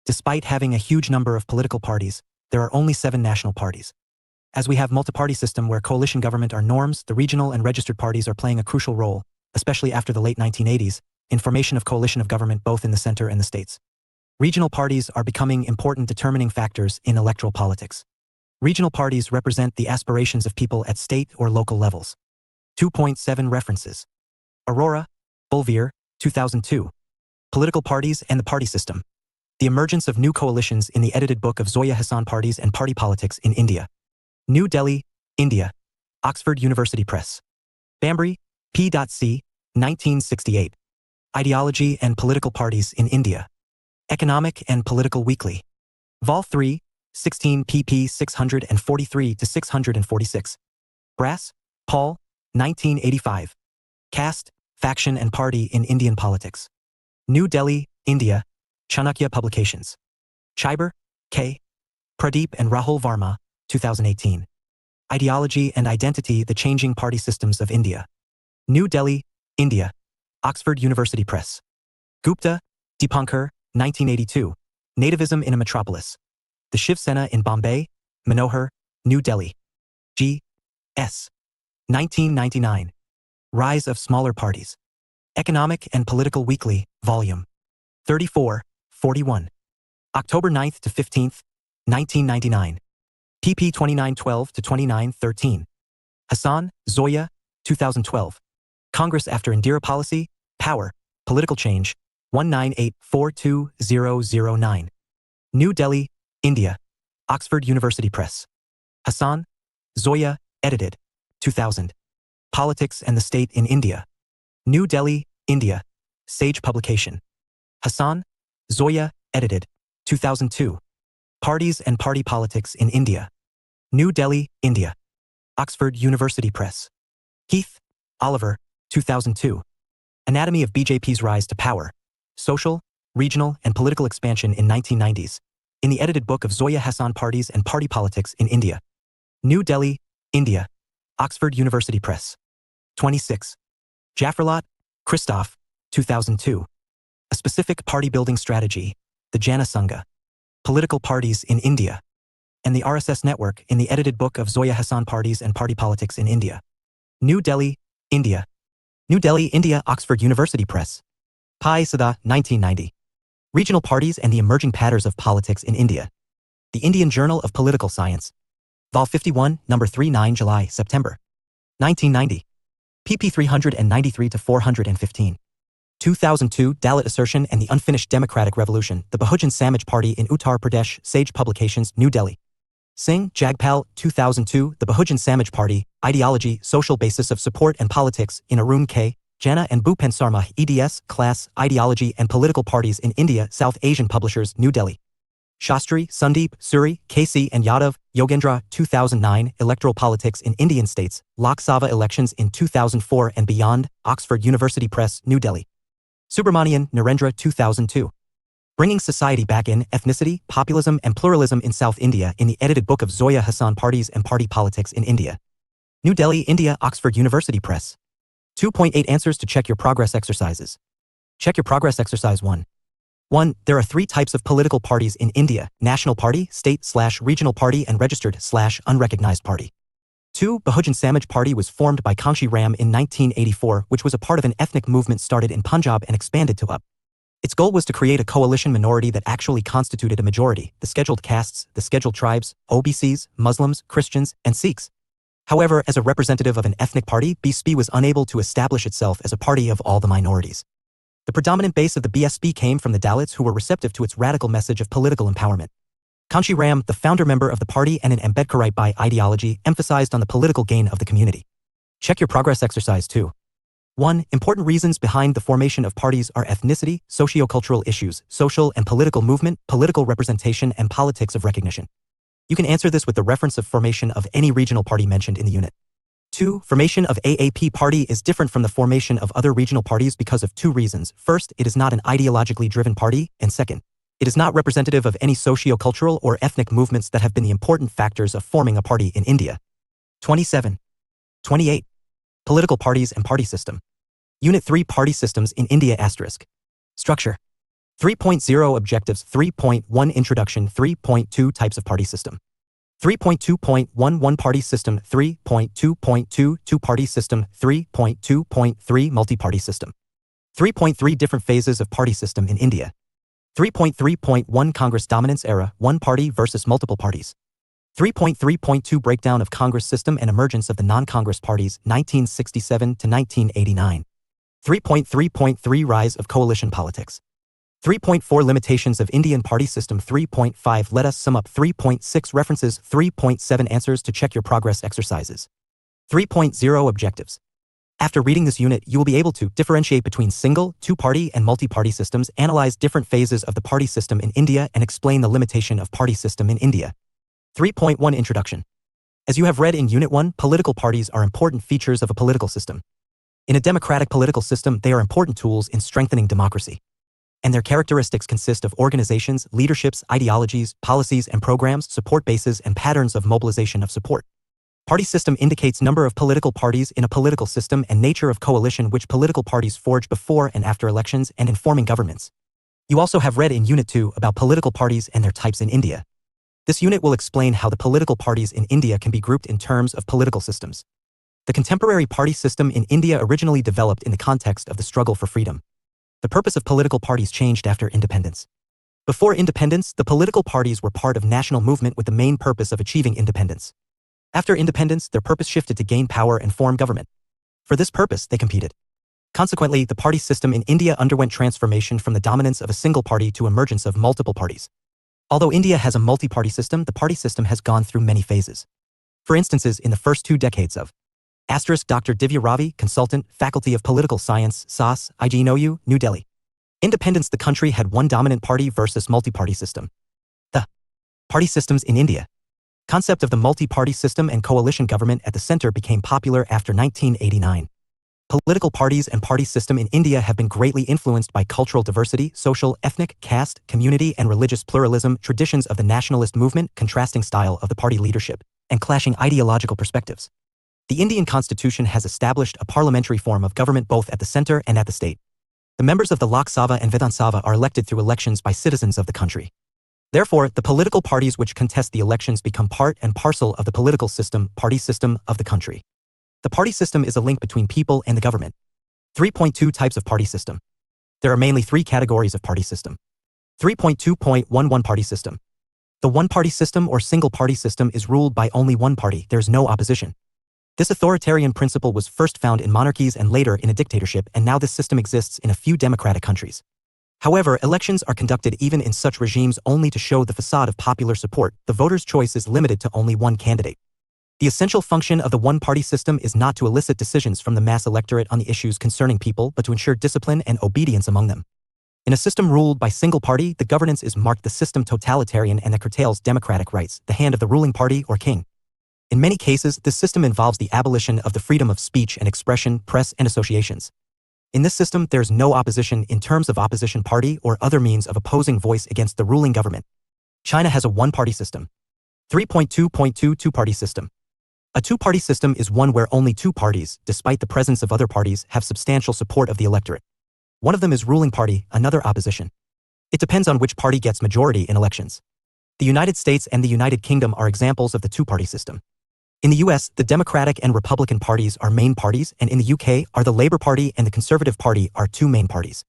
Speaker 1: Despite having a huge number of political parties, there are only 7 national parties. As we have multi-party system where coalition government are norms, the regional and registered parties are playing a crucial role, especially after the late 1980s, in formation of coalition of government both in the center and the states. Regional parties are becoming important determining factors in electoral politics. Regional parties represent the aspirations of people at state or local levels. 2.7 References. Aurora, Bulvier, 2002. Political Parties and the Party System. The Emergence of New Coalitions in the edited book of Zoya Hassan Parties and Party Politics in India. New Delhi, India. Oxford University Press. Bambry, P.C., 1968. Ideology and Political Parties in India. Economic and Political Weekly. Vol. 3, 16 pp 643-646. Brass, Paul, 1985. Caste, Faction and Party in Indian Politics. New Delhi, India. Chanakya Publications. Chiber, K. Pradeep and Rahul Varma, 2018. Ideology and Identity: The Changing Party Systems of India. New Delhi, India. Oxford University Press. Gupta, Deepankar, 1982. Nativism in a Metropolis. The Shiv Sena in Bombay, Manohar, New Delhi. G. S. 1999. Rise of Smaller Parties. Economic and Political Weekly, Volume 34, 41. October 9th to 15th, 1999. pp 2912-2913. Hassan, Zoya, 2012. Congress After Indira Policy, Power, Political Change, 198-42009. New Delhi, India. Oxford University Press. Hassan, Zoya, edited. 2000. Politics and the State in India. New Delhi, India. Sage Publication. Hassan, Zoya, edited. 2002. Parties and Party Politics in India. New Delhi, India. Oxford University Press. Heath, Oliver, 2002. Anatomy of BJP's Rise to Power. Social, Regional, and Political Expansion in 1990s. In the edited book of Zoya Hassan Parties and Party Politics in India. New Delhi, India. Oxford University Press. 26. Jafferlot, Christoph, 2002. A Specific Party Building Strategy, the Jana Sangha. Political Parties in India. And the RSS Network in the edited book of Zoya Hassan Parties and Party Politics in India. New Delhi, India. New Delhi, India, Oxford University Press. Pai Sada, 1990. Regional Parties and the Emerging Patterns of Politics in India. The Indian Journal of Political Science. Vol. 51, No. 39 July, September. 1990. pp 393 to 415. 2002 Dalit Assertion and the Unfinished Democratic Revolution, the Bahujan Samaj Party in Uttar Pradesh, Sage Publications, New Delhi. Singh, Jagpal, 2002 The Bahujan Samaj Party, Ideology, Social Basis of Support and Politics, in Arun K. Jana and Bhupen Sarma, eds, Class, Ideology and Political Parties in India, South Asian Publishers, New Delhi. Shastri, Sundeep, Suri, K.C. and Yadav, Yogendra, 2009 Electoral Politics in Indian States, Lok Sabha Elections in 2004 and Beyond, Oxford University Press, New Delhi. Subramanian, Narendra, 2002. Bringing Society Back in, Ethnicity, Populism and Pluralism in South India in the edited book of Zoya Hassan Parties and Party Politics in India. New Delhi, India, Oxford University Press. 2.8 Answers to Check Your Progress Exercises. Check Your Progress Exercise 1. 1. There are 3 types of political parties in India: National Party, State/Regional Party and Registered/Unrecognized Party. 2. Bahujan Samaj Party was formed by Kanshi Ram in 1984, which was a part of an ethnic movement started in Punjab and expanded to UP. Its goal was to create a coalition minority that actually constituted a majority: the scheduled castes, the scheduled tribes, OBCs, Muslims, Christians, and Sikhs. However, as a representative of an ethnic party, BSP was unable to establish itself as a party of all the minorities. The predominant base of the BSP came from the Dalits, who were receptive to its radical message of political empowerment. Kanshi Ram, the founder member of the party and an Ambedkarite by ideology, emphasized on the political gain of the community. Check Your Progress Exercise 2. 1. Important reasons behind the formation of parties are ethnicity, socio-cultural issues, social and political movement, political representation, and politics of recognition. You can answer this with the reference of formation of any regional party mentioned in the unit. 2. Formation of AAP party is different from the formation of other regional parties because of 2 reasons. First, it is not an ideologically driven party, and second, it is not representative of any socio-cultural or ethnic movements that have been the important factors of forming a party in India. 27. 28. Political parties and party system. Unit 3 Party systems in India *. Structure. 3.0 Objectives. 3.1 Introduction. 3.2 Types of party system. 3.2.11 Party system. 3.2.22 Party system. 3.2.3 Multi-party system. 3.3 Different phases of party system in India. 3.3.1 Congress dominance era, one party versus multiple parties. 3.3.2 Breakdown of Congress system and emergence of the non-Congress parties, 1967 to 1989. 3.3.3 Rise of coalition politics. 3.4 Limitations of Indian party system. 3.5 Let us sum up. 3.6 References. 3.7 Answers to Check Your Progress Exercises. 3.0 Objectives. After reading this unit, you will be able to differentiate between single, two-party, and multi-party systems, analyze different phases of the party system in India, and explain the limitation of party system in India. 3.1 Introduction. As you have read in Unit 1, political parties are important features of a political system. In a democratic political system, they are important tools in strengthening democracy. And their characteristics consist of organizations, leaderships, ideologies, policies and programs, support bases, and patterns of mobilization of support. Party system indicates number of political parties in a political system and nature of coalition which political parties forge before and after elections and in forming governments. You also have read in Unit 2 about political parties and their types in India. This unit will explain how the political parties in India can be grouped in terms of political systems. The contemporary party system in India originally developed in the context of the struggle for freedom. The purpose of political parties changed after independence. Before independence, the political parties were part of national movement with the main purpose of achieving independence. After independence, their purpose shifted to gain power and form government. For this purpose, they competed. Consequently, the party system in India underwent transformation from the dominance of a single party to emergence of multiple parties. Although India has a multi-party system, the party system has gone through many phases. For instances, in the first 2 decades of Dr. Divya Ravi, Consultant, Faculty of Political Science, SAS, IGNOU, New Delhi. Independence, the country had one dominant party versus multi-party system. The party systems in India. Concept of the multi-party system and coalition government at the center became popular after 1989. Political parties and party system in India have been greatly influenced by cultural diversity, social, ethnic, caste, community and religious pluralism, traditions of the nationalist movement, contrasting style of the party leadership, and clashing ideological perspectives. The Indian Constitution has established a parliamentary form of government both at the center and at the state. The members of the Lok Sabha and Vidhan Sabha are elected through elections by citizens of the country. Therefore, the political parties which contest the elections become part and parcel of the political system, party system of the country. The party system is a link between people and the government. 3.2 Types of party system. There are mainly 3 categories of party system. 3.2.11 Party system. The one-party system or single-party system is ruled by only one party. There is no opposition. This authoritarian principle was first found in monarchies and later in a dictatorship, and now this system exists in a few democratic countries. However, elections are conducted even in such regimes only to show the facade of popular support. The voter's choice is limited to only one candidate. The essential function of the one-party system is not to elicit decisions from the mass electorate on the issues concerning people, but to ensure discipline and obedience among them. In a system ruled by single party, the governance is marked the system totalitarian and that curtails democratic rights, the hand of the ruling party or king. In many cases, this system involves the abolition of the freedom of speech and expression, press, and associations. In this system, there is no opposition in terms of opposition party or other means of opposing voice against the ruling government. China has a one-party system. 3.2.2 Two-party system. A two-party system is one where only two parties, despite the presence of other parties, have substantial support of the electorate. One of them is ruling party, another opposition. It depends on which party gets majority in elections. The United States and the United Kingdom are examples of the two-party system. In the US, the Democratic and Republican parties are main parties, and in the UK are the Labour Party and the Conservative Party are two main parties.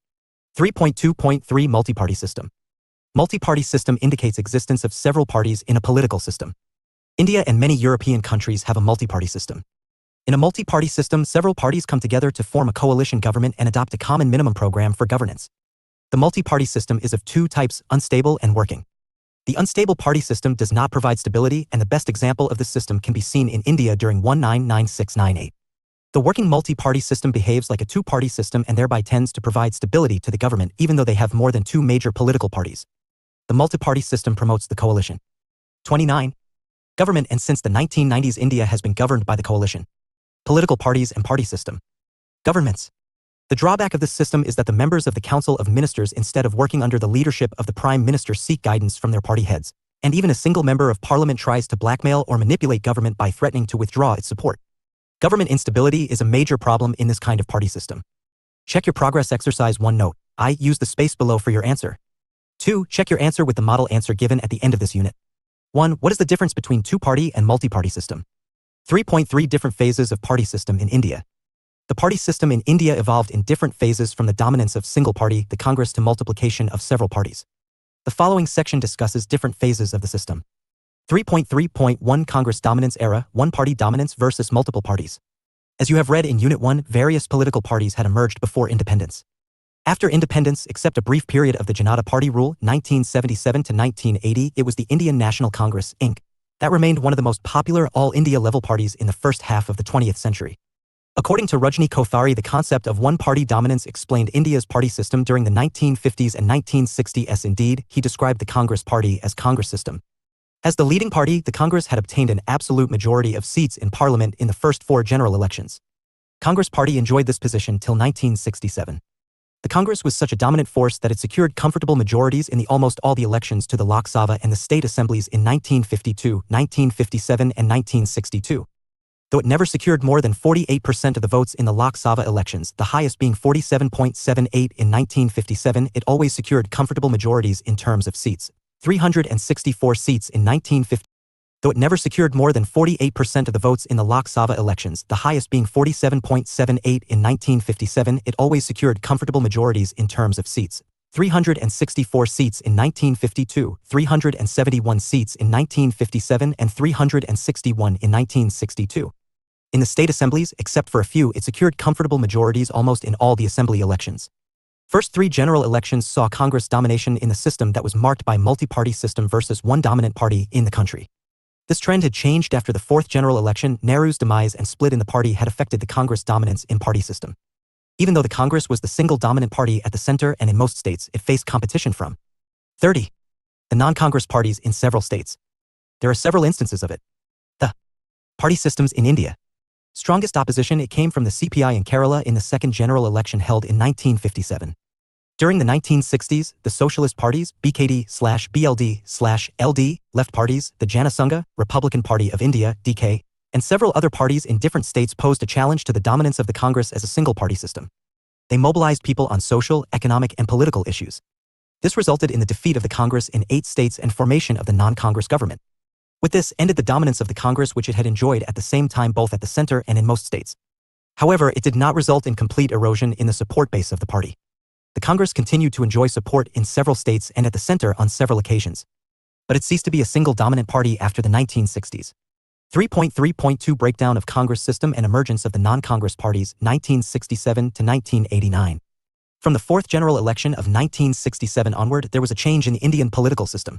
Speaker 1: 3.2.3 Multi-party system. Multi-party system indicates existence of several parties in a political system. India and many European countries have a multi-party system. In a multi-party system, several parties come together to form a coalition government and adopt a common minimum program for governance. The multi-party system is of two types, unstable and working. The unstable party system does not provide stability, and the best example of this system can be seen in India during 1996-98. The working multi-party system behaves like a two-party system and thereby tends to provide stability to the government even though they have more than two major political parties. The multi-party system promotes the coalition. 29. Government, and since the 1990s India has been governed by the coalition. Political parties and party system. Governments. The drawback of this system is that the members of the Council of Ministers, instead of working under the leadership of the Prime Minister, seek guidance from their party heads, and even a single member of Parliament tries to blackmail or manipulate government by threatening to withdraw its support. Government instability is a major problem in this kind of party system. Check your progress exercise 1 note. I use the space below for your answer. 2. Check your answer with the model answer given at the end of this unit. 1. What is the difference between two-party and multi-party system? 3.3 Different phases of party system in India. The party system in India evolved in different phases from the dominance of single party, the Congress, to multiplication of several parties. The following section discusses different phases of the system. 3.3.1 Congress dominance era, one-party dominance versus multiple parties. As you have read in Unit 1, various political parties had emerged before independence. After independence, except a brief period of the Janata Party rule, 1977 to 1980, it was the Indian National Congress, Inc. that remained one of the most popular all-India level parties in the first half of the 20th century. According to Rajni Kothari, the concept of one-party dominance explained India's party system during the 1950s and 1960s. Indeed, he described the Congress Party as Congress system. As the leading party, the Congress had obtained an absolute majority of seats in Parliament in the first 4 general elections. Congress Party enjoyed this position till 1967. The Congress was such a dominant force that it secured comfortable majorities in almost all the elections to the Lok Sabha and the state assemblies in 1952, 1957, and 1962. Though it never secured more than 48% of the votes in the Lok Sabha elections, the highest being 47.78 in 1957, it always secured comfortable majorities in terms of seats. 364 seats in 1950. Though it never secured more than 48% of the votes in the Lok Sabha elections, the highest being 47.78 in 1957, it always secured comfortable majorities in terms of seats. 364 seats in 1952, 371 seats in 1957, and 361 in 1962. In the state assemblies, except for a few, it secured comfortable majorities almost in all the assembly elections. First 3 general elections saw Congress domination in the system that was marked by multi-party system versus one dominant party in the country. This trend had changed after the 4th general election. Nehru's demise and split in the party had affected the Congress dominance in party system. Even though the Congress was the single dominant party at the center and in most states, it faced competition from 30. The non-Congress parties in several states. There are several instances of it. The party systems in India. Strongest opposition, it came from the CPI in Kerala in the 2nd general election held in 1957. During the 1960s, the socialist parties, BKD/BLD/LD, left parties, the Jana Sangha, Republican Party of India, DK, and several other parties in different states posed a challenge to the dominance of the Congress as a single-party system. They mobilized people on social, economic, and political issues. This resulted in the defeat of the Congress in 8 states and formation of the non-Congress government. With this ended the dominance of the Congress, which it had enjoyed at the same time both at the center and in most states. However, it did not result in complete erosion in the support base of the party. The Congress continued to enjoy support in several states and at the center on several occasions. But it ceased to be a single dominant party after the 1960s. 3.3.2 Breakdown of Congress System and Emergence of the Non-Congress Parties, 1967 to 1989. From the fourth general election of 1967 onward, there was a change in the Indian political system.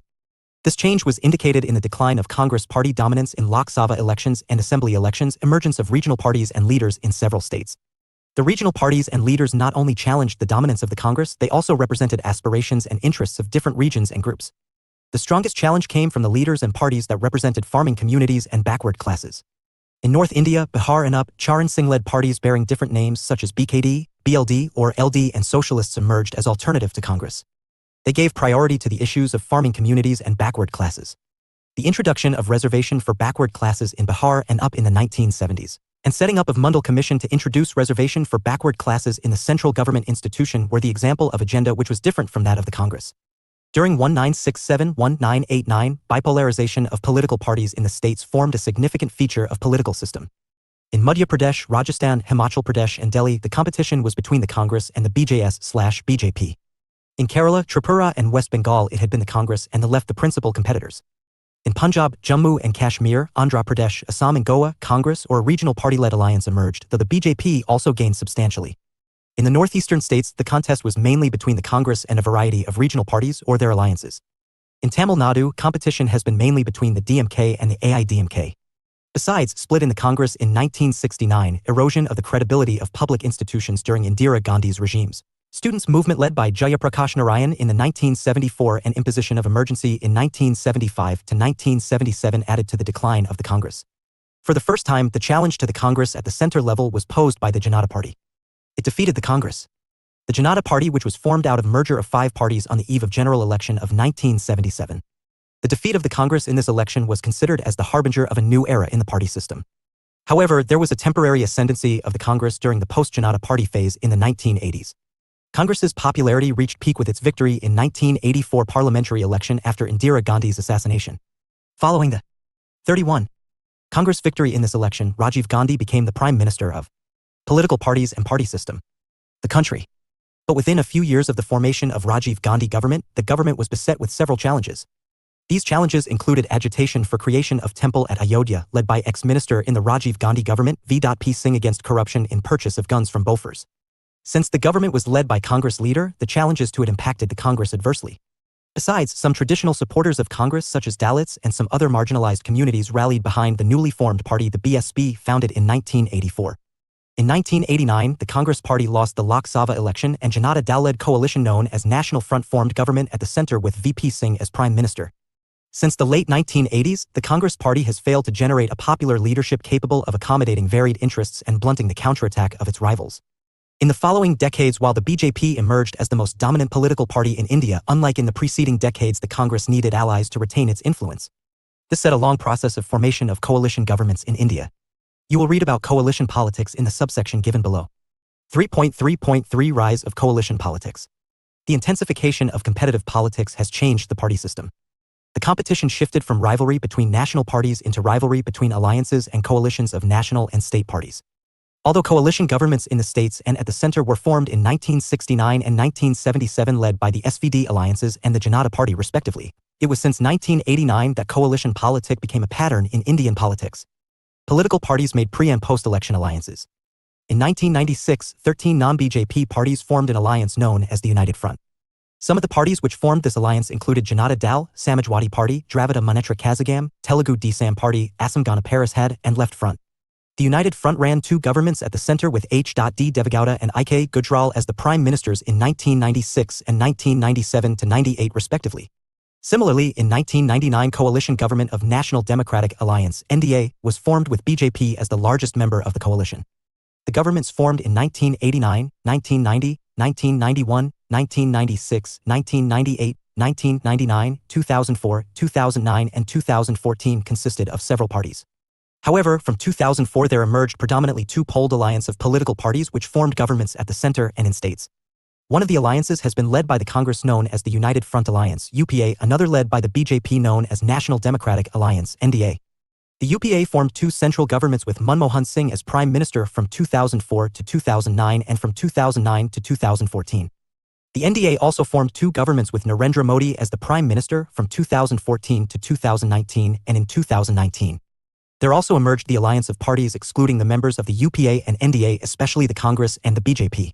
Speaker 1: This change was indicated in the decline of Congress party dominance in Lok Sabha elections and assembly elections, emergence of regional parties and leaders in several states. The regional parties and leaders not only challenged the dominance of the Congress, they also represented aspirations and interests of different regions and groups. The strongest challenge came from the leaders and parties that represented farming communities and backward classes. In North India, Bihar and UP, Charan Singh-led parties bearing different names such as BKD, BLD, or LD and socialists emerged as alternative to Congress. They gave priority to the issues of farming communities and backward classes. The introduction of reservation for backward classes in Bihar and UP in the 1970s, and setting up of Mundal Commission to introduce reservation for backward classes in the central government institution were the example of agenda which was different from that of the Congress. During 1967-1989, bipolarization of political parties in the states formed a significant feature of political system. In Madhya Pradesh, Rajasthan, Himachal Pradesh and Delhi, the competition was between the Congress and the BJS/BJP. In Kerala, Tripura and West Bengal it had been the Congress and the left the principal competitors. In Punjab, Jammu and Kashmir, Andhra Pradesh, Assam and Goa, Congress or a regional party-led alliance emerged, though the BJP also gained substantially. In the northeastern states, the contest was mainly between the Congress and a variety of regional parties or their alliances. In Tamil Nadu, competition has been mainly between the DMK and the AIDMK. Besides, split in the Congress in 1969, erosion of the credibility of public institutions during Indira Gandhi's regimes. Students' movement led by Jayaprakash Narayan in the 1974 and imposition of emergency in 1975 to 1977 added to the decline of the Congress. For the first time, the challenge to the Congress at the center level was posed by the Janata Party. It defeated the Congress. The Janata Party, which was formed out of merger of 5 parties on the eve of general election of 1977. The defeat of the Congress in this election was considered as the harbinger of a new era in the party system. However, there was a temporary ascendancy of the Congress during the post-Janata Party phase in the 1980s. Congress's popularity reached peak with its victory in 1984 parliamentary election after Indira Gandhi's assassination. Following the 31 Congress victory in this election, Rajiv Gandhi became the prime minister of political parties and party system. The country. But within a few years of the formation of Rajiv Gandhi government, the government was beset with several challenges. These challenges included agitation for creation of temple at Ayodhya, led by ex-minister in the Rajiv Gandhi government, V.P. Singh, against corruption in purchase of guns from Bofors. Since the government was led by Congress leader, the challenges to it impacted the Congress adversely. Besides, some traditional supporters of Congress such as Dalits and some other marginalized communities rallied behind the newly formed party the BSP, founded in 1984. In 1989, the Congress party lost the Lok Sabha election and Janata Dal-led coalition known as National Front formed government at the center with V.P. Singh as prime minister. Since the late 1980s, the Congress party has failed to generate a popular leadership capable of accommodating varied interests and blunting the counterattack of its rivals. In the following decades, while the BJP emerged as the most dominant political party in India, unlike in the preceding decades, the Congress needed allies to retain its influence. This set a long process of formation of coalition governments in India. You will read about coalition politics in the subsection given below. 3.3.3 Rise of coalition politics. The intensification of competitive politics has changed the party system. The competition shifted from rivalry between national parties into rivalry between alliances and coalitions of national and state parties. Although coalition governments in the states and at the center were formed in 1969 and 1977 led by the SVD alliances and the Janata Party respectively, it was since 1989 that coalition politics became a pattern in Indian politics. Political parties made pre- and post-election alliances. In 1996, 13 non-BJP parties formed an alliance known as the United Front. Some of the parties which formed this alliance included Janata Dal, Samajwadi Party, Dravida Munnetra Kazhagam, Telugu Desam Party, Assam Gana Parishad, and Left Front. The United Front ran 2 governments at the center with H.D. Devegowda and I.K. Gujral as the prime ministers in 1996 and 1997-98 respectively. Similarly, in 1999 coalition government of National Democratic Alliance (NDA) was formed with BJP as the largest member of the coalition. The governments formed in 1989, 1990, 1991, 1996, 1998, 1999, 2004, 2009 and 2014 consisted of several parties. However, from 2004 there emerged predominantly 2 polled alliance of political parties which formed governments at the center and in states. One of the alliances has been led by the Congress known as the United Front Alliance (UPA), another led by the BJP known as National Democratic Alliance (NDA). The UPA formed 2 central governments with Manmohan Singh as prime minister from 2004 to 2009 and from 2009 to 2014. The NDA also formed 2 governments with Narendra Modi as the prime minister from 2014 to 2019 and in 2019. There also emerged the alliance of parties excluding the members of the UPA and NDA, especially the Congress and the BJP.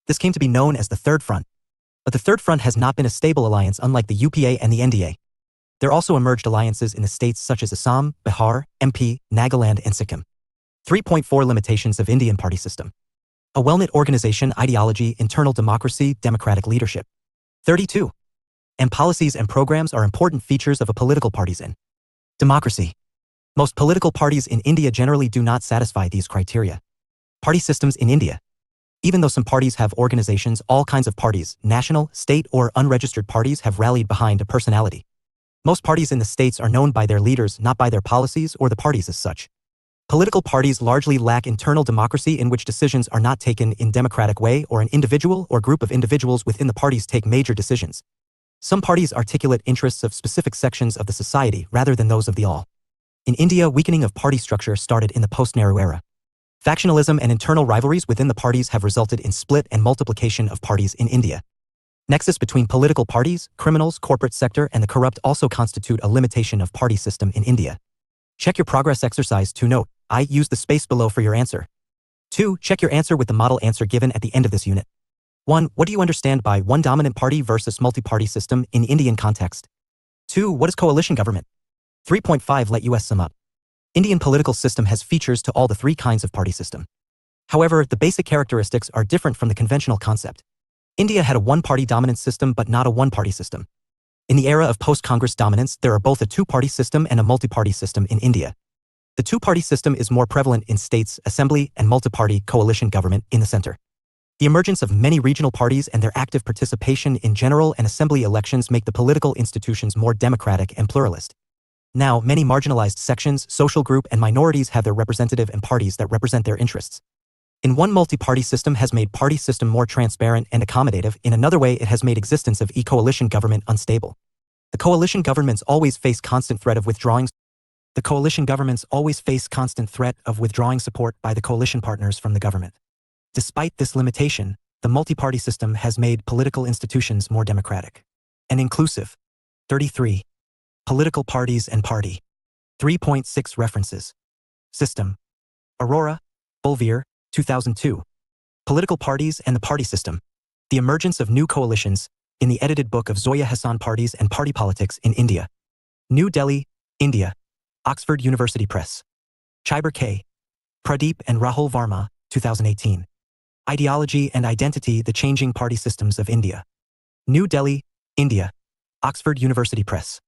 Speaker 1: This came to be known as the Third Front. But the Third Front has not been a stable alliance unlike the UPA and the NDA. There also emerged alliances in the states such as Assam, Bihar, MP, Nagaland, and Sikkim. 3.4 Limitations of Indian party system. A well-knit organization, ideology, internal democracy, democratic leadership. 32. And policies and programs are important features of a political party's in democracy. Most political parties in India generally do not satisfy these criteria. Party systems in India. Even though some parties have organizations, all kinds of parties, national, state, or unregistered parties have rallied behind a personality. Most parties in the states are known by their leaders, not by their policies or the parties as such. Political parties largely lack internal democracy in which decisions are not taken in democratic way or an individual or group of individuals within the parties take major decisions. Some parties articulate interests of specific sections of the society rather than those of the all. In India, weakening of party structure started in the post-Nehru era. Factionalism and internal rivalries within the parties have resulted in split and multiplication of parties in India. Nexus between political parties, criminals, corporate sector, and the corrupt also constitute a limitation of party system in India. Check your progress exercise 2. Note, I use the space below for your answer. 2. Check your answer with the model answer given at the end of this unit. 1. What do you understand by one dominant party versus multi-party system in Indian context? 2. What is coalition government? 3.5 Let us sum up. Indian political system has features to all the three kinds of party system. However, the basic characteristics are different from the conventional concept. India had a one-party dominant system but not a one-party system. In the era of post-Congress dominance, there are both a two-party system and a multi-party system in India. The two-party system is more prevalent in states, assembly, and multi-party coalition government in the center. The emergence of many regional parties and their active participation in general and assembly elections make the political institutions more democratic and pluralist. Now, many marginalized sections, social group, and minorities have their representative and parties that represent their interests. In one multi-party system has made party system more transparent and accommodative. In another way, it has made existence of coalition government unstable. The coalition governments always face constant threat of withdrawing. The coalition governments always face constant threat of withdrawing support by the coalition partners from the government. Despite this limitation, the multi-party system has made political institutions more democratic and inclusive. 33. Political parties and party. 3.6 References. System. Aurora, Bulvier, 2002. Political parties and the party system. The emergence of new coalitions, in the edited book of Zoya Hassan Parties and Party Politics in India. New Delhi, India. Oxford University Press. Chiber K. Pradeep and Rahul Varma, 2018. Ideology and Identity: The Changing Party Systems of India. New Delhi, India. Oxford University Press.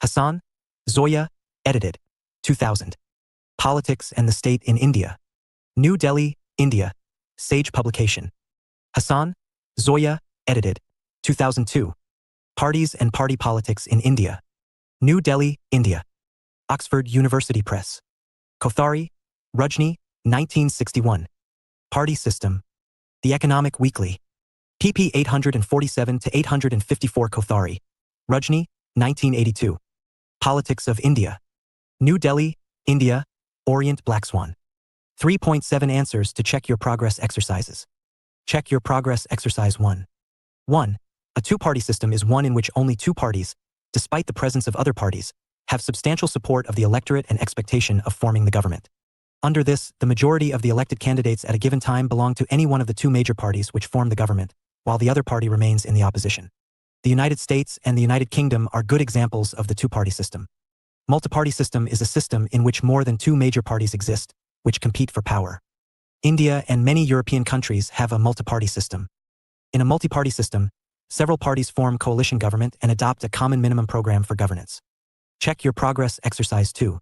Speaker 1: Hassan, Zoya, edited. 2000. Politics and the State in India. New Delhi, India. Sage Publication. Hassan, Zoya, edited. 2002. Parties and Party Politics in India. New Delhi, India. Oxford University Press. Kothari, Rajni, 1961. Party System. The Economic Weekly. pp 847 to 854. Kothari, Rajni, 1982. Politics of India. New Delhi, India. Orient Black Swan. 3.7 Answers to check your progress exercises. Check your progress exercise 1. 1. A two-party system is one in which only two parties, despite the presence of other parties, have substantial support of the electorate and expectation of forming the government. Under this, the majority of the elected candidates at a given time belong to any one of the two major parties which form the government, while the other party remains in the opposition. The United States and the United Kingdom are good examples of the two-party system. Multi-party system is a system in which more than two major parties exist, which compete for power. India and many European countries have a multi-party system. In a multi-party system, several parties form coalition government and adopt a common minimum program for governance. Check your progress exercise 2.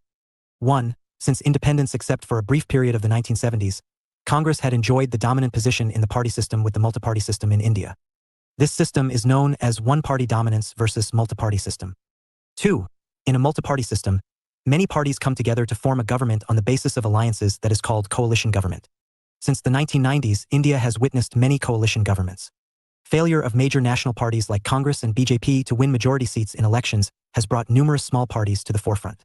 Speaker 1: 1. Since independence except for a brief period of the 1970s, Congress had enjoyed the dominant position in the party system with the multi-party system in India. This system is known as one-party dominance versus multi-party system. 2. In a multi-party system, many parties come together to form a government on the basis of alliances that is called coalition government. Since the 1990s, India has witnessed many coalition governments. Failure of major national parties like Congress and BJP to win majority seats in elections has brought numerous small parties to the forefront.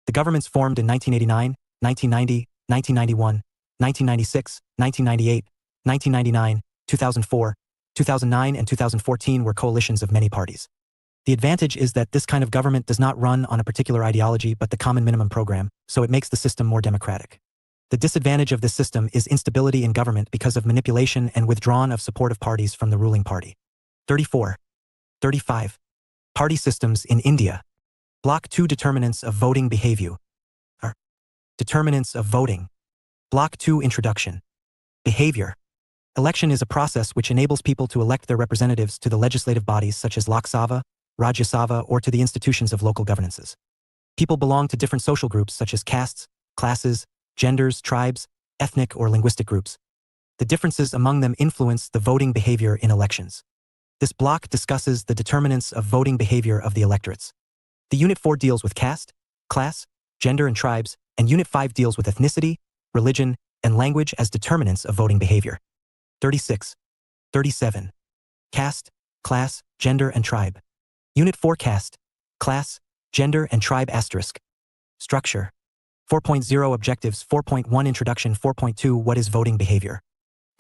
Speaker 1: The governments formed in 1989, 1990, 1991, 1996, 1998, 1999, 2004, 2009 and 2014 were coalitions of many parties. The advantage is that this kind of government does not run on a particular ideology but the common minimum program, so it makes the system more democratic. The disadvantage of this system is instability in government because of manipulation and withdrawal of supportive parties from the ruling party. 34. 35. Party systems in India. Block 2 Determinants of voting behavior. Determinants of voting. Block 2 Introduction. Behavior. Election is a process which enables people to elect their representatives to the legislative bodies such as Lok Sabha, Rajya Sabha, or to the institutions of local governances. People belong to different social groups such as castes, classes, genders, tribes, ethnic or linguistic groups. The differences among them influence the voting behavior in elections. This block discusses the determinants of voting behavior of the electorates. The Unit 4 deals with caste, class, gender and tribes, and Unit 5 deals with ethnicity, religion, and language as determinants of voting behavior. 36. 37. Caste, class, gender and tribe. Unit 4 Caste, class, gender and tribe asterisk. Structure. 4.0 Objectives. 4.1 Introduction. 4.2 What is voting behavior?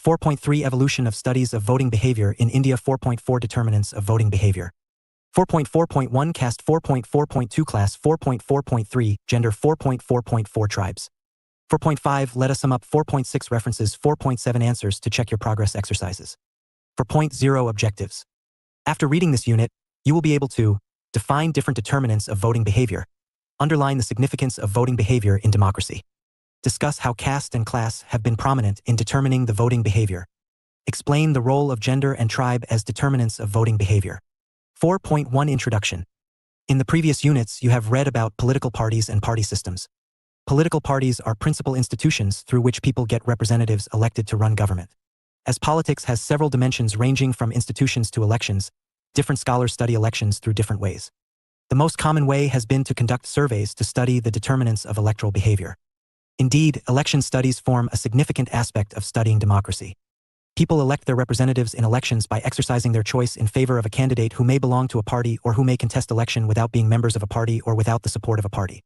Speaker 1: 4.3 Evolution of studies of voting behavior in India. 4.4 Determinants of voting behavior. 4.4.1 Caste. 4.4.2 Class. 4.4.3 Gender. 4.4.4 Tribes. 4.5 Let us sum up. 4.6 References. 4.7 Answers to check your progress exercises. 4.0 Objectives. After reading this unit, you will be able to define different determinants of voting behavior, underline the significance of voting behavior in democracy, discuss how caste and class have been prominent in determining the voting behavior, explain the role of gender and tribe as determinants of voting behavior. 4.1 Introduction. In the previous units, you have read about political parties and party systems. Political parties are principal institutions through which people get representatives elected to run government. As politics has several dimensions ranging from institutions to elections, different scholars study elections through different ways. The most common way has been to conduct surveys to study the determinants of electoral behavior. Indeed, election studies form a significant aspect of studying democracy. People elect their representatives in elections by exercising their choice in favor of a candidate who may belong to a party or who may contest election without being members of a party or without the support of a party.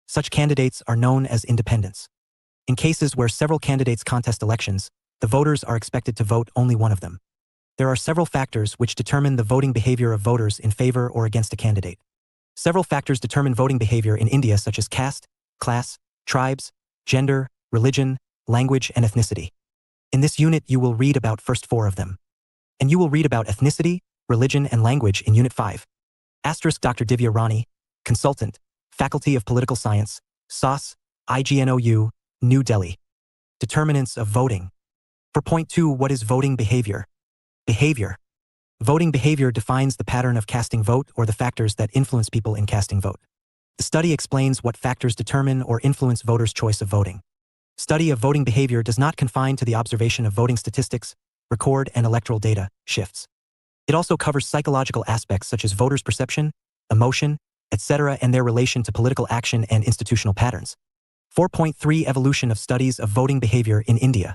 Speaker 1: Such candidates are known as independents. In cases where several candidates contest elections, the voters are expected to vote only one of them. There are several factors which determine the voting behavior of voters in favor or against a candidate. Several factors determine voting behavior in India such as caste, class, tribes, gender, religion, language, and ethnicity. In this unit, you will read about first 4 of them. And you will read about ethnicity, religion, and language in Unit 5. Asterisk Dr. Divya Rani, Consultant, Faculty of Political Science, SAS, IGNOU, New Delhi. Determinants of voting. 4.2 What is voting behavior? Behavior. Voting behavior defines the pattern of casting vote or the factors that influence people in casting vote. The study explains what factors determine or influence voters' choice of voting. Study of voting behavior does not confine to the observation of voting statistics, record and electoral data, shifts. It also covers psychological aspects such as voters' perception, emotion, etc., and their relation to political action and institutional patterns. 4.3 Evolution of studies of voting behavior in India.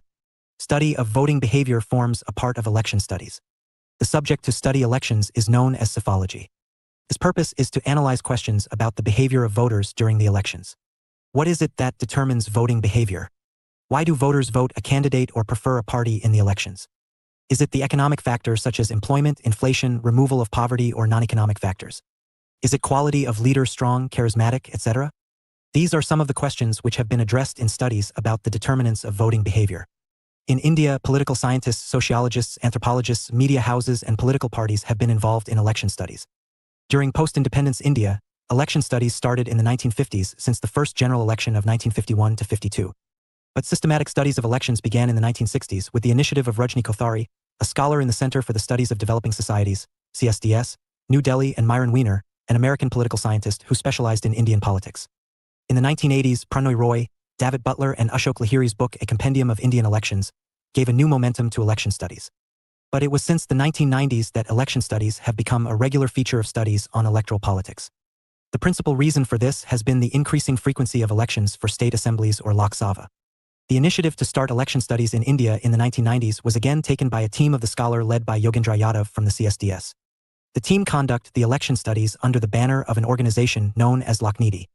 Speaker 1: Study of voting behavior forms a part of election studies. The subject to study elections is known as psephology. Its purpose is to analyze questions about the behavior of voters during the elections. What is it that determines voting behavior? Why do voters vote a candidate or prefer a party in the elections? Is it the economic factors such as employment, inflation, removal of poverty, or non-economic factors? Is it quality of leader, strong, charismatic, etc.? These are some of the questions which have been addressed in studies about the determinants of voting behavior. In India, political scientists, sociologists, anthropologists, media houses, and political parties have been involved in election studies. During post-independence India, election studies started in the 1950s since the first general election of 1951 to 52. But systematic studies of elections began in the 1960s with the initiative of Rajni Kothari, a scholar in the Center for the Studies of Developing Societies, CSDS, New Delhi, and Myron Weiner, an American political scientist who specialized in Indian politics. In the 1980s, Pranoy Roy, David Butler, and Ashok Lahiri's book A Compendium of Indian Elections gave a new momentum to election studies. But it was since the 1990s that election studies have become a regular feature of studies on electoral politics. The principal reason for this has been the increasing frequency of elections for state assemblies or Lok Sabha. The initiative to start election studies in India in the 1990s was again taken by a team of the scholar led by Yogendra Yadav from the CSDS. The team conduct the election studies under the banner of an organization known as Lakniti.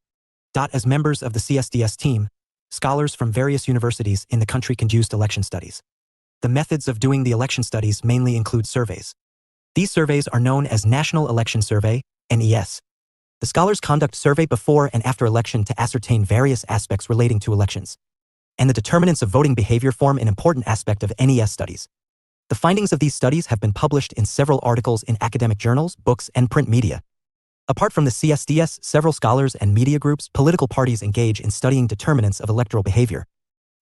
Speaker 1: As members of the CSDS team, scholars from various universities in the country conducted election studies. The methods of doing the election studies mainly include surveys. These surveys are known as National Election Survey, NES. The scholars conduct survey before and after election to ascertain various aspects relating to elections. And the determinants of voting behavior form an important aspect of NES studies. The findings of these studies have been published in several articles in academic journals, books, and print media. Apart from the CSDS, several scholars and media groups, political parties engage in studying determinants of electoral behavior.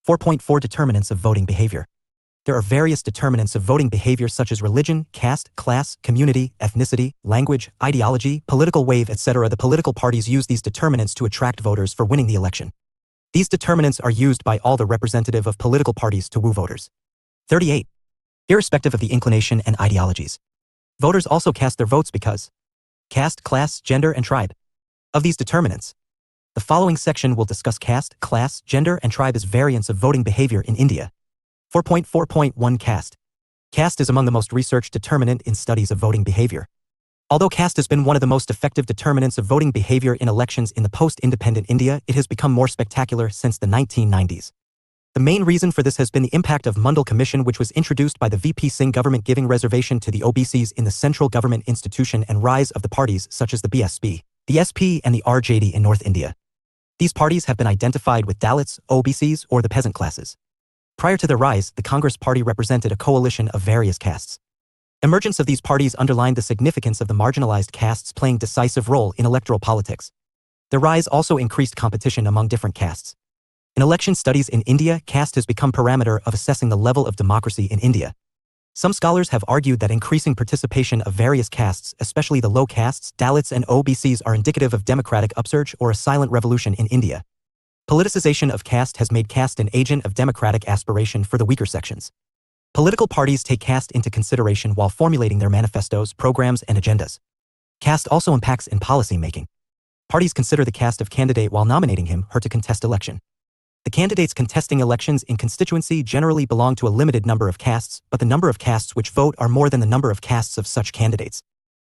Speaker 1: 4.4 Determinants of voting behavior. There are various determinants of voting behavior such as religion, caste, class, community, ethnicity, language, ideology, political wave, etc. The political parties use these determinants to attract voters for winning the election. These determinants are used by all the representative of political parties to woo voters. 38. Irrespective of the inclination and ideologies. Voters also cast their votes because caste, class, gender, and tribe. Of these determinants, the following section will discuss caste, class, gender, and tribe as variants of voting behavior in India. 4.4.1 Caste. Caste is among the most researched determinant in studies of voting behavior. Although caste has been one of the most effective determinants of voting behavior in elections in the post-independent India, it has become more spectacular since the 1990s. The main reason for this has been the impact of Mundal Commission, which was introduced by the VP Singh government, giving reservation to the OBCs in the central government institution, and rise of the parties such as the BSP, the SP, and the RJD in North India. These parties have been identified with Dalits, OBCs, or the peasant classes. Prior to their rise, the Congress Party represented a coalition of various castes. Emergence of these parties underlined the significance of the marginalized castes playing a decisive role in electoral politics. Their rise also increased competition among different castes. In election studies in India, caste has become parameter of assessing the level of democracy in India. Some scholars have argued that increasing participation of various castes, especially the low castes, Dalits, and OBCs, are indicative of democratic upsurge or a silent revolution in India. Politicization of caste has made caste an agent of democratic aspiration for the weaker sections. Political parties take caste into consideration while formulating their manifestos, programs, and agendas. Caste also impacts in policy making. Parties consider the caste of candidate while nominating him/her to contest election. The candidates contesting elections in constituency generally belong to a limited number of castes, but the number of castes which vote are more than the number of castes of such candidates.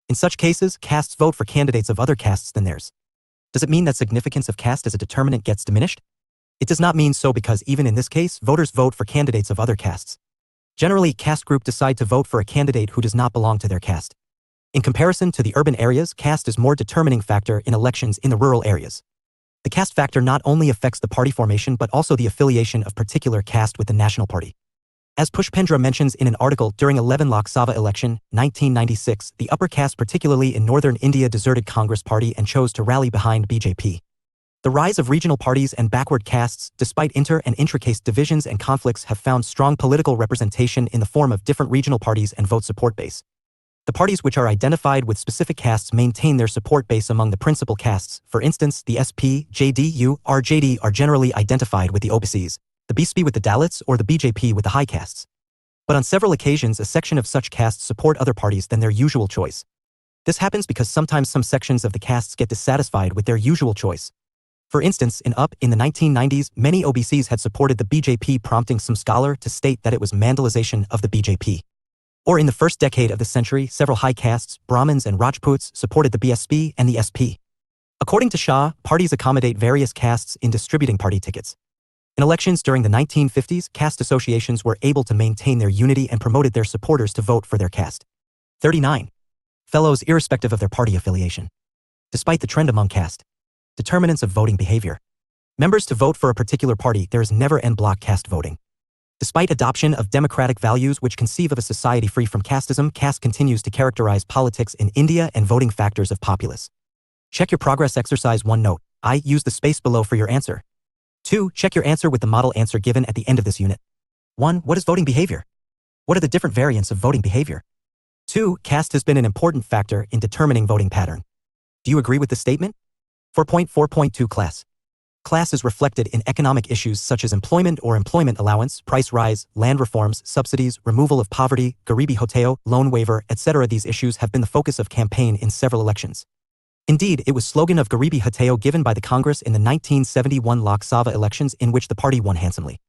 Speaker 1: In such cases, castes vote for candidates of other castes than theirs. Does it mean that significance of caste as a determinant gets diminished? It does not mean so, because even in this case, voters vote for candidates of other castes. Generally, caste group decide to vote for a candidate who does not belong to their caste. In comparison to the urban areas, caste is more determining factor in elections in the rural areas. The caste factor not only affects the party formation but also the affiliation of particular caste with the national party. As Pushpendra mentions in an article, during 11 Lok Sabha election, 1996, the upper caste, particularly in northern India, deserted Congress party and chose to rally behind BJP. The rise of regional parties and backward castes, despite inter- and intra-caste divisions and conflicts, have found strong political representation in the form of different regional parties and vote support base. The parties which are identified with specific castes maintain their support base among the principal castes. For instance, the SP, JDU, RJD are generally identified with the OBCs, the BSP with the Dalits, or the BJP with the high castes. But on several occasions, a section of such castes support other parties than their usual choice. This happens because sometimes some sections of the castes get dissatisfied with their usual choice. For instance, in the 1990s, many OBCs had supported the BJP, prompting some scholar to state that it was vandalization of the BJP. Or in the first decade of the century, several high castes, Brahmins and Rajputs, supported the BSP and the SP. According to Shah, parties accommodate various castes in distributing party tickets. In elections during the 1950s, caste associations were able to maintain their unity and promoted their supporters to vote for their caste. 39. Fellows irrespective of their party affiliation. Despite the trend among caste determinants of voting behavior, members to vote for a particular party, there is never en bloc caste voting. Despite adoption of democratic values which conceive of a society free from casteism, caste continues to characterize politics in India and voting factors of populace. Check your progress exercise 1 note. I use the space below for your answer. 2. Check your answer with the model answer given at the end of this unit. 1. What is voting behavior? What are the different variants of voting behavior? 2. Caste has been an important factor in determining voting pattern. Do you agree with the statement? 4.4.2 Class. Class is reflected in economic issues such as employment or employment allowance, price rise, land reforms, subsidies, removal of poverty, Garibi Hotao, loan waiver, etc. These issues have been the focus of campaign in several elections. Indeed, it was slogan of Garibi Hotao given by the Congress in the 1971 Lok Sabha elections, in which the party won handsomely.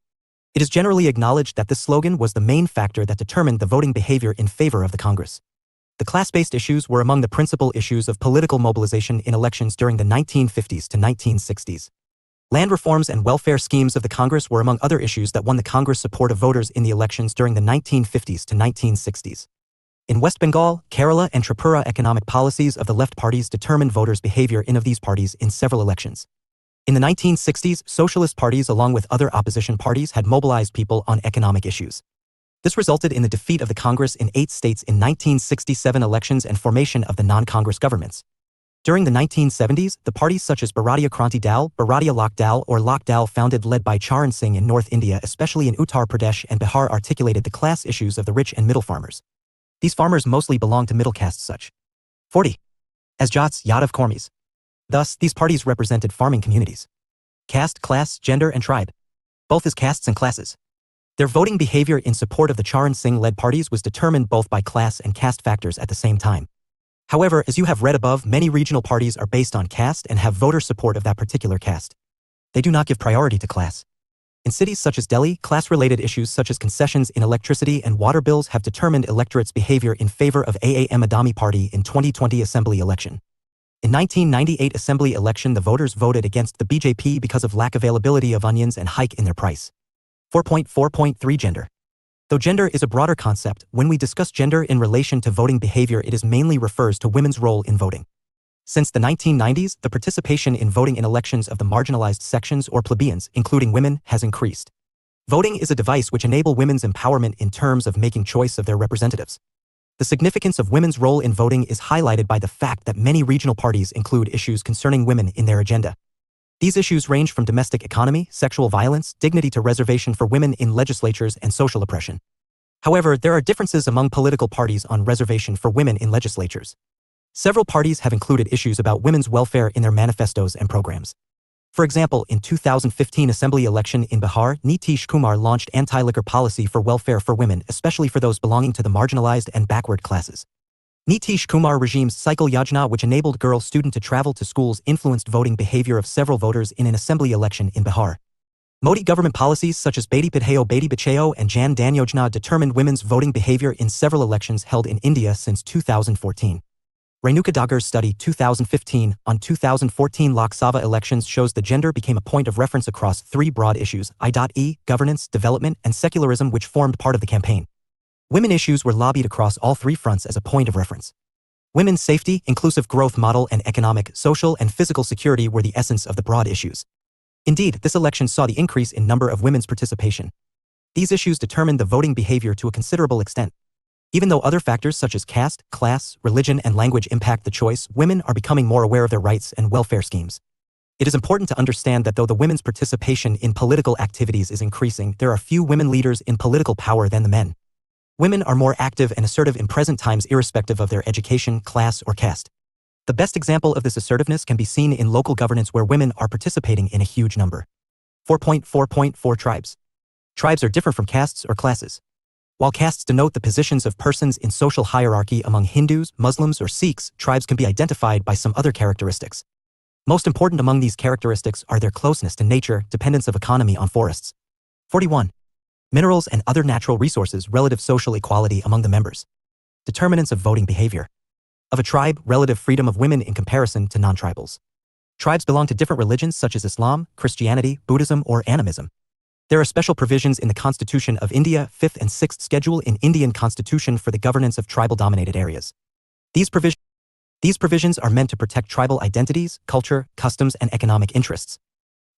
Speaker 1: It is generally acknowledged that this slogan was the main factor that determined the voting behavior in favor of the Congress. The class-based issues were among the principal issues of political mobilization in elections during the 1950s to 1960s. Land reforms and welfare schemes of the Congress were among other issues that won the Congress support of voters in the elections during the 1950s to 1960s. In West Bengal, Kerala and Tripura, economic policies of the left parties determined voters' behavior in of these parties in several elections. In the 1960s, socialist parties along with other opposition parties had mobilized people on economic issues. This resulted in the defeat of the Congress in 8 states in 1967 elections and formation of the non-Congress governments. During the 1970s, the parties such as Bharatiya Kranti Dal, Bharatiya Lok Dal or Lok Dal founded led by Charan Singh in North India, especially in Uttar Pradesh and Bihar, articulated the class issues of the rich and middle farmers. These farmers mostly belong to middle castes such 40 as Jats, Yadav, Kormis. Thus, these parties represented farming communities. Caste, class, gender, and tribe, both as castes and classes. Their voting behavior in support of the Charan Singh-led parties was determined both by class and caste factors at the same time. However, as you have read above, many regional parties are based on caste and have voter support of that particular caste. They do not give priority to class. In cities such as Delhi, class-related issues such as concessions in electricity and water bills have determined electorate's behavior in favor of Aam Adami Party in 2020 Assembly election. In 1998 Assembly election, the voters voted against the BJP because of lack availability of onions and hike in their price. 4.4.3 Gender. Though gender is a broader concept, when we discuss gender in relation to voting behavior, it is mainly refers to women's role in voting. Since the 1990s, the participation in voting in elections of the marginalized sections or plebeians, including women, has increased. Voting is a device which enables women's empowerment in terms of making choice of their representatives. The significance of women's role in voting is highlighted by the fact that many regional parties include issues concerning women in their agenda. These issues range from domestic economy, sexual violence, dignity to reservation for women in legislatures and social oppression. However, there are differences among political parties on reservation for women in legislatures. Several parties have included issues about women's welfare in their manifestos and programs. For example, in 2015 Assembly election in Bihar, Nitish Kumar launched anti-liquor policy for welfare for women, especially for those belonging to the marginalized and backward classes. Nitish Kumar regime's Cycle Yojana, which enabled girl students to travel to schools, influenced voting behavior of several voters in an assembly election in Bihar. Modi government policies such as Beti Padhao Beti Bachao and Jan Dhan Yojana determined women's voting behavior in several elections held in India since 2014. Renuka Dagar's study 2015 on 2014 Lok Sabha elections shows the gender became a point of reference across 3 broad issues, i.e., governance, development, and secularism, which formed part of the campaign. Women issues were lobbied across all 3 fronts as a point of reference. Women's safety, inclusive growth model, and economic, social, and physical security were the essence of the broad issues. Indeed, this election saw the increase in number of women's participation. These issues determined the voting behavior to a considerable extent. Even though other factors such as caste, class, religion, and language impact the choice, women are becoming more aware of their rights and welfare schemes. It is important to understand that though the women's participation in political activities is increasing, there are few women leaders in political power than the men. Women are more active and assertive in present times irrespective of their education, class, or caste. The best example of this assertiveness can be seen in local governance where women are participating in a huge number. 4.4.4 Tribes. Tribes are different from castes or classes. While castes denote the positions of persons in social hierarchy among Hindus, Muslims, or Sikhs, tribes can be identified by some other characteristics. Most important among these characteristics are their closeness to nature, dependence of economy on forests. 41. Minerals and other natural resources, relative social equality among the members. Determinants of voting behavior. Of a tribe, relative freedom of women in comparison to non-tribals. Tribes belong to different religions such as Islam, Christianity, Buddhism, or animism. There are special provisions in the Constitution of India, 5th and 6th Schedule in Indian Constitution for the governance of tribal-dominated areas. These provisions are meant to protect tribal identities, culture, customs, and economic interests.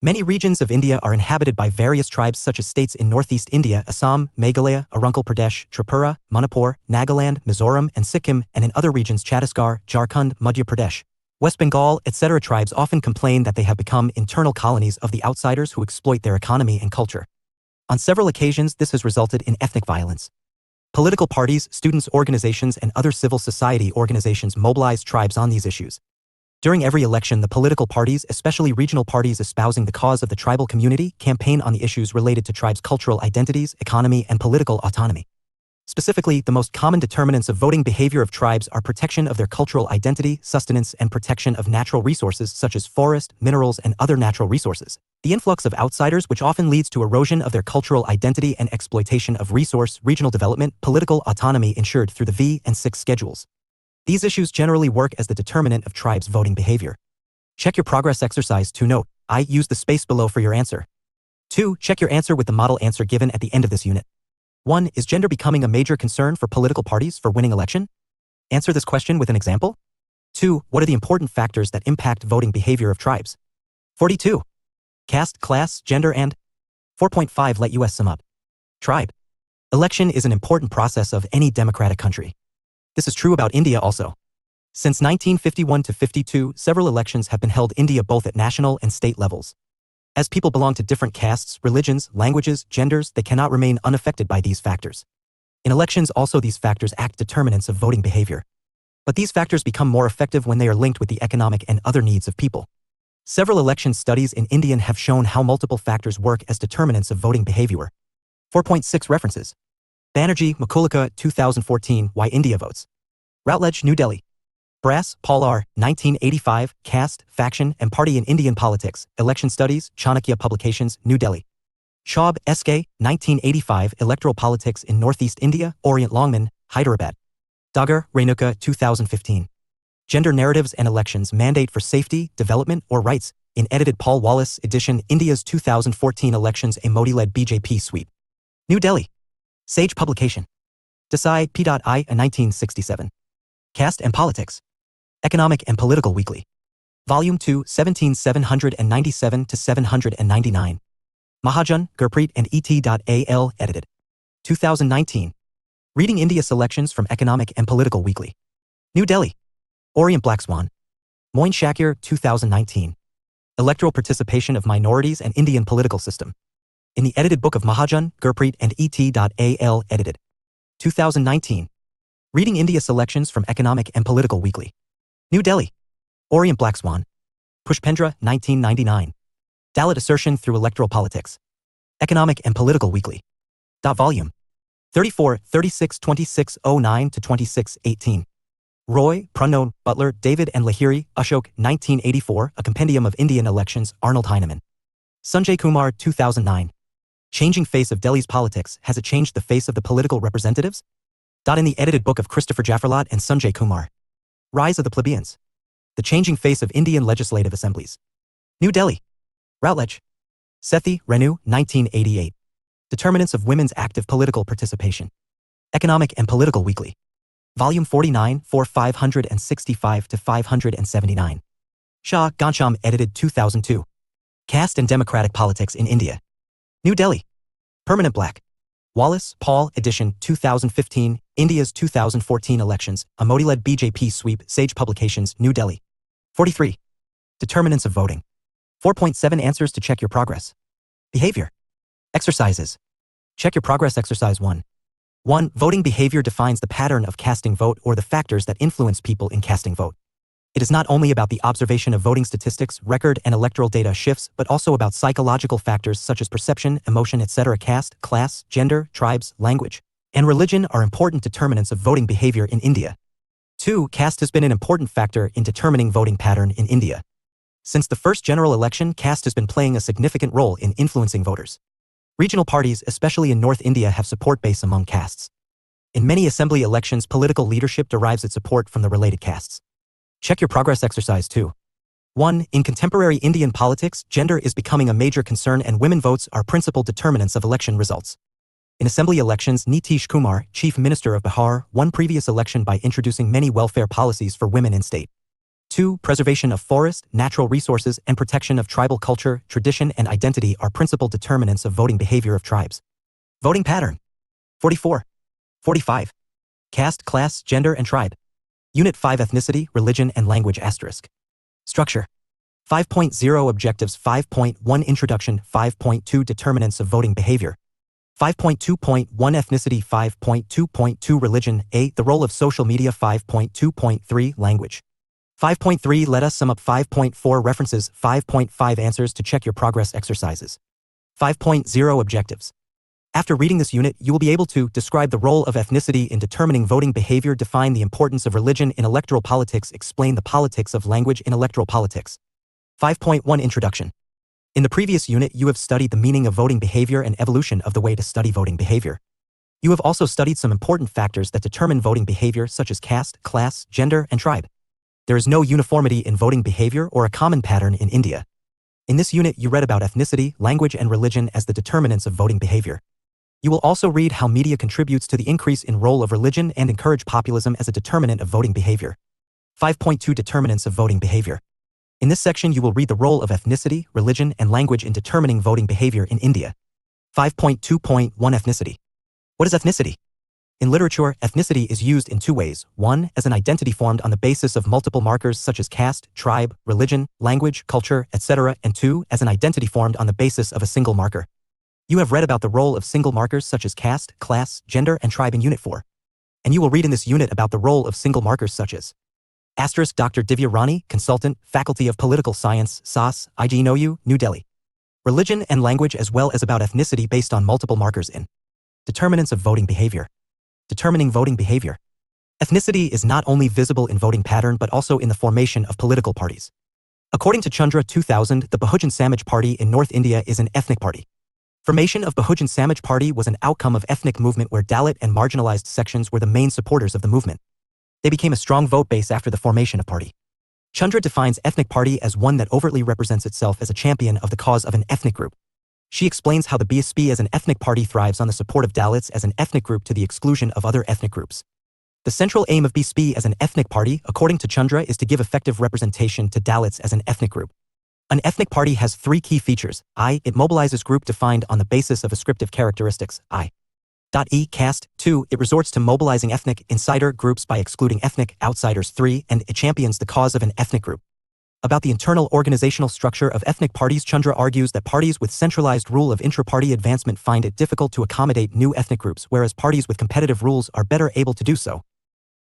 Speaker 1: Many regions of India are inhabited by various tribes such as states in northeast India, Assam, Meghalaya, Arunachal Pradesh, Tripura, Manipur, Nagaland, Mizoram, and Sikkim, and in other regions Chhattisgarh, Jharkhand, Madhya Pradesh, West Bengal, etc. Tribes often complain that they have become internal colonies of the outsiders who exploit their economy and culture. On several occasions, this has resulted in ethnic violence. Political parties, students' organizations, and other civil society organizations mobilize tribes on these issues. During every election, the political parties, especially regional parties espousing the cause of the tribal community, campaign on the issues related to tribes' cultural identities, economy, and political autonomy. Specifically, the most common determinants of voting behavior of tribes are protection of their cultural identity, sustenance, and protection of natural resources such as forest, minerals, and other natural resources. The influx of outsiders, which often leads to erosion of their cultural identity and exploitation of resource, regional development, political autonomy ensured through the V and 6 schedules. These issues generally work as the determinant of tribes' voting behavior. Check your progress exercise 2. Note: I use the space below for your answer. 2. Check your answer with the model answer given at the end of this unit. 1. Is gender becoming a major concern for political parties for winning election? Answer this question with an example. 2. What are the important factors that impact voting behavior of tribes? 42. Caste, class, gender, and 4.5. Let us sum up. Tribe. Election is an important process of any democratic country. This is true about India also. Since 1951 to 52, several elections have been held in India both at national and state levels. As people belong to different castes, religions, languages, genders, they cannot remain unaffected by these factors. In elections also these factors act determinants of voting behavior. But these factors become more effective when they are linked with the economic and other needs of people. Several election studies in India have shown how multiple factors work as determinants of voting behavior. 4.6 References. Banerjee, Makulika, 2014, Why India Votes. Routledge, New Delhi. Brass, Paul R., 1985, Caste, Faction, and Party in Indian Politics, Election Studies, Chanakya Publications, New Delhi. Chaub, S.K., 1985, Electoral Politics in Northeast India, Orient Longman, Hyderabad. Dagar, Renuka, 2015. Gender Narratives and Elections Mandate for Safety, Development, or Rights, in edited Paul Wallace edition, India's 2014 Elections, a Modi-led BJP sweep. New Delhi. Sage Publication. Desai, P.I. 1967. Caste and Politics. Economic and Political Weekly. Volume 2, 1797 to 799. Mahajan, Gurpreet and et.al. edited. 2019. Reading India Selections from Economic and Political Weekly. New Delhi. Orient Black Swan. Moin Shakir, 2019. Electoral Participation of Minorities and Indian Political System. In the edited book of Mahajan, Gurpreet and et.al. edited. 2019. Reading India Selections from Economic and Political Weekly. New Delhi. Orient Black Swan. Pushpendra, 1999. Dalit Assertion Through Electoral Politics. Economic and Political Weekly. Volume 34, 36, 2609 to 2618. Roy, Prannon, Butler, David and Lahiri, Ashok, 1984, A Compendium of Indian Elections, Arnold Heinemann. Sanjay Kumar, 2009. Changing Face of Delhi's Politics, Has It Changed the Face of the Political Representatives? In the edited book of Christopher Jaffarlat and Sanjay Kumar. Rise of the Plebeians. The Changing Face of Indian Legislative Assemblies. New Delhi. Routledge. Sethi, Renu, 1988. Determinants of Women's Active Political Participation. Economic and Political Weekly. Volume 49, 565 to 579. Shah, Ghanshyam, edited 2002. Caste and Democratic Politics in India. New Delhi. Permanent Black. Wallace, Paul, edition, 2015, India's 2014 Elections, a Modi-led BJP sweep, Sage Publications, New Delhi. 43. Determinants of Voting. 4.7 Answers to check your progress. Behavior. Exercises. Check your progress exercise 1. 1. Voting behavior defines the pattern of casting vote or the factors that influence people in casting vote. It is not only about the observation of voting statistics, record, and electoral data shifts, but also about psychological factors such as perception, emotion, etc. Caste, class, gender, tribes, language, and religion are important determinants of voting behavior in India. 2. Caste has been an important factor in determining voting pattern in India. Since the first general election, caste has been playing a significant role in influencing voters. Regional parties, especially in North India, have support base among castes. In many assembly elections, political leadership derives its support from the related castes. Check your progress exercise 2. 1. In contemporary Indian politics, gender is becoming a major concern and women votes are principal determinants of election results. In assembly elections, Nitish Kumar, Chief Minister of Bihar, won previous election by introducing many welfare policies for women in state. 2. Preservation of forest, natural resources, and protection of tribal culture, tradition, and identity are principal determinants of voting behavior of tribes. Voting pattern. 44. 45. Caste, class, gender, and tribe. Unit 5 Ethnicity, Religion, and Language *. Structure. 5.0 Objectives 5.1 Introduction 5.2 Determinants of Voting Behavior 5.2.1 Ethnicity 5.2.2 Religion A. The Role of Social Media 5.2.3 Language 5.3 Let us sum up 5.4 References 5.5 Answers to check your progress exercises 5.0 Objectives. After reading this unit, you will be able to describe the role of ethnicity in determining voting behavior, define the importance of religion in electoral politics, explain the politics of language in electoral politics. 5.1 Introduction. In the previous unit, you have studied the meaning of voting behavior and evolution of the way to study voting behavior. You have also studied some important factors that determine voting behavior such as caste, class, gender, and tribe. There is no uniformity in voting behavior or a common pattern in India. In this unit, you read about ethnicity, language, and religion as the determinants of voting behavior. You will also read how media contributes to the increase in role of religion and encourage populism as a determinant of voting behavior. 5.2 Determinants of voting behavior. In this section you will read the role of ethnicity, religion, and language in determining voting behavior in India. 5.2.1 Ethnicity. What is ethnicity? In literature, ethnicity is used in two ways. 1. As an identity formed on the basis of multiple markers such as caste, tribe, religion, language, culture, etc. And 2. As an identity formed on the basis of a single marker. You have read about the role of single markers such as caste, class, gender, and tribe in Unit 4. And you will read in this unit about the role of single markers such as Dr. Divya Rani, Consultant, Faculty of Political Science, SAS, IGNOU, New Delhi. Religion and language as well as about ethnicity based on multiple markers in Determinants of voting behavior. Determining voting behavior. Ethnicity is not only visible in voting pattern but also in the formation of political parties. According to Chandra 2000, the Bahujan Samaj Party in North India is an ethnic party. Formation of Bahujan Samaj Party was an outcome of ethnic movement where Dalit and marginalized sections were the main supporters of the movement. They became a strong vote base after the formation of party. Chandra defines ethnic party as one that overtly represents itself as a champion of the cause of an ethnic group. She explains how the BSP as an ethnic party thrives on the support of Dalits as an ethnic group to the exclusion of other ethnic groups. The central aim of BSP as an ethnic party, according to Chandra, is to give effective representation to Dalits as an ethnic group. An ethnic party has three key features. It mobilizes group defined on the basis of ascriptive characteristics. Caste. 2. It resorts to mobilizing ethnic insider groups by excluding ethnic outsiders. 3. And it champions the cause of an ethnic group. About the internal organizational structure of ethnic parties, Chandra argues that parties with centralized rule of intra-party advancement find it difficult to accommodate new ethnic groups, whereas parties with competitive rules are better able to do so.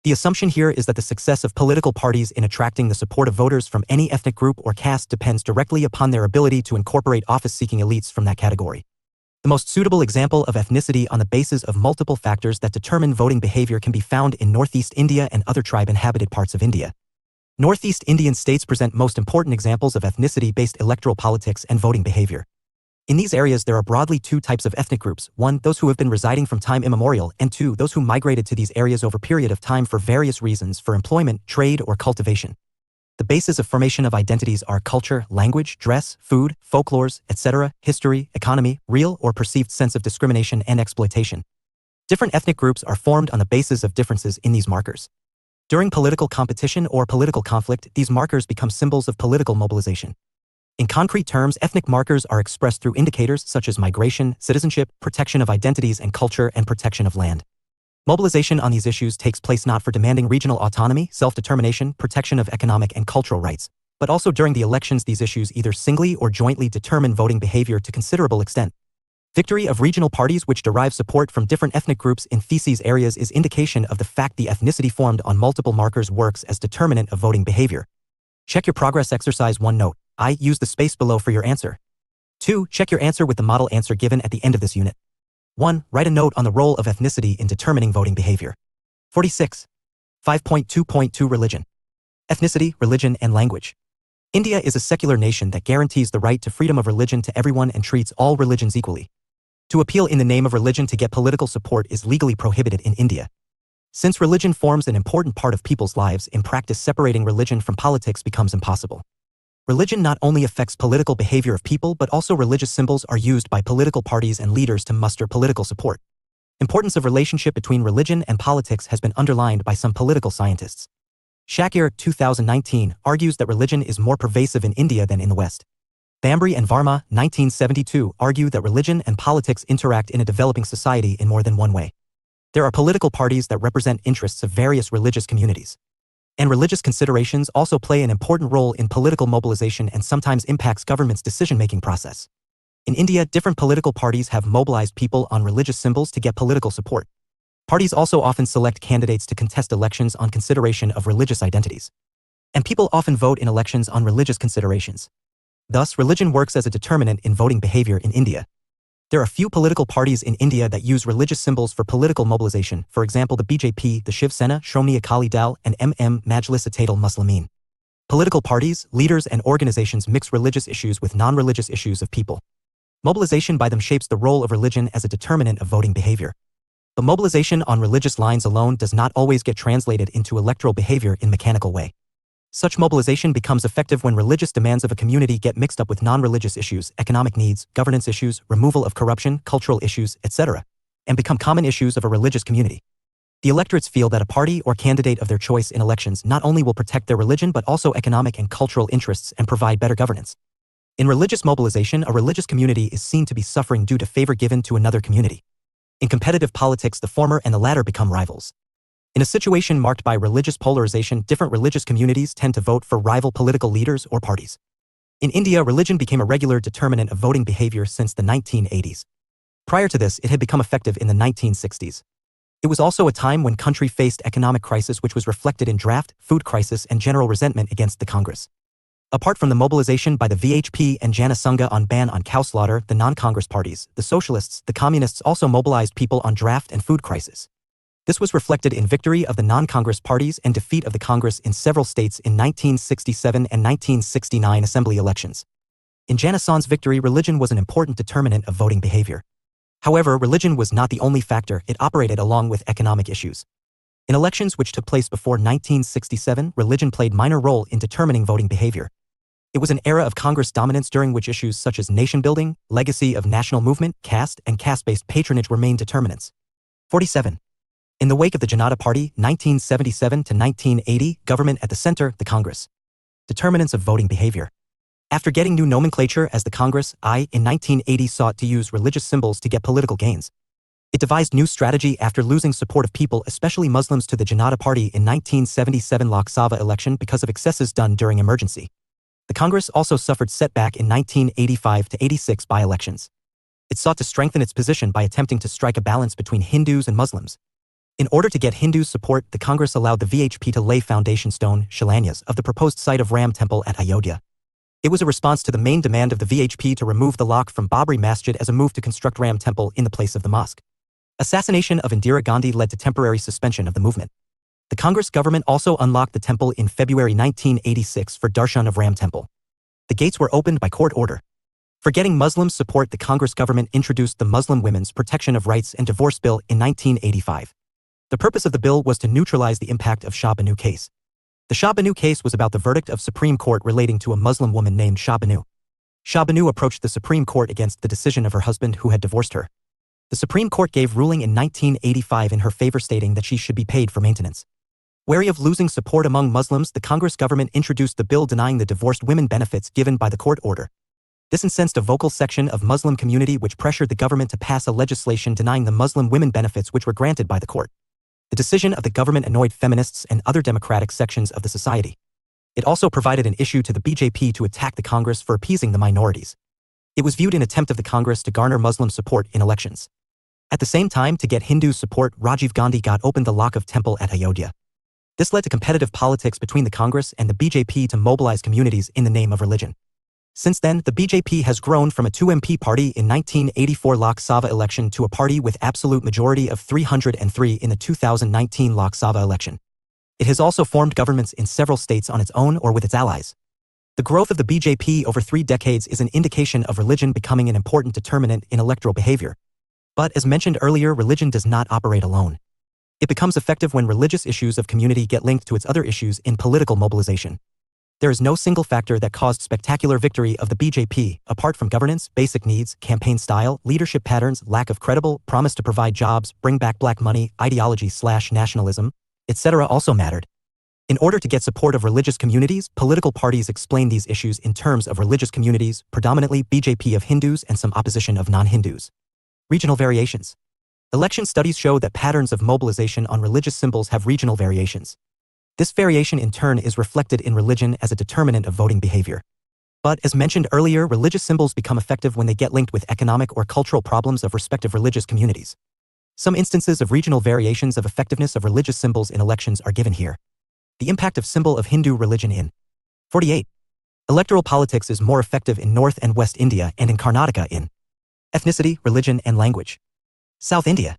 Speaker 1: The assumption here is that the success of political parties in attracting the support of voters from any ethnic group or caste depends directly upon their ability to incorporate office-seeking elites from that category. The most suitable example of ethnicity on the basis of multiple factors that determine voting behavior can be found in Northeast India and other tribe-inhabited parts of India. Northeast Indian states present most important examples of ethnicity-based electoral politics and voting behavior. In these areas there are broadly two types of ethnic groups: 1. Those who have been residing from time immemorial, and 2. Those who migrated to these areas over a period of time for various reasons, for employment, trade, or cultivation. The basis of formation of identities are culture, language, dress, food, folklores, etc., history, economy, real or perceived sense of discrimination and exploitation. Different ethnic groups are formed on the basis of differences in these markers. During political competition or political conflict, these markers become symbols of political mobilization. In concrete terms, ethnic markers are expressed through indicators such as migration, citizenship, protection of identities and culture, and protection of land. Mobilization on these issues takes place not for demanding regional autonomy, self-determination, protection of economic and cultural rights, but also during the elections. These issues either singly or jointly determine voting behavior to considerable extent. Victory of regional parties which derive support from different ethnic groups in these areas is indication of the fact the ethnicity formed on multiple markers works as determinant of voting behavior. Check your progress. Exercise 1. Note: use the space below for your answer. 2. Check your answer with the model answer given at the end of this unit. 1. Write a note on the role of ethnicity in determining voting behavior. 46. 5.2.2 Religion. Ethnicity, religion, and language. India is a secular nation that guarantees the right to freedom of religion to everyone and treats all religions equally. To appeal in the name of religion to get political support is legally prohibited in India. Since religion forms an important part of people's lives, in practice separating religion from politics becomes impossible. Religion not only affects political behavior of people but also religious symbols are used by political parties and leaders to muster political support. Importance of relationship between religion and politics has been underlined by some political scientists. Shakir 2019 argues that religion is more pervasive in India than in the West. Bambry and Varma 1972 argue that religion and politics interact in a developing society in more than one way. There are political parties that represent interests of various religious communities. And religious considerations also play an important role in political mobilization and sometimes impacts government's decision-making process. In India, different political parties have mobilized people on religious symbols to get political support. Parties also often select candidates to contest elections on consideration of religious identities. And people often vote in elections on religious considerations. Thus, religion works as a determinant in voting behavior in India. There are few political parties in India that use religious symbols for political mobilization, for example the BJP, the Shiv Sena, Shromani Akali Dal, and Majlis-e Muslimin. Political parties, leaders, and organizations mix religious issues with non-religious issues of people. Mobilization by them shapes the role of religion as a determinant of voting behavior. But mobilization on religious lines alone does not always get translated into electoral behavior in a mechanical way. Such mobilization becomes effective when religious demands of a community get mixed up with non-religious issues, economic needs, governance issues, removal of corruption, cultural issues, etc. and become common issues of a religious community. The electorates feel that a party or candidate of their choice in elections not only will protect their religion but also economic and cultural interests and provide better governance. In religious mobilization, a religious community is seen to be suffering due to favor given to another community. In competitive politics, the former and the latter become rivals. In a situation marked by religious polarization, different religious communities tend to vote for rival political leaders or parties. In India, religion became a regular determinant of voting behavior since the 1980s. Prior to this, it had become effective in the 1960s. It was also a time when country faced economic crisis, which was reflected in draft, food crisis and general resentment against the Congress. Apart from the mobilization by the VHP and Jana Sangha on ban on cow slaughter, the non-Congress parties, the socialists, the communists also mobilized people on draft and food crisis. This was reflected in victory of the non-Congress parties and defeat of the Congress in several states in 1967 and 1969 assembly elections. In Jana Sangha's victory, religion was an important determinant of voting behavior. However, religion was not the only factor, it operated along with economic issues. In elections which took place before 1967, religion played a minor role in determining voting behavior. It was an era of Congress dominance during which issues such as nation building, legacy of national movement, caste, and caste-based patronage were main determinants. 47. In the wake of the Janata Party, 1977 to 1980, government at the center, the Congress. Determinants of voting behavior. After getting new nomenclature as the Congress, in 1980 sought to use religious symbols to get political gains. It devised new strategy after losing support of people, especially Muslims, to the Janata Party in 1977 Lok Sabha election because of excesses done during emergency. The Congress also suffered setback in 1985 to 86 by-elections. It sought to strengthen its position by attempting to strike a balance between Hindus and Muslims. In order to get Hindus' support, the Congress allowed the VHP to lay foundation stone, Shilanyas, of the proposed site of Ram Temple at Ayodhya. It was a response to the main demand of the VHP to remove the lock from Babri Masjid as a move to construct Ram Temple in the place of the mosque. Assassination of Indira Gandhi led to temporary suspension of the movement. The Congress government also unlocked the temple in February 1986 for darshan of Ram Temple. The gates were opened by court order. For getting Muslim support, the Congress government introduced the Muslim Women's Protection of Rights and Divorce Bill in 1985. The purpose of the bill was to neutralize the impact of Shah Banu case. The Shah Banu case was about the verdict of Supreme Court relating to a Muslim woman named Shah Banu. Shah Banu approached the Supreme Court against the decision of her husband who had divorced her. The Supreme Court gave ruling in 1985 in her favor, stating that she should be paid for maintenance. Wary of losing support among Muslims, the Congress government introduced the bill denying the divorced women benefits given by the court order. This incensed a vocal section of Muslim community which pressured the government to pass a legislation denying the Muslim women benefits which were granted by the court. The decision of the government annoyed feminists and other democratic sections of the society. It also provided an issue to the BJP to attack the Congress for appeasing the minorities. It was viewed an attempt of the Congress to garner Muslim support in elections. At the same time, to get Hindu support, Rajiv Gandhi got opened the lock of temple at Ayodhya. This led to competitive politics between the Congress and the BJP to mobilize communities in the name of religion. Since then, the BJP has grown from a 2 MP party in 1984 Lok Sabha election to a party with absolute majority of 303 in the 2019 Lok Sabha election. It has also formed governments in several states on its own or with its allies. The growth of the BJP over 3 decades is an indication of religion becoming an important determinant in electoral behavior. But as mentioned earlier, religion does not operate alone. It becomes effective when religious issues of community get linked to its other issues in political mobilization. There is no single factor that caused spectacular victory of the BJP, apart from governance, basic needs, campaign style, leadership patterns, lack of credible, promise to provide jobs, bring back black money, ideology/nationalism, etc. also mattered. In order to get support of religious communities, political parties explain these issues in terms of religious communities, predominantly BJP of Hindus and some opposition of non-Hindus. Regional variations. Election studies show that patterns of mobilization on religious symbols have regional variations. This variation in turn is reflected in religion as a determinant of voting behavior. But as mentioned earlier, religious symbols become effective when they get linked with economic or cultural problems of respective religious communities. Some instances of regional variations of effectiveness of religious symbols in elections are given here. The impact of symbol of Hindu religion in 48. Electoral politics is more effective in North and West India and in Karnataka in ethnicity, religion, and language. South India.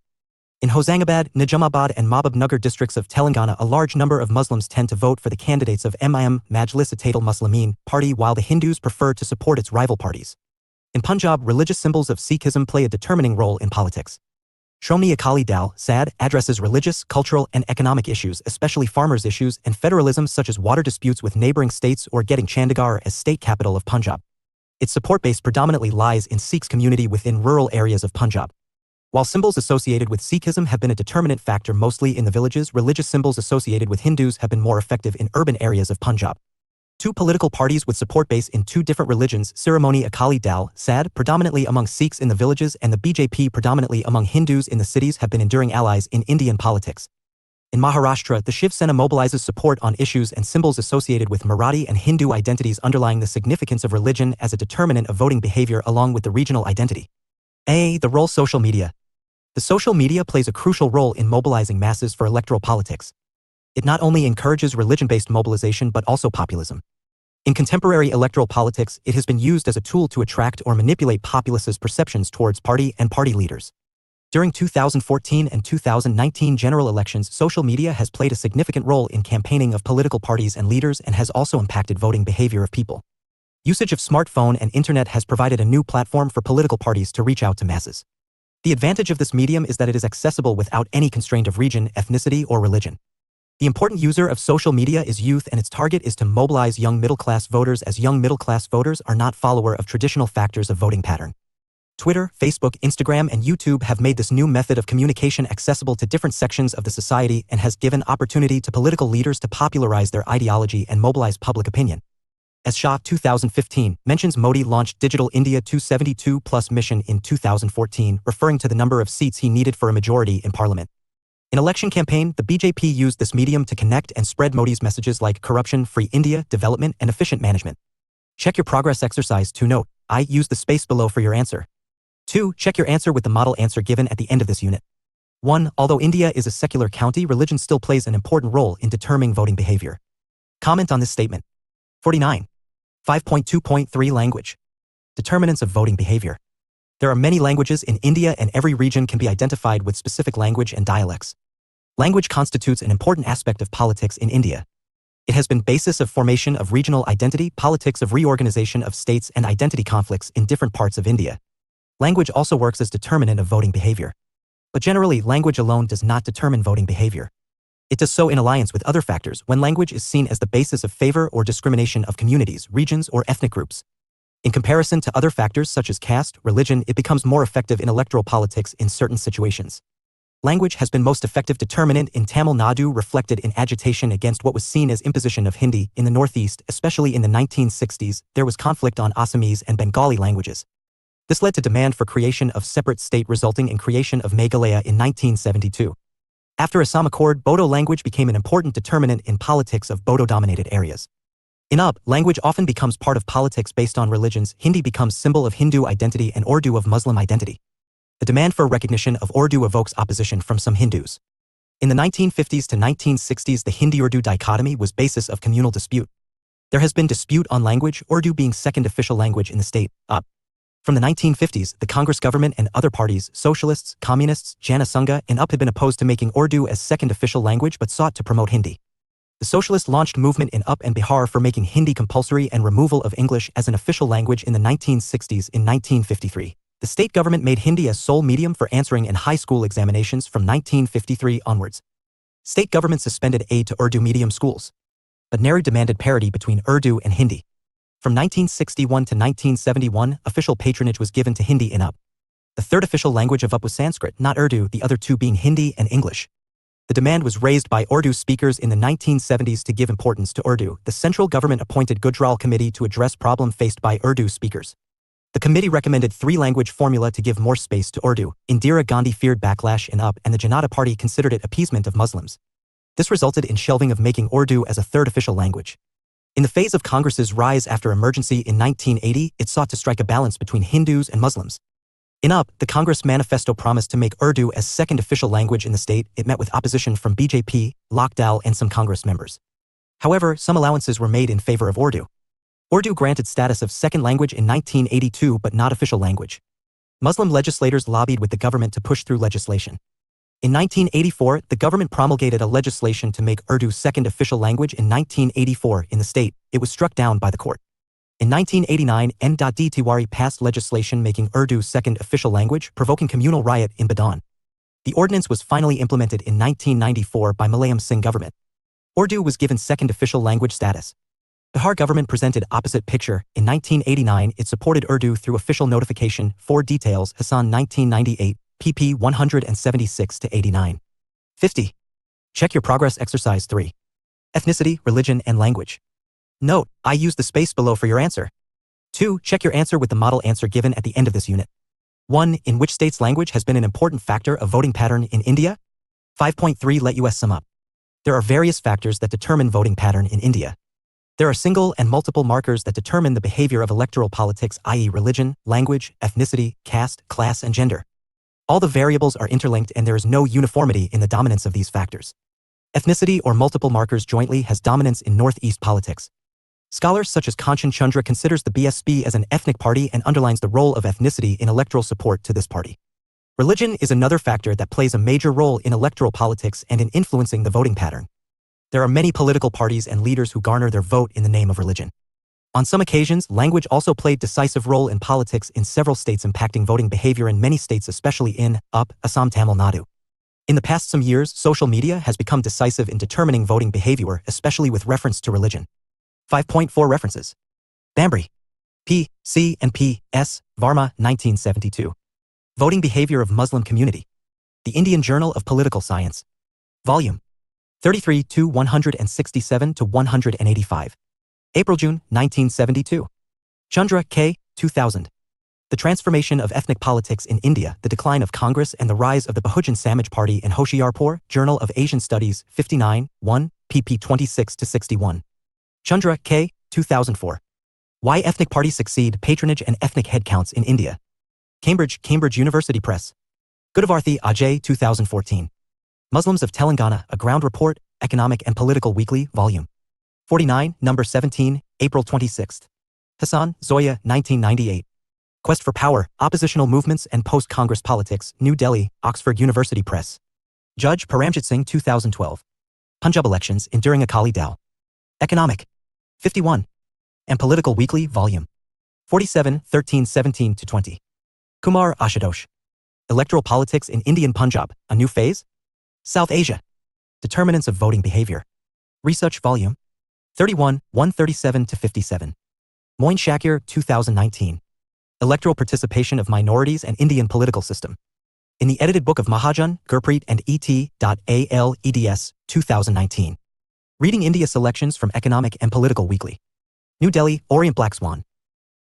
Speaker 1: In Hosangabad, Nizamabad and Mahbubnagar districts of Telangana, a large number of Muslims tend to vote for the candidates of MIM Majlis-e-Tehsil Muslimin party, while the Hindus prefer to support its rival parties. In Punjab, religious symbols of Sikhism play a determining role in politics. Shromani Akali Dal (SAD) addresses religious, cultural, and economic issues, especially farmers' issues and federalism such as water disputes with neighboring states or getting Chandigarh as state capital of Punjab. Its support base predominantly lies in Sikhs community within rural areas of Punjab. While symbols associated with Sikhism have been a determinant factor mostly in the villages, religious symbols associated with Hindus have been more effective in urban areas of Punjab. Two political parties with support base in two different religions, Shiromani Akali Dal, SAD, predominantly among Sikhs in the villages, and the BJP predominantly among Hindus in the cities, have been enduring allies in Indian politics. In Maharashtra, the Shiv Sena mobilizes support on issues and symbols associated with Marathi and Hindu identities, underlying the significance of religion as a determinant of voting behavior along with the regional identity. The role social media. The social media plays a crucial role in mobilizing masses for electoral politics. It not only encourages religion-based mobilization but also populism. In contemporary electoral politics, it has been used as a tool to attract or manipulate populace's perceptions towards party and party leaders. During 2014 and 2019 general elections, social media has played a significant role in campaigning of political parties and leaders and has also impacted voting behavior of people. Usage of smartphone and internet has provided a new platform for political parties to reach out to masses. The advantage of this medium is that it is accessible without any constraint of region, ethnicity, or religion. The important user of social media is youth, and its target is to mobilize young middle-class voters, as young middle-class voters are not follower of traditional factors of voting pattern. Twitter, Facebook, Instagram, and YouTube have made this new method of communication accessible to different sections of the society and has given opportunity to political leaders to popularize their ideology and mobilize public opinion. As Shah 2015 mentions, Modi launched Digital India 272+ mission in 2014, referring to the number of seats he needed for a majority in parliament. In election campaign, the BJP used this medium to connect and spread Modi's messages like corruption-free India, development, and efficient management. Check your progress exercise. 2. Note: I use the space below for your answer. 2. Check your answer with the model answer given at the end of this unit. 1. Although India is a secular country, religion still plays an important role in determining voting behavior. Comment on this statement. 49. 5.2.3 Language. Determinants of voting behavior. There are many languages in India, and every region can be identified with specific language and dialects. Language constitutes an important aspect of politics in India. It has been basis of formation of regional identity, politics of reorganization of states, and identity conflicts in different parts of India. Language also works as determinant of voting behavior. But generally, language alone does not determine voting behavior. It does so in alliance with other factors when language is seen as the basis of favor or discrimination of communities, regions, or ethnic groups. In comparison to other factors such as caste, religion, it becomes more effective in electoral politics in certain situations. Language has been most effective determinant in Tamil Nadu, reflected in agitation against what was seen as imposition of Hindi. In the Northeast, especially in the 1960s, there was conflict on Assamese and Bengali languages. This led to demand for creation of separate state, resulting in creation of Meghalaya in 1972. After Assam Accord, Bodo language became an important determinant in politics of Bodo-dominated areas. In UP, language often becomes part of politics based on religions. Hindi becomes symbol of Hindu identity and Urdu of Muslim identity. The demand for recognition of Urdu evokes opposition from some Hindus. In the 1950s to 1960s, the Hindi-Urdu dichotomy was basis of communal dispute. There has been dispute on language, Urdu being second official language in the state, UP. From the 1950s, the Congress government and other parties, socialists, communists, Jana Sangha, and UP had been opposed to making Urdu as second official language but sought to promote Hindi. The socialists launched movement in UP and Bihar for making Hindi compulsory and removal of English as an official language in the 1960s. In 1953, the state government made Hindi as sole medium for answering in high school examinations from 1953 onwards. State government suspended aid to Urdu medium schools. But Nehru demanded parity between Urdu and Hindi. From 1961 to 1971, official patronage was given to Hindi in UP. The third official language of UP was Sanskrit, not Urdu, the other two being Hindi and English. The demand was raised by Urdu speakers in the 1970s to give importance to Urdu. The central government appointed Gujral Committee to address problem faced by Urdu speakers. The committee recommended three-language formula to give more space to Urdu. Indira Gandhi feared backlash in UP, and the Janata Party considered it appeasement of Muslims. This resulted in shelving of making Urdu as a third official language. In the phase of Congress's rise after emergency in 1980, it sought to strike a balance between Hindus and Muslims. In UP, the Congress manifesto promised to make Urdu as second official language in the state. It met with opposition from BJP, Lokdal, and some Congress members. However, some allowances were made in favor of Urdu. Urdu granted status of second language in 1982 but not official language. Muslim legislators lobbied with the government to push through legislation. In 1984, the government promulgated a legislation to make Urdu second official language. In 1984, in the state, it was struck down by the court. In 1989, N.D. Tiwari passed legislation making Urdu second official language, provoking communal riot in Badon. The ordinance was finally implemented in 1994 by Mulayam Singh government. Urdu was given second official language status. Bihar government presented opposite picture. In 1989, it supported Urdu through official notification. For details, Hassan 1998. pp. 176-89. 50. Check your progress exercise 3. Ethnicity, religion, and language. Note, I used the space below for your answer. 2. Check your answer with the model answer given at the end of this unit. 1. In which state's language has been an important factor of voting pattern in India? 5.3. Let us sum up. There are various factors that determine voting pattern in India. There are single and multiple markers that determine the behavior of electoral politics, i.e. religion, language, ethnicity, caste, class, and gender. All the variables are interlinked and there is no uniformity in the dominance of these factors. Ethnicity or multiple markers jointly has dominance in Northeast politics. Scholars such as Kanchan Chandra considers the BSP as an ethnic party and underlines the role of ethnicity in electoral support to this party. Religion is another factor that plays a major role in electoral politics and in influencing the voting pattern. There are many political parties and leaders who garner their vote in the name of religion. On some occasions, language also played decisive role in politics in several states, impacting voting behavior in many states, especially in Assam, Tamil Nadu. In the past some years, social media has become decisive in determining voting behavior, especially with reference to religion. 5.4 References. Bambry. P. C. and P. S. Varma, 1972. Voting Behavior of Muslim Community. The Indian Journal of Political Science. Volume 33 to 167 to 185. April-June, 1972. Chandra, K. 2000. The Transformation of Ethnic Politics in India, the Decline of Congress and the Rise of the Bahujan Samaj Party in Hoshiarpur, Journal of Asian Studies, 59, 1, pp. 26-61. Chandra, K. 2004. Why Ethnic Parties Succeed, Patronage and Ethnic Headcounts in India. Cambridge University Press. Godavarthi, Ajay, 2014. Muslims of Telangana, A Ground Report, Economic and Political Weekly, Volume 49, Number 17, April 26. Hassan, Zoya, 1998. Quest for Power, Oppositional Movements and Post-Congress Politics, New Delhi, Oxford University Press. Judge Paramjit Singh, 2012. Punjab Elections, Enduring Akali Dal. Economic 51. And Political Weekly, Volume 47, 13-17-20. Kumar Ashutosh. Electoral Politics in Indian Punjab, A New Phase? South Asia. Determinants of Voting Behavior. Research Volume 31, 137-57. Moin Shakir, 2019. Electoral Participation of Minorities and Indian Political System. In the edited book of Mahajan, Gurpreet and E.T. eds, 2019. Reading India Selections from Economic and Political Weekly. New Delhi, Orient Black Swan.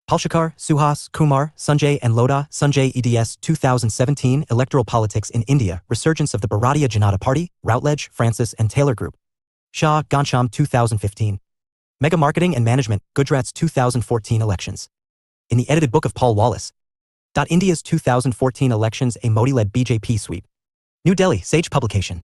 Speaker 1: Palshikar, Suhas, Kumar, Sanjay and Lodha, Sanjay eds. 2017 Electoral Politics in India, Resurgence of the Bharatiya Janata Party, Routledge, Francis and Taylor Group. Shah, Ghanshyam, 2015. Mega Marketing and Management, Gujarat's 2014 Elections. In the edited book of Paul Wallace. India's 2014 Elections, a Modi-led BJP sweep. New Delhi, Sage Publication.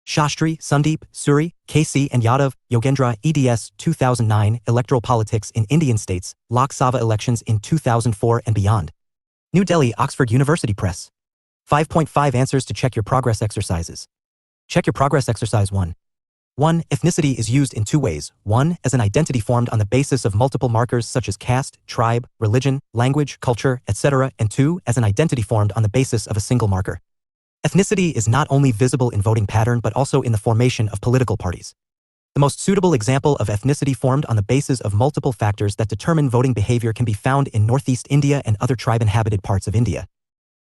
Speaker 1: Shastri, Sandeep, Suri, KC and Yadav, Yogendra eds. 2009 Electoral Politics in Indian States, Lok Sabha Elections in 2004 and Beyond. New Delhi, Oxford University Press. 5.5 Answers to Check Your Progress Exercises. Check Your Progress Exercise 1. 1. Ethnicity is used in two ways. 1. As an identity formed on the basis of multiple markers such as caste, tribe, religion, language, culture, etc. And 2. As an identity formed on the basis of a single marker. Ethnicity is not only visible in voting pattern but also in the formation of political parties. The most suitable example of ethnicity formed on the basis of multiple factors that determine voting behavior can be found in Northeast India and other tribe-inhabited parts of India.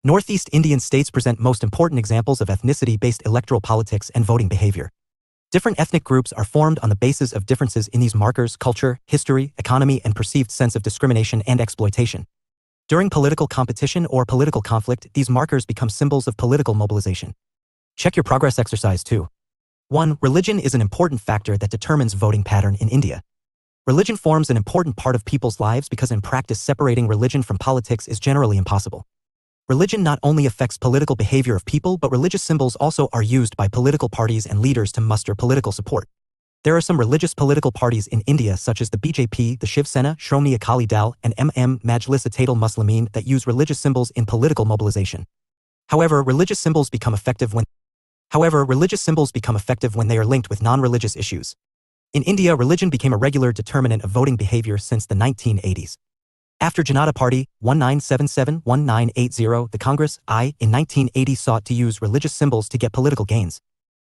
Speaker 1: Northeast Indian states present most important examples of ethnicity-based electoral politics and voting behavior. Different ethnic groups are formed on the basis of differences in these markers, culture, history, economy, and perceived sense of discrimination and exploitation. During political competition or political conflict, these markers become symbols of political mobilization. Check Your Progress Exercise 2. 1. Religion is an important factor that determines voting pattern in India. Religion forms an important part of people's lives because in practice separating religion from politics is generally impossible. Religion not only affects political behavior of people but religious symbols also are used by political parties and leaders to muster political support. There are some religious political parties in India such as the BJP, the Shiv Sena, Shromani Akali Dal, and Majlis-e-Muslimin Muslimin that use religious symbols in political mobilization. However, religious symbols become effective when they are linked with non-religious issues. In India, religion became a regular determinant of voting behavior since the 1980s. After Janata Party, 1977-1980, the Congress, in 1980 sought to use religious symbols to get political gains.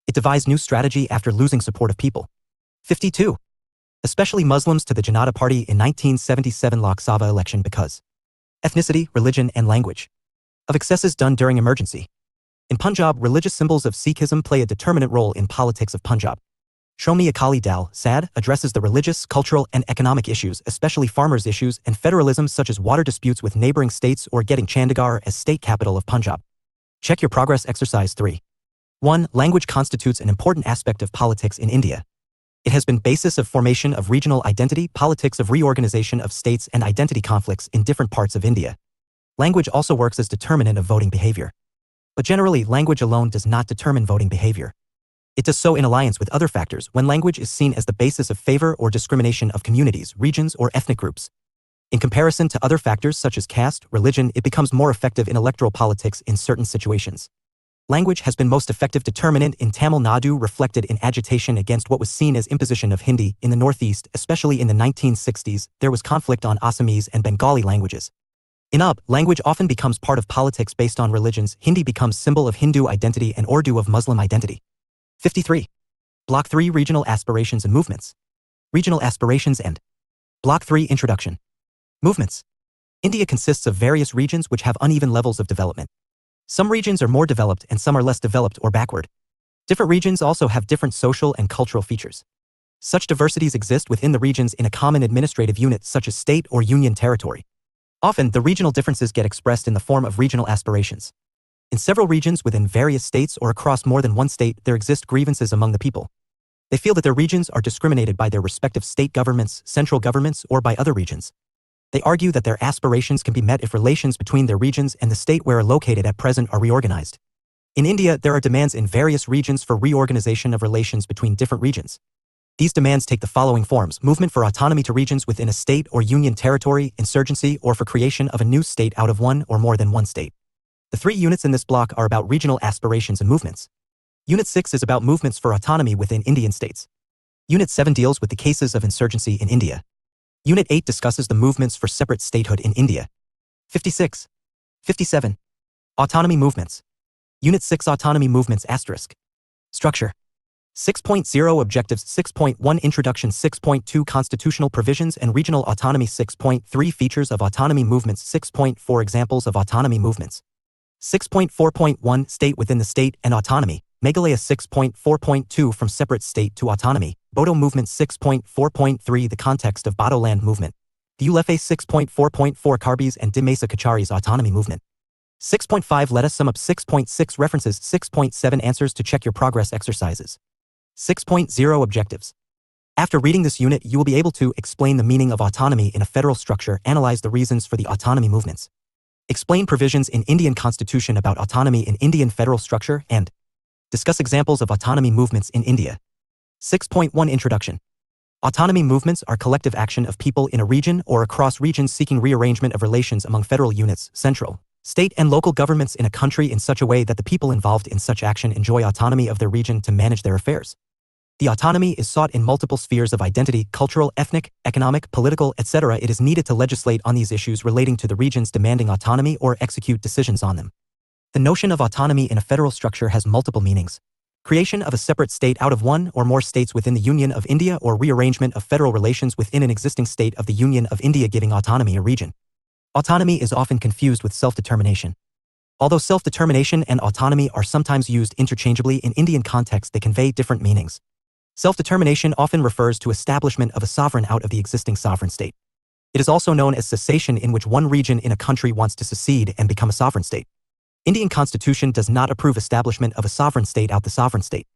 Speaker 1: It devised new strategy after losing support of people. 52. Especially Muslims to the Janata Party in 1977 Lok Sabha election because ethnicity, religion, and language. of excesses done during emergency. In Punjab, religious symbols of Sikhism play a determinant role in politics of Punjab. Shromi Akali Dal, SAD, addresses the religious, cultural, and economic issues, especially farmers' issues and federalism such as water disputes with neighboring states or getting Chandigarh as state capital of Punjab. Check your progress exercise 3. 1. Language constitutes an important aspect of politics in India. It has been basis of formation of regional identity, politics of reorganization of states and identity conflicts in different parts of India. Language also works as determinant of voting behavior. But generally, language alone does not determine voting behavior. It does so in alliance with other factors when language is seen as the basis of favor or discrimination of communities, regions, or ethnic groups. In comparison to other factors such as caste, religion, it becomes more effective in electoral politics in certain situations. Language has been most effective determinant in Tamil Nadu, reflected in agitation against what was seen as imposition of Hindi. In the Northeast, especially in the 1960s, there was conflict on Assamese and Bengali languages. In UP, language often becomes part of politics based on religions. Hindi becomes symbol of Hindu identity and Urdu of Muslim identity. 53. Block 3 Regional Aspirations and Movements. Regional Aspirations and Block 3 Introduction. Movements. India consists of various regions which have uneven levels of development. Some regions are more developed and some are less developed or backward. Different regions also have different social and cultural features. Such diversities exist within the regions in a common administrative unit such as state or union territory. Often, the regional differences get expressed in the form of regional aspirations. In several regions within various states or across more than one state, there exist grievances among the people. They feel that their regions are discriminated by their respective state governments, central governments, or by other regions. They argue that their aspirations can be met if relations between their regions and the state where located at present are reorganized. In India, there are demands in various regions for reorganization of relations between different regions. These demands take the following forms: movement for autonomy to regions within a state or union territory, insurgency, or for creation of a new state out of one or more than one state. The 3 units in this block are about regional aspirations and movements. Unit 6 is about movements for autonomy within Indian states. Unit 7 deals with the cases of insurgency in India. Unit 8 discusses the movements for separate statehood in India. 56. 57. Autonomy movements. Unit 6 Autonomy movements asterisk. Structure. 6.0 Objectives 6.1 Introduction 6.2 Constitutional provisions and regional autonomy 6.3 Features of autonomy movements 6.4 Examples of autonomy movements 6.4.1 State within the state and autonomy, Meghalaya 6.4.2 From separate state to autonomy, Bodo movement 6.4.3 The context of Bodoland movement, the ULFA 6.4.4 Karbis and Dimesa Kacharis autonomy movement. 6.5 Let us sum up 6.6 References 6.7 Answers to check your progress exercises. 6.0 Objectives. After reading this unit, you will be able to explain the meaning of autonomy in a federal structure, analyze the reasons for the autonomy movements, explain provisions in Indian Constitution about autonomy in Indian federal structure, and discuss examples of autonomy movements in India. 6.1 Introduction. Autonomy movements are collective action of people in a region or across regions seeking rearrangement of relations among federal units, central, state, and local governments in a country in such a way that the people involved in such action enjoy autonomy of their region to manage their affairs. The autonomy is sought in multiple spheres of identity: cultural, ethnic, economic, political, etc. It is needed to legislate on these issues relating to the regions demanding autonomy or execute decisions on them. The notion of autonomy in a federal structure has multiple meanings: creation of a separate state out of one or more states within the Union of India, or rearrangement of federal relations within an existing state of the Union of India, giving autonomy a region. Autonomy is often confused with self-determination. Although self-determination and autonomy are sometimes used interchangeably in Indian context, they convey different meanings. Self-determination often refers to establishment of a sovereign out of the existing sovereign state. It is also known as secession, in which one region in a country wants to secede and become a sovereign state. Indian Constitution does not approve establishment of a sovereign state out the sovereign state.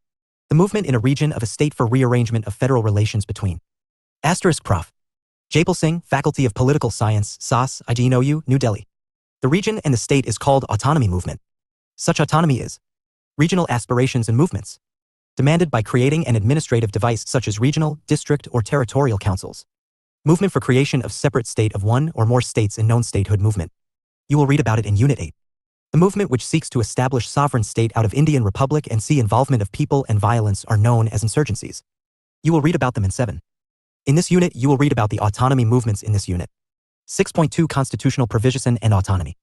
Speaker 1: The movement in a region of a state for rearrangement of federal relations between. Prof. Jaipal Singh, Faculty of Political Science, SAS, IGNOU, New Delhi. The region and the state is called autonomy movement. Such autonomy is regional aspirations and movements, demanded by creating an administrative device such as regional, district, or territorial councils. Movement for creation of separate state of one or more states in known statehood movement. You will read about it in Unit 8. The movement which seeks to establish sovereign state out of Indian Republic and see involvement of people and violence are known as insurgencies. You will read about them in 7. In this unit, you will read about the autonomy movements in this unit. 6.2 Constitutional provision and autonomy.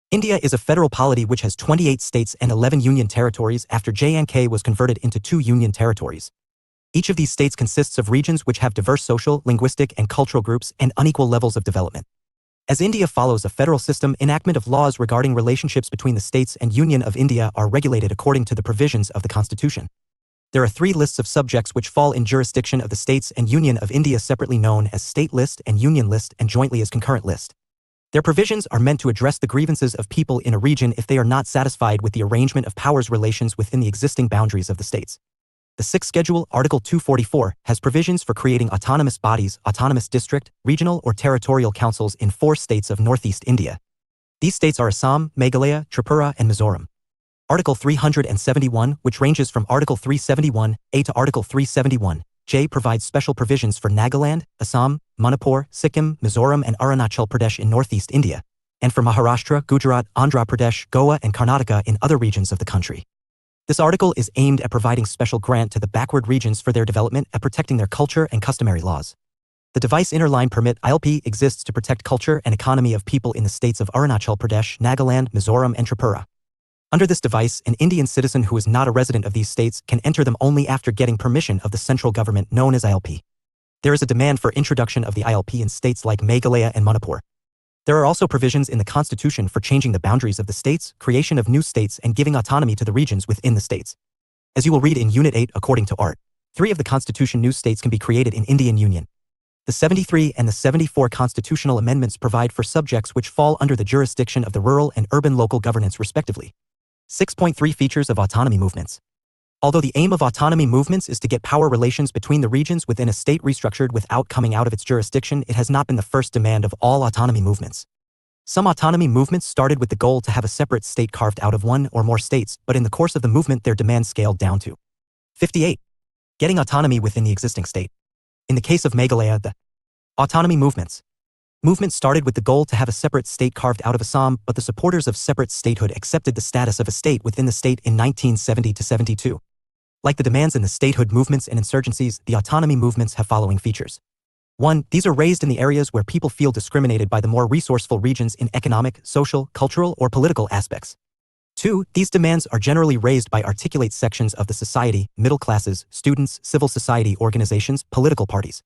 Speaker 1: India is a federal polity which has 28 states and 11 union territories after J&K was converted into 2 union territories. Each of these states consists of regions which have diverse social, linguistic, and cultural groups and unequal levels of development. As India follows a federal system, enactment of laws regarding relationships between the states and Union of India are regulated according to the provisions of the Constitution. There are 3 lists of subjects which fall in jurisdiction of the states and Union of India, separately known as State List and Union List, and jointly as Concurrent List. Their provisions are meant to address the grievances of people in a region if they are not satisfied with the arrangement of powers relations within the existing boundaries of the states. The 6th Schedule, Article 244, has provisions for creating autonomous bodies, autonomous district, regional or territorial councils in 4 states of northeast India. These states are Assam, Meghalaya, Tripura, and Mizoram. Article 371, which ranges from Article 371A to Article 371J, provides special provisions for Nagaland, Assam, Manipur, Sikkim, Mizoram, and Arunachal Pradesh in northeast India, and for Maharashtra, Gujarat, Andhra Pradesh, Goa, and Karnataka in other regions of the country. This article is aimed at providing special grant to the backward regions for their development and protecting their culture and customary laws. The device Interline Permit ILP exists to protect culture and economy of people in the states of Arunachal Pradesh, Nagaland, Mizoram, and Tripura. Under this device, an Indian citizen who is not a resident of these states can enter them only after getting permission of the central government, known as ILP. There is a demand for introduction of the ILP in states like Meghalaya and Manipur. There are also provisions in the Constitution for changing the boundaries of the states, creation of new states, and giving autonomy to the regions within the states. As you will read in Unit 8, according to Art. 3 of the Constitution, new states can be created in Indian Union. The 73 and the 74 constitutional amendments provide for subjects which fall under the jurisdiction of the rural and urban local governance respectively. 6.3 Features of autonomy movements. Although the aim of autonomy movements is to get power relations between the regions within a state restructured without coming out of its jurisdiction, it has not been the first demand of all autonomy movements. Some autonomy movements started with the goal to have a separate state carved out of one or more states, but in the course of the movement their demand scaled down to 58. Getting autonomy within the existing state. In the case of Meghalaya, the autonomy movements started with the goal to have a separate state carved out of Assam, but the supporters of separate statehood accepted the status of a state within the state in 1970-72. Like the demands in the statehood movements and insurgencies, the autonomy movements have following features. 1. These are raised in the areas where people feel discriminated by the more resourceful regions in economic, social, cultural, or political aspects. 2. These demands are generally raised by articulate sections of the society, middle classes, students, civil society organizations, political parties.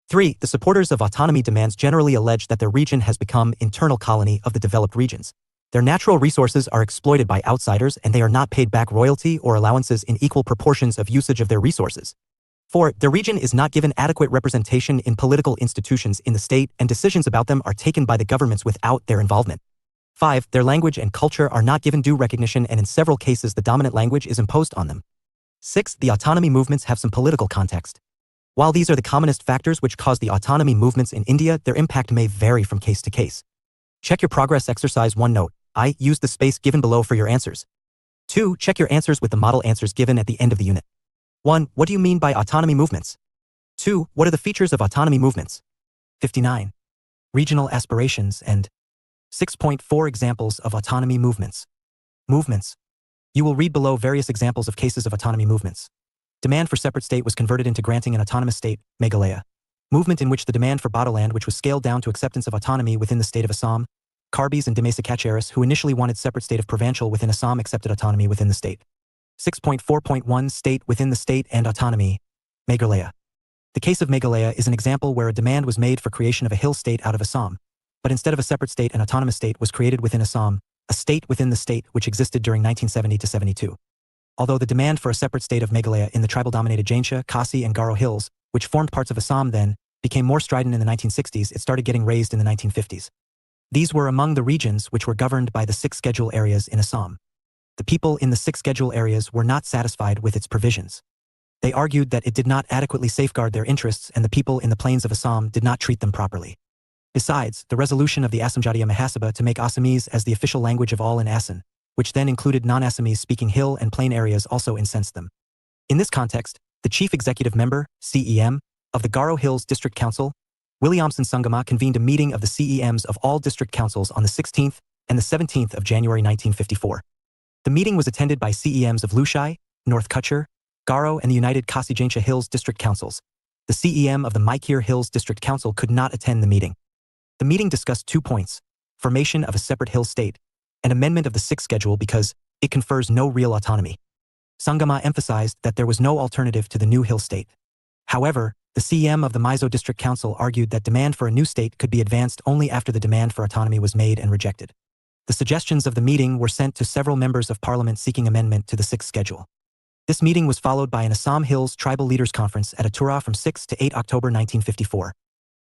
Speaker 1: 3. The supporters of autonomy demands generally allege that their region has become internal colony of the developed regions. Their natural resources are exploited by outsiders and they are not paid back royalty or allowances in equal proportions of usage of their resources. 4. The region is not given adequate representation in political institutions in the state and decisions about them are taken by the governments without their involvement. 5. Their language and culture are not given due recognition and in several cases the dominant language is imposed on them. 6. The autonomy movements have some political context. While these are the commonest factors which cause the autonomy movements in India, their impact may vary from case to case. Check your progress exercise 1 note. I. Use the space given below for your answers. 2. Check your answers with the model answers given at the end of the unit. 1. What do you mean by autonomy movements? 2. What are the features of autonomy movements? 59. Regional aspirations and 6.4 Examples of autonomy movements. Movements. You will read below various examples of cases of autonomy movements. Demand for separate state was converted into granting an autonomous state, Meghalaya. Movement in which the demand for Bodoland, which was scaled down to acceptance of autonomy within the state of Assam. Karbis and Dimesa Kacharis, who initially wanted separate state of provincial within Assam, accepted autonomy within the state. 6.4.1 State within the state and autonomy, Meghalaya. The case of Meghalaya is an example where a demand was made for creation of a hill state out of Assam, but instead of a separate state, an autonomous state was created within Assam, a state within the state which existed during 1970-72. Although the demand for a separate state of Meghalaya in the tribal-dominated Jaintia, Khasi, and Garo hills, which formed parts of Assam then, became more strident in the 1960s, it started getting raised in the 1950s. These were among the regions which were governed by the 6 schedule areas in Assam. The people in the 6 schedule areas were not satisfied with its provisions. They argued that it did not adequately safeguard their interests and the people in the plains of Assam did not treat them properly. Besides, the resolution of the Assam Jatiya Mahasabha to make Assamese as the official language of all in Assam, which then included non-Assamese speaking hill and plain areas, also incensed them. In this context, the Chief Executive Member, CEM, of the Garo Hills District Council, Williamson Sangama, convened a meeting of the CEMs of all district councils on the 16th and the 17th of January 1954. The meeting was attended by CEMs of Lushai, North Kutcher, Garo, and the United Khasi Jaintia Hills District Councils. The CEM of the Maikir Hills District Council could not attend the meeting. The meeting discussed 2 points: formation of a separate hill state, and amendment of the 6th schedule because it confers no real autonomy. Sangama emphasized that there was no alternative to the new hill state. However, The CEM of the Mizo District Council argued that demand for a new state could be advanced only after the demand for autonomy was made and rejected. The suggestions of the meeting were sent to several members of parliament seeking amendment to the 6th schedule. This meeting was followed by an Assam Hills Tribal Leaders Conference at Atura from 6 to 8 October 1954.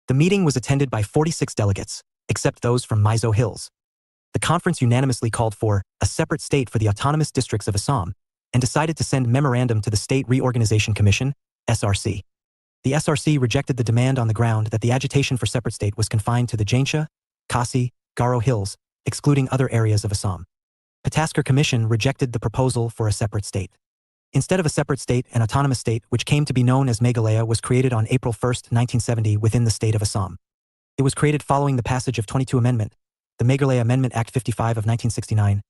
Speaker 1: The meeting was attended by 46 delegates, except those from Mizo Hills. The conference unanimously called for a separate state for the autonomous districts of Assam and decided to send memorandum to the State Reorganization Commission, SRC. The SRC rejected the demand on the ground that the agitation for separate state was confined to the Jaintia, Khasi, Garo Hills, excluding other areas of Assam. Pataskar Commission rejected the proposal for a separate state. Instead of a separate state, an autonomous state, which came to be known as Meghalaya, was created on April 1, 1970 within the state of Assam. It was created following the passage of 22 Amendment, the Meghalaya Amendment Act 55 of 1969,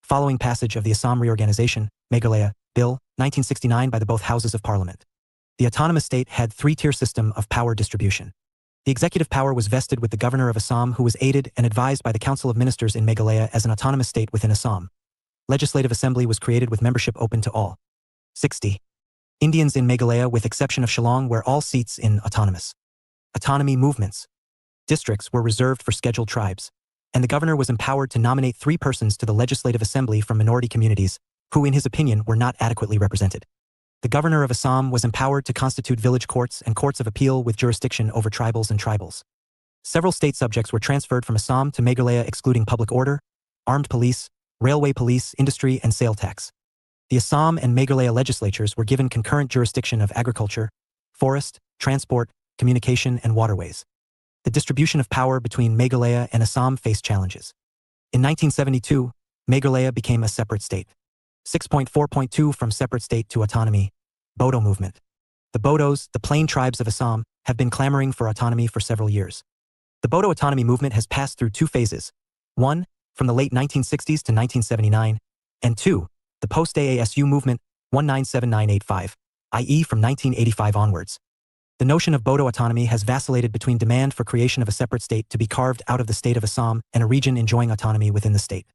Speaker 1: following passage of the Assam Reorganization, Meghalaya, Bill, 1969 by the both houses of parliament. The autonomous state had three-tier system of power distribution. The executive power was vested with the governor of Assam, who was aided and advised by the Council of Ministers in Meghalaya as an autonomous state within Assam. Legislative Assembly was created with membership open to all. 60. Indians in Meghalaya with exception of Shillong, where all seats in autonomous autonomy movements districts were reserved for scheduled tribes, and the governor was empowered to nominate 3 persons to the Legislative Assembly from minority communities, who in his opinion were not adequately represented. The governor of Assam was empowered to constitute village courts and courts of appeal with jurisdiction over tribals and tribals. Several state subjects were transferred from Assam to Meghalaya, excluding public order, armed police, railway police, industry, and sale tax. The Assam and Meghalaya legislatures were given concurrent jurisdiction of agriculture, forest, transport, communication, and waterways. The distribution of power between Meghalaya and Assam faced challenges. In 1972, Meghalaya became a separate state. 6.4.2 From separate state to autonomy. Bodo movement. The Bodos, the plain tribes of Assam, have been clamoring for autonomy for several years. The Bodo autonomy movement has passed through 2 phases. 1, from the late 1960s to 1979, and 2, the post-AASU movement, 197985, i.e. from 1985 onwards. The notion of Bodo autonomy has vacillated between demand for creation of a separate state to be carved out of the state of Assam and a region enjoying autonomy within the state.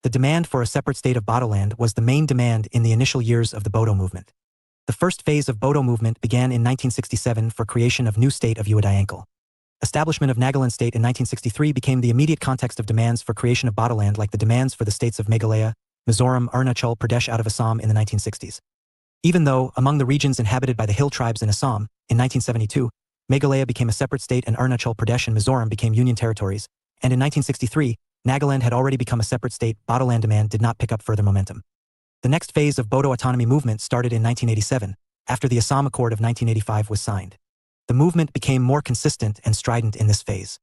Speaker 1: The demand for a separate state of Bodoland was the main demand in the initial years of the Bodo movement. The first phase of Bodo movement began in 1967 for creation of new state of Uadayankal. Establishment of Nagaland state in 1963 became the immediate context of demands for creation of Bodoland, like the demands for the states of Meghalaya, Mizoram, Arunachal Pradesh out of Assam in the 1960s. Even though, among the regions inhabited by the hill tribes in Assam, in 1972, Meghalaya became a separate state and Arunachal Pradesh and Mizoram became union territories, and in 1963, Nagaland had already become a separate state, Bodoland demand did not pick up further momentum. The next phase of Bodo autonomy movement started in 1987, after the Assam Accord of 1985 was signed. The movement became more consistent and strident in this phase.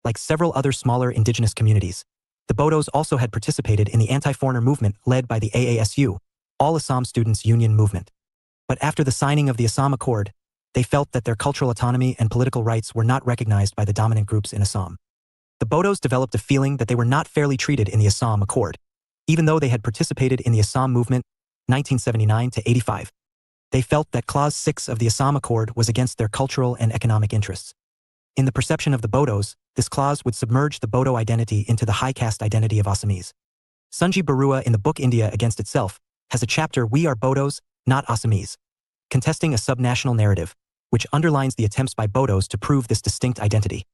Speaker 1: Like several other smaller indigenous communities, the Bodos also had participated in the anti-foreigner movement led by the AASU, All Assam Students Union movement. But after the signing of the Assam Accord, they felt that their cultural autonomy and political rights were not recognized by the dominant groups in Assam. The Bodos developed a feeling that they were not fairly treated in the Assam Accord, even though they had participated in the Assam movement, 1979 to 85. They felt that Clause 6 of the Assam Accord was against their cultural and economic interests. In the perception of the Bodos, this clause would submerge the Bodo identity into the high caste identity of Assamese. Sanjeev Barua in the book India Against Itself has a chapter We Are Bodos, Not Assamese, contesting a subnational narrative, which underlines the attempts by Bodos to prove this distinct identity.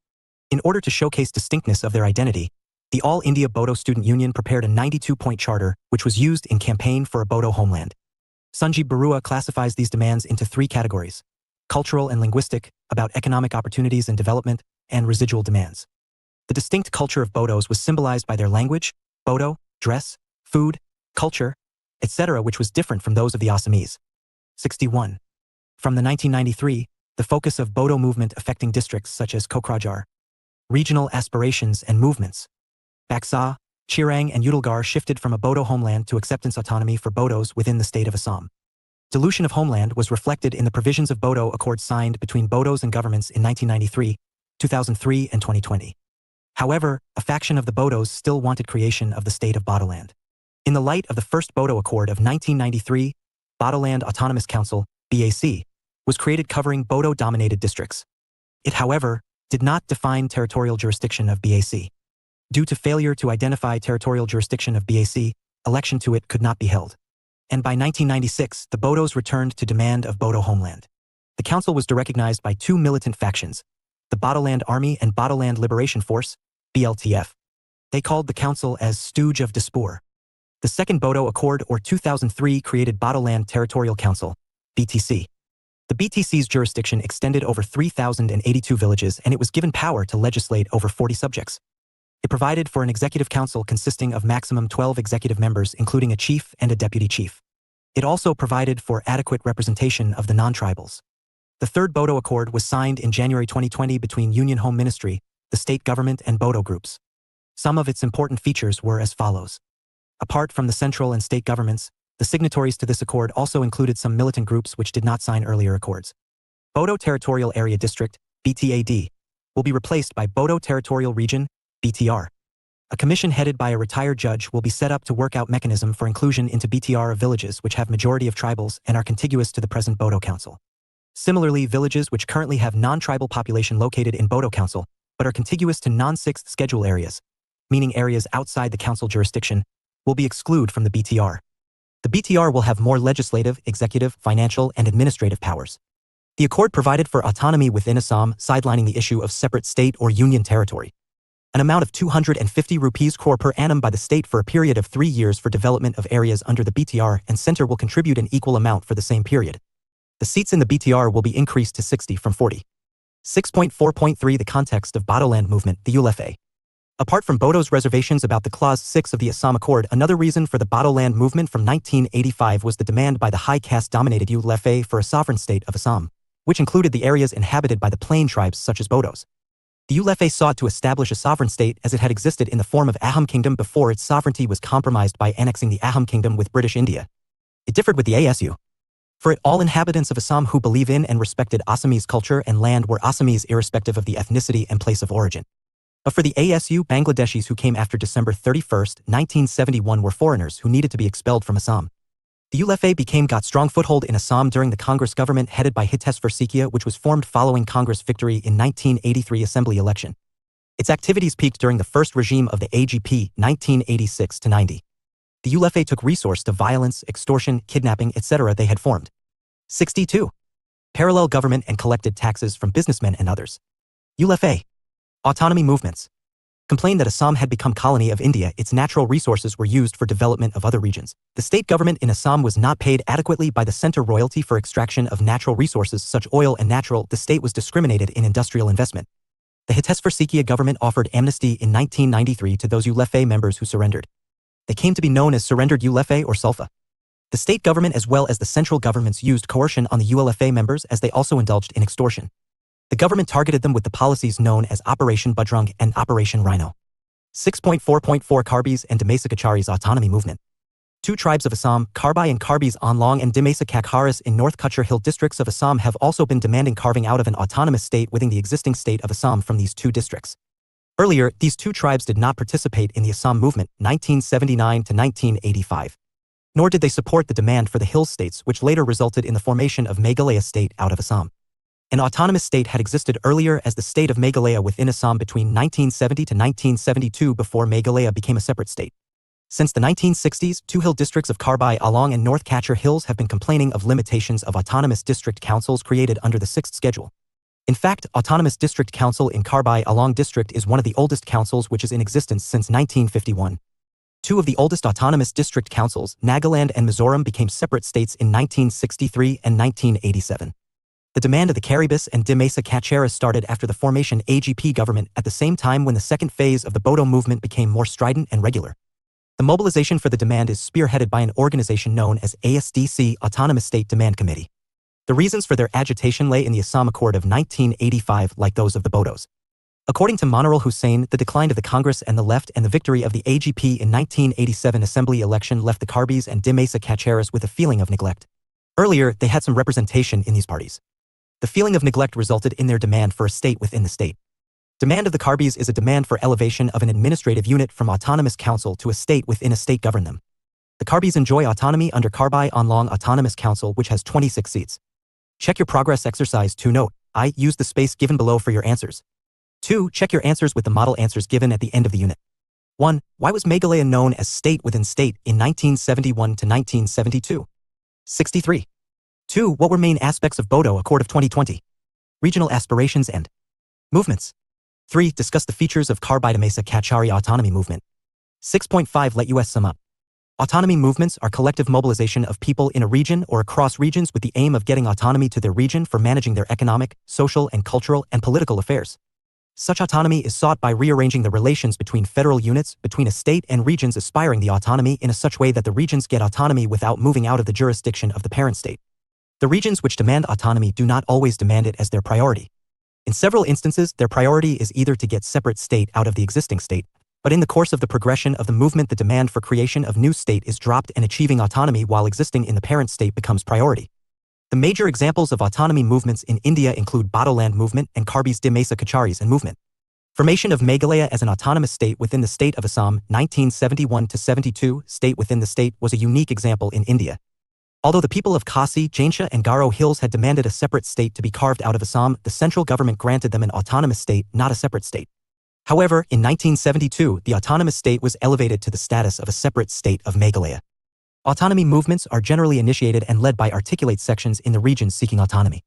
Speaker 1: In order to showcase distinctness of their identity, the All India Bodo Student Union prepared a 92-point charter which was used in campaign for a Bodo homeland. Sanjeev Barua classifies these demands into 3 categories: cultural and linguistic, about economic opportunities and development, and residual demands. The distinct culture of Bodos was symbolized by their language, Bodo, dress, food, culture, etc., which was different from those of the Assamese. 61. From the 1993, the focus of Bodo movement affecting districts such as Kokrajhar. Regional aspirations and movements. Baksa, Chirang and Udalgar shifted from a Bodo homeland to acceptance autonomy for Bodos within the state of Assam. Dilution of homeland was reflected in the provisions of Bodo Accords signed between Bodos and governments in 1993, 2003 and 2020. However, a faction of the Bodos still wanted creation of the state of Bodoland. In the light of the first Bodo Accord of 1993, Bodoland Autonomous Council, BAC, was created covering Bodo-dominated districts. It, however, did not define territorial jurisdiction of BAC. Due to failure to identify territorial jurisdiction of BAC, election to it could not be held. And by 1996, the Bodos returned to demand of Bodo homeland. The council was recognized by two militant factions, the Bodoland Army and Bodoland Liberation Force, BLTF. They called the council as Stooge of Dispor. The Second Bodo Accord or 2003 created Bodoland Territorial Council, BTC. The BTC's jurisdiction extended over 3,082 villages and it was given power to legislate over 40 subjects. It provided for an executive council consisting of maximum 12 executive members including a chief and a deputy chief. It also provided for adequate representation of the non-tribals. The Third Bodo Accord was signed in January 2020 between Union Home Ministry, the state government and Bodo groups. Some of its important features were as follows. Apart from the central and state governments, the signatories to this accord also included some militant groups which did not sign earlier accords. Bodo Territorial Area District, BTAD, will be replaced by Bodo Territorial Region, BTR. A commission headed by a retired judge will be set up to work out mechanism for inclusion into BTR of villages which have majority of tribals and are contiguous to the present Bodo Council. Similarly, villages which currently have non-tribal population located in Bodo Council, but are contiguous to non-sixth schedule areas, meaning areas outside the council jurisdiction, will be excluded from the BTR. The BTR will have more legislative, executive, financial, and administrative powers. The accord provided for autonomy within Assam, sidelining the issue of separate state or union territory. An amount of 250 rupees crore per annum by the state for a period of 3 years for development of areas under the BTR, and center will contribute an equal amount for the same period. The seats in the BTR will be increased to 60 from 40. 6.4.3 The context of Bodoland movement, the ULFA. Apart from Bodo's reservations about the Clause 6 of the Assam Accord, another reason for the Bodoland movement from 1985 was the demand by the high caste-dominated ULFA for a sovereign state of Assam, which included the areas inhabited by the plain tribes such as Bodos. The ULFA sought to establish a sovereign state as it had existed in the form of Ahom Kingdom before its sovereignty was compromised by annexing the Ahom Kingdom with British India. It differed with the ASU. For it, all inhabitants of Assam who believe in and respected Assamese culture and land were Assamese irrespective of the ethnicity and place of origin. But for the ASU, Bangladeshis who came after December 31, 1971 were foreigners who needed to be expelled from Assam. The ULFA got strong foothold in Assam during the Congress government headed by Hitesvar Sikya, which was formed following Congress victory in 1983 assembly election. Its activities peaked during the first regime of the AGP, 1986-90. The ULFA took resource to violence, extortion, kidnapping, etc. they had formed. 62. Parallel government and collected taxes from businessmen and others. ULFA. Autonomy movements. Complained that Assam had become colony of India, its natural resources were used for development of other regions. The state government in Assam was not paid adequately by the center royalty for extraction of natural resources such oil and natural. The state was discriminated in industrial investment. The Hitesvar Sikya government offered amnesty in 1993 to those ULFA members who surrendered. They came to be known as surrendered ULFA or Sulfa. The state government as well as the central governments used coercion on the ULFA members as they also indulged in extortion. The government targeted them with the policies known as Operation Budrung and Operation Rhino. 6.4.4 Karbis and Dimasa Kacharis autonomy movement. Two tribes of Assam, Karbi and Karbis Onlong and Dimasa Kakharis in North Kachar Hill districts of Assam have also been demanding carving out of an autonomous state within the existing state of Assam from these two districts. Earlier, these two tribes did not participate in the Assam movement, 1979 to 1985. Nor did they support the demand for the Hill states, which later resulted in the formation of Meghalaya state out of Assam. An autonomous state had existed earlier as the state of Meghalaya within Assam between 1970 to 1972 before Meghalaya became a separate state. Since the 1960s, two hill districts of Karbi Along and North Kachar Hills have been complaining of limitations of autonomous district councils created under the 6th schedule. In fact, Autonomous District Council in Karbi Along district is one of the oldest councils which is in existence since 1951. Two of the oldest autonomous district councils, Nagaland and Mizoram, became separate states in 1963 and 1987. The demand of the Karibis and Dimasa Kacharis started after the formation AGP government at the same time when the second phase of the Bodo movement became more strident and regular. The mobilization for the demand is spearheaded by an organization known as ASDC, Autonomous State Demand Committee. The reasons for their agitation lay in the Assam Accord of 1985 like those of the Bodos. According to Monirul Hussain, the decline of the Congress and the left and the victory of the AGP in 1987 assembly election left the Karbis and Dimasa Kacharis with a feeling of neglect. Earlier, they had some representation in these parties. The feeling of neglect resulted in their demand for a state within the state. Demand of the Karbis is a demand for elevation of an administrative unit from autonomous council to a state within a state govern them. The Karbis enjoy autonomy under Karbi Onlong Autonomous Council, which has 26 seats. Check your progress exercise 2. Note, I use the space given below for your answers. 2. Check your answers with the model answers given at the end of the unit. 1. Why was Meghalaya known as state within state in 1971 to 1972? 63. 2. What were main aspects of Bodo Accord of 2020? Regional aspirations and movements. 3. Discuss the features of Karbi Mesa Kachari autonomy movement. 6.5 Let us sum up. Autonomy movements are collective mobilization of people in a region or across regions with the aim of getting autonomy to their region for managing their economic, social and cultural and political affairs. Such autonomy is sought by rearranging the relations between federal units, between a state and regions aspiring the autonomy in a such way that the regions get autonomy without moving out of the jurisdiction of the parent state. The regions which demand autonomy do not always demand it as their priority. In several instances, their priority is either to get separate state out of the existing state, but in the course of the progression of the movement the demand for creation of new state is dropped and achieving autonomy while existing in the parent state becomes priority. The major examples of autonomy movements in India include Bodoland movement and Karbis de Mesa Kacharis and movement. Formation of Meghalaya as an autonomous state within the state of Assam, 1971-72, state within the state was a unique example in India. Although the people of Khasi, Jainsha and Garo Hills had demanded a separate state to be carved out of Assam, the central government granted them an autonomous state, not a separate state. However, in 1972, the autonomous state was elevated to the status of a separate state of Meghalaya. Autonomy movements are generally initiated and led by articulate sections in the regions seeking autonomy.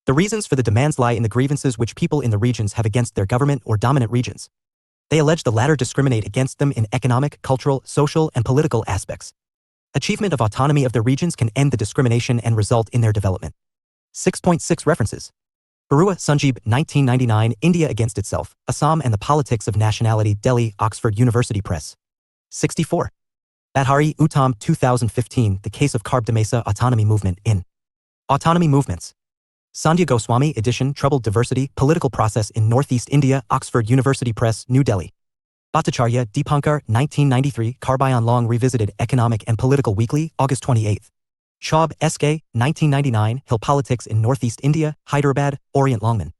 Speaker 1: The reasons for the demands lie in the grievances which people in the regions have against their government or dominant regions. They allege the latter discriminate against them in economic, cultural, social, and political aspects. Achievement of autonomy of the regions can end the discrimination and result in their development. 6.6 References. Barua, Sanjeeb, 1999, India Against Itself, Assam and the Politics of Nationality, Delhi, Oxford University Press. 64. Badhari, Uttam, 2015, The Case of Karbi Mesa Autonomy Movement in Autonomy Movements. Sandhya Goswami edition, Troubled Diversity, Political Process in Northeast India, Oxford University Press, New Delhi. Bhattacharya, Deepankar, 1993, Karbi on Long Revisited, Economic and Political Weekly, August 28. Chaub, S.K., 1999, Hill Politics in Northeast India, Hyderabad, Orient Longman.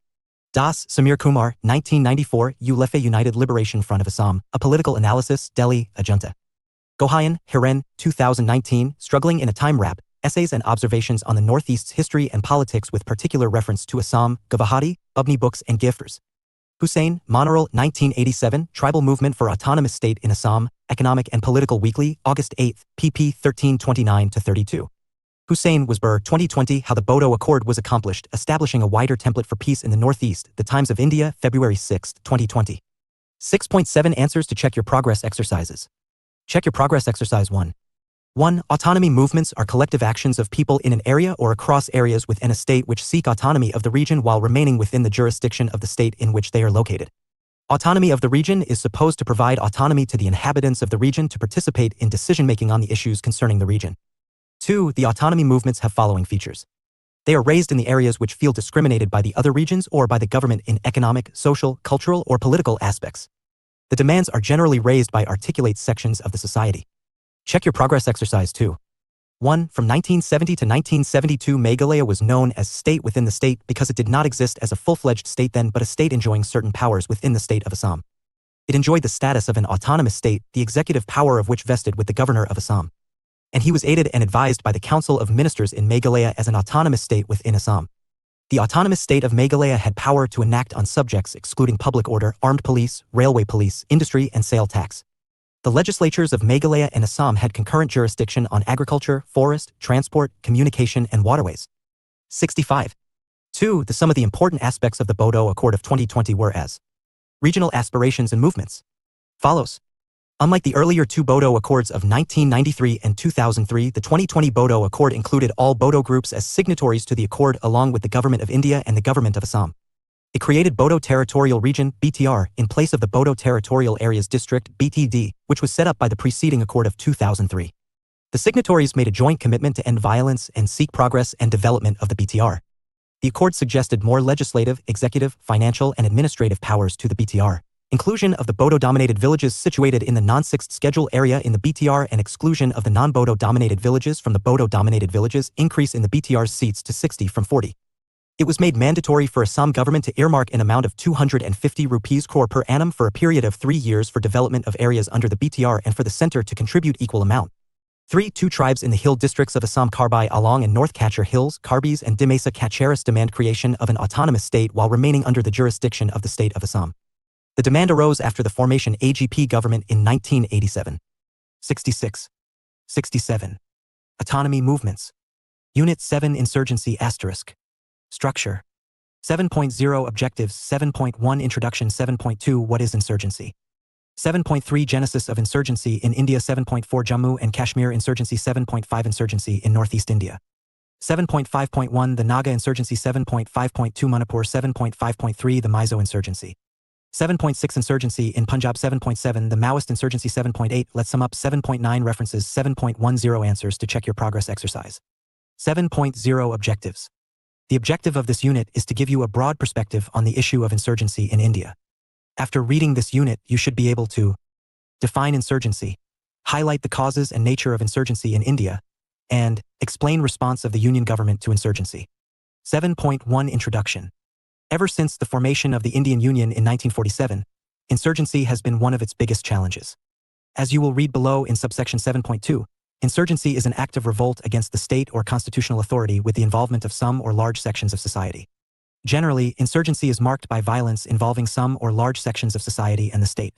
Speaker 1: Das, Samir Kumar, 1994, ULEFA United Liberation Front of Assam, A Political Analysis, Delhi, Ajunta. Gohayan, Hiren, 2019, Struggling in a Time Wrap, Essays and Observations on the Northeast's History and Politics with particular reference to Assam, Guwahati, Ubni Books and Gifters. Hussain, Monirul, 1987, Tribal Movement for Autonomous State in Assam, Economic and Political Weekly, August 8, pp. 1329-32. Hussain, Wasbur, 2020, How the Bodo Accord was Accomplished, Establishing a Wider Template for Peace in the Northeast, The Times of India, February 6, 2020. 6.7 Answers to Check Your Progress Exercises. Check Your Progress Exercise 1. 1. Autonomy movements are collective actions of people in an area or across areas within a state which seek autonomy of the region while remaining within the jurisdiction of the state in which they are located. Autonomy of the region is supposed to provide autonomy to the inhabitants of the region to participate in decision-making on the issues concerning the region. 2. The autonomy movements have following features. They are raised in the areas which feel discriminated by the other regions or by the government in economic, social, cultural, or political aspects. The demands are generally raised by articulate sections of the society. Check Your Progress Exercise 2. 1. From 1970 to 1972, Meghalaya was known as state within the state because it did not exist as a full-fledged state then but a state enjoying certain powers within the state of Assam. It enjoyed the status of an autonomous state, the executive power of which vested with the governor of Assam. And he was aided and advised by the Council of Ministers in Meghalaya as an autonomous state within Assam. The autonomous state of Meghalaya had power to enact on subjects excluding public order, armed police, railway police, industry and sale tax. The legislatures of Meghalaya and Assam had concurrent jurisdiction on agriculture, forest, transport, communication and waterways. 65. 2. Some of the important aspects of the Bodo Accord of 2020 were as regional aspirations and movements. Follows. Unlike the earlier two Bodo Accords of 1993 and 2003, the 2020 Bodo Accord included all Bodo groups as signatories to the accord along with the Government of India and the Government of Assam. It created Bodo Territorial Region, BTR, in place of the Bodo Territorial Areas District, BTD, which was set up by the preceding accord of 2003. The signatories made a joint commitment to end violence and seek progress and development of the BTR. The accord suggested more legislative, executive, financial, and administrative powers to the BTR. Inclusion of the Bodo-dominated villages situated in the non-sixth schedule area in the BTR and exclusion of the non-Bodo-dominated villages from the Bodo-dominated villages, increase in the BTR's seats to 60 from 40. It was made mandatory for Assam government to earmark an amount of 250 rupees crore per annum for a period of 3 years for development of areas under the BTR and for the center to contribute equal amount. 3. Two tribes in the hill districts of Assam, Karbi Along and North Kachar Hills, Karbis and Dimesa Kacharis demand creation of an autonomous state while remaining under the jurisdiction of the state of Assam. The demand arose after the formation AGP government in 1987. 66. 67. Autonomy movements. Unit 7 Insurgency *. Structure. 7.0 Objectives. 7.1 Introduction. 7.2 What is insurgency? 7.3 Genesis of insurgency in India. 7.4 Jammu and Kashmir insurgency. 7.5 Insurgency in Northeast India. 7.5.1 The Naga insurgency. 7.5.2 Manipur. 7.5.3 The Mizo insurgency. 7.6 Insurgency in Punjab. 7.7 The Maoist insurgency. 7.8 Let's sum up. 7.9 References. 7.10 Answers to check your progress exercise. 7.0 Objectives. The objective of this unit is to give you a broad perspective on the issue of insurgency in India. After reading this unit, you should be able to define insurgency, highlight the causes and nature of insurgency in India, and explain response of the Union government to insurgency. 7.1 Introduction. Ever since the formation of the Indian Union in 1947, insurgency has been one of its biggest challenges. As you will read below in subsection 7.2, insurgency is an act of revolt against the state or constitutional authority with the involvement of some or large sections of society. Generally, insurgency is marked by violence involving some or large sections of society and the state.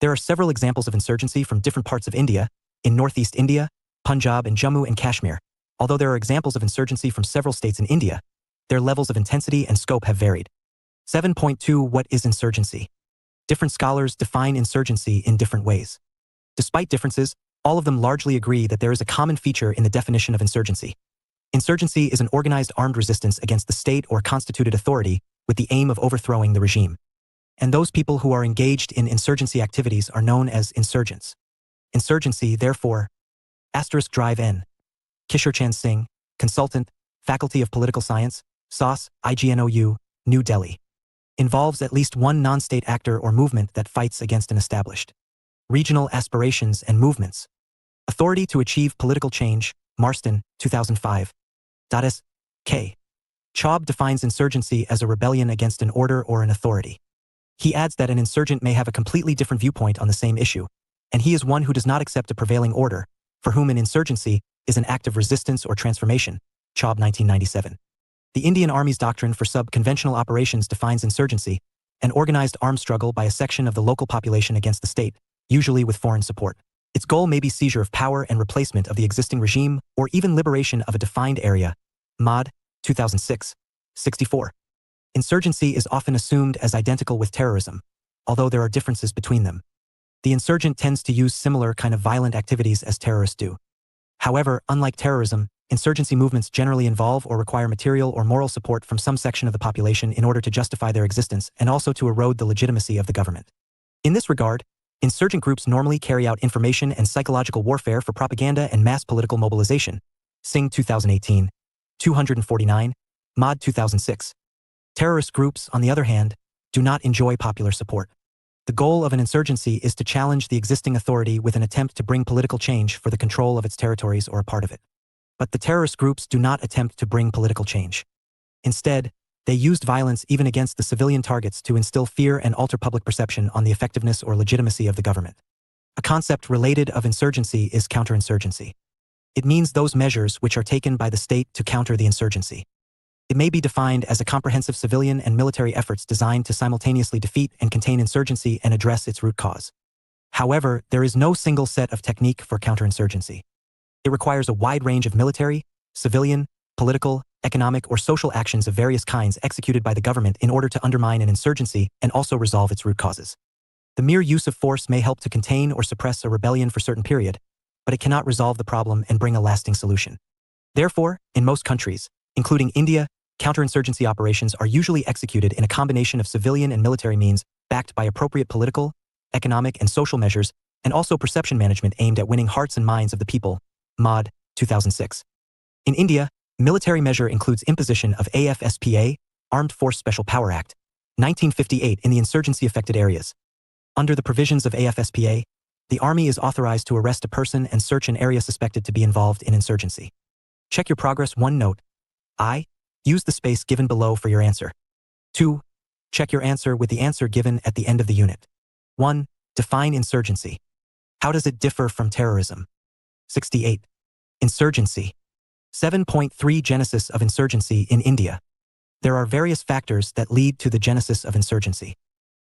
Speaker 1: There are several examples of insurgency from different parts of India, in Northeast India, Punjab and Jammu and Kashmir. Although there are examples of insurgency from several states in India, their levels of intensity and scope have varied. 7.2 What is insurgency? Different scholars define insurgency in different ways. Despite differences, all of them largely agree that there is a common feature in the definition of insurgency. Insurgency is an organized armed resistance against the state or constituted authority with the aim of overthrowing the regime. And those people who are engaged in insurgency activities are known as insurgents. Insurgency, therefore, *drive N. Kishore Chand Singh, Consultant, Faculty of Political Science, SOS, IGNOU, New Delhi. Involves at least one non-state actor or movement that fights against an established regional aspirations and movements. Authority to Achieve Political Change, Marston, 2005. S. K. Chaub defines insurgency as a rebellion against an order or an authority. He adds that an insurgent may have a completely different viewpoint on the same issue, and he is one who does not accept a prevailing order, for whom an insurgency is an act of resistance or transformation. Chaub, 1997. The Indian Army's doctrine for sub-conventional operations defines insurgency, an organized armed struggle by a section of the local population against the state, usually with foreign support. Its goal may be seizure of power and replacement of the existing regime, or even liberation of a defined area. Mod, 2006. 64. Insurgency is often assumed as identical with terrorism, although there are differences between them. The insurgent tends to use similar kind of violent activities as terrorists do. However, unlike terrorism, insurgency movements generally involve or require material or moral support from some section of the population in order to justify their existence and also to erode the legitimacy of the government. In this regard, insurgent groups normally carry out information and psychological warfare for propaganda and mass political mobilization. Singh, 2018. 249. Mod, 2006. Terrorist groups, on the other hand, do not enjoy popular support. The goal of an insurgency is to challenge the existing authority with an attempt to bring political change for the control of its territories or a part of it. But the terrorist groups do not attempt to bring political change. Instead, they used violence even against the civilian targets to instill fear and alter public perception on the effectiveness or legitimacy of the government. A concept related of insurgency is counterinsurgency. It means those measures which are taken by the state to counter the insurgency. It may be defined as a comprehensive civilian and military efforts designed to simultaneously defeat and contain insurgency and address its root cause. However, there is no single set of technique for counterinsurgency. It requires a wide range of military, civilian, political, economic, or social actions of various kinds executed by the government in order to undermine an insurgency and also resolve its root causes. The mere use of force may help to contain or suppress a rebellion for a certain period, but it cannot resolve the problem and bring a lasting solution. Therefore, in most countries, including India, counterinsurgency operations are usually executed in a combination of civilian and military means, backed by appropriate political, economic, and social measures, and also perception management aimed at winning hearts and minds of the people. Mod, 2006. In India, military measure includes imposition of AFSPA, Armed Force Special Power Act, 1958 in the insurgency-affected areas. Under the provisions of AFSPA, the army is authorized to arrest a person and search an area suspected to be involved in insurgency. Check your progress. 1. Note. I. Use the space given below for your answer. 2. Check your answer with the answer given at the end of the unit. 1. Define insurgency. How does it differ from terrorism? 68. Insurgency. 7.3 Genesis of insurgency in India. There are various factors that lead to the genesis of insurgency.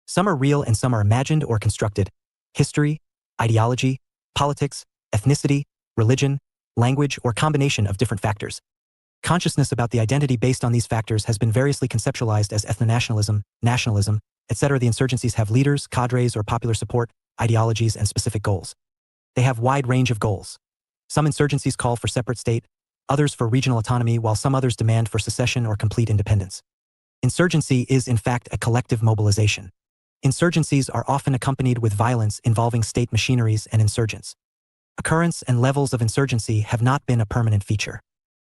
Speaker 1: Some are real and some are imagined or constructed. History, ideology, politics, ethnicity, religion, language, or combination of different factors. Consciousness about the identity based on these factors has been variously conceptualized as ethno-nationalism, nationalism, etc. The insurgencies have leaders, cadres, or popular support, ideologies, and specific goals. They have wide range of goals. Some insurgencies call for separate state, others for regional autonomy, while some others demand for secession or complete independence. Insurgency is in fact a collective mobilization. Insurgencies are often accompanied with violence involving state machineries and insurgents. Occurrence and levels of insurgency have not been a permanent feature.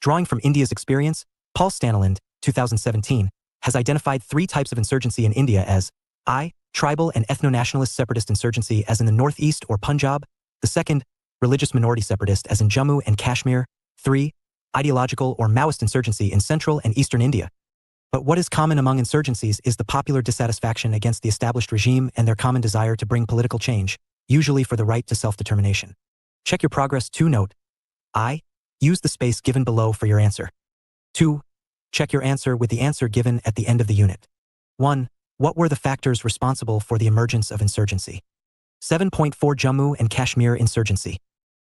Speaker 1: Drawing from India's experience, Paul Staniland, 2017, has identified 3 types of insurgency in India as I. Tribal and ethno-nationalist separatist insurgency as in the northeast or Punjab. The second, religious minority separatist as in Jammu and Kashmir. 3. Ideological or Maoist insurgency in central and eastern India. But what is common among insurgencies is the popular dissatisfaction against the established regime and their common desire to bring political change, usually for the right to self-determination. Check your progress. 2. Note. I. Use the space given below for your answer. 2. Check your answer with the answer given at the end of the unit. 1. What were the factors responsible for the emergence of insurgency? 7.4 Jammu and Kashmir insurgency.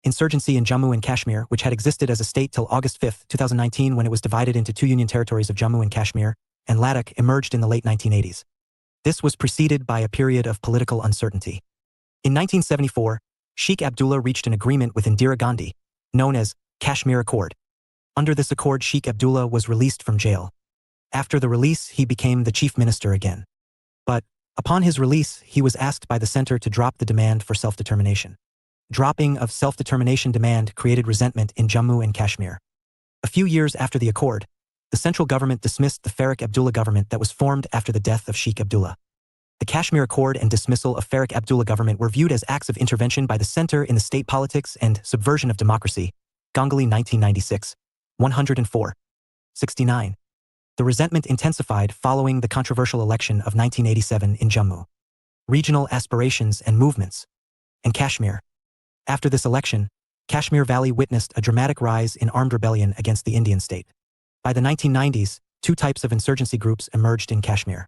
Speaker 1: Insurgency in Jammu and Kashmir, which had existed as a state till August 5, 2019 when it was divided into 2 union territories of Jammu and Kashmir, and Ladakh, emerged in the late 1980s. This was preceded by a period of political uncertainty. In 1974, Sheikh Abdullah reached an agreement with Indira Gandhi, known as Kashmir Accord. Under this accord, Sheikh Abdullah was released from jail. After the release, he became the chief minister again. But, upon his release, he was asked by the center to drop the demand for self-determination. Dropping of self-determination demand created resentment in Jammu and Kashmir. A few years after the accord, the central government dismissed the Farooq Abdullah government that was formed after the death of Sheikh Abdullah. The Kashmir Accord and dismissal of Farooq Abdullah government were viewed as acts of intervention by the center in the state politics and subversion of democracy. Ganguly 1996, 104. 69. The resentment intensified following the controversial election of 1987 in Jammu. Regional aspirations and movements. And Kashmir. After this election, Kashmir Valley witnessed a dramatic rise in armed rebellion against the Indian state. By the 1990s, 2 types of insurgency groups emerged in Kashmir.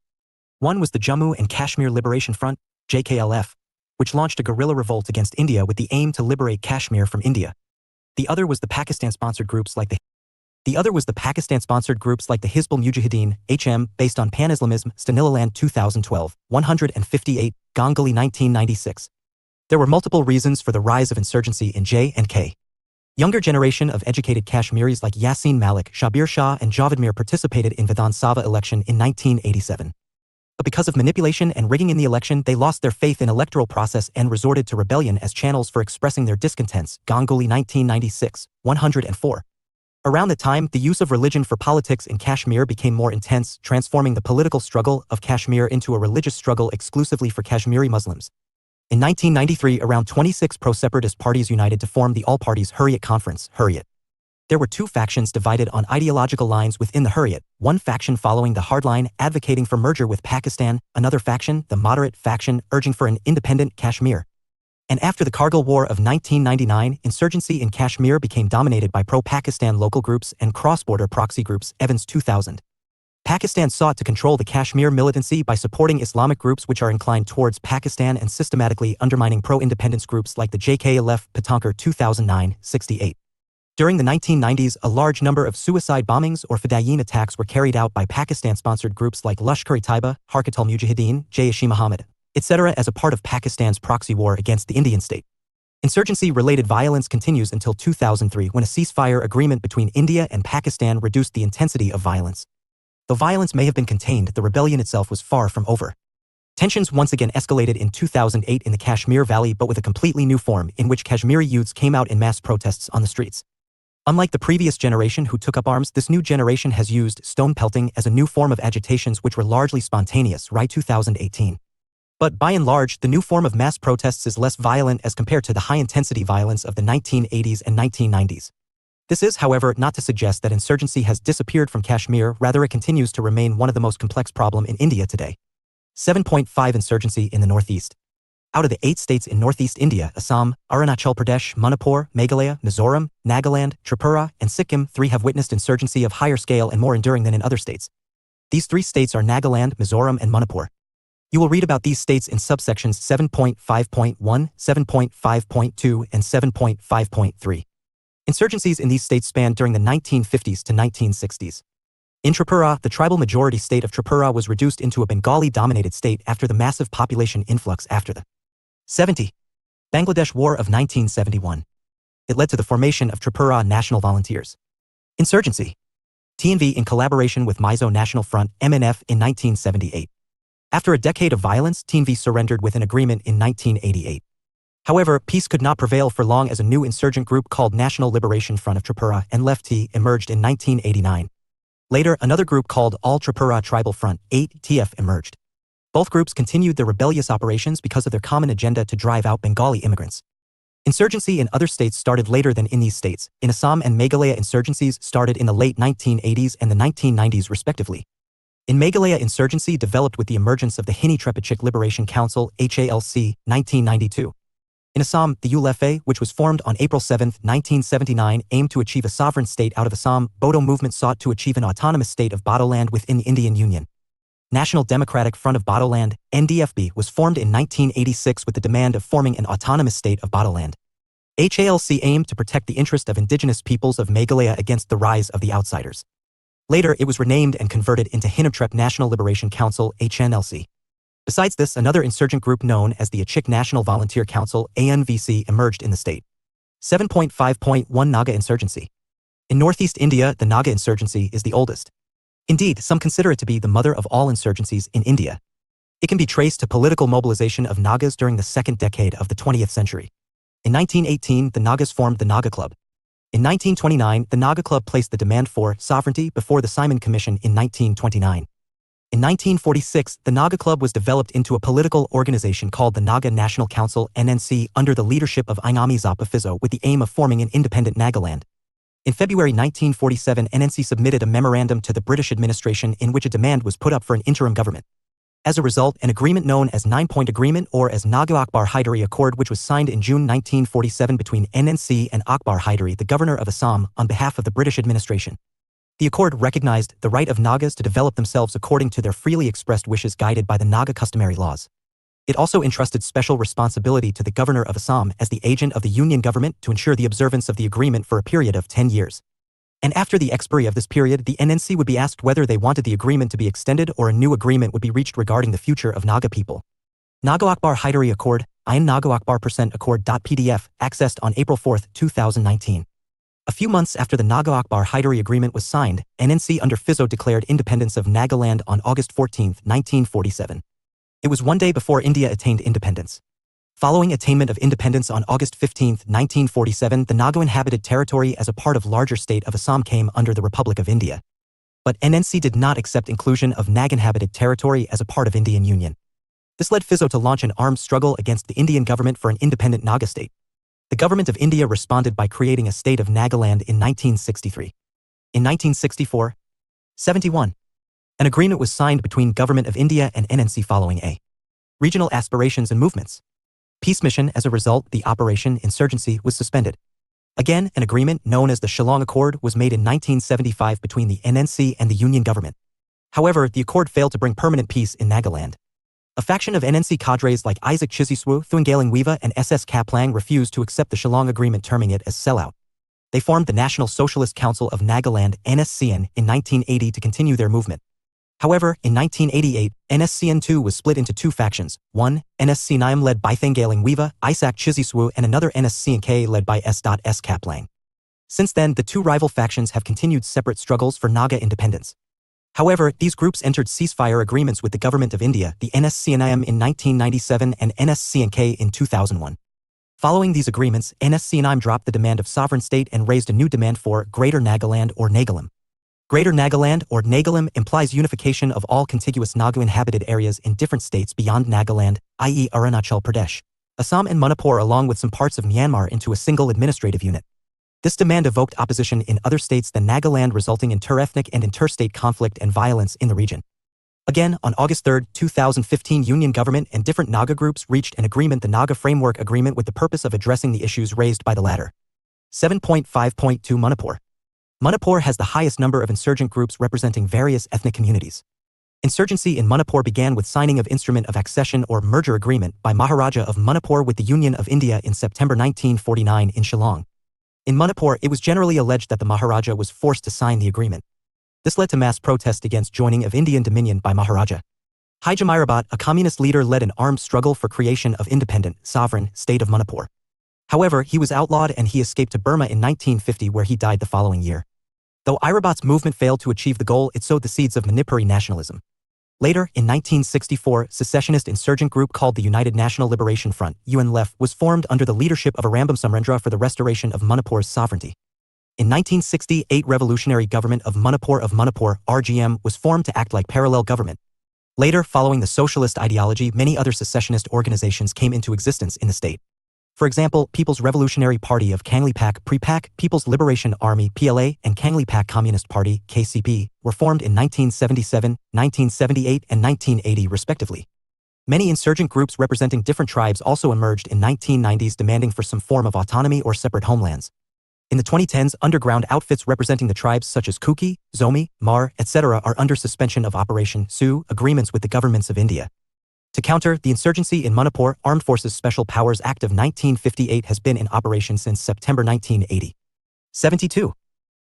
Speaker 1: One was the Jammu and Kashmir Liberation Front, JKLF, which launched a guerrilla revolt against India with the aim to liberate Kashmir from India. The other was the Pakistan-sponsored groups like the Hizbul Mujahideen, HM, based on Pan-Islamism, Stanilaland 2012, 158, Ganguly 1996. There were multiple reasons for the rise of insurgency in J&K. Younger generation of educated Kashmiris like Yasin Malik, Shabir Shah, and Javed Mir participated in Vidhan Sabha election in 1987. But because of manipulation and rigging in the election, they lost their faith in electoral process and resorted to rebellion as channels for expressing their discontents. Ganguly 1996, 104. Around the time, the use of religion for politics in Kashmir became more intense, transforming the political struggle of Kashmir into a religious struggle exclusively for Kashmiri Muslims. In 1993, around 26 pro-separatist parties united to form the All-Parties Hurriyat Conference, Hurriyat. There were 2 factions divided on ideological lines within the Hurriyat, one faction following the hardline, advocating for merger with Pakistan, another faction, the moderate faction, urging for an independent Kashmir. And after the Kargil War of 1999, insurgency in Kashmir became dominated by pro-Pakistan local groups and cross-border proxy groups. Evans 2000. Pakistan sought to control the Kashmir militancy by supporting Islamic groups which are inclined towards Pakistan and systematically undermining pro-independence groups like the JKLF. Patankar 2009, 68. During the 1990s, a large number of suicide bombings or Fedayeen attacks were carried out by Pakistan-sponsored groups like Lashkar-e-Taiba, Harkat al-Mujahideen, Jaish-e-Mohammed, etc. as a part of Pakistan's proxy war against the Indian state. Insurgency-related violence continues until 2003 when a ceasefire agreement between India and Pakistan reduced the intensity of violence. Though violence may have been contained, the rebellion itself was far from over. Tensions once again escalated in 2008 in the Kashmir Valley, but with a completely new form in which Kashmiri youths came out in mass protests on the streets. Unlike the previous generation who took up arms, this new generation has used stone pelting as a new form of agitations which were largely spontaneous. Right 2018. But by and large, the new form of mass protests is less violent as compared to the high-intensity violence of the 1980s and 1990s. This is, however, not to suggest that insurgency has disappeared from Kashmir, rather it continues to remain one of the most complex problems in India today. 7.5 Insurgency in the Northeast. Out of the 8 states in Northeast India, Assam, Arunachal Pradesh, Manipur, Meghalaya, Mizoram, Nagaland, Tripura, and Sikkim, 3 have witnessed insurgency of higher scale and more enduring than in other states. These 3 states are Nagaland, Mizoram, and Manipur. You will read about these states in subsections 7.5.1, 7.5.2, and 7.5.3. Insurgencies in these states spanned during the 1950s to 1960s. In Tripura, the tribal majority state of Tripura was reduced into a Bengali-dominated state after the massive population influx after the 70 Bangladesh War of 1971. It led to the formation of Tripura National Volunteers. Insurgency. TNV in collaboration with Mizo National Front MNF in 1978. After a decade of violence, TNV surrendered with an agreement in 1988. However, peace could not prevail for long as a new insurgent group called National Liberation Front of Tripura and Left-T emerged in 1989. Later, another group called All Tripura Tribal Front 8TF emerged. Both groups continued their rebellious operations because of their common agenda to drive out Bengali immigrants. Insurgency in other states started later than in these states. In Assam and Meghalaya, insurgencies started in the late 1980s and the 1990s respectively. In Meghalaya, insurgency developed with the emergence of the Hini Trepachik Liberation Council HALC, 1992. In Assam, the ULFA, which was formed on April 7, 1979, aimed to achieve a sovereign state out of Assam. Bodo movement sought to achieve an autonomous state of Bodoland within the Indian Union. National Democratic Front of Bodoland, NDFB, was formed in 1986 with the demand of forming an autonomous state of Bodoland. HALC aimed to protect the interest of indigenous peoples of Meghalaya against the rise of the outsiders. Later, it was renamed and converted into Hinatrep National Liberation Council HNLC. Besides this, another insurgent group known as the Achik National Volunteer Council ANVC emerged in the state. 7.5.1 Naga Insurgency. In northeast India, the Naga insurgency is the oldest. Indeed, some consider it to be the mother of all insurgencies in India. It can be traced to political mobilization of Nagas during the second decade of the 20th century. In 1918, the Nagas formed the Naga Club. In 1929, the Naga Club placed the demand for sovereignty before the Simon Commission in 1929. In 1946, the Naga Club was developed into a political organization called the Naga National Council NNC under the leadership of Ingami Zapa Fizzo with the aim of forming an independent Nagaland. In February 1947, NNC submitted a memorandum to the British administration in which a demand was put up for an interim government. As a result, an agreement known as 9-Point Agreement or as Naga Akbar Hydari Accord, which was signed in June 1947 between NNC and Akbar Hydari, the governor of Assam, on behalf of the British administration. The accord recognized the right of Nagas to develop themselves according to their freely expressed wishes guided by the Naga customary laws. It also entrusted special responsibility to the governor of Assam as the agent of the union government to ensure the observance of the agreement for a period of 10 years. And after the expiry of this period, the NNC would be asked whether they wanted the agreement to be extended or a new agreement would be reached regarding the future of Naga people. Naga Akbar Hydari Accord, IN Naga Akbar % Accord.pdf, accessed on April 4, 2019. A few months after the Naga Akbar Hydari Agreement was signed, NNC under Fizzo declared independence of Nagaland on August 14, 1947. It was one day before India attained independence. Following attainment of independence on August 15, 1947, the Naga-inhabited territory as a part of larger state of Assam came under the Republic of India. But NNC did not accept inclusion of Naga-inhabited territory as a part of Indian Union. This led Fizzo to launch an armed struggle against the Indian government for an independent Naga state. The government of India responded by creating a state of Nagaland in 1963. In 1964, 71. An agreement was signed between Government of India and NNC following a regional aspirations and movements peace mission. As a result, the Operation Insurgency was suspended. Again, an agreement known as the Shillong Accord was made in 1975 between the NNC and the Union government. However, the accord failed to bring permanent peace in Nagaland. A faction of NNC cadres like Isaac Chisiswu, Thungaling Weeva and SS Kaplang refused to accept the Shillong Agreement, terming it as sellout. They formed the National Socialist Council of Nagaland NSCN in 1980 to continue their movement. However, in 1988, NSCN2 was split into two factions, one, NSCNIM led by Thungaling Weeva, Isaac Chisiswu, and another NSCNK led by S.S. Kaplang. Since then, the two rival factions have continued separate struggles for Naga independence. However, these groups entered ceasefire agreements with the Government of India, the NSCNIM in 1997 and NSCNK in 2001. Following these agreements, NSCNIM dropped the demand of sovereign state and raised a new demand for Greater Nagaland or Nagalim. Greater Nagaland or Nagalim implies unification of all contiguous Naga-inhabited areas in different states beyond Nagaland, i.e. Arunachal Pradesh, Assam and Manipur along with some parts of Myanmar into a single administrative unit. This demand evoked opposition in other states than Nagaland, resulting in inter-ethnic and interstate conflict and violence in the region. Again, on August 3, 2015, Union government and different Naga groups reached an agreement, the Naga Framework Agreement, with the purpose of addressing the issues raised by the latter. 7.5.2 Manipur. Manipur has the highest number of insurgent groups representing various ethnic communities. Insurgency in Manipur began with signing of Instrument of Accession or Merger Agreement by Maharaja of Manipur with the Union of India in September 1949 in Shillong. In Manipur, it was generally alleged that the Maharaja was forced to sign the agreement. This led to mass protest against joining of Indian dominion by Maharaja. Hyjamirabat, a communist leader, led an armed struggle for creation of independent, sovereign state of Manipur. However, he was outlawed and he escaped to Burma in 1950, where he died the following year. Though Irabat's movement failed to achieve the goal, it sowed the seeds of Manipuri nationalism. Later, in 1964, secessionist insurgent group called the United National Liberation Front (UNLF) was formed under the leadership of Arambam Samrendra for the restoration of Manipur's sovereignty. In 1968, Revolutionary Government of Manipur (RGM) was formed to act like parallel government. Later, following the socialist ideology, many other secessionist organizations came into existence in the state. For example, People's Revolutionary Party of Kanglipak (PREPAK), People's Liberation Army (PLA), and Kanglipak Communist Party (KCP) were formed in 1977, 1978, and 1980 respectively. Many insurgent groups representing different tribes also emerged in 1990s, demanding for some form of autonomy or separate homelands. In the 2010s, underground outfits representing the tribes such as Kuki, Zomi, Mar, etc. are under suspension of Operation Sioux agreements with the governments of India. To counter the insurgency in Manipur, Armed Forces Special Powers Act of 1958 has been in operation since September 1980. 72.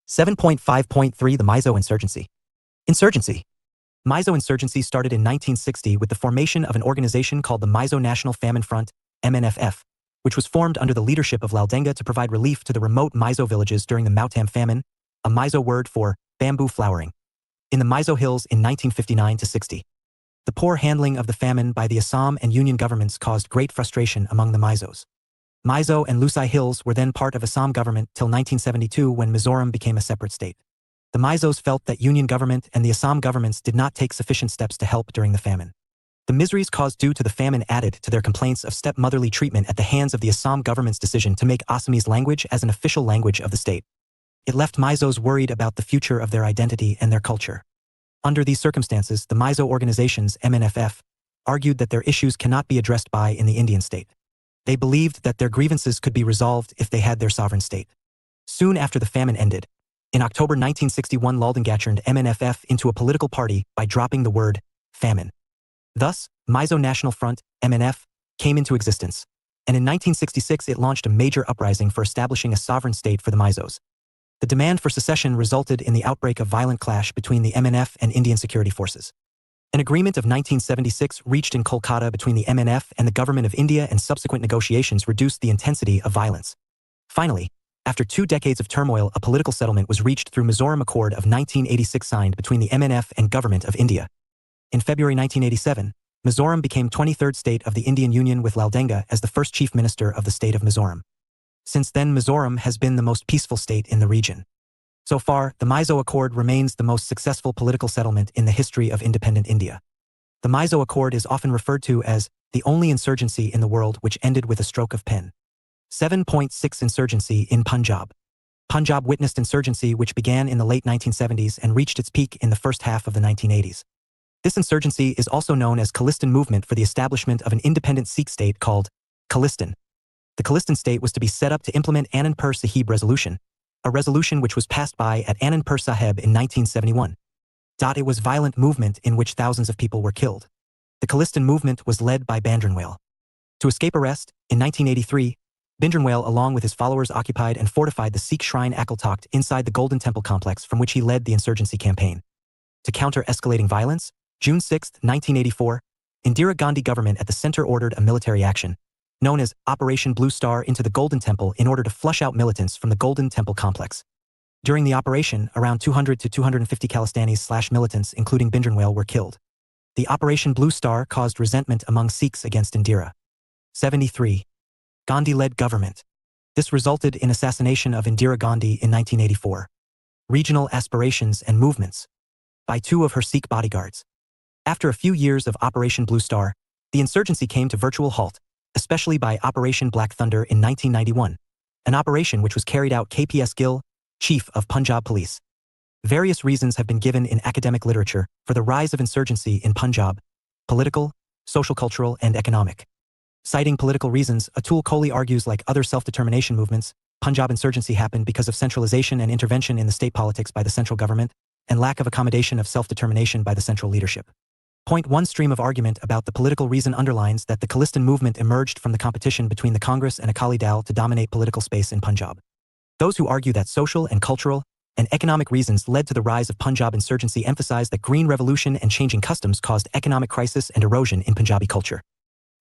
Speaker 1: 7.5.3 The Mizo Insurgency. Mizo insurgency started in 1960 with the formation of an organization called the Mizo National Famine Front, MNFF, which was formed under the leadership of Laldenga to provide relief to the remote Mizo villages during the Mautam famine, a Mizo word for bamboo flowering, in the Mizo Hills in 1959-60. The poor handling of the famine by the Assam and Union governments caused great frustration among the Mizos. Mizo and Lusai Hills were then part of Assam government till 1972, when Mizoram became a separate state. The Mizos felt that Union government and the Assam governments did not take sufficient steps to help during the famine. The miseries caused due to the famine added to their complaints of stepmotherly treatment at the hands of the Assam government's decision to make Assamese language as an official language of the state. It left Mizos worried about the future of their identity and their culture. Under these circumstances, the Mizo organizations, MNFF, argued that their issues cannot be addressed in the Indian state. They believed that their grievances could be resolved if they had their sovereign state. Soon after the famine ended, in October 1961, Laldenga turned MNFF into a political party by dropping the word famine. Thus, Mizo National Front, MNF, came into existence, and in 1966 it launched a major uprising for establishing a sovereign state for the Mizos. The demand for secession resulted in the outbreak of violent clash between the MNF and Indian security forces. An agreement of 1976 reached in Kolkata between the MNF and the Government of India, and subsequent negotiations reduced the intensity of violence. Finally, after 2 decades of turmoil, a political settlement was reached through Mizoram Accord of 1986 signed between the MNF and Government of India. In February 1987, Mizoram became 23rd state of the Indian Union, with Laldenga as the first chief minister of the state of Mizoram. Since then, Mizoram has been the most peaceful state in the region. So far, the Mizo Accord remains the most successful political settlement in the history of independent India. The Mizo Accord is often referred to as the only insurgency in the world which ended with a stroke of pen. 7.6 Insurgency in Punjab. Punjab witnessed insurgency which began in the late 1970s and reached its peak in the first half of the 1980s. This insurgency is also known as Khalistan movement for the establishment of an independent Sikh state called Khalistan. The Khalistan state was to be set up to implement Anandpur Sahib Resolution, a resolution which was passed by at Anandpur Sahib in 1971. It was a violent movement in which thousands of people were killed. The Khalistan movement was led by Bhadranwale. To escape arrest, in 1983, Bhadranwale along with his followers occupied and fortified the Sikh shrine Akal Takht inside the Golden Temple complex, from which he led the insurgency campaign. To counter escalating violence, June 6, 1984, Indira Gandhi government at the center ordered a military action, known as Operation Blue Star, into the Golden Temple in order to flush out militants from the Golden Temple complex. During the operation, around 200 to 250 Khalistanis/militants, including Bhadranwale, were killed. The Operation Blue Star caused resentment among Sikhs against Indira. 73. Gandhi-led government. This resulted in assassination of Indira Gandhi in 1984. Regional aspirations and movements by 2 of her Sikh bodyguards. After a few years of Operation Blue Star, the insurgency came to virtual halt, especially by Operation Black Thunder in 1991, an operation which was carried out KPS Gill, Chief of Punjab Police. Various reasons have been given in academic literature for the rise of insurgency in Punjab: political, social, cultural, and economic. Citing political reasons, Atul Kohli argues, like other self-determination movements, Punjab insurgency happened because of centralization and intervention in the state politics by the central government, and lack of accommodation of self-determination by the central leadership. Point 1 stream of argument about the political reason underlines that the Khalistan movement emerged from the competition between the Congress and Akali Dal to dominate political space in Punjab. Those who argue that social and cultural and economic reasons led to the rise of Punjab insurgency emphasize that Green Revolution and changing customs caused economic crisis and erosion in Punjabi culture.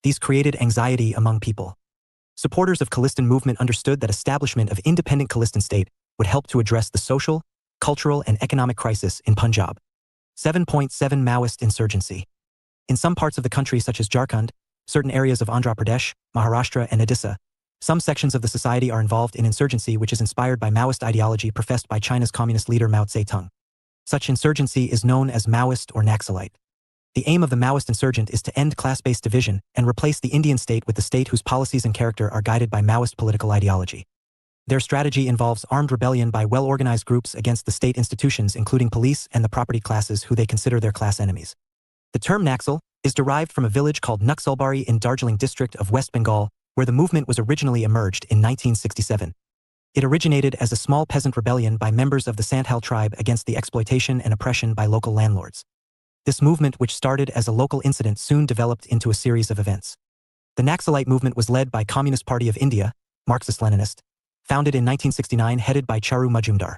Speaker 1: These created anxiety among people. Supporters of Khalistan movement understood that establishment of independent Khalistan state would help to address the social, cultural, and economic crisis in Punjab. 7.7 Maoist insurgency. In some parts of the country such as Jharkhand, certain areas of Andhra Pradesh, Maharashtra, and Odisha, some sections of the society are involved in insurgency which is inspired by Maoist ideology professed by China's communist leader Mao Zedong. Such insurgency is known as Maoist or Naxalite. The aim of the Maoist insurgent is to end class-based division and replace the Indian state with the state whose policies and character are guided by Maoist political ideology. Their strategy involves armed rebellion by well-organized groups against the state institutions including police and the property classes who they consider their class enemies. The term Naxal is derived from a village called Naxalbari in Darjeeling district of West Bengal, where the movement was originally emerged in 1967. It originated as a small peasant rebellion by members of the Santhal tribe against the exploitation and oppression by local landlords. This movement, which started as a local incident, soon developed into a series of events. The Naxalite movement was led by Communist Party of India, Marxist-Leninist, founded in 1969 headed by Charu Majumdar.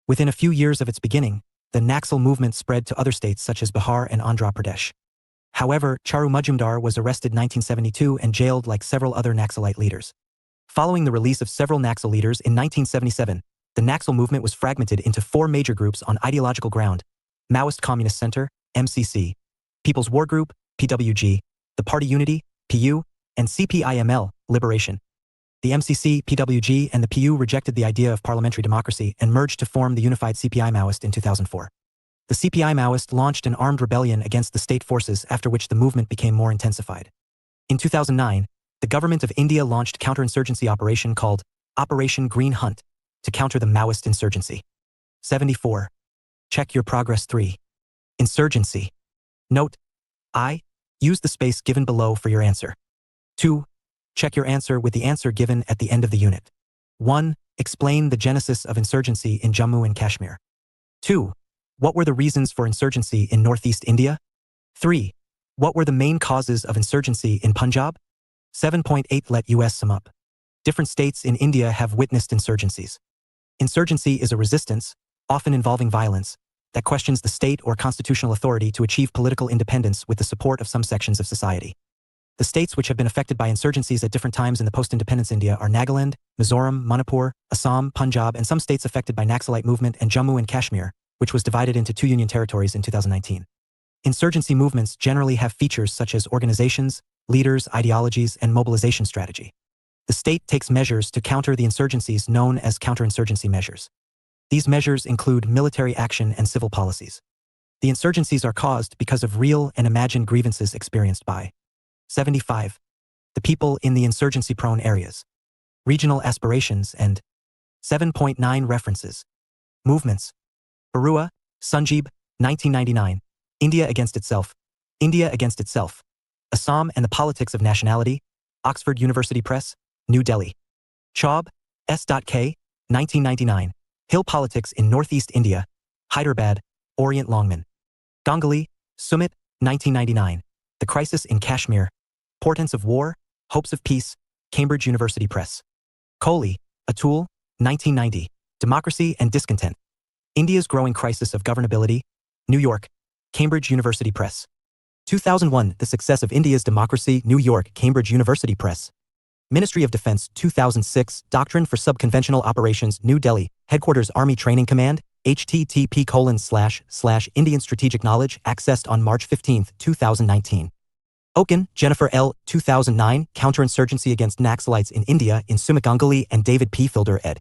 Speaker 1: Within a few years of its beginning, the Naxal movement spread to other states such as Bihar and Andhra Pradesh. However, Charu Majumdar was arrested in 1972 and jailed like several other Naxalite leaders. Following the release of several Naxal leaders in 1977, the Naxal movement was fragmented into four major groups on ideological ground: Maoist Communist Center, MCC, People's War Group, PWG, the Party Unity, PU, and CPIML, Liberation. The MCC, PWG, and the PU rejected the idea of parliamentary democracy and merged to form the unified CPI Maoist in 2004. The CPI Maoist launched an armed rebellion against the state forces, after which the movement became more intensified. In 2009, the government of India launched counterinsurgency operation called Operation Green Hunt to counter the Maoist insurgency. 74. Check your progress. 3. Insurgency. Note: I. Use the space given below for your answer. 2. Check your answer with the answer given at the end of the unit. 1. Explain the genesis of insurgency in Jammu and Kashmir. 2. What were the reasons for insurgency in northeast India? 3. What were the main causes of insurgency in Punjab? 7.8 Let us sum up. Different states in India have witnessed insurgencies. Insurgency is a resistance, often involving violence, that questions the state or constitutional authority to achieve political independence with the support of some sections of society. The states which have been affected by insurgencies at different times in the post-independence India are Nagaland, Mizoram, Manipur, Assam, Punjab, and some states affected by Naxalite movement, and Jammu and Kashmir, which was divided into 2 union territories in 2019. Insurgency movements generally have features such as organizations, leaders, ideologies, and mobilization strategy. The state takes measures to counter the insurgencies known as counterinsurgency measures. These measures include military action and civil policies. The insurgencies are caused because of real and imagined grievances experienced by 75. The people in the insurgency-prone areas. Regional aspirations and 7.9 References. Movements. Barua, Sanjeeb, 1999. India Against Itself. India Against Itself. Assam and the Politics of Nationality. Oxford University Press, New Delhi. Chaub, S.K., 1999. Hill Politics in Northeast India. Hyderabad, Orient Longman. Ganguly, Sumit, 1999. The Crisis in Kashmir. Portents of War, Hopes of Peace, Cambridge University Press. Kohli, Atul, 1990. Democracy and Discontent. India's Growing Crisis of Governability. New York, Cambridge University Press. 2001, The Success of India's Democracy, New York, Cambridge University Press. Ministry of Defense, 2006, Doctrine for Subconventional Operations, New Delhi, Headquarters Army Training Command, http://Indian Strategic Knowledge, accessed on March 15, 2019. Oken, Jennifer L., 2009, Counterinsurgency Against Naxalites in India in Sumit Ganguly and David P. Fielder ed.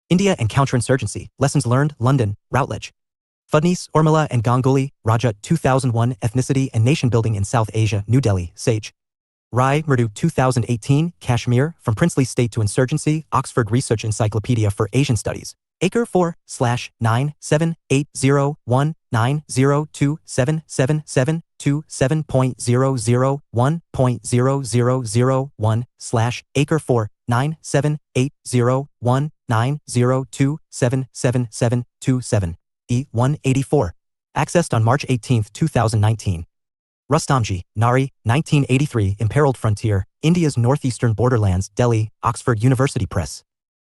Speaker 1: India and Counterinsurgency, Lessons Learned, London, Routledge. Fudnis, Urmila and Ganguly, Raja, 2001, Ethnicity and Nation Building in South Asia, New Delhi, Sage. Rai, Murdu, 2018, Kashmir, From Princely State to Insurgency, Oxford Research Encyclopedia for Asian Studies. Acre 4/9780190277727.001.0001/Acre 4/9780190277727 E184. Accessed on March 18, 2019. Rustamji, Nari, 1983, Imperiled Frontier, India's Northeastern Borderlands, Delhi, Oxford University Press.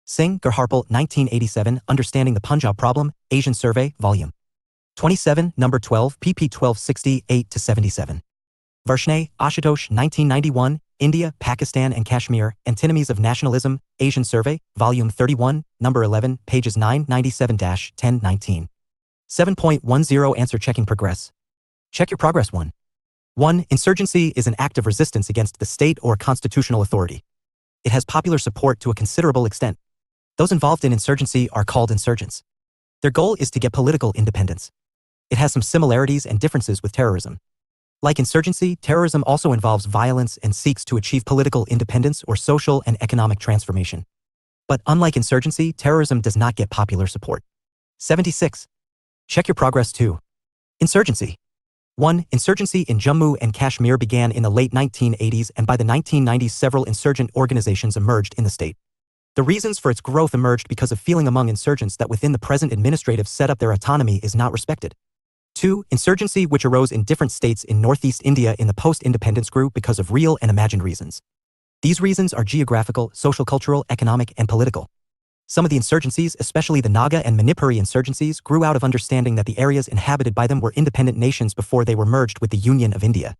Speaker 1: Singh, Gurharpal, 1987, Understanding the Punjab Problem, Asian Survey, Volume 27, Number 12, pp 1268-77. Varshney, Ashutosh, 1991, India, Pakistan and Kashmir, Antinomies of Nationalism, Asian Survey, Volume 31, Number 11, pages 997-1019. 7.10 Answer checking progress. Check your progress 1. 1. Insurgency is an act of resistance against the state or constitutional authority. It has popular support to a considerable extent. Those involved in insurgency are called insurgents. Their goal is to get political independence. It has some similarities and differences with terrorism. Like insurgency, terrorism also involves violence and seeks to achieve political independence or social and economic transformation. But unlike insurgency, terrorism does not get popular support. 76. Check your progress 2. Insurgency. 1. Insurgency in Jammu and Kashmir began in the late 1980s, and by the 1990s several insurgent organizations emerged in the state. The reasons for its growth emerged because of feeling among insurgents that within the present administrative setup their autonomy is not respected. 2. Insurgency which arose in different states in northeast India in the post-independence grew because of real and imagined reasons. These reasons are geographical, social-cultural, economic, and political. Some of the insurgencies, especially the Naga and Manipuri insurgencies, grew out of understanding that the areas inhabited by them were independent nations before they were merged with the Union of India.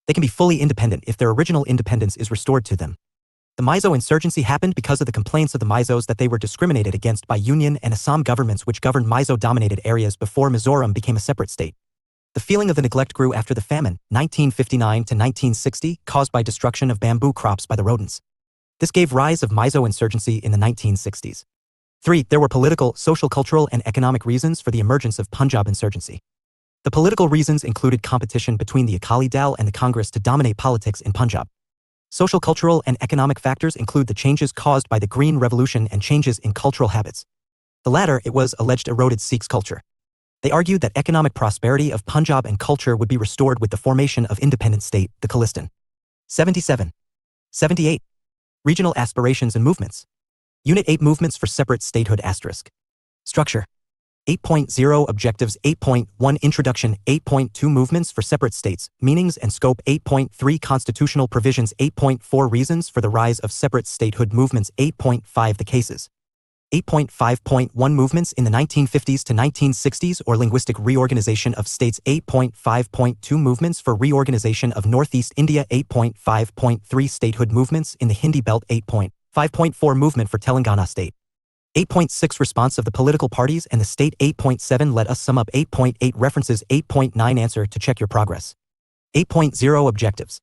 Speaker 1: They can be fully independent if their original independence is restored to them. The Mizo insurgency happened because of the complaints of the Mizos that they were discriminated against by Union and Assam governments which governed Mizo-dominated areas before Mizoram became a separate state. The feeling of the neglect grew after the famine, 1959 to 1960, caused by destruction of bamboo crops by the rodents. This gave rise of Mizo insurgency in the 1960s. 3. There were political, social, cultural, and economic reasons for the emergence of Punjab insurgency. The political reasons included competition between the Akali Dal and the Congress to dominate politics in Punjab. Social, cultural, and economic factors include the changes caused by the Green Revolution and changes in cultural habits. The latter, it was alleged, eroded Sikhs' culture. They argued that economic prosperity of Punjab and culture would be restored with the formation of independent state, the Khalistan. 77. 78. Regional aspirations and movements. Unit 8 Movements for separate statehood *. Structure. 8.0 Objectives. 8.1 Introduction. 8.2 Movements for separate states, meanings and scope. 8.3 Constitutional provisions. 8.4 Reasons for the rise of separate statehood movements. 8.5 The cases. 8.5.1 Movements in the 1950s to 1960s or linguistic reorganization of states. 8.5.2 Movements for reorganization of Northeast India. 8.5.3 Statehood movements in the Hindi belt. 8.5.4 Movement for Telangana state. 8.6 Response of the political parties and the state. 8.7 Let us sum up. 8.8 References. 8.9 Answer to check your progress. 8.0 Objectives.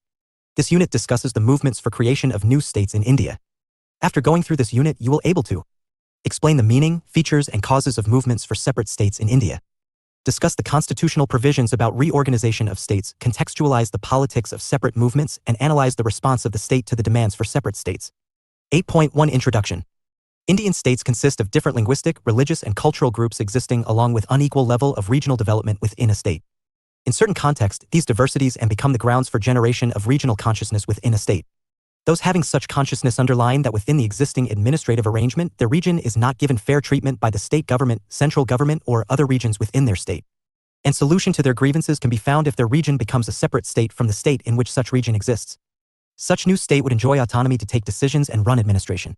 Speaker 1: This unit discusses the movements for creation of new states in India. After going through this unit, you will able to explain the meaning, features, and causes of movements for separate states in India. Discuss the constitutional provisions about reorganization of states, contextualize the politics of separate movements, and analyze the response of the state to the demands for separate states. 8.1 Introduction. Indian states consist of different linguistic, religious, and cultural groups existing along with unequal level of regional development within a state. In certain contexts, these diversities and become the grounds for generation of regional consciousness within a state. Those having such consciousness underline that within the existing administrative arrangement, their region is not given fair treatment by the state government, central government, or other regions within their state. And solution to their grievances can be found if their region becomes a separate state from the state in which such region exists. Such new state would enjoy autonomy to take decisions and run administration.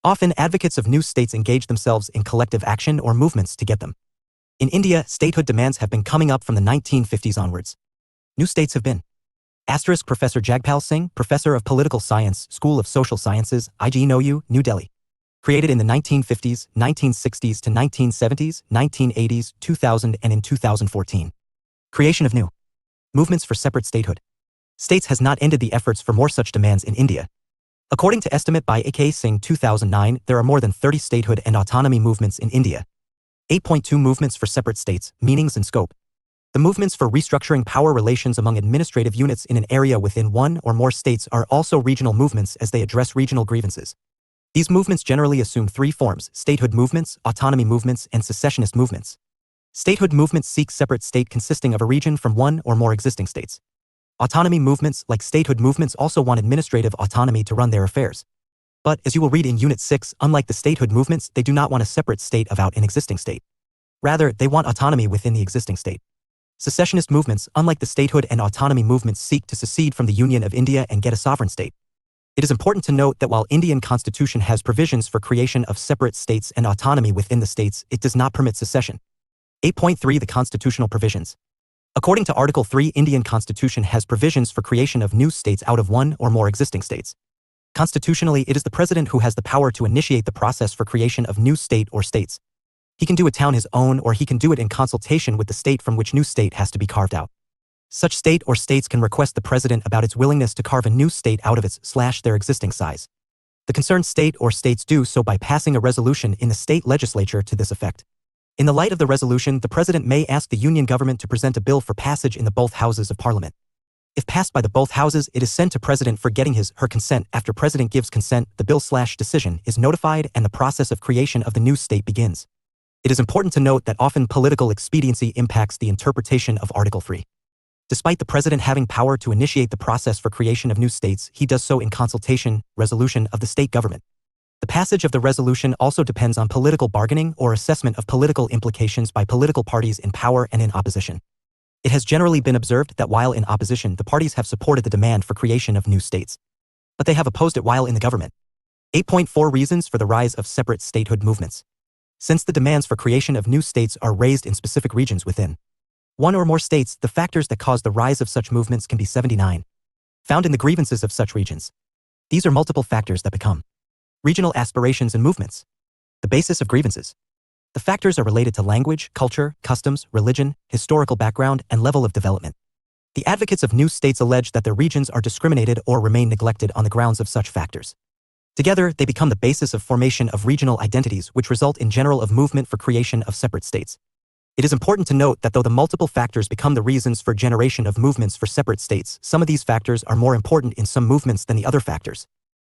Speaker 1: Often, advocates of new states engage themselves in collective action or movements to get them. In India, statehood demands have been coming up from the 1950s onwards. New states have been Professor Jagpal Singh, Professor of Political Science, School of Social Sciences, IGNOU, New Delhi. Created in the 1950s, 1960s to 1970s, 1980s, 2000 and in 2014. Creation of new movements for separate statehood. States has not ended the efforts for more such demands in India. According to estimate by A.K. Singh 2009, there are more than 30 statehood and autonomy movements in India. 8.2 Movements for separate states, meanings and scope. The movements for restructuring power relations among administrative units in an area within one or more states are also regional movements as they address regional grievances. These movements generally assume three forms: statehood movements, autonomy movements, and secessionist movements. Statehood movements seek separate state consisting of a region from one or more existing states. Autonomy movements, like statehood movements, also want administrative autonomy to run their affairs. But, as you will read in Unit 6, unlike the statehood movements, they do not want a separate state about an existing state. Rather, they want autonomy within the existing state. Secessionist movements, unlike the statehood and autonomy movements, seek to secede from the Union of India and get a sovereign state. It is important to note that while Indian constitution has provisions for creation of separate states and autonomy within the states, it does not permit secession. 8.3 The constitutional provisions. According to Article 3, Indian constitution has provisions for creation of new states out of one or more existing states. Constitutionally, it is the president who has the power to initiate the process for creation of new state or states. He can do it town his own, or he can do it in consultation with the state from which new state has to be carved out. Such state or states can request the president about its willingness to carve a new state out of its/their existing size. The concerned state or states do so by passing a resolution in the state legislature to this effect. In the light of the resolution, the president may ask the union government to present a bill for passage in the both houses of parliament. If passed by the both houses, it is sent to president for getting his/her consent. After president gives consent, the bill/decision is notified and the process of creation of the new state begins. It is important to note that often political expediency impacts the interpretation of Article 3. Despite the president having power to initiate the process for creation of new states, he does so in resolution of the state government. The passage of the resolution also depends on political bargaining or assessment of political implications by political parties in power and in opposition. It has generally been observed that while in opposition, the parties have supported the demand for creation of new states, but they have opposed it while in the government. 8.4 Reasons for the rise of separate statehood movements. Since the demands for creation of new states are raised in specific regions within one or more states, the factors that cause the rise of such movements can be 79. Found in the grievances of such regions. These are multiple factors that become regional aspirations and movements. The basis of grievances. The factors are related to language, culture, customs, religion, historical background, and level of development. The advocates of new states allege that their regions are discriminated or remain neglected on the grounds of such factors. Together, they become the basis of formation of regional identities which result in general of movement for creation of separate states. It is important to note that though the multiple factors become the reasons for generation of movements for separate states, some of these factors are more important in some movements than the other factors.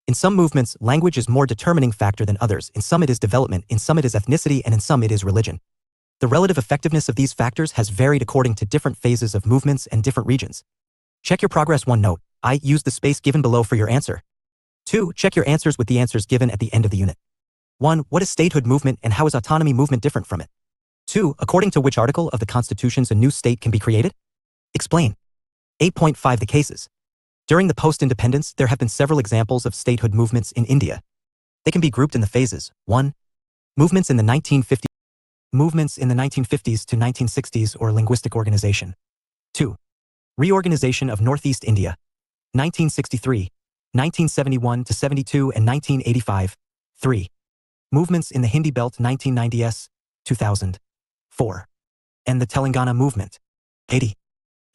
Speaker 1: In some movements, language is more determining factor than others, in some it is development, in some it is ethnicity, and in some it is religion. The relative effectiveness of these factors has varied according to different phases of movements and different regions. Check your progress. 1 Note: I use the space given below for your answer. 2. Check your answers with the answers given at the end of the unit. 1. What is statehood movement and how is autonomy movement different from it? 2. According to which article of the constitutions a new state can be created? Explain. 8.5 The cases. During the post-independence, there have been several examples of statehood movements in India. They can be grouped in the phases. 1. Movements in the 1950s. Movements in the 1950s to 1960s or linguistic organization. 2. Reorganization of Northeast India. 1963, 1971 to 72 and 1985. 3. Movements in the Hindi Belt 1990s, 2000. 4. And the Telangana movement. 80.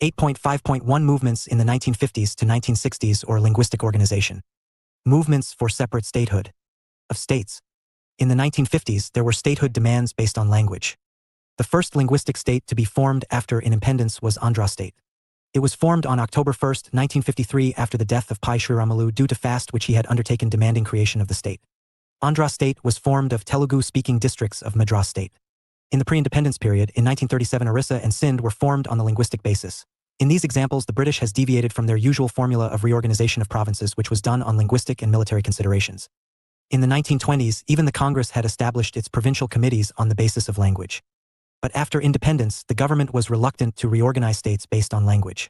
Speaker 1: 8.5.1 Movements in the 1950s to 1960s or linguistic organization. Movements for separate statehood of states. In the 1950s, there were statehood demands based on language. The first linguistic state to be formed after independence was Andhra State. It was formed on October 1, 1953 after the death of Pai Sriramulu due to fast which he had undertaken demanding creation of the state. Andhra State was formed of Telugu-speaking districts of Madras State. In the pre-independence period, in 1937 Orissa and Sindh were formed on the linguistic basis. In these examples, the British has deviated from their usual formula of reorganization of provinces which was done on linguistic and military considerations. In the 1920s, even the Congress had established its provincial committees on the basis of language. But after independence, the government was reluctant to reorganize states based on language.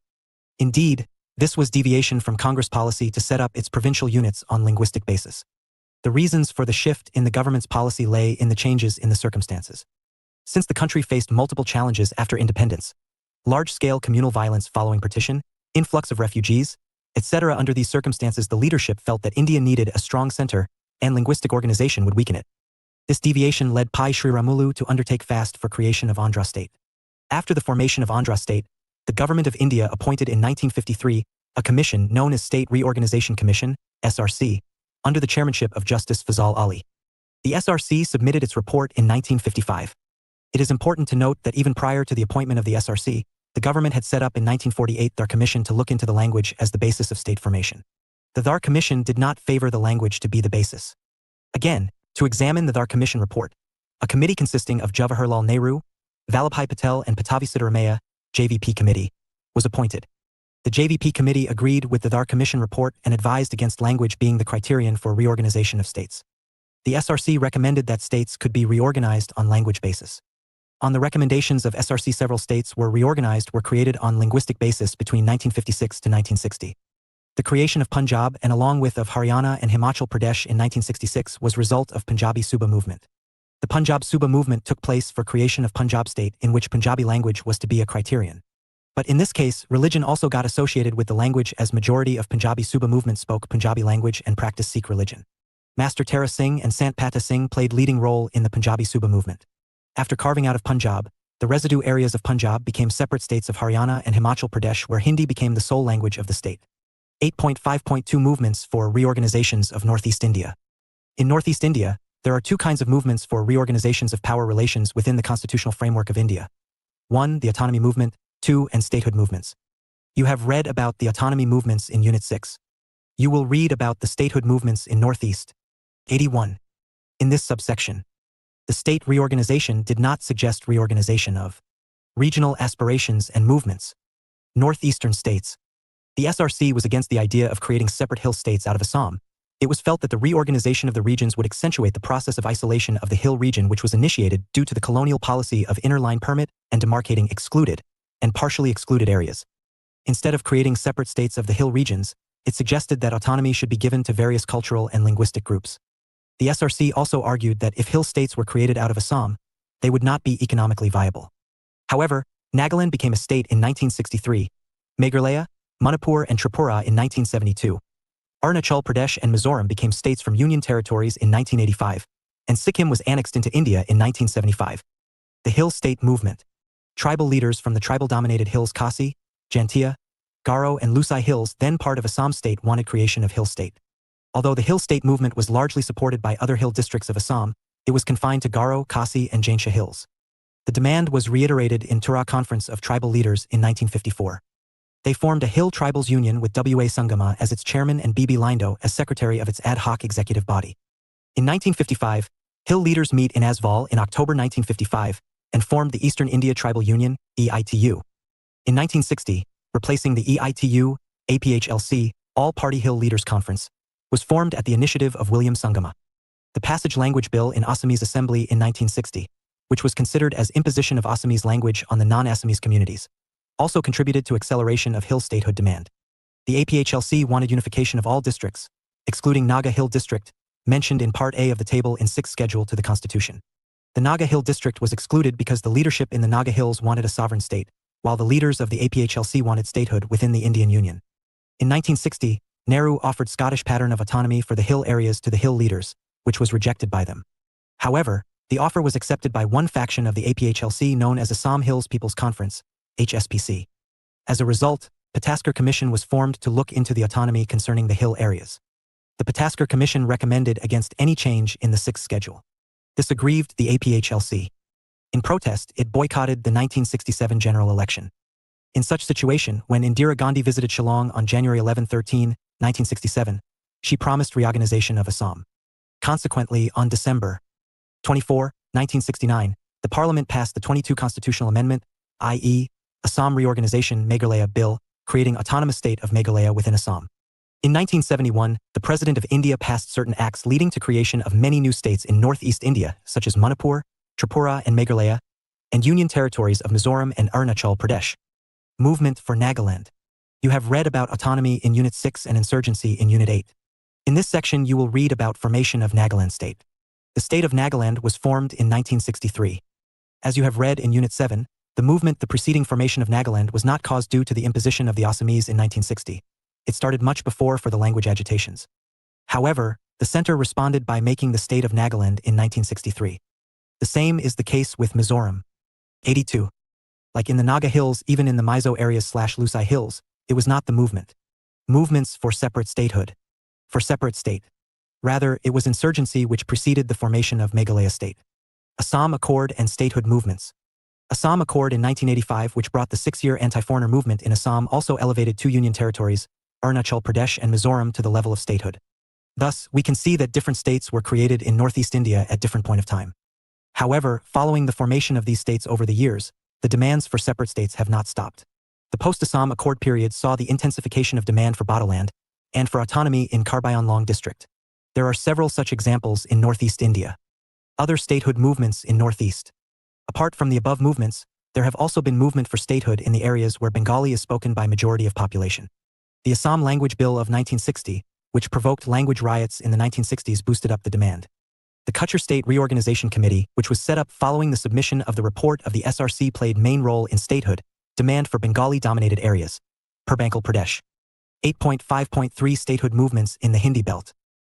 Speaker 1: Indeed, this was deviation from Congress policy to set up its provincial units on linguistic basis. The reasons for the shift in the government's policy lay in the changes in the circumstances. Since the country faced multiple challenges after independence, large-scale communal violence following partition, influx of refugees, etc. Under these circumstances, the leadership felt that India needed a strong center, and linguistic organization would weaken it. This deviation led Pai Sriramulu to undertake fast for creation of Andhra State. After the formation of Andhra State, the Government of India appointed in 1953 a commission known as State Reorganization Commission, SRC, under the chairmanship of Justice Fazal Ali. The SRC submitted its report in 1955. It is important to note that even prior to the appointment of the SRC, the government had set up in 1948 Dhar Commission to look into the language as the basis of state formation. The Dhar Commission did not favor the language to be the basis. Again, to examine the Dhar Commission report, a committee consisting of Jawaharlal Nehru, Vallabhbhai Patel and Pattavi Siddaramaiah, JVP Committee, was appointed. The JVP Committee agreed with the Dhar Commission report and advised against language being the criterion for reorganization of states. The SRC recommended that states could be reorganized on language basis. On the recommendations of SRC, several states were created on linguistic basis between 1956 to 1960. The creation of Punjab and along with of Haryana and Himachal Pradesh in 1966 was result of Punjabi Suba movement. The Punjab Suba movement took place for creation of Punjab state in which Punjabi language was to be a criterion. But in this case, religion also got associated with the language as majority of Punjabi Suba movement spoke Punjabi language and practiced Sikh religion. Master Tara Singh and Sant Pata Singh played leading role in the Punjabi Suba movement. After carving out of Punjab, the residue areas of Punjab became separate states of Haryana and Himachal Pradesh where Hindi became the sole language of the state. 8.5.2 Movements for reorganizations of Northeast India. In Northeast India, there are two kinds of movements for reorganizations of power relations within the constitutional framework of India. 1. The autonomy movement, 2. And statehood movements. You have read about the autonomy movements in Unit 6. You will read about the statehood movements in Northeast. 81. In this subsection, the state reorganization did not suggest reorganization of regional aspirations and movements. Northeastern states. The SRC was against the idea of creating separate hill states out of Assam. It was felt that the reorganization of the regions would accentuate the process of isolation of the hill region which was initiated due to the colonial policy of inner line permit and demarcating excluded and partially excluded areas. Instead of creating separate states of the hill regions, it suggested that autonomy should be given to various cultural and linguistic groups. The SRC also argued that if hill states were created out of Assam, they would not be economically viable. However, Nagaland became a state in 1963, Meghalaya, Manipur and Tripura in 1972. Arunachal Pradesh and Mizoram became states from Union territories in 1985, and Sikkim was annexed into India in 1975. The Hill State Movement. Tribal leaders from the tribal-dominated hills Khasi, Jantia, Garo and Lusai Hills, then part of Assam state, wanted creation of Hill State. Although the Hill State movement was largely supported by other hill districts of Assam, it was confined to Garo, Khasi and Jaintia Hills. The demand was reiterated in Tura Conference of Tribal Leaders in 1954. They formed a Hill Tribals Union with W.A. Sangama as its chairman and B.B. Lindo as secretary of its ad hoc executive body. In 1955, Hill leaders meet in Asval in October 1955 and formed the Eastern India Tribal Union, EITU. In 1960, replacing the EITU, APHLC, All-Party Hill Leaders Conference, was formed at the initiative of William Sangama. The Passage Language Bill in Assamese Assembly in 1960, which was considered as imposition of Assamese language on the non-Assamese communities, also contributed to acceleration of Hill statehood demand. The APHLC wanted unification of all districts, excluding Naga Hill District, mentioned in Part A of the table in 6th Schedule to the Constitution. The Naga Hill District was excluded because the leadership in the Naga Hills wanted a sovereign state, while the leaders of the APHLC wanted statehood within the Indian Union. In 1960, Nehru offered Scottish pattern of autonomy for the hill areas to the hill leaders, which was rejected by them. However, the offer was accepted by one faction of the APHLC known as Assam Hills People's Conference, HSPC. As a result, Pataskar Commission was formed to look into the autonomy concerning the hill areas. The Pataskar Commission recommended against any change in the 6th Schedule. This aggrieved the APHLC. In protest, it boycotted the 1967 general election. In such situation, when Indira Gandhi visited Shillong on January 11-13, 1967, she promised reorganization of Assam. Consequently, on December 24, 1969, the Parliament passed the 22 Constitutional Amendment, i.e., Assam Reorganization Meghalaya Bill, creating autonomous state of Meghalaya within Assam. In 1971, the President of India passed certain acts leading to creation of many new states in northeast India, such as Manipur, Tripura and Meghalaya, and Union territories of Mizoram and Arunachal Pradesh. Movement for Nagaland. You have read about autonomy in Unit 6 and insurgency in Unit 8. In this section you will read about formation of Nagaland State. The state of Nagaland was formed in 1963. As you have read in Unit 7, the preceding formation of Nagaland was not caused due to the imposition of the Assamese in 1960. It started much before for the language agitations. However, the center responded by making the state of Nagaland in 1963. The same is the case with Mizoram. 82. Like in the Naga Hills, even in the Mizo areas/Lusai Hills, it was not the movements for separate statehood, for separate state. Rather, it was insurgency which preceded the formation of Meghalaya state. Assam Accord and statehood movements. Assam Accord in 1985, which brought the 6-year anti-foreigner movement in Assam, also elevated 2 union territories, Arunachal Pradesh and Mizoram, to the level of statehood. Thus, we can see that different states were created in northeast India at different point of time. However, following the formation of these states over the years, the demands for separate states have not stopped. The post-Assam Accord period saw the intensification of demand for Bodoland and for autonomy in Karbi Anglong district. There are several such examples in northeast India. Other statehood movements in northeast. Apart from the above movements, there have also been movement for statehood in the areas where Bengali is spoken by majority of population. The Assam Language Bill of 1960, which provoked language riots in the 1960s, boosted up the demand. The Kutcher State Reorganization Committee, which was set up following the submission of the report of the SRC, played main role in statehood, demand for Bengali-dominated areas. Purbanchal Pradesh. 8.5.3 Statehood movements in the Hindi belt.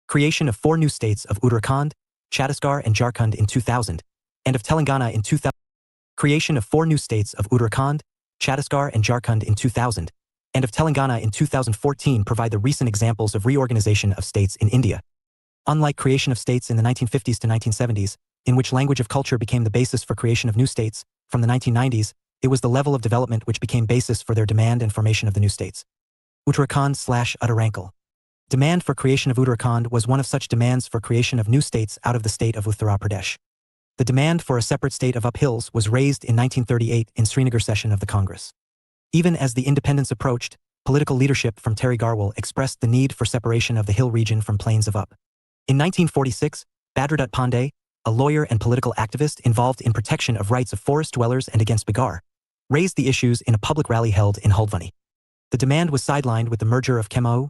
Speaker 1: Creation of 4 new states of Uttarakhand, Chhattisgarh and Jharkhand in 2000, and of Telangana in 2000. Creation of 4 new states of Uttarakhand, Chhattisgarh and Jharkhand in 2000, and of Telangana in 2014 provide the recent examples of reorganization of states in India. Unlike creation of states in the 1950s to 1970s, in which language of culture became the basis for creation of new states, from the 1990s, it was the level of development which became basis for their demand and formation of the new states. Uttarakhand/Uttarankal. Demand for creation of Uttarakhand was one of such demands for creation of new states out of the state of Uttar Pradesh. The demand for a separate state of Up Hills was raised in 1938 in Srinagar session of the Congress. Even as the independence approached, political leadership from Terry Garwal expressed the need for separation of the hill region from plains of Up. In 1946, Badrudutt Pandey, a lawyer and political activist involved in protection of rights of forest dwellers and against Bigar, raised the issues in a public rally held in Huldwani. The demand was sidelined with the merger of Kemau,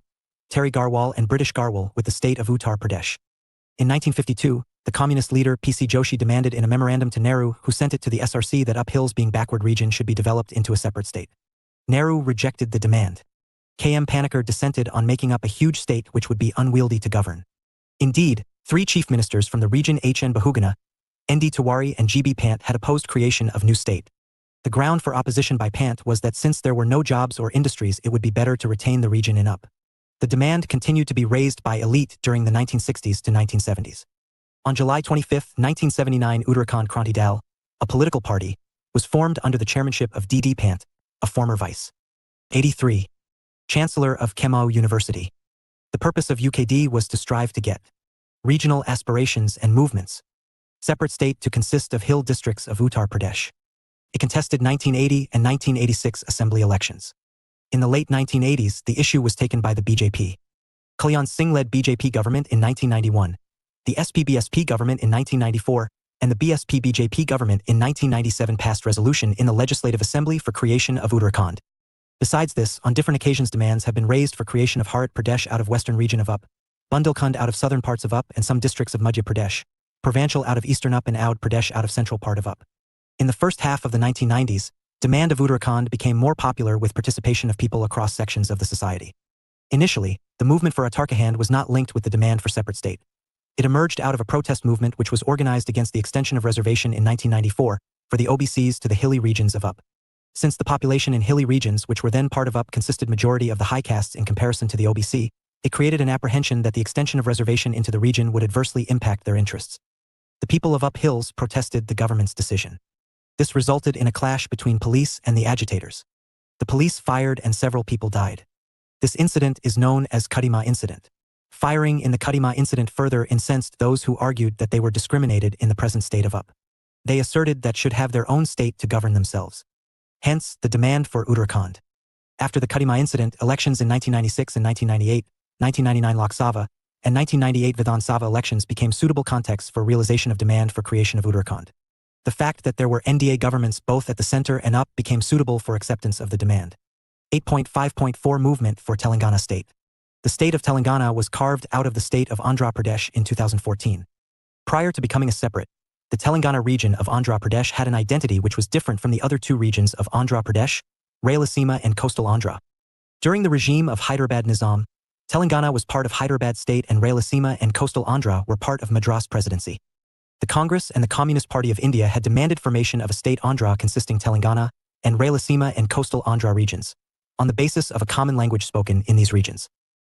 Speaker 1: Terry Garwal and British Garwal with the state of Uttar Pradesh. In 1952, the communist leader P.C. Joshi demanded in a memorandum to Nehru, who sent it to the SRC, that Up Hills being backward region should be developed into a separate state. Nehru rejected the demand. K.M. Panikkar dissented on making up a huge state which would be unwieldy to govern. Indeed, 3 chief ministers from the region, H.N. Bahuguna, N.D. Tiwari and G.B. Pant, had opposed creation of new state. The ground for opposition by Pant was that since there were no jobs or industries, it would be better to retain the region in Up. The demand continued to be raised by elite during the 1960s to 1970s. On July 25, 1979, Uttarakhand Kranti Dal, a political party, was formed under the chairmanship of D.D. Pant, a former vice. 83. Chancellor of Kemau University. The purpose of UKD was to strive to get regional aspirations and movements. Separate state to consist of hill districts of Uttar Pradesh. It contested 1980 and 1986 assembly elections. In the late 1980s, the issue was taken by the BJP. Kalyan Singh-led BJP government in 1991, the SPBSP government in 1994, and the BSP-BJP government in 1997 passed resolution in the Legislative Assembly for creation of Uttarakhand. Besides this, on different occasions demands have been raised for creation of Harit Pradesh out of western region of Up, Bundelkhand out of southern parts of Up and some districts of Madhya Pradesh, Purvanchal out of eastern Up and Oudh Pradesh out of central part of Up. In the first half of the 1990s, demand of Uttarakhand became more popular with participation of people across sections of the society. Initially, the movement for Uttarakhand was not linked with the demand for separate state. It emerged out of a protest movement which was organized against the extension of reservation in 1994 for the OBCs to the hilly regions of Up. Since the population in hilly regions, which were then part of Up, consisted majority of the high castes in comparison to the OBC, it created an apprehension that the extension of reservation into the region would adversely impact their interests. The people of Up Hills protested the government's decision. This resulted in a clash between police and the agitators. The police fired and several people died. This incident is known as Kadima incident. Firing in the Kadima incident further incensed those who argued that they were discriminated in the present state of Up. They asserted that should have their own state to govern themselves. Hence, the demand for Uttarakhand. After the Kadima incident, elections in 1996 and 1998, 1999 Lok Sabha, and 1998 Vidhan Sabha elections became suitable contexts for realization of demand for creation of Uttarakhand. The fact that there were NDA governments both at the center and Up became suitable for acceptance of the demand. 8.5.4 Movement for Telangana State. The state of Telangana was carved out of the state of Andhra Pradesh in 2014. Prior to becoming a separate, the Telangana region of Andhra Pradesh had an identity which was different from the other 2 regions of Andhra Pradesh, Rayalaseema and coastal Andhra. During the regime of Hyderabad Nizam, Telangana was part of Hyderabad state and Rayalaseema and coastal Andhra were part of Madras Presidency. The Congress and the Communist Party of India had demanded formation of a state Andhra consisting Telangana and Rayalaseema and coastal Andhra regions, on the basis of a common language spoken in these regions.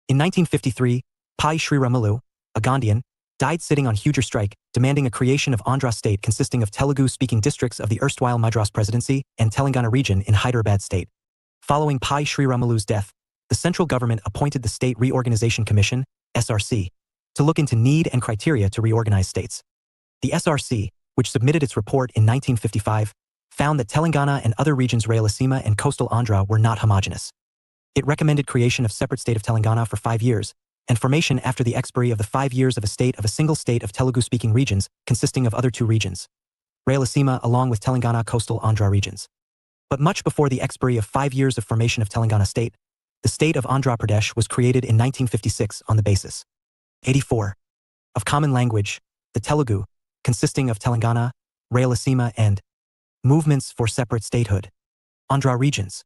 Speaker 1: In 1953, Pai Sri Ramalu, a Gandhian, died sitting on huger strike, demanding a creation of Andhra state consisting of Telugu-speaking districts of the erstwhile Madras Presidency and Telangana region in Hyderabad state. Following Pai Sri Ramalu's death, the central government appointed the State Reorganization Commission, SRC, to look into need and criteria to reorganize states. The SRC, which submitted its report in 1955, found that Telangana and other regions Rayalaseema and coastal Andhra were not homogeneous. It recommended creation of separate state of Telangana for 5 years, and formation after the expiry of the 5 years of a single state of Telugu-speaking regions consisting of other 2 regions, Rayalaseema along with Telangana coastal Andhra regions. But much before the expiry of 5 years of formation of Telangana state, The state of Andhra Pradesh was created in 1956 on the basis 84 of common language, the Telugu, consisting of Telangana, Rayalaseema and movements for separate statehood, Andhra regions.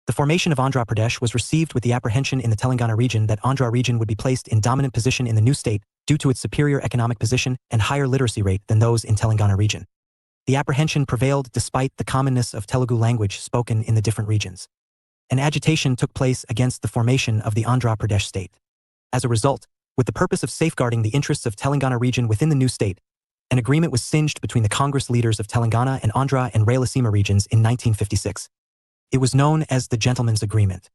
Speaker 1: The formation of Andhra Pradesh was received with the apprehension in the Telangana region that Andhra region would be placed in dominant position in the new state due to its superior economic position and higher literacy rate than those in Telangana region. The apprehension prevailed despite the commonness of Telugu language spoken in the different regions. An agitation took place against the formation of the Andhra Pradesh state. As a result, with the purpose of safeguarding the interests of Telangana region within the new state, an agreement was singed between the Congress leaders of Telangana and Andhra and Rayalaseema regions in 1956. It was known as the Gentleman's Agreement.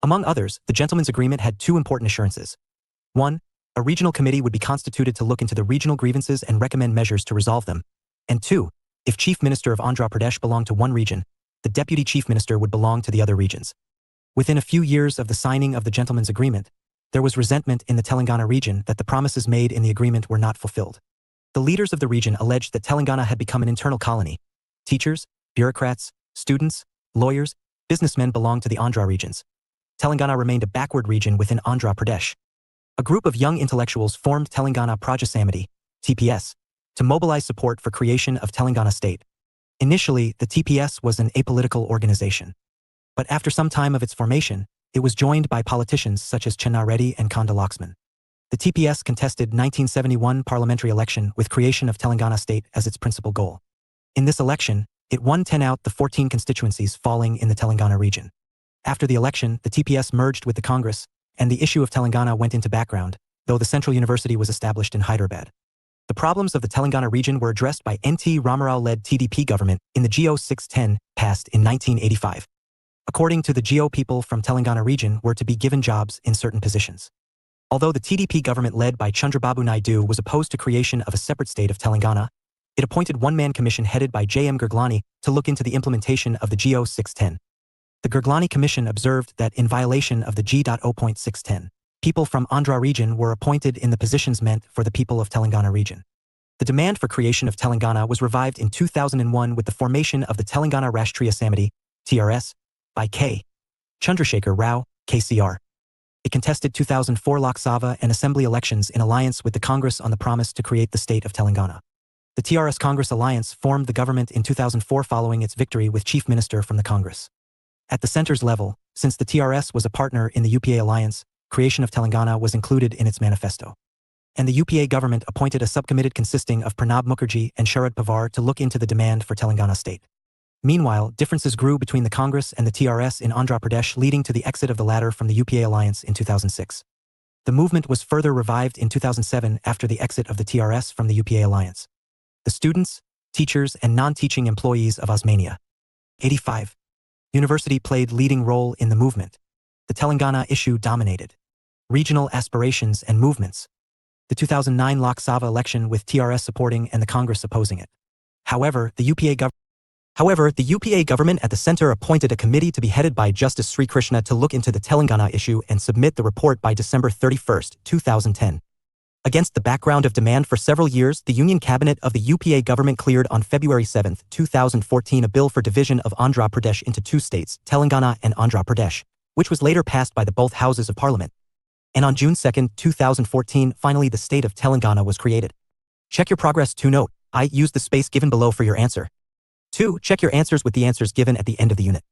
Speaker 1: Among others, the Gentleman's Agreement had two important assurances. 1. A regional committee would be constituted to look into the regional grievances and recommend measures to resolve them. And 2. If Chief Minister of Andhra Pradesh belonged to one region, the Deputy Chief Minister would belong to the other regions. Within a few years of the signing of the Gentleman's Agreement, there was resentment in the Telangana region that the promises made in the agreement were not fulfilled. The leaders of the region alleged that Telangana had become an internal colony. Teachers, bureaucrats, students, lawyers, businessmen belonged to the Andhra regions. Telangana remained a backward region within Andhra Pradesh. A group of young intellectuals formed Telangana Praja Samiti, TPS, to mobilize support for creation of Telangana state. Initially, the TPS was an apolitical organization. But after some time of its formation, it was joined by politicians such as Chenna Reddy and Konda Laxman. The TPS contested 1971 parliamentary election with creation of Telangana state as its principal goal. In this election, it won 10 out the 14 constituencies falling in the Telangana region. After the election, the TPS merged with the Congress, and the issue of Telangana went into background, though the Central University was established in Hyderabad. The problems of the Telangana region were addressed by N.T. Ramarao-led TDP government in the GO 610, passed in 1985. According to the GO, people from Telangana region were to be given jobs in certain positions. Although the TDP government led by Chandrababu Naidu was opposed to creation of a separate state of Telangana, it appointed one-man commission headed by J.M. Girglani to look into the implementation of the GO 610. The Girglani Commission observed that in violation of the G.0.610, people from Andhra region were appointed in the positions meant for the people of Telangana region. The demand for creation of Telangana was revived in 2001 with the formation of the Telangana Rashtriya Samiti, TRS, by K. Chandrasekhar Rao, KCR. It contested 2004 Lok Sabha and Assembly elections in alliance with the Congress on the promise to create the state of Telangana. The TRS Congress Alliance formed the government in 2004 following its victory with Chief Minister from the Congress. At the center's level, since the TRS was a partner in the UPA alliance, creation of Telangana was included in its manifesto. And the UPA government appointed a subcommittee consisting of Pranab Mukherjee and Sharad Pawar to look into the demand for Telangana state. Meanwhile, differences grew between the Congress and the TRS in Andhra Pradesh, leading to the exit of the latter from the UPA alliance in 2006. The movement was further revived in 2007 after the exit of the TRS from the UPA alliance. The students, teachers, and non-teaching employees of Osmania 85 University played leading role in the movement. The Telangana issue dominated regional aspirations and movements. The 2009 Lok Sabha election with TRS supporting and the Congress opposing it. However, the UPA government at the center appointed a committee to be headed by Justice Sri Krishna to look into the Telangana issue and submit the report by December 31, 2010. Against the background of demand for several years, the Union Cabinet of the UPA government cleared on February 7, 2014 a bill for division of Andhra Pradesh into two states, Telangana and Andhra Pradesh, which was later passed by the both houses of parliament. And on June 2, 2014, finally the state of Telangana was created. Check your progress to note. I use the space given below for your answer. 2. Check your answers with the answers given at the end of the unit.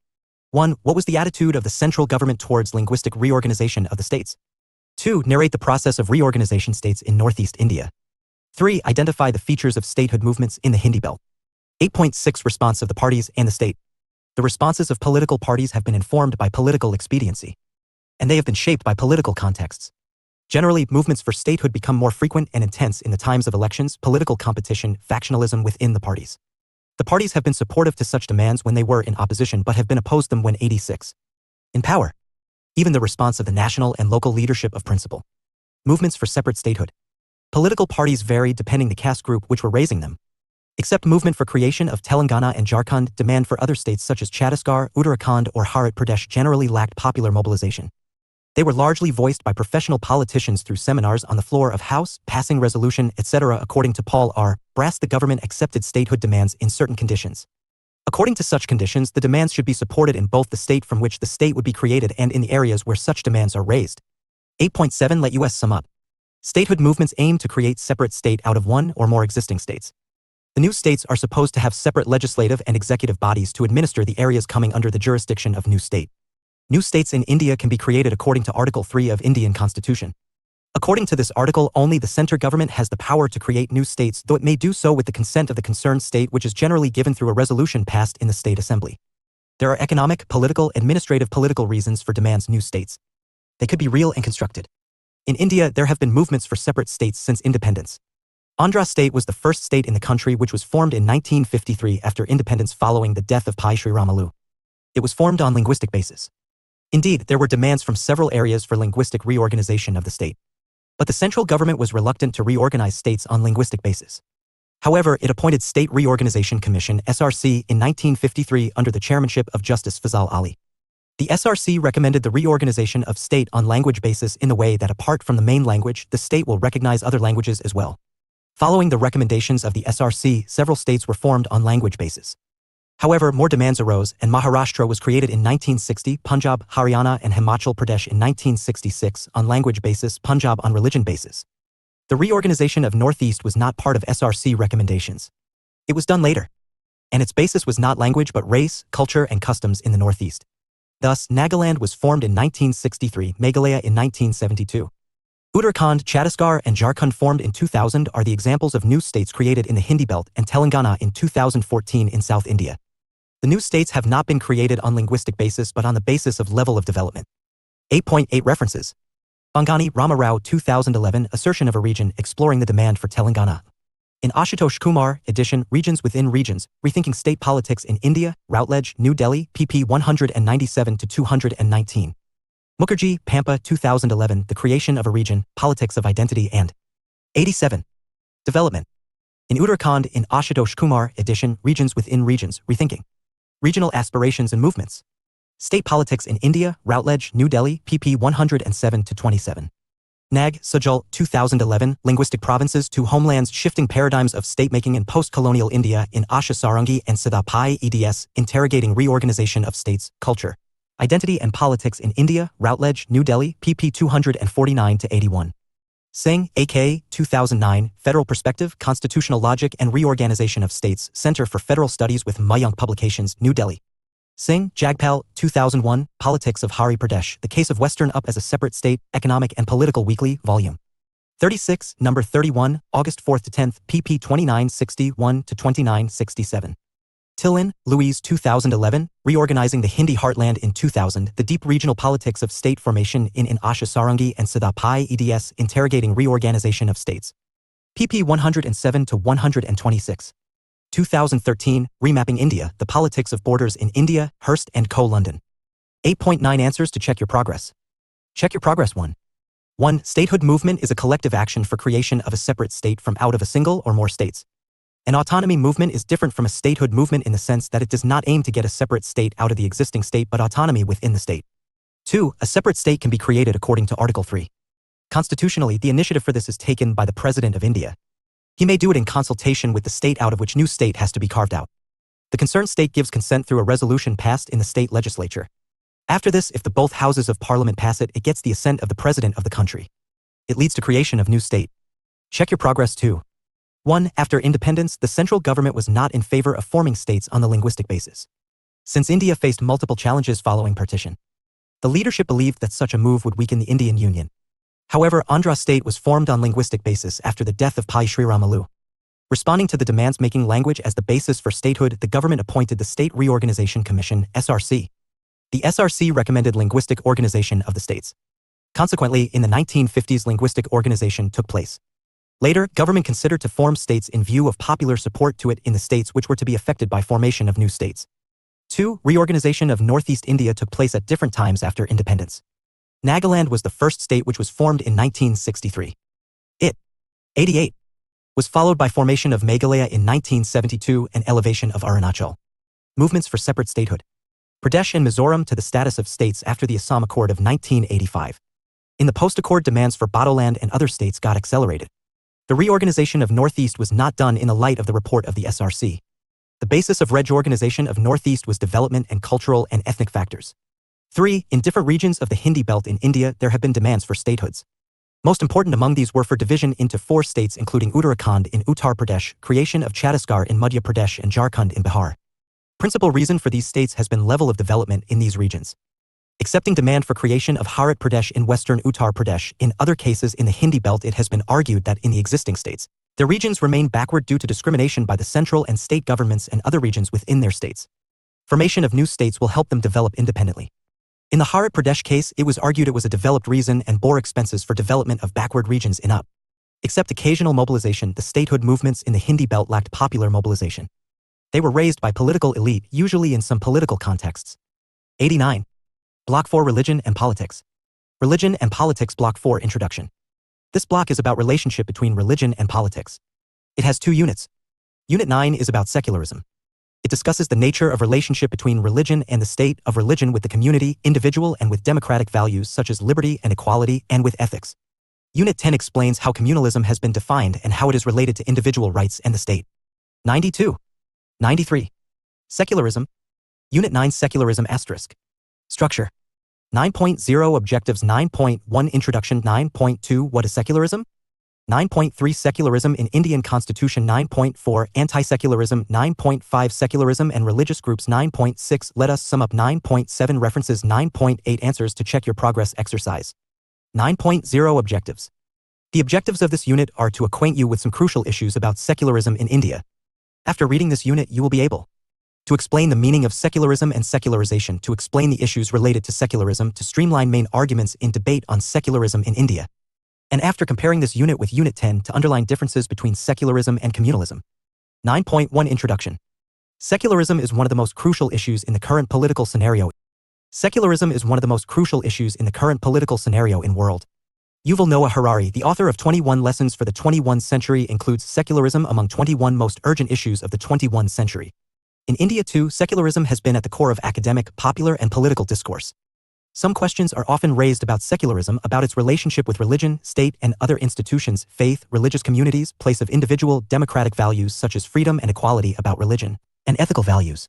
Speaker 1: 1. What was the attitude of the central government towards linguistic reorganization of the states? 2. Narrate the process of reorganization states in Northeast India. 3. Identify the features of statehood movements in the Hindi belt. 8.6 Response of the parties and the state. The responses of political parties have been informed by political expediency, and they have been shaped by political contexts. Generally, movements for statehood become more frequent and intense in the times of elections, political competition, factionalism within the parties. The parties have been supportive to such demands when they were in opposition but have been opposed them when 86 in power. Even the response of the national and local leadership of principle. Movements for separate statehood. Political parties varied depending the caste group which were raising them. Except movement for creation of Telangana and Jharkhand, demand for other states such as Chhattisgarh, Uttarakhand or Haryana Pradesh generally lacked popular mobilization. They were largely voiced by professional politicians through seminars on the floor of House, passing resolution, etc. According to Paul R. Brass, the government accepted statehood demands in certain conditions. According to such conditions, the demands should be supported in both the state from which the state would be created and in the areas where such demands are raised. 8.7 Let us sum up. Statehood movements aim to create separate state out of one or more existing states. The new states are supposed to have separate legislative and executive bodies to administer the areas coming under the jurisdiction of new state. New states in India can be created according to Article 3 of Indian Constitution. According to this article, only the center government has the power to create new states, though it may do so with the consent of the concerned state, which is generally given through a resolution passed in the state assembly. There are economic, political, administrative political reasons for demands new states. They could be real and constructed. In India, there have been movements for separate states since independence. Andhra state was the first state in the country, which was formed in 1953 after independence following the death of Pai Sri Ramalu. It was formed on linguistic basis. Indeed, there were demands from several areas for linguistic reorganization of the state. But the central government was reluctant to reorganize states on linguistic basis. However, it appointed State Reorganization Commission (SRC) in 1953 under the chairmanship of Justice Fazal Ali. The SRC recommended the reorganization of state on language basis in the way that apart from the main language, the state will recognize other languages as well. Following the recommendations of the SRC, several states were formed on language basis. However, more demands arose, and Maharashtra was created in 1960, Punjab, Haryana, and Himachal Pradesh in 1966 on language basis, Punjab on religion basis. The reorganization of Northeast was not part of SRC recommendations. It was done later. And its basis was not language but race, culture, and customs in the Northeast. Thus, Nagaland was formed in 1963, Meghalaya in 1972. Uttarakhand, Chhattisgarh, and Jharkhand formed in 2000 are the examples of new states created in the Hindi belt, and Telangana in 2014 in South India. The new states have not been created on linguistic basis but on the basis of level of development. 8.8 References. Bangani, Rama Rao 2011, Assertion of a Region, Exploring the Demand for Telangana. In Ashutosh Kumar, edition, Regions Within Regions, Rethinking State Politics in India, Routledge, New Delhi, pp 197-219. Mukherjee, Pampa 2011, The Creation of a Region, Politics of Identity and 87. Development. In Uttarakhand, in Ashutosh Kumar, edition, Regions Within Regions, Rethinking Regional Aspirations and Movements. State Politics in India, Routledge, New Delhi, pp 107-27. Nag, Sujal, 2011, Linguistic Provinces to Homelands, Shifting Paradigms of State-Making in Post-Colonial India in Asha Sarangi and Siddha Pai eds, Interrogating Reorganization of States, Culture, Identity and Politics in India, Routledge, New Delhi, pp 249-81. Singh, A.K., 2009, Federal Perspective, Constitutional Logic and Reorganization of States, Center for Federal Studies with Mayank Publications, New Delhi. Singh, Jagpal, 2001, Politics of Hari Pradesh, The Case of Western Up as a Separate State, Economic and Political Weekly, Volume 36, Number 31, August 4-10, pp 2961-2967. Tillin, Louise 2011, Reorganizing the Hindi Heartland in 2000, The Deep Regional Politics of State Formation in Asha Sarangi and Siddha Pai eds, Interrogating Reorganization of States. pp 107-126. 2013, Remapping India, The Politics of Borders in India, Hurst & Co. London. 8.9 Answers to Check Your Progress. Check your progress. 1. Statehood movement is a collective action for creation of a separate state from out of a single or more states. An autonomy movement is different from a statehood movement in the sense that it does not aim to get a separate state out of the existing state but autonomy within the state. 2. A separate state can be created according to Article 3. Constitutionally, the initiative for this is taken by the President of India. He may do it in consultation with the state out of which new state has to be carved out. The concerned state gives consent through a resolution passed in the state legislature. After this, if the both houses of parliament pass it, it gets the assent of the President of the country. It leads to creation of new state. Check your progress. 2. 1. After independence, the central government was not in favor of forming states on the linguistic basis. Since India faced multiple challenges following partition, the leadership believed that such a move would weaken the Indian Union. However, Andhra state was formed on linguistic basis after the death of Pai Sri Ramalu. Responding to the demands making language as the basis for statehood, the government appointed the State Reorganization Commission, SRC. The SRC recommended linguistic organization of the states. Consequently, in the 1950s, linguistic organization took place. Later, government considered to form states in view of popular support to it in the states which were to be affected by formation of new states. 2. Reorganization of Northeast India took place at different times after independence. Nagaland was the first state which was formed in 1963. It, 88, was followed by formation of Meghalaya in 1972 and elevation of Arunachal. Movements for separate statehood. Pradesh and Mizoram to the status of states after the Assam Accord of 1985. In the post-accord, demands for Bodoland and other states got accelerated. The reorganization of Northeast was not done in the light of the report of the SRC. The basis of Reg organization of Northeast was development and cultural and ethnic factors. 3. In different regions of the Hindi belt in India, there have been demands for statehoods. Most important among these were for division into 4 states including Uttarakhand in Uttar Pradesh, creation of Chhattisgarh in Madhya Pradesh and Jharkhand in Bihar. Principal reason for these states has been level of development in these regions. Accepting demand for creation of Harit Pradesh in western Uttar Pradesh, in other cases in the Hindi belt it has been argued that in the existing states, their regions remain backward due to discrimination by the central and state governments and other regions within their states. Formation of new states will help them develop independently. In the Harit Pradesh case, it was argued it was a developed reason and bore expenses for development of backward regions in up. Except occasional mobilization, the statehood movements in the Hindi belt lacked popular mobilization. They were raised by political elite, usually in some political contexts. 89. Block 4 Religion and Politics. Religion and Politics Block 4 Introduction. This block is about relationship between religion and politics. It has 2 units. Unit 9 is about secularism. It discusses the nature of relationship between religion and the state, of religion with the community, individual and with democratic values such as liberty and equality, and with ethics. Unit 10 explains how communalism has been defined and how it is related to individual rights and the state. 92. 93. Secularism. Unit 9 Secularism *. Structure. 9.0 Objectives 9.1 Introduction 9.2 What is secularism? 9.3 Secularism in Indian Constitution 9.4 Anti-secularism 9.5 Secularism and religious groups 9.6 Let us sum up 9.7 References 9.8 Answers to check your progress exercise. 9.0 Objectives. The objectives of this unit are to acquaint you with some crucial issues about secularism in India. After reading this unit, you will be able to explain the meaning of secularism and secularization, to explain the issues related to secularism, to streamline main arguments in debate on secularism in India. And after comparing this unit with Unit 10, to underline differences between secularism and communalism. 9.1 Introduction. Secularism is one of the most crucial issues in the current political scenario. Secularism is one of the most crucial issues in the current political scenario in world. Yuval Noah Harari, the author of 21 Lessons for the 21st Century, includes secularism among 21 most urgent issues of the 21st century. In India too, secularism has been at the core of academic, popular and political discourse. Some questions are often raised about secularism, about its relationship with religion, state and other institutions, faith, religious communities, place of individual, democratic values such as freedom and equality, about religion, and ethical values.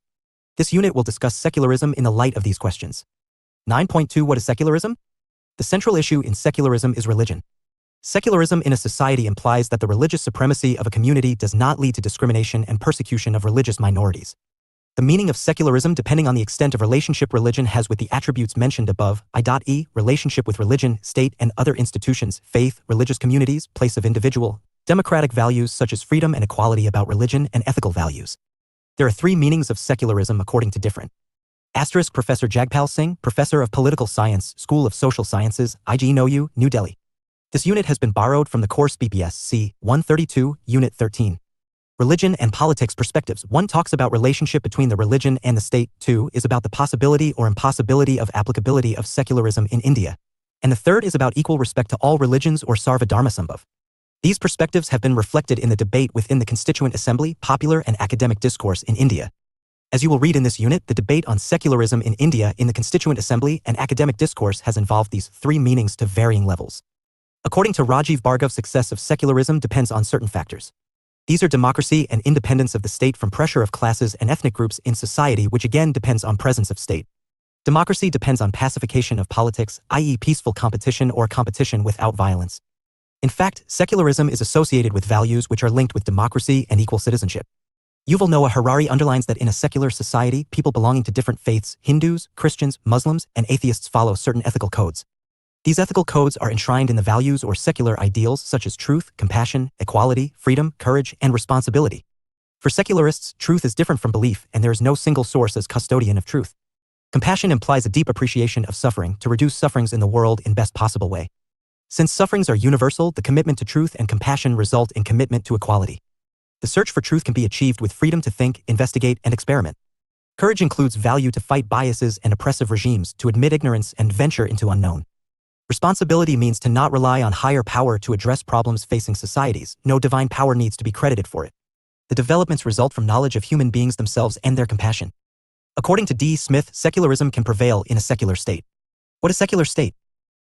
Speaker 1: This unit will discuss secularism in the light of these questions. 9.2 What is secularism? The central issue in secularism is religion. Secularism in a society implies that the religious supremacy of a community does not lead to discrimination and persecution of religious minorities. The meaning of secularism depending on the extent of relationship religion has with the attributes mentioned above, i.e., relationship with religion, state and other institutions, faith, religious communities, place of individual, democratic values such as freedom and equality, about religion and ethical values. There are 3 meanings of secularism according to different. Professor Jagpal Singh, Professor of Political Science, School of Social Sciences, IGNOU, New Delhi. This unit has been borrowed from the course BPSC 132, Unit 13. Religion and Politics Perspectives. 1 talks about relationship between the religion and the state. 2 is about the possibility or impossibility of applicability of secularism in India. And the 3rd is about equal respect to all religions or Sarva Dharma Sambhav. These perspectives have been reflected in the debate within the Constituent Assembly, popular and academic discourse in India. As you will read in this unit, the debate on secularism in India in the Constituent Assembly and academic discourse has involved these 3 meanings to varying levels. According to Rajiv Bhargav, success of secularism depends on certain factors. These are democracy and independence of the state from pressure of classes and ethnic groups in society, which again depends on presence of state. Democracy depends on pacification of politics, i.e. peaceful competition or competition without violence. In fact, secularism is associated with values which are linked with democracy and equal citizenship. Yuval Noah Harari underlines that in a secular society, people belonging to different faiths, Hindus, Christians, Muslims, and atheists follow certain ethical codes. These ethical codes are enshrined in the values or secular ideals such as truth, compassion, equality, freedom, courage, and responsibility. For secularists, truth is different from belief, and there is no single source as custodian of truth. Compassion implies a deep appreciation of suffering to reduce sufferings in the world in best possible way. Since sufferings are universal, the commitment to truth and compassion result in commitment to equality. The search for truth can be achieved with freedom to think, investigate, and experiment. Courage includes value to fight biases and oppressive regimes, to admit ignorance and venture into unknown. Responsibility means to not rely on higher power to address problems facing societies. No divine power needs to be credited for it. The developments result from knowledge of human beings themselves and their compassion. According to D. Smith, secularism can prevail in a secular state. What is secular state?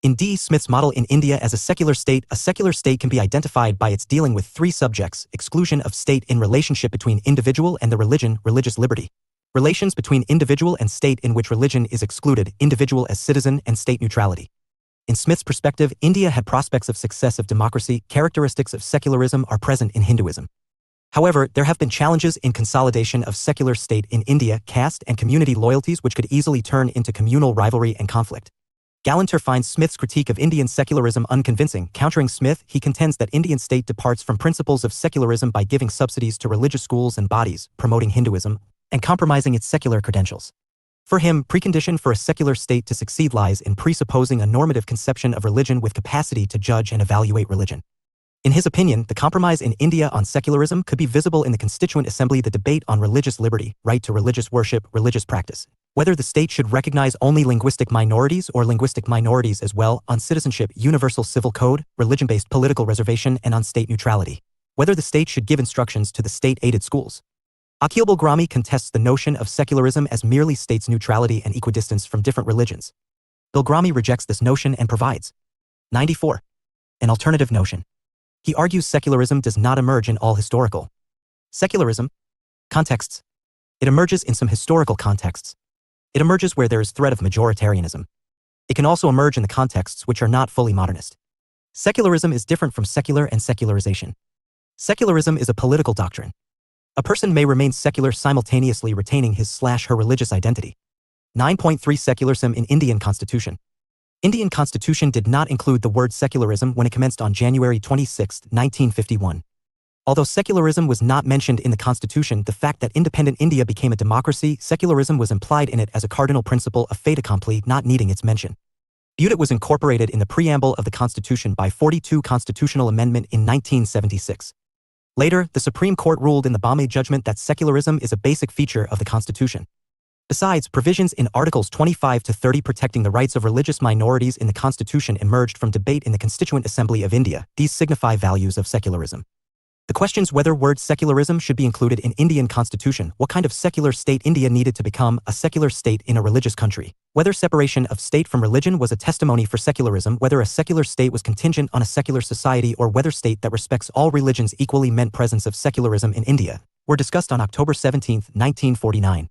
Speaker 1: In D. Smith's model in India as a secular state can be identified by its dealing with three subjects: exclusion of state in relationship between individual and the religion, religious liberty; relations between individual and state in which religion is excluded, individual as citizen, and state neutrality. In Smith's perspective, India had prospects of success of democracy. Characteristics of secularism are present in Hinduism. However, there have been challenges in consolidation of secular state in India, caste and community loyalties which could easily turn into communal rivalry and conflict. Gallanter finds Smith's critique of Indian secularism unconvincing. Countering Smith, he contends that Indian state departs from principles of secularism by giving subsidies to religious schools and bodies, promoting Hinduism, and compromising its secular credentials. For him, precondition for a secular state to succeed lies in presupposing a normative conception of religion with capacity to judge and evaluate religion. In his opinion, the compromise in India on secularism could be visible in the Constituent Assembly, the debate on religious liberty, right to religious worship, religious practice, whether the state should recognize only linguistic minorities or linguistic minorities as well, on citizenship, universal civil code, religion-based political reservation, and on state neutrality, whether the state should give instructions to the state-aided schools. Akhil Balgrami contests the notion of secularism as merely states' neutrality and equidistance from different religions. Balgrami rejects this notion and provides 94. An alternative notion. He argues secularism does not emerge in all historical secularism contexts. It emerges in some historical contexts. It emerges where there is threat of majoritarianism. It can also emerge in the contexts which are not fully modernist. Secularism is different from secular and secularization. Secularism is a political doctrine. A person may remain secular simultaneously retaining his/her religious identity. 9.3 Secularism in Indian Constitution. Indian Constitution did not include the word secularism when it commenced on January 26, 1951. Although secularism was not mentioned in the Constitution, the fact that independent India became a democracy, secularism was implied in it as a cardinal principle, a fait accompli, not needing its mention. It was incorporated in the preamble of the Constitution by 42 Constitutional Amendment in 1976. Later, the Supreme Court ruled in the Bombay judgment that secularism is a basic feature of the Constitution. Besides, provisions in Articles 25 to 30 protecting the rights of religious minorities in the Constitution emerged from debate in the Constituent Assembly of India. These signify values of secularism. The questions whether word secularism should be included in Indian Constitution, what kind of secular state India needed to become a secular state in a religious country, whether separation of state from religion was a testimony for secularism, whether a secular state was contingent on a secular society, or whether state that respects all religions equally meant presence of secularism in India, were discussed on October 17, 1949.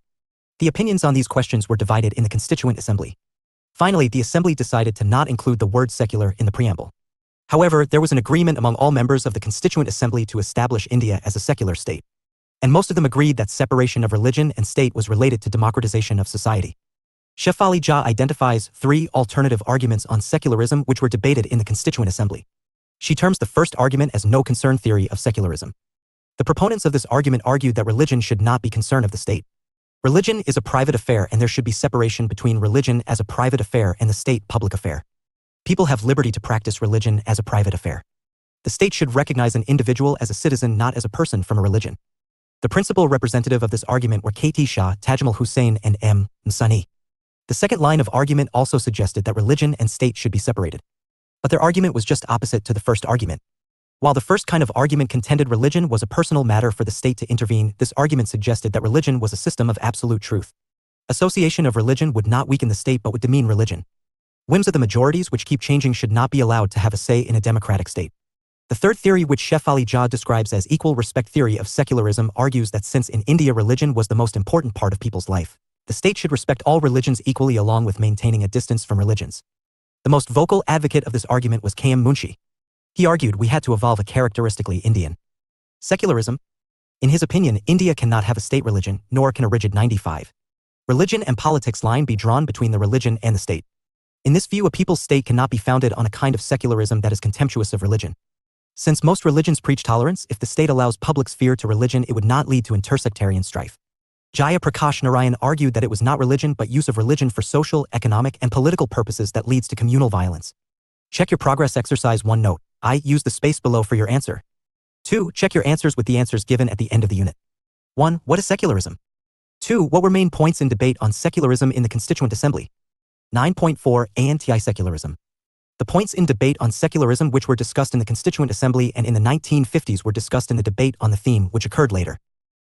Speaker 1: The opinions on these questions were divided in the Constituent Assembly. Finally, the Assembly decided to not include the word secular in the preamble. However, there was an agreement among all members of the Constituent Assembly to establish India as a secular state. And most of them agreed that separation of religion and state was related to democratization of society. Shefali Jha identifies 3 alternative arguments on secularism which were debated in the Constituent Assembly. She terms the first argument as no concern theory of secularism. The proponents of this argument argued that religion should not be concern of the state. Religion is a private affair and there should be separation between religion as a private affair and the state public affair. People have liberty to practice religion as a private affair. The state should recognize an individual as a citizen, not as a person from a religion. The principal representative of this argument were K.T. Shah, Tajmal Hussain, and M. Msani. The second line of argument also suggested that religion and state should be separated. But their argument was just opposite to the first argument. While the first kind of argument contended religion was a personal matter for the state to intervene, this argument suggested that religion was a system of absolute truth. Association of religion would not weaken the state but would demean religion. Whims of the majorities which keep changing should not be allowed to have a say in a democratic state. The third theory, which Shefali Jha describes as equal respect theory of secularism, argues that since in India religion was the most important part of people's life, the state should respect all religions equally along with maintaining a distance from religions. The most vocal advocate of this argument was K.M. Munshi. He argued we had to evolve a characteristically Indian secularism. In his opinion, India cannot have a state religion, nor can a rigid 95 religion and politics line be drawn between the religion and the state. In this view, a people's state cannot be founded on a kind of secularism that is contemptuous of religion. Since most religions preach tolerance, if the state allows public sphere to religion, it would not lead to intersectarian strife. Jaya Prakash Narayan argued that it was not religion but use of religion for social, economic, and political purposes that leads to communal violence. Check your progress exercise 1 note. I. Use the space below for your answer. 2. Check your answers with the answers given at the end of the unit. 1. What is secularism? 2. What were main points in debate on secularism in the Constituent Assembly? 9.4 Anti-secularism. The points in debate on secularism which were discussed in the Constituent Assembly and in the 1950s were discussed in the debate on the theme which occurred later.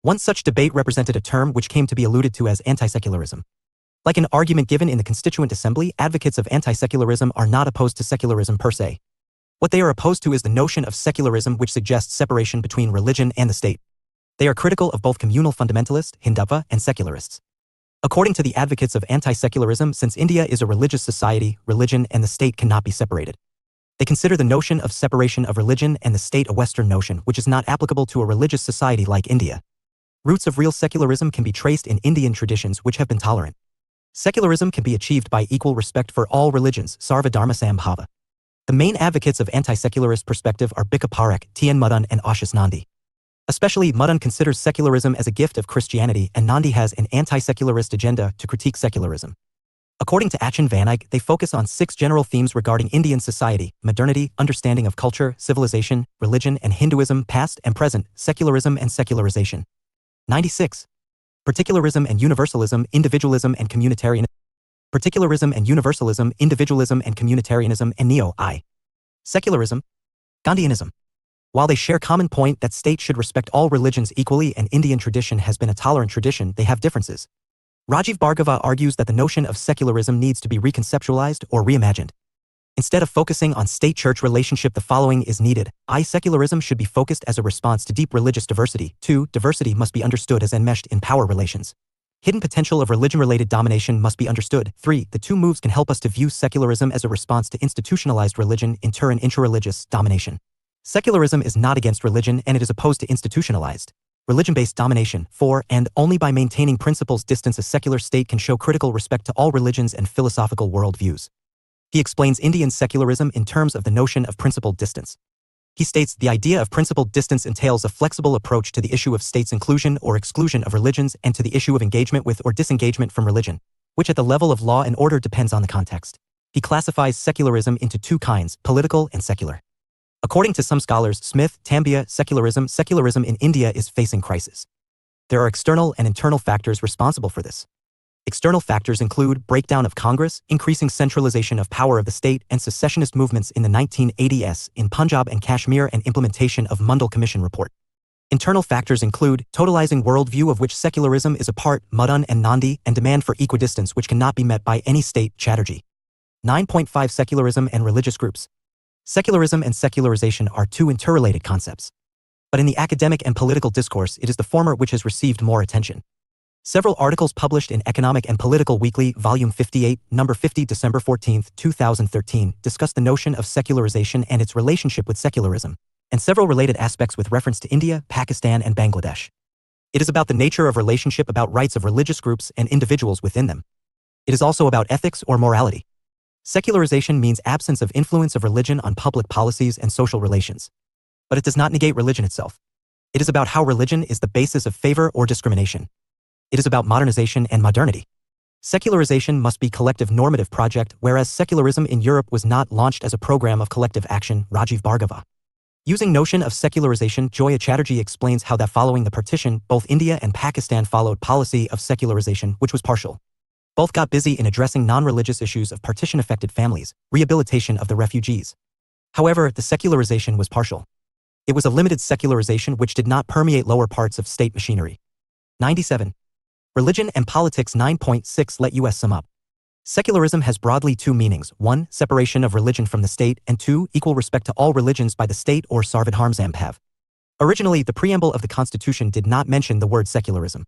Speaker 1: One such debate represented a term which came to be alluded to as anti-secularism. Like an argument given in the Constituent Assembly, advocates of anti-secularism are not opposed to secularism per se. What they are opposed to is the notion of secularism, which suggests separation between religion and the state. They are critical of both communal fundamentalists, Hindutva, and secularists. According to the advocates of anti-secularism, since India is a religious society, religion and the state cannot be separated. They consider the notion of separation of religion and the state a Western notion, which is not applicable to a religious society like India. Roots of real secularism can be traced in Indian traditions which have been tolerant. Secularism can be achieved by equal respect for all religions, Sarva Dharma Sambhava. The main advocates of anti-secularist perspective are Bika Parekh, T. N. Mudun and Ashish Nandi. Especially, Mudun considers secularism as a gift of Christianity, and Nandi has an anti-secularist agenda to critique secularism. According to Achin Van Eyck, they focus on 6 general themes regarding Indian society: modernity, understanding of culture, civilization, religion and Hinduism, past and present, secularism and secularization. 96. Particularism and universalism, individualism and communitarianism. Particularism and universalism, individualism and communitarianism, and neo-I. Secularism. Gandhianism. While they share common point that state should respect all religions equally and Indian tradition has been a tolerant tradition, they have differences. Rajiv Bhargava argues that the notion of secularism needs to be reconceptualized or reimagined. Instead of focusing on state-church relationship, the following is needed. Secularism should be focused as a response to deep religious diversity. 2. Diversity must be understood as enmeshed in power relations. Hidden potential of religion-related domination must be understood. 3. The two moves can help us to view secularism as a response to institutionalized religion, inter- and intra-religious domination. Secularism is not against religion and it is opposed to institutionalized religion-based domination. 4. And only by maintaining principles distance a secular state can show critical respect to all religions and philosophical worldviews. He explains Indian secularism in terms of the notion of principled distance. He states the idea of principled distance entails a flexible approach to the issue of states' inclusion or exclusion of religions and to the issue of engagement with or disengagement from religion, which at the level of law and order depends on the context. He classifies secularism into 2 kinds, political and secular. According to some scholars, Smith, Tambia, secularism in India is facing crisis. There are external and internal factors responsible for this. External factors include breakdown of Congress, increasing centralization of power of the state, and secessionist movements in the 1980s in Punjab and Kashmir and implementation of Mundal Commission report. Internal factors include totalizing worldview of which secularism is a part, Mudun and Nandi, and demand for equidistance which cannot be met by any state, Chatterjee. 9.5 Secularism and religious groups. Secularism and secularization are 2 interrelated concepts. But in the academic and political discourse, it is the former which has received more attention. Several articles published in Economic and Political Weekly, Volume 58, Number 50, December 14, 2013, discuss the notion of secularization and its relationship with secularism, and several related aspects with reference to India, Pakistan, and Bangladesh. It is about the nature of relationship, about rights of religious groups and individuals within them. It is also about ethics or morality. Secularization means absence of influence of religion on public policies and social relations. But it does not negate religion itself. It is about how religion is the basis of favor or discrimination. It is about modernization and modernity. Secularization must be collective normative project, whereas secularism in Europe was not launched as a program of collective action, Rajiv Bhargava. Using notion of secularization, Joya Chatterjee explains how that following the partition, both India and Pakistan followed policy of secularization, which was partial. Both got busy in addressing non-religious issues of partition-affected families, rehabilitation of the refugees. However, the secularization was partial. It was a limited secularization which did not permeate lower parts of state machinery. 97. Religion and politics. 9.6 Let us sum up. Secularism has broadly 2 meanings: 1. Separation of religion from the state, and 2. Equal respect to all religions by the state, or Sarvadharma Sambhava. Originally, the preamble of the Constitution did not mention the word secularism.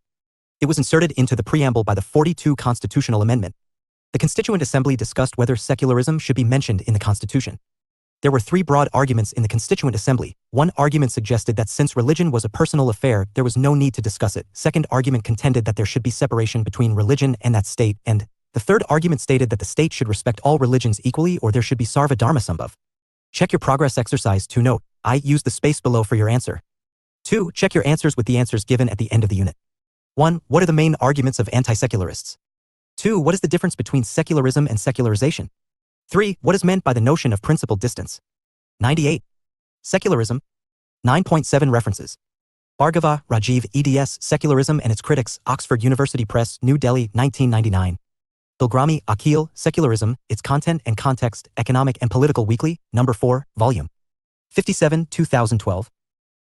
Speaker 1: It was inserted into the preamble by the 42 Constitutional Amendment. The Constituent Assembly discussed whether secularism should be mentioned in the Constitution. There were 3 broad arguments in the Constituent Assembly. One argument suggested that since religion was a personal affair, there was no need to discuss it. Second argument contended that there should be separation between religion and that state, and the third argument stated that the state should respect all religions equally or there should be Sarva Dharma Sambhava. Check your progress exercise. 2. Note: use the space below for your answer. 2. Check your answers with the answers given at the end of the unit. 1. What are the main arguments of anti-secularists? 2. What is the difference between secularism and secularization? 3. What is meant by the notion of principled distance? 98. Secularism. 9.7 References. Bhargava, Rajiv, eds. Secularism and its Critics, Oxford University Press, New Delhi, 1999. Bilgrami, Akhil, Secularism, Its Content and Context, Economic and Political Weekly, Number 4, Volume 57, 2012.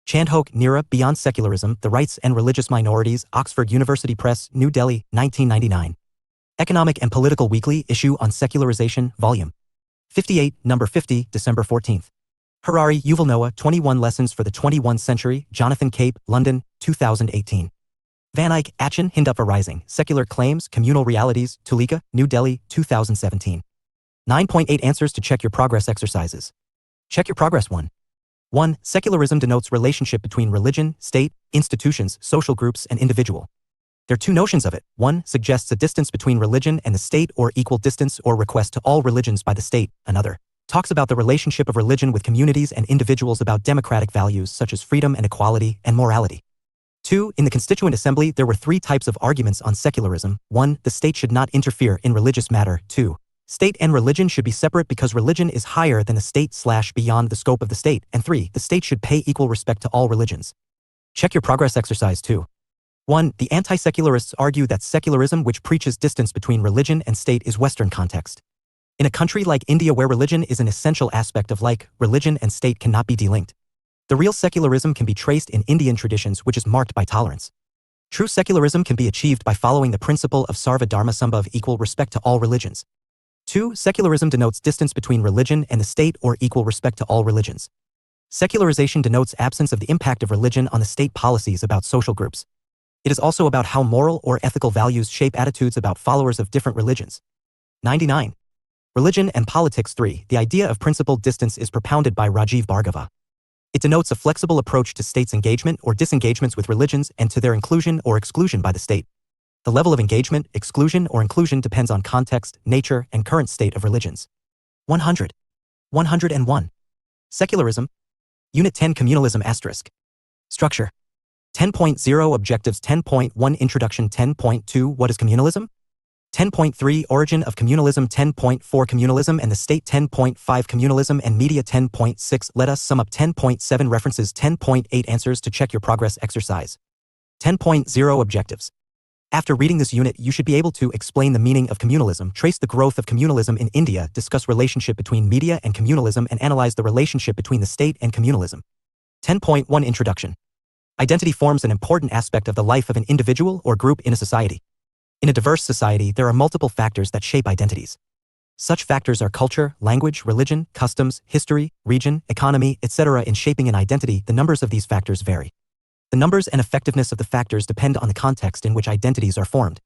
Speaker 1: Chandhok, Neera, Beyond Secularism, The Rights and Religious Minorities, Oxford University Press, New Delhi, 1999. Economic and Political Weekly issue on Secularization, Volume 58, Number 50, December 14th. Harari, Yuval Noah, 21 Lessons for the 21st Century, Jonathan Cape, London, 2018. Van Eyck, Atchin, Hindupva Rising, Secular Claims, Communal Realities, Tulika, New Delhi, 2017. 9.8 Answers to Check Your Progress Exercises. Check Your Progress 1. 1. Secularism denotes relationship between religion, state, institutions, social groups, and individual. There are two notions of it. One suggests a distance between religion and the state or equal distance or request to all religions by the state. Another talks about the relationship of religion with communities and individuals about democratic values such as freedom and equality and morality. 2. In the Constituent Assembly, there were three types of arguments on secularism. 1. The state should not interfere in religious matter. 2. State and religion should be separate because religion is higher than the state/beyond the scope of the state. And 3. The state should pay equal respect to all religions. Check Your Progress Exercise 2. 1. The anti-secularists argue that secularism, which preaches distance between religion and state, is Western context. In a country like India where religion is an essential aspect of life, religion and state cannot be delinked. The real secularism can be traced in Indian traditions, which is marked by tolerance. True secularism can be achieved by following the principle of Sarva Dharma Sambhava of equal respect to all religions. 2. Secularism denotes distance between religion and the state or equal respect to all religions. Secularization denotes absence of the impact of religion on the state policies about social groups. It is also about how moral or ethical values shape attitudes about followers of different religions. 99. Religion and Politics 3. The idea of principled distance is propounded by Rajiv Bhargava. It denotes a flexible approach to states' engagement or disengagements with religions and to their inclusion or exclusion by the state. The level of engagement, exclusion, or inclusion depends on context, nature, and current state of religions. 100. 101. Secularism. Unit 10 Communalism *. Structure. 10.0 Objectives 10.1 Introduction 10.2 What is communalism? 10.3 Origin of communalism 10.4 Communalism and the state 10.5 Communalism and media 10.6 Let us sum up 10.7 References 10.8 Answers to Check Your Progress Exercise. 10.0 Objectives. After reading this unit, you should be able to explain the meaning of communalism, trace the growth of communalism in India, discuss relationship between media and communalism, and analyze the relationship between the state and communalism. 10.1 Introduction. Identity forms an important aspect of the life of an individual or group in a society. In a diverse society, there are multiple factors that shape identities. Such factors are culture, language, religion, customs, history, region, economy, etc. In shaping an identity, the numbers of these factors vary. The numbers and effectiveness of the factors depend on the context in which identities are formed.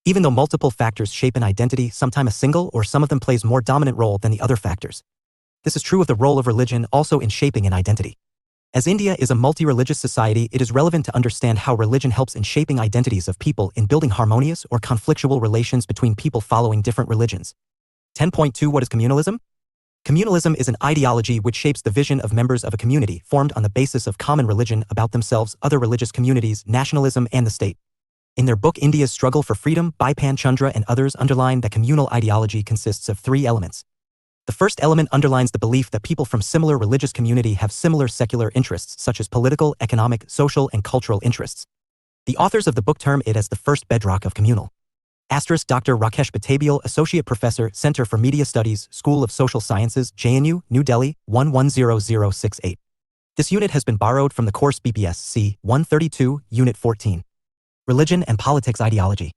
Speaker 1: Even though multiple factors shape an identity, sometimes a single or some of them plays more dominant role than the other factors. This is true of the role of religion also in shaping an identity. As India is a multi-religious society, it is relevant to understand how religion helps in shaping identities of people in building harmonious or conflictual relations between people following different religions. 10.2 What is communalism? Communalism is an ideology which shapes the vision of members of a community formed on the basis of common religion about themselves, other religious communities, nationalism, and the state. In their book India's Struggle for Freedom, Bipan Chandra and others underline that communal ideology consists of three elements. The first element underlines the belief that people from similar religious community have similar secular interests such as political, economic, social, and cultural interests. The authors of the book term it as the first bedrock of communal. Dr. Rakesh Batabial, Associate Professor, Center for Media Studies, School of Social Sciences, JNU, New Delhi, 110068. This unit has been borrowed from the course BPSC 132, Unit 14. Religion and Politics Ideology.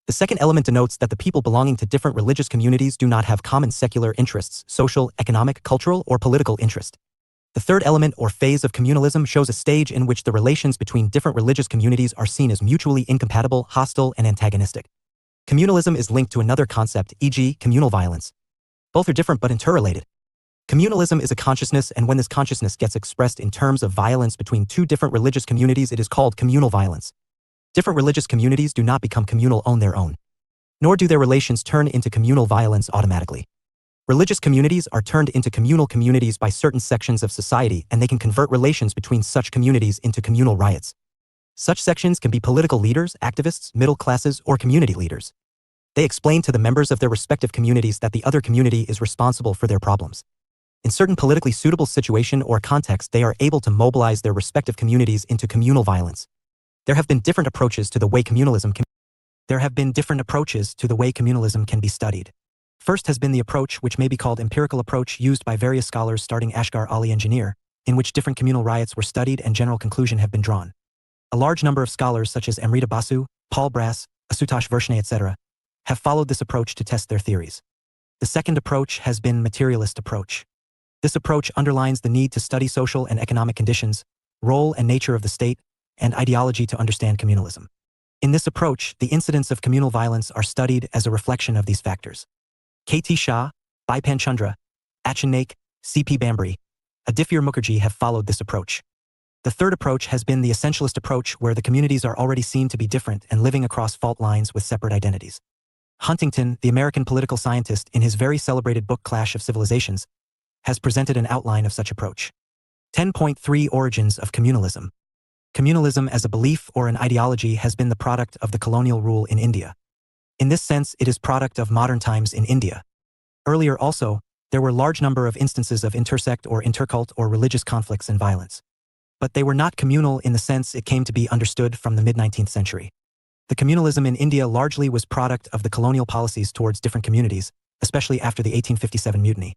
Speaker 1: The second element denotes that the people belonging to different religious communities do not have common secular interests, social, economic, cultural, or political interest. The third element or phase of communalism shows a stage in which the relations between different religious communities are seen as mutually incompatible, hostile, and antagonistic. Communalism is linked to another concept, e.g., communal violence. Both are different but interrelated. Communalism is a consciousness, and when this consciousness gets expressed in terms of violence between two different religious communities, it is called communal violence. Different religious communities do not become communal on their own, nor do their relations turn into communal violence automatically. Religious communities are turned into communal communities by certain sections of society, and they can convert relations between such communities into communal riots. Such sections can be political leaders, activists, middle classes, or community leaders. They explain to the members of their respective communities that the other community is responsible for their problems. In certain politically suitable situation or context, they are able to mobilize their respective communities into communal violence. There have been different approaches to the way communalism can be studied. First has been the approach, which may be called empirical approach, used by various scholars starting Asghar Ali Engineer, in which different communal riots were studied and general conclusion have been drawn. A large number of scholars such as Amrita Basu, Paul Brass, Ashutosh Varshney, etc., have followed this approach to test their theories. The second approach has been materialist approach. This approach underlines the need to study social and economic conditions, role and nature of the state, and ideology to understand communalism. In this approach, the incidents of communal violence are studied as a reflection of these factors. K.T. Shah, Bipan Chandra, Achin Naik, C.P. Bambri, Adifir Mukherjee have followed this approach. The third approach has been the essentialist approach, where the communities are already seen to be different and living across fault lines with separate identities. Huntington, the American political scientist, in his very celebrated book Clash of Civilizations, has presented an outline of such approach. 10.3 Origins of Communalism. Communalism as a belief or an ideology has been the product of the colonial rule in India. In this sense, it is product of modern times in India. Earlier also, there were large number of instances of intersect or intercult or religious conflicts and violence. But they were not communal in the sense it came to be understood from the mid-19th century. The communalism in India largely was product of the colonial policies towards different communities, especially after the 1857 mutiny.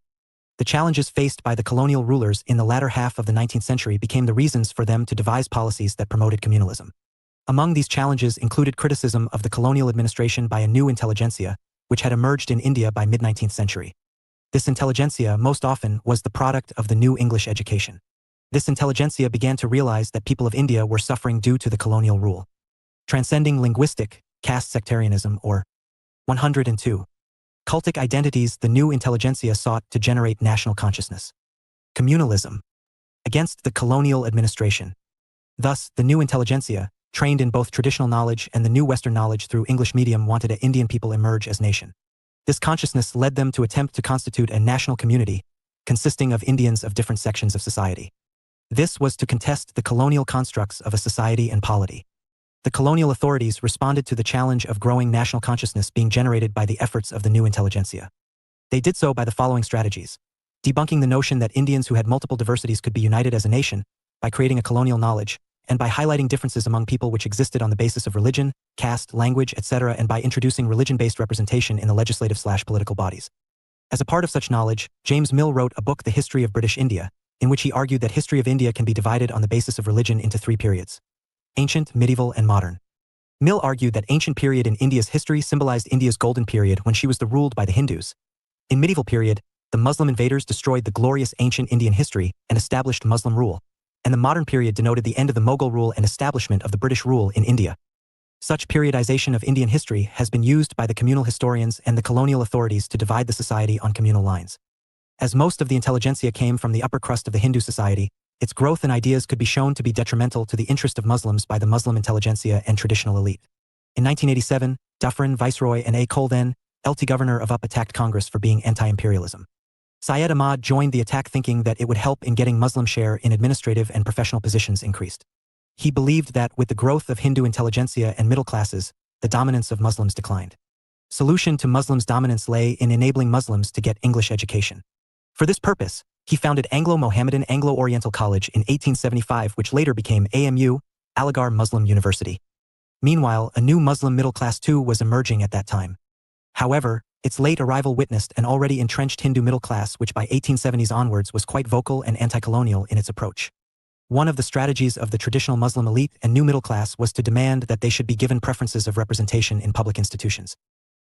Speaker 1: The challenges faced by the colonial rulers in the latter half of the 19th century became the reasons for them to devise policies that promoted communalism. Among these challenges included criticism of the colonial administration by a new intelligentsia, which had emerged in India by mid-19th century. This intelligentsia most often was the product of the new English education. This intelligentsia began to realize that people of India were suffering due to the colonial rule. Transcending linguistic, caste sectarianism, or 102. Cultic identities, the new intelligentsia sought to generate national consciousness. Communalism. Against the colonial administration. Thus, the new intelligentsia, trained in both traditional knowledge and the new Western knowledge through English medium, wanted an Indian people emerge as nation. This consciousness led them to attempt to constitute a national community, consisting of Indians of different sections of society. This was to contest the colonial constructs of a society and polity. The colonial authorities responded to the challenge of growing national consciousness being generated by the efforts of the new intelligentsia. They did so by the following strategies: debunking the notion that Indians who had multiple diversities could be united as a nation, by creating a colonial knowledge, and by highlighting differences among people which existed on the basis of religion, caste, language, etc., and by introducing religion-based representation in the legislative/political bodies. As a part of such knowledge, James Mill wrote a book, The History of British India, in which he argued that history of India can be divided on the basis of religion into three periods: ancient, medieval, and modern. Mill argued that ancient period in India's history symbolized India's golden period when she was ruled by the Hindus. In medieval period, the Muslim invaders destroyed the glorious ancient Indian history and established Muslim rule, and the modern period denoted the end of the Mughal rule and establishment of the British rule in India. Such periodization of Indian history has been used by the communal historians and the colonial authorities to divide the society on communal lines. As most of the intelligentsia came from the upper crust of the Hindu society, its growth and ideas could be shown to be detrimental to the interest of Muslims by the Muslim intelligentsia and traditional elite. In 1987, Dufferin, Viceroy, and A. Cole, then LT Governor of UP, attacked Congress for being anti-imperialism. Syed Ahmad joined the attack, thinking that it would help in getting Muslim share in administrative and professional positions increased. He believed that with the growth of Hindu intelligentsia and middle classes, the dominance of Muslims declined. Solution to Muslims' dominance lay in enabling Muslims to get English education. For this purpose, he founded Anglo-Mohammedan Anglo-Oriental College in 1875, which later became AMU, Aligarh Muslim University. Meanwhile, a new Muslim middle class too was emerging at that time. However, its late arrival witnessed an already entrenched Hindu middle class which by 1870s onwards was quite vocal and anti-colonial in its approach. One of the strategies of the traditional Muslim elite and new middle class was to demand that they should be given preferences of representation in public institutions.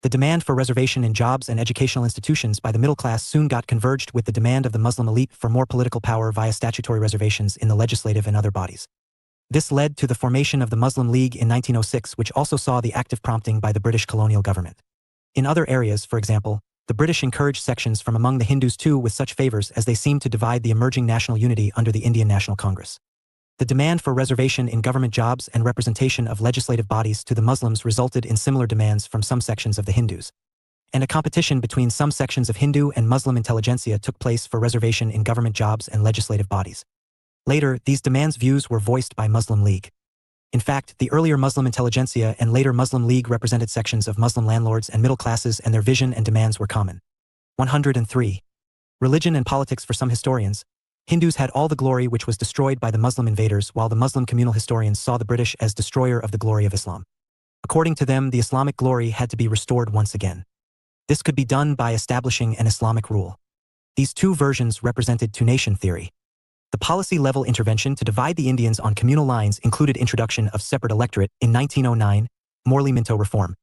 Speaker 1: The demand for reservation in jobs and educational institutions by the middle class soon got converged with the demand of the Muslim elite for more political power via statutory reservations in the legislative and other bodies. This led to the formation of the Muslim League in 1906, which also saw the active prompting by the British colonial government. In other areas, for example, the British encouraged sections from among the Hindus too with such favors as they seemed to divide the emerging national unity under the Indian National Congress. The demand for reservation in government jobs and representation of legislative bodies to the Muslims resulted in similar demands from some sections of the Hindus. And a competition between some sections of Hindu and Muslim intelligentsia took place for reservation in government jobs and legislative bodies. Later, these demands' views were voiced by Muslim League. In fact, the earlier Muslim intelligentsia and later Muslim League represented sections of Muslim landlords and middle classes, and their vision and demands were common. 103. Religion and politics. For some historians, Hindus had all the glory which was destroyed by the Muslim invaders, while the Muslim communal historians saw the British as destroyer of the glory of Islam. According to them, the Islamic glory had to be restored once again. This could be done by establishing an Islamic rule. These two versions represented two-nation theory. The policy-level intervention to divide the Indians on communal lines included introduction of separate electorate in 1909, Morley-Minto reform.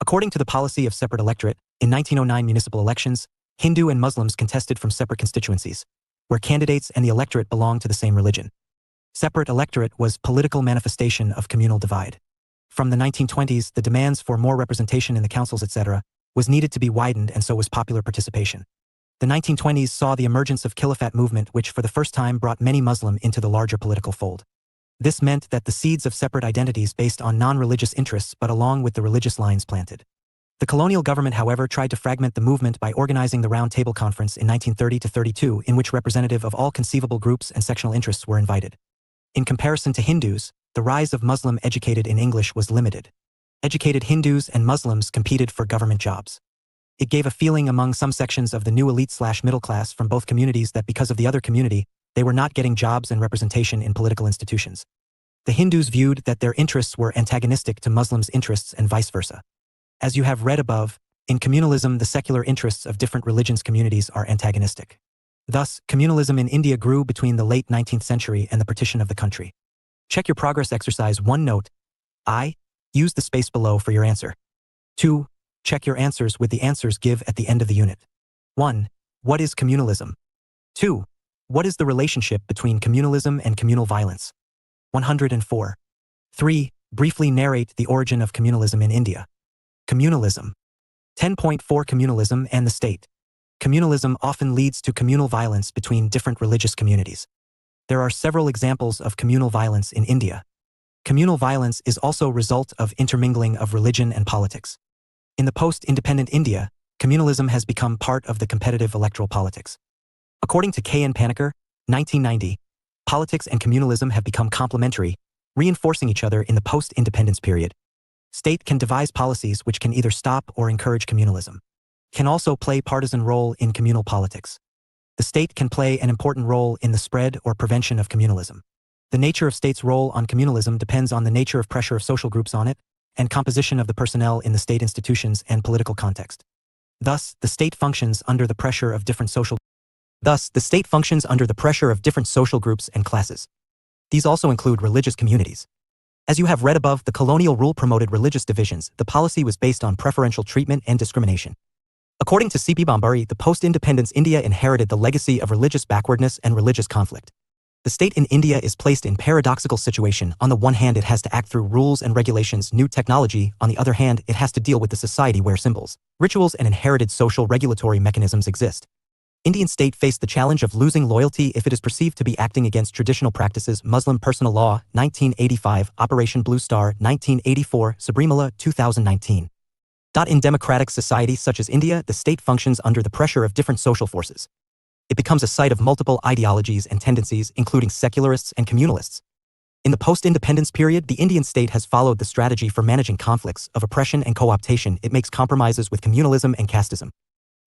Speaker 1: According to the policy of separate electorate, in 1909 municipal elections, Hindu and Muslims contested from separate constituencies, where candidates and the electorate belonged to the same religion. Separate electorate was political manifestation of communal divide. From the 1920s, the demands for more representation in the councils, etc., was needed to be widened, and so was popular participation. The 1920s saw the emergence of Khilafat movement, which for the first time brought many Muslim into the larger political fold. This meant that the seeds of separate identities based on non-religious interests but along with the religious lines planted. The colonial government, however, tried to fragment the movement by organizing the Round Table Conference in 1930-32, in which representatives of all conceivable groups and sectional interests were invited. In comparison to Hindus, the rise of Muslim educated in English was limited. Educated Hindus and Muslims competed for government jobs. It gave a feeling among some sections of the new elite/middle class from both communities that because of the other community, they were not getting jobs and representation in political institutions. The Hindus viewed that their interests were antagonistic to Muslims' interests and vice versa. As you have read above, in communalism the secular interests of different religions communities are antagonistic. Thus, communalism in India grew between the late 19th century and the partition of the country. Check your progress exercise 1. Note I. Use the space below for your answer. 2. Check your answers with the answers give at the end of the unit. 1. What is communalism? 2. What is the relationship between communalism and communal violence? 104. 3. Briefly narrate the origin of communalism in India. Communalism. 10.4 Communalism and the state. Communalism often leads to communal violence between different religious communities. There are several examples of communal violence in India. Communal violence is also a result of intermingling of religion and politics. In the post-independent India, communalism has become part of the competitive electoral politics. According to K. N. Panikkar, 1990, politics and communalism have become complementary, reinforcing each other in the post-independence period. State can devise policies which can either stop or encourage communalism. Can also play partisan role in communal politics. The state can play an important role in the spread or prevention of communalism. The nature of state's role on communalism depends on the nature of pressure of social groups on it, and composition of the personnel in the state institutions and political context. Thus, the state functions under the pressure of different social groups and classes. These also include religious communities. As you have read above, the colonial rule promoted religious divisions. The policy was based on preferential treatment and discrimination. According to C.P. Bambari, the post-independence India inherited the legacy of religious backwardness and religious conflict. The state in India is placed in paradoxical situation. On the one hand, it has to act through rules and regulations, new technology. On the other hand, it has to deal with the society where symbols, rituals, and inherited social regulatory mechanisms exist. Indian state faced the challenge of losing loyalty if it is perceived to be acting against traditional practices. Muslim Personal Law, 1985, Operation Blue Star, 1984, Sabrimala, 2019. In democratic societies such as India, the state functions under the pressure of different social forces. It becomes a site of multiple ideologies and tendencies, including secularists and communalists. In the post-independence period, the Indian state has followed the strategy for managing conflicts of oppression and co-optation. It makes compromises with communalism and casteism.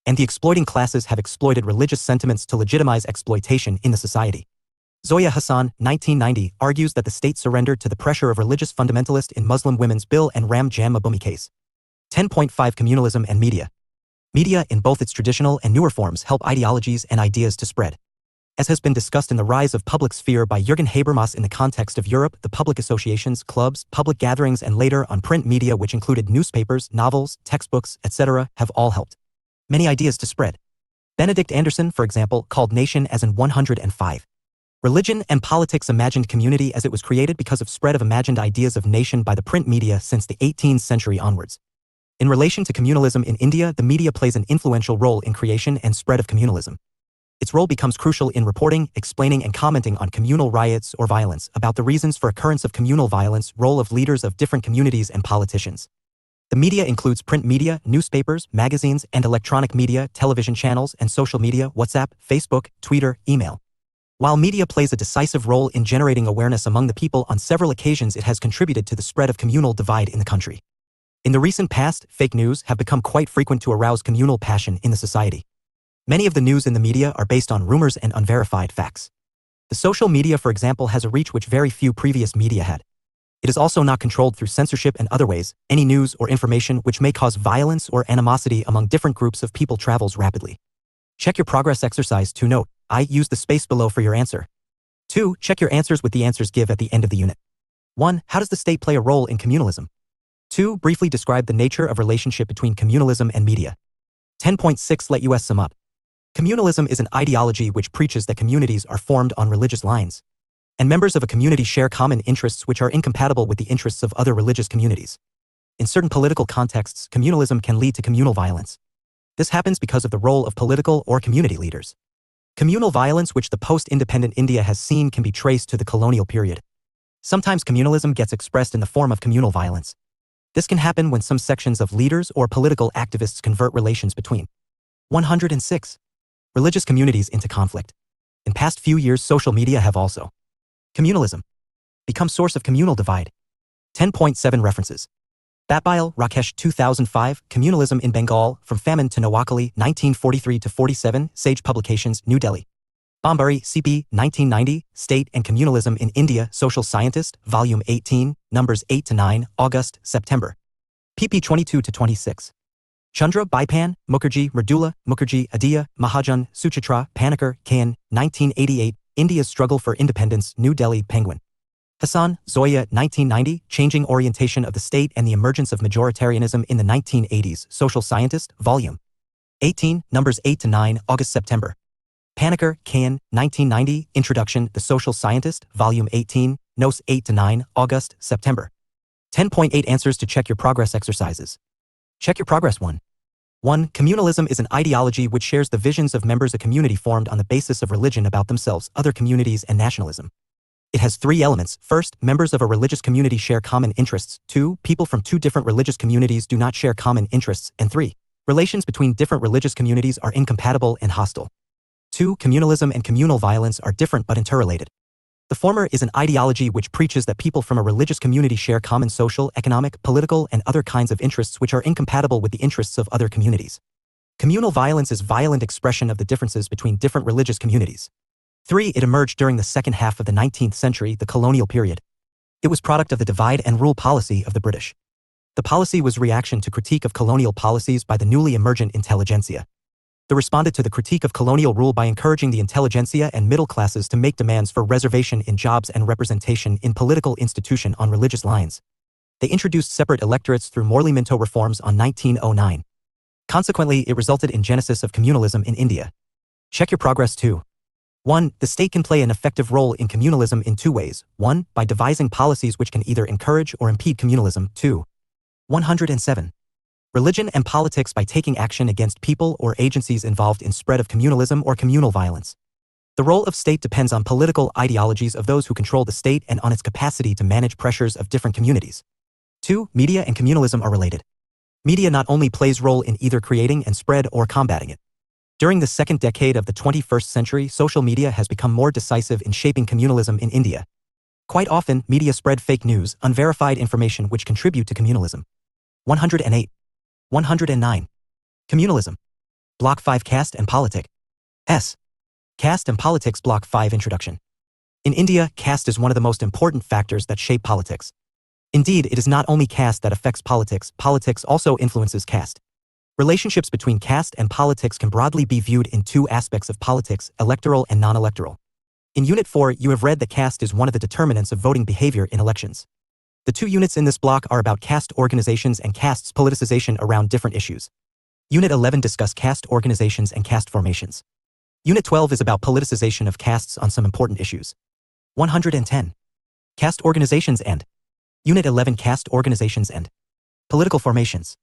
Speaker 1: And the exploiting classes have exploited religious sentiments to legitimize exploitation in the society. Zoya Hassan, 1990, argues that the state surrendered to the pressure of religious fundamentalists in Muslim Women's Bill and Ram Janmabhoomi case. 10.5 Communalism and media. Media, in both its traditional and newer forms, help ideologies and ideas to spread. As has been discussed in The Rise of Public Sphere by Jürgen Habermas in the context of Europe, the public associations, clubs, public gatherings, and later on print media, which included newspapers, novels, textbooks, etc., have all helped many ideas to spread. Benedict Anderson, for example, called Nation as in 105. Religion and politics imagined community as it was created because of spread of imagined ideas of nation by the print media since the 18th century onwards. In relation to communalism in India, the media plays an influential role in creation and spread of communalism. Its role becomes crucial in reporting, explaining, and commenting on communal riots or violence, about the reasons for occurrence of communal violence, role of leaders of different communities and politicians. The media includes print media, newspapers, magazines, and electronic media, television channels, and social media, WhatsApp, Facebook, Twitter, email. While media plays a decisive role in generating awareness among the people, on several occasions it has contributed to the spread of communal divide in the country. In the recent past, fake news have become quite frequent to arouse communal passion in the society. Many of the news in the media are based on rumors and unverified facts. The social media, for example, has a reach which very few previous media had. It is also not controlled through censorship and other ways. Any news or information which may cause violence or animosity among different groups of people travels rapidly. Check your progress exercise 2. Note I. Use the space below for your answer. 2. Check your answers with the answers give at the end of the unit. 1. How does the state play a role in communalism? 2. Briefly describe the nature of relationship between communalism and media. 10.6 Let us sum up. Communalism is an ideology which preaches that communities are formed on religious lines, and members of a community share common interests which are incompatible with the interests of other religious communities. In certain political contexts, communalism can lead to communal violence. This happens because of the role of political or community leaders. Communal violence which the post-independent India has seen can be traced to the colonial period. Sometimes communalism gets expressed in the form of communal violence. This can happen when some sections of leaders or political activists convert relations between 106 religious communities into conflict. In past few years, social media have also communalism become source of communal divide. 10.7 References. Batbile, Rakesh 2005, Communalism in Bengal, From Famine to Noakhali, 1943-47, Sage Publications, New Delhi. Bombari, C.P., 1990, State and Communalism in India, Social Scientist, Volume 18, Numbers 8-9, August, September. pp. 22-26. Chandra, Bipan, Mukherjee, Mridula, Mukherjee, Adia, Mahajan, Suchitra, Panikkar, Kayan, 1988, India's Struggle for Independence, New Delhi, Penguin. Hassan, Zoya, 1990, Changing Orientation of the State and the Emergence of Majoritarianism in the 1980s, Social Scientist, Volume 18, Numbers 8-9, August-September. Panikkar, Kayan, 1990, Introduction, The Social Scientist, Volume 18, Notes 8-9, August-September. 10.8 Answers to Check Your Progress Exercises. Check your progress. 1. Communalism is an ideology which shares the visions of members of a community formed on the basis of religion about themselves, other communities, and nationalism. It has 3 elements. First, members of a religious community share common interests. 2. People from 2 different religious communities do not share common interests. And 3. Relations between different religious communities are incompatible and hostile. 2. Communalism and communal violence are different but interrelated. The former is an ideology which preaches that people from a religious community share common social, economic, political, and other kinds of interests which are incompatible with the interests of other communities. Communal violence is violent expression of the differences between different religious communities. 3. It emerged during the second half of the 19th century, the colonial period. It was product of the divide and rule policy of the British. The policy was reaction to critique of colonial policies by the newly emergent intelligentsia. They responded to the critique of colonial rule by encouraging the intelligentsia and middle classes to make demands for reservation in jobs and representation in political institution on religious lines. They introduced separate electorates through Morley Minto reforms on 1909. Consequently, it resulted in genesis of communalism in India. Check your progress. 2. 1. The state can play an effective role in communalism in 2 ways. 1. By devising policies which can either encourage or impede communalism. 2. 107. Religion and politics by taking action against people or agencies involved in spread of communalism or communal violence. The role of state depends on political ideologies of those who control the state and on its capacity to manage pressures of different communities. 2. Media and communalism are related. Media not only plays role in either creating and spread or combating it. During the second decade of the 21st century, social media has become more decisive in shaping communalism in India. Quite often, media spread fake news, unverified information which contribute to communalism. 108. 109. Communalism. Block 5 Caste and Politics. Caste and Politics Block 5 Introduction. In India, caste is one of the most important factors that shape politics. Indeed, it is not only caste that affects politics, politics also influences caste. Relationships between caste and politics can broadly be viewed in 2 aspects of politics, electoral and non-electoral. In Unit 4, you have read that caste is one of the determinants of voting behavior in elections. The 2 units in this block are about caste organizations and caste's politicization around different issues. Unit 11 discuss caste organizations and caste formations. Unit 12 is about politicization of castes on some important issues. 110. Caste organizations and Unit 11 Caste organizations and political formations.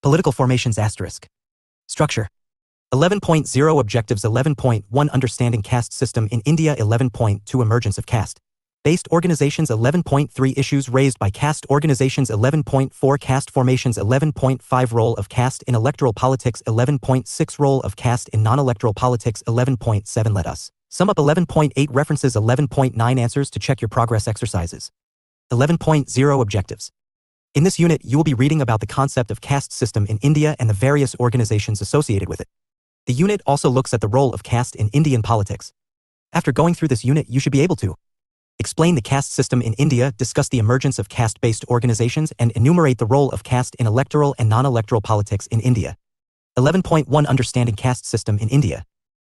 Speaker 1: Political formations asterisk. Structure. 11.0 Objectives 11.1 Understanding caste system in India 11.2 Emergence of caste-based organizations 11.3 Issues raised by caste organizations 11.4 Caste formations 11.5 Role of caste in electoral politics 11.6 Role of caste in non-electoral politics 11.7 Let us sum up 11.8 References 11.9 Answers to check your progress exercises. 11.0 Objectives. In this unit, you will be reading about the concept of caste system in India and the various organizations associated with it. The unit also looks at the role of caste in Indian politics. After going through this unit, you should be able to explain the caste system in India, discuss the emergence of caste-based organizations, and enumerate the role of caste in electoral and non-electoral politics in India. 11.1 Understanding caste system in India.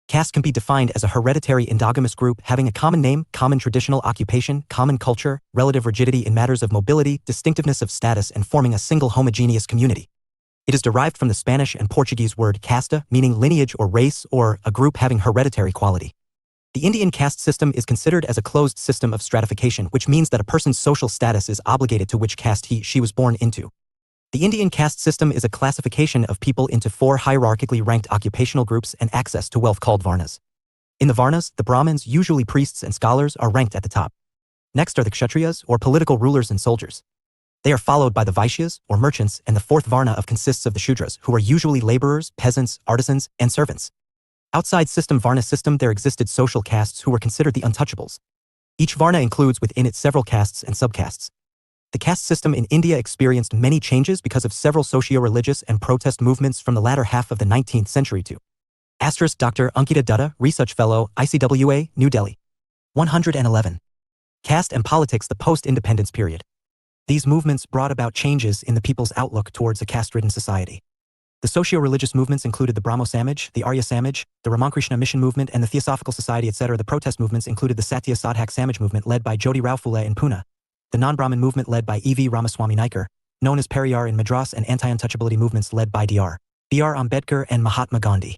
Speaker 1: Caste can be defined as a hereditary endogamous group having a common name, common traditional occupation, common culture, relative rigidity in matters of mobility, distinctiveness of status, and forming a single homogeneous community. It is derived from the Spanish and Portuguese word casta, meaning lineage or race, or a group having hereditary quality. The Indian caste system is considered as a closed system of stratification, which means that a person's social status is obligated to which caste she was born into. The Indian caste system is a classification of people into 4 hierarchically ranked occupational groups and access to wealth called varnas. In the varnas, the Brahmins, usually priests and scholars, are ranked at the top. Next are the Kshatriyas, or political rulers and soldiers. They are followed by the Vaishyas, or merchants, and the 4th varna consists of the Shudras, who are usually laborers, peasants, artisans, and servants. Outside varna system there existed social castes who were considered the untouchables. Each varna includes within it several castes and subcastes. The caste system in India experienced many changes because of several socio-religious and protest movements from the latter half of the 19th century to Dr. Ankita Dutta, Research Fellow, ICWA, New Delhi. 111. Caste and politics, the post-independence period. These movements brought about changes in the people's outlook towards a caste-ridden society. The socio-religious movements included the Brahmo Samaj, the Arya Samaj, the Ramakrishna Mission movement, and the Theosophical Society, etc. The protest movements included the Satya Sadhak Samaj movement led by Jyotirao Phule in Pune, the non-Brahmin movement led by E.V. Ramaswamy Naikar, known as Periyar in Madras, and anti-untouchability movements led by Dr. B.R. Ambedkar and Mahatma Gandhi.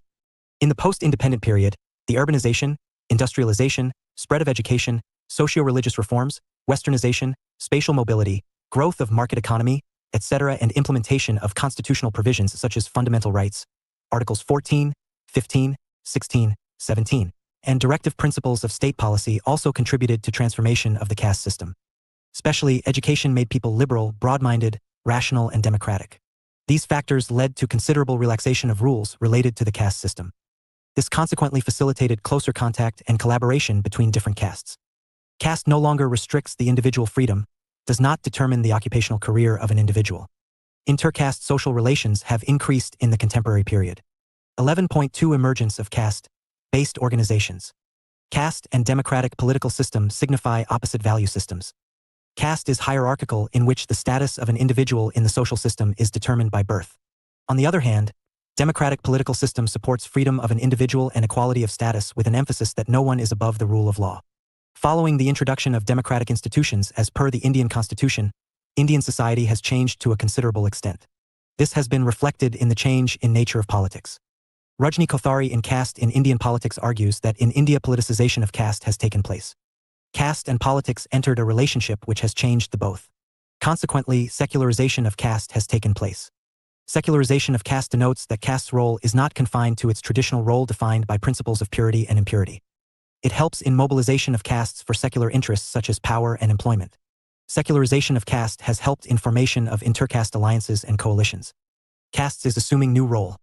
Speaker 1: In the post-independent period, the urbanization, industrialization, spread of education, socio-religious reforms, westernization, spatial mobility, growth of market economy, etc., and implementation of constitutional provisions such as fundamental rights, Articles 14, 15, 16, 17, and directive principles of state policy also contributed to transformation of the caste system. Especially, education made people liberal, broad-minded, rational, and democratic. These factors led to considerable relaxation of rules related to the caste system. This consequently facilitated closer contact and collaboration between different castes. Caste no longer restricts the individual freedom, does not determine the occupational career of an individual. Intercaste social relations have increased in the contemporary period. 11.2 Emergence of caste-based organizations. Caste and democratic political systems signify opposite value systems. Caste is hierarchical, in which the status of an individual in the social system is determined by birth. On the other hand, democratic political system supports freedom of an individual and equality of status with an emphasis that no one is above the rule of law. Following the introduction of democratic institutions as per the Indian Constitution, Indian society has changed to a considerable extent. This has been reflected in the change in nature of politics. Rajni Kothari in Caste in Indian Politics argues that in India politicization of caste has taken place. Caste and politics entered a relationship which has changed the both. Consequently, secularization of caste has taken place. Secularization of caste denotes that caste's role is not confined to its traditional role defined by principles of purity and impurity. It helps in mobilization of castes for secular interests such as power and employment. Secularization of caste has helped in formation of intercaste alliances and coalitions. Castes is assuming new role.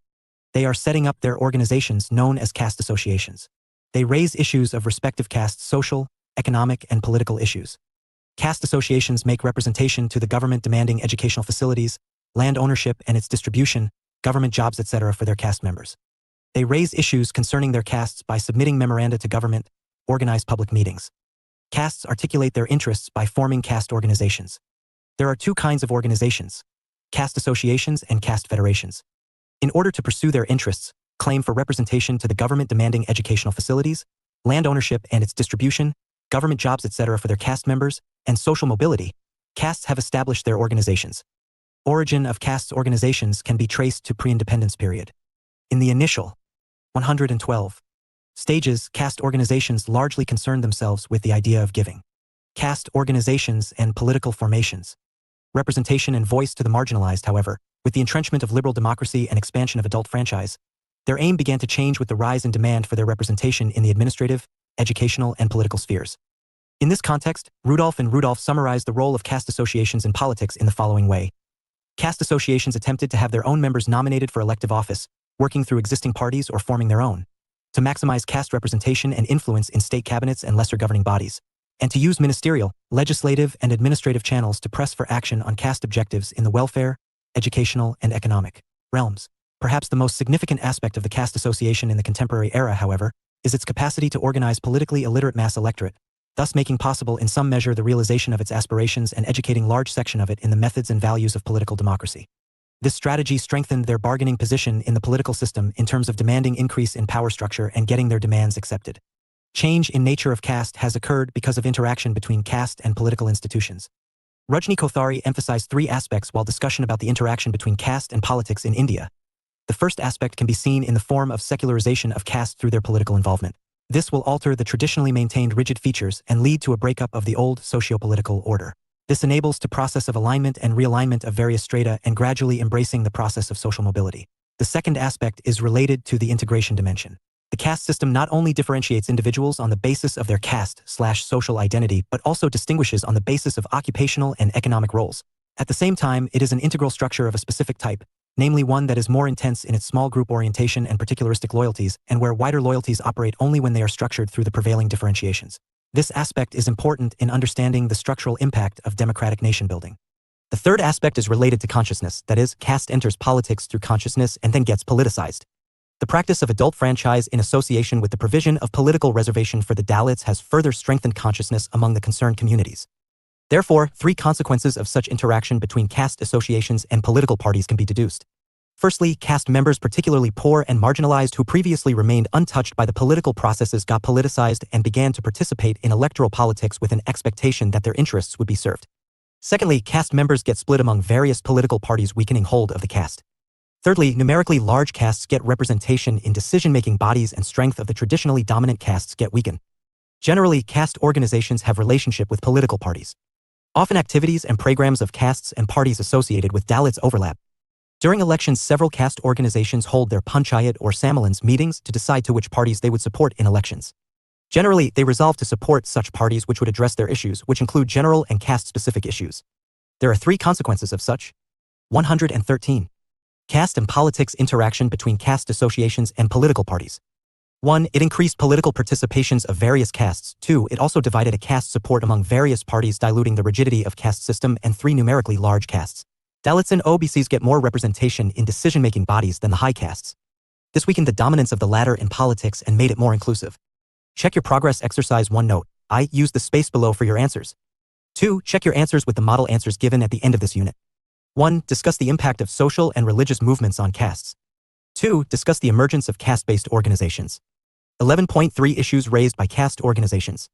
Speaker 1: They are setting up their organizations known as caste associations. They raise issues of respective castes' social, economic, and political issues. Caste associations make representation to the government demanding educational facilities, land ownership and its distribution, government jobs, etc. for their caste members. They raise issues concerning their castes by submitting memoranda to government, organize public meetings. Castes articulate their interests by forming caste organizations. There are 2 kinds of organizations: caste associations and caste federations. In order to pursue their interests, claim for representation to the government demanding educational facilities, land ownership and its distribution, government jobs, etc. for their caste members, and social mobility, castes have established their organizations. Origin of castes organizations can be traced to pre-independence period. In the initial 112 stages, caste organizations largely concerned themselves with the idea of giving caste organizations and political formations representation and voice to the marginalized. However, with the entrenchment of liberal democracy and expansion of adult franchise, their aim began to change with the rise in demand for their representation in the administrative, educational, and political spheres. In this context, Rudolph and Rudolph summarized the role of caste associations in politics in the following way. Caste associations attempted to have their own members nominated for elective office, working through existing parties or forming their own, to maximize caste representation and influence in state cabinets and lesser governing bodies, and to use ministerial, legislative, and administrative channels to press for action on caste objectives in the welfare, educational, and economic realms. Perhaps the most significant aspect of the caste association in the contemporary era, however, is its capacity to organize politically illiterate mass electorate, thus making possible in some measure the realization of its aspirations and educating large section of it in the methods and values of political democracy. This strategy strengthened their bargaining position in the political system in terms of demanding increase in power structure and getting their demands accepted. Change in nature of caste has occurred because of interaction between caste and political institutions. Rajni Kothari emphasized three aspects while discussion about the interaction between caste and politics in India. The first aspect can be seen in the form of secularization of caste through their political involvement. This will alter the traditionally maintained rigid features and lead to a breakup of the old socio-political order. This enables the process of alignment and realignment of various strata and gradually embracing the process of social mobility. The second aspect is related to the integration dimension. The caste system not only differentiates individuals on the basis of their caste/social identity, but also distinguishes on the basis of occupational and economic roles. At the same time, it is an integral structure of a specific type, namely one that is more intense in its small group orientation and particularistic loyalties, and where wider loyalties operate only when they are structured through the prevailing differentiations. This aspect is important in understanding the structural impact of democratic nation building. The third aspect is related to consciousness, that is, caste enters politics through consciousness and then gets politicized. The practice of adult franchise in association with the provision of political reservation for the Dalits has further strengthened consciousness among the concerned communities. Therefore, three consequences of such interaction between caste associations and political parties can be deduced. Firstly, caste members, particularly poor and marginalized who previously remained untouched by the political processes, got politicized and began to participate in electoral politics with an expectation that their interests would be served. Secondly, caste members get split among various political parties, weakening hold of the caste. Thirdly, numerically large castes get representation in decision-making bodies and strength of the traditionally dominant castes get weakened. Generally, caste organizations have relationship with political parties. Often activities and programs of castes and parties associated with Dalits overlap. During elections, several caste organizations hold their panchayat or sammelans meetings to decide to which parties they would support in elections. Generally, they resolve to support such parties which would address their issues, which include general and caste-specific issues. There are three consequences of such. 113. Caste and politics interaction between caste associations and political parties. 1. It increased political participations of various castes. 2. It also divided a caste support among various parties, diluting the rigidity of caste system. And 3. Numerically large castes. Dalits and OBCs get more representation in decision-making bodies than the high castes. This weakened the dominance of the latter in politics and made it more inclusive. Check your progress exercise 1 note. I use the space below for your answers. 2. Check your answers with the model answers given at the end of this unit. 1. Discuss the impact of social and religious movements on castes. 2. Discuss the emergence of caste-based organizations. 11.3 Issues raised by caste organizations.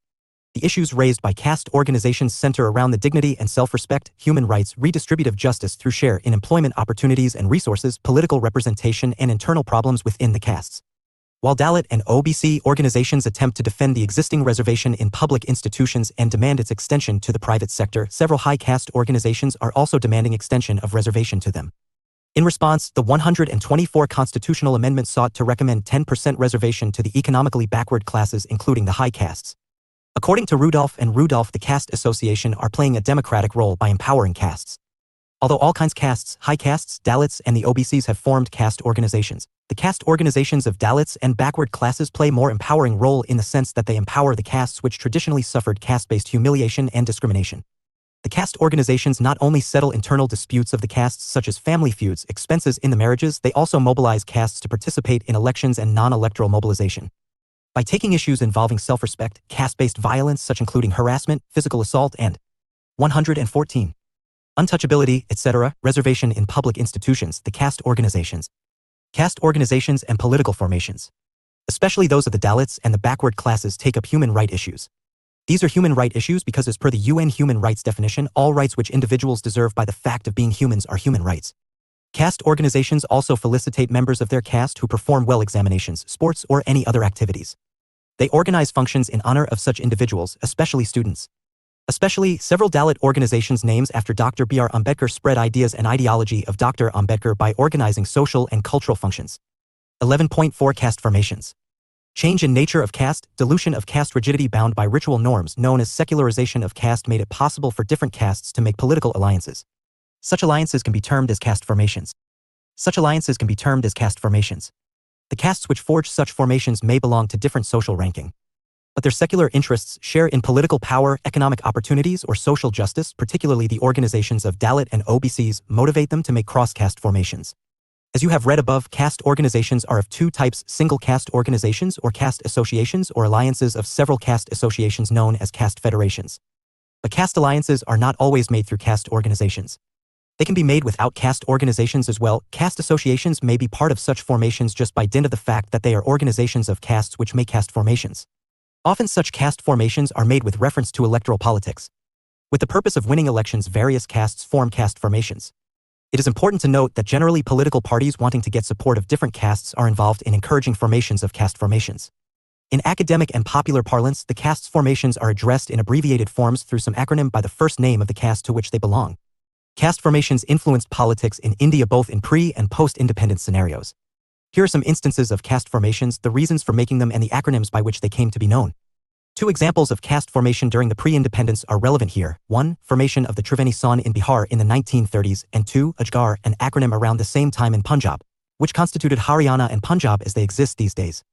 Speaker 1: The issues raised by caste organizations center around the dignity and self-respect, human rights, redistributive justice through share in employment opportunities and resources, political representation, and internal problems within the castes. While Dalit and OBC organizations attempt to defend the existing reservation in public institutions and demand its extension to the private sector, several high caste organizations are also demanding extension of reservation to them. In response, the 124 constitutional amendment sought to recommend 10% reservation to the economically backward classes, including the high castes. According to Rudolph and Rudolph, the Caste Association are playing a democratic role by empowering castes. Although all kinds castes, high castes, Dalits, and the OBCs have formed caste organizations, the caste organizations of Dalits and backward classes play more empowering role in the sense that they empower the castes which traditionally suffered caste-based humiliation and discrimination. The caste organizations not only settle internal disputes of the castes such as family feuds, expenses in the marriages, they also mobilize castes to participate in elections and non-electoral mobilization. By taking issues involving self-respect, caste-based violence such including harassment, physical assault, and 114. Untouchability, etc., reservation in public institutions, the caste organizations and political formations, especially those of the Dalits and the backward classes, take up human right issues. These are human right issues because as per the UN human rights definition, all rights which individuals deserve by the fact of being humans are human rights. Caste organizations also felicitate members of their caste who perform well examinations, sports, or any other activities. They organize functions in honor of such individuals, especially students. Several Dalit organizations names after Dr. B.R. Ambedkar spread ideas and ideology of Dr. Ambedkar by organizing social and cultural functions. 11.4 Caste formations. Change in nature of caste, dilution of caste rigidity bound by ritual norms known as secularization of caste made it possible for different castes to make political alliances. Such alliances can be termed as caste formations. The castes which forge such formations may belong to different social ranking, but their secular interests share in political power, economic opportunities, or social justice. Particularly the organizations of Dalit and OBCs motivate them to make cross-caste formations. As you have read above, caste organizations are of two types: single caste organizations or caste associations, or alliances of several caste associations known as caste federations. But caste alliances are not always made through caste organizations. They can be made without caste organizations as well. Caste associations may be part of such formations just by dint of the fact that they are organizations of castes which make caste formations. Often such caste formations are made with reference to electoral politics. With the purpose of winning elections, various castes form caste formations. It is important to note that generally political parties wanting to get support of different castes are involved in encouraging formations of caste formations. In academic and popular parlance, the castes formations are addressed in abbreviated forms through some acronym by the first name of the caste to which they belong. Caste formations influenced politics in India both in pre- and post-independence scenarios. Here are some instances of caste formations, the reasons for making them, and the acronyms by which they came to be known. Two examples of caste formation during the pre-independence are relevant here. 1. Formation of the Triveni San in Bihar in the 1930s, and 2. Ajgar, an acronym around the same time in Punjab, which constituted Haryana and Punjab as they exist these days.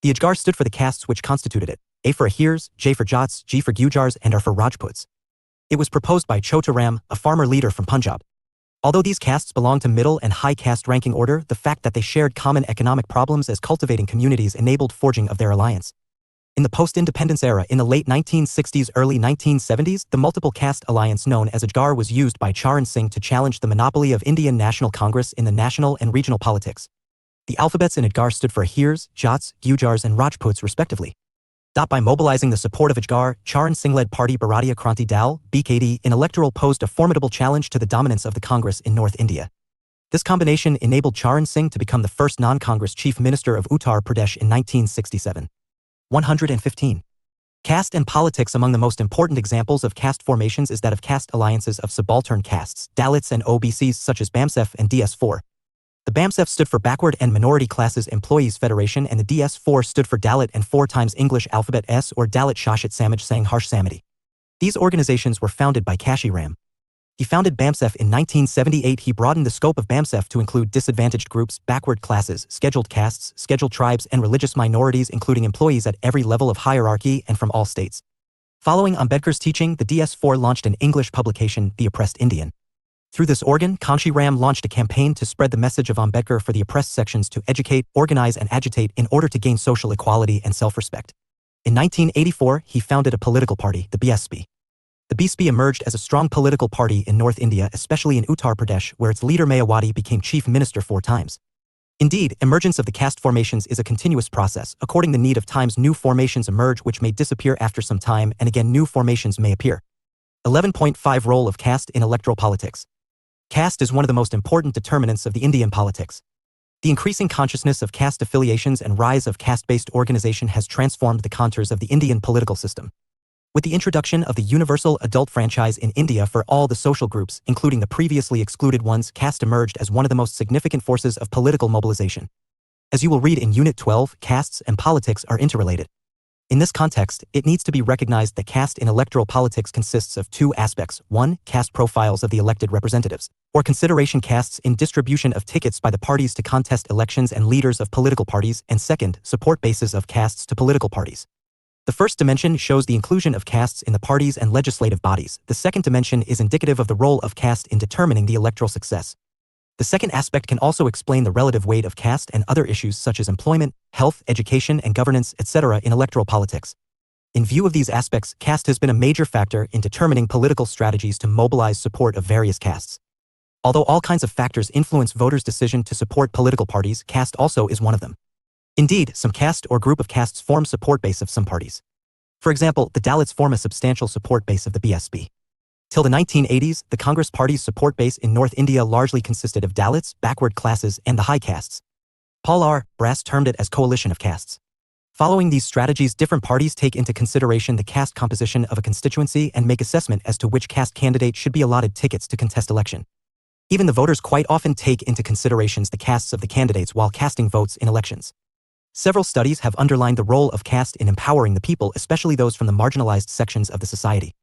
Speaker 1: The Ajgar stood for the castes which constituted it, A for Ahirs, J for Jats, G for Gujars, and R for Rajputs. It was proposed by Chota Ram, a farmer leader from Punjab. Although these castes belonged to middle and high caste ranking order, the fact that they shared common economic problems as cultivating communities enabled forging of their alliance. In the post-independence era in the late 1960s, early 1970s, the multiple caste alliance known as Ajgar was used by Charan Singh to challenge the monopoly of Indian National Congress in the national and regional politics. The alphabets in Ajgar stood for Ahirs, Jats, Gujars, and Rajputs respectively. By mobilizing the support of Ajgar, Charan Singh-led party Bharatiya Kranti Dal, BKD, in electoral posed a formidable challenge to the dominance of the Congress in North India. This combination enabled Charan Singh to become the first non-Congress chief minister of Uttar Pradesh in 1967. 115. Caste and politics. Among the most important examples of caste formations is that of caste alliances of subaltern castes, Dalits and OBCs such as BAMSEF and DS4. The BAMSEF stood for Backward and Minority Classes Employees Federation, and the DS4 stood for Dalit and 4 times English alphabet S or Dalit Shashit Samaj Sangh Harsh Samiti. These organizations were founded by Kashi Ram. He founded BAMSEF in 1978. He broadened the scope of BAMSEF to include disadvantaged groups, backward classes, scheduled castes, scheduled tribes, and religious minorities, including employees at every level of hierarchy and from all states. Following Ambedkar's teaching, the DS4 launched an English publication, The Oppressed Indian. Through this organ, Kanshi Ram launched a campaign to spread the message of Ambedkar for the oppressed sections to educate, organize, and agitate in order to gain social equality and self-respect. In 1984, he founded a political party, the BSP. The BSP emerged as a strong political party in North India, especially in Uttar Pradesh, where its leader Mayawati became chief minister 4 times. Indeed, emergence of the caste formations is a continuous process. According to the need of times, new formations emerge which may disappear after some time, and again new formations may appear. 11.5 Role of caste in electoral politics. Caste is one of the most important determinants of the Indian politics. The increasing consciousness of caste affiliations and rise of caste-based organization has transformed the contours of the Indian political system. With the introduction of the universal adult franchise in India for all the social groups, including the previously excluded ones, caste emerged as one of the most significant forces of political mobilization. As you will read in Unit 12, castes and politics are interrelated. In this context, it needs to be recognized that caste in electoral politics consists of 2 aspects. 1. Caste profiles of the elected representatives, or consideration castes in distribution of tickets by the parties to contest elections and leaders of political parties, and 2nd, support bases of castes to political parties. The first dimension shows the inclusion of castes in the parties and legislative bodies. The second dimension is indicative of the role of caste in determining the electoral success. The second aspect can also explain the relative weight of caste and other issues such as employment, health, education, and governance, etc. in electoral politics. In view of these aspects, caste has been a major factor in determining political strategies to mobilize support of various castes. Although all kinds of factors influence voters' decision to support political parties, caste also is one of them. Indeed, some caste or group of castes form support base of some parties. For example, the Dalits form a substantial support base of the BSP. Till the 1980s, the Congress Party's support base in North India largely consisted of Dalits, backward classes, and the high castes. Paul R. Brass termed it as coalition of castes. Following these strategies, different parties take into consideration the caste composition of a constituency and make assessment as to which caste candidate should be allotted tickets to contest election. Even the voters quite often take into considerations the castes of the candidates while casting votes in elections. Several studies have underlined the role of caste in empowering the people, especially those from the marginalized sections of the society.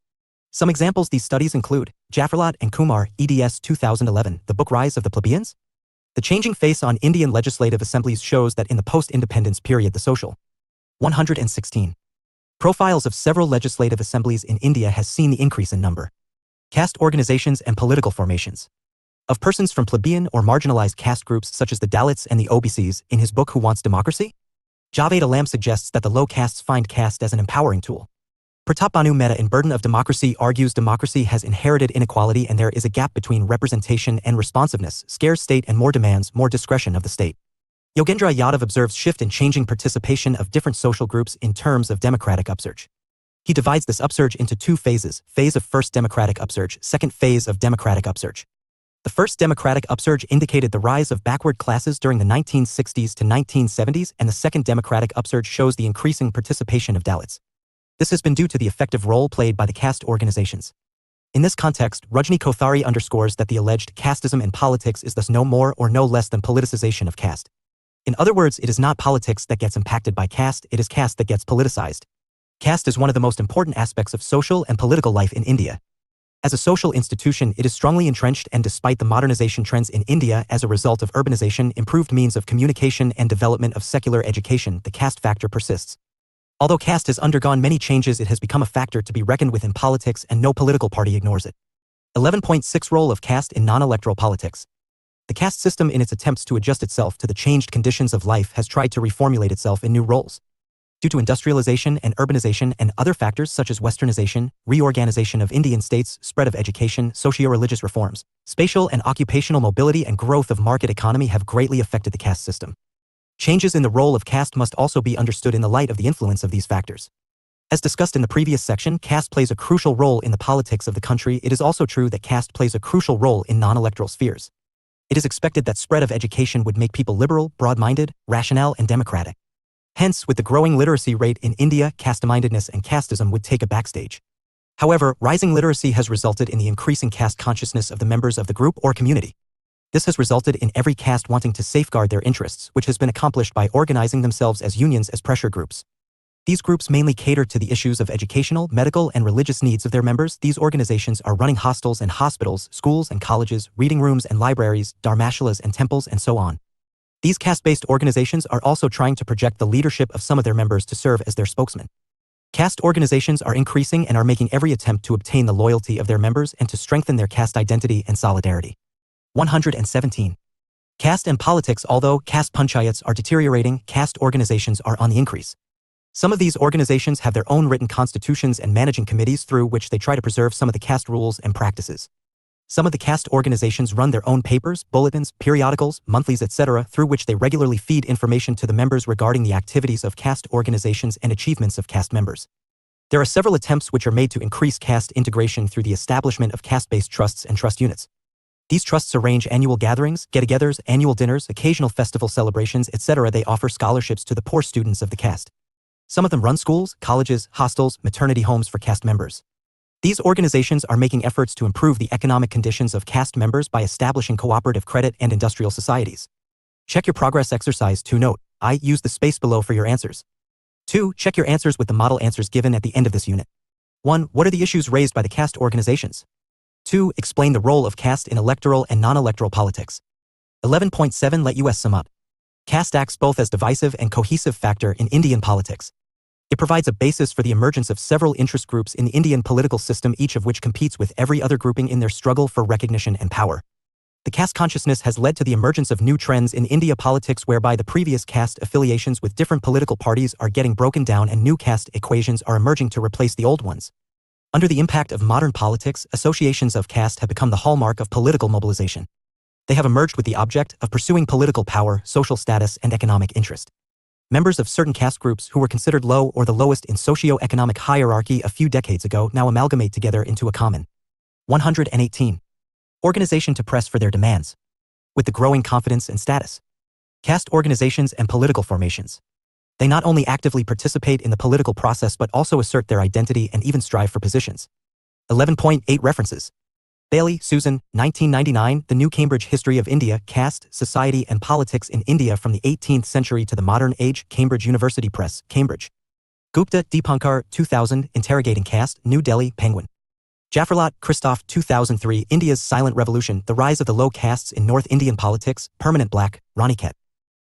Speaker 1: Some examples these studies include Jaffarlat and Kumar, eds. 2011, The Book Rise of the Plebeians. The changing face on Indian legislative assemblies shows that in the post-independence period the social 116 profiles of several legislative assemblies in India has seen the increase in number. Caste organizations and political formations of persons from plebeian or marginalized caste groups such as the Dalits and the OBCs. In his book Who Wants Democracy? Javed Alam suggests that the low castes find caste as an empowering tool. Pratap Bhanu Mehta in Burden of Democracy argues democracy has inherited inequality and there is a gap between representation and responsiveness, scarce state and more demands, more discretion of the state. Yogendra Yadav observes shift in changing participation of different social groups in terms of democratic upsurge. He divides this upsurge into two phases, phase of first democratic upsurge, second phase of democratic upsurge. The first democratic upsurge indicated the rise of backward classes during the 1960s to 1970s, and the second democratic upsurge shows the increasing participation of Dalits. This has been due to the effective role played by the caste organizations. In this context, Rajni Kothari underscores that the alleged casteism in politics is thus no more or no less than politicization of caste. In other words, it is not politics that gets impacted by caste, it is caste that gets politicized. Caste is one of the most important aspects of social and political life in India. As a social institution, it is strongly entrenched, and despite the modernization trends in India as a result of urbanization, improved means of communication and development of secular education, the caste factor persists. Although caste has undergone many changes, it has become a factor to be reckoned with in politics, and no political party ignores it. 11.6 Role of caste in non-electoral politics. The caste system, in its attempts to adjust itself to the changed conditions of life, has tried to reformulate itself in new roles. Due to industrialization and urbanization and other factors such as westernization, reorganization of Indian states, spread of education, socio-religious reforms, spatial and occupational mobility, and growth of market economy have greatly affected the caste system. Changes in the role of caste must also be understood in the light of the influence of these factors. As discussed in the previous section, caste plays a crucial role in the politics of the country. It is also true that caste plays a crucial role in non-electoral spheres. It is expected that spread of education would make people liberal, broad-minded, rational, and democratic. Hence, with the growing literacy rate in India, caste-mindedness and casteism would take a backstage. However, rising literacy has resulted in the increasing caste consciousness of the members of the group or community. This has resulted in every caste wanting to safeguard their interests, which has been accomplished by organizing themselves as unions, as pressure groups. These groups mainly cater to the issues of educational, medical, and religious needs of their members. These organizations are running hostels and hospitals, schools and colleges, reading rooms and libraries, dharmashalas and temples, and so on. These caste-based organizations are also trying to project the leadership of some of their members to serve as their spokesman. Caste organizations are increasing and are making every attempt to obtain the loyalty of their members and to strengthen their caste identity and solidarity. 117. Caste and politics. Although caste panchayats are deteriorating, caste organizations are on the increase. Some of these organizations have their own written constitutions and managing committees through which they try to preserve some of the caste rules and practices. Some of the caste organizations run their own papers, bulletins, periodicals, monthlies, etc., through which they regularly feed information to the members regarding the activities of caste organizations and achievements of caste members. There are several attempts which are made to increase caste integration through the establishment of caste-based trusts and trust units. These trusts arrange annual gatherings, get-togethers, annual dinners, occasional festival celebrations, etc. They offer scholarships to the poor students of the caste. Some of them run schools, colleges, hostels, maternity homes for caste members. These organizations are making efforts to improve the economic conditions of caste members by establishing cooperative credit and industrial societies. Check your progress exercise 2. Note: I use the space below for your answers. 2. Check your answers with the model answers given at the end of this unit. 1. What are the issues raised by the caste organizations? 2. Explain the role of caste in electoral and non-electoral politics. 11.7 Let us sum up. Caste acts both as divisive and cohesive factor in Indian politics. It provides a basis for the emergence of several interest groups in the Indian political system, each of which competes with every other grouping in their struggle for recognition and power. The caste consciousness has led to the emergence of new trends in India politics whereby the previous caste affiliations with different political parties are getting broken down and new caste equations are emerging to replace the old ones. Under the impact of modern politics, associations of caste have become the hallmark of political mobilization. They have emerged with the object of pursuing political power, social status, and economic interest. Members of certain caste groups who were considered low or the lowest in socio-economic hierarchy a few decades ago now amalgamate together into a common 118 organization to press for their demands. With the growing confidence and status, caste organizations and political formations, they not only actively participate in the political process but also assert their identity and even strive for positions. 11.8 References. Bailey, Susan, 1999, The New Cambridge History of India, Caste, Society and Politics in India from the 18th Century to the Modern Age, Cambridge University Press, Cambridge. Gupta, Deepankar, 2000, Interrogating Caste, New Delhi, Penguin. Jaffarlot, Christoph, 2003, India's Silent Revolution, The Rise of the Low Castes in North Indian Politics, Permanent Black, Raniket.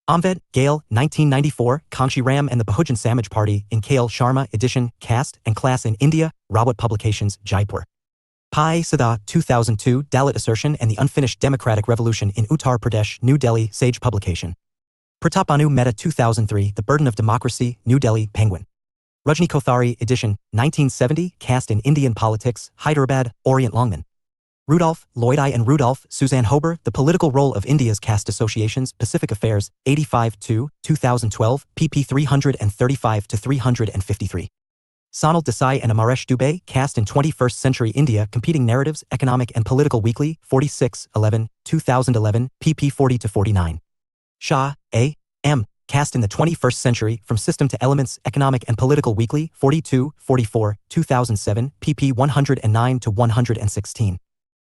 Speaker 1: Amved, Gail, 1994, Kanshi Ram and the Bahujan Samaj Party, in K.L. Sharma, edition, Caste and Class in India, Rawat Publications, Jaipur. Pai Sada, 2002, Dalit Assertion and the Unfinished Democratic Revolution in Uttar Pradesh, New Delhi, Sage Publication. Pratap Bhanu Mehta, 2003, The Burden of Democracy, New Delhi, Penguin. Rajni Kothari, edition, 1970, Caste in Indian Politics, Hyderabad, Orient Longman. Rudolph, Lloyd I. and Rudolph, Suzanne Hober, The Political Role of India's Caste Associations, Pacific Affairs, 85 2, 2012, pp 335-353. Sonal Desai and Amaresh Dubey, Caste in 21st Century India, Competing Narratives, Economic and Political Weekly, 46, 11, 2011, pp 40-49. Shah, A. M. Caste in the 21st Century, From System to Elements, Economic and Political Weekly, 42, 44, 2007, pp 109-116.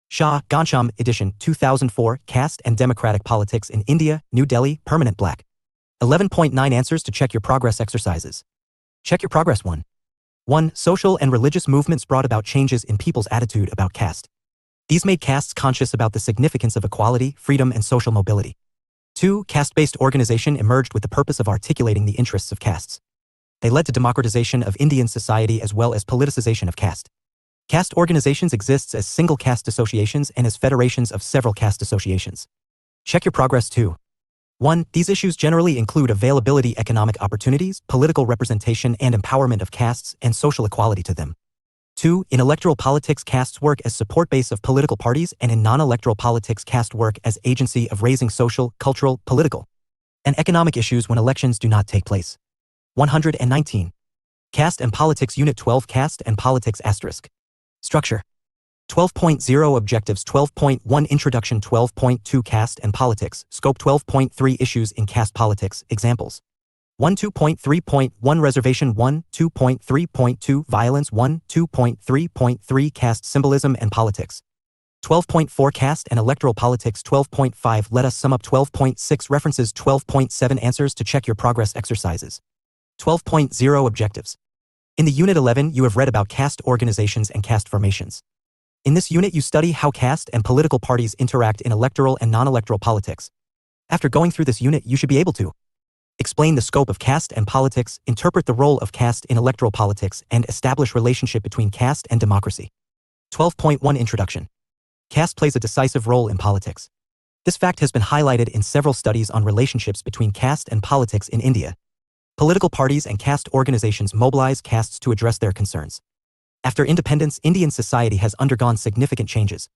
Speaker 1: Shah, Ghanshyam, edition, 2004, Caste and Democratic Politics in India, New Delhi, Permanent Black. 11.9 Answers to check your progress exercises. Check your progress. 1. Social and religious movements brought about changes in people's attitude about caste. These made castes conscious about the significance of equality, freedom, and social mobility. 2. Caste-based organization emerged with the purpose of articulating the interests of castes. They led to democratization of Indian society as well as politicization of caste. Caste organizations exist as single caste associations and as federations of several caste associations. Check your progress. 2. 1. These issues generally include availability, economic opportunities, political representation and empowerment of castes, and social equality to them. 2. In electoral politics, castes work as support base of political parties, and in non-electoral politics, caste work as agency of raising social, cultural, political, and economic issues when elections do not take place. 119. Caste and Politics Unit 12 Caste and Politics ***. Structure. 12.0 Objectives 12.1 Introduction 12.2 Caste and Politics Scope 12.3 Issues in Caste Politics Examples 1.2.3.1 Reservation 1.2.3.2 Violence 1.2.3.3 Caste Symbolism and Politics 12.4 Caste and Electoral Politics 12.5 Let us sum up 12.6 References 12.7 Answers to check your progress exercises 12.0 Objectives. In the Unit 11 you have read about caste organizations and caste formations. In this unit you study how caste and political parties interact in electoral and non-electoral politics. After going through this unit you should be able to explain the scope of caste and politics, interpret the role of caste in electoral politics, and establish relationship between caste and democracy. 12.1 Introduction. Caste plays a decisive role in politics. This fact has been highlighted in several studies on relationships between caste and politics in India. Political parties and caste organizations mobilize castes to address their concerns. After independence, Indian society has undergone significant changes.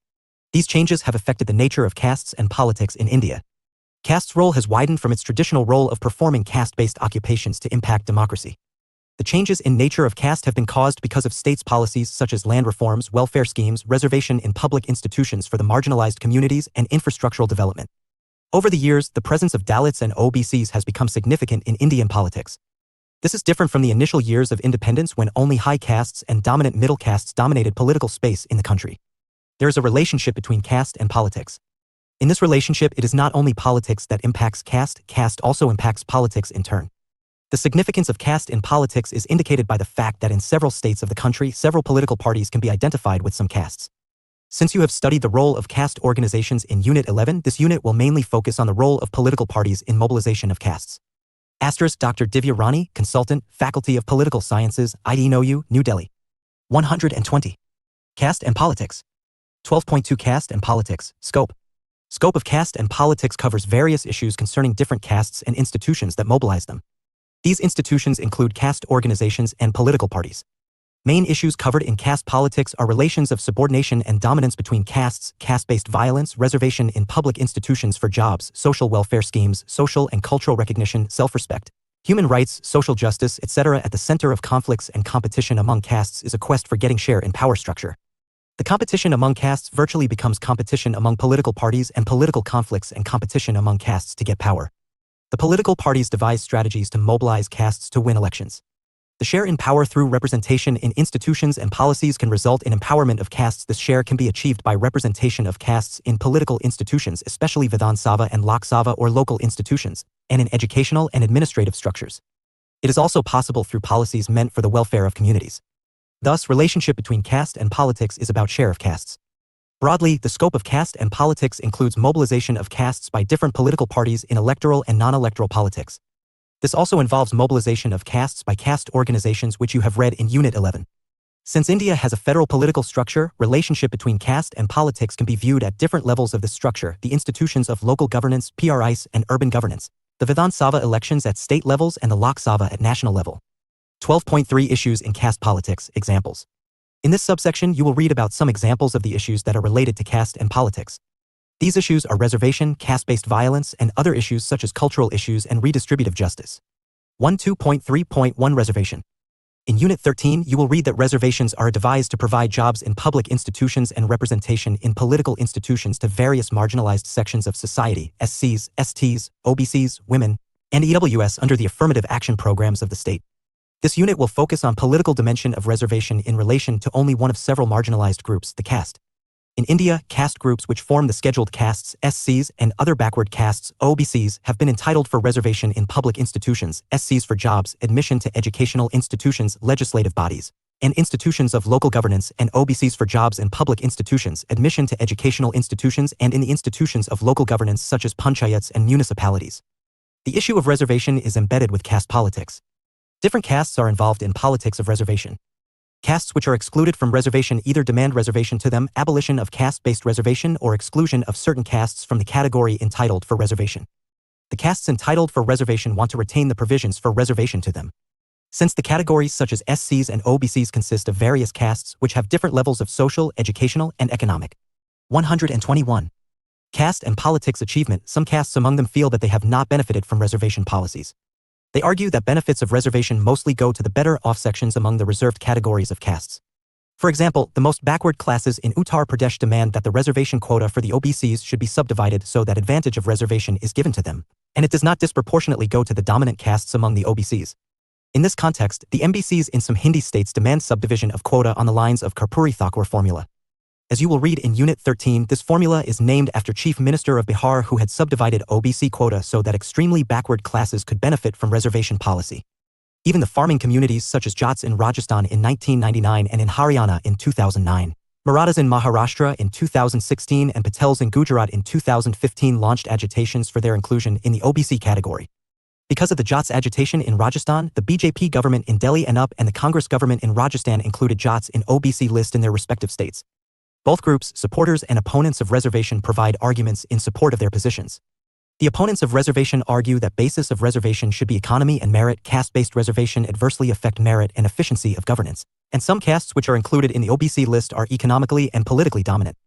Speaker 1: These changes have affected the nature of castes and politics in India. Caste's role has widened from its traditional role of performing caste-based occupations to impact democracy. The changes in nature of caste have been caused because of states' policies such as land reforms, welfare schemes, reservation in public institutions for the marginalized communities, and infrastructural development. Over the years, the presence of Dalits and OBCs has become significant in Indian politics. This is different from the initial years of independence when only high castes and dominant middle castes dominated political space in the country. There is a relationship between caste and politics. In this relationship, it is not only politics that impacts caste, caste also impacts politics in turn. The significance of caste in politics is indicated by the fact that in several states of the country, several political parties can be identified with some castes. Since you have studied the role of caste organizations in Unit 11, this unit will mainly focus on the role of political parties in mobilization of castes. Dr. Divya Rani, Consultant, Faculty of Political Sciences, IGNOU, New Delhi. 120. Caste and Politics. 12.2 Caste and Politics, Scope. Scope of caste and politics covers various issues concerning different castes and institutions that mobilize them. These institutions include caste organizations and political parties. Main issues covered in caste politics are relations of subordination and dominance between castes, caste-based violence, reservation in public institutions for jobs, social welfare schemes, social and cultural recognition, self-respect, human rights, social justice, etc. At the center of conflicts and competition among castes is a quest for getting share in power structure. The competition among castes virtually becomes competition among political parties and political conflicts and competition among castes to get power. The political parties devise strategies to mobilize castes to win elections. The share in power through representation in institutions and policies can result in empowerment of castes. This share can be achieved by representation of castes in political institutions, especially Vidhan Sabha and Lok Sabha or local institutions, and in educational and administrative structures. It is also possible through policies meant for the welfare of communities. Thus, relationship between caste and politics is about share of castes. Broadly, the scope of caste and politics includes mobilization of castes by different political parties in electoral and non-electoral politics. This also involves mobilization of castes by caste organizations, which you have read in Unit 11. Since India has a federal political structure, relationship between caste and politics can be viewed at different levels of this structure: the institutions of local governance, PRIs, and urban governance, the Vidhan Sabha elections at state levels, and the Lok Sabha at national level. 12.3 Issues in Caste Politics, Examples. In this subsection, you will read about some examples of the issues that are related to caste and politics. These issues are reservation, caste-based violence, and other issues such as cultural issues and redistributive justice. 12.3.1 Reservation. In Unit 13, you will read that reservations are devised to provide jobs in public institutions and representation in political institutions to various marginalized sections of society, SCs, STs, OBCs, women, and EWS under the affirmative action programs of the state. This unit will focus on political dimension of reservation in relation to only one of several marginalized groups, the caste. In India, caste groups which form the scheduled castes, SCs, and other backward castes, OBCs, have been entitled for reservation in public institutions, SCs for jobs, admission to educational institutions, legislative bodies, and institutions of local governance, and OBCs for jobs in public institutions, admission to educational institutions, and in the institutions of local governance such as panchayats and municipalities. The issue of reservation is embedded with caste politics. Different castes are involved in politics of reservation. Castes which are excluded from reservation either demand reservation to them, abolition of caste-based reservation, or exclusion of certain castes from the category entitled for reservation. The castes entitled for reservation want to retain the provisions for reservation to them. Since the categories such as SCs and OBCs consist of various castes which have different levels of social, educational, and economic. 121. Caste and politics achievement. Some castes among them feel that they have not benefited from reservation policies. They argue that benefits of reservation mostly go to the better-off sections among the reserved categories of castes. For example, the most backward classes in Uttar Pradesh demand that the reservation quota for the OBCs should be subdivided so that advantage of reservation is given to them, and it does not disproportionately go to the dominant castes among the OBCs. In this context, the MBCs in some Hindi states demand subdivision of quota on the lines of Karpuri Thakur formula. As you will read in Unit 13, this formula is named after Chief Minister of Bihar who had subdivided OBC quota so that extremely backward classes could benefit from reservation policy. Even the farming communities such as Jats in Rajasthan in 1999 and in Haryana in 2009, Marathas in Maharashtra in 2016 and Patels in Gujarat in 2015 launched agitations for their inclusion in the OBC category. Because of the Jats agitation in Rajasthan, the BJP government in Delhi and the Congress government in Rajasthan included Jats in OBC list in their respective states. Both groups, supporters and opponents of reservation, provide arguments in support of their positions. The opponents of reservation argue that basis of reservation should be economy and merit. Caste-based reservation adversely affect merit and efficiency of governance, and some castes which are included in the OBC list are economically and politically dominant.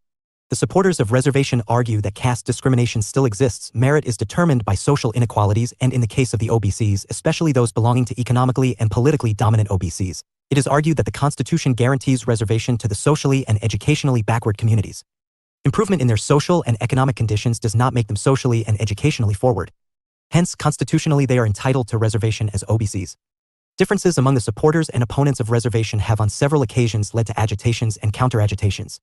Speaker 1: The supporters of reservation argue that caste discrimination still exists. Merit is determined by social inequalities, and in the case of the OBCs, especially those belonging to economically and politically dominant OBCs, it is argued that the Constitution guarantees reservation to the socially and educationally backward communities. Improvement in their social and economic conditions does not make them socially and educationally forward. Hence, constitutionally they are entitled to reservation as OBCs. Differences among the supporters and opponents of reservation have on several occasions led to agitations and counter-agitations.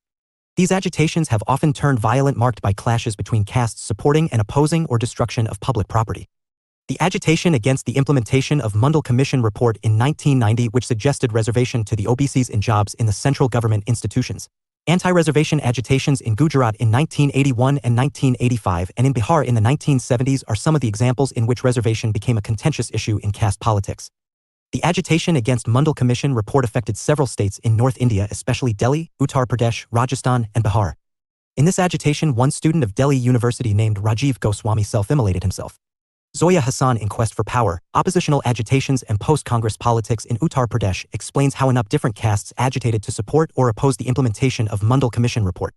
Speaker 1: These agitations have often turned violent, marked by clashes between castes supporting and opposing or destruction of public property. The agitation against the implementation of Mundal Commission report in 1990, which suggested reservation to the OBCs in jobs in the central government institutions. Anti-reservation agitations in Gujarat in 1981 and 1985 and in Bihar in the 1970s are some of the examples in which reservation became a contentious issue in caste politics. The agitation against Mundal Commission report affected several states in North India, especially Delhi, Uttar Pradesh, Rajasthan, and Bihar. In this agitation, one student of Delhi University named Rajiv Goswami self-immolated himself. Zoya Hassan in Quest for Power, Oppositional Agitations and Post-Congress Politics in Uttar Pradesh explains how different castes agitated to support or oppose the implementation of Mundal Commission report.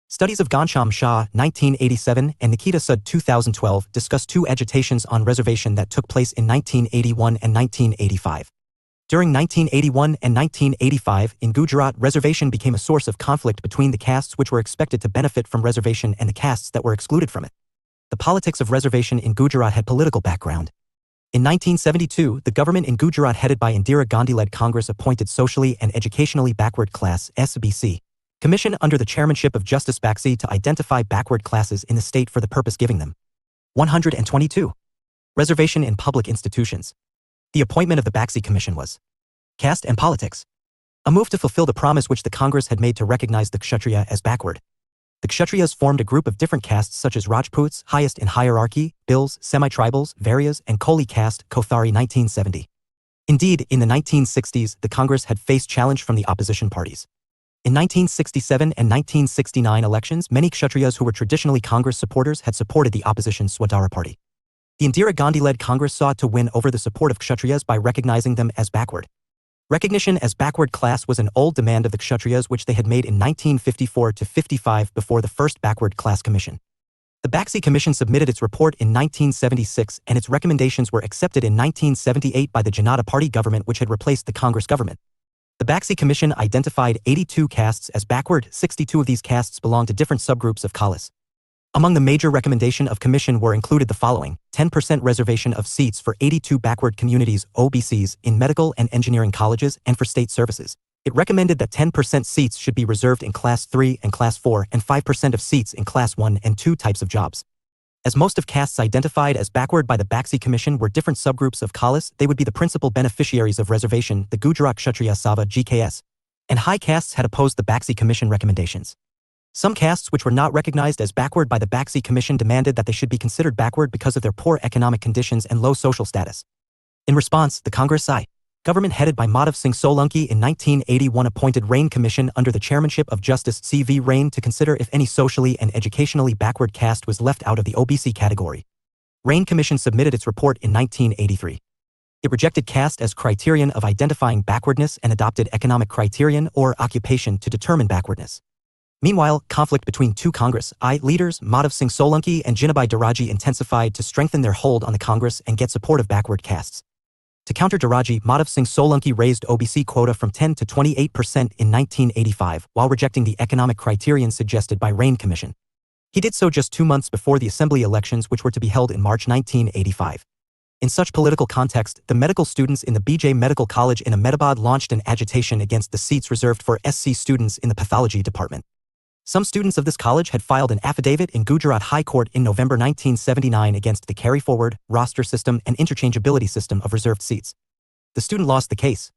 Speaker 1: Studies of Ghanshyam Shah, 1987, and Nikita Sud, 2012, discuss two agitations on reservation that took place in 1981 and 1985. During 1981 and 1985, in Gujarat, reservation became a source of conflict between the castes which were expected to benefit from reservation and the castes that were excluded from it. The politics of reservation in Gujarat had political background. In 1972, the government in Gujarat headed by Indira Gandhi-led Congress appointed Socially and Educationally Backward Class (SBC) Commission under the chairmanship of Justice Baxi to identify backward classes in the state for the purpose giving them. 122. Reservation in public institutions. The appointment of the Baxi Commission was caste and politics, a move to fulfill the promise which the Congress had made to recognize the Kshatriya as backward. The Kshatriyas formed a group of different castes such as Rajputs, highest in hierarchy, Bills, semi-tribals, Varyas, and Koli caste, Kothari 1970. Indeed, in the 1960s, the Congress had faced challenge from the opposition parties. In 1967 and 1969 elections, many Kshatriyas who were traditionally Congress supporters had supported the opposition Swadhara party. The Indira Gandhi-led Congress sought to win over the support of Kshatriyas by recognizing them as backward. Recognition as backward class was an old demand of the Kshatriyas which they had made in 1954 to 55 before the first Backward Class Commission. The Baxi Commission submitted its report in 1976 and its recommendations were accepted in 1978 by the Janata Party government which had replaced the Congress government. The Baxi Commission identified 82 castes as backward. 62 of these castes belonged to different subgroups of Kalas. Among the major recommendation of commission were included the following: 10% reservation of seats for 82 backward communities (OBCs) in medical and engineering colleges and for state services. It recommended that 10% seats should be reserved in Class 3 and Class 4 and 5% of seats in Class 1 and 2 types of jobs. As most of castes identified as backward by the Baxi Commission were different subgroups of Kalas, they would be the principal beneficiaries of reservation, the Gujarat Kshatriya Sabha (GKS), and high castes had opposed the Baxi Commission recommendations. Some castes which were not recognized as backward by the Baxi Commission demanded that they should be considered backward because of their poor economic conditions and low social status. In response, the Congress I government headed by Madhav Singh Solanki in 1981 appointed Rain Commission under the chairmanship of Justice C.V. Rain to consider if any socially and educationally backward caste was left out of the OBC category. Rain Commission submitted its report in 1983. It rejected caste as criterion of identifying backwardness and adopted economic criterion or occupation to determine backwardness. Meanwhile, conflict between two Congress I leaders, Madhav Singh Solanki and Jinabai Daraji, intensified to strengthen their hold on the Congress and get support of backward castes. To counter Daraji, Madhav Singh Solanki raised OBC quota from 10 to 28% in 1985, while rejecting the economic criterion suggested by Rain Commission. He did so just 2 months before the assembly elections which were to be held in March 1985. In such political context, the medical students in the BJ Medical College in Ahmedabad launched an agitation against the seats reserved for SC students in the pathology department. Some students of this college had filed an affidavit in Gujarat High Court in November 1979 against the carry-forward, roster system and interchangeability system of reserved seats. The student lost the case.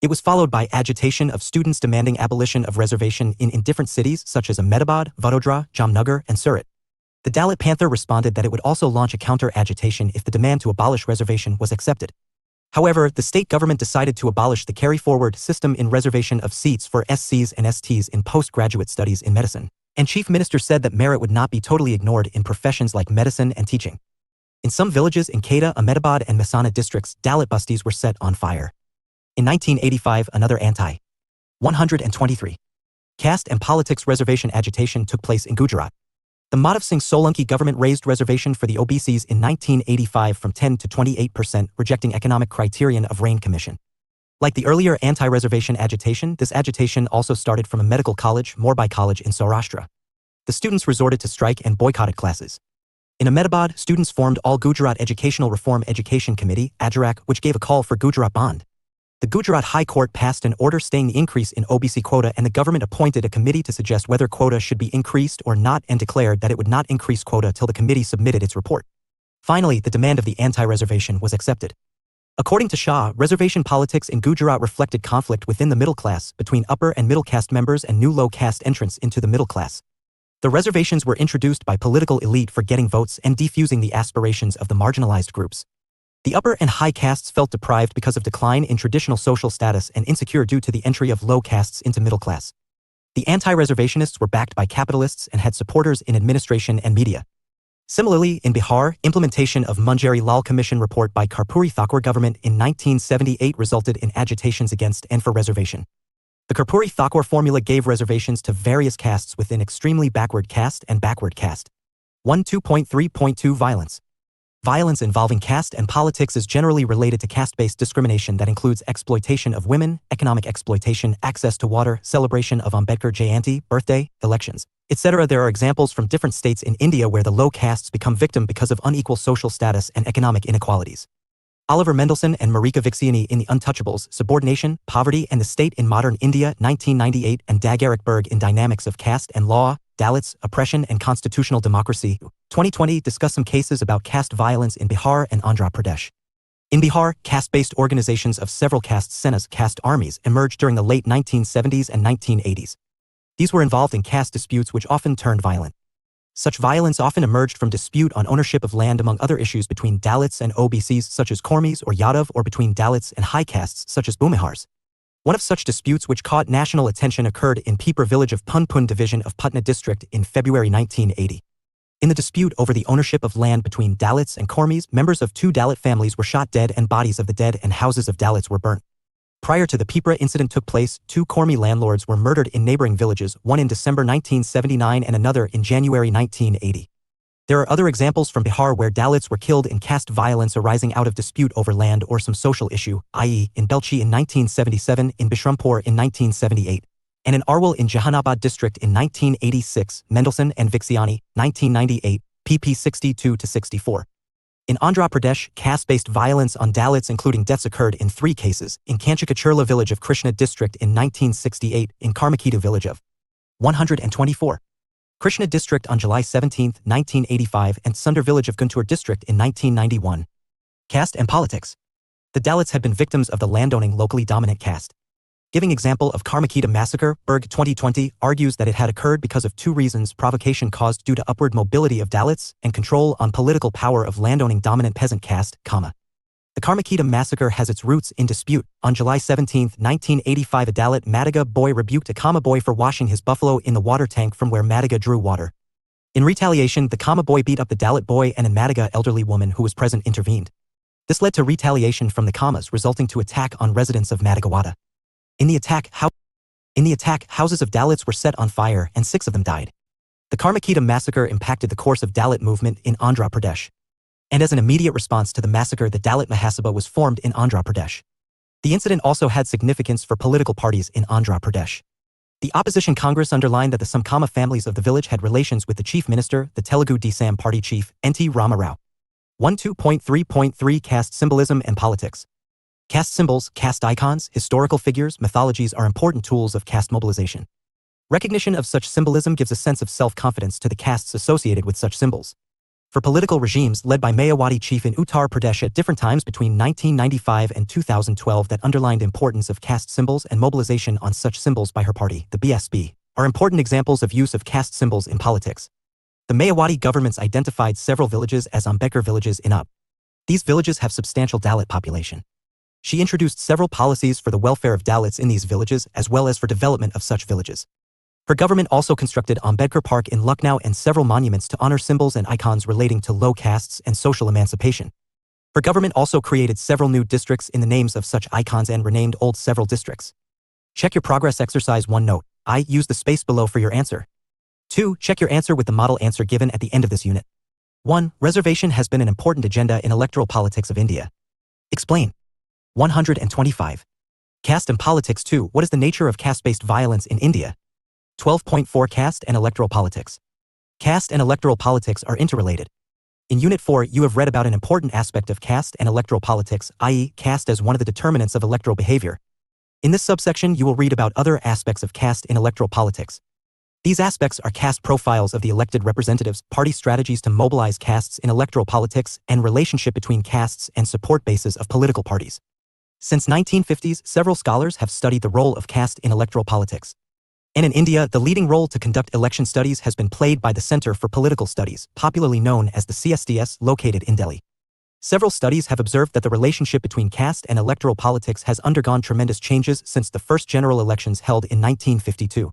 Speaker 1: It was followed by agitation of students demanding abolition of reservation in different cities such as Ahmedabad, Vadodara, Jamnagar, and Surat. The Dalit Panther responded that it would also launch a counter-agitation if the demand to abolish reservation was accepted. However, the state government decided to abolish the carry-forward system in reservation of seats for SCs and STs in postgraduate studies in medicine, and Chief Minister said that merit would not be totally ignored in professions like medicine and teaching. In some villages in Kheda, Ahmedabad and Mehsana districts, Dalit busties were set on fire. In 1985, another anti-123 caste and politics reservation agitation took place in Gujarat. The Madhav Singh Solanki government raised reservation for the OBCs in 1985 from 10 to 28%, rejecting economic criterion of Rain Commission. Like the earlier anti-reservation agitation, this agitation also started from a medical college, Morbi College in Saurashtra. The students resorted to strike and boycotted classes. In Ahmedabad, students formed All Gujarat Educational Reform Education Committee, AJRAC, which gave a call for Gujarat Band. The Gujarat High Court passed an order staying the increase in OBC quota, and the government appointed a committee to suggest whether quota should be increased or not and declared that it would not increase quota till the committee submitted its report. Finally, the demand of the anti-reservation was accepted. According to Shah, reservation politics in Gujarat reflected conflict within the middle class, between upper and middle caste members and new low caste entrants into the middle class. The reservations were introduced by political elite for getting votes and defusing the aspirations of the marginalized groups. The upper and high castes felt deprived because of decline in traditional social status and insecure due to the entry of low castes into middle class. The anti-reservationists were backed by capitalists and had supporters in administration and media. Similarly, in Bihar, implementation of Manjari Lal Commission report by Karpuri Thakur government in 1978 resulted in agitations against and for reservation. The Karpuri Thakur formula gave reservations to various castes within extremely backward caste and backward caste. 1.2.3.2 Violence. Violence involving caste and politics is generally related to caste-based discrimination that includes exploitation of women, economic exploitation, access to water, celebration of Ambedkar Jayanti, birthday, elections, etc. There are examples from different states in India where the low castes become victim because of unequal social status and economic inequalities. Oliver Mendelssohn and Marika Vixiani in The Untouchables, Subordination, Poverty and the State in Modern India, 1998, and Dag Erik Berg in Dynamics of Caste and Law, Dalits, Oppression and Constitutional Democracy, 2020 discuss some cases about caste violence in Bihar and Andhra Pradesh. In Bihar, caste-based organizations of several caste senas, caste armies, emerged during the late 1970s and 1980s. These were involved in caste disputes which often turned violent. Such violence often emerged from dispute on ownership of land among other issues between Dalits and OBCs such as Kormis or Yadav or between Dalits and high castes such as Bhumihars. One of such disputes which caught national attention occurred in Pipar village of Punpun division of Putna district in February 1980. In the dispute over the ownership of land between Dalits and Kormis, members of two Dalit families were shot dead and bodies of the dead and houses of Dalits were burnt. Prior to the Pipra incident took place, 2 Kormi landlords were murdered in neighboring villages, one in December 1979 and another in January 1980. There are other examples from Bihar where Dalits were killed in caste violence arising out of dispute over land or some social issue, i.e., in Belchi in 1977, in Bishrampur in 1978, and in Arwal in Jahanabad district in 1986, Mendelsohn and Vixiani, 1998, pp 62-64. In Andhra Pradesh, caste-based violence on Dalits including deaths occurred in 3 cases, in Kanchikachurla village of Krishna district in 1968, in Karmaketu village of 124. Krishna district on July 17, 1985 and Sundar village of Guntur district in 1991. Caste and politics. The Dalits had been victims of the landowning locally dominant caste. Giving example of Karmaketa massacre, Berg 2020 argues that it had occurred because of 2 reasons: provocation caused due to upward mobility of Dalits and control on political power of landowning dominant peasant caste, The Karmaketa massacre has its roots in dispute. On July 17, 1985, a Dalit Madiga boy rebuked a Kama boy for washing his buffalo in the water tank from where Madiga drew water. In retaliation, the Kama boy beat up the Dalit boy and a Madiga elderly woman who was present intervened. This led to retaliation from the Kamas, resulting to attack on residents of Madagawada. In the attack, houses of Dalits were set on fire and 6 of them died. The Karmaketa massacre impacted the course of Dalit movement in Andhra Pradesh. And as an immediate response to the massacre, the Dalit Mahasabha was formed in Andhra Pradesh. The incident also had significance for political parties in Andhra Pradesh. The opposition Congress underlined that the Samkama families of the village had relations with the chief minister, the Telugu Desam party chief, N.T. Ramarao. 12.3.3 Caste symbolism and politics. Caste symbols, caste icons, historical figures, mythologies are important tools of caste mobilization. Recognition of such symbolism gives a sense of self-confidence to the castes associated with such symbols. For political regimes led by Mayawati chief in Uttar Pradesh at different times between 1995 and 2012 that underlined importance of caste symbols and mobilization on such symbols by her party, the BSP, are important examples of use of caste symbols in politics. The Mayawati governments identified several villages as Ambedkar villages in UP. These villages have substantial Dalit population. She introduced several policies for the welfare of Dalits in these villages as well as for development of such villages. Her government also constructed Ambedkar Park in Lucknow and several monuments to honor symbols and icons relating to low castes and social emancipation. Her government also created several new districts in the names of such icons and renamed old several districts. Check your progress exercise 1 note. I use the space below for your answer. 2. Check your answer with the model answer given at the end of this unit. 1. Reservation has been an important agenda in electoral politics of India. Explain. 125. Caste and politics. 2. What is the nature of caste-based violence in India? 12.4 Caste and electoral politics. Caste and electoral politics are interrelated. In Unit 4, you have read about an important aspect of caste and electoral politics, i.e., caste as one of the determinants of electoral behavior. In this subsection, you will read about other aspects of caste in electoral politics. These aspects are caste profiles of the elected representatives, party strategies to mobilize castes in electoral politics, and relationship between castes and support bases of political parties. Since 1950s, several scholars have studied the role of caste in electoral politics. And in India, the leading role to conduct election studies has been played by the Center for Political Studies, popularly known as the CSDS, located in Delhi. Several studies have observed that the relationship between caste and electoral politics has undergone tremendous changes since the first general elections held in 1952.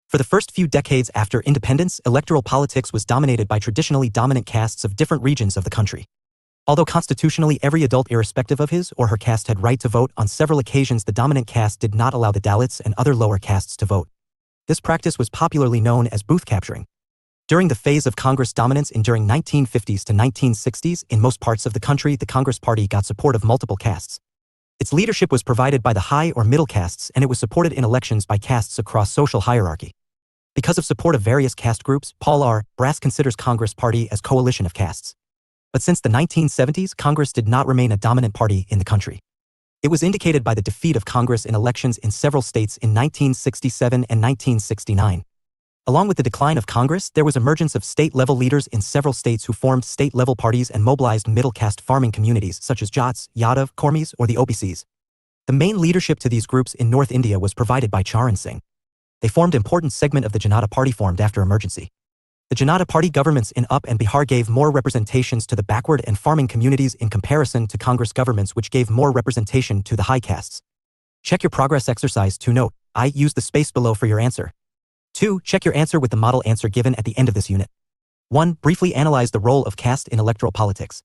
Speaker 1: For the first few decades after independence, electoral politics was dominated by traditionally dominant castes of different regions of the country. Although constitutionally every adult irrespective of his or her caste had right to vote, on several occasions the dominant caste did not allow the Dalits and other lower castes to vote. This practice was popularly known as booth capturing. During the phase of Congress dominance during 1950s to 1960s, in most parts of the country, the Congress party got support of multiple castes. Its leadership was provided by the high or middle castes, and it was supported in elections by castes across social hierarchy. Because of support of various caste groups, Paul R. Brass considers Congress party as coalition of castes. But since the 1970s, Congress did not remain a dominant party in the country. It was indicated by the defeat of Congress in elections in several states in 1967 and 1969. Along with the decline of Congress, there was emergence of state-level leaders in several states who formed state-level parties and mobilized middle-caste farming communities such as Jats, Yadav, Kormis, or the OBCs. The main leadership to these groups in North India was provided by Charan Singh. They formed an important segment of the Janata Party formed after emergency. The Janata Party governments in UP and Bihar gave more representations to the backward and farming communities in comparison to Congress governments which gave more representation to the high castes. Check your progress exercise 2 note. I use the space below for your answer. 2. Check your answer with the model answer given at the end of this unit. 1. Briefly analyze the role of caste in electoral politics.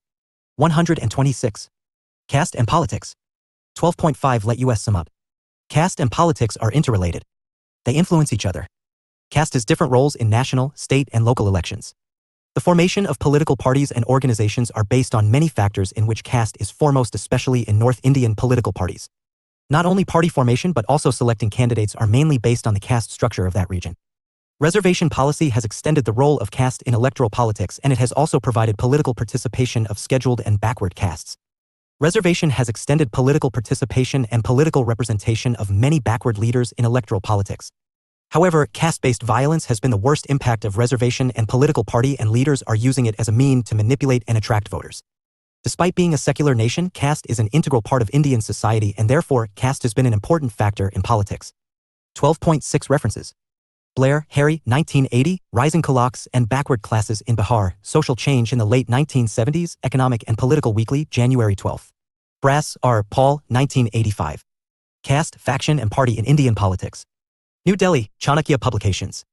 Speaker 1: 126. Caste and politics. 12.5 Let us sum up. Caste and politics are interrelated. They influence each other. Caste has different roles in national, state, and local elections. The formation of political parties and organizations are based on many factors in which caste is foremost, especially in North Indian political parties. Not only party formation but also selecting candidates are mainly based on the caste structure of that region. Reservation policy has extended the role of caste in electoral politics, and it has also provided political participation of scheduled and backward castes. Reservation has extended political participation and political representation of many backward leaders in electoral politics. However, caste-based violence has been the worst impact of reservation, and political party and leaders are using it as a means to manipulate and attract voters. Despite being a secular nation, caste is an integral part of Indian society, and therefore, caste has been an important factor in politics. 12.6 References. Blair, Harry, 1980, Rising Kulaks and Backward Classes in Bihar, Social Change in the Late 1970s, Economic and Political Weekly, January 12. Brass, R. Paul, 1985. Caste, Faction and Party in Indian Politics. New Delhi, Chanakya Publications.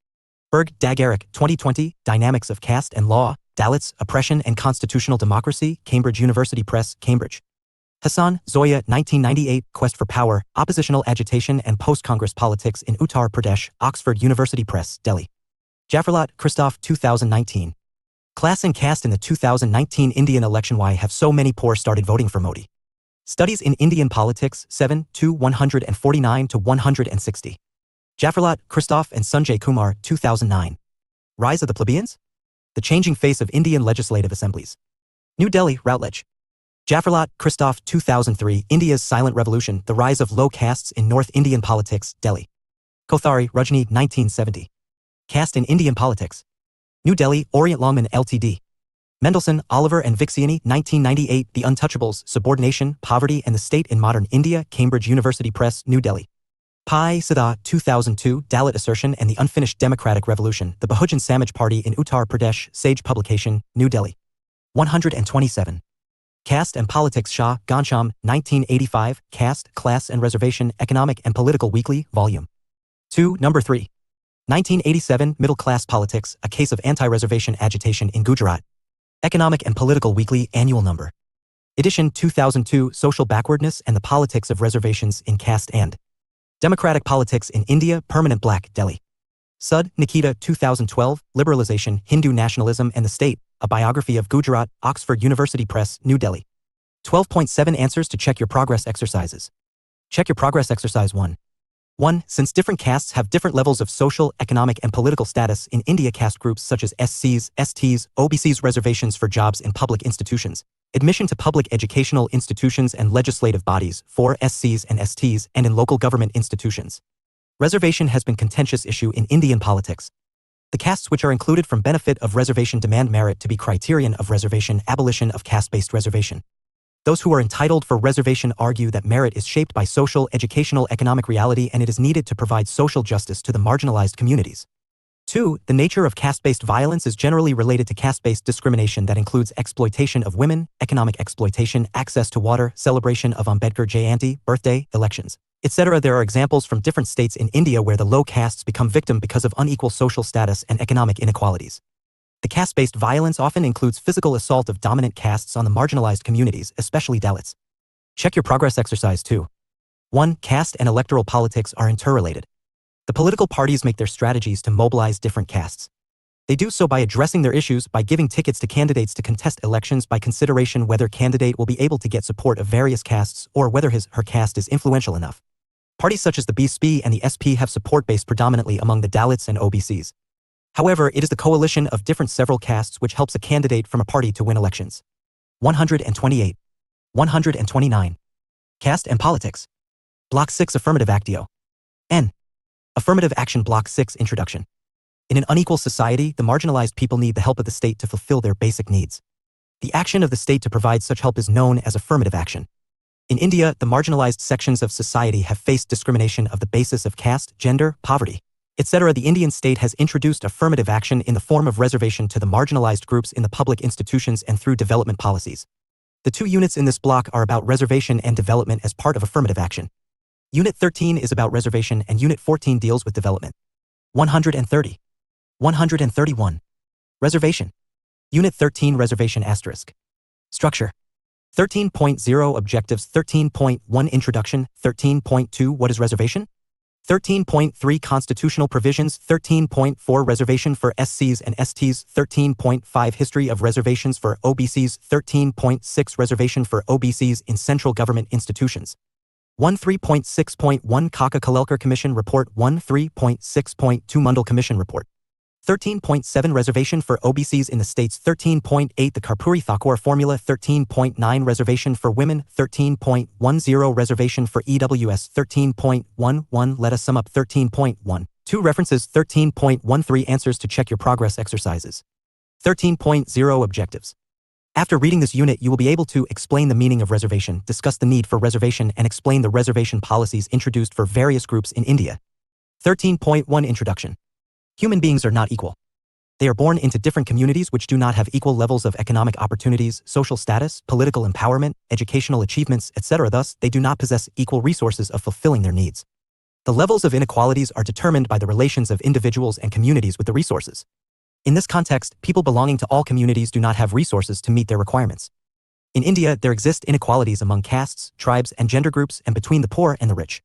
Speaker 1: Berg, Dag Eric, 2020, Dynamics of Caste and Law, Dalits, Oppression and Constitutional Democracy, Cambridge University Press, Cambridge. Hassan, Zoya, 1998, Quest for Power, Oppositional Agitation and Post-Congress Politics in Uttar Pradesh, Oxford University Press, Delhi. Jaffarlat, Christoph, 2019. Class and Caste in the 2019 Indian Election. Why have so many poor started voting for Modi? Studies in Indian Politics, 7, 149-160. Jaffarlat, Christoph and Sanjay Kumar, 2009. Rise of the Plebeians? The Changing Face of Indian Legislative Assemblies. New Delhi, Routledge. Jaffarlat, Christoph, 2003, India's Silent Revolution, The Rise of Low Castes in North Indian Politics, Delhi. Kothari, Rajni, 1970. Caste in Indian Politics. New Delhi, Orient Longman Ltd. Mendelssohn, Oliver and Vixiani, 1998, The Untouchables, Subordination, Poverty and the State in Modern India, Cambridge University Press, New Delhi. Pai Siddha, 2002, Dalit Assertion and the Unfinished Democratic Revolution, The Bahujan Samaj Party in Uttar Pradesh, Sage Publication, New Delhi. 127. Caste and Politics, Shah, Ghanshyam, 1985, Caste, Class and Reservation, Economic and Political Weekly, Volume 2, Number 3. 1987, Middle Class Politics, A Case of Anti-Reservation Agitation in Gujarat. Economic and Political Weekly, Annual Number. Edition 2002, Social Backwardness and the Politics of Reservations in Caste and Democratic Politics in India, Permanent Black, Delhi. Sud, Nikita, 2012, Liberalization, Hindu Nationalism and the State, A Biography of Gujarat, Oxford University Press, New Delhi. 12.7 Answers to Check Your Progress Exercises. Check Your Progress Exercise 1. 1. Since different castes have different levels of social, economic and political status in India, caste groups such as SCs, STs, OBCs, reservations for jobs in public institutions, admission to public educational institutions and legislative bodies for SCs and STs, and in local government institutions. Reservation has been a contentious issue in Indian politics. The castes which are included from benefit of reservation demand merit to be criterion of reservation, abolition of caste-based reservation. Those who are entitled for reservation argue that merit is shaped by social, educational, economic reality, and it is needed to provide social justice to the marginalized communities. 2. The nature of caste-based violence is generally related to caste-based discrimination that includes exploitation of women, economic exploitation, access to water, celebration of Ambedkar Jayanti, birthday, elections, etc. There are examples from different states in India where the low castes become victim because of unequal social status and economic inequalities. The caste-based violence often includes physical assault of dominant castes on the marginalized communities, especially Dalits. Check Your Progress Exercise 2. 1. Caste and electoral politics are interrelated. The political parties make their strategies to mobilize different castes. They do so by addressing their issues, by giving tickets to candidates to contest elections, by consideration whether candidate will be able to get support of various castes or whether his/her caste is influential enough. Parties such as the BSP and the SP have support based predominantly among the Dalits and OBCs. However, it is the coalition of different several castes which helps a candidate from a party to win elections. 128. 129. Caste and Politics. Block 6 Affirmative Actio. N. Affirmative Action Block 6 Introduction. In an unequal society, the marginalized people need the help of the state to fulfill their basic needs. The action of the state to provide such help is known as affirmative action. In India, the marginalized sections of society have faced discrimination of the basis of caste, gender, poverty, etc. The Indian state has introduced affirmative action in the form of reservation to the marginalized groups in the public institutions and through development policies. The two units in this block are about reservation and development as part of affirmative action. Unit 13 is about reservation and Unit 14 deals with development. 130. 131. Reservation. Unit 13 Reservation *. Structure. 13.0 Objectives. 13.1 Introduction. 13.2 What is reservation? 13.3 Constitutional Provisions. 13.4 Reservation for SCs and STs. 13.5 History of reservations for OBCs. 13.6 Reservation for OBCs in central government institutions. 13.6.1 Kaka-Kalelkar Commission Report. 13.6.2 Mundal Commission Report. 13.7 Reservation for OBCs in the states. 13.8 The Karpuri-Thakur Formula. 13.9 Reservation for women. 13.10 Reservation for EWS. 13.11 Let us sum up. 13.1 2 References. 13.13 Answers to check your progress exercises. 13.0 Objectives. After reading this unit, you will be able to explain the meaning of reservation, discuss the need for reservation, and explain the reservation policies introduced for various groups in India. 13.1 Introduction. Human beings are not equal. They are born into different communities which do not have equal levels of economic opportunities, social status, political empowerment, educational achievements, etc. Thus, they do not possess equal resources of fulfilling their needs. The levels of inequalities are determined by the relations of individuals and communities with the resources. In this context, people belonging to all communities do not have resources to meet their requirements. In India, there exist inequalities among castes, tribes, and gender groups, and between the poor and the rich.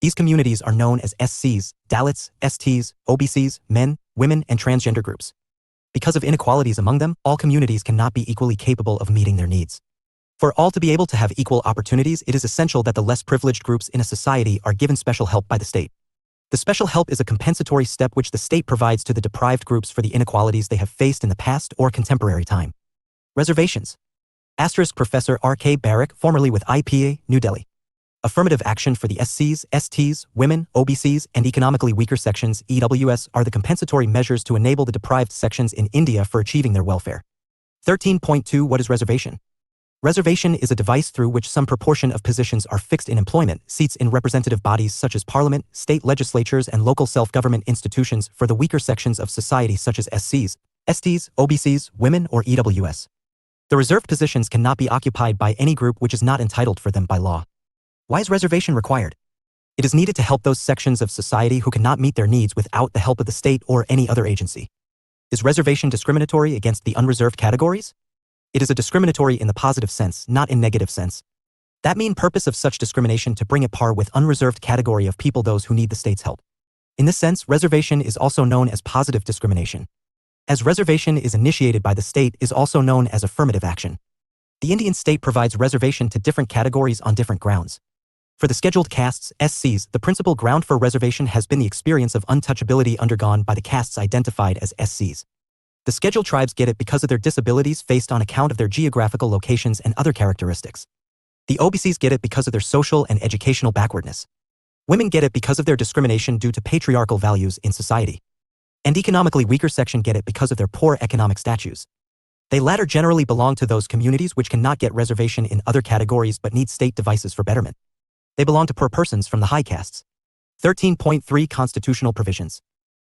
Speaker 1: These communities are known as SCs, Dalits, STs, OBCs, men, women, and transgender groups. Because of inequalities among them, all communities cannot be equally capable of meeting their needs. For all to be able to have equal opportunities, it is essential that the less privileged groups in a society are given special help by the state. The special help is a compensatory step which the state provides to the deprived groups for the inequalities they have faced in the past or contemporary time. Reservations. Professor R.K. Barak, formerly with IPA, New Delhi. Affirmative action for the SCs, STs, women, OBCs, and economically weaker sections (EWS) are the compensatory measures to enable the deprived sections in India for achieving their welfare. 13.2 What is reservation? Reservation is a device through which some proportion of positions are fixed in employment, seats in representative bodies such as parliament, state legislatures, and local self-government institutions for the weaker sections of society such as SCs, STs, OBCs, women, or EWS. The reserved positions cannot be occupied by any group which is not entitled for them by law. Why is reservation required? It is needed to help those sections of society who cannot meet their needs without the help of the state or any other agency. Is reservation discriminatory against the unreserved categories? It is a discriminatory in the positive sense, not in negative sense. That mean purpose of such discrimination to bring at par with unreserved category of people those who need the state's help. In this sense, reservation is also known as positive discrimination. As reservation is initiated by the state is also known as affirmative action. The Indian state provides reservation to different categories on different grounds. For the scheduled castes, SCs, the principal ground for reservation has been the experience of untouchability undergone by the castes identified as SCs. The scheduled tribes get it because of their disabilities faced on account of their geographical locations and other characteristics. The OBCs get it because of their social and educational backwardness. Women get it because of their discrimination due to patriarchal values in society. And economically weaker section get it because of their poor economic status. They latter generally belong to those communities which cannot get reservation in other categories but need state devices for betterment. They belong to poor persons from the high castes. 13.3 Constitutional Provisions.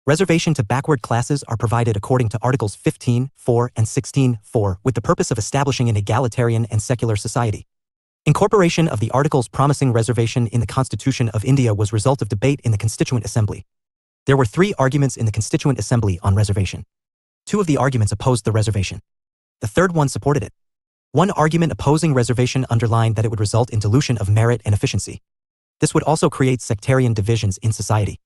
Speaker 1: Reservation to backward classes are provided according to Articles 15(4) and 16(4) with the purpose of establishing an egalitarian and secular society. Incorporation of the articles promising reservation in the Constitution of India was result of debate in the Constituent Assembly. There were 3 arguments in the Constituent Assembly on reservation. 2 of the arguments opposed the reservation. The third one supported it. One argument opposing reservation underlined that it would result in dilution of merit and efficiency. This would also create sectarian divisions in society.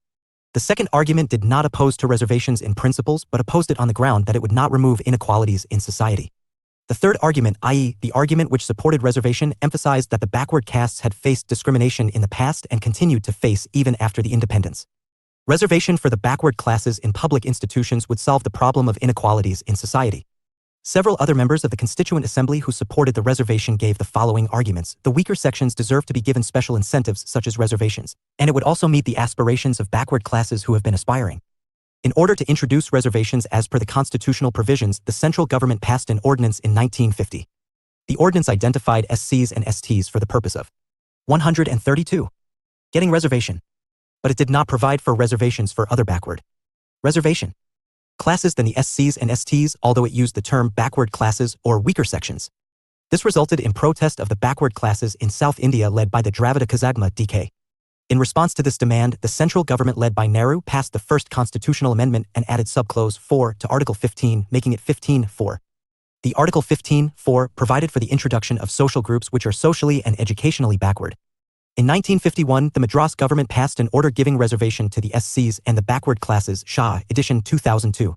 Speaker 1: The second argument did not oppose to reservations in principles but opposed it on the ground that it would not remove inequalities in society. The third argument, i.e., the argument which supported reservation, emphasized that the backward castes had faced discrimination in the past and continued to face even after the independence. Reservation for the backward classes in public institutions would solve the problem of inequalities in society. Several other members of the Constituent Assembly who supported the reservation gave the following arguments. The weaker sections deserve to be given special incentives such as reservations, and it would also meet the aspirations of backward classes who have been aspiring. In order to introduce reservations as per the constitutional provisions, the central government passed an ordinance in 1950. The ordinance identified SCs and STs for the purpose of 132. Getting reservation. But it did not provide for reservations for other backward reservation classes than the SCs and STs, although it used the term backward classes or weaker sections. This resulted in protest of the backward classes in South India led by the Dravida Kazhagama DK. In response to this demand, the central government led by Nehru passed the first constitutional amendment and added subclause 4 to Article 15, making it 15(4). The Article 15(4) provided for the introduction of social groups which are socially and educationally backward. In 1951, the Madras government passed an order giving reservation to the SCs and the backward classes, Shah, edition 2002.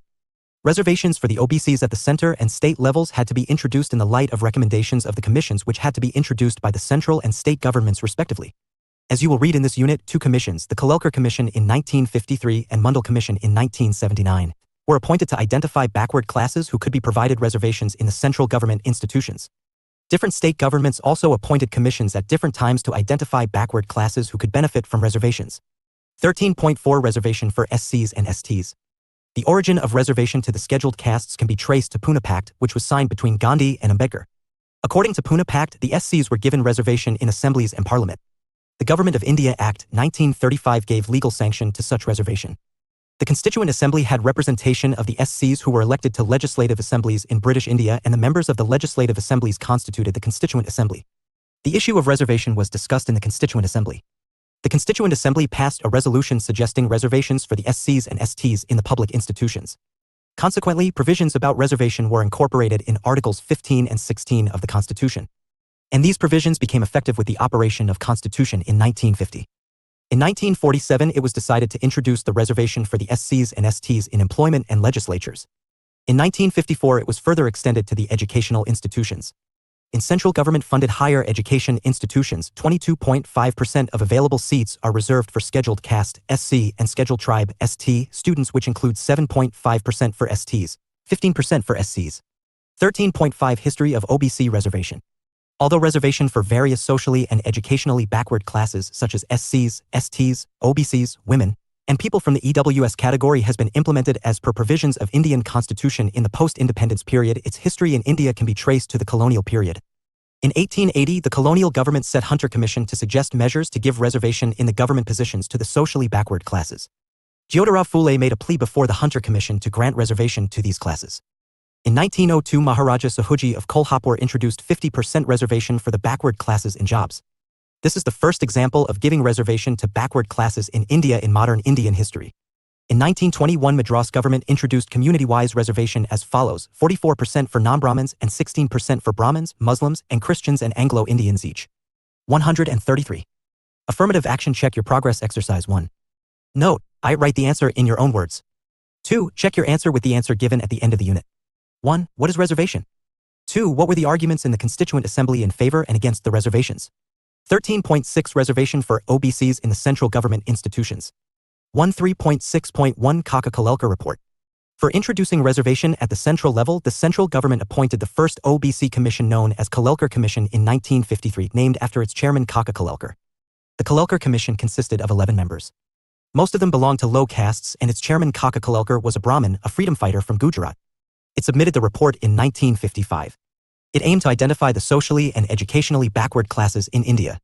Speaker 1: Reservations for the OBCs at the center and state levels had to be introduced in the light of recommendations of the commissions which had to be introduced by the central and state governments respectively. As you will read in this unit, two commissions, the Kalelkar Commission in 1953 and Mundal Commission in 1979, were appointed to identify backward classes who could be provided reservations in the central government institutions. Different state governments also appointed commissions at different times to identify backward classes who could benefit from reservations. 13.4 Reservation for SCs and STs. The origin of reservation to the scheduled castes can be traced to Pune Pact, which was signed between Gandhi and Ambedkar. According to Pune Pact, the SCs were given reservation in assemblies and parliament. The Government of India Act 1935 gave legal sanction to such reservation. The Constituent Assembly had representation of the SCs who were elected to legislative assemblies in British India, and the members of the legislative assemblies constituted the Constituent Assembly. The issue of reservation was discussed in the Constituent Assembly. The Constituent Assembly passed a resolution suggesting reservations for the SCs and STs in the public institutions. Consequently, provisions about reservation were incorporated in Articles 15 and 16 of the Constitution. And these provisions became effective with the operation of Constitution in 1950. In 1947, it was decided to introduce the reservation for the SCs and STs in employment and legislatures. In 1954, it was further extended to the educational institutions. In central government-funded higher education institutions, 22.5% of available seats are reserved for scheduled caste (SC) and scheduled tribe (ST) students, which includes 7.5% for STs, 15% for SCs. 13.5 History of OBC reservation. Although reservation for various socially and educationally backward classes such as SCs, STs, OBCs, women, and people from the EWS category has been implemented as per provisions of Indian Constitution in the post-independence period, its history in India can be traced to the colonial period. In 1880, the colonial government set Hunter Commission to suggest measures to give reservation in the government positions to the socially backward classes. Jyotirao Phule made a plea before the Hunter Commission to grant reservation to these classes. In 1902, Maharaja Sahuji of Kolhapur introduced 50% reservation for the backward classes in jobs. This is the first example of giving reservation to backward classes in India in modern Indian history. In 1921, Madras government introduced community-wise reservation as follows: 44% for non-Brahmins and 16% for Brahmins, Muslims, and Christians and Anglo-Indians each. 133. Affirmative action. Check your progress. Exercise 1. Note: I write the answer in your own words. 2. Check your answer with the answer given at the end of the unit. 1. What is reservation? 2. What were the arguments in the Constituent Assembly in favor and against the reservations? 13.6 Reservation for OBCs in the central government institutions. 13.6.1 Kalelkar Report. For introducing reservation at the central level, the central government appointed the first OBC commission known as Kalelkar Commission in 1953, named after its chairman Kaka Kalelkar. The Kalelkar Commission consisted of 11 members. Most of them belonged to low castes, and its chairman Kaka Kalelkar was a Brahmin, a freedom fighter from Gujarat. It submitted the report in 1955. It aimed to identify the socially and educationally backward classes in India.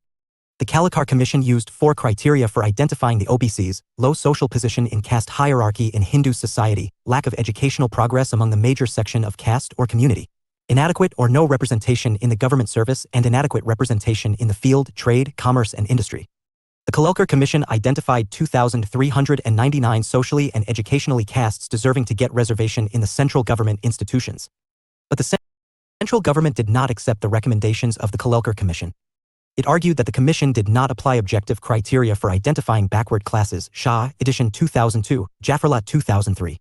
Speaker 1: The Kalelkar Commission used 4 criteria for identifying the OBCs: low social position in caste hierarchy in Hindu society, lack of educational progress among the major section of caste or community, inadequate or no representation in the government service, and inadequate representation in the field, trade, commerce, and industry. The Kalelkar Commission identified 2,399 socially and educationally castes deserving to get reservation in the central government institutions. But the central government did not accept the recommendations of the Kalelkar Commission. It argued that the Commission did not apply objective criteria for identifying backward classes, Shah, edition 2002, Jafferlat 2003.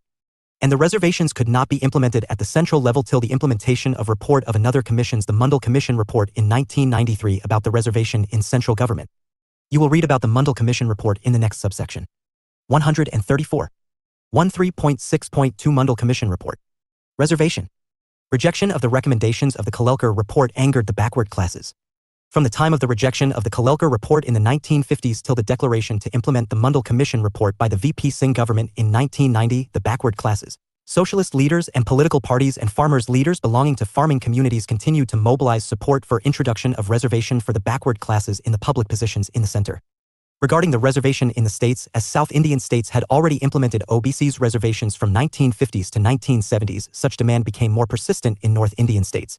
Speaker 1: And the reservations could not be implemented at the central level till the implementation of report of another commissions, the Mundal Commission report in 1993 about the reservation in central government. You will read about the Mundal Commission report in the next subsection. 134. 13.6.2 Mundal Commission report. Reservation. Rejection of the recommendations of the Kalelkar report angered the backward classes. From the time of the rejection of the Kalelkar report in the 1950s till the declaration to implement the Mundal Commission report by the VP Singh government in 1990, the backward classes, socialist leaders and political parties and farmers' leaders belonging to farming communities continued to mobilize support for introduction of reservation for the backward classes in the public positions in the center. Regarding the reservation in the states, as South Indian states had already implemented OBCs reservations from 1950s to 1970s, such demand became more persistent in North Indian states.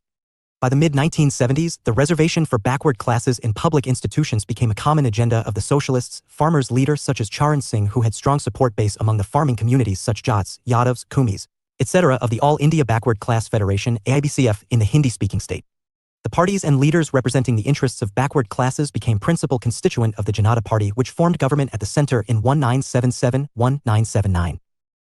Speaker 1: By the mid-1970s, the reservation for backward classes in public institutions became a common agenda of the socialists, farmers' leaders such as Charan Singh, who had strong support base among the farming communities such Jats, Yadavs, Kumis, etc. of the All India Backward Class Federation AIBCF in the Hindi-speaking state. The parties and leaders representing the interests of backward classes became principal constituent of the Janata Party, which formed government at the center in 1977-1979.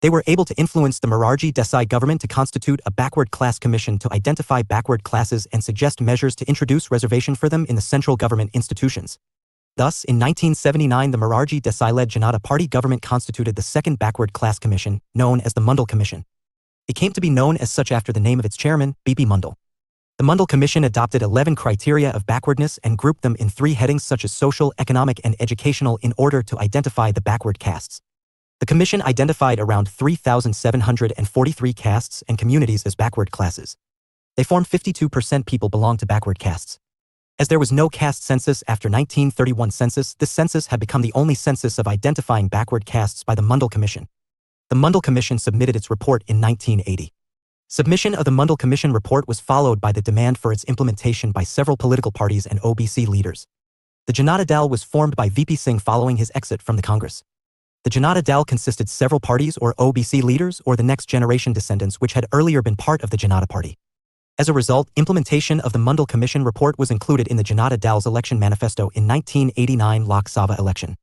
Speaker 1: They were able to influence the Morarji Desai government to constitute a backward class commission to identify backward classes and suggest measures to introduce reservation for them in the central government institutions. Thus, in 1979, the Morarji Desai-led Janata Party government constituted the second backward class commission, known as the Mundal Commission. It came to be known as such after the name of its chairman, B.P. Mundal. The Mundal Commission adopted 11 criteria of backwardness and grouped them in 3 headings such as social, economic, and educational in order to identify the backward castes. The Commission identified around 3,743 castes and communities as backward classes. They formed 52% people belong to backward castes. As there was no caste census after 1931 census, this census had become the only census of identifying backward castes by the Mundal Commission. The Mundal Commission submitted its report in 1980. Submission of the Mundal Commission report was followed by the demand for its implementation by several political parties and OBC leaders. The Janata Dal was formed by VP Singh following his exit from the Congress. The Janata Dal consisted several parties or OBC leaders or the next generation descendants which had earlier been part of the Janata Party. As a result, implementation of the Mundal Commission report was included in the Janata Dal's election manifesto in 1989 Lok Sabha election.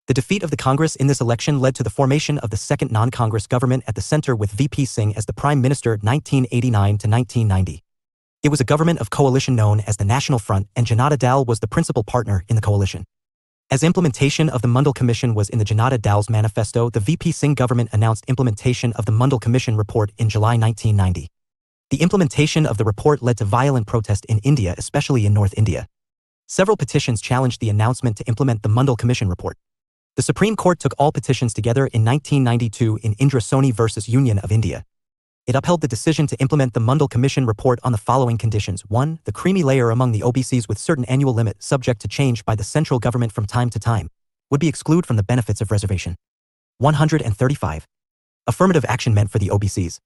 Speaker 1: The defeat of the Congress in this election led to the formation of the second non-Congress government at the center with VP Singh as the Prime Minister 1989 to 1990. It was a government of coalition known as the National Front, and Janata Dal was the principal partner in the coalition. As implementation of the Mundal Commission was in the Janata Dal's manifesto, the VP Singh government announced implementation of the Mundal Commission report in July 1990. The implementation of the report led to violent protest in India, especially in North India. Several petitions challenged the announcement to implement the Mundal Commission report. The Supreme Court took all petitions together in 1992 in Indra Soni versus Union of India. It upheld the decision to implement the Mundal Commission report on the following conditions. 1. The creamy layer among the OBCs with certain annual limit, subject to change by the central government from time to time, would be excluded from the benefits of reservation. 135. Affirmative action meant for the OBCs.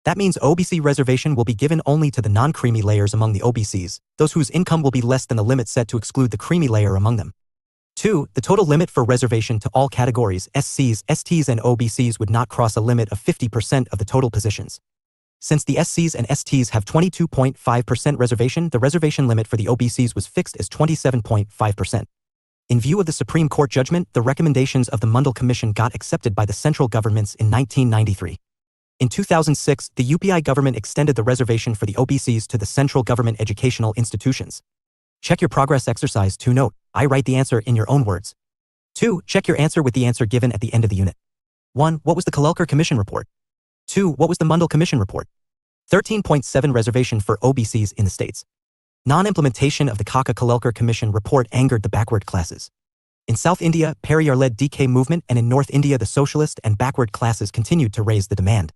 Speaker 1: That means OBC reservation will be given only to the non-creamy layers among the OBCs, those whose income will be less than the limit set to exclude the creamy layer among them. 2. The total limit for reservation to all categories, SCs, STs and OBCs would not cross a limit of 50% of the total positions. Since the SCs and STs have 22.5% reservation, the reservation limit for the OBCs was fixed as 27.5%. In view of the Supreme Court judgment, the recommendations of the Mundal Commission got accepted by the central governments in 1993. In 2006, the UPI government extended the reservation for the OBCs to the central government educational institutions. Check your progress exercise 2. Note, I write the answer in your own words. 2. Check your answer with the answer given at the end of the unit. 1. What was the Kalelkar Commission report? 2. What was the Mundal Commission report? 13.7 Reservation for OBCs in the states. Non-implementation of the Kalelkar Commission report angered the backward classes. In South India, Periyar-led DK movement, and in North India the socialist and backward classes continued to raise the demand.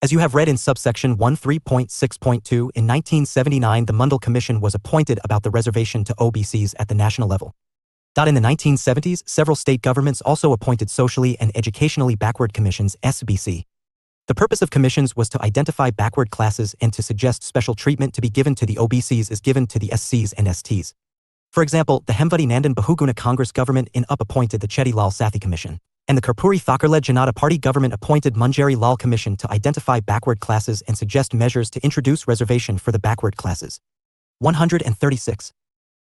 Speaker 1: As you have read in subsection 13.6.2, in 1979 the Mundal Commission was appointed about the reservation to OBCs at the national level. In the 1970s, several state governments also appointed socially and educationally backward commissions, SBC. The purpose of commissions was to identify backward classes and to suggest special treatment to be given to the OBCs as given to the SCs and STs. For example, the Hemvati Nandan Bahuguna Congress government in UP appointed the Chetty Lal Sathi Commission, and the Karpuri Thakur-led Janata Party government appointed Manjari Lal Commission to identify backward classes and suggest measures to introduce reservation for the backward classes. 136.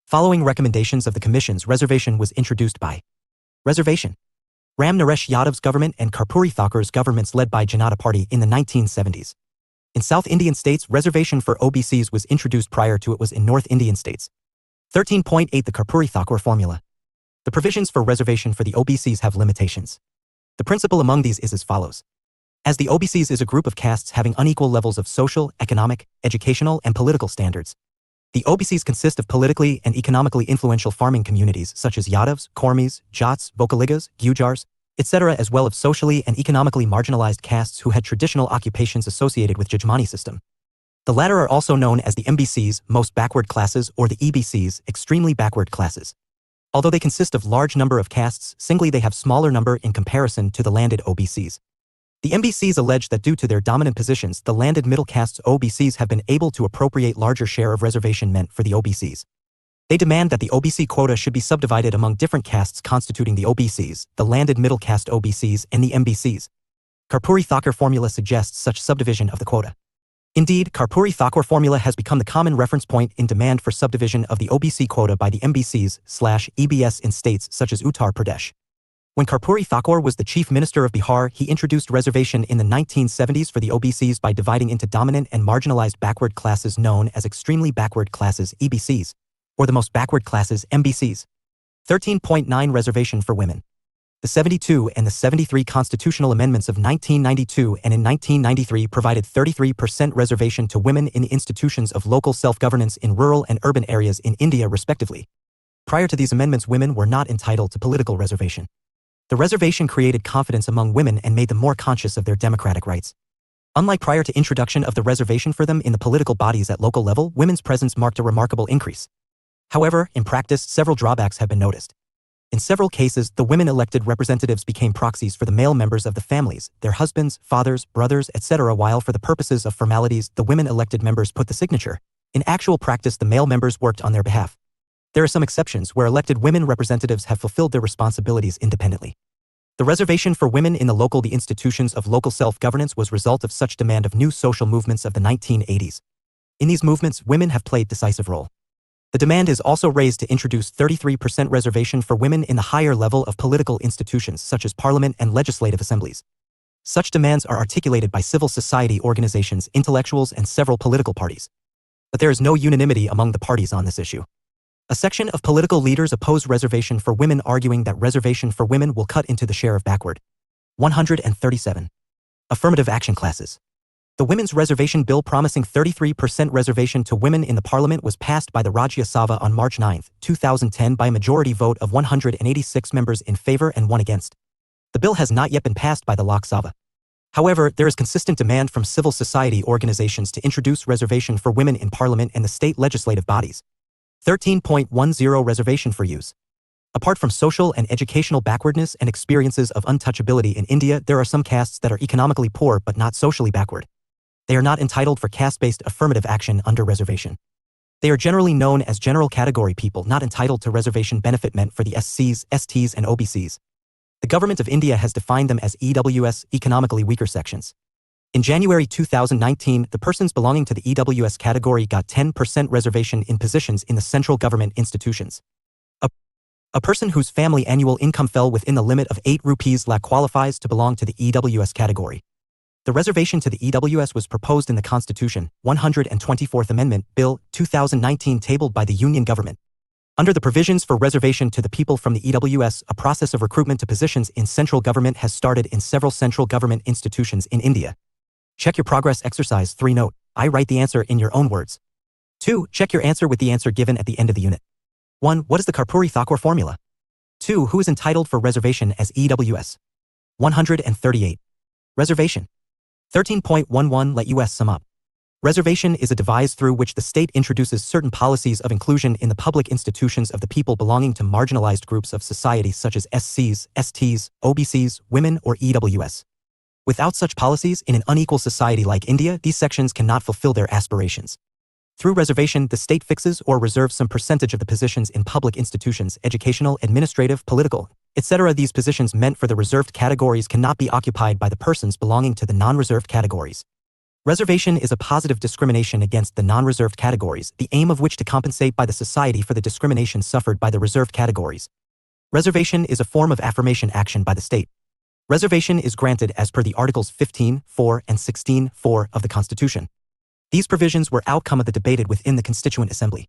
Speaker 1: Following recommendations of the commissions, reservation was introduced by Reservation. Ram Naresh Yadav's government and Karpuri Thakur's governments led by Janata Party in the 1970s. In South Indian states, reservation for OBCs was introduced prior to it was in North Indian states. 13.8 The Karpuri Thakur formula. The provisions for reservation for the OBCs have limitations. The principle among these is as follows. As the OBCs is a group of castes having unequal levels of social, economic, educational, and political standards, the OBCs consist of politically and economically influential farming communities such as Yadavs, Kormis, Jats, Vokaligas, Gujars, etc., as well as socially and economically marginalized castes who had traditional occupations associated with Jajmani system. The latter are also known as the MBCs, most backward classes, or the EBCs, extremely backward classes. Although they consist of large number of castes, singly they have smaller number in comparison to the landed OBCs. The MBCs allege that due to their dominant positions, the landed middle castes OBCs have been able to appropriate larger share of reservation meant for the OBCs. They demand that the OBC quota should be subdivided among different castes constituting the OBCs, the landed middle caste OBCs, and the MBCs. Karpuri-Thakur formula suggests such subdivision of the quota. Indeed, Karpuri-Thakur formula has become the common reference point in demand for subdivision of the OBC quota by the MBCs/EBS in states such as Uttar Pradesh. When Karpuri-Thakur was the chief minister of Bihar, he introduced reservation in the 1970s for the OBCs by dividing into dominant and marginalized backward classes known as extremely backward classes EBCs, or the most backward classes MBCs. 13.9 Reservation for women. The 72 and the 73 constitutional amendments of 1992 and in 1993 provided 33% reservation to women in the institutions of local self-governance in rural and urban areas in India respectively. Prior to these amendments, women were not entitled to political reservation. The reservation created confidence among women and made them more conscious of their democratic rights. Unlike prior to introduction of the reservation for them in the political bodies at local level, women's presence marked a remarkable increase. However, in practice, several drawbacks have been noticed. In several cases, the women elected representatives became proxies for the male members of the families, their husbands, fathers, brothers, etc. While for the purposes of formalities, the women elected members put the signature. In actual practice, the male members worked on their behalf. There are some exceptions where elected women representatives have fulfilled their responsibilities independently. The reservation for women in the institutions of local self-governance was result of such demand of new social movements of the 1980s. In these movements, women have played decisive role. The demand is also raised to introduce 33% reservation for women in the higher level of political institutions such as parliament and legislative assemblies. Such demands are articulated by civil society organizations, intellectuals, and several political parties. But there is no unanimity among the parties on this issue. A section of political leaders oppose reservation for women, arguing that reservation for women will cut into the share of backward. 137. Affirmative action classes. The Women's Reservation Bill promising 33% reservation to women in the parliament was passed by the Rajya Sabha on March 9, 2010 by a majority vote of 186 members in favor and 1 against. The bill has not yet been passed by the Lok Sabha. However, there is consistent demand from civil society organizations to introduce reservation for women in parliament and the state legislative bodies. 13.10 Reservation for use. Apart from social and educational backwardness and experiences of untouchability in India, there are some castes that are economically poor but not socially backward. They are not entitled for caste-based affirmative action under reservation. They are generally known as general category people not entitled to reservation benefit meant for the SCs, STs, and OBCs. The government of India has defined them as EWS, economically weaker sections. In January 2019, the persons belonging to the EWS category got 10% reservation in positions in the central government institutions. A person whose family annual income fell within the limit of 8 rupees lakh qualifies to belong to the EWS category. The reservation to the EWS was proposed in the Constitution, 124th Amendment, Bill, 2019 tabled by the Union government. Under the provisions for reservation to the people from the EWS, a process of recruitment to positions in central government has started in several central government institutions in India. Check your progress. Exercise 3. Note, I write the answer in your own words. 2. Check your answer with the answer given at the end of the unit. 1. What is the Karpuri-Thakur formula? 2. Who is entitled for reservation as EWS? 138. Reservation. 13.11 Let us sum up. Reservation is a device through which the state introduces certain policies of inclusion in the public institutions of the people belonging to marginalized groups of society such as SCs, STs, OBCs, women, or EWS. Without such policies, in an unequal society like India, these sections cannot fulfill their aspirations. Through reservation, the state fixes or reserves some percentage of the positions in public institutions, educational, administrative, political, etc. These positions meant for the reserved categories cannot be occupied by the persons belonging to the non-reserved categories. Reservation is a positive discrimination against the non-reserved categories, the aim of which to compensate by the society for the discrimination suffered by the reserved categories. Reservation is a form of affirmation action by the state. Reservation is granted as per the Articles 15(4) and 16(4) of the Constitution. These provisions were outcome of the debated within the Constituent Assembly.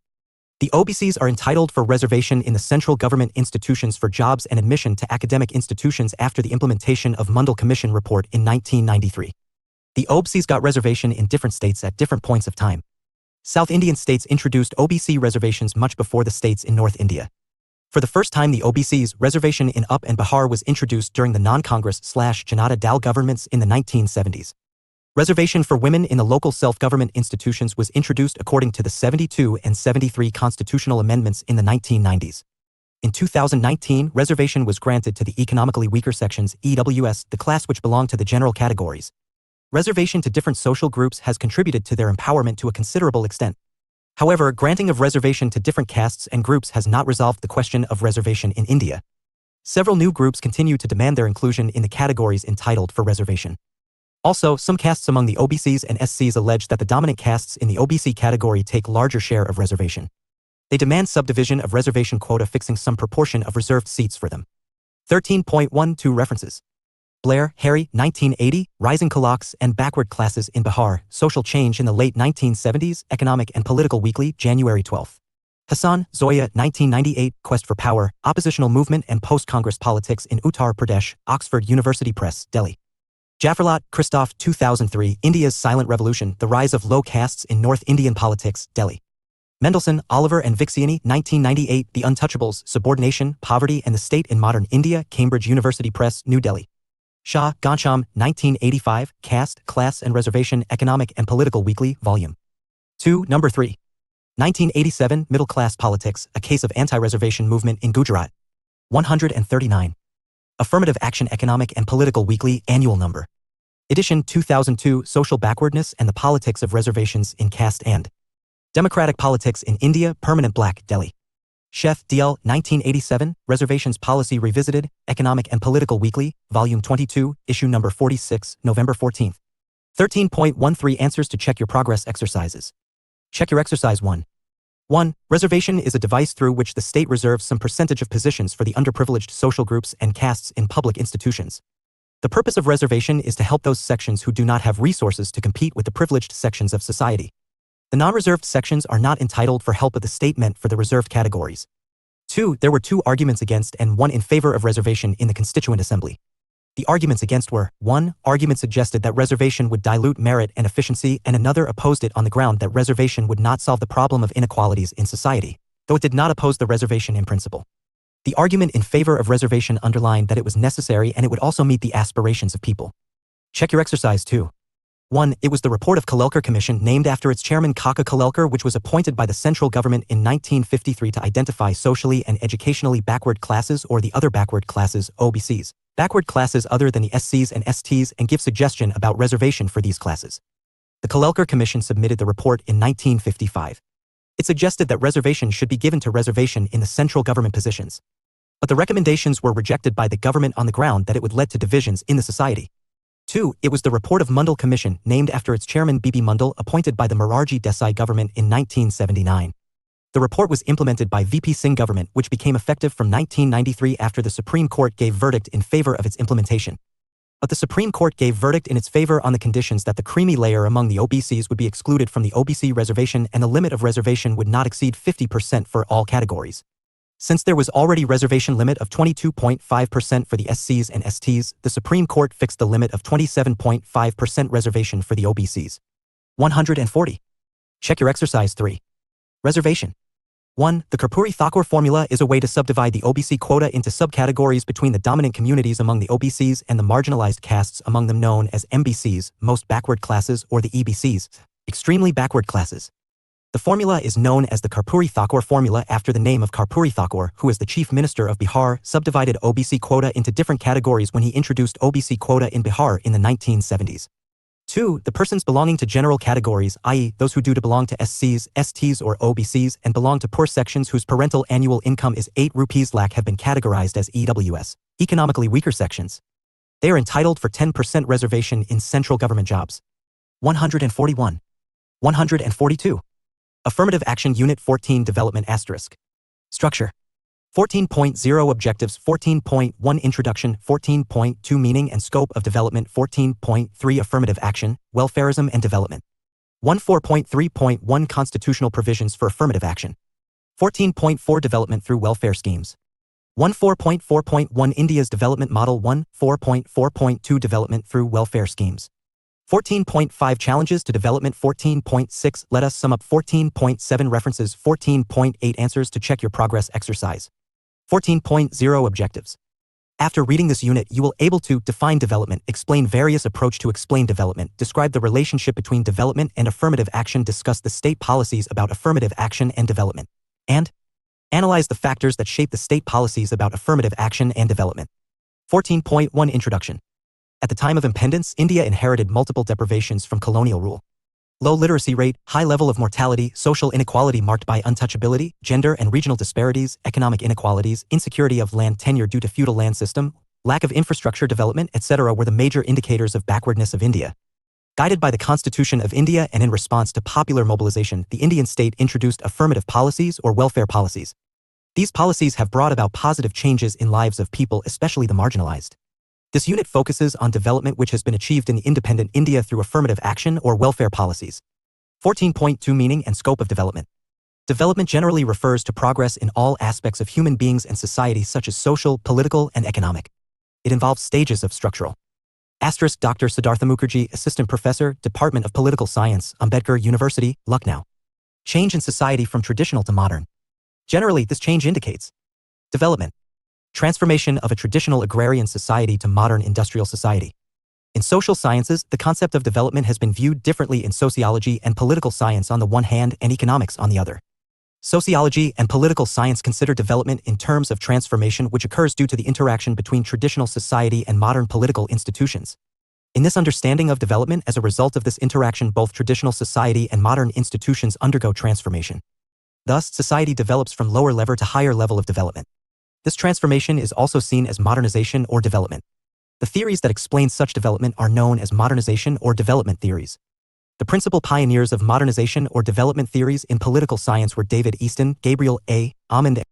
Speaker 1: The OBCs are entitled for reservation in the central government institutions for jobs and admission to academic institutions after the implementation of Mundal Commission report in 1993. The OBCs got reservation in different states at different points of time. South Indian states introduced OBC reservations much before the states in North India. For the first time, the OBCs reservation in UP and Bihar was introduced during the non-Congress/Janata Dal governments in the 1970s. Reservation for women in the local self-government institutions was introduced according to the 72 and 73 constitutional amendments in the 1990s. In 2019, reservation was granted to the economically weaker sections, EWS, the class which belong to the general categories. Reservation to different social groups has contributed to their empowerment to a considerable extent. However, granting of reservation to different castes and groups has not resolved the question of reservation in India. Several new groups continue to demand their inclusion in the categories entitled for reservation. Also, some castes among the OBCs and SCs allege that the dominant castes in the OBC category take larger share of reservation. They demand subdivision of reservation quota fixing some proportion of reserved seats for them. 13.12 References. Blair, Harry, 1980, Rising Kulaks and Backward Classes in Bihar, Social Change in the Late 1970s, Economic and Political Weekly, January 12. Hassan, Zoya, 1998, Quest for Power, Oppositional Movement and Post-Congress Politics in Uttar Pradesh, Oxford University Press, Delhi. Jaffarlat, Christoph, 2003, India's Silent Revolution, The Rise of Low Castes in North Indian Politics, Delhi. Mendelsohn, Oliver and Vixiani, 1998, The Untouchables, Subordination, Poverty and the State in Modern India, Cambridge University Press, New Delhi. Shah, Ghanshyam, 1985, Caste, Class and Reservation, Economic and Political Weekly, Volume 2, No. 3. 1987, Middle Class Politics, A Case of Anti-Reservation Movement in Gujarat. 139. Affirmative Action Economic and Political Weekly, Annual Number. Edition 2002, Social Backwardness and the Politics of Reservations in Caste and Democratic Politics in India, Permanent Black, Delhi. Sheff, D.L., 1987, Reservations Policy Revisited, Economic and Political Weekly, Volume 22, Issue Number 46, November 14. 13.13 Answers to Check Your Progress Exercises. Check your exercise 1. 1. Reservation is a device through which the state reserves some percentage of positions for the underprivileged social groups and castes in public institutions. The purpose of reservation is to help those sections who do not have resources to compete with the privileged sections of society. The non-reserved sections are not entitled for help of the state meant for the reserved categories. 2. There were 2 arguments against and 1 in favor of reservation in the Constituent Assembly. The arguments against were, 1. Argument suggested that reservation would dilute merit and efficiency, and another opposed it on the ground that reservation would not solve the problem of inequalities in society, though it did not oppose the reservation in principle. The argument in favor of reservation underlined that it was necessary and it would also meet the aspirations of people. Check your exercise 2. 1. It was the report of Kalelkar Commission named after its chairman Kaka Kalelkar, which was appointed by the central government in 1953 to identify socially and educationally backward classes or the other backward classes, OBCs, backward classes other than the SCs and STs, and give suggestion about reservation for these classes. The Kalelkar Commission submitted the report in 1955. It suggested that reservation should be given to reservation in the central government positions. But the recommendations were rejected by the government on the ground that it would lead to divisions in the society. 2. It was the report of Mundal Commission, named after its chairman B.B. Mundal, appointed by the Morarji Desai government in 1979. The report was implemented by V.P. Singh government, which became effective from 1993 after the Supreme Court gave verdict in favor of its implementation. But the Supreme Court gave verdict in its favor on the conditions that the creamy layer among the OBCs would be excluded from the OBC reservation and the limit of reservation would not exceed 50% for all categories. Since there was already reservation limit of 22.5% for the SCs and STs, the Supreme Court fixed the limit of 27.5% reservation for the OBCs. 140. Check your exercise 3. Reservation. 1. The Karpuri-Thakur formula is a way to subdivide the OBC quota into subcategories between the dominant communities among the OBCs and the marginalized castes among them known as MBCs, most backward classes, or the EBCs, extremely backward classes. The formula is known as the Karpuri-Thakur formula after the name of Karpuri-Thakur, who as the Chief Minister of Bihar subdivided OBC quota into different categories when he introduced OBC quota in Bihar in the 1970s. 2. The persons belonging to general categories, i.e. those who do belong to SCs, STs or OBCs and belong to poor sections whose parental annual income is 8 rupees lakh have been categorized as EWS, economically weaker sections. They are entitled for 10% reservation in central government jobs. 141. 142. Affirmative Action Unit 14 Development *. Structure. 14.0 Objectives 14.1 Introduction 14.2 Meaning and Scope of Development 14.3 Affirmative Action, Welfarism and Development 14.3.1 Constitutional Provisions for Affirmative Action 14.4 Development through Welfare Schemes 14.4.1 India's Development Model 14.4.2 Development through Welfare Schemes 14.5 Challenges to Development 14.6 Let us sum up 14.7 References 14.8 Answers to Check Your Progress Exercise 14.0 Objectives. After reading this unit, you will able to define development, explain various approach to explain development, describe the relationship between development and affirmative action, discuss the state policies about affirmative action and development, and analyze the factors that shape the state policies about affirmative action and development. 14.1 Introduction. At the time of independence, India inherited multiple deprivations from colonial rule. Low literacy rate, high level of mortality, social inequality marked by untouchability, gender and regional disparities, economic inequalities, insecurity of land tenure due to feudal land system, lack of infrastructure development, etc. were the major indicators of backwardness of India. Guided by the Constitution of India and in response to popular mobilization, the Indian state introduced affirmative policies or welfare policies. These policies have brought about positive changes in lives of people, especially the marginalized. This unit focuses on development which has been achieved in independent India through affirmative action or welfare policies. 14.2 Meaning and scope of development. Development generally refers to progress in all aspects of human beings and society such as social, political, and economic. It involves stages of structural. Dr. Siddhartha Mukherjee, Assistant Professor, Department of Political Science, Ambedkar University, Lucknow. Change in society from traditional to modern. Generally, this change indicates development. Transformation of a traditional agrarian society to modern industrial society. In social sciences, the concept of development has been viewed differently in sociology and political science on the one hand and economics on the other. Sociology and political science consider development in terms of transformation which occurs due to the interaction between traditional society and modern political institutions. In this understanding of development, as a result of this interaction, both traditional society and modern institutions undergo transformation. Thus, society develops from lower level to higher level of development. This transformation is also seen as modernization or development. The theories that explain such development are known as modernization or development theories. The principal pioneers of modernization or development theories in political science were David Easton, Gabriel A. Almond.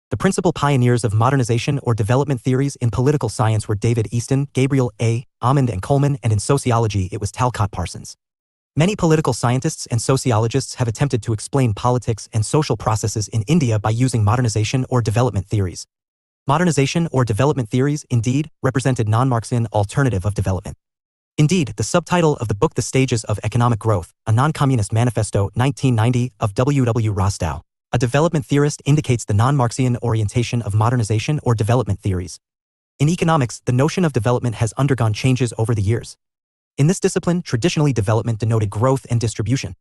Speaker 1: The principal pioneers of modernization or development theories in political science were David Easton, Gabriel A. Almond and Coleman, and in sociology it was Talcott Parsons. Many political scientists and sociologists have attempted to explain politics and social processes in India by using modernization or development theories. Modernization or development theories, indeed, represented non-Marxian alternative of development. Indeed, the subtitle of the book The Stages of Economic Growth, a Non-Communist Manifesto, 1990, of W. W. Rostow, a development theorist, indicates the non-Marxian orientation of modernization or development theories. In economics, the notion of development has undergone changes over the years. In this discipline, traditionally development denoted growth and distribution.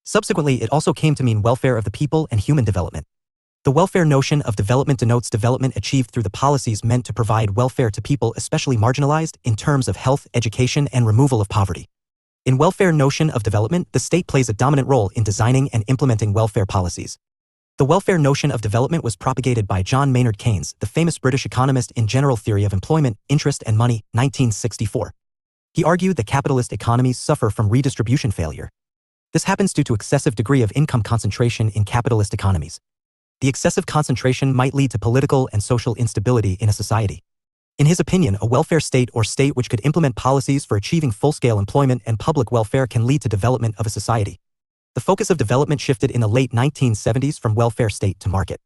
Speaker 1: Subsequently, it also came to mean welfare of the people and human development. The welfare notion of development denotes development achieved through the policies meant to provide welfare to people especially marginalized in terms of health, education, and removal of poverty. In welfare notion of development, the state plays a dominant role in designing and implementing welfare policies. The welfare notion of development was propagated by John Maynard Keynes, the famous British economist, in General Theory of Employment, Interest and Money, 1964. He argued that capitalist economies suffer from redistribution failure. This happens due to excessive degree of income concentration in capitalist economies. The excessive concentration might lead to political and social instability in a society. In his opinion, a welfare state or state which could implement policies for achieving full-scale employment and public welfare can lead to development of a society. The focus of development shifted in the late 1970s from welfare state to market.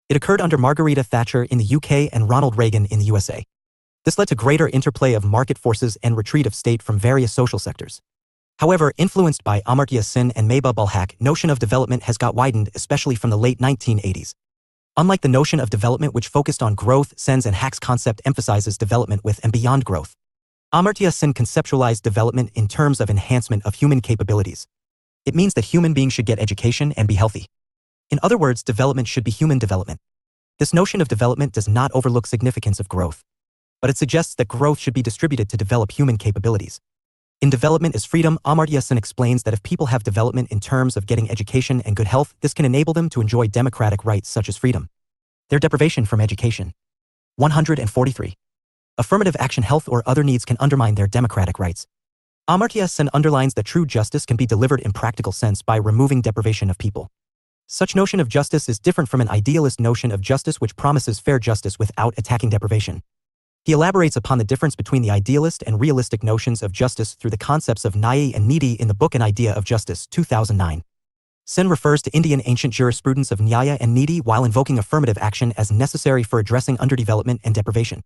Speaker 1: It occurred under Margaret Thatcher in the UK and Ronald Reagan in the USA. This led to greater interplay of market forces and retreat of state from various social sectors. However, influenced by Amartya Sen and Mehboob ul Haq, notion of development has got widened, especially from the late 1980s. Unlike the notion of development which focused on growth, Sen's and Haq's concept emphasizes development with and beyond growth. Amartya Sen conceptualized development in terms of enhancement of human capabilities. It means that human beings should get education and be healthy. In other words, development should be human development. This notion of development does not overlook significance of growth, but it suggests that growth should be distributed to develop human capabilities. In Development is Freedom, Amartya Sen explains that if people have development in terms of getting education and good health, this can enable them to enjoy democratic rights such as freedom. Their deprivation from education. 143. Affirmative action, health or other needs can undermine their democratic rights. Amartya Sen underlines that true justice can be delivered in practical sense by removing deprivation of people. Such notion of justice is different from an idealist notion of justice which promises fair justice without attacking deprivation. He elaborates upon the difference between the idealist and realistic notions of justice through the concepts of nyaya and niti in the book An Idea of Justice, 2009. Sen refers to Indian ancient jurisprudence of nyaya and niti while invoking affirmative action as necessary for addressing underdevelopment and deprivation.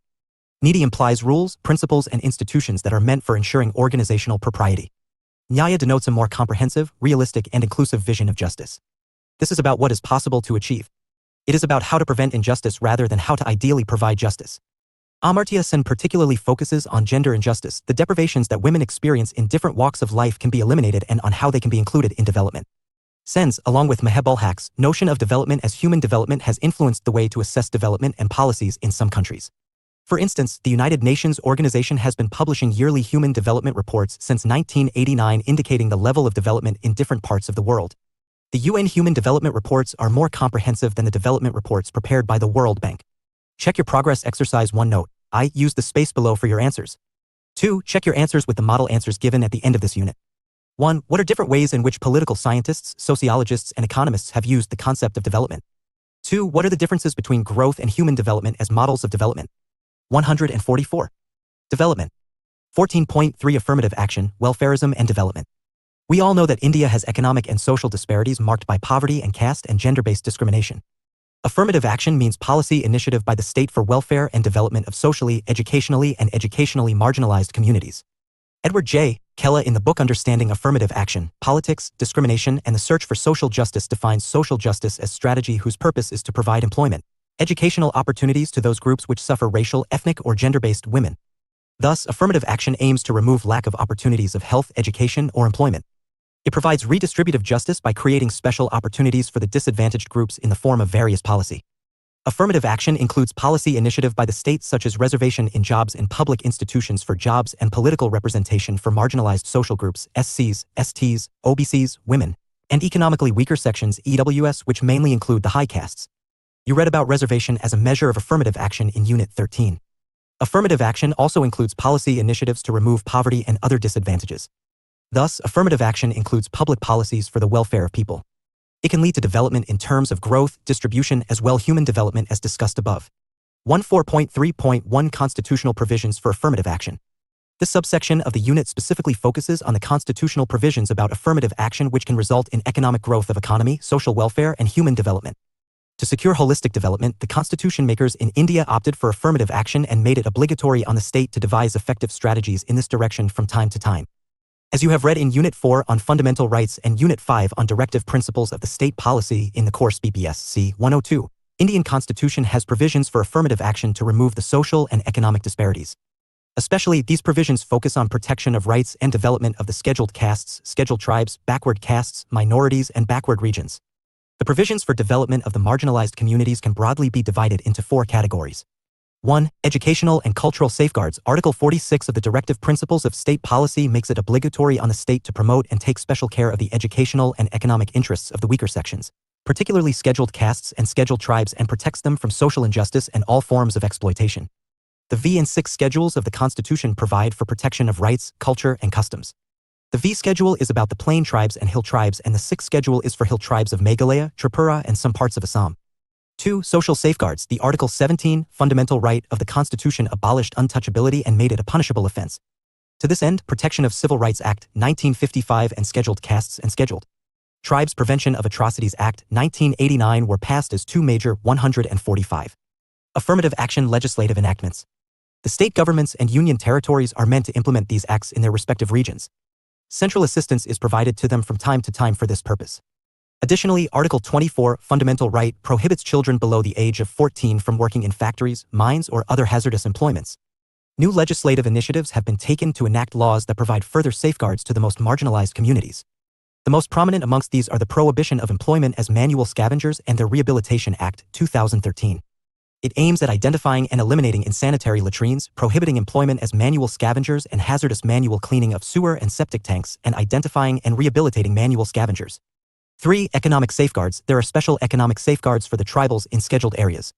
Speaker 1: Niti implies rules, principles, and institutions that are meant for ensuring organizational propriety. Nyaya denotes a more comprehensive, realistic, and inclusive vision of justice. This is about what is possible to achieve. It is about how to prevent injustice rather than how to ideally provide justice. Amartya Sen particularly focuses on gender injustice. The deprivations that women experience in different walks of life can be eliminated and on how they can be included in development. Sen's, along with Mehboob ul Haq's, notion of development as human development has influenced the way to assess development and policies in some countries. For instance, the United Nations organization has been publishing yearly human development reports since 1989 indicating the level of development in different parts of the world. The UN Human Development Reports are more comprehensive than the development reports prepared by the World Bank. Check your progress exercise 1 note. I use the space below for your answers. 2. Check your answers with the model answers given at the end of this unit. 1. What are different ways in which political scientists, sociologists, and economists have used the concept of development? 2. What are the differences between growth and human development as models of development? 144. Development. 14.3 Affirmative action, welfarism and development. We all know that India has economic and social disparities marked by poverty and caste and gender-based discrimination. Affirmative action means policy initiative by the state for welfare and development of socially, educationally, and educationally marginalized communities. Edward J. Kella in the book Understanding Affirmative Action, Politics, Discrimination, and the Search for Social Justice defines social justice as strategy whose purpose is to provide employment, educational opportunities to those groups which suffer racial, ethnic, or gender-based women. Thus, affirmative action aims to remove lack of opportunities of health, education, or employment. It provides redistributive justice by creating special opportunities for the disadvantaged groups in the form of various policy. Affirmative action includes policy initiative by the state such as reservation in jobs in public institutions for jobs and political representation for marginalized social groups, SCs, STs, OBCs, women, and economically weaker sections EWS which mainly include the high castes. You read about reservation as a measure of affirmative action in Unit 13. Affirmative action also includes policy initiatives to remove poverty and other disadvantages. Thus, affirmative action includes public policies for the welfare of people. It can lead to development in terms of growth, distribution, as well human development as discussed above. 14.3.1 Constitutional provisions for affirmative action. This subsection of the unit specifically focuses on the constitutional provisions about affirmative action which can result in economic growth of economy, social welfare, and human development. To secure holistic development, the constitution makers in India opted for affirmative action and made it obligatory on the state to devise effective strategies in this direction from time to time. As you have read in Unit 4 on Fundamental Rights and Unit 5 on Directive Principles of the State Policy in the course BPSC 102, Indian Constitution has provisions for affirmative action to remove the social and economic disparities. Especially, these provisions focus on protection of rights and development of the scheduled castes, scheduled tribes, backward castes, minorities, and backward regions. The provisions for development of the marginalized communities can broadly be divided into 4 categories. 1. Educational and cultural safeguards. Article 46 of the Directive Principles of State Policy makes it obligatory on the state to promote and take special care of the educational and economic interests of the weaker sections, particularly scheduled castes and scheduled tribes, and protects them from social injustice and all forms of exploitation. The V and 6 schedules of the Constitution provide for protection of rights, culture, and customs. The V schedule is about the plain tribes and hill tribes, and the 6th schedule is for hill tribes of Meghalaya, Tripura, and some parts of Assam. 2. Social safeguards. The Article 17, fundamental right of the Constitution, abolished untouchability and made it a punishable offense. To this end, Protection of Civil Rights Act, 1955 and Scheduled Castes and Scheduled Tribes Prevention of Atrocities Act, 1989 were passed as 2 major 145. Affirmative action legislative enactments. The state governments and union territories are meant to implement these acts in their respective regions. Central assistance is provided to them from time to time for this purpose. Additionally, Article 24, fundamental right, prohibits children below the age of 14 from working in factories, mines, or other hazardous employments. New legislative initiatives have been taken to enact laws that provide further safeguards to the most marginalized communities. The most prominent amongst these are the Prohibition of Employment as Manual Scavengers and the Rehabilitation Act, 2013. It aims at identifying and eliminating insanitary latrines, prohibiting employment as manual scavengers and hazardous manual cleaning of sewer and septic tanks, and identifying and rehabilitating manual scavengers. 3. Economic safeguards. There are special economic safeguards for the tribals in scheduled areas.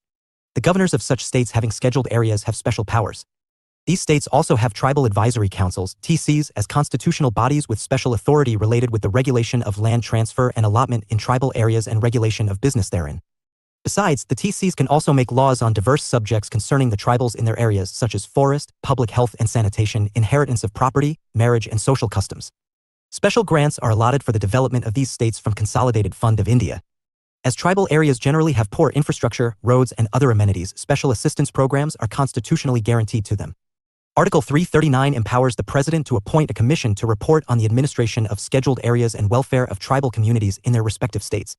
Speaker 1: The governors of such states having scheduled areas have special powers. These states also have tribal advisory councils, TCs, as constitutional bodies with special authority related with the regulation of land transfer and allotment in tribal areas and regulation of business therein. Besides, the TCs can also make laws on diverse subjects concerning the tribals in their areas such as forest, public health and sanitation, inheritance of property, marriage, and social customs. Special grants are allotted for the development of these states from Consolidated Fund of India. As tribal areas generally have poor infrastructure, roads, and other amenities, special assistance programs are constitutionally guaranteed to them. Article 339 empowers the President to appoint a commission to report on the administration of scheduled areas and welfare of tribal communities in their respective states.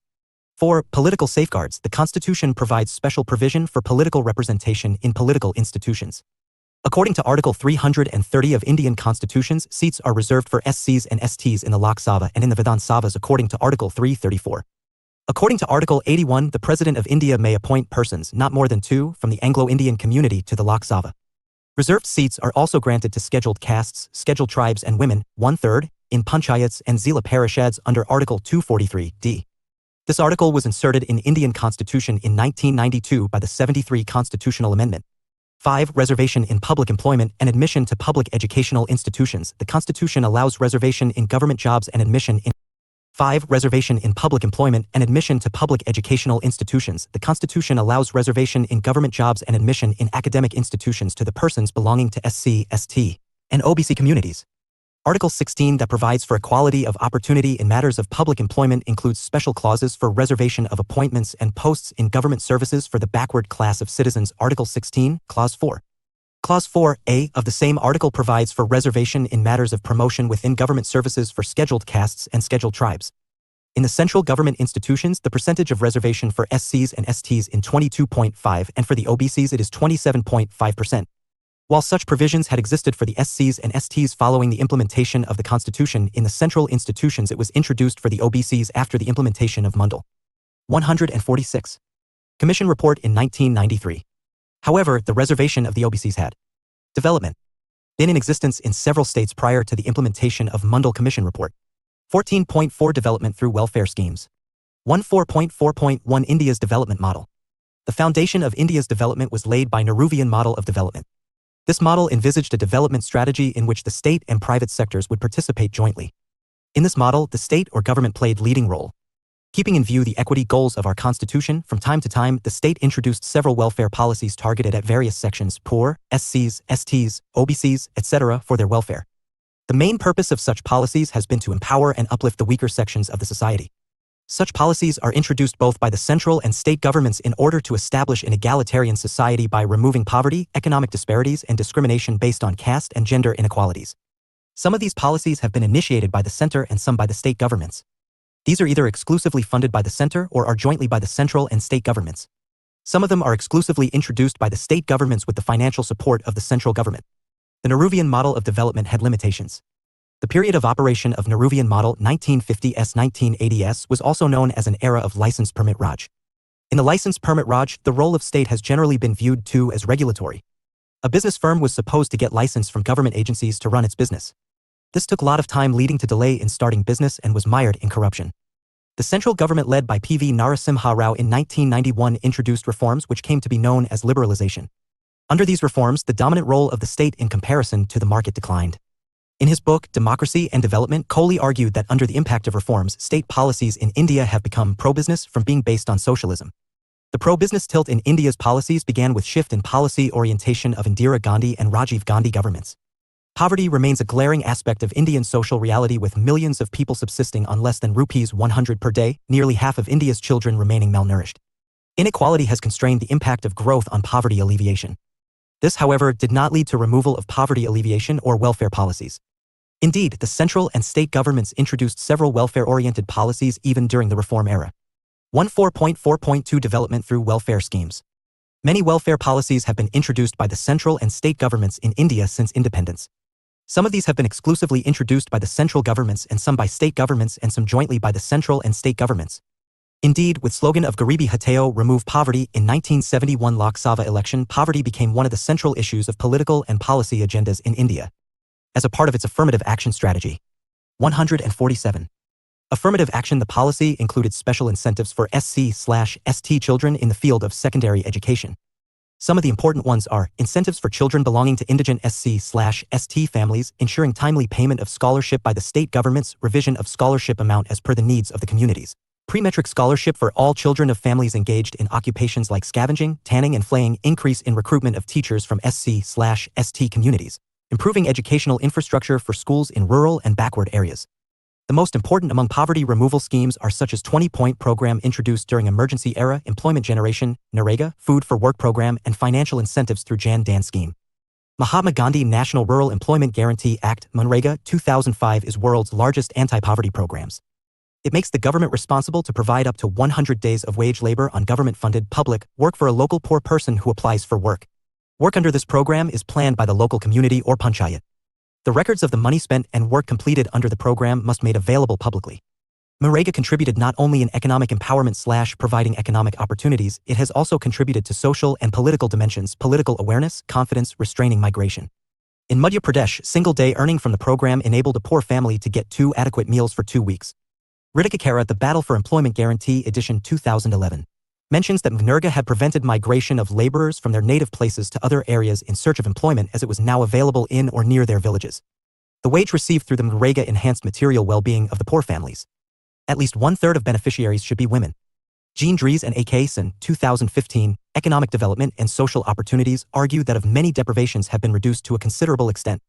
Speaker 1: 4. Political safeguards. The Constitution provides special provision for political representation in political institutions. According to Article 330 of Indian constitutions, seats are reserved for SCs and STs in the Lok Sabha and in the Vidhan Sabhas according to Article 334. According to Article 81, the President of India may appoint persons, not more than 2, from the Anglo-Indian community to the Lok Sabha. Reserved seats are also granted to scheduled castes, scheduled tribes and women, 1/3, in panchayats and Zila parishads under Article 243d. This article was inserted in Indian Constitution in 1992 by the 73 Constitutional Amendment. 5. Reservation in public employment and admission to public educational institutions. The Constitution allows reservation in government jobs and admission in 5. Reservation in public employment and admission to public educational institutions. The Constitution allows reservation in government jobs and admission in academic institutions to the persons belonging to SC, ST, and OBC communities. Article 16 that provides for equality of opportunity in matters of public employment includes special clauses for reservation of appointments and posts in government services for the backward class of citizens. Article 16, Clause 4. Clause 4a of the same article provides for reservation in matters of promotion within government services for scheduled castes and scheduled tribes. In the central government institutions, the percentage of reservation for SCs and STs is 22.5% and for the OBCs it is 27.5%. While such provisions had existed for the SCs and STs following the implementation of the Constitution in the central institutions, it was introduced for the OBCs after the implementation of Mundal 146 Commission Report in 1993. However, the reservation of the OBCs had development been in existence in several states prior to the implementation of Mundal Commission Report. 14.4 Development through welfare schemes. 14.4.1 India's development model. The foundation of India's development was laid by Nehruvian model of development. This model envisaged a development strategy in which the state and private sectors would participate jointly. In this model, the state or government played leading role. Keeping in view the equity goals of our Constitution, from time to time, the state introduced several welfare policies targeted at various sections, poor, SCs, STs, OBCs, etc., for their welfare. The main purpose of such policies has been to empower and uplift the weaker sections of the society. Such policies are introduced both by the central and state governments in order to establish an egalitarian society by removing poverty, economic disparities, and discrimination based on caste and gender inequalities. Some of these policies have been initiated by the center and some by the state governments. These are either exclusively funded by the center or are jointly by the central and state governments. Some of them are exclusively introduced by the state governments with the financial support of the central government. The Nehruvian model of development had limitations. The period of operation of Nehruvian model 1950s-1980s was also known as an era of license permit Raj. In the license permit Raj, the role of state has generally been viewed too as regulatory. A business firm was supposed to get license from government agencies to run its business. This took a lot of time, leading to delay in starting business and was mired in corruption. The central government led by P.V. Narasimha Rao in 1991 introduced reforms which came to be known as liberalization. Under these reforms, the dominant role of the state in comparison to the market declined. In his book, Democracy and Development, Kohli argued that under the impact of reforms, state policies in India have become pro-business from being based on socialism. The pro-business tilt in India's policies began with shift in policy orientation of Indira Gandhi and Rajiv Gandhi governments. Poverty remains a glaring aspect of Indian social reality, with millions of people subsisting on less than ₹100 per day, nearly half of India's children remaining malnourished. Inequality has constrained the impact of growth on poverty alleviation. This, however, did not lead to removal of poverty alleviation or welfare policies. Indeed, the central and state governments introduced several welfare-oriented policies even during the reform era. 14.4.2 Development through welfare schemes. Many welfare policies have been introduced by the central and state governments in India since independence. Some of these have been exclusively introduced by the central governments and some by state governments and some jointly by the central and state governments. Indeed, with slogan of Garibi Hatao, remove poverty, in 1971 Lok Sabha election, poverty became one of the central issues of political and policy agendas in India. As a part of its affirmative action strategy. 147. Affirmative action. The policy included special incentives for SC/ST children in the field of secondary education. Some of the important ones are incentives for children belonging to indigent SC/ST families, ensuring timely payment of scholarship by the state governments, revision of scholarship amount as per the needs of the communities, pre-metric scholarship for all children of families engaged in occupations like scavenging, tanning and flaying, increase in recruitment of teachers from SC/ST communities, improving educational infrastructure for schools in rural and backward areas. The most important among poverty removal schemes are such as 20-point program introduced during emergency era, employment generation, Narega, food for work program, and financial incentives through Jan Dan scheme. Mahatma Gandhi National Rural Employment Guarantee Act, Manrega, 2005 is world's largest anti-poverty programs. It makes the government responsible to provide up to 100 days of wage labor on government-funded public work for a local poor person who applies for work. Work under this program is planned by the local community or panchayat. The records of the money spent and work completed under the program must be made available publicly. Nrega contributed not only in economic empowerment / providing economic opportunities, it has also contributed to social and political dimensions, political awareness, confidence, restraining migration. In Madhya Pradesh, single-day earning from the program enabled a poor family to get 2 adequate meals for 2 weeks. Ritikakara, The Battle for Employment Guarantee, edition 2011, mentions that Nrega had prevented migration of laborers from their native places to other areas in search of employment as it was now available in or near their villages. The wage received through the Nrega enhanced material well-being of the poor families. At least 1/3 of beneficiaries should be women. Jean Dries and A. Kaysen, 2015, Economic Development and Social Opportunities, argue that of many deprivations have been reduced to a considerable extent.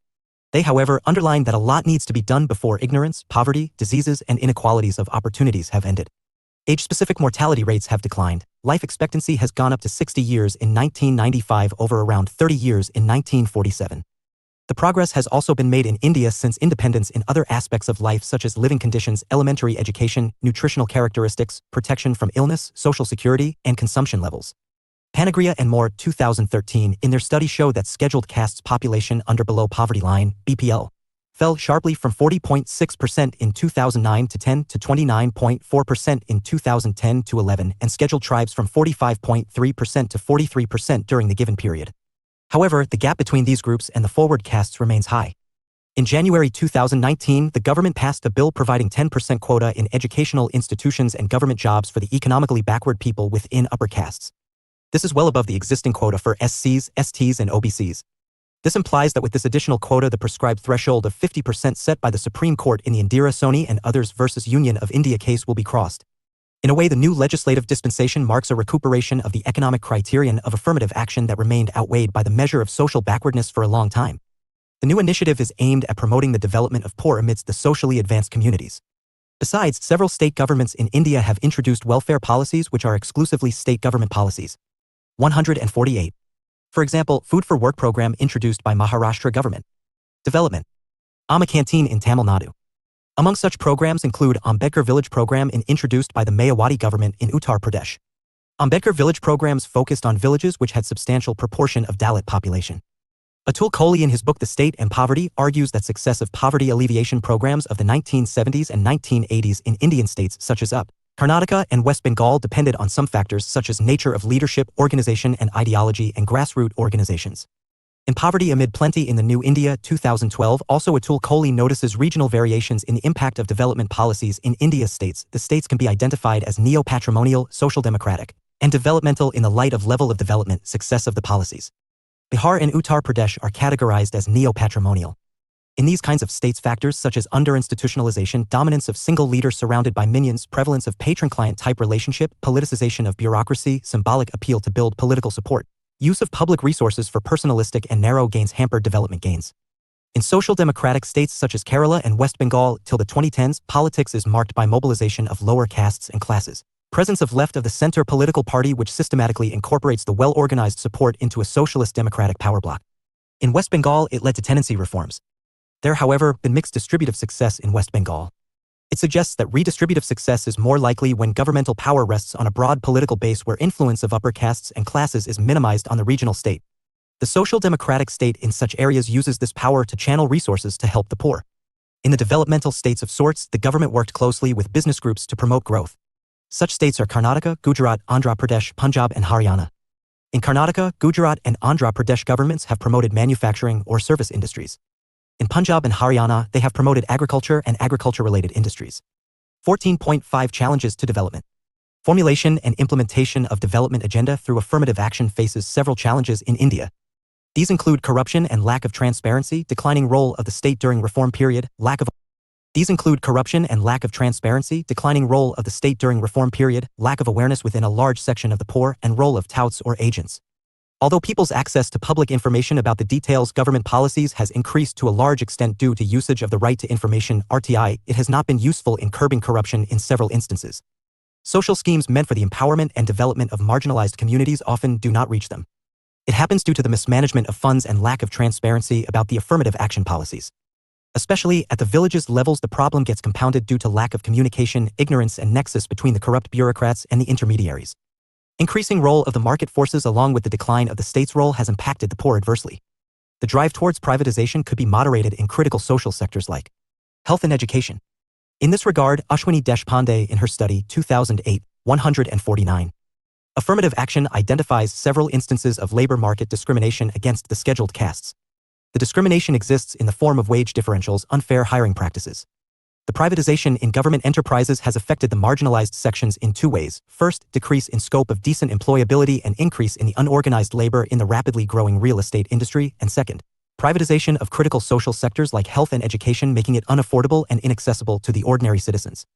Speaker 1: They, however, underline that a lot needs to be done before ignorance, poverty, diseases, and inequalities of opportunities have ended. Age-specific mortality rates have declined. Life expectancy has gone up to 60 years in 1995 over around 30 years in 1947. The progress has also been made in India since independence in other aspects of life such as living conditions, elementary education, nutritional characteristics, protection from illness, social security, and consumption levels. Panagria and Moore, 2013, in their study show that scheduled castes population under below poverty line, BPL, fell sharply from 40.6% in 2009 to 10 to 29.4% in 2010 to 11, and scheduled tribes from 45.3% to 43% during the given period. However, the gap between these groups and the forward castes remains high. In January 2019, the government passed a bill providing 10% quota in educational institutions and government jobs for the economically backward people within upper castes. This is well above the existing quota for SCs, STs, and OBCs. This implies that with this additional quota, the prescribed threshold of 50% set by the Supreme Court in the Indira Soni and others versus Union of India case will be crossed. In a way, the new legislative dispensation marks a recuperation of the economic criterion of affirmative action that remained outweighed by the measure of social backwardness for a long time. The new initiative is aimed at promoting the development of poor amidst the socially advanced communities. Besides, several state governments in India have introduced welfare policies which are exclusively state government policies. 148. For example, Food for Work program introduced by Maharashtra government. Development. Amma Canteen in Tamil Nadu. Among such programs include Ambedkar Village program introduced by the Mayawati government in Uttar Pradesh. Ambedkar Village programs focused on villages which had substantial proportion of Dalit population. Atul Kohli in his book The State and Poverty argues that successive poverty alleviation programs of the 1970s and 1980s in Indian states such as UP, Karnataka and West Bengal depended on some factors such as nature of leadership, organization and ideology and grassroots organizations. In Poverty Amid Plenty in the New India, 2012, also Atul Kohli notices regional variations in the impact of development policies in India's states. The states can be identified as neo-patrimonial, social democratic, and developmental in the light of level of development, success of the policies. Bihar and Uttar Pradesh are categorized as neo-patrimonial. In these kinds of states, factors such as under-institutionalization, dominance of single leader surrounded by minions, prevalence of patron-client type relationship, politicization of bureaucracy, symbolic appeal to build political support, use of public resources for personalistic and narrow gains hampered development gains. In social democratic states such as Kerala and West Bengal, till the 2010s, politics is marked by mobilization of lower castes and classes, presence of left of the center political party which systematically incorporates the well-organized support into a socialist democratic power bloc. In West Bengal, it led to tenancy reforms. There, however, been mixed distributive success in West Bengal. It suggests that redistributive success is more likely when governmental power rests on a broad political base where influence of upper castes and classes is minimized on the regional state. The social democratic state in such areas uses this power to channel resources to help the poor. In the developmental states of sorts, the government worked closely with business groups to promote growth. Such states are Karnataka, Gujarat, Andhra Pradesh, Punjab, and Haryana. In Karnataka, Gujarat, and Andhra Pradesh governments have promoted manufacturing or service industries. In Punjab and Haryana, they have promoted agriculture and agriculture-related industries. 14.5 Challenges to Development. Formulation and implementation of development agenda through affirmative action faces several challenges in India. These include corruption and lack of transparency, declining role of the state during reform period, lack of awareness within a large section of the poor, and role of touts or agents. Although people's access to public information about the details government policies has increased to a large extent due to usage of the right to information (RTI), it has not been useful in curbing corruption in several instances. Social schemes meant for the empowerment and development of marginalized communities often do not reach them. It happens due to the mismanagement of funds and lack of transparency about the affirmative action policies. Especially at the villages levels, the problem gets compounded due to lack of communication, ignorance, and nexus between the corrupt bureaucrats and the intermediaries. Increasing role of the market forces along with the decline of the state's role has impacted the poor adversely. The drive towards privatization could be moderated in critical social sectors like health and education. In this regard, Ashwini Deshpande in her study 2008, 149. Affirmative action identifies several instances of labor market discrimination against the scheduled castes. The discrimination exists in the form of wage differentials, unfair hiring practices. The privatization in government enterprises has affected the marginalized sections in two ways. First, decrease in scope of decent employability and increase in the unorganized labor in the rapidly growing real estate industry, and second, privatization of critical social sectors like health and education, making it unaffordable and inaccessible to the ordinary citizens.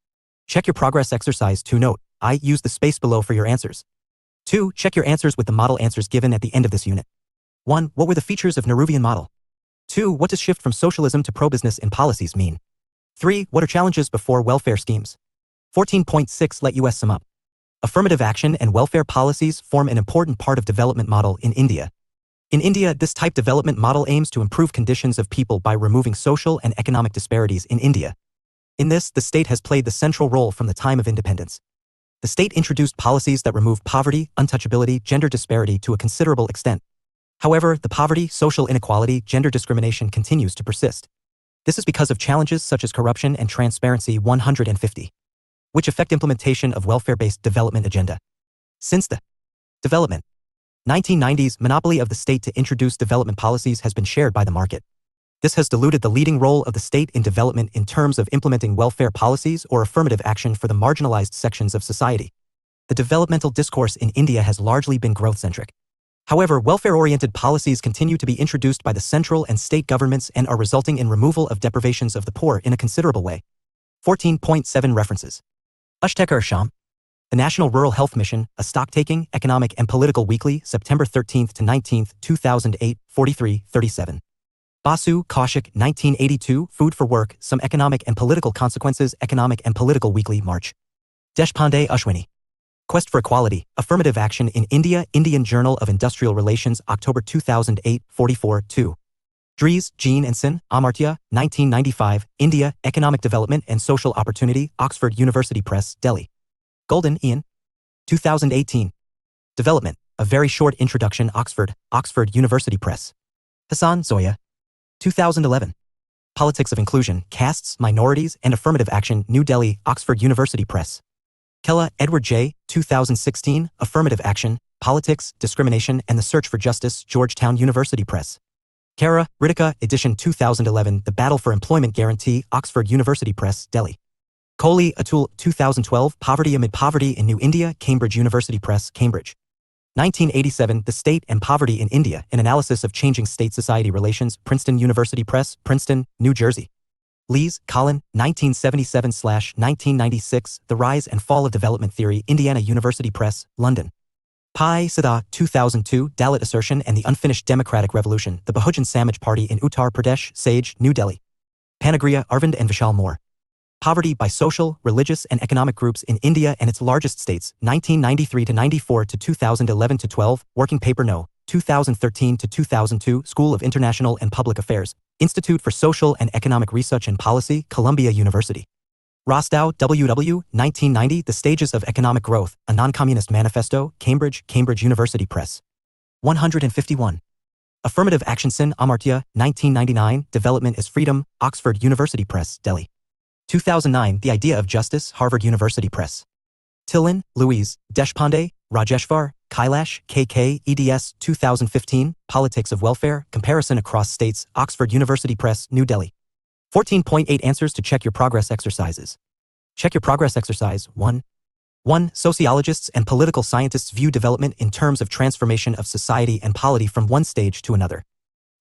Speaker 1: Check your progress exercise 2. Note, I use the space below for your answers. 2. Check your answers with the model answers given at the end of this unit. 1. What were the features of Nehruvian model? 2. What does shift from socialism to pro-business in policies mean? 3. What are challenges before welfare schemes? 14.6 Let us sum up. Affirmative action and welfare policies form an important part of development model in India. In India, this type development model aims to improve conditions of people by removing social and economic disparities in India. In this, the state has played the central role from the time of independence. The state introduced policies that remove poverty, untouchability, gender disparity to a considerable extent. However, the poverty, social inequality, gender discrimination continues to persist. This is because of challenges such as corruption and transparency 150, which affect implementation of welfare-based development agenda. Since the development 1990s, monopoly of the state to introduce development policies has been shared by the market. This has diluted the leading role of the state in development in terms of implementing welfare policies or affirmative action for the marginalized sections of society. The developmental discourse in India has largely been growth-centric. However, welfare-oriented policies continue to be introduced by the central and state governments and are resulting in removal of deprivations of the poor in a considerable way. 14.7 References. Ushtekar Sham. The National Rural Health Mission, A Stocktaking, Economic and Political Weekly, September 13 to 19, 2008, 43-37. Basu, Kaushik, 1982, Food for Work, Some Economic and Political Consequences, Economic and Political Weekly, March. Deshpande Ashwini. Quest for Equality, Affirmative Action in India, Indian Journal of Industrial Relations, October 2008, 44-2. Dries, Jean and Sin, Amartya, 1995, India, Economic Development and Social Opportunity, Oxford University Press, Delhi. Golden, Ian. 2018. Development, A Very Short Introduction, Oxford University Press. Hassan, Zoya. 2011. Politics of Inclusion, Castes, Minorities, and Affirmative Action, New Delhi, Oxford University Press. Kella, Edward J., 2016, Affirmative Action, Politics, Discrimination, and the Search for Justice, Georgetown University Press. Kara, Ritika, edition 2011, The Battle for Employment Guarantee, Oxford University Press, Delhi. Kohli, Atul, 2012, Poverty Amid Poverty in New India, Cambridge University Press, Cambridge. 1987, The State and Poverty in India, An Analysis of Changing State-Society Relations, Princeton University Press, Princeton, New Jersey. Lees, Colin, 1977-1996, The Rise and Fall of Development Theory, Indiana University Press, London. Pai, Siddha, 2002, Dalit Assertion and the Unfinished Democratic Revolution, The Bahujan Samaj Party in Uttar Pradesh, Sage, New Delhi. Panagria, Arvind and Vishal Moore. Poverty by Social, Religious and Economic Groups in India and its Largest States, 1993-94 to 2011-12, Working Paper No. 2013-2002, School of International and Public Affairs, Institute for Social and Economic Research and Policy, Columbia University. Rostow, W.W., 1990, The Stages of Economic Growth, A Non-Communist Manifesto, Cambridge University Press. 151. Affirmative Action Sin, Amartya, 1999, Development is Freedom, Oxford University Press, Delhi. 2009, The Idea of Justice, Harvard University Press. Tillin, Louise, Deshpande, Rajeshvar, Kailash, KK, eds. 2015, Politics of Welfare, Comparison Across States, Oxford University Press, New Delhi. 14.8 Answers to Check Your Progress Exercises. Check Your Progress Exercise 1. 1. Sociologists and political scientists view development in terms of transformation of society and polity from one stage to another.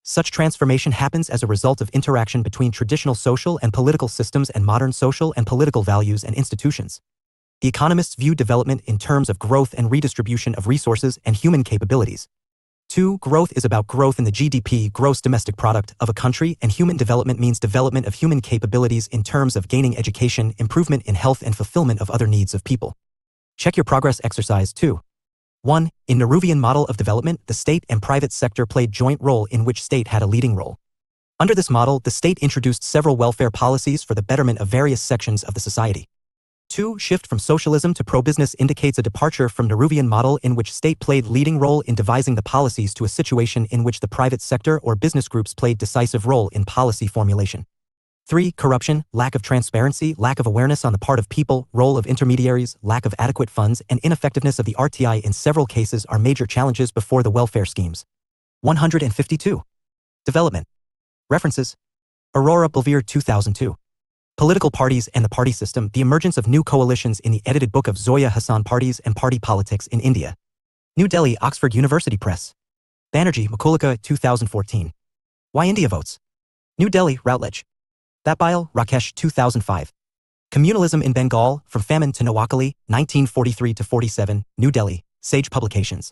Speaker 1: Such transformation happens as a result of interaction between traditional social and political systems and modern social and political values and institutions. The economists view development in terms of growth and redistribution of resources and human capabilities. 2. Growth is about growth in the GDP, gross domestic product, of a country, and human development means development of human capabilities in terms of gaining education, improvement in health, and fulfillment of other needs of people. Check Your Progress Exercise 2. 1. In Nehruvian model of development, the state and private sector played joint role in which state had a leading role. Under this model, the state introduced several welfare policies for the betterment of various sections of the society. 2. Shift from socialism to pro-business indicates a departure from Nehruvian model in which state played leading role in devising the policies to a situation in which the private sector or business groups played decisive role in policy formulation. 3. Corruption, lack of transparency, lack of awareness on the part of people, role of intermediaries, lack of adequate funds, and ineffectiveness of the RTI in several cases are major challenges before the welfare schemes. 152. Development. References. Aurora Belvier 2002. Political Parties and the Party System, the Emergence of New Coalitions in the Edited Book of Zoya Hassan Parties and Party Politics in India. New Delhi, Oxford University Press. Banerjee, Makulika 2014. Why India Votes. New Delhi, Routledge. Thapile, Rakesh 2005. Communalism in Bengal, From Famine to Noakhali, 1943-47, New Delhi, Sage Publications.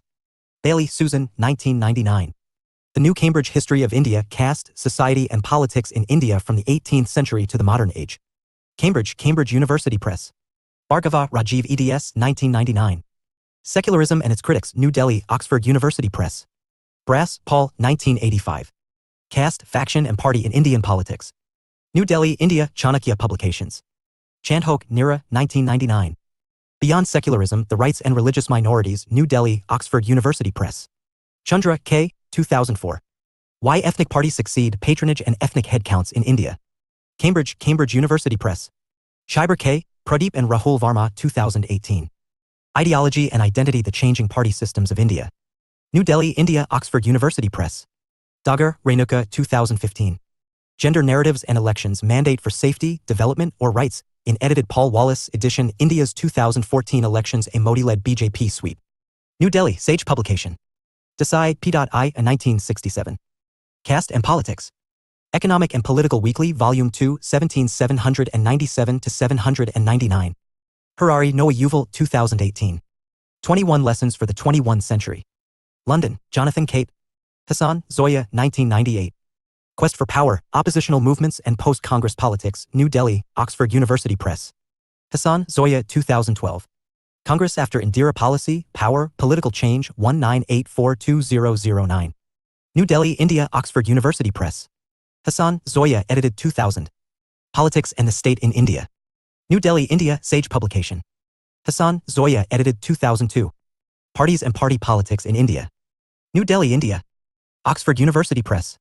Speaker 1: Bailey, Susan, 1999. The New Cambridge History of India, Caste, Society and Politics in India from the 18th Century to the Modern Age. Cambridge, Cambridge University Press. Bhargava, Rajiv eds. 1999. Secularism and its Critics, New Delhi, Oxford University Press. Brass, Paul, 1985. Caste, Faction and Party in Indian Politics. New Delhi, India, Chanakya Publications. Chandhok, Neera, 1999. Beyond Secularism, the Rights and Religious Minorities, New Delhi, Oxford University Press. Chandra, K. 2004. Why Ethnic Parties Succeed, Patronage and Ethnic Headcounts in India. Cambridge, Cambridge University Press. Schreiber, K. Pradeep and Rahul Varma, 2018. Ideology and Identity, the Changing Party Systems of India. New Delhi, India, Oxford University Press. Dagar, Renuka, 2015. Gender Narratives and Elections, Mandate for Safety, Development, or Rights, in edited Paul Wallace edition, India's 2014 Elections, a Modi-led BJP sweep. New Delhi, Sage Publication. Desai, P.I. 1967. Caste and Politics. Economic and Political Weekly, Volume 2, 1797-799. Harari, Noah Yuval, 2018. 21 Lessons for the 21st Century. London, Jonathan Cape. Hassan, Zoya, 1998. Quest for Power, Oppositional Movements and Post-Congress Politics, New Delhi, Oxford University Press. Hassan, Zoya, 2012. Congress After Indira Policy, Power, Political Change, 19842009. New Delhi, India, Oxford University Press. Hassan, Zoya, edited 2000. Politics and the State in India. New Delhi, India, Sage Publication. Hassan, Zoya, edited 2002. Parties and Party Politics in India. New Delhi, India. Oxford University Press.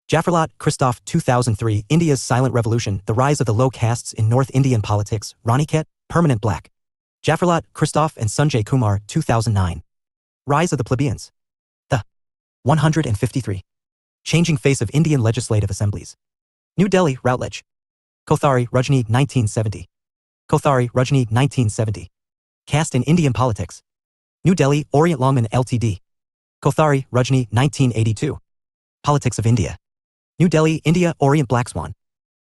Speaker 1: Jaffarlat, Christoph, 2003, India's Silent Revolution, The Rise of the Low Castes in North Indian Politics, Raniket, Permanent Black. Jaffarlat, Christoph and Sanjay Kumar, 2009. Rise of the Plebeians. The 153. Changing Face of Indian Legislative Assemblies. New Delhi, Routledge. Kothari, Rajni, 1970. Kothari, Rajni, 1970. Caste in Indian Politics. New Delhi, Orient Longman Ltd. Kothari, Rajni, 1982. Politics of India. New Delhi, India, Orient Black Swan.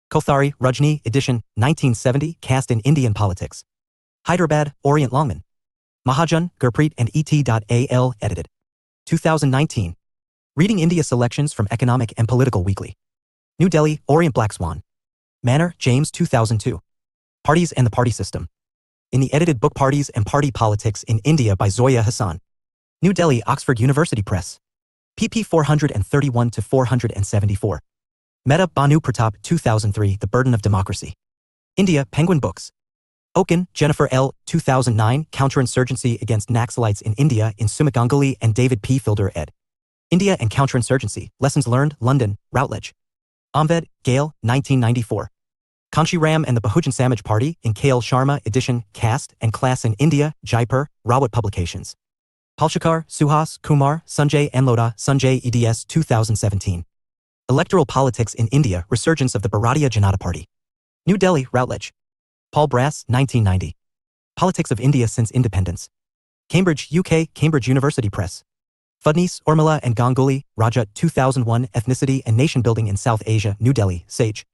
Speaker 1: Kothari, Rajni, edition, 1970, Caste in Indian Politics. Hyderabad, Orient Longman. Mahajan, Gurpreet and et.al. edited. 2019. Reading India Selections from Economic and Political Weekly. New Delhi, Orient Black Swan. Manor, James 2002. Parties and the Party System. In the edited book Parties and Party Politics in India by Zoya Hassan. New Delhi, Oxford University Press. pp 431-474. Mehta Banu Pratap 2003, The Burden of Democracy. India, Penguin Books. Oken, Jennifer L. 2009, Counterinsurgency Against Naxalites in India in Sumit Ganguly and David P. Fielder ed. India and Counterinsurgency, Lessons Learned, London, Routledge. Amved, Gail, 1994. Kanchi Ram and the Bahujan Samaj Party in K.L. Sharma edition, Caste and Class in India, Jaipur, Rawat Publications. Palshikar, Suhas, Kumar, Sanjay Anloda, Sanjay eds. 2017. Electoral Politics in India, Resurgence of the Bharatiya Janata Party. New Delhi, Routledge. Paul Brass, 1990. Politics of India Since Independence. Cambridge, UK, Cambridge University Press. Fudnis, Urmila and Ganguly, Rajat, 2001, Ethnicity and Nation Building in South Asia, New Delhi, Sage.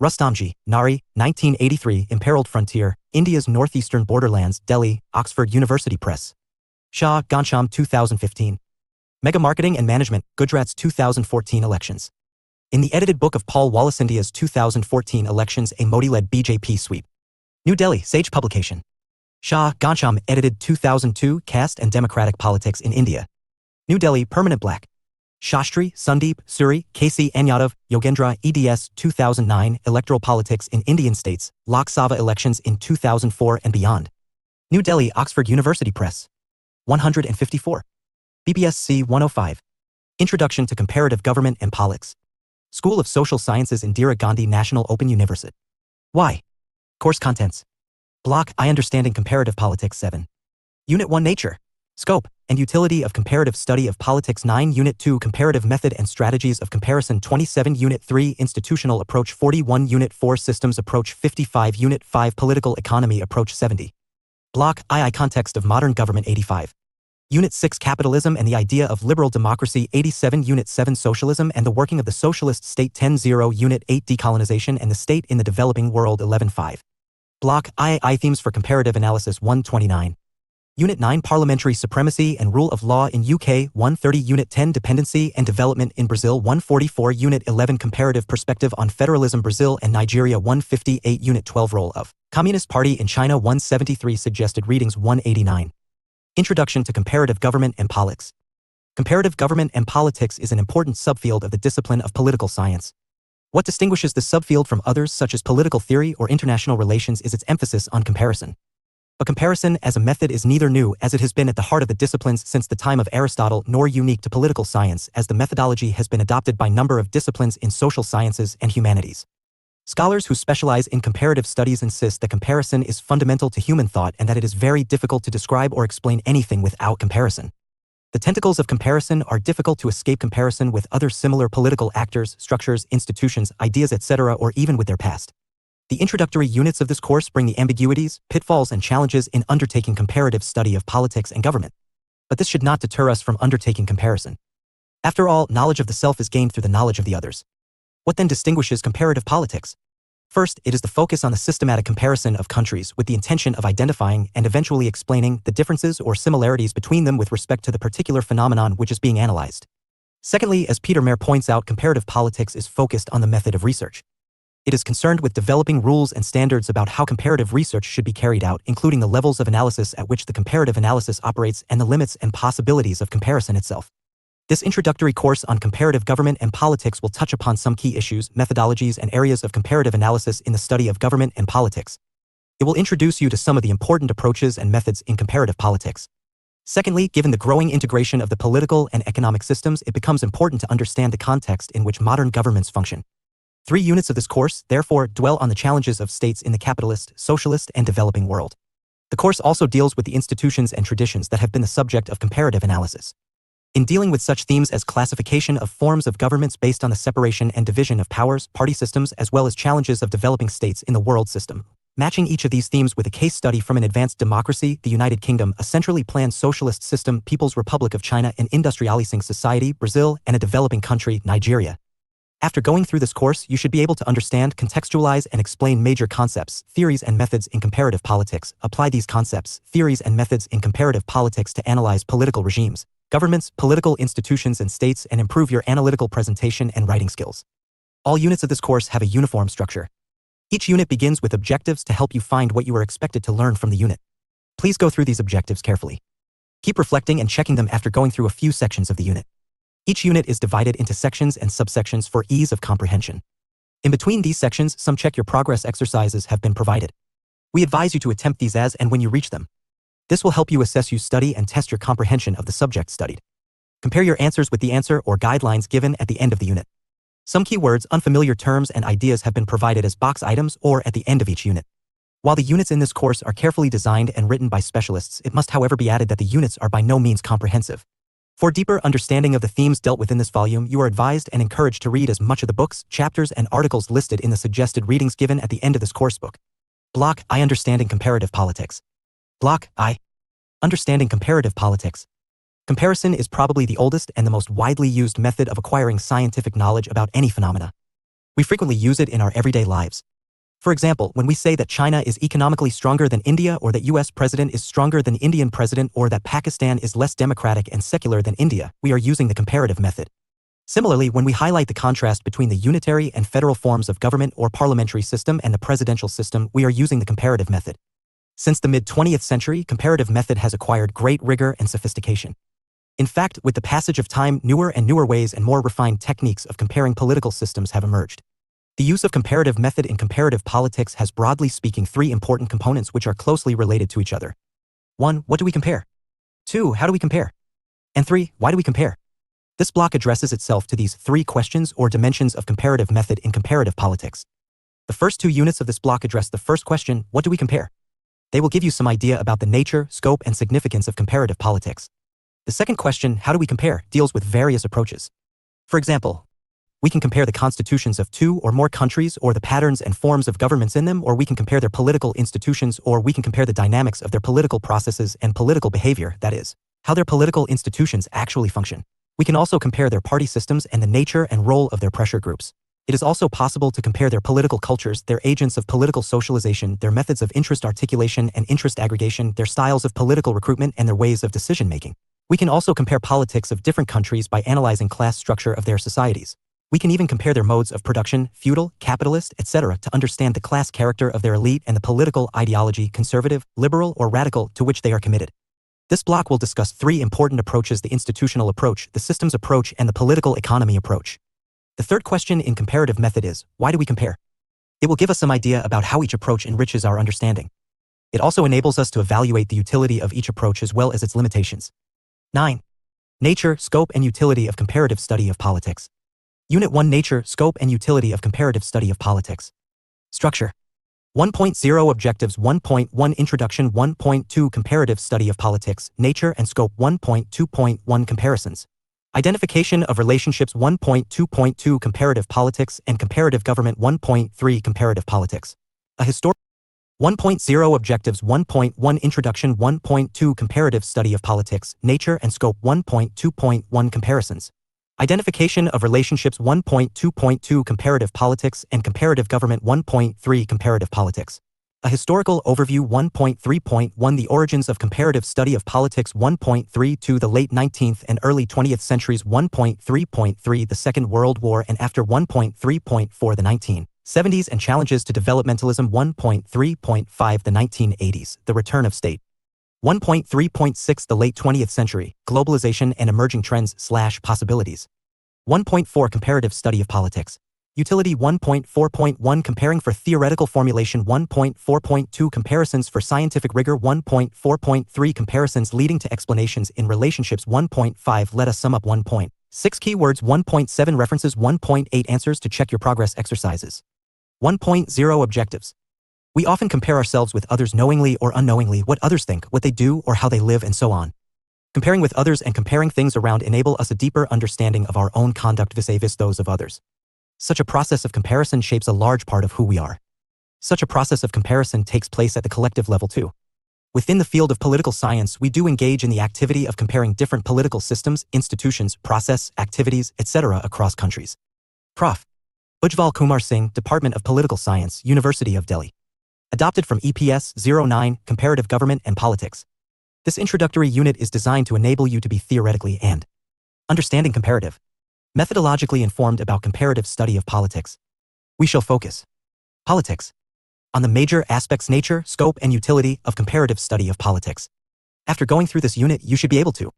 Speaker 1: Rustamji, Nari, 1983, Imperiled Frontier, India's Northeastern Borderlands, Delhi, Oxford University Press. Shah, Ghansham, 2015. Mega Marketing and Management, Gujarat's 2014 Elections. In the edited book of Paul Wallace, India's 2014 Elections, a Modi-led BJP sweep. New Delhi, Sage Publication. Shah, Ghansham, edited 2002, Caste and Democratic Politics in India. New Delhi, Permanent Black. Shastri, Sandeep, Suri, K.C. Anyadav, Yogendra, eds. 2009, Electoral Politics in Indian States, Lok Sabha Elections in 2004 and Beyond. New Delhi, Oxford University Press. 154. BPSC 105. Introduction to Comparative Government and Politics. School of Social Sciences, Indira Gandhi National Open University. Why? Course contents. Block I Understanding Comparative Politics 7. Unit 1 Nature, Scope, and Utility of Comparative Study of Politics 9. Unit 2 Comparative Method and Strategies of Comparison 27. Unit 3 Institutional Approach 41. Unit 4 Systems Approach 55. Unit 5 Political Economy Approach 70. Block II Context of Modern Government 85. Unit 6 Capitalism and the Idea of Liberal Democracy 87. Unit 7 Socialism and the Working of the Socialist State 10.0. Unit 8 Decolonization and the State in the Developing World 11.5. Block II Themes for Comparative Analysis 129. Unit 9 Parliamentary Supremacy and Rule of Law in UK 130. Unit 10 Dependency and Development in Brazil 144. Unit 11 Comparative Perspective on Federalism Brazil and Nigeria 158. Unit 12 Role of Communist Party in China 173. Suggested readings 189. Introduction to Comparative Government and Politics. Comparative government and politics is an important subfield of the discipline of political science. What distinguishes this subfield from others such as political theory or international relations is its emphasis on comparison. But comparison as a method is neither new, as it has been at the heart of the disciplines since the time of Aristotle, nor unique to political science, as the methodology has been adopted by a number of disciplines in social sciences and humanities. Scholars who specialize in comparative studies insist that comparison is fundamental to human thought and that it is very difficult to describe or explain anything without comparison. The tentacles of comparison are difficult to escape comparison with other similar political actors, structures, institutions, ideas, etc., or even with their past. The introductory units of this course bring the ambiguities, pitfalls, and challenges in undertaking comparative study of politics and government. But this should not deter us from undertaking comparison. After all, knowledge of the self is gained through the knowledge of the others. What then distinguishes comparative politics? First, it is the focus on the systematic comparison of countries with the intention of identifying and eventually explaining the differences or similarities between them with respect to the particular phenomenon which is being analyzed. Secondly, as Peter Mayer points out, comparative politics is focused on the method of research. It is concerned with developing rules and standards about how comparative research should be carried out, including the levels of analysis at which the comparative analysis operates and the limits and possibilities of comparison itself. This introductory course on comparative government and politics will touch upon some key issues, methodologies, and areas of comparative analysis in the study of government and politics. It will introduce you to some of the important approaches and methods in comparative politics. Secondly, given the growing integration of the political and economic systems, it becomes important to understand the context in which modern governments function. 3 units of this course, therefore, dwell on the challenges of states in the capitalist, socialist, and developing world. The course also deals with the institutions and traditions that have been the subject of comparative analysis. In dealing with such themes as classification of forms of governments based on the separation and division of powers, party systems, as well as challenges of developing states in the world system, matching each of these themes with a case study from an advanced democracy, the United Kingdom, a centrally planned socialist system, People's Republic of China, an industrializing society, Brazil, and a developing country, Nigeria. After going through this course, you should be able to understand, contextualize, and explain major concepts, theories, and methods in comparative politics. Apply these concepts, theories, and methods in comparative politics to analyze political regimes, governments, political institutions, and states, and improve your analytical presentation and writing skills. All units of this course have a uniform structure. Each unit begins with objectives to help you find what you are expected to learn from the unit. Please go through these objectives carefully. Keep reflecting and checking them after going through a few sections of the unit. Each unit is divided into sections and subsections for ease of comprehension. In between these sections, some check your progress exercises have been provided. We advise you to attempt these as and when you reach them. This will help you assess your study and test your comprehension of the subject studied. Compare your answers with the answer or guidelines given at the end of the unit. Some keywords, unfamiliar terms, and ideas have been provided as box items or at the end of each unit. While the units in this course are carefully designed and written by specialists, it must however be added that the units are by no means comprehensive. For deeper understanding of the themes dealt with in this volume, you are advised and encouraged to read as much of the books, chapters, and articles listed in the suggested readings given at the end of this coursebook. Block I Understanding Comparative Politics. Block I Understanding Comparative Politics. Comparison is probably the oldest and the most widely used method of acquiring scientific knowledge about any phenomena. We frequently use it in our everyday lives. For example, when we say that China is economically stronger than India, or that US president is stronger than Indian president, or that Pakistan is less democratic and secular than India, we are using the comparative method. Similarly, when we highlight the contrast between the unitary and federal forms of government or parliamentary system and the presidential system, we are using the comparative method. Since the mid-20th century, comparative method has acquired great rigor and sophistication. In fact, with the passage of time, newer and newer ways and more refined techniques of comparing political systems have emerged. The use of comparative method in comparative politics has, broadly speaking, 3 important components which are closely related to each other. 1. What do we compare? 2. How do we compare? And 3. Why do we compare? This block addresses itself to these 3 questions or dimensions of comparative method in comparative politics. The first 2 units of this block address the first question, what do we compare? They will give you some idea about the nature, scope, and significance of comparative politics. The second question, how do we compare, deals with various approaches. For example, we can compare the constitutions of 2 or more countries or the patterns and forms of governments in them, or we can compare their political institutions, or we can compare the dynamics of their political processes and political behavior, that is, how their political institutions actually function. We can also compare their party systems and the nature and role of their pressure groups. It is also possible to compare their political cultures, their agents of political socialization, their methods of interest articulation and interest aggregation, their styles of political recruitment, and their ways of decision-making. We can also compare politics of different countries by analyzing class structure of their societies. We can even compare their modes of production, feudal, capitalist, etc., to understand the class character of their elite and the political ideology, conservative, liberal, or radical, to which they are committed. This block will discuss 3 important approaches: the institutional approach, the systems approach, and the political economy approach. The third question in comparative method is, why do we compare? It will give us some idea about how each approach enriches our understanding. It also enables us to evaluate the utility of each approach as well as its limitations. 9. Nature, scope, and utility of comparative study of politics. Unit 1: Nature, Scope, and Utility of Comparative Study of Politics. Structure. 1.0 Objectives 1.1 Introduction 1.2 Comparative Study of Politics, Nature and Scope 1.2.1 Comparisons. Identification of Relationships 1.2.2 Comparative Politics and Comparative Government 1.3 Comparative Politics. A Historic 1.0 Objectives 1.1 Introduction 1.2 Comparative Study of Politics, Nature and Scope 1.2.1 Comparisons. Identification of Relationships 1.2.2 Comparative Politics and Comparative Government 1.3 Comparative Politics. A Historical Overview 1.3.1 The Origins of Comparative Study of Politics 1.3 to the late 19th and early 20th centuries 1.3.3 The Second World War and after 1.3.4 The 1970s and Challenges to Developmentalism 1.3.5 The 1980s The Return of State 1.3.6 The Late 20th Century, Globalization and Emerging Trends/Possibilities 1.4 Comparative Study of Politics. Utility 1.4.1 Comparing for Theoretical Formulation 1.4.2 Comparisons for Scientific Rigor 1.4.3 Comparisons Leading to Explanations in Relationships 1.5 Let us sum up 1.6 Keywords 1.7 References 1.8 Answers to Check Your Progress Exercises 1.0 Objectives. We often compare ourselves with others knowingly or unknowingly, what others think, what they do, or how they live, and so on. Comparing with others and comparing things around enable us a deeper understanding of our own conduct vis-a-vis those of others. Such a process of comparison shapes a large part of who we are. Such a process of comparison takes place at the collective level too. Within the field of political science, we do engage in the activity of comparing different political systems, institutions, process, activities, etc. across countries. Prof. Ujjwal Kumar Singh, Department of Political Science, University of Delhi. Adopted from EPS 09, Comparative Government and Politics. This introductory unit is designed to enable you to be theoretically and understanding comparative, methodologically informed about comparative study of politics. We shall focus politics on the major aspects, nature, scope, and utility of comparative study of politics. After going through this unit, you should be able to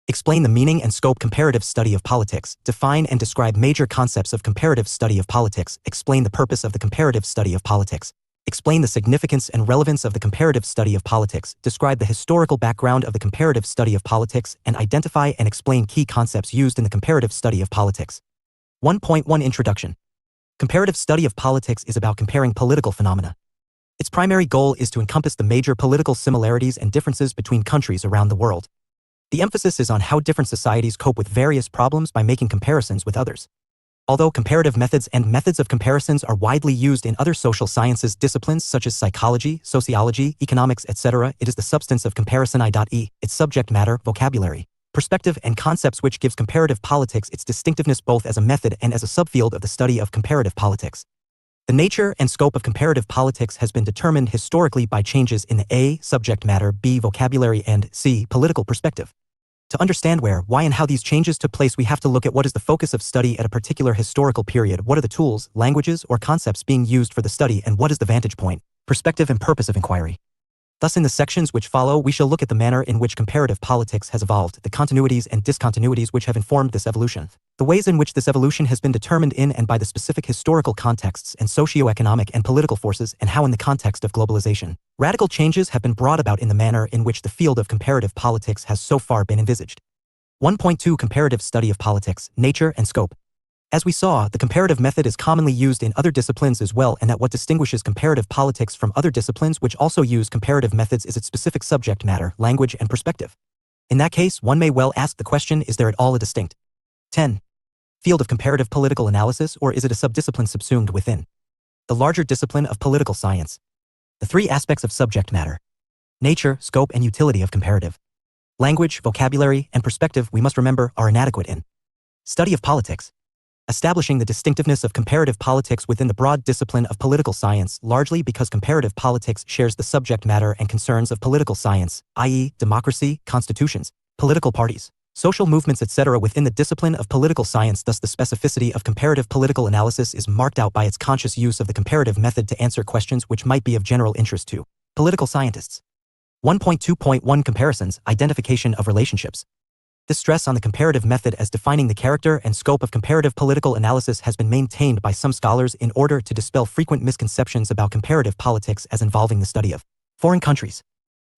Speaker 1: explain the meaning and scope comparative study of politics, define and describe major concepts of comparative study of politics, explain the purpose of the comparative study of politics, explain the significance and relevance of the comparative study of politics, describe the historical background of the comparative study of politics, and identify and explain key concepts used in the comparative study of politics. 1.1 Introduction. Comparative study of politics is about comparing political phenomena. Its primary goal is to encompass the major political similarities and differences between countries around the world. The emphasis is on how different societies cope with various problems by making comparisons with others. Although comparative methods and methods of comparisons are widely used in other social sciences disciplines such as psychology, sociology, economics, etc., it is the substance of comparison i.e., its subject matter, vocabulary, perspective, and concepts which gives comparative politics its distinctiveness both as a method and as a subfield of the study of comparative politics. The nature and scope of comparative politics has been determined historically by changes in the A. subject matter, B. vocabulary, and C. political perspective. To understand where, why, and how these changes took place, we have to look at what is the focus of study at a particular historical period, what are the tools, languages, or concepts being used for the study, and what is the vantage point, perspective, and purpose of inquiry. Thus, in the sections which follow, we shall look at the manner in which comparative politics has evolved, the continuities and discontinuities which have informed this evolution, the ways in which this evolution has been determined in and by the specific historical contexts and socio-economic and political forces, and how in the context of globalization, radical changes have been brought about in the manner in which the field of comparative politics has so far been envisaged. 1.2 Comparative study of politics, nature, and scope. As we saw, the comparative method is commonly used in other disciplines as well, and that what distinguishes comparative politics from other disciplines which also use comparative methods is its specific subject matter, language, and perspective. In that case, one may well ask the question, is there at all a distinct 10. Field of comparative political analysis, or is it a subdiscipline subsumed within the larger discipline of political science? The three aspects of subject matter: nature, scope, and utility of comparative language, vocabulary, and perspective, we must remember, are inadequate in study of politics. Establishing the distinctiveness of comparative politics within the broad discipline of political science, largely because comparative politics shares the subject matter and concerns of political science, i.e., democracy, constitutions, political parties, social movements, etc. within the discipline of political science. Thus, the specificity of comparative political analysis is marked out by its conscious use of the comparative method to answer questions which might be of general interest to political scientists. 1.2.1 Comparisons, identification of relationships. This stress on the comparative method as defining the character and scope of comparative political analysis has been maintained by some scholars in order to dispel frequent misconceptions about comparative politics as involving the study of foreign countries.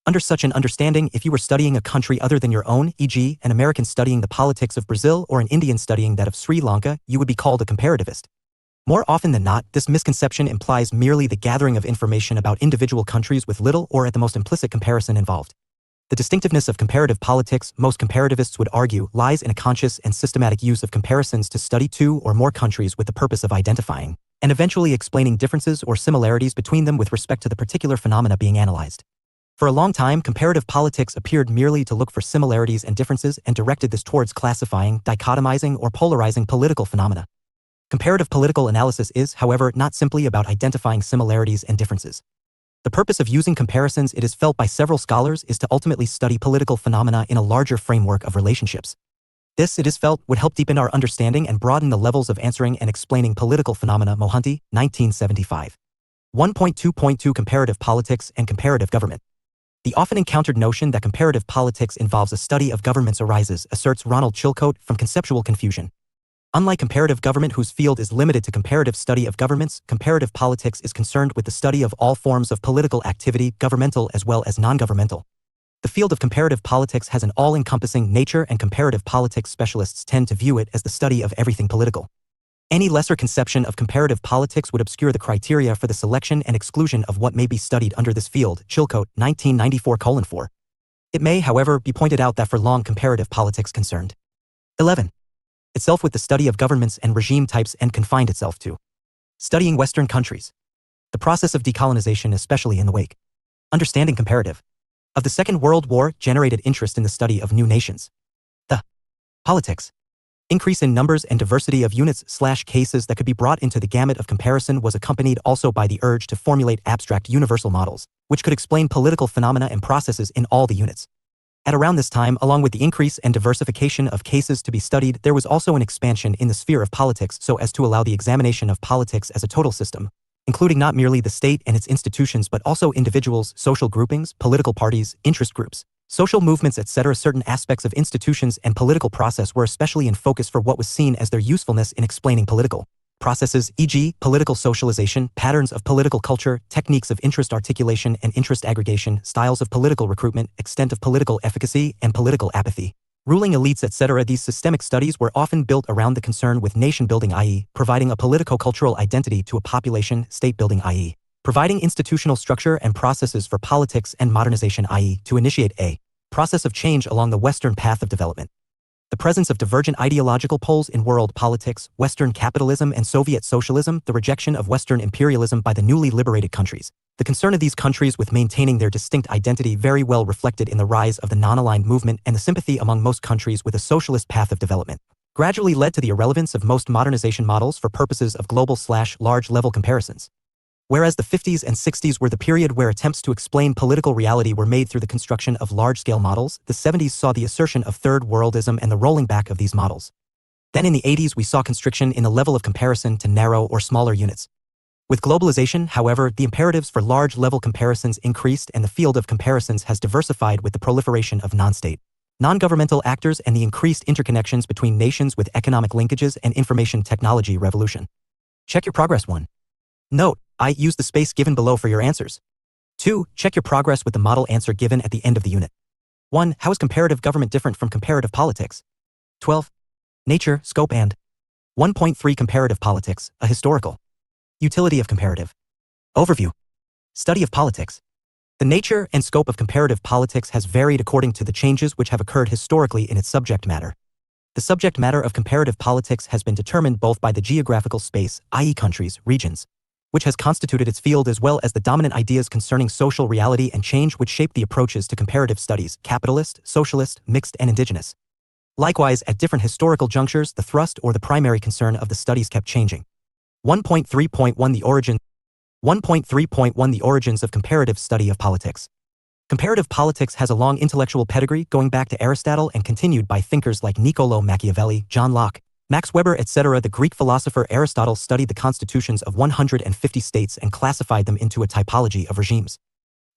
Speaker 1: Under such an understanding, if you were studying a country other than your own, e.g., an American studying the politics of Brazil or an Indian studying that of Sri Lanka, you would be called a comparativist. More often than not, this misconception implies merely the gathering of information about individual countries with little or at the most implicit comparison involved. The distinctiveness of comparative politics, most comparativists would argue, lies in a conscious and systematic use of comparisons to study two or more countries with the purpose of identifying and eventually explaining differences or similarities between them with respect to the particular phenomena being analyzed. For a long time, comparative politics appeared merely to look for similarities and differences and directed this towards classifying, dichotomizing, or polarizing political phenomena. Comparative political analysis is, however, not simply about identifying similarities and differences. The purpose of using comparisons, it is felt by several scholars, is to ultimately study political phenomena in a larger framework of relationships. This, it is felt, would help deepen our understanding and broaden the levels of answering and explaining political phenomena. Mohanty, 1975. 1.2.2 Comparative politics and comparative government. The often encountered notion that comparative politics involves a study of governments arises, asserts Ronald Chilcote, from conceptual confusion. Unlike comparative government, whose field is limited to comparative study of governments, comparative politics is concerned with the study of all forms of political activity, governmental as well as non-governmental. The field of comparative politics has an all-encompassing nature, and comparative politics specialists tend to view it as the study of everything political. Any lesser conception of comparative politics would obscure the criteria for the selection and exclusion of what may be studied under this field. Chilcote, 1994:4. It may, however, be pointed out that for long comparative politics concerned 11. itself with the study of governments and regime types and confined itself to studying Western countries. The process of decolonization, especially in the wake understanding comparative of the Second World War, generated interest in the study of new nations. The politics increase in numbers and diversity of units/cases that could be brought into the gamut of comparison was accompanied also by the urge to formulate abstract universal models, which could explain political phenomena and processes in all the units. At around this time, along with the increase and diversification of cases to be studied, there was also an expansion in the sphere of politics so as to allow the examination of politics as a total system, including not merely the state and its institutions but also individuals, social groupings, political parties, interest groups, social movements, etc. Certain aspects of institutions and political process were especially in focus for what was seen as their usefulness in explaining political processes, e.g., political socialization, patterns of political culture, techniques of interest articulation and interest aggregation, styles of political recruitment, extent of political efficacy, and political apathy, ruling elites, etc. These systemic studies were often built around the concern with nation building, i.e., providing a politico-cultural identity to a population, state building, i.e., providing institutional structure and processes for politics, and modernization, i.e., to initiate a process of change along the Western path of development. The presence of divergent ideological poles in world politics, Western capitalism and Soviet socialism, the rejection of Western imperialism by the newly liberated countries, the concern of these countries with maintaining their distinct identity very well reflected in the rise of the non-aligned movement, and the sympathy among most countries with a socialist path of development, gradually led to the irrelevance of most modernization models for purposes of global/large-level comparisons. Whereas the 50s and 60s were the period where attempts to explain political reality were made through the construction of large-scale models, the 70s saw the assertion of third worldism and the rolling back of these models. Then in the 80s we saw constriction in the level of comparison to narrow or smaller units. With globalization, however, the imperatives for large-level comparisons increased, and the field of comparisons has diversified with the proliferation of non-state, non-governmental actors and the increased interconnections between nations with economic linkages and information technology revolution. Check your progress. 1. Note: I use the space given below for your answers. 2. Check your progress with the model answer given at the end of the unit. 1. How is comparative government different from comparative politics? 12. Nature, scope and 1.3 Comparative politics, a historical utility of comparative overview. Study of politics. The nature and scope of comparative politics has varied according to the changes which have occurred historically in its subject matter. The subject matter of comparative politics has been determined both by the geographical space, i.e. countries, regions, which has constituted its field, as well as the dominant ideas concerning social reality and change which shape the approaches to comparative studies, capitalist, socialist, mixed and indigenous. Likewise, at different historical junctures, the thrust or the primary concern of the studies kept changing. 1.3.1 The origin 1.3.1 The origins of comparative study of politics. Comparative politics has a long intellectual pedigree going back to Aristotle and continued by thinkers like Niccolò Machiavelli, John Locke, Max Weber, etc. The Greek philosopher Aristotle studied the constitutions of 150 states and classified them into a typology of regimes.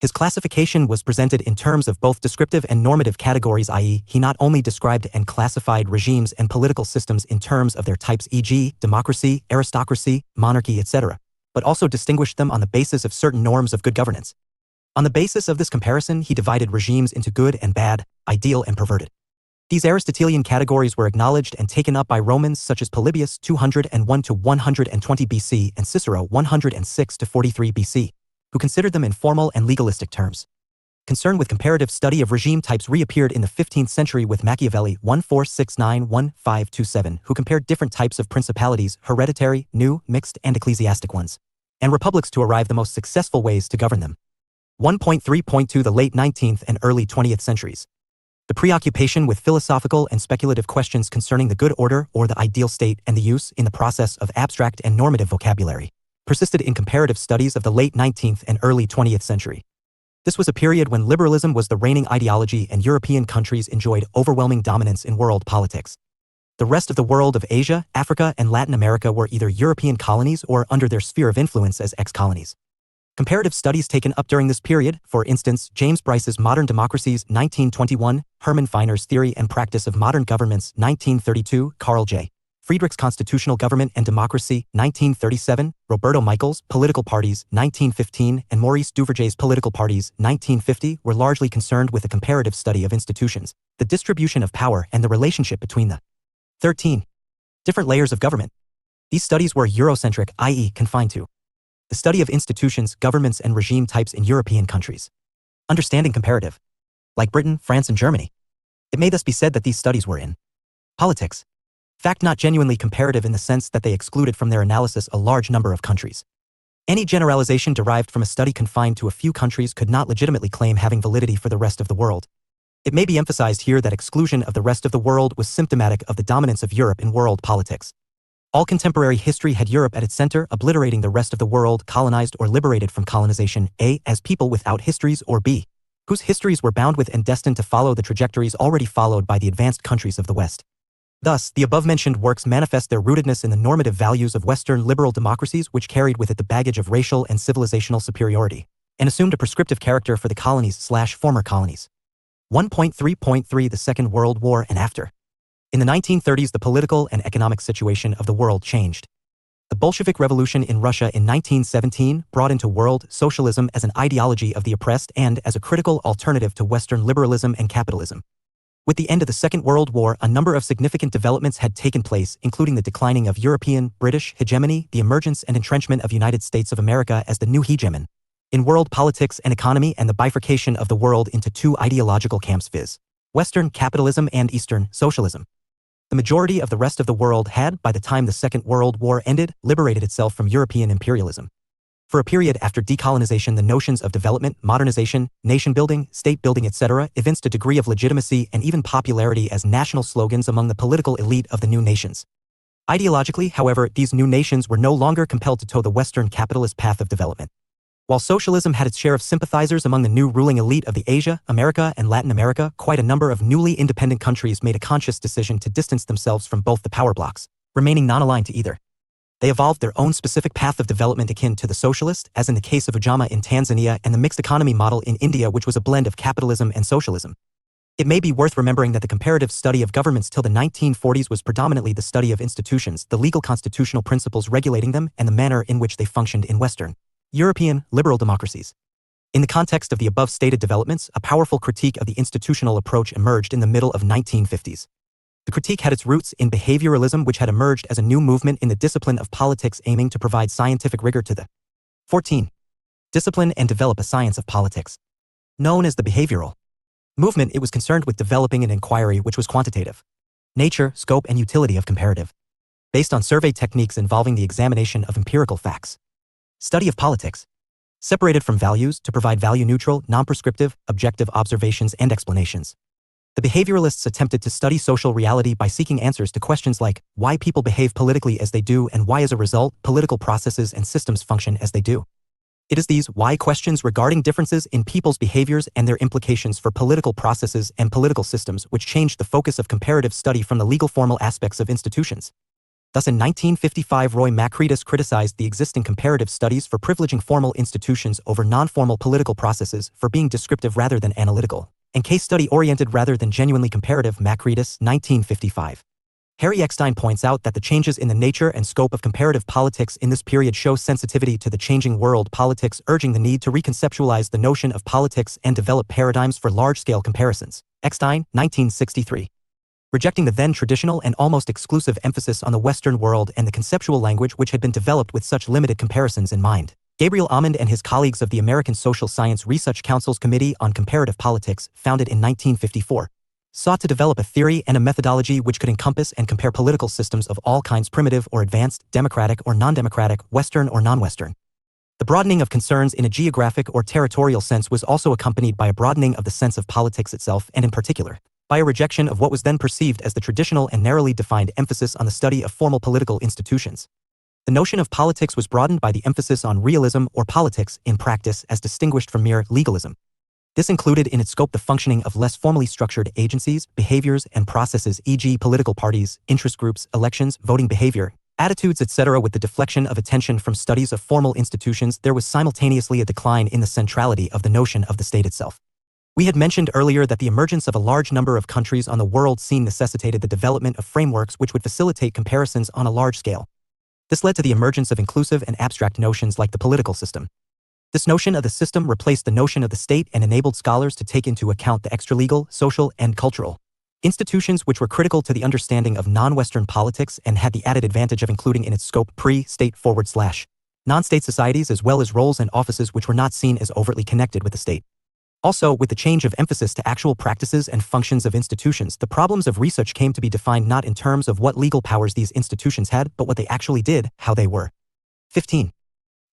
Speaker 1: His classification was presented in terms of both descriptive and normative categories, i.e., he not only described and classified regimes and political systems in terms of their types, e.g., democracy, aristocracy, monarchy, etc., but also distinguished them on the basis of certain norms of good governance. On the basis of this comparison, he divided regimes into good and bad, ideal and perverted. These Aristotelian categories were acknowledged and taken up by Romans such as Polybius 201 to 120 BC and Cicero 106 to 43 BC, who considered them in formal and legalistic terms. Concern with comparative study of regime types reappeared in the 15th century with Machiavelli 1469-1527, who compared different types of principalities, hereditary, new, mixed, and ecclesiastic ones, and republics to arrive the most successful ways to govern them. 1.3.2 The late 19th and early 20th centuries. The preoccupation with philosophical and speculative questions concerning the good order or the ideal state and the use in the process of abstract and normative vocabulary persisted in comparative studies of the late 19th and early 20th century. This was a period when liberalism was the reigning ideology and European countries enjoyed overwhelming dominance in world politics. The rest of the world of Asia, Africa, and Latin America were either European colonies or under their sphere of influence as ex-colonies. Comparative studies taken up during this period, for instance, James Bryce's Modern Democracies 1921, Hermann Feiner's Theory and Practice of Modern Governments 1932, Carl J. Friedrich's Constitutional Government and Democracy, 1937, Roberto Michael's Political Parties, 1915, and Maurice Duverger's Political Parties, 1950, were largely concerned with a comparative study of institutions, the distribution of power, and the relationship between the 13 different layers of government. These studies were Eurocentric, i.e., confined to the study of institutions, governments, and regime types in European countries. Understanding comparative, like Britain, France, and Germany. It may thus be said that these studies were in politics. Fact, not genuinely comparative in the sense that they excluded from their analysis a large number of countries. Any generalization derived from a study confined to a few countries could not legitimately claim having validity for the rest of the world. It may be emphasized here that exclusion of the rest of the world was symptomatic of the dominance of Europe in world politics. All contemporary history had Europe at its center, obliterating the rest of the world colonized or liberated from colonization, A, as people without histories, or B, whose histories were bound with and destined to follow the trajectories already followed by the advanced countries of the West. Thus, the above-mentioned works manifest their rootedness in the normative values of Western liberal democracies, which carried with it the baggage of racial and civilizational superiority, and assumed a prescriptive character for the colonies/former colonies. 1.3.3 The Second World War and after. In the 1930s, the political and economic situation of the world changed. The Bolshevik Revolution in Russia in 1917 brought into world socialism as an ideology of the oppressed and as a critical alternative to Western liberalism and capitalism. With the end of the Second World War, a number of significant developments had taken place, including the declining of European, British hegemony, the emergence and entrenchment of United States of America as the new hegemon in world politics and economy, and the bifurcation of the world into two ideological camps, viz. Western capitalism and Eastern socialism. The majority of the rest of the world had, by the time the Second World War ended, liberated itself from European imperialism. For a period after decolonization, the notions of development, modernization, nation-building, state-building, etc. evinced a degree of legitimacy and even popularity as national slogans among the political elite of the new nations. Ideologically, however, these new nations were no longer compelled to toe the Western capitalist path of development. While socialism had its share of sympathizers among the new ruling elite of the Asia, America, and Latin America, quite a number of newly independent countries made a conscious decision to distance themselves from both the power blocs, remaining non-aligned to either. They evolved their own specific path of development akin to the socialist, as in the case of Ujamaa in Tanzania, and the mixed economy model in India, which was a blend of capitalism and socialism. It may be worth remembering that the comparative study of governments till the 1940s was predominantly the study of institutions, the legal constitutional principles regulating them, and the manner in which they functioned in Western European liberal democracies. In the context of the above-stated developments, a powerful critique of the institutional approach emerged in the middle of 1950s. The critique had its roots in behavioralism, which had emerged as a new movement in the discipline of politics aiming to provide scientific rigor to the 14. Discipline and develop a science of politics. Known as the behavioral movement, it was concerned with developing an inquiry which was quantitative. Nature, scope, and utility of comparative. Based on survey techniques involving the examination of empirical facts. Study of politics. Separated from values to provide value-neutral, non-prescriptive, objective observations and explanations. The behavioralists attempted to study social reality by seeking answers to questions like why people behave politically as they do and why as a result political processes and systems function as they do. It is these why questions regarding differences in people's behaviors and their implications for political processes and political systems which changed the focus of comparative study from the legal formal aspects of institutions. Thus in 1955 Roy Macreadis criticized the existing comparative studies for privileging formal institutions over non-formal political processes, for being descriptive rather than analytical, and case study oriented rather than genuinely comparative. Macreadis, 1955. Harry Eckstein points out that the changes in the nature and scope of comparative politics in this period show sensitivity to the changing world politics, urging the need to reconceptualize the notion of politics and develop paradigms for large-scale comparisons. Eckstein, 1963. Rejecting the then traditional and almost exclusive emphasis on the Western world and the conceptual language which had been developed with such limited comparisons in mind. Gabriel Amond and his colleagues of the American Social Science Research Council's Committee on Comparative Politics, founded in 1954, sought to develop a theory and a methodology which could encompass and compare political systems of all kinds, primitive or advanced, democratic or non-democratic, Western or non-Western. The broadening of concerns in a geographic or territorial sense was also accompanied by a broadening of the sense of politics itself, and in particular, by a rejection of what was then perceived as the traditional and narrowly defined emphasis on the study of formal political institutions. The notion of politics was broadened by the emphasis on realism or politics in practice as distinguished from mere legalism. This included in its scope the functioning of less formally structured agencies, behaviors, and processes, e.g. political parties, interest groups, elections, voting behavior, attitudes, etc. With the deflection of attention from studies of formal institutions, there was simultaneously a decline in the centrality of the notion of the state itself. We had mentioned earlier that the emergence of a large number of countries on the world scene necessitated the development of frameworks which would facilitate comparisons on a large scale. This led to the emergence of inclusive and abstract notions like the political system. This notion of the system replaced the notion of the state and enabled scholars to take into account the extralegal, social, and cultural institutions which were critical to the understanding of non-Western politics and had the added advantage of including in its scope pre-state / non-state societies as well as roles and offices which were not seen as overtly connected with the state. Also, with the change of emphasis to actual practices and functions of institutions, the problems of research came to be defined not in terms of what legal powers these institutions had, but what they actually did, how they were 15.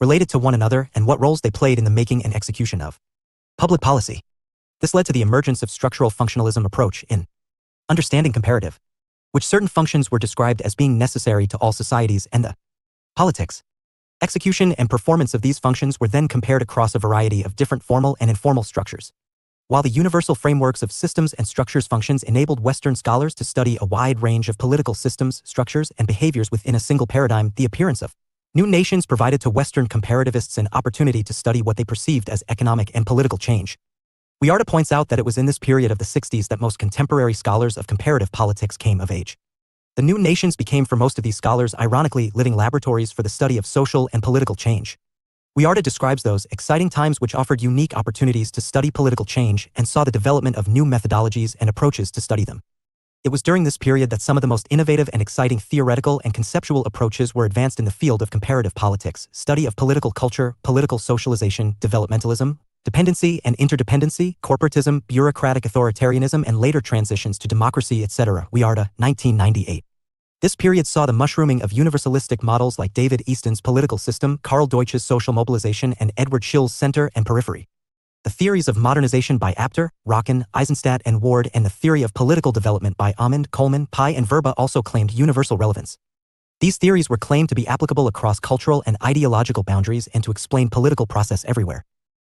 Speaker 1: Related to one another and what roles they played in the making and execution of public policy. This led to the emergence of structural functionalism approach in understanding comparative, which certain functions were described as being necessary to all societies and the politics. Execution and performance of these functions were then compared across a variety of different formal and informal structures. While the universal frameworks of systems and structures functions enabled Western scholars to study a wide range of political systems, structures, and behaviors within a single paradigm, the appearance of new nations provided to Western comparativists an opportunity to study what they perceived as economic and political change. Wiarta points out that it was in this period of the 60s that most contemporary scholars of comparative politics came of age. The new nations became for most of these scholars, ironically, living laboratories for the study of social and political change. Wiarta describes those exciting times which offered unique opportunities to study political change and saw the development of new methodologies and approaches to study them. It was during this period that some of the most innovative and exciting theoretical and conceptual approaches were advanced in the field of comparative politics, study of political culture, political socialization, developmentalism, dependency and interdependency, corporatism, bureaucratic authoritarianism, and later transitions to democracy, etc. Wiarta, 1998. This period saw the mushrooming of universalistic models like David Easton's political system, Karl Deutsch's social mobilization, and Edward Schill's center and periphery. The theories of modernization by Apter, Rocken, Eisenstadt, and Ward, and the theory of political development by Amond, Coleman, Pye, and Verba also claimed universal relevance. These theories were claimed to be applicable across cultural and ideological boundaries and to explain political process everywhere.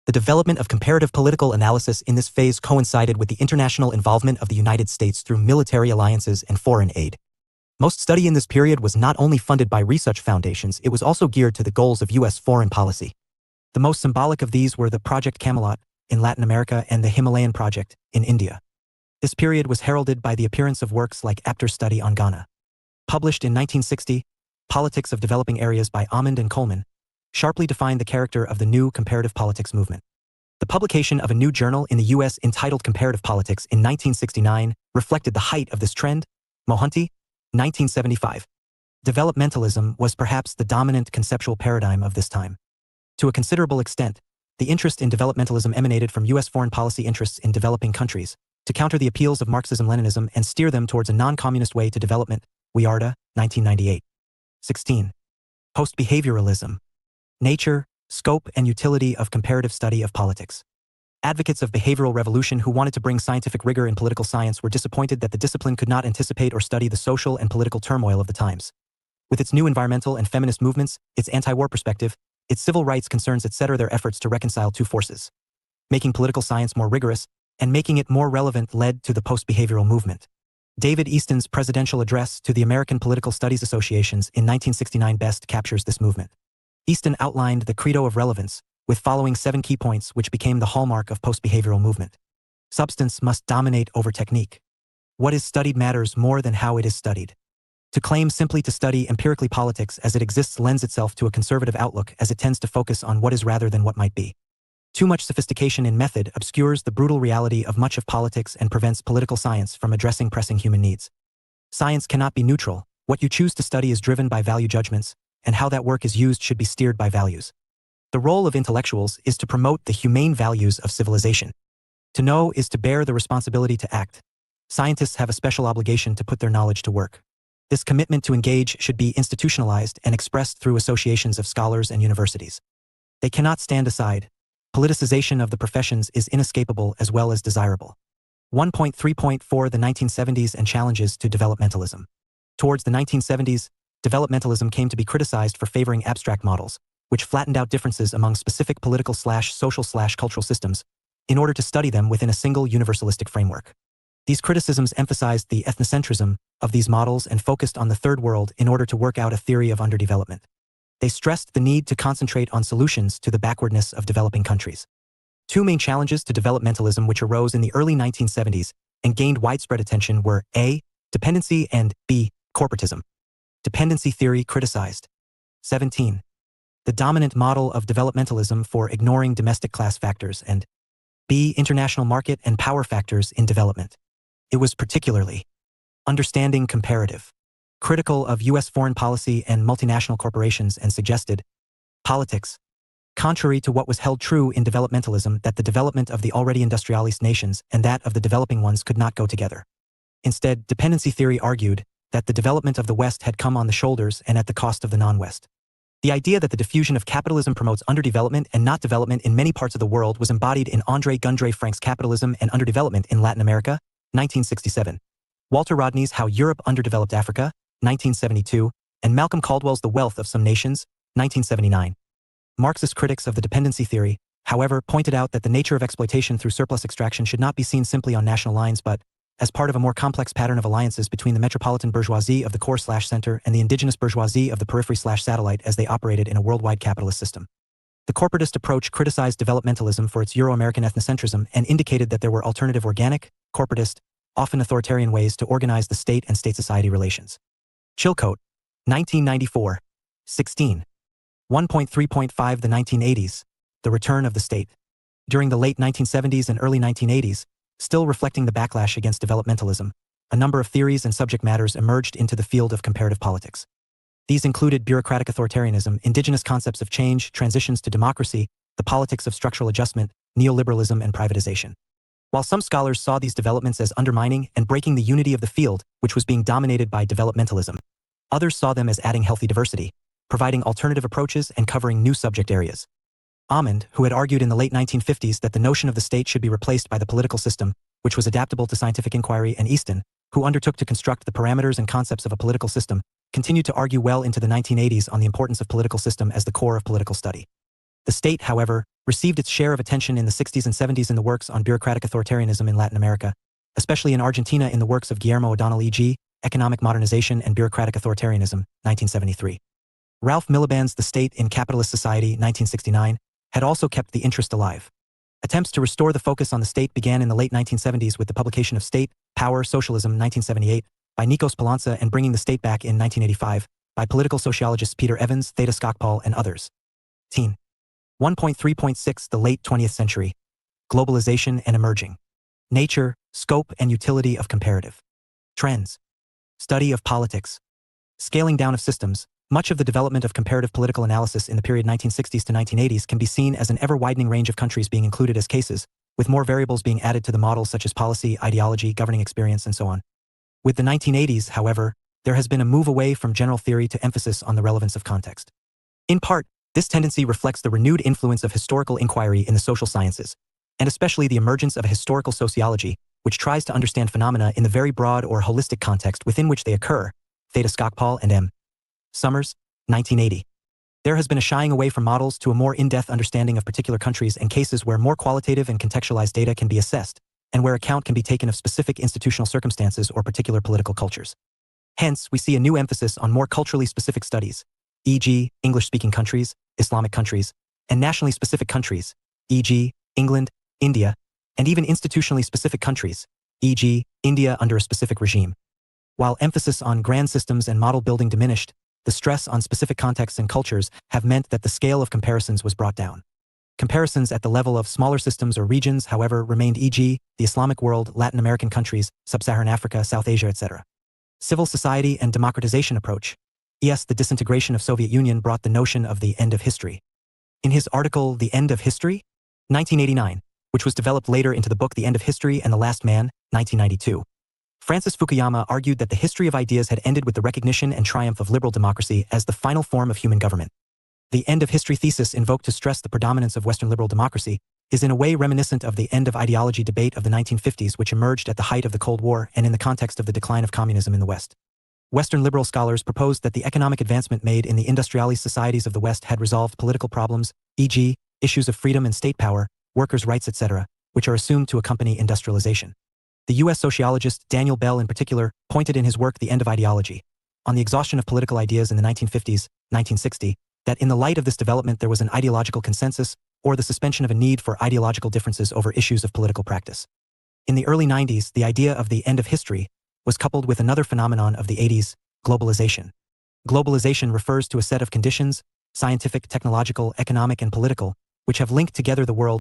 Speaker 1: The development of comparative political analysis in this phase coincided with the international involvement of the United States through military alliances and foreign aid. Most study in this period was not only funded by research foundations, it was also geared to the goals of U.S. foreign policy. The most symbolic of these were the Project Camelot in Latin America and the Himalayan Project in India. This period was heralded by the appearance of works like Apter's study on Ghana. Published in 1960, Politics of Developing Areas by Amond and Coleman sharply defined the character of the new comparative politics movement. The publication of a new journal in the U.S. entitled Comparative Politics in 1969 reflected the height of this trend. Mohanty, 1975. Developmentalism was perhaps the dominant conceptual paradigm of this time. To a considerable extent, the interest in developmentalism emanated from U.S. foreign policy interests in developing countries, to counter the appeals of Marxism-Leninism and steer them towards a non-communist way to development. Wiarda, 1998. 16. Post-behavioralism. Nature, scope, and utility of comparative study of politics. Advocates of behavioral revolution who wanted to bring scientific rigor in political science were disappointed that the discipline could not anticipate or study the social and political turmoil of the times. With its new environmental and feminist movements, its anti-war perspective, its civil rights concerns, etc., their efforts to reconcile two forces, making political science more rigorous and making it more relevant, led to the post-behavioral movement. David Easton's presidential address to the American Political Studies Associations in 1969 best captures this movement. Easton outlined the credo of relevance, with following 7 key points which became the hallmark of post-behavioral movement. Substance must dominate over technique. What is studied matters more than how it is studied. To claim simply to study empirically politics as it exists lends itself to a conservative outlook, as it tends to focus on what is rather than what might be. Too much sophistication in method obscures the brutal reality of much of politics and prevents political science from addressing pressing human needs. Science cannot be neutral. What you choose to study is driven by value judgments, and how that work is used should be steered by values. The role of intellectuals is to promote the humane values of civilization. To know is to bear the responsibility to act. Scientists have a special obligation to put their knowledge to work. This commitment to engage should be institutionalized and expressed through associations of scholars and universities. They cannot stand aside. Politicization of the professions is inescapable as well as desirable. 1.3.4 The 1970s and challenges to developmentalism. Towards the 1970s, developmentalism came to be criticized for favoring abstract models, which flattened out differences among specific political/social/cultural systems in order to study them within a single universalistic framework. These criticisms emphasized the ethnocentrism of these models and focused on the third world in order to work out a theory of underdevelopment. They stressed the need to concentrate on solutions to the backwardness of developing countries. 2 main challenges to developmentalism which arose in the early 1970s and gained widespread attention were A. Dependency and B. Corporatism. Dependency theory criticized. 17. The dominant model of developmentalism for ignoring domestic class factors, and B. International market and power factors in development. It was particularly understanding comparative, critical of U.S. foreign policy and multinational corporations, and suggested politics, contrary to what was held true in developmentalism, that the development of the already industrialist nations and that of the developing ones could not go together. Instead, dependency theory argued that the development of the West had come on the shoulders and at the cost of the non-West. The idea that the diffusion of capitalism promotes underdevelopment and not development in many parts of the world was embodied in André Gundry Frank's Capitalism and Underdevelopment in Latin America, 1967. Walter Rodney's How Europe Underdeveloped Africa, 1972, and Malcolm Caldwell's The Wealth of Some Nations, 1979. Marxist critics of the dependency theory, however, pointed out that the nature of exploitation through surplus extraction should not be seen simply on national lines but as part of a more complex pattern of alliances between the metropolitan bourgeoisie of the core/center and the indigenous bourgeoisie of the periphery/satellite as they operated in a worldwide capitalist system. The corporatist approach criticized developmentalism for its Euro-American ethnocentrism and indicated that there were alternative organic, corporatist, often authoritarian ways to organize the state and state-society relations. Chilcote, 1994. 16. 1.3.5 The 1980s. The return of the state. During the late 1970s and early 1980s, still reflecting the backlash against developmentalism, a number of theories and subject matters emerged into the field of comparative politics. These included bureaucratic authoritarianism, indigenous concepts of change, transitions to democracy, the politics of structural adjustment, neoliberalism, and privatization. While some scholars saw these developments as undermining and breaking the unity of the field, which was being dominated by developmentalism, others saw them as adding healthy diversity, providing alternative approaches and covering new subject areas. Amond, who had argued in the late 1950s that the notion of the state should be replaced by the political system, which was adaptable to scientific inquiry, and Easton, who undertook to construct the parameters and concepts of a political system, continued to argue well into the 1980s on the importance of political system as the core of political study. The state, however, received its share of attention in the 60s and 70s in the works on bureaucratic authoritarianism in Latin America, especially in Argentina in the works of Guillermo O'Donnell E.G., Economic Modernization and Bureaucratic Authoritarianism, 1973. Ralph Miliband's The State in Capitalist Society, 1969, had also kept the interest alive. Attempts to restore the focus on the state began in the late 1970s with the publication of State, Power, Socialism, 1978, by Nikos Palanca, and Bringing the State Back in 1985, by political sociologists Peter Evans, Theda Skocpol, and others. 1.3.6 The late 20th century. globalization and emerging. Nature, scope and utility of comparative trends. Study of politics. Scaling down of systems. Much of the development of comparative political analysis in the period 1960s to 1980s can be seen as an ever-widening range of countries being included as cases, with more variables being added to the model such as policy, ideology, governing experience, and so on. With the 1980s, however, there has been a move away from general theory to emphasis on the relevance of context. In part, this tendency reflects the renewed influence of historical inquiry in the social sciences, and especially the emergence of a historical sociology, which tries to understand phenomena in the very broad or holistic context within which they occur. Theta Skocpol and M. Summers, 1980. There has been a shying away from models to a more in-depth understanding of particular countries and cases where more qualitative and contextualized data can be assessed, and where account can be taken of specific institutional circumstances or particular political cultures. Hence, we see a new emphasis on more culturally specific studies, e.g., English-speaking countries, Islamic countries, and nationally specific countries, e.g., England, India, and even institutionally specific countries, e.g., India under a specific regime. While emphasis on grand systems and model building diminished, the stress on specific contexts and cultures have meant that the scale of comparisons was brought down. Comparisons at the level of smaller systems or regions, however, remained, e.g., the Islamic world, Latin American countries, Sub-Saharan Africa, South Asia, etc. Civil society and democratization approach. Yes, the disintegration of Soviet Union brought the notion of the end of history. In his article, The End of History, 1989, which was developed later into the book The End of History and the Last Man, 1992. Francis Fukuyama argued that the history of ideas had ended with the recognition and triumph of liberal democracy as the final form of human government. The end of history thesis invoked to stress the predominance of Western liberal democracy is in a way reminiscent of the end of ideology debate of the 1950s, which emerged at the height of the Cold War and in the context of the decline of communism in the West. Western liberal scholars proposed that the economic advancement made in the industrialized societies of the West had resolved political problems, e.g., issues of freedom and state power, workers' rights, etc., which are assumed to accompany industrialization. The U.S. sociologist Daniel Bell in particular pointed in his work The End of Ideology, on the exhaustion of political ideas in the 1950s, 1960, that in the light of this development there was an ideological consensus, or the suspension of a need for ideological differences over issues of political practice. In the early 90s, the idea of the end of history was coupled with another phenomenon of the 80s, globalization. Globalization refers to a set of conditions, scientific, technological, economic, and political, which have linked together the world.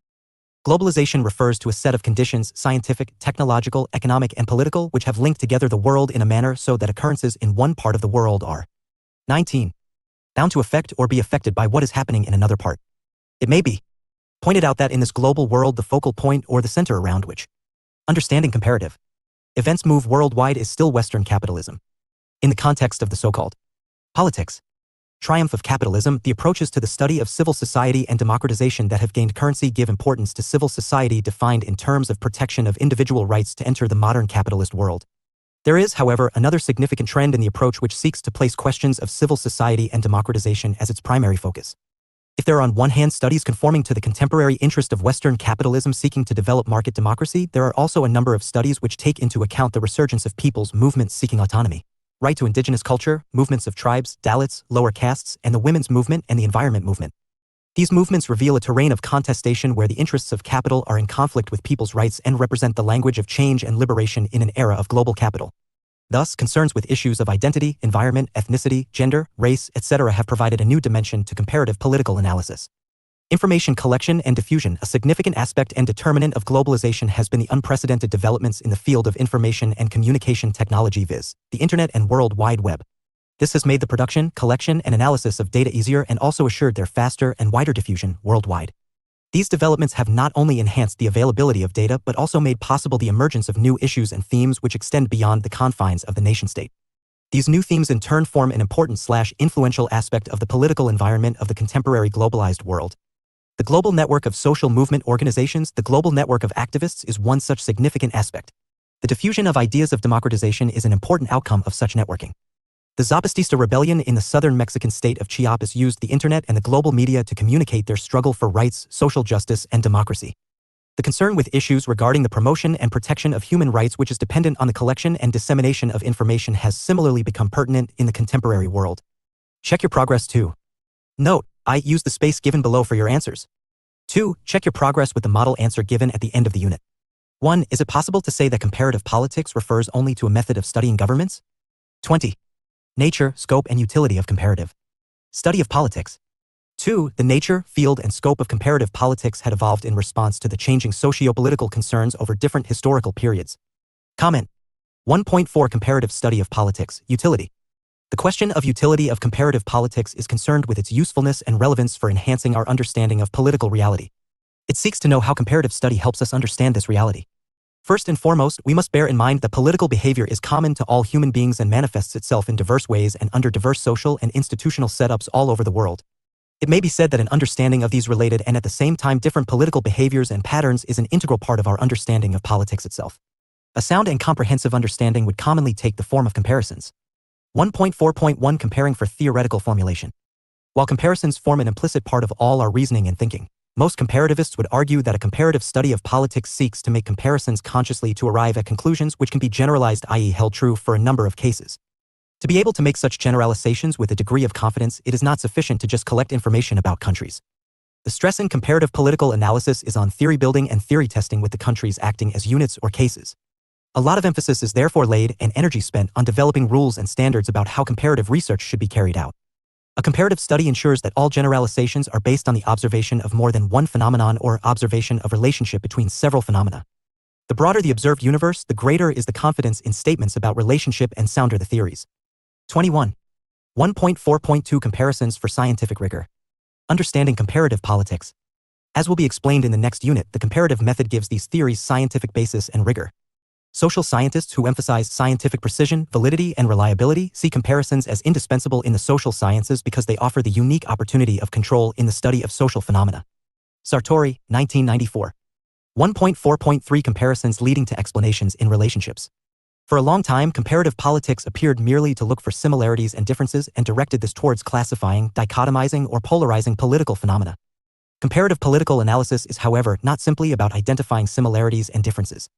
Speaker 1: Globalization refers to a set of conditions, scientific, technological, economic, and political, which have linked together the world in a manner so that occurrences in one part of the world are 19. Bound to affect or be affected by what is happening in another part. It may be pointed out that in this global world the focal point or the center around which understanding comparative events move worldwide is still Western capitalism. In the context of the so-called politics triumph of capitalism, the approaches to the study of civil society and democratization that have gained currency give importance to civil society defined in terms of protection of individual rights to enter the modern capitalist world. There is, however, another significant trend in the approach which seeks to place questions of civil society and democratization as its primary focus. If there are on one hand studies conforming to the contemporary interest of Western capitalism seeking to develop market democracy, there are also a number of studies which take into account the resurgence of people's movements seeking autonomy, right to indigenous culture, movements of tribes, Dalits, lower castes, and the women's movement and the environment movement. These movements reveal a terrain of contestation where the interests of capital are in conflict with people's rights and represent the language of change and liberation in an era of global capital. Thus, concerns with issues of identity, environment, ethnicity, gender, race, etc. have provided a new dimension to comparative political analysis. Information collection and diffusion. A significant aspect and determinant of globalization has been the unprecedented developments in the field of information and communication technology, viz., the Internet and World Wide Web. This has made the production, collection, and analysis of data easier and also assured their faster and wider diffusion worldwide. These developments have not only enhanced the availability of data but also made possible the emergence of new issues and themes which extend beyond the confines of the nation-state. These new themes in turn form an important/influential aspect of the political environment of the contemporary globalized world. The global network of social movement organizations, the global network of activists, is one such significant aspect. The diffusion of ideas of democratization is an important outcome of such networking. The Zapatista rebellion in the southern Mexican state of Chiapas used the internet and the global media to communicate their struggle for rights, social justice, and democracy. The concern with issues regarding the promotion and protection of human rights, which is dependent on the collection and dissemination of information, has similarly become pertinent in the contemporary world. Check your progress too. Note, I use the space given below for your answers. 2. Check your progress with the model answer given at the end of the unit. 1. Is it possible to say that comparative politics refers only to a method of studying governments? 20. Nature, scope, and utility of comparative study of politics. 2. The nature, field, and scope of comparative politics had evolved in response to the changing socio-political concerns over different historical periods. Comment. 1.4 Comparative study of politics, utility. The question of utility of comparative politics is concerned with its usefulness and relevance for enhancing our understanding of political reality. It seeks to know how comparative study helps us understand this reality. First and foremost, we must bear in mind that political behavior is common to all human beings and manifests itself in diverse ways and under diverse social and institutional setups all over the world. It may be said that an understanding of these related and at the same time different political behaviors and patterns is an integral part of our understanding of politics itself. A sound and comprehensive understanding would commonly take the form of comparisons. 1.4.1 Comparing for theoretical formulation. While comparisons form an implicit part of all our reasoning and thinking, most comparativists would argue that a comparative study of politics seeks to make comparisons consciously to arrive at conclusions which can be generalized, i.e. held true for a number of cases. To be able to make such generalizations with a degree of confidence, it is not sufficient to just collect information about countries. The stress in comparative political analysis is on theory building and theory testing with the countries acting as units or cases. A lot of emphasis is therefore laid and energy spent on developing rules and standards about how comparative research should be carried out. A comparative study ensures that all generalizations are based on the observation of more than one phenomenon or observation of relationship between several phenomena. The broader the observed universe, the greater is the confidence in statements about relationship and sounder the theories. 21. 1.4.2 Comparisons for scientific rigor. Understanding comparative politics. As will be explained in the next unit, the comparative method gives these theories scientific basis and rigor. Social scientists who emphasize scientific precision, validity, and reliability see comparisons as indispensable in the social sciences because they offer the unique opportunity of control in the study of social phenomena. Sartori, 1994. 1.4.3 Comparisons leading to explanations in relationships. For a long time, comparative politics appeared merely to look for similarities and differences and directed this towards classifying, dichotomizing, or polarizing political phenomena. Comparative political analysis is, however, not simply about identifying similarities and differences.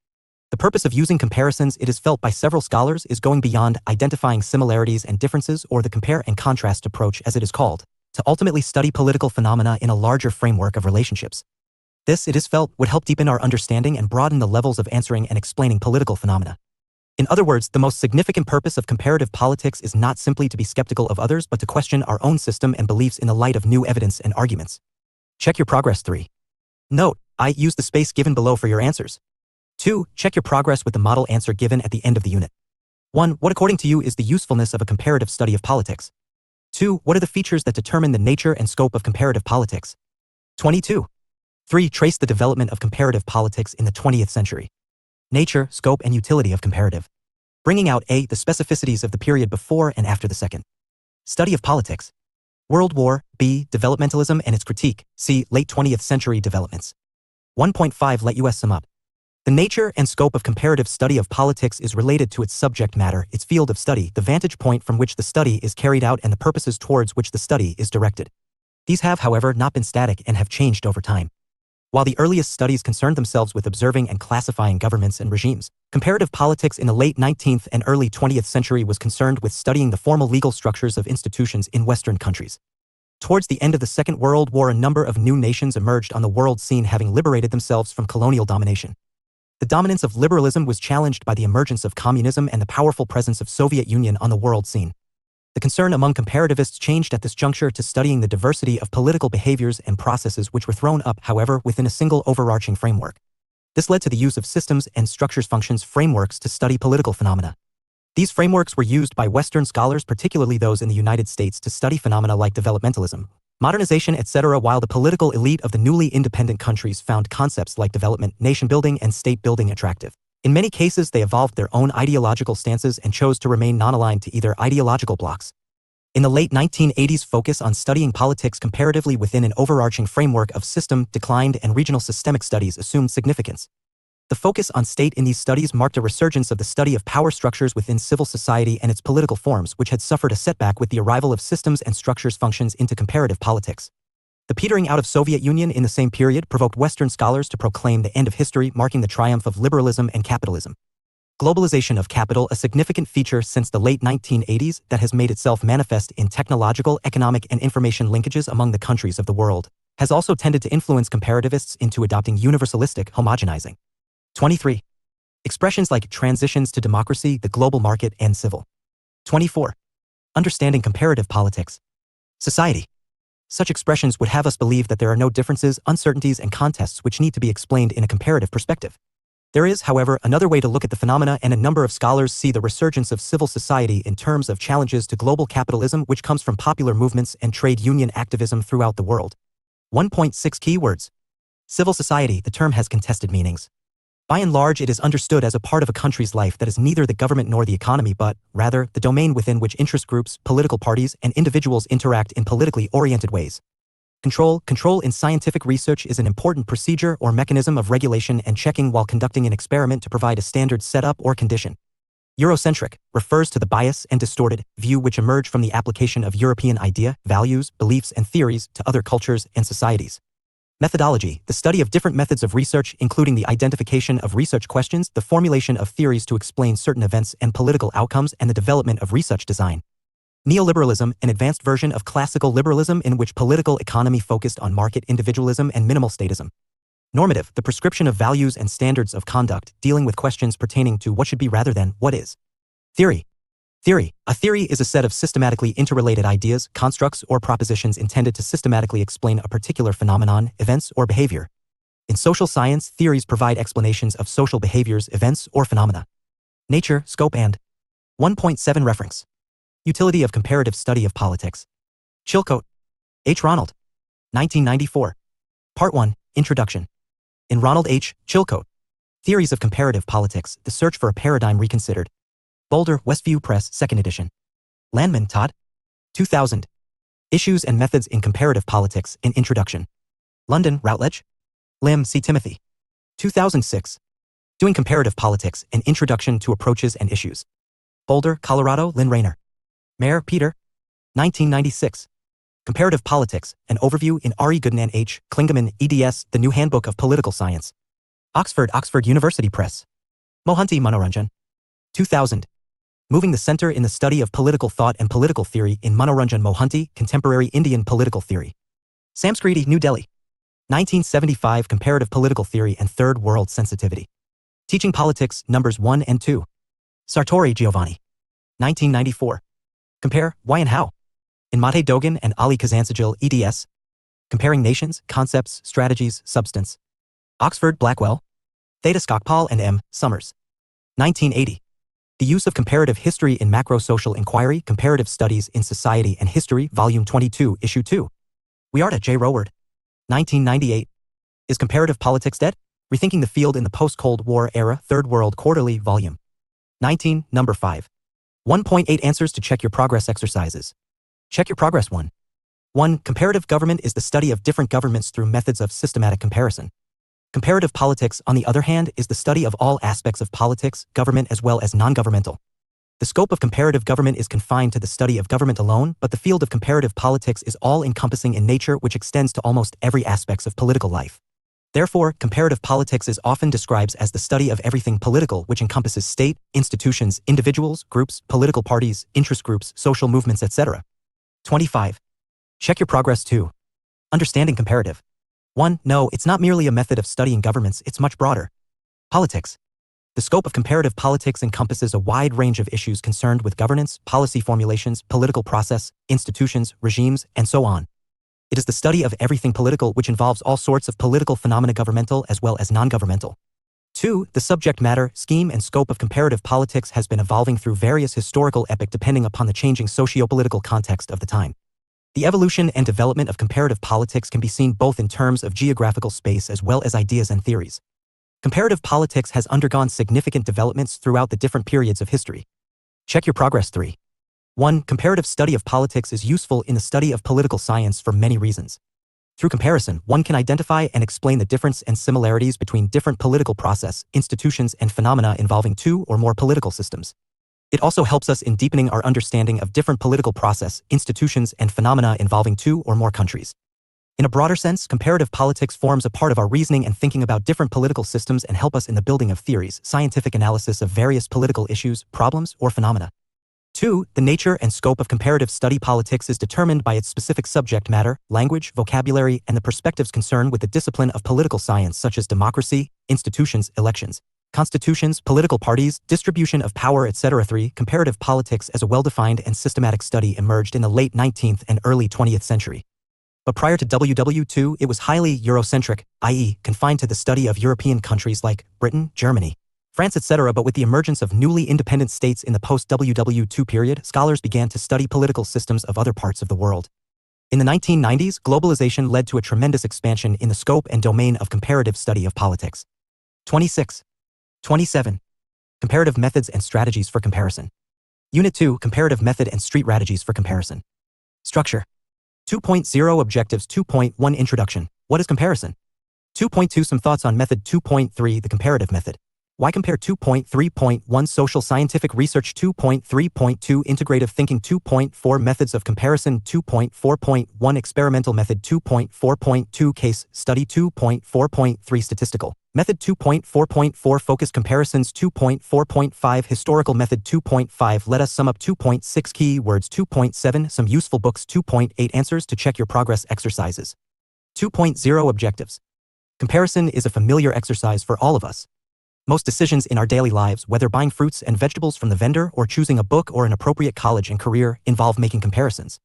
Speaker 1: The purpose of using comparisons, it is felt by several scholars, is going beyond identifying similarities and differences, or the compare and contrast approach as it is called, to ultimately study political phenomena in a larger framework of relationships. This, it is felt, would help deepen our understanding and broaden the levels of answering and explaining political phenomena. In other words, the most significant purpose of comparative politics is not simply to be skeptical of others but to question our own system and beliefs in the light of new evidence and arguments. Check your progress. 3. Note, I use the space given below for your answers. 2. Check your progress with the model answer given at the end of the unit. 1. What according to you is the usefulness of a comparative study of politics? 2. What are the features that determine the nature and scope of comparative politics? 22. 3. Trace the development of comparative politics in the 20th century. Nature, scope, and utility of comparative. Bringing out A. The specificities of the period before and after the Second Study of politics. World War. B. Developmentalism and its critique. C. Late 20th century developments. 1.5 Let us sum up. The nature and scope of comparative study of politics is related to its subject matter, its field of study, the vantage point from which the study is carried out, and the purposes towards which the study is directed. These have, however, not been static and have changed over time. While the earliest studies concerned themselves with observing and classifying governments and regimes, comparative politics in the late 19th and early 20th century was concerned with studying the formal legal structures of institutions in Western countries. Towards the end of the Second World War, a number of new nations emerged on the world scene, having liberated themselves from colonial domination. The dominance of liberalism was challenged by the emergence of communism and the powerful presence of Soviet Union on the world scene. The concern among comparativists changed at this juncture to studying the diversity of political behaviors and processes which were thrown up, however, within a single overarching framework. This led to the use of systems and structures functions frameworks to study political phenomena. These frameworks were used by Western scholars, particularly those in the United States, to study phenomena like developmentalism, modernization, etc., while the political elite of the newly independent countries found concepts like development, nation building, and state building attractive. In many cases, they evolved their own ideological stances and chose to remain non-aligned to either ideological blocks. In the late 1980s, focus on studying politics comparatively within an overarching framework of system, declined, and regional systemic studies assumed significance. The focus on state in these studies marked a resurgence of the study of power structures within civil society and its political forms, which had suffered a setback with the arrival of systems and structures functions into comparative politics. The petering out of Soviet Union in the same period provoked Western scholars to proclaim the end of history, marking the triumph of liberalism and capitalism. Globalization of capital, a significant feature since the late 1980s that has made itself manifest in technological, economic, and information linkages among the countries of the world, has also tended to influence comparativists into adopting universalistic, homogenizing. 23. Expressions like transitions to democracy, the global market, and civil. 24. Understanding comparative politics. Society. Such expressions would have us believe that there are no differences, uncertainties, and contests which need to be explained in a comparative perspective. There is, however, another way to look at the phenomena, and a number of scholars see the resurgence of civil society in terms of challenges to global capitalism which comes from popular movements and trade union activism throughout the world. 1.6 Keywords. Civil society. The term has contested meanings. By and large, it is understood as a part of a country's life that is neither the government nor the economy but, rather, the domain within which interest groups, political parties, and individuals interact in politically oriented ways. Control. Control in scientific research is an important procedure or mechanism of regulation and checking while conducting an experiment to provide a standard setup or condition. Eurocentric refers to the bias and distorted view which emerge from the application of European idea, values, beliefs, and theories to other cultures and societies. Methodology, the study of different methods of research, including the identification of research questions, the formulation of theories to explain certain events and political outcomes, and the development of research design. Neoliberalism, an advanced version of classical liberalism in which political economy focused on market individualism and minimal statism. Normative, the prescription of values and standards of conduct, dealing with questions pertaining to what should be rather than what is. Theory. Theory. A theory is a set of systematically interrelated ideas, constructs, or propositions intended to systematically explain a particular phenomenon, events, or behavior. In social science, theories provide explanations of social behaviors, events, or phenomena. Nature, scope, and 1.7 Reference. Utility of comparative study of politics. Chilcote. H. Ronald. 1994. Part 1. Introduction. In Ronald H. Chilcote. Theories of Comparative Politics, The Search for a Paradigm Reconsidered. Boulder, Westview Press, 2nd edition. Landman, Todd. 2000. Issues and Methods in Comparative Politics, An Introduction. London, Routledge. Lim, C. Timothy. 2006. Doing Comparative Politics, An Introduction to Approaches and Issues. Boulder, Colorado, Lynn Rayner. Mayer, Peter. 1996. Comparative Politics, An Overview in R. E. Gooden and H. Klingeman, eds, The New Handbook of Political Science. Oxford, Oxford University Press. Mohanty, Manoranjan. 2000. Moving the Center in the Study of Political Thought and Political Theory in Manoranjan Mohanty, Contemporary Indian Political Theory. Samskriti, New Delhi. 1975. Comparative Political Theory and Third World Sensitivity. Teaching Politics, Numbers 1 and 2. Sartori, Giovanni. 1994. Compare, Why and How. In Mate Dogan and Ali Kazantzagil, eds. Comparing Nations, Concepts, Strategies, Substance. Oxford, Blackwell. Theta Skocpal and M. Summers. 1980. The Use of Comparative History in Macro-Social Inquiry, Comparative Studies in Society and History, Volume 22, Issue 2. Wiarta, J. Roward. 1998. Is Comparative Politics Dead? Rethinking the Field in the Post-Cold War Era, Third World Quarterly, Volume 19, Number 5. 1.8 Answers to Check Your Progress Exercises. Check Your Progress 1. 1. Comparative government is the study of different governments through methods of systematic comparison. Comparative politics, on the other hand, is the study of all aspects of politics, government as well as non-governmental. The scope of comparative government is confined to the study of government alone, but the field of comparative politics is all-encompassing in nature, which extends to almost every aspect of political life. Therefore, comparative politics is often described as the study of everything political, which encompasses state, institutions, individuals, groups, political parties, interest groups, social movements, etc. 25. Check Your Progress 2. Understanding comparative. 1. No, it's not merely a method of studying governments, it's much broader. Politics. The scope of comparative politics encompasses a wide range of issues concerned with governance, policy formulations, political process, institutions, regimes, and so on. It is the study of everything political, which involves all sorts of political phenomena, governmental as well as non-governmental. 2. The subject matter, scheme, and scope of comparative politics has been evolving through various historical epochs depending upon the changing socio-political context of the time. The evolution and development of comparative politics can be seen both in terms of geographical space as well as ideas and theories. Comparative politics has undergone significant developments throughout the different periods of history. Check Your Progress 3. 1. Comparative study of politics is useful in the study of political science for many reasons. Through comparison, one can identify and explain the difference and similarities between different political process, institutions, and phenomena involving two or more political systems. It also helps us in deepening our understanding of different political process, institutions, and phenomena involving two or more countries. In a broader sense, comparative politics forms a part of our reasoning and thinking about different political systems and help us in the building of theories, scientific analysis of various political issues, problems, or phenomena. 2. The nature and scope of comparative study politics is determined by its specific subject matter, language, vocabulary, and the perspectives concerned with the discipline of political science such as democracy, institutions, elections, constitutions, political parties, distribution of power, etc. 3. Comparative politics as a well-defined and systematic study emerged in the late 19th and early 20th century. But prior to WW2, it was highly Eurocentric, i.e., confined to the study of European countries like Britain, Germany, France, etc. But with the emergence of newly independent states in the post-WW2 period, scholars began to study political systems of other parts of the world. In the 1990s, globalization led to a tremendous expansion in the scope and domain of comparative study of politics. 26. 27. Comparative methods and strategies for comparison. Unit 2, Comparative method and strategies for comparison. Structure. 2.0 Objectives. 2.1 Introduction. What is comparison? 2.2 Some thoughts on method. 2.3 The comparative method. Why compare? 2.3.1 Social scientific research. 2.3.2 Integrative thinking. 2.4 Methods of comparison. 2.4.1 Experimental method. 2.4.2 Case study. 2.4.3 Statistical method. 2.4.4 Focused comparisons. 2.4.5 Historical method. 2.5 Let us sum up. 2.6 Key words. 2.7 Some useful books. 2.8 Answers to check your progress exercises. 2.0 Objectives. Comparison is a familiar exercise for all of us. Most decisions in our daily lives, whether buying fruits and vegetables from the vendor or choosing a book or an appropriate college and career, involve making comparisons.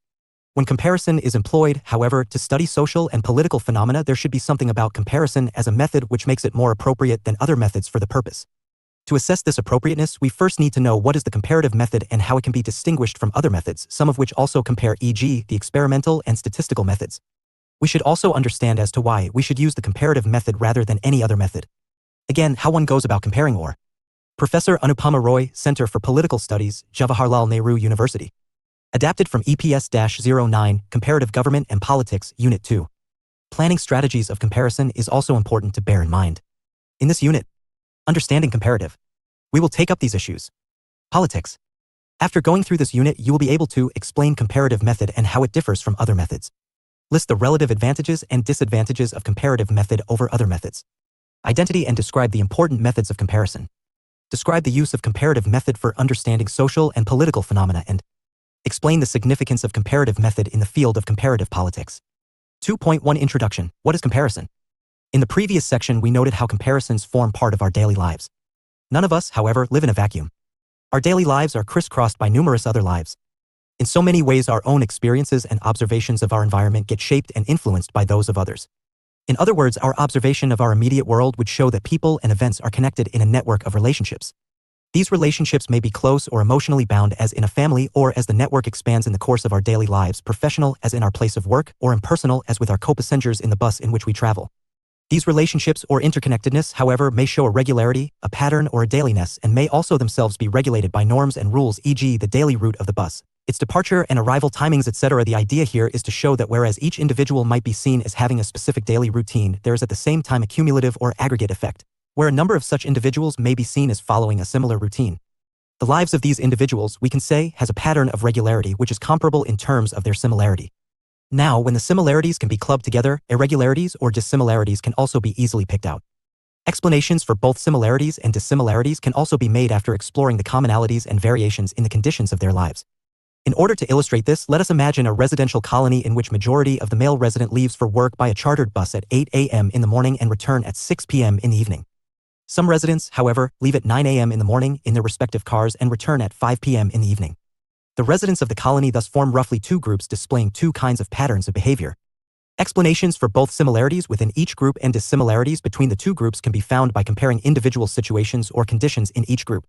Speaker 1: When comparison is employed, however, to study social and political phenomena, there should be something about comparison as a method which makes it more appropriate than other methods for the purpose. To assess this appropriateness, we first need to know what is the comparative method and how it can be distinguished from other methods, some of which also compare, e.g., the experimental and statistical methods. We should also understand as to why we should use the comparative method rather than any other method. Again, how one goes about comparing or. Professor Anupama Roy, Center for Political Studies, Jawaharlal Nehru University. Adapted from EPS-09, Comparative Government and Politics, Unit 2. Planning strategies of comparison is also important to bear in mind. In this unit, Understanding Comparative, we will take up these issues. Politics. After going through this unit, you will be able to explain comparative method and how it differs from other methods. List the relative advantages and disadvantages of comparative method over other methods. Identity and describe the important methods of comparison. Describe the use of comparative method for understanding social and political phenomena and explain the significance of comparative method in the field of comparative politics. 2.1 Introduction. What is comparison? In the previous section, we noted how comparisons form part of our daily lives. None of us, however, live in a vacuum. Our daily lives are crisscrossed by numerous other lives. In so many ways, our own experiences and observations of our environment get shaped and influenced by those of others. In other words, our observation of our immediate world would show that people and events are connected in a network of relationships. These relationships may be close or emotionally bound, as in a family, or as the network expands in the course of our daily lives, professional as in our place of work, or impersonal as with our co-passengers in the bus in which we travel. These relationships or interconnectedness, however, may show a regularity, a pattern, or a dailiness, and may also themselves be regulated by norms and rules, e.g. the daily route of the bus, its departure and arrival timings, etc. The idea here is to show that whereas each individual might be seen as having a specific daily routine, there is at the same time a cumulative or aggregate effect, where a number of such individuals may be seen as following a similar routine. The lives of these individuals, we can say, has a pattern of regularity which is comparable in terms of their similarity. Now, when the similarities can be clubbed together, irregularities or dissimilarities can also be easily picked out. Explanations for both similarities and dissimilarities can also be made after exploring the commonalities and variations in the conditions of their lives. In order to illustrate this, let us imagine a residential colony in which majority of the male resident leaves for work by a chartered bus at 8 a.m. in the morning and return at 6 p.m. in the evening. Some residents, however, leave at 9 a.m. in the morning in their respective cars and return at 5 p.m. in the evening. The residents of the colony thus form roughly two groups displaying two kinds of patterns of behavior. Explanations for both similarities within each group and dissimilarities between the two groups can be found by comparing individual situations or conditions in each group.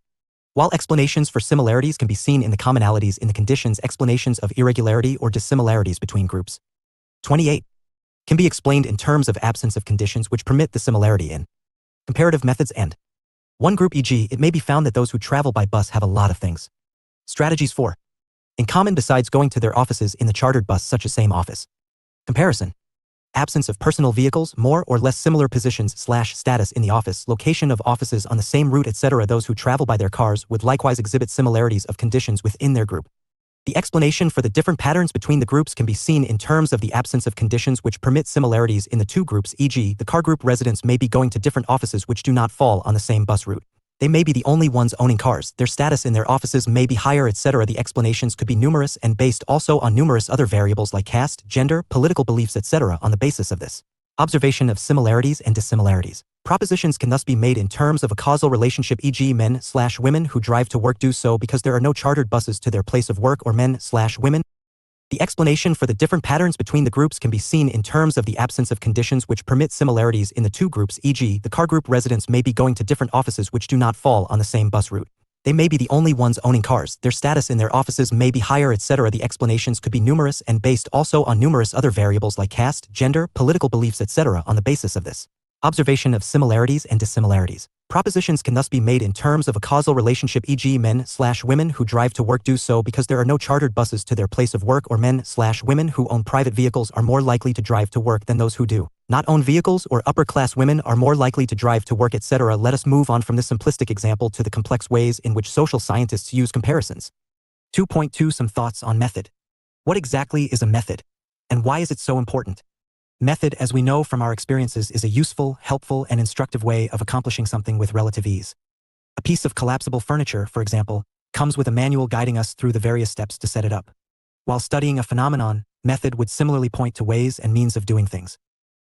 Speaker 1: While explanations for similarities can be seen in the commonalities in the conditions, explanations of irregularity or dissimilarities between groups 28 can be explained in terms of absence of conditions which permit the similarity in comparative methods and one group, e.g., it may be found that those who travel by bus have a lot of things. Strategies for in common besides going to their offices in the chartered bus, such as same office. Comparison. Absence of personal vehicles, more or less similar positions / status in the office, location of offices on the same route, etc. Those who travel by their cars would likewise exhibit similarities of conditions within their group. The explanation for the different patterns between the groups can be seen in terms of the absence of conditions which permit similarities in the two groups, e.g., the car group residents may be going to different offices which do not fall on the same bus route. They may be the only ones owning cars, their status in their offices may be higher, etc. The explanations could be numerous and based also on numerous other variables like caste, gender, political beliefs, etc. On the basis of this observation of similarities and dissimilarities, propositions can thus be made in terms of a causal relationship, e.g. men/women who drive to work do so because there are no chartered buses to their place of work, or men/women The explanation for the different patterns between the groups can be seen in terms of the absence of conditions which permit similarities in the two groups, e.g., the car group residents may be going to different offices which do not fall on the same bus route. They may be the only ones owning cars, their status in their offices may be higher, etc. The explanations could be numerous and based also on numerous other variables like caste, gender, political beliefs, etc. On the basis of this observation of similarities and dissimilarities, propositions can thus be made in terms of a causal relationship, e.g. men/women who drive to work do so because there are no chartered buses to their place of work, or men/women who own private vehicles are more likely to drive to work than those who do not own vehicles, or upper-class women are more likely to drive to work, etc. Let us move on from this simplistic example to the complex ways in which social scientists use comparisons. 2.2 Some thoughts on method. What exactly is a method? And why is it so important? Method, as we know from our experiences, is a useful, helpful, and instructive way of accomplishing something with relative ease. A piece of collapsible furniture, for example, comes with a manual guiding us through the various steps to set it up. While studying a phenomenon, method would similarly point to ways and means of doing things.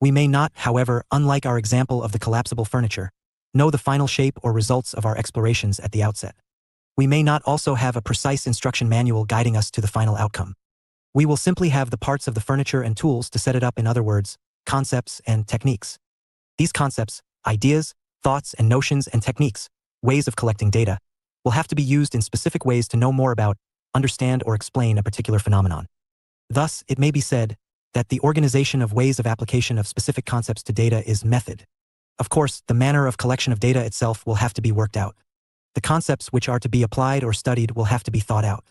Speaker 1: We may not, however, unlike our example of the collapsible furniture, know the final shape or results of our explorations at the outset. We may not also have a precise instruction manual guiding us to the final outcome. We will simply have the parts of the furniture and tools to set it up, in other words, concepts and techniques. These concepts, ideas, thoughts and notions and techniques, ways of collecting data, will have to be used in specific ways to know more about, understand or explain a particular phenomenon. Thus, it may be said that the organization of ways of application of specific concepts to data is method. Of course, the manner of collection of data itself will have to be worked out. The concepts which are to be applied or studied will have to be thought out.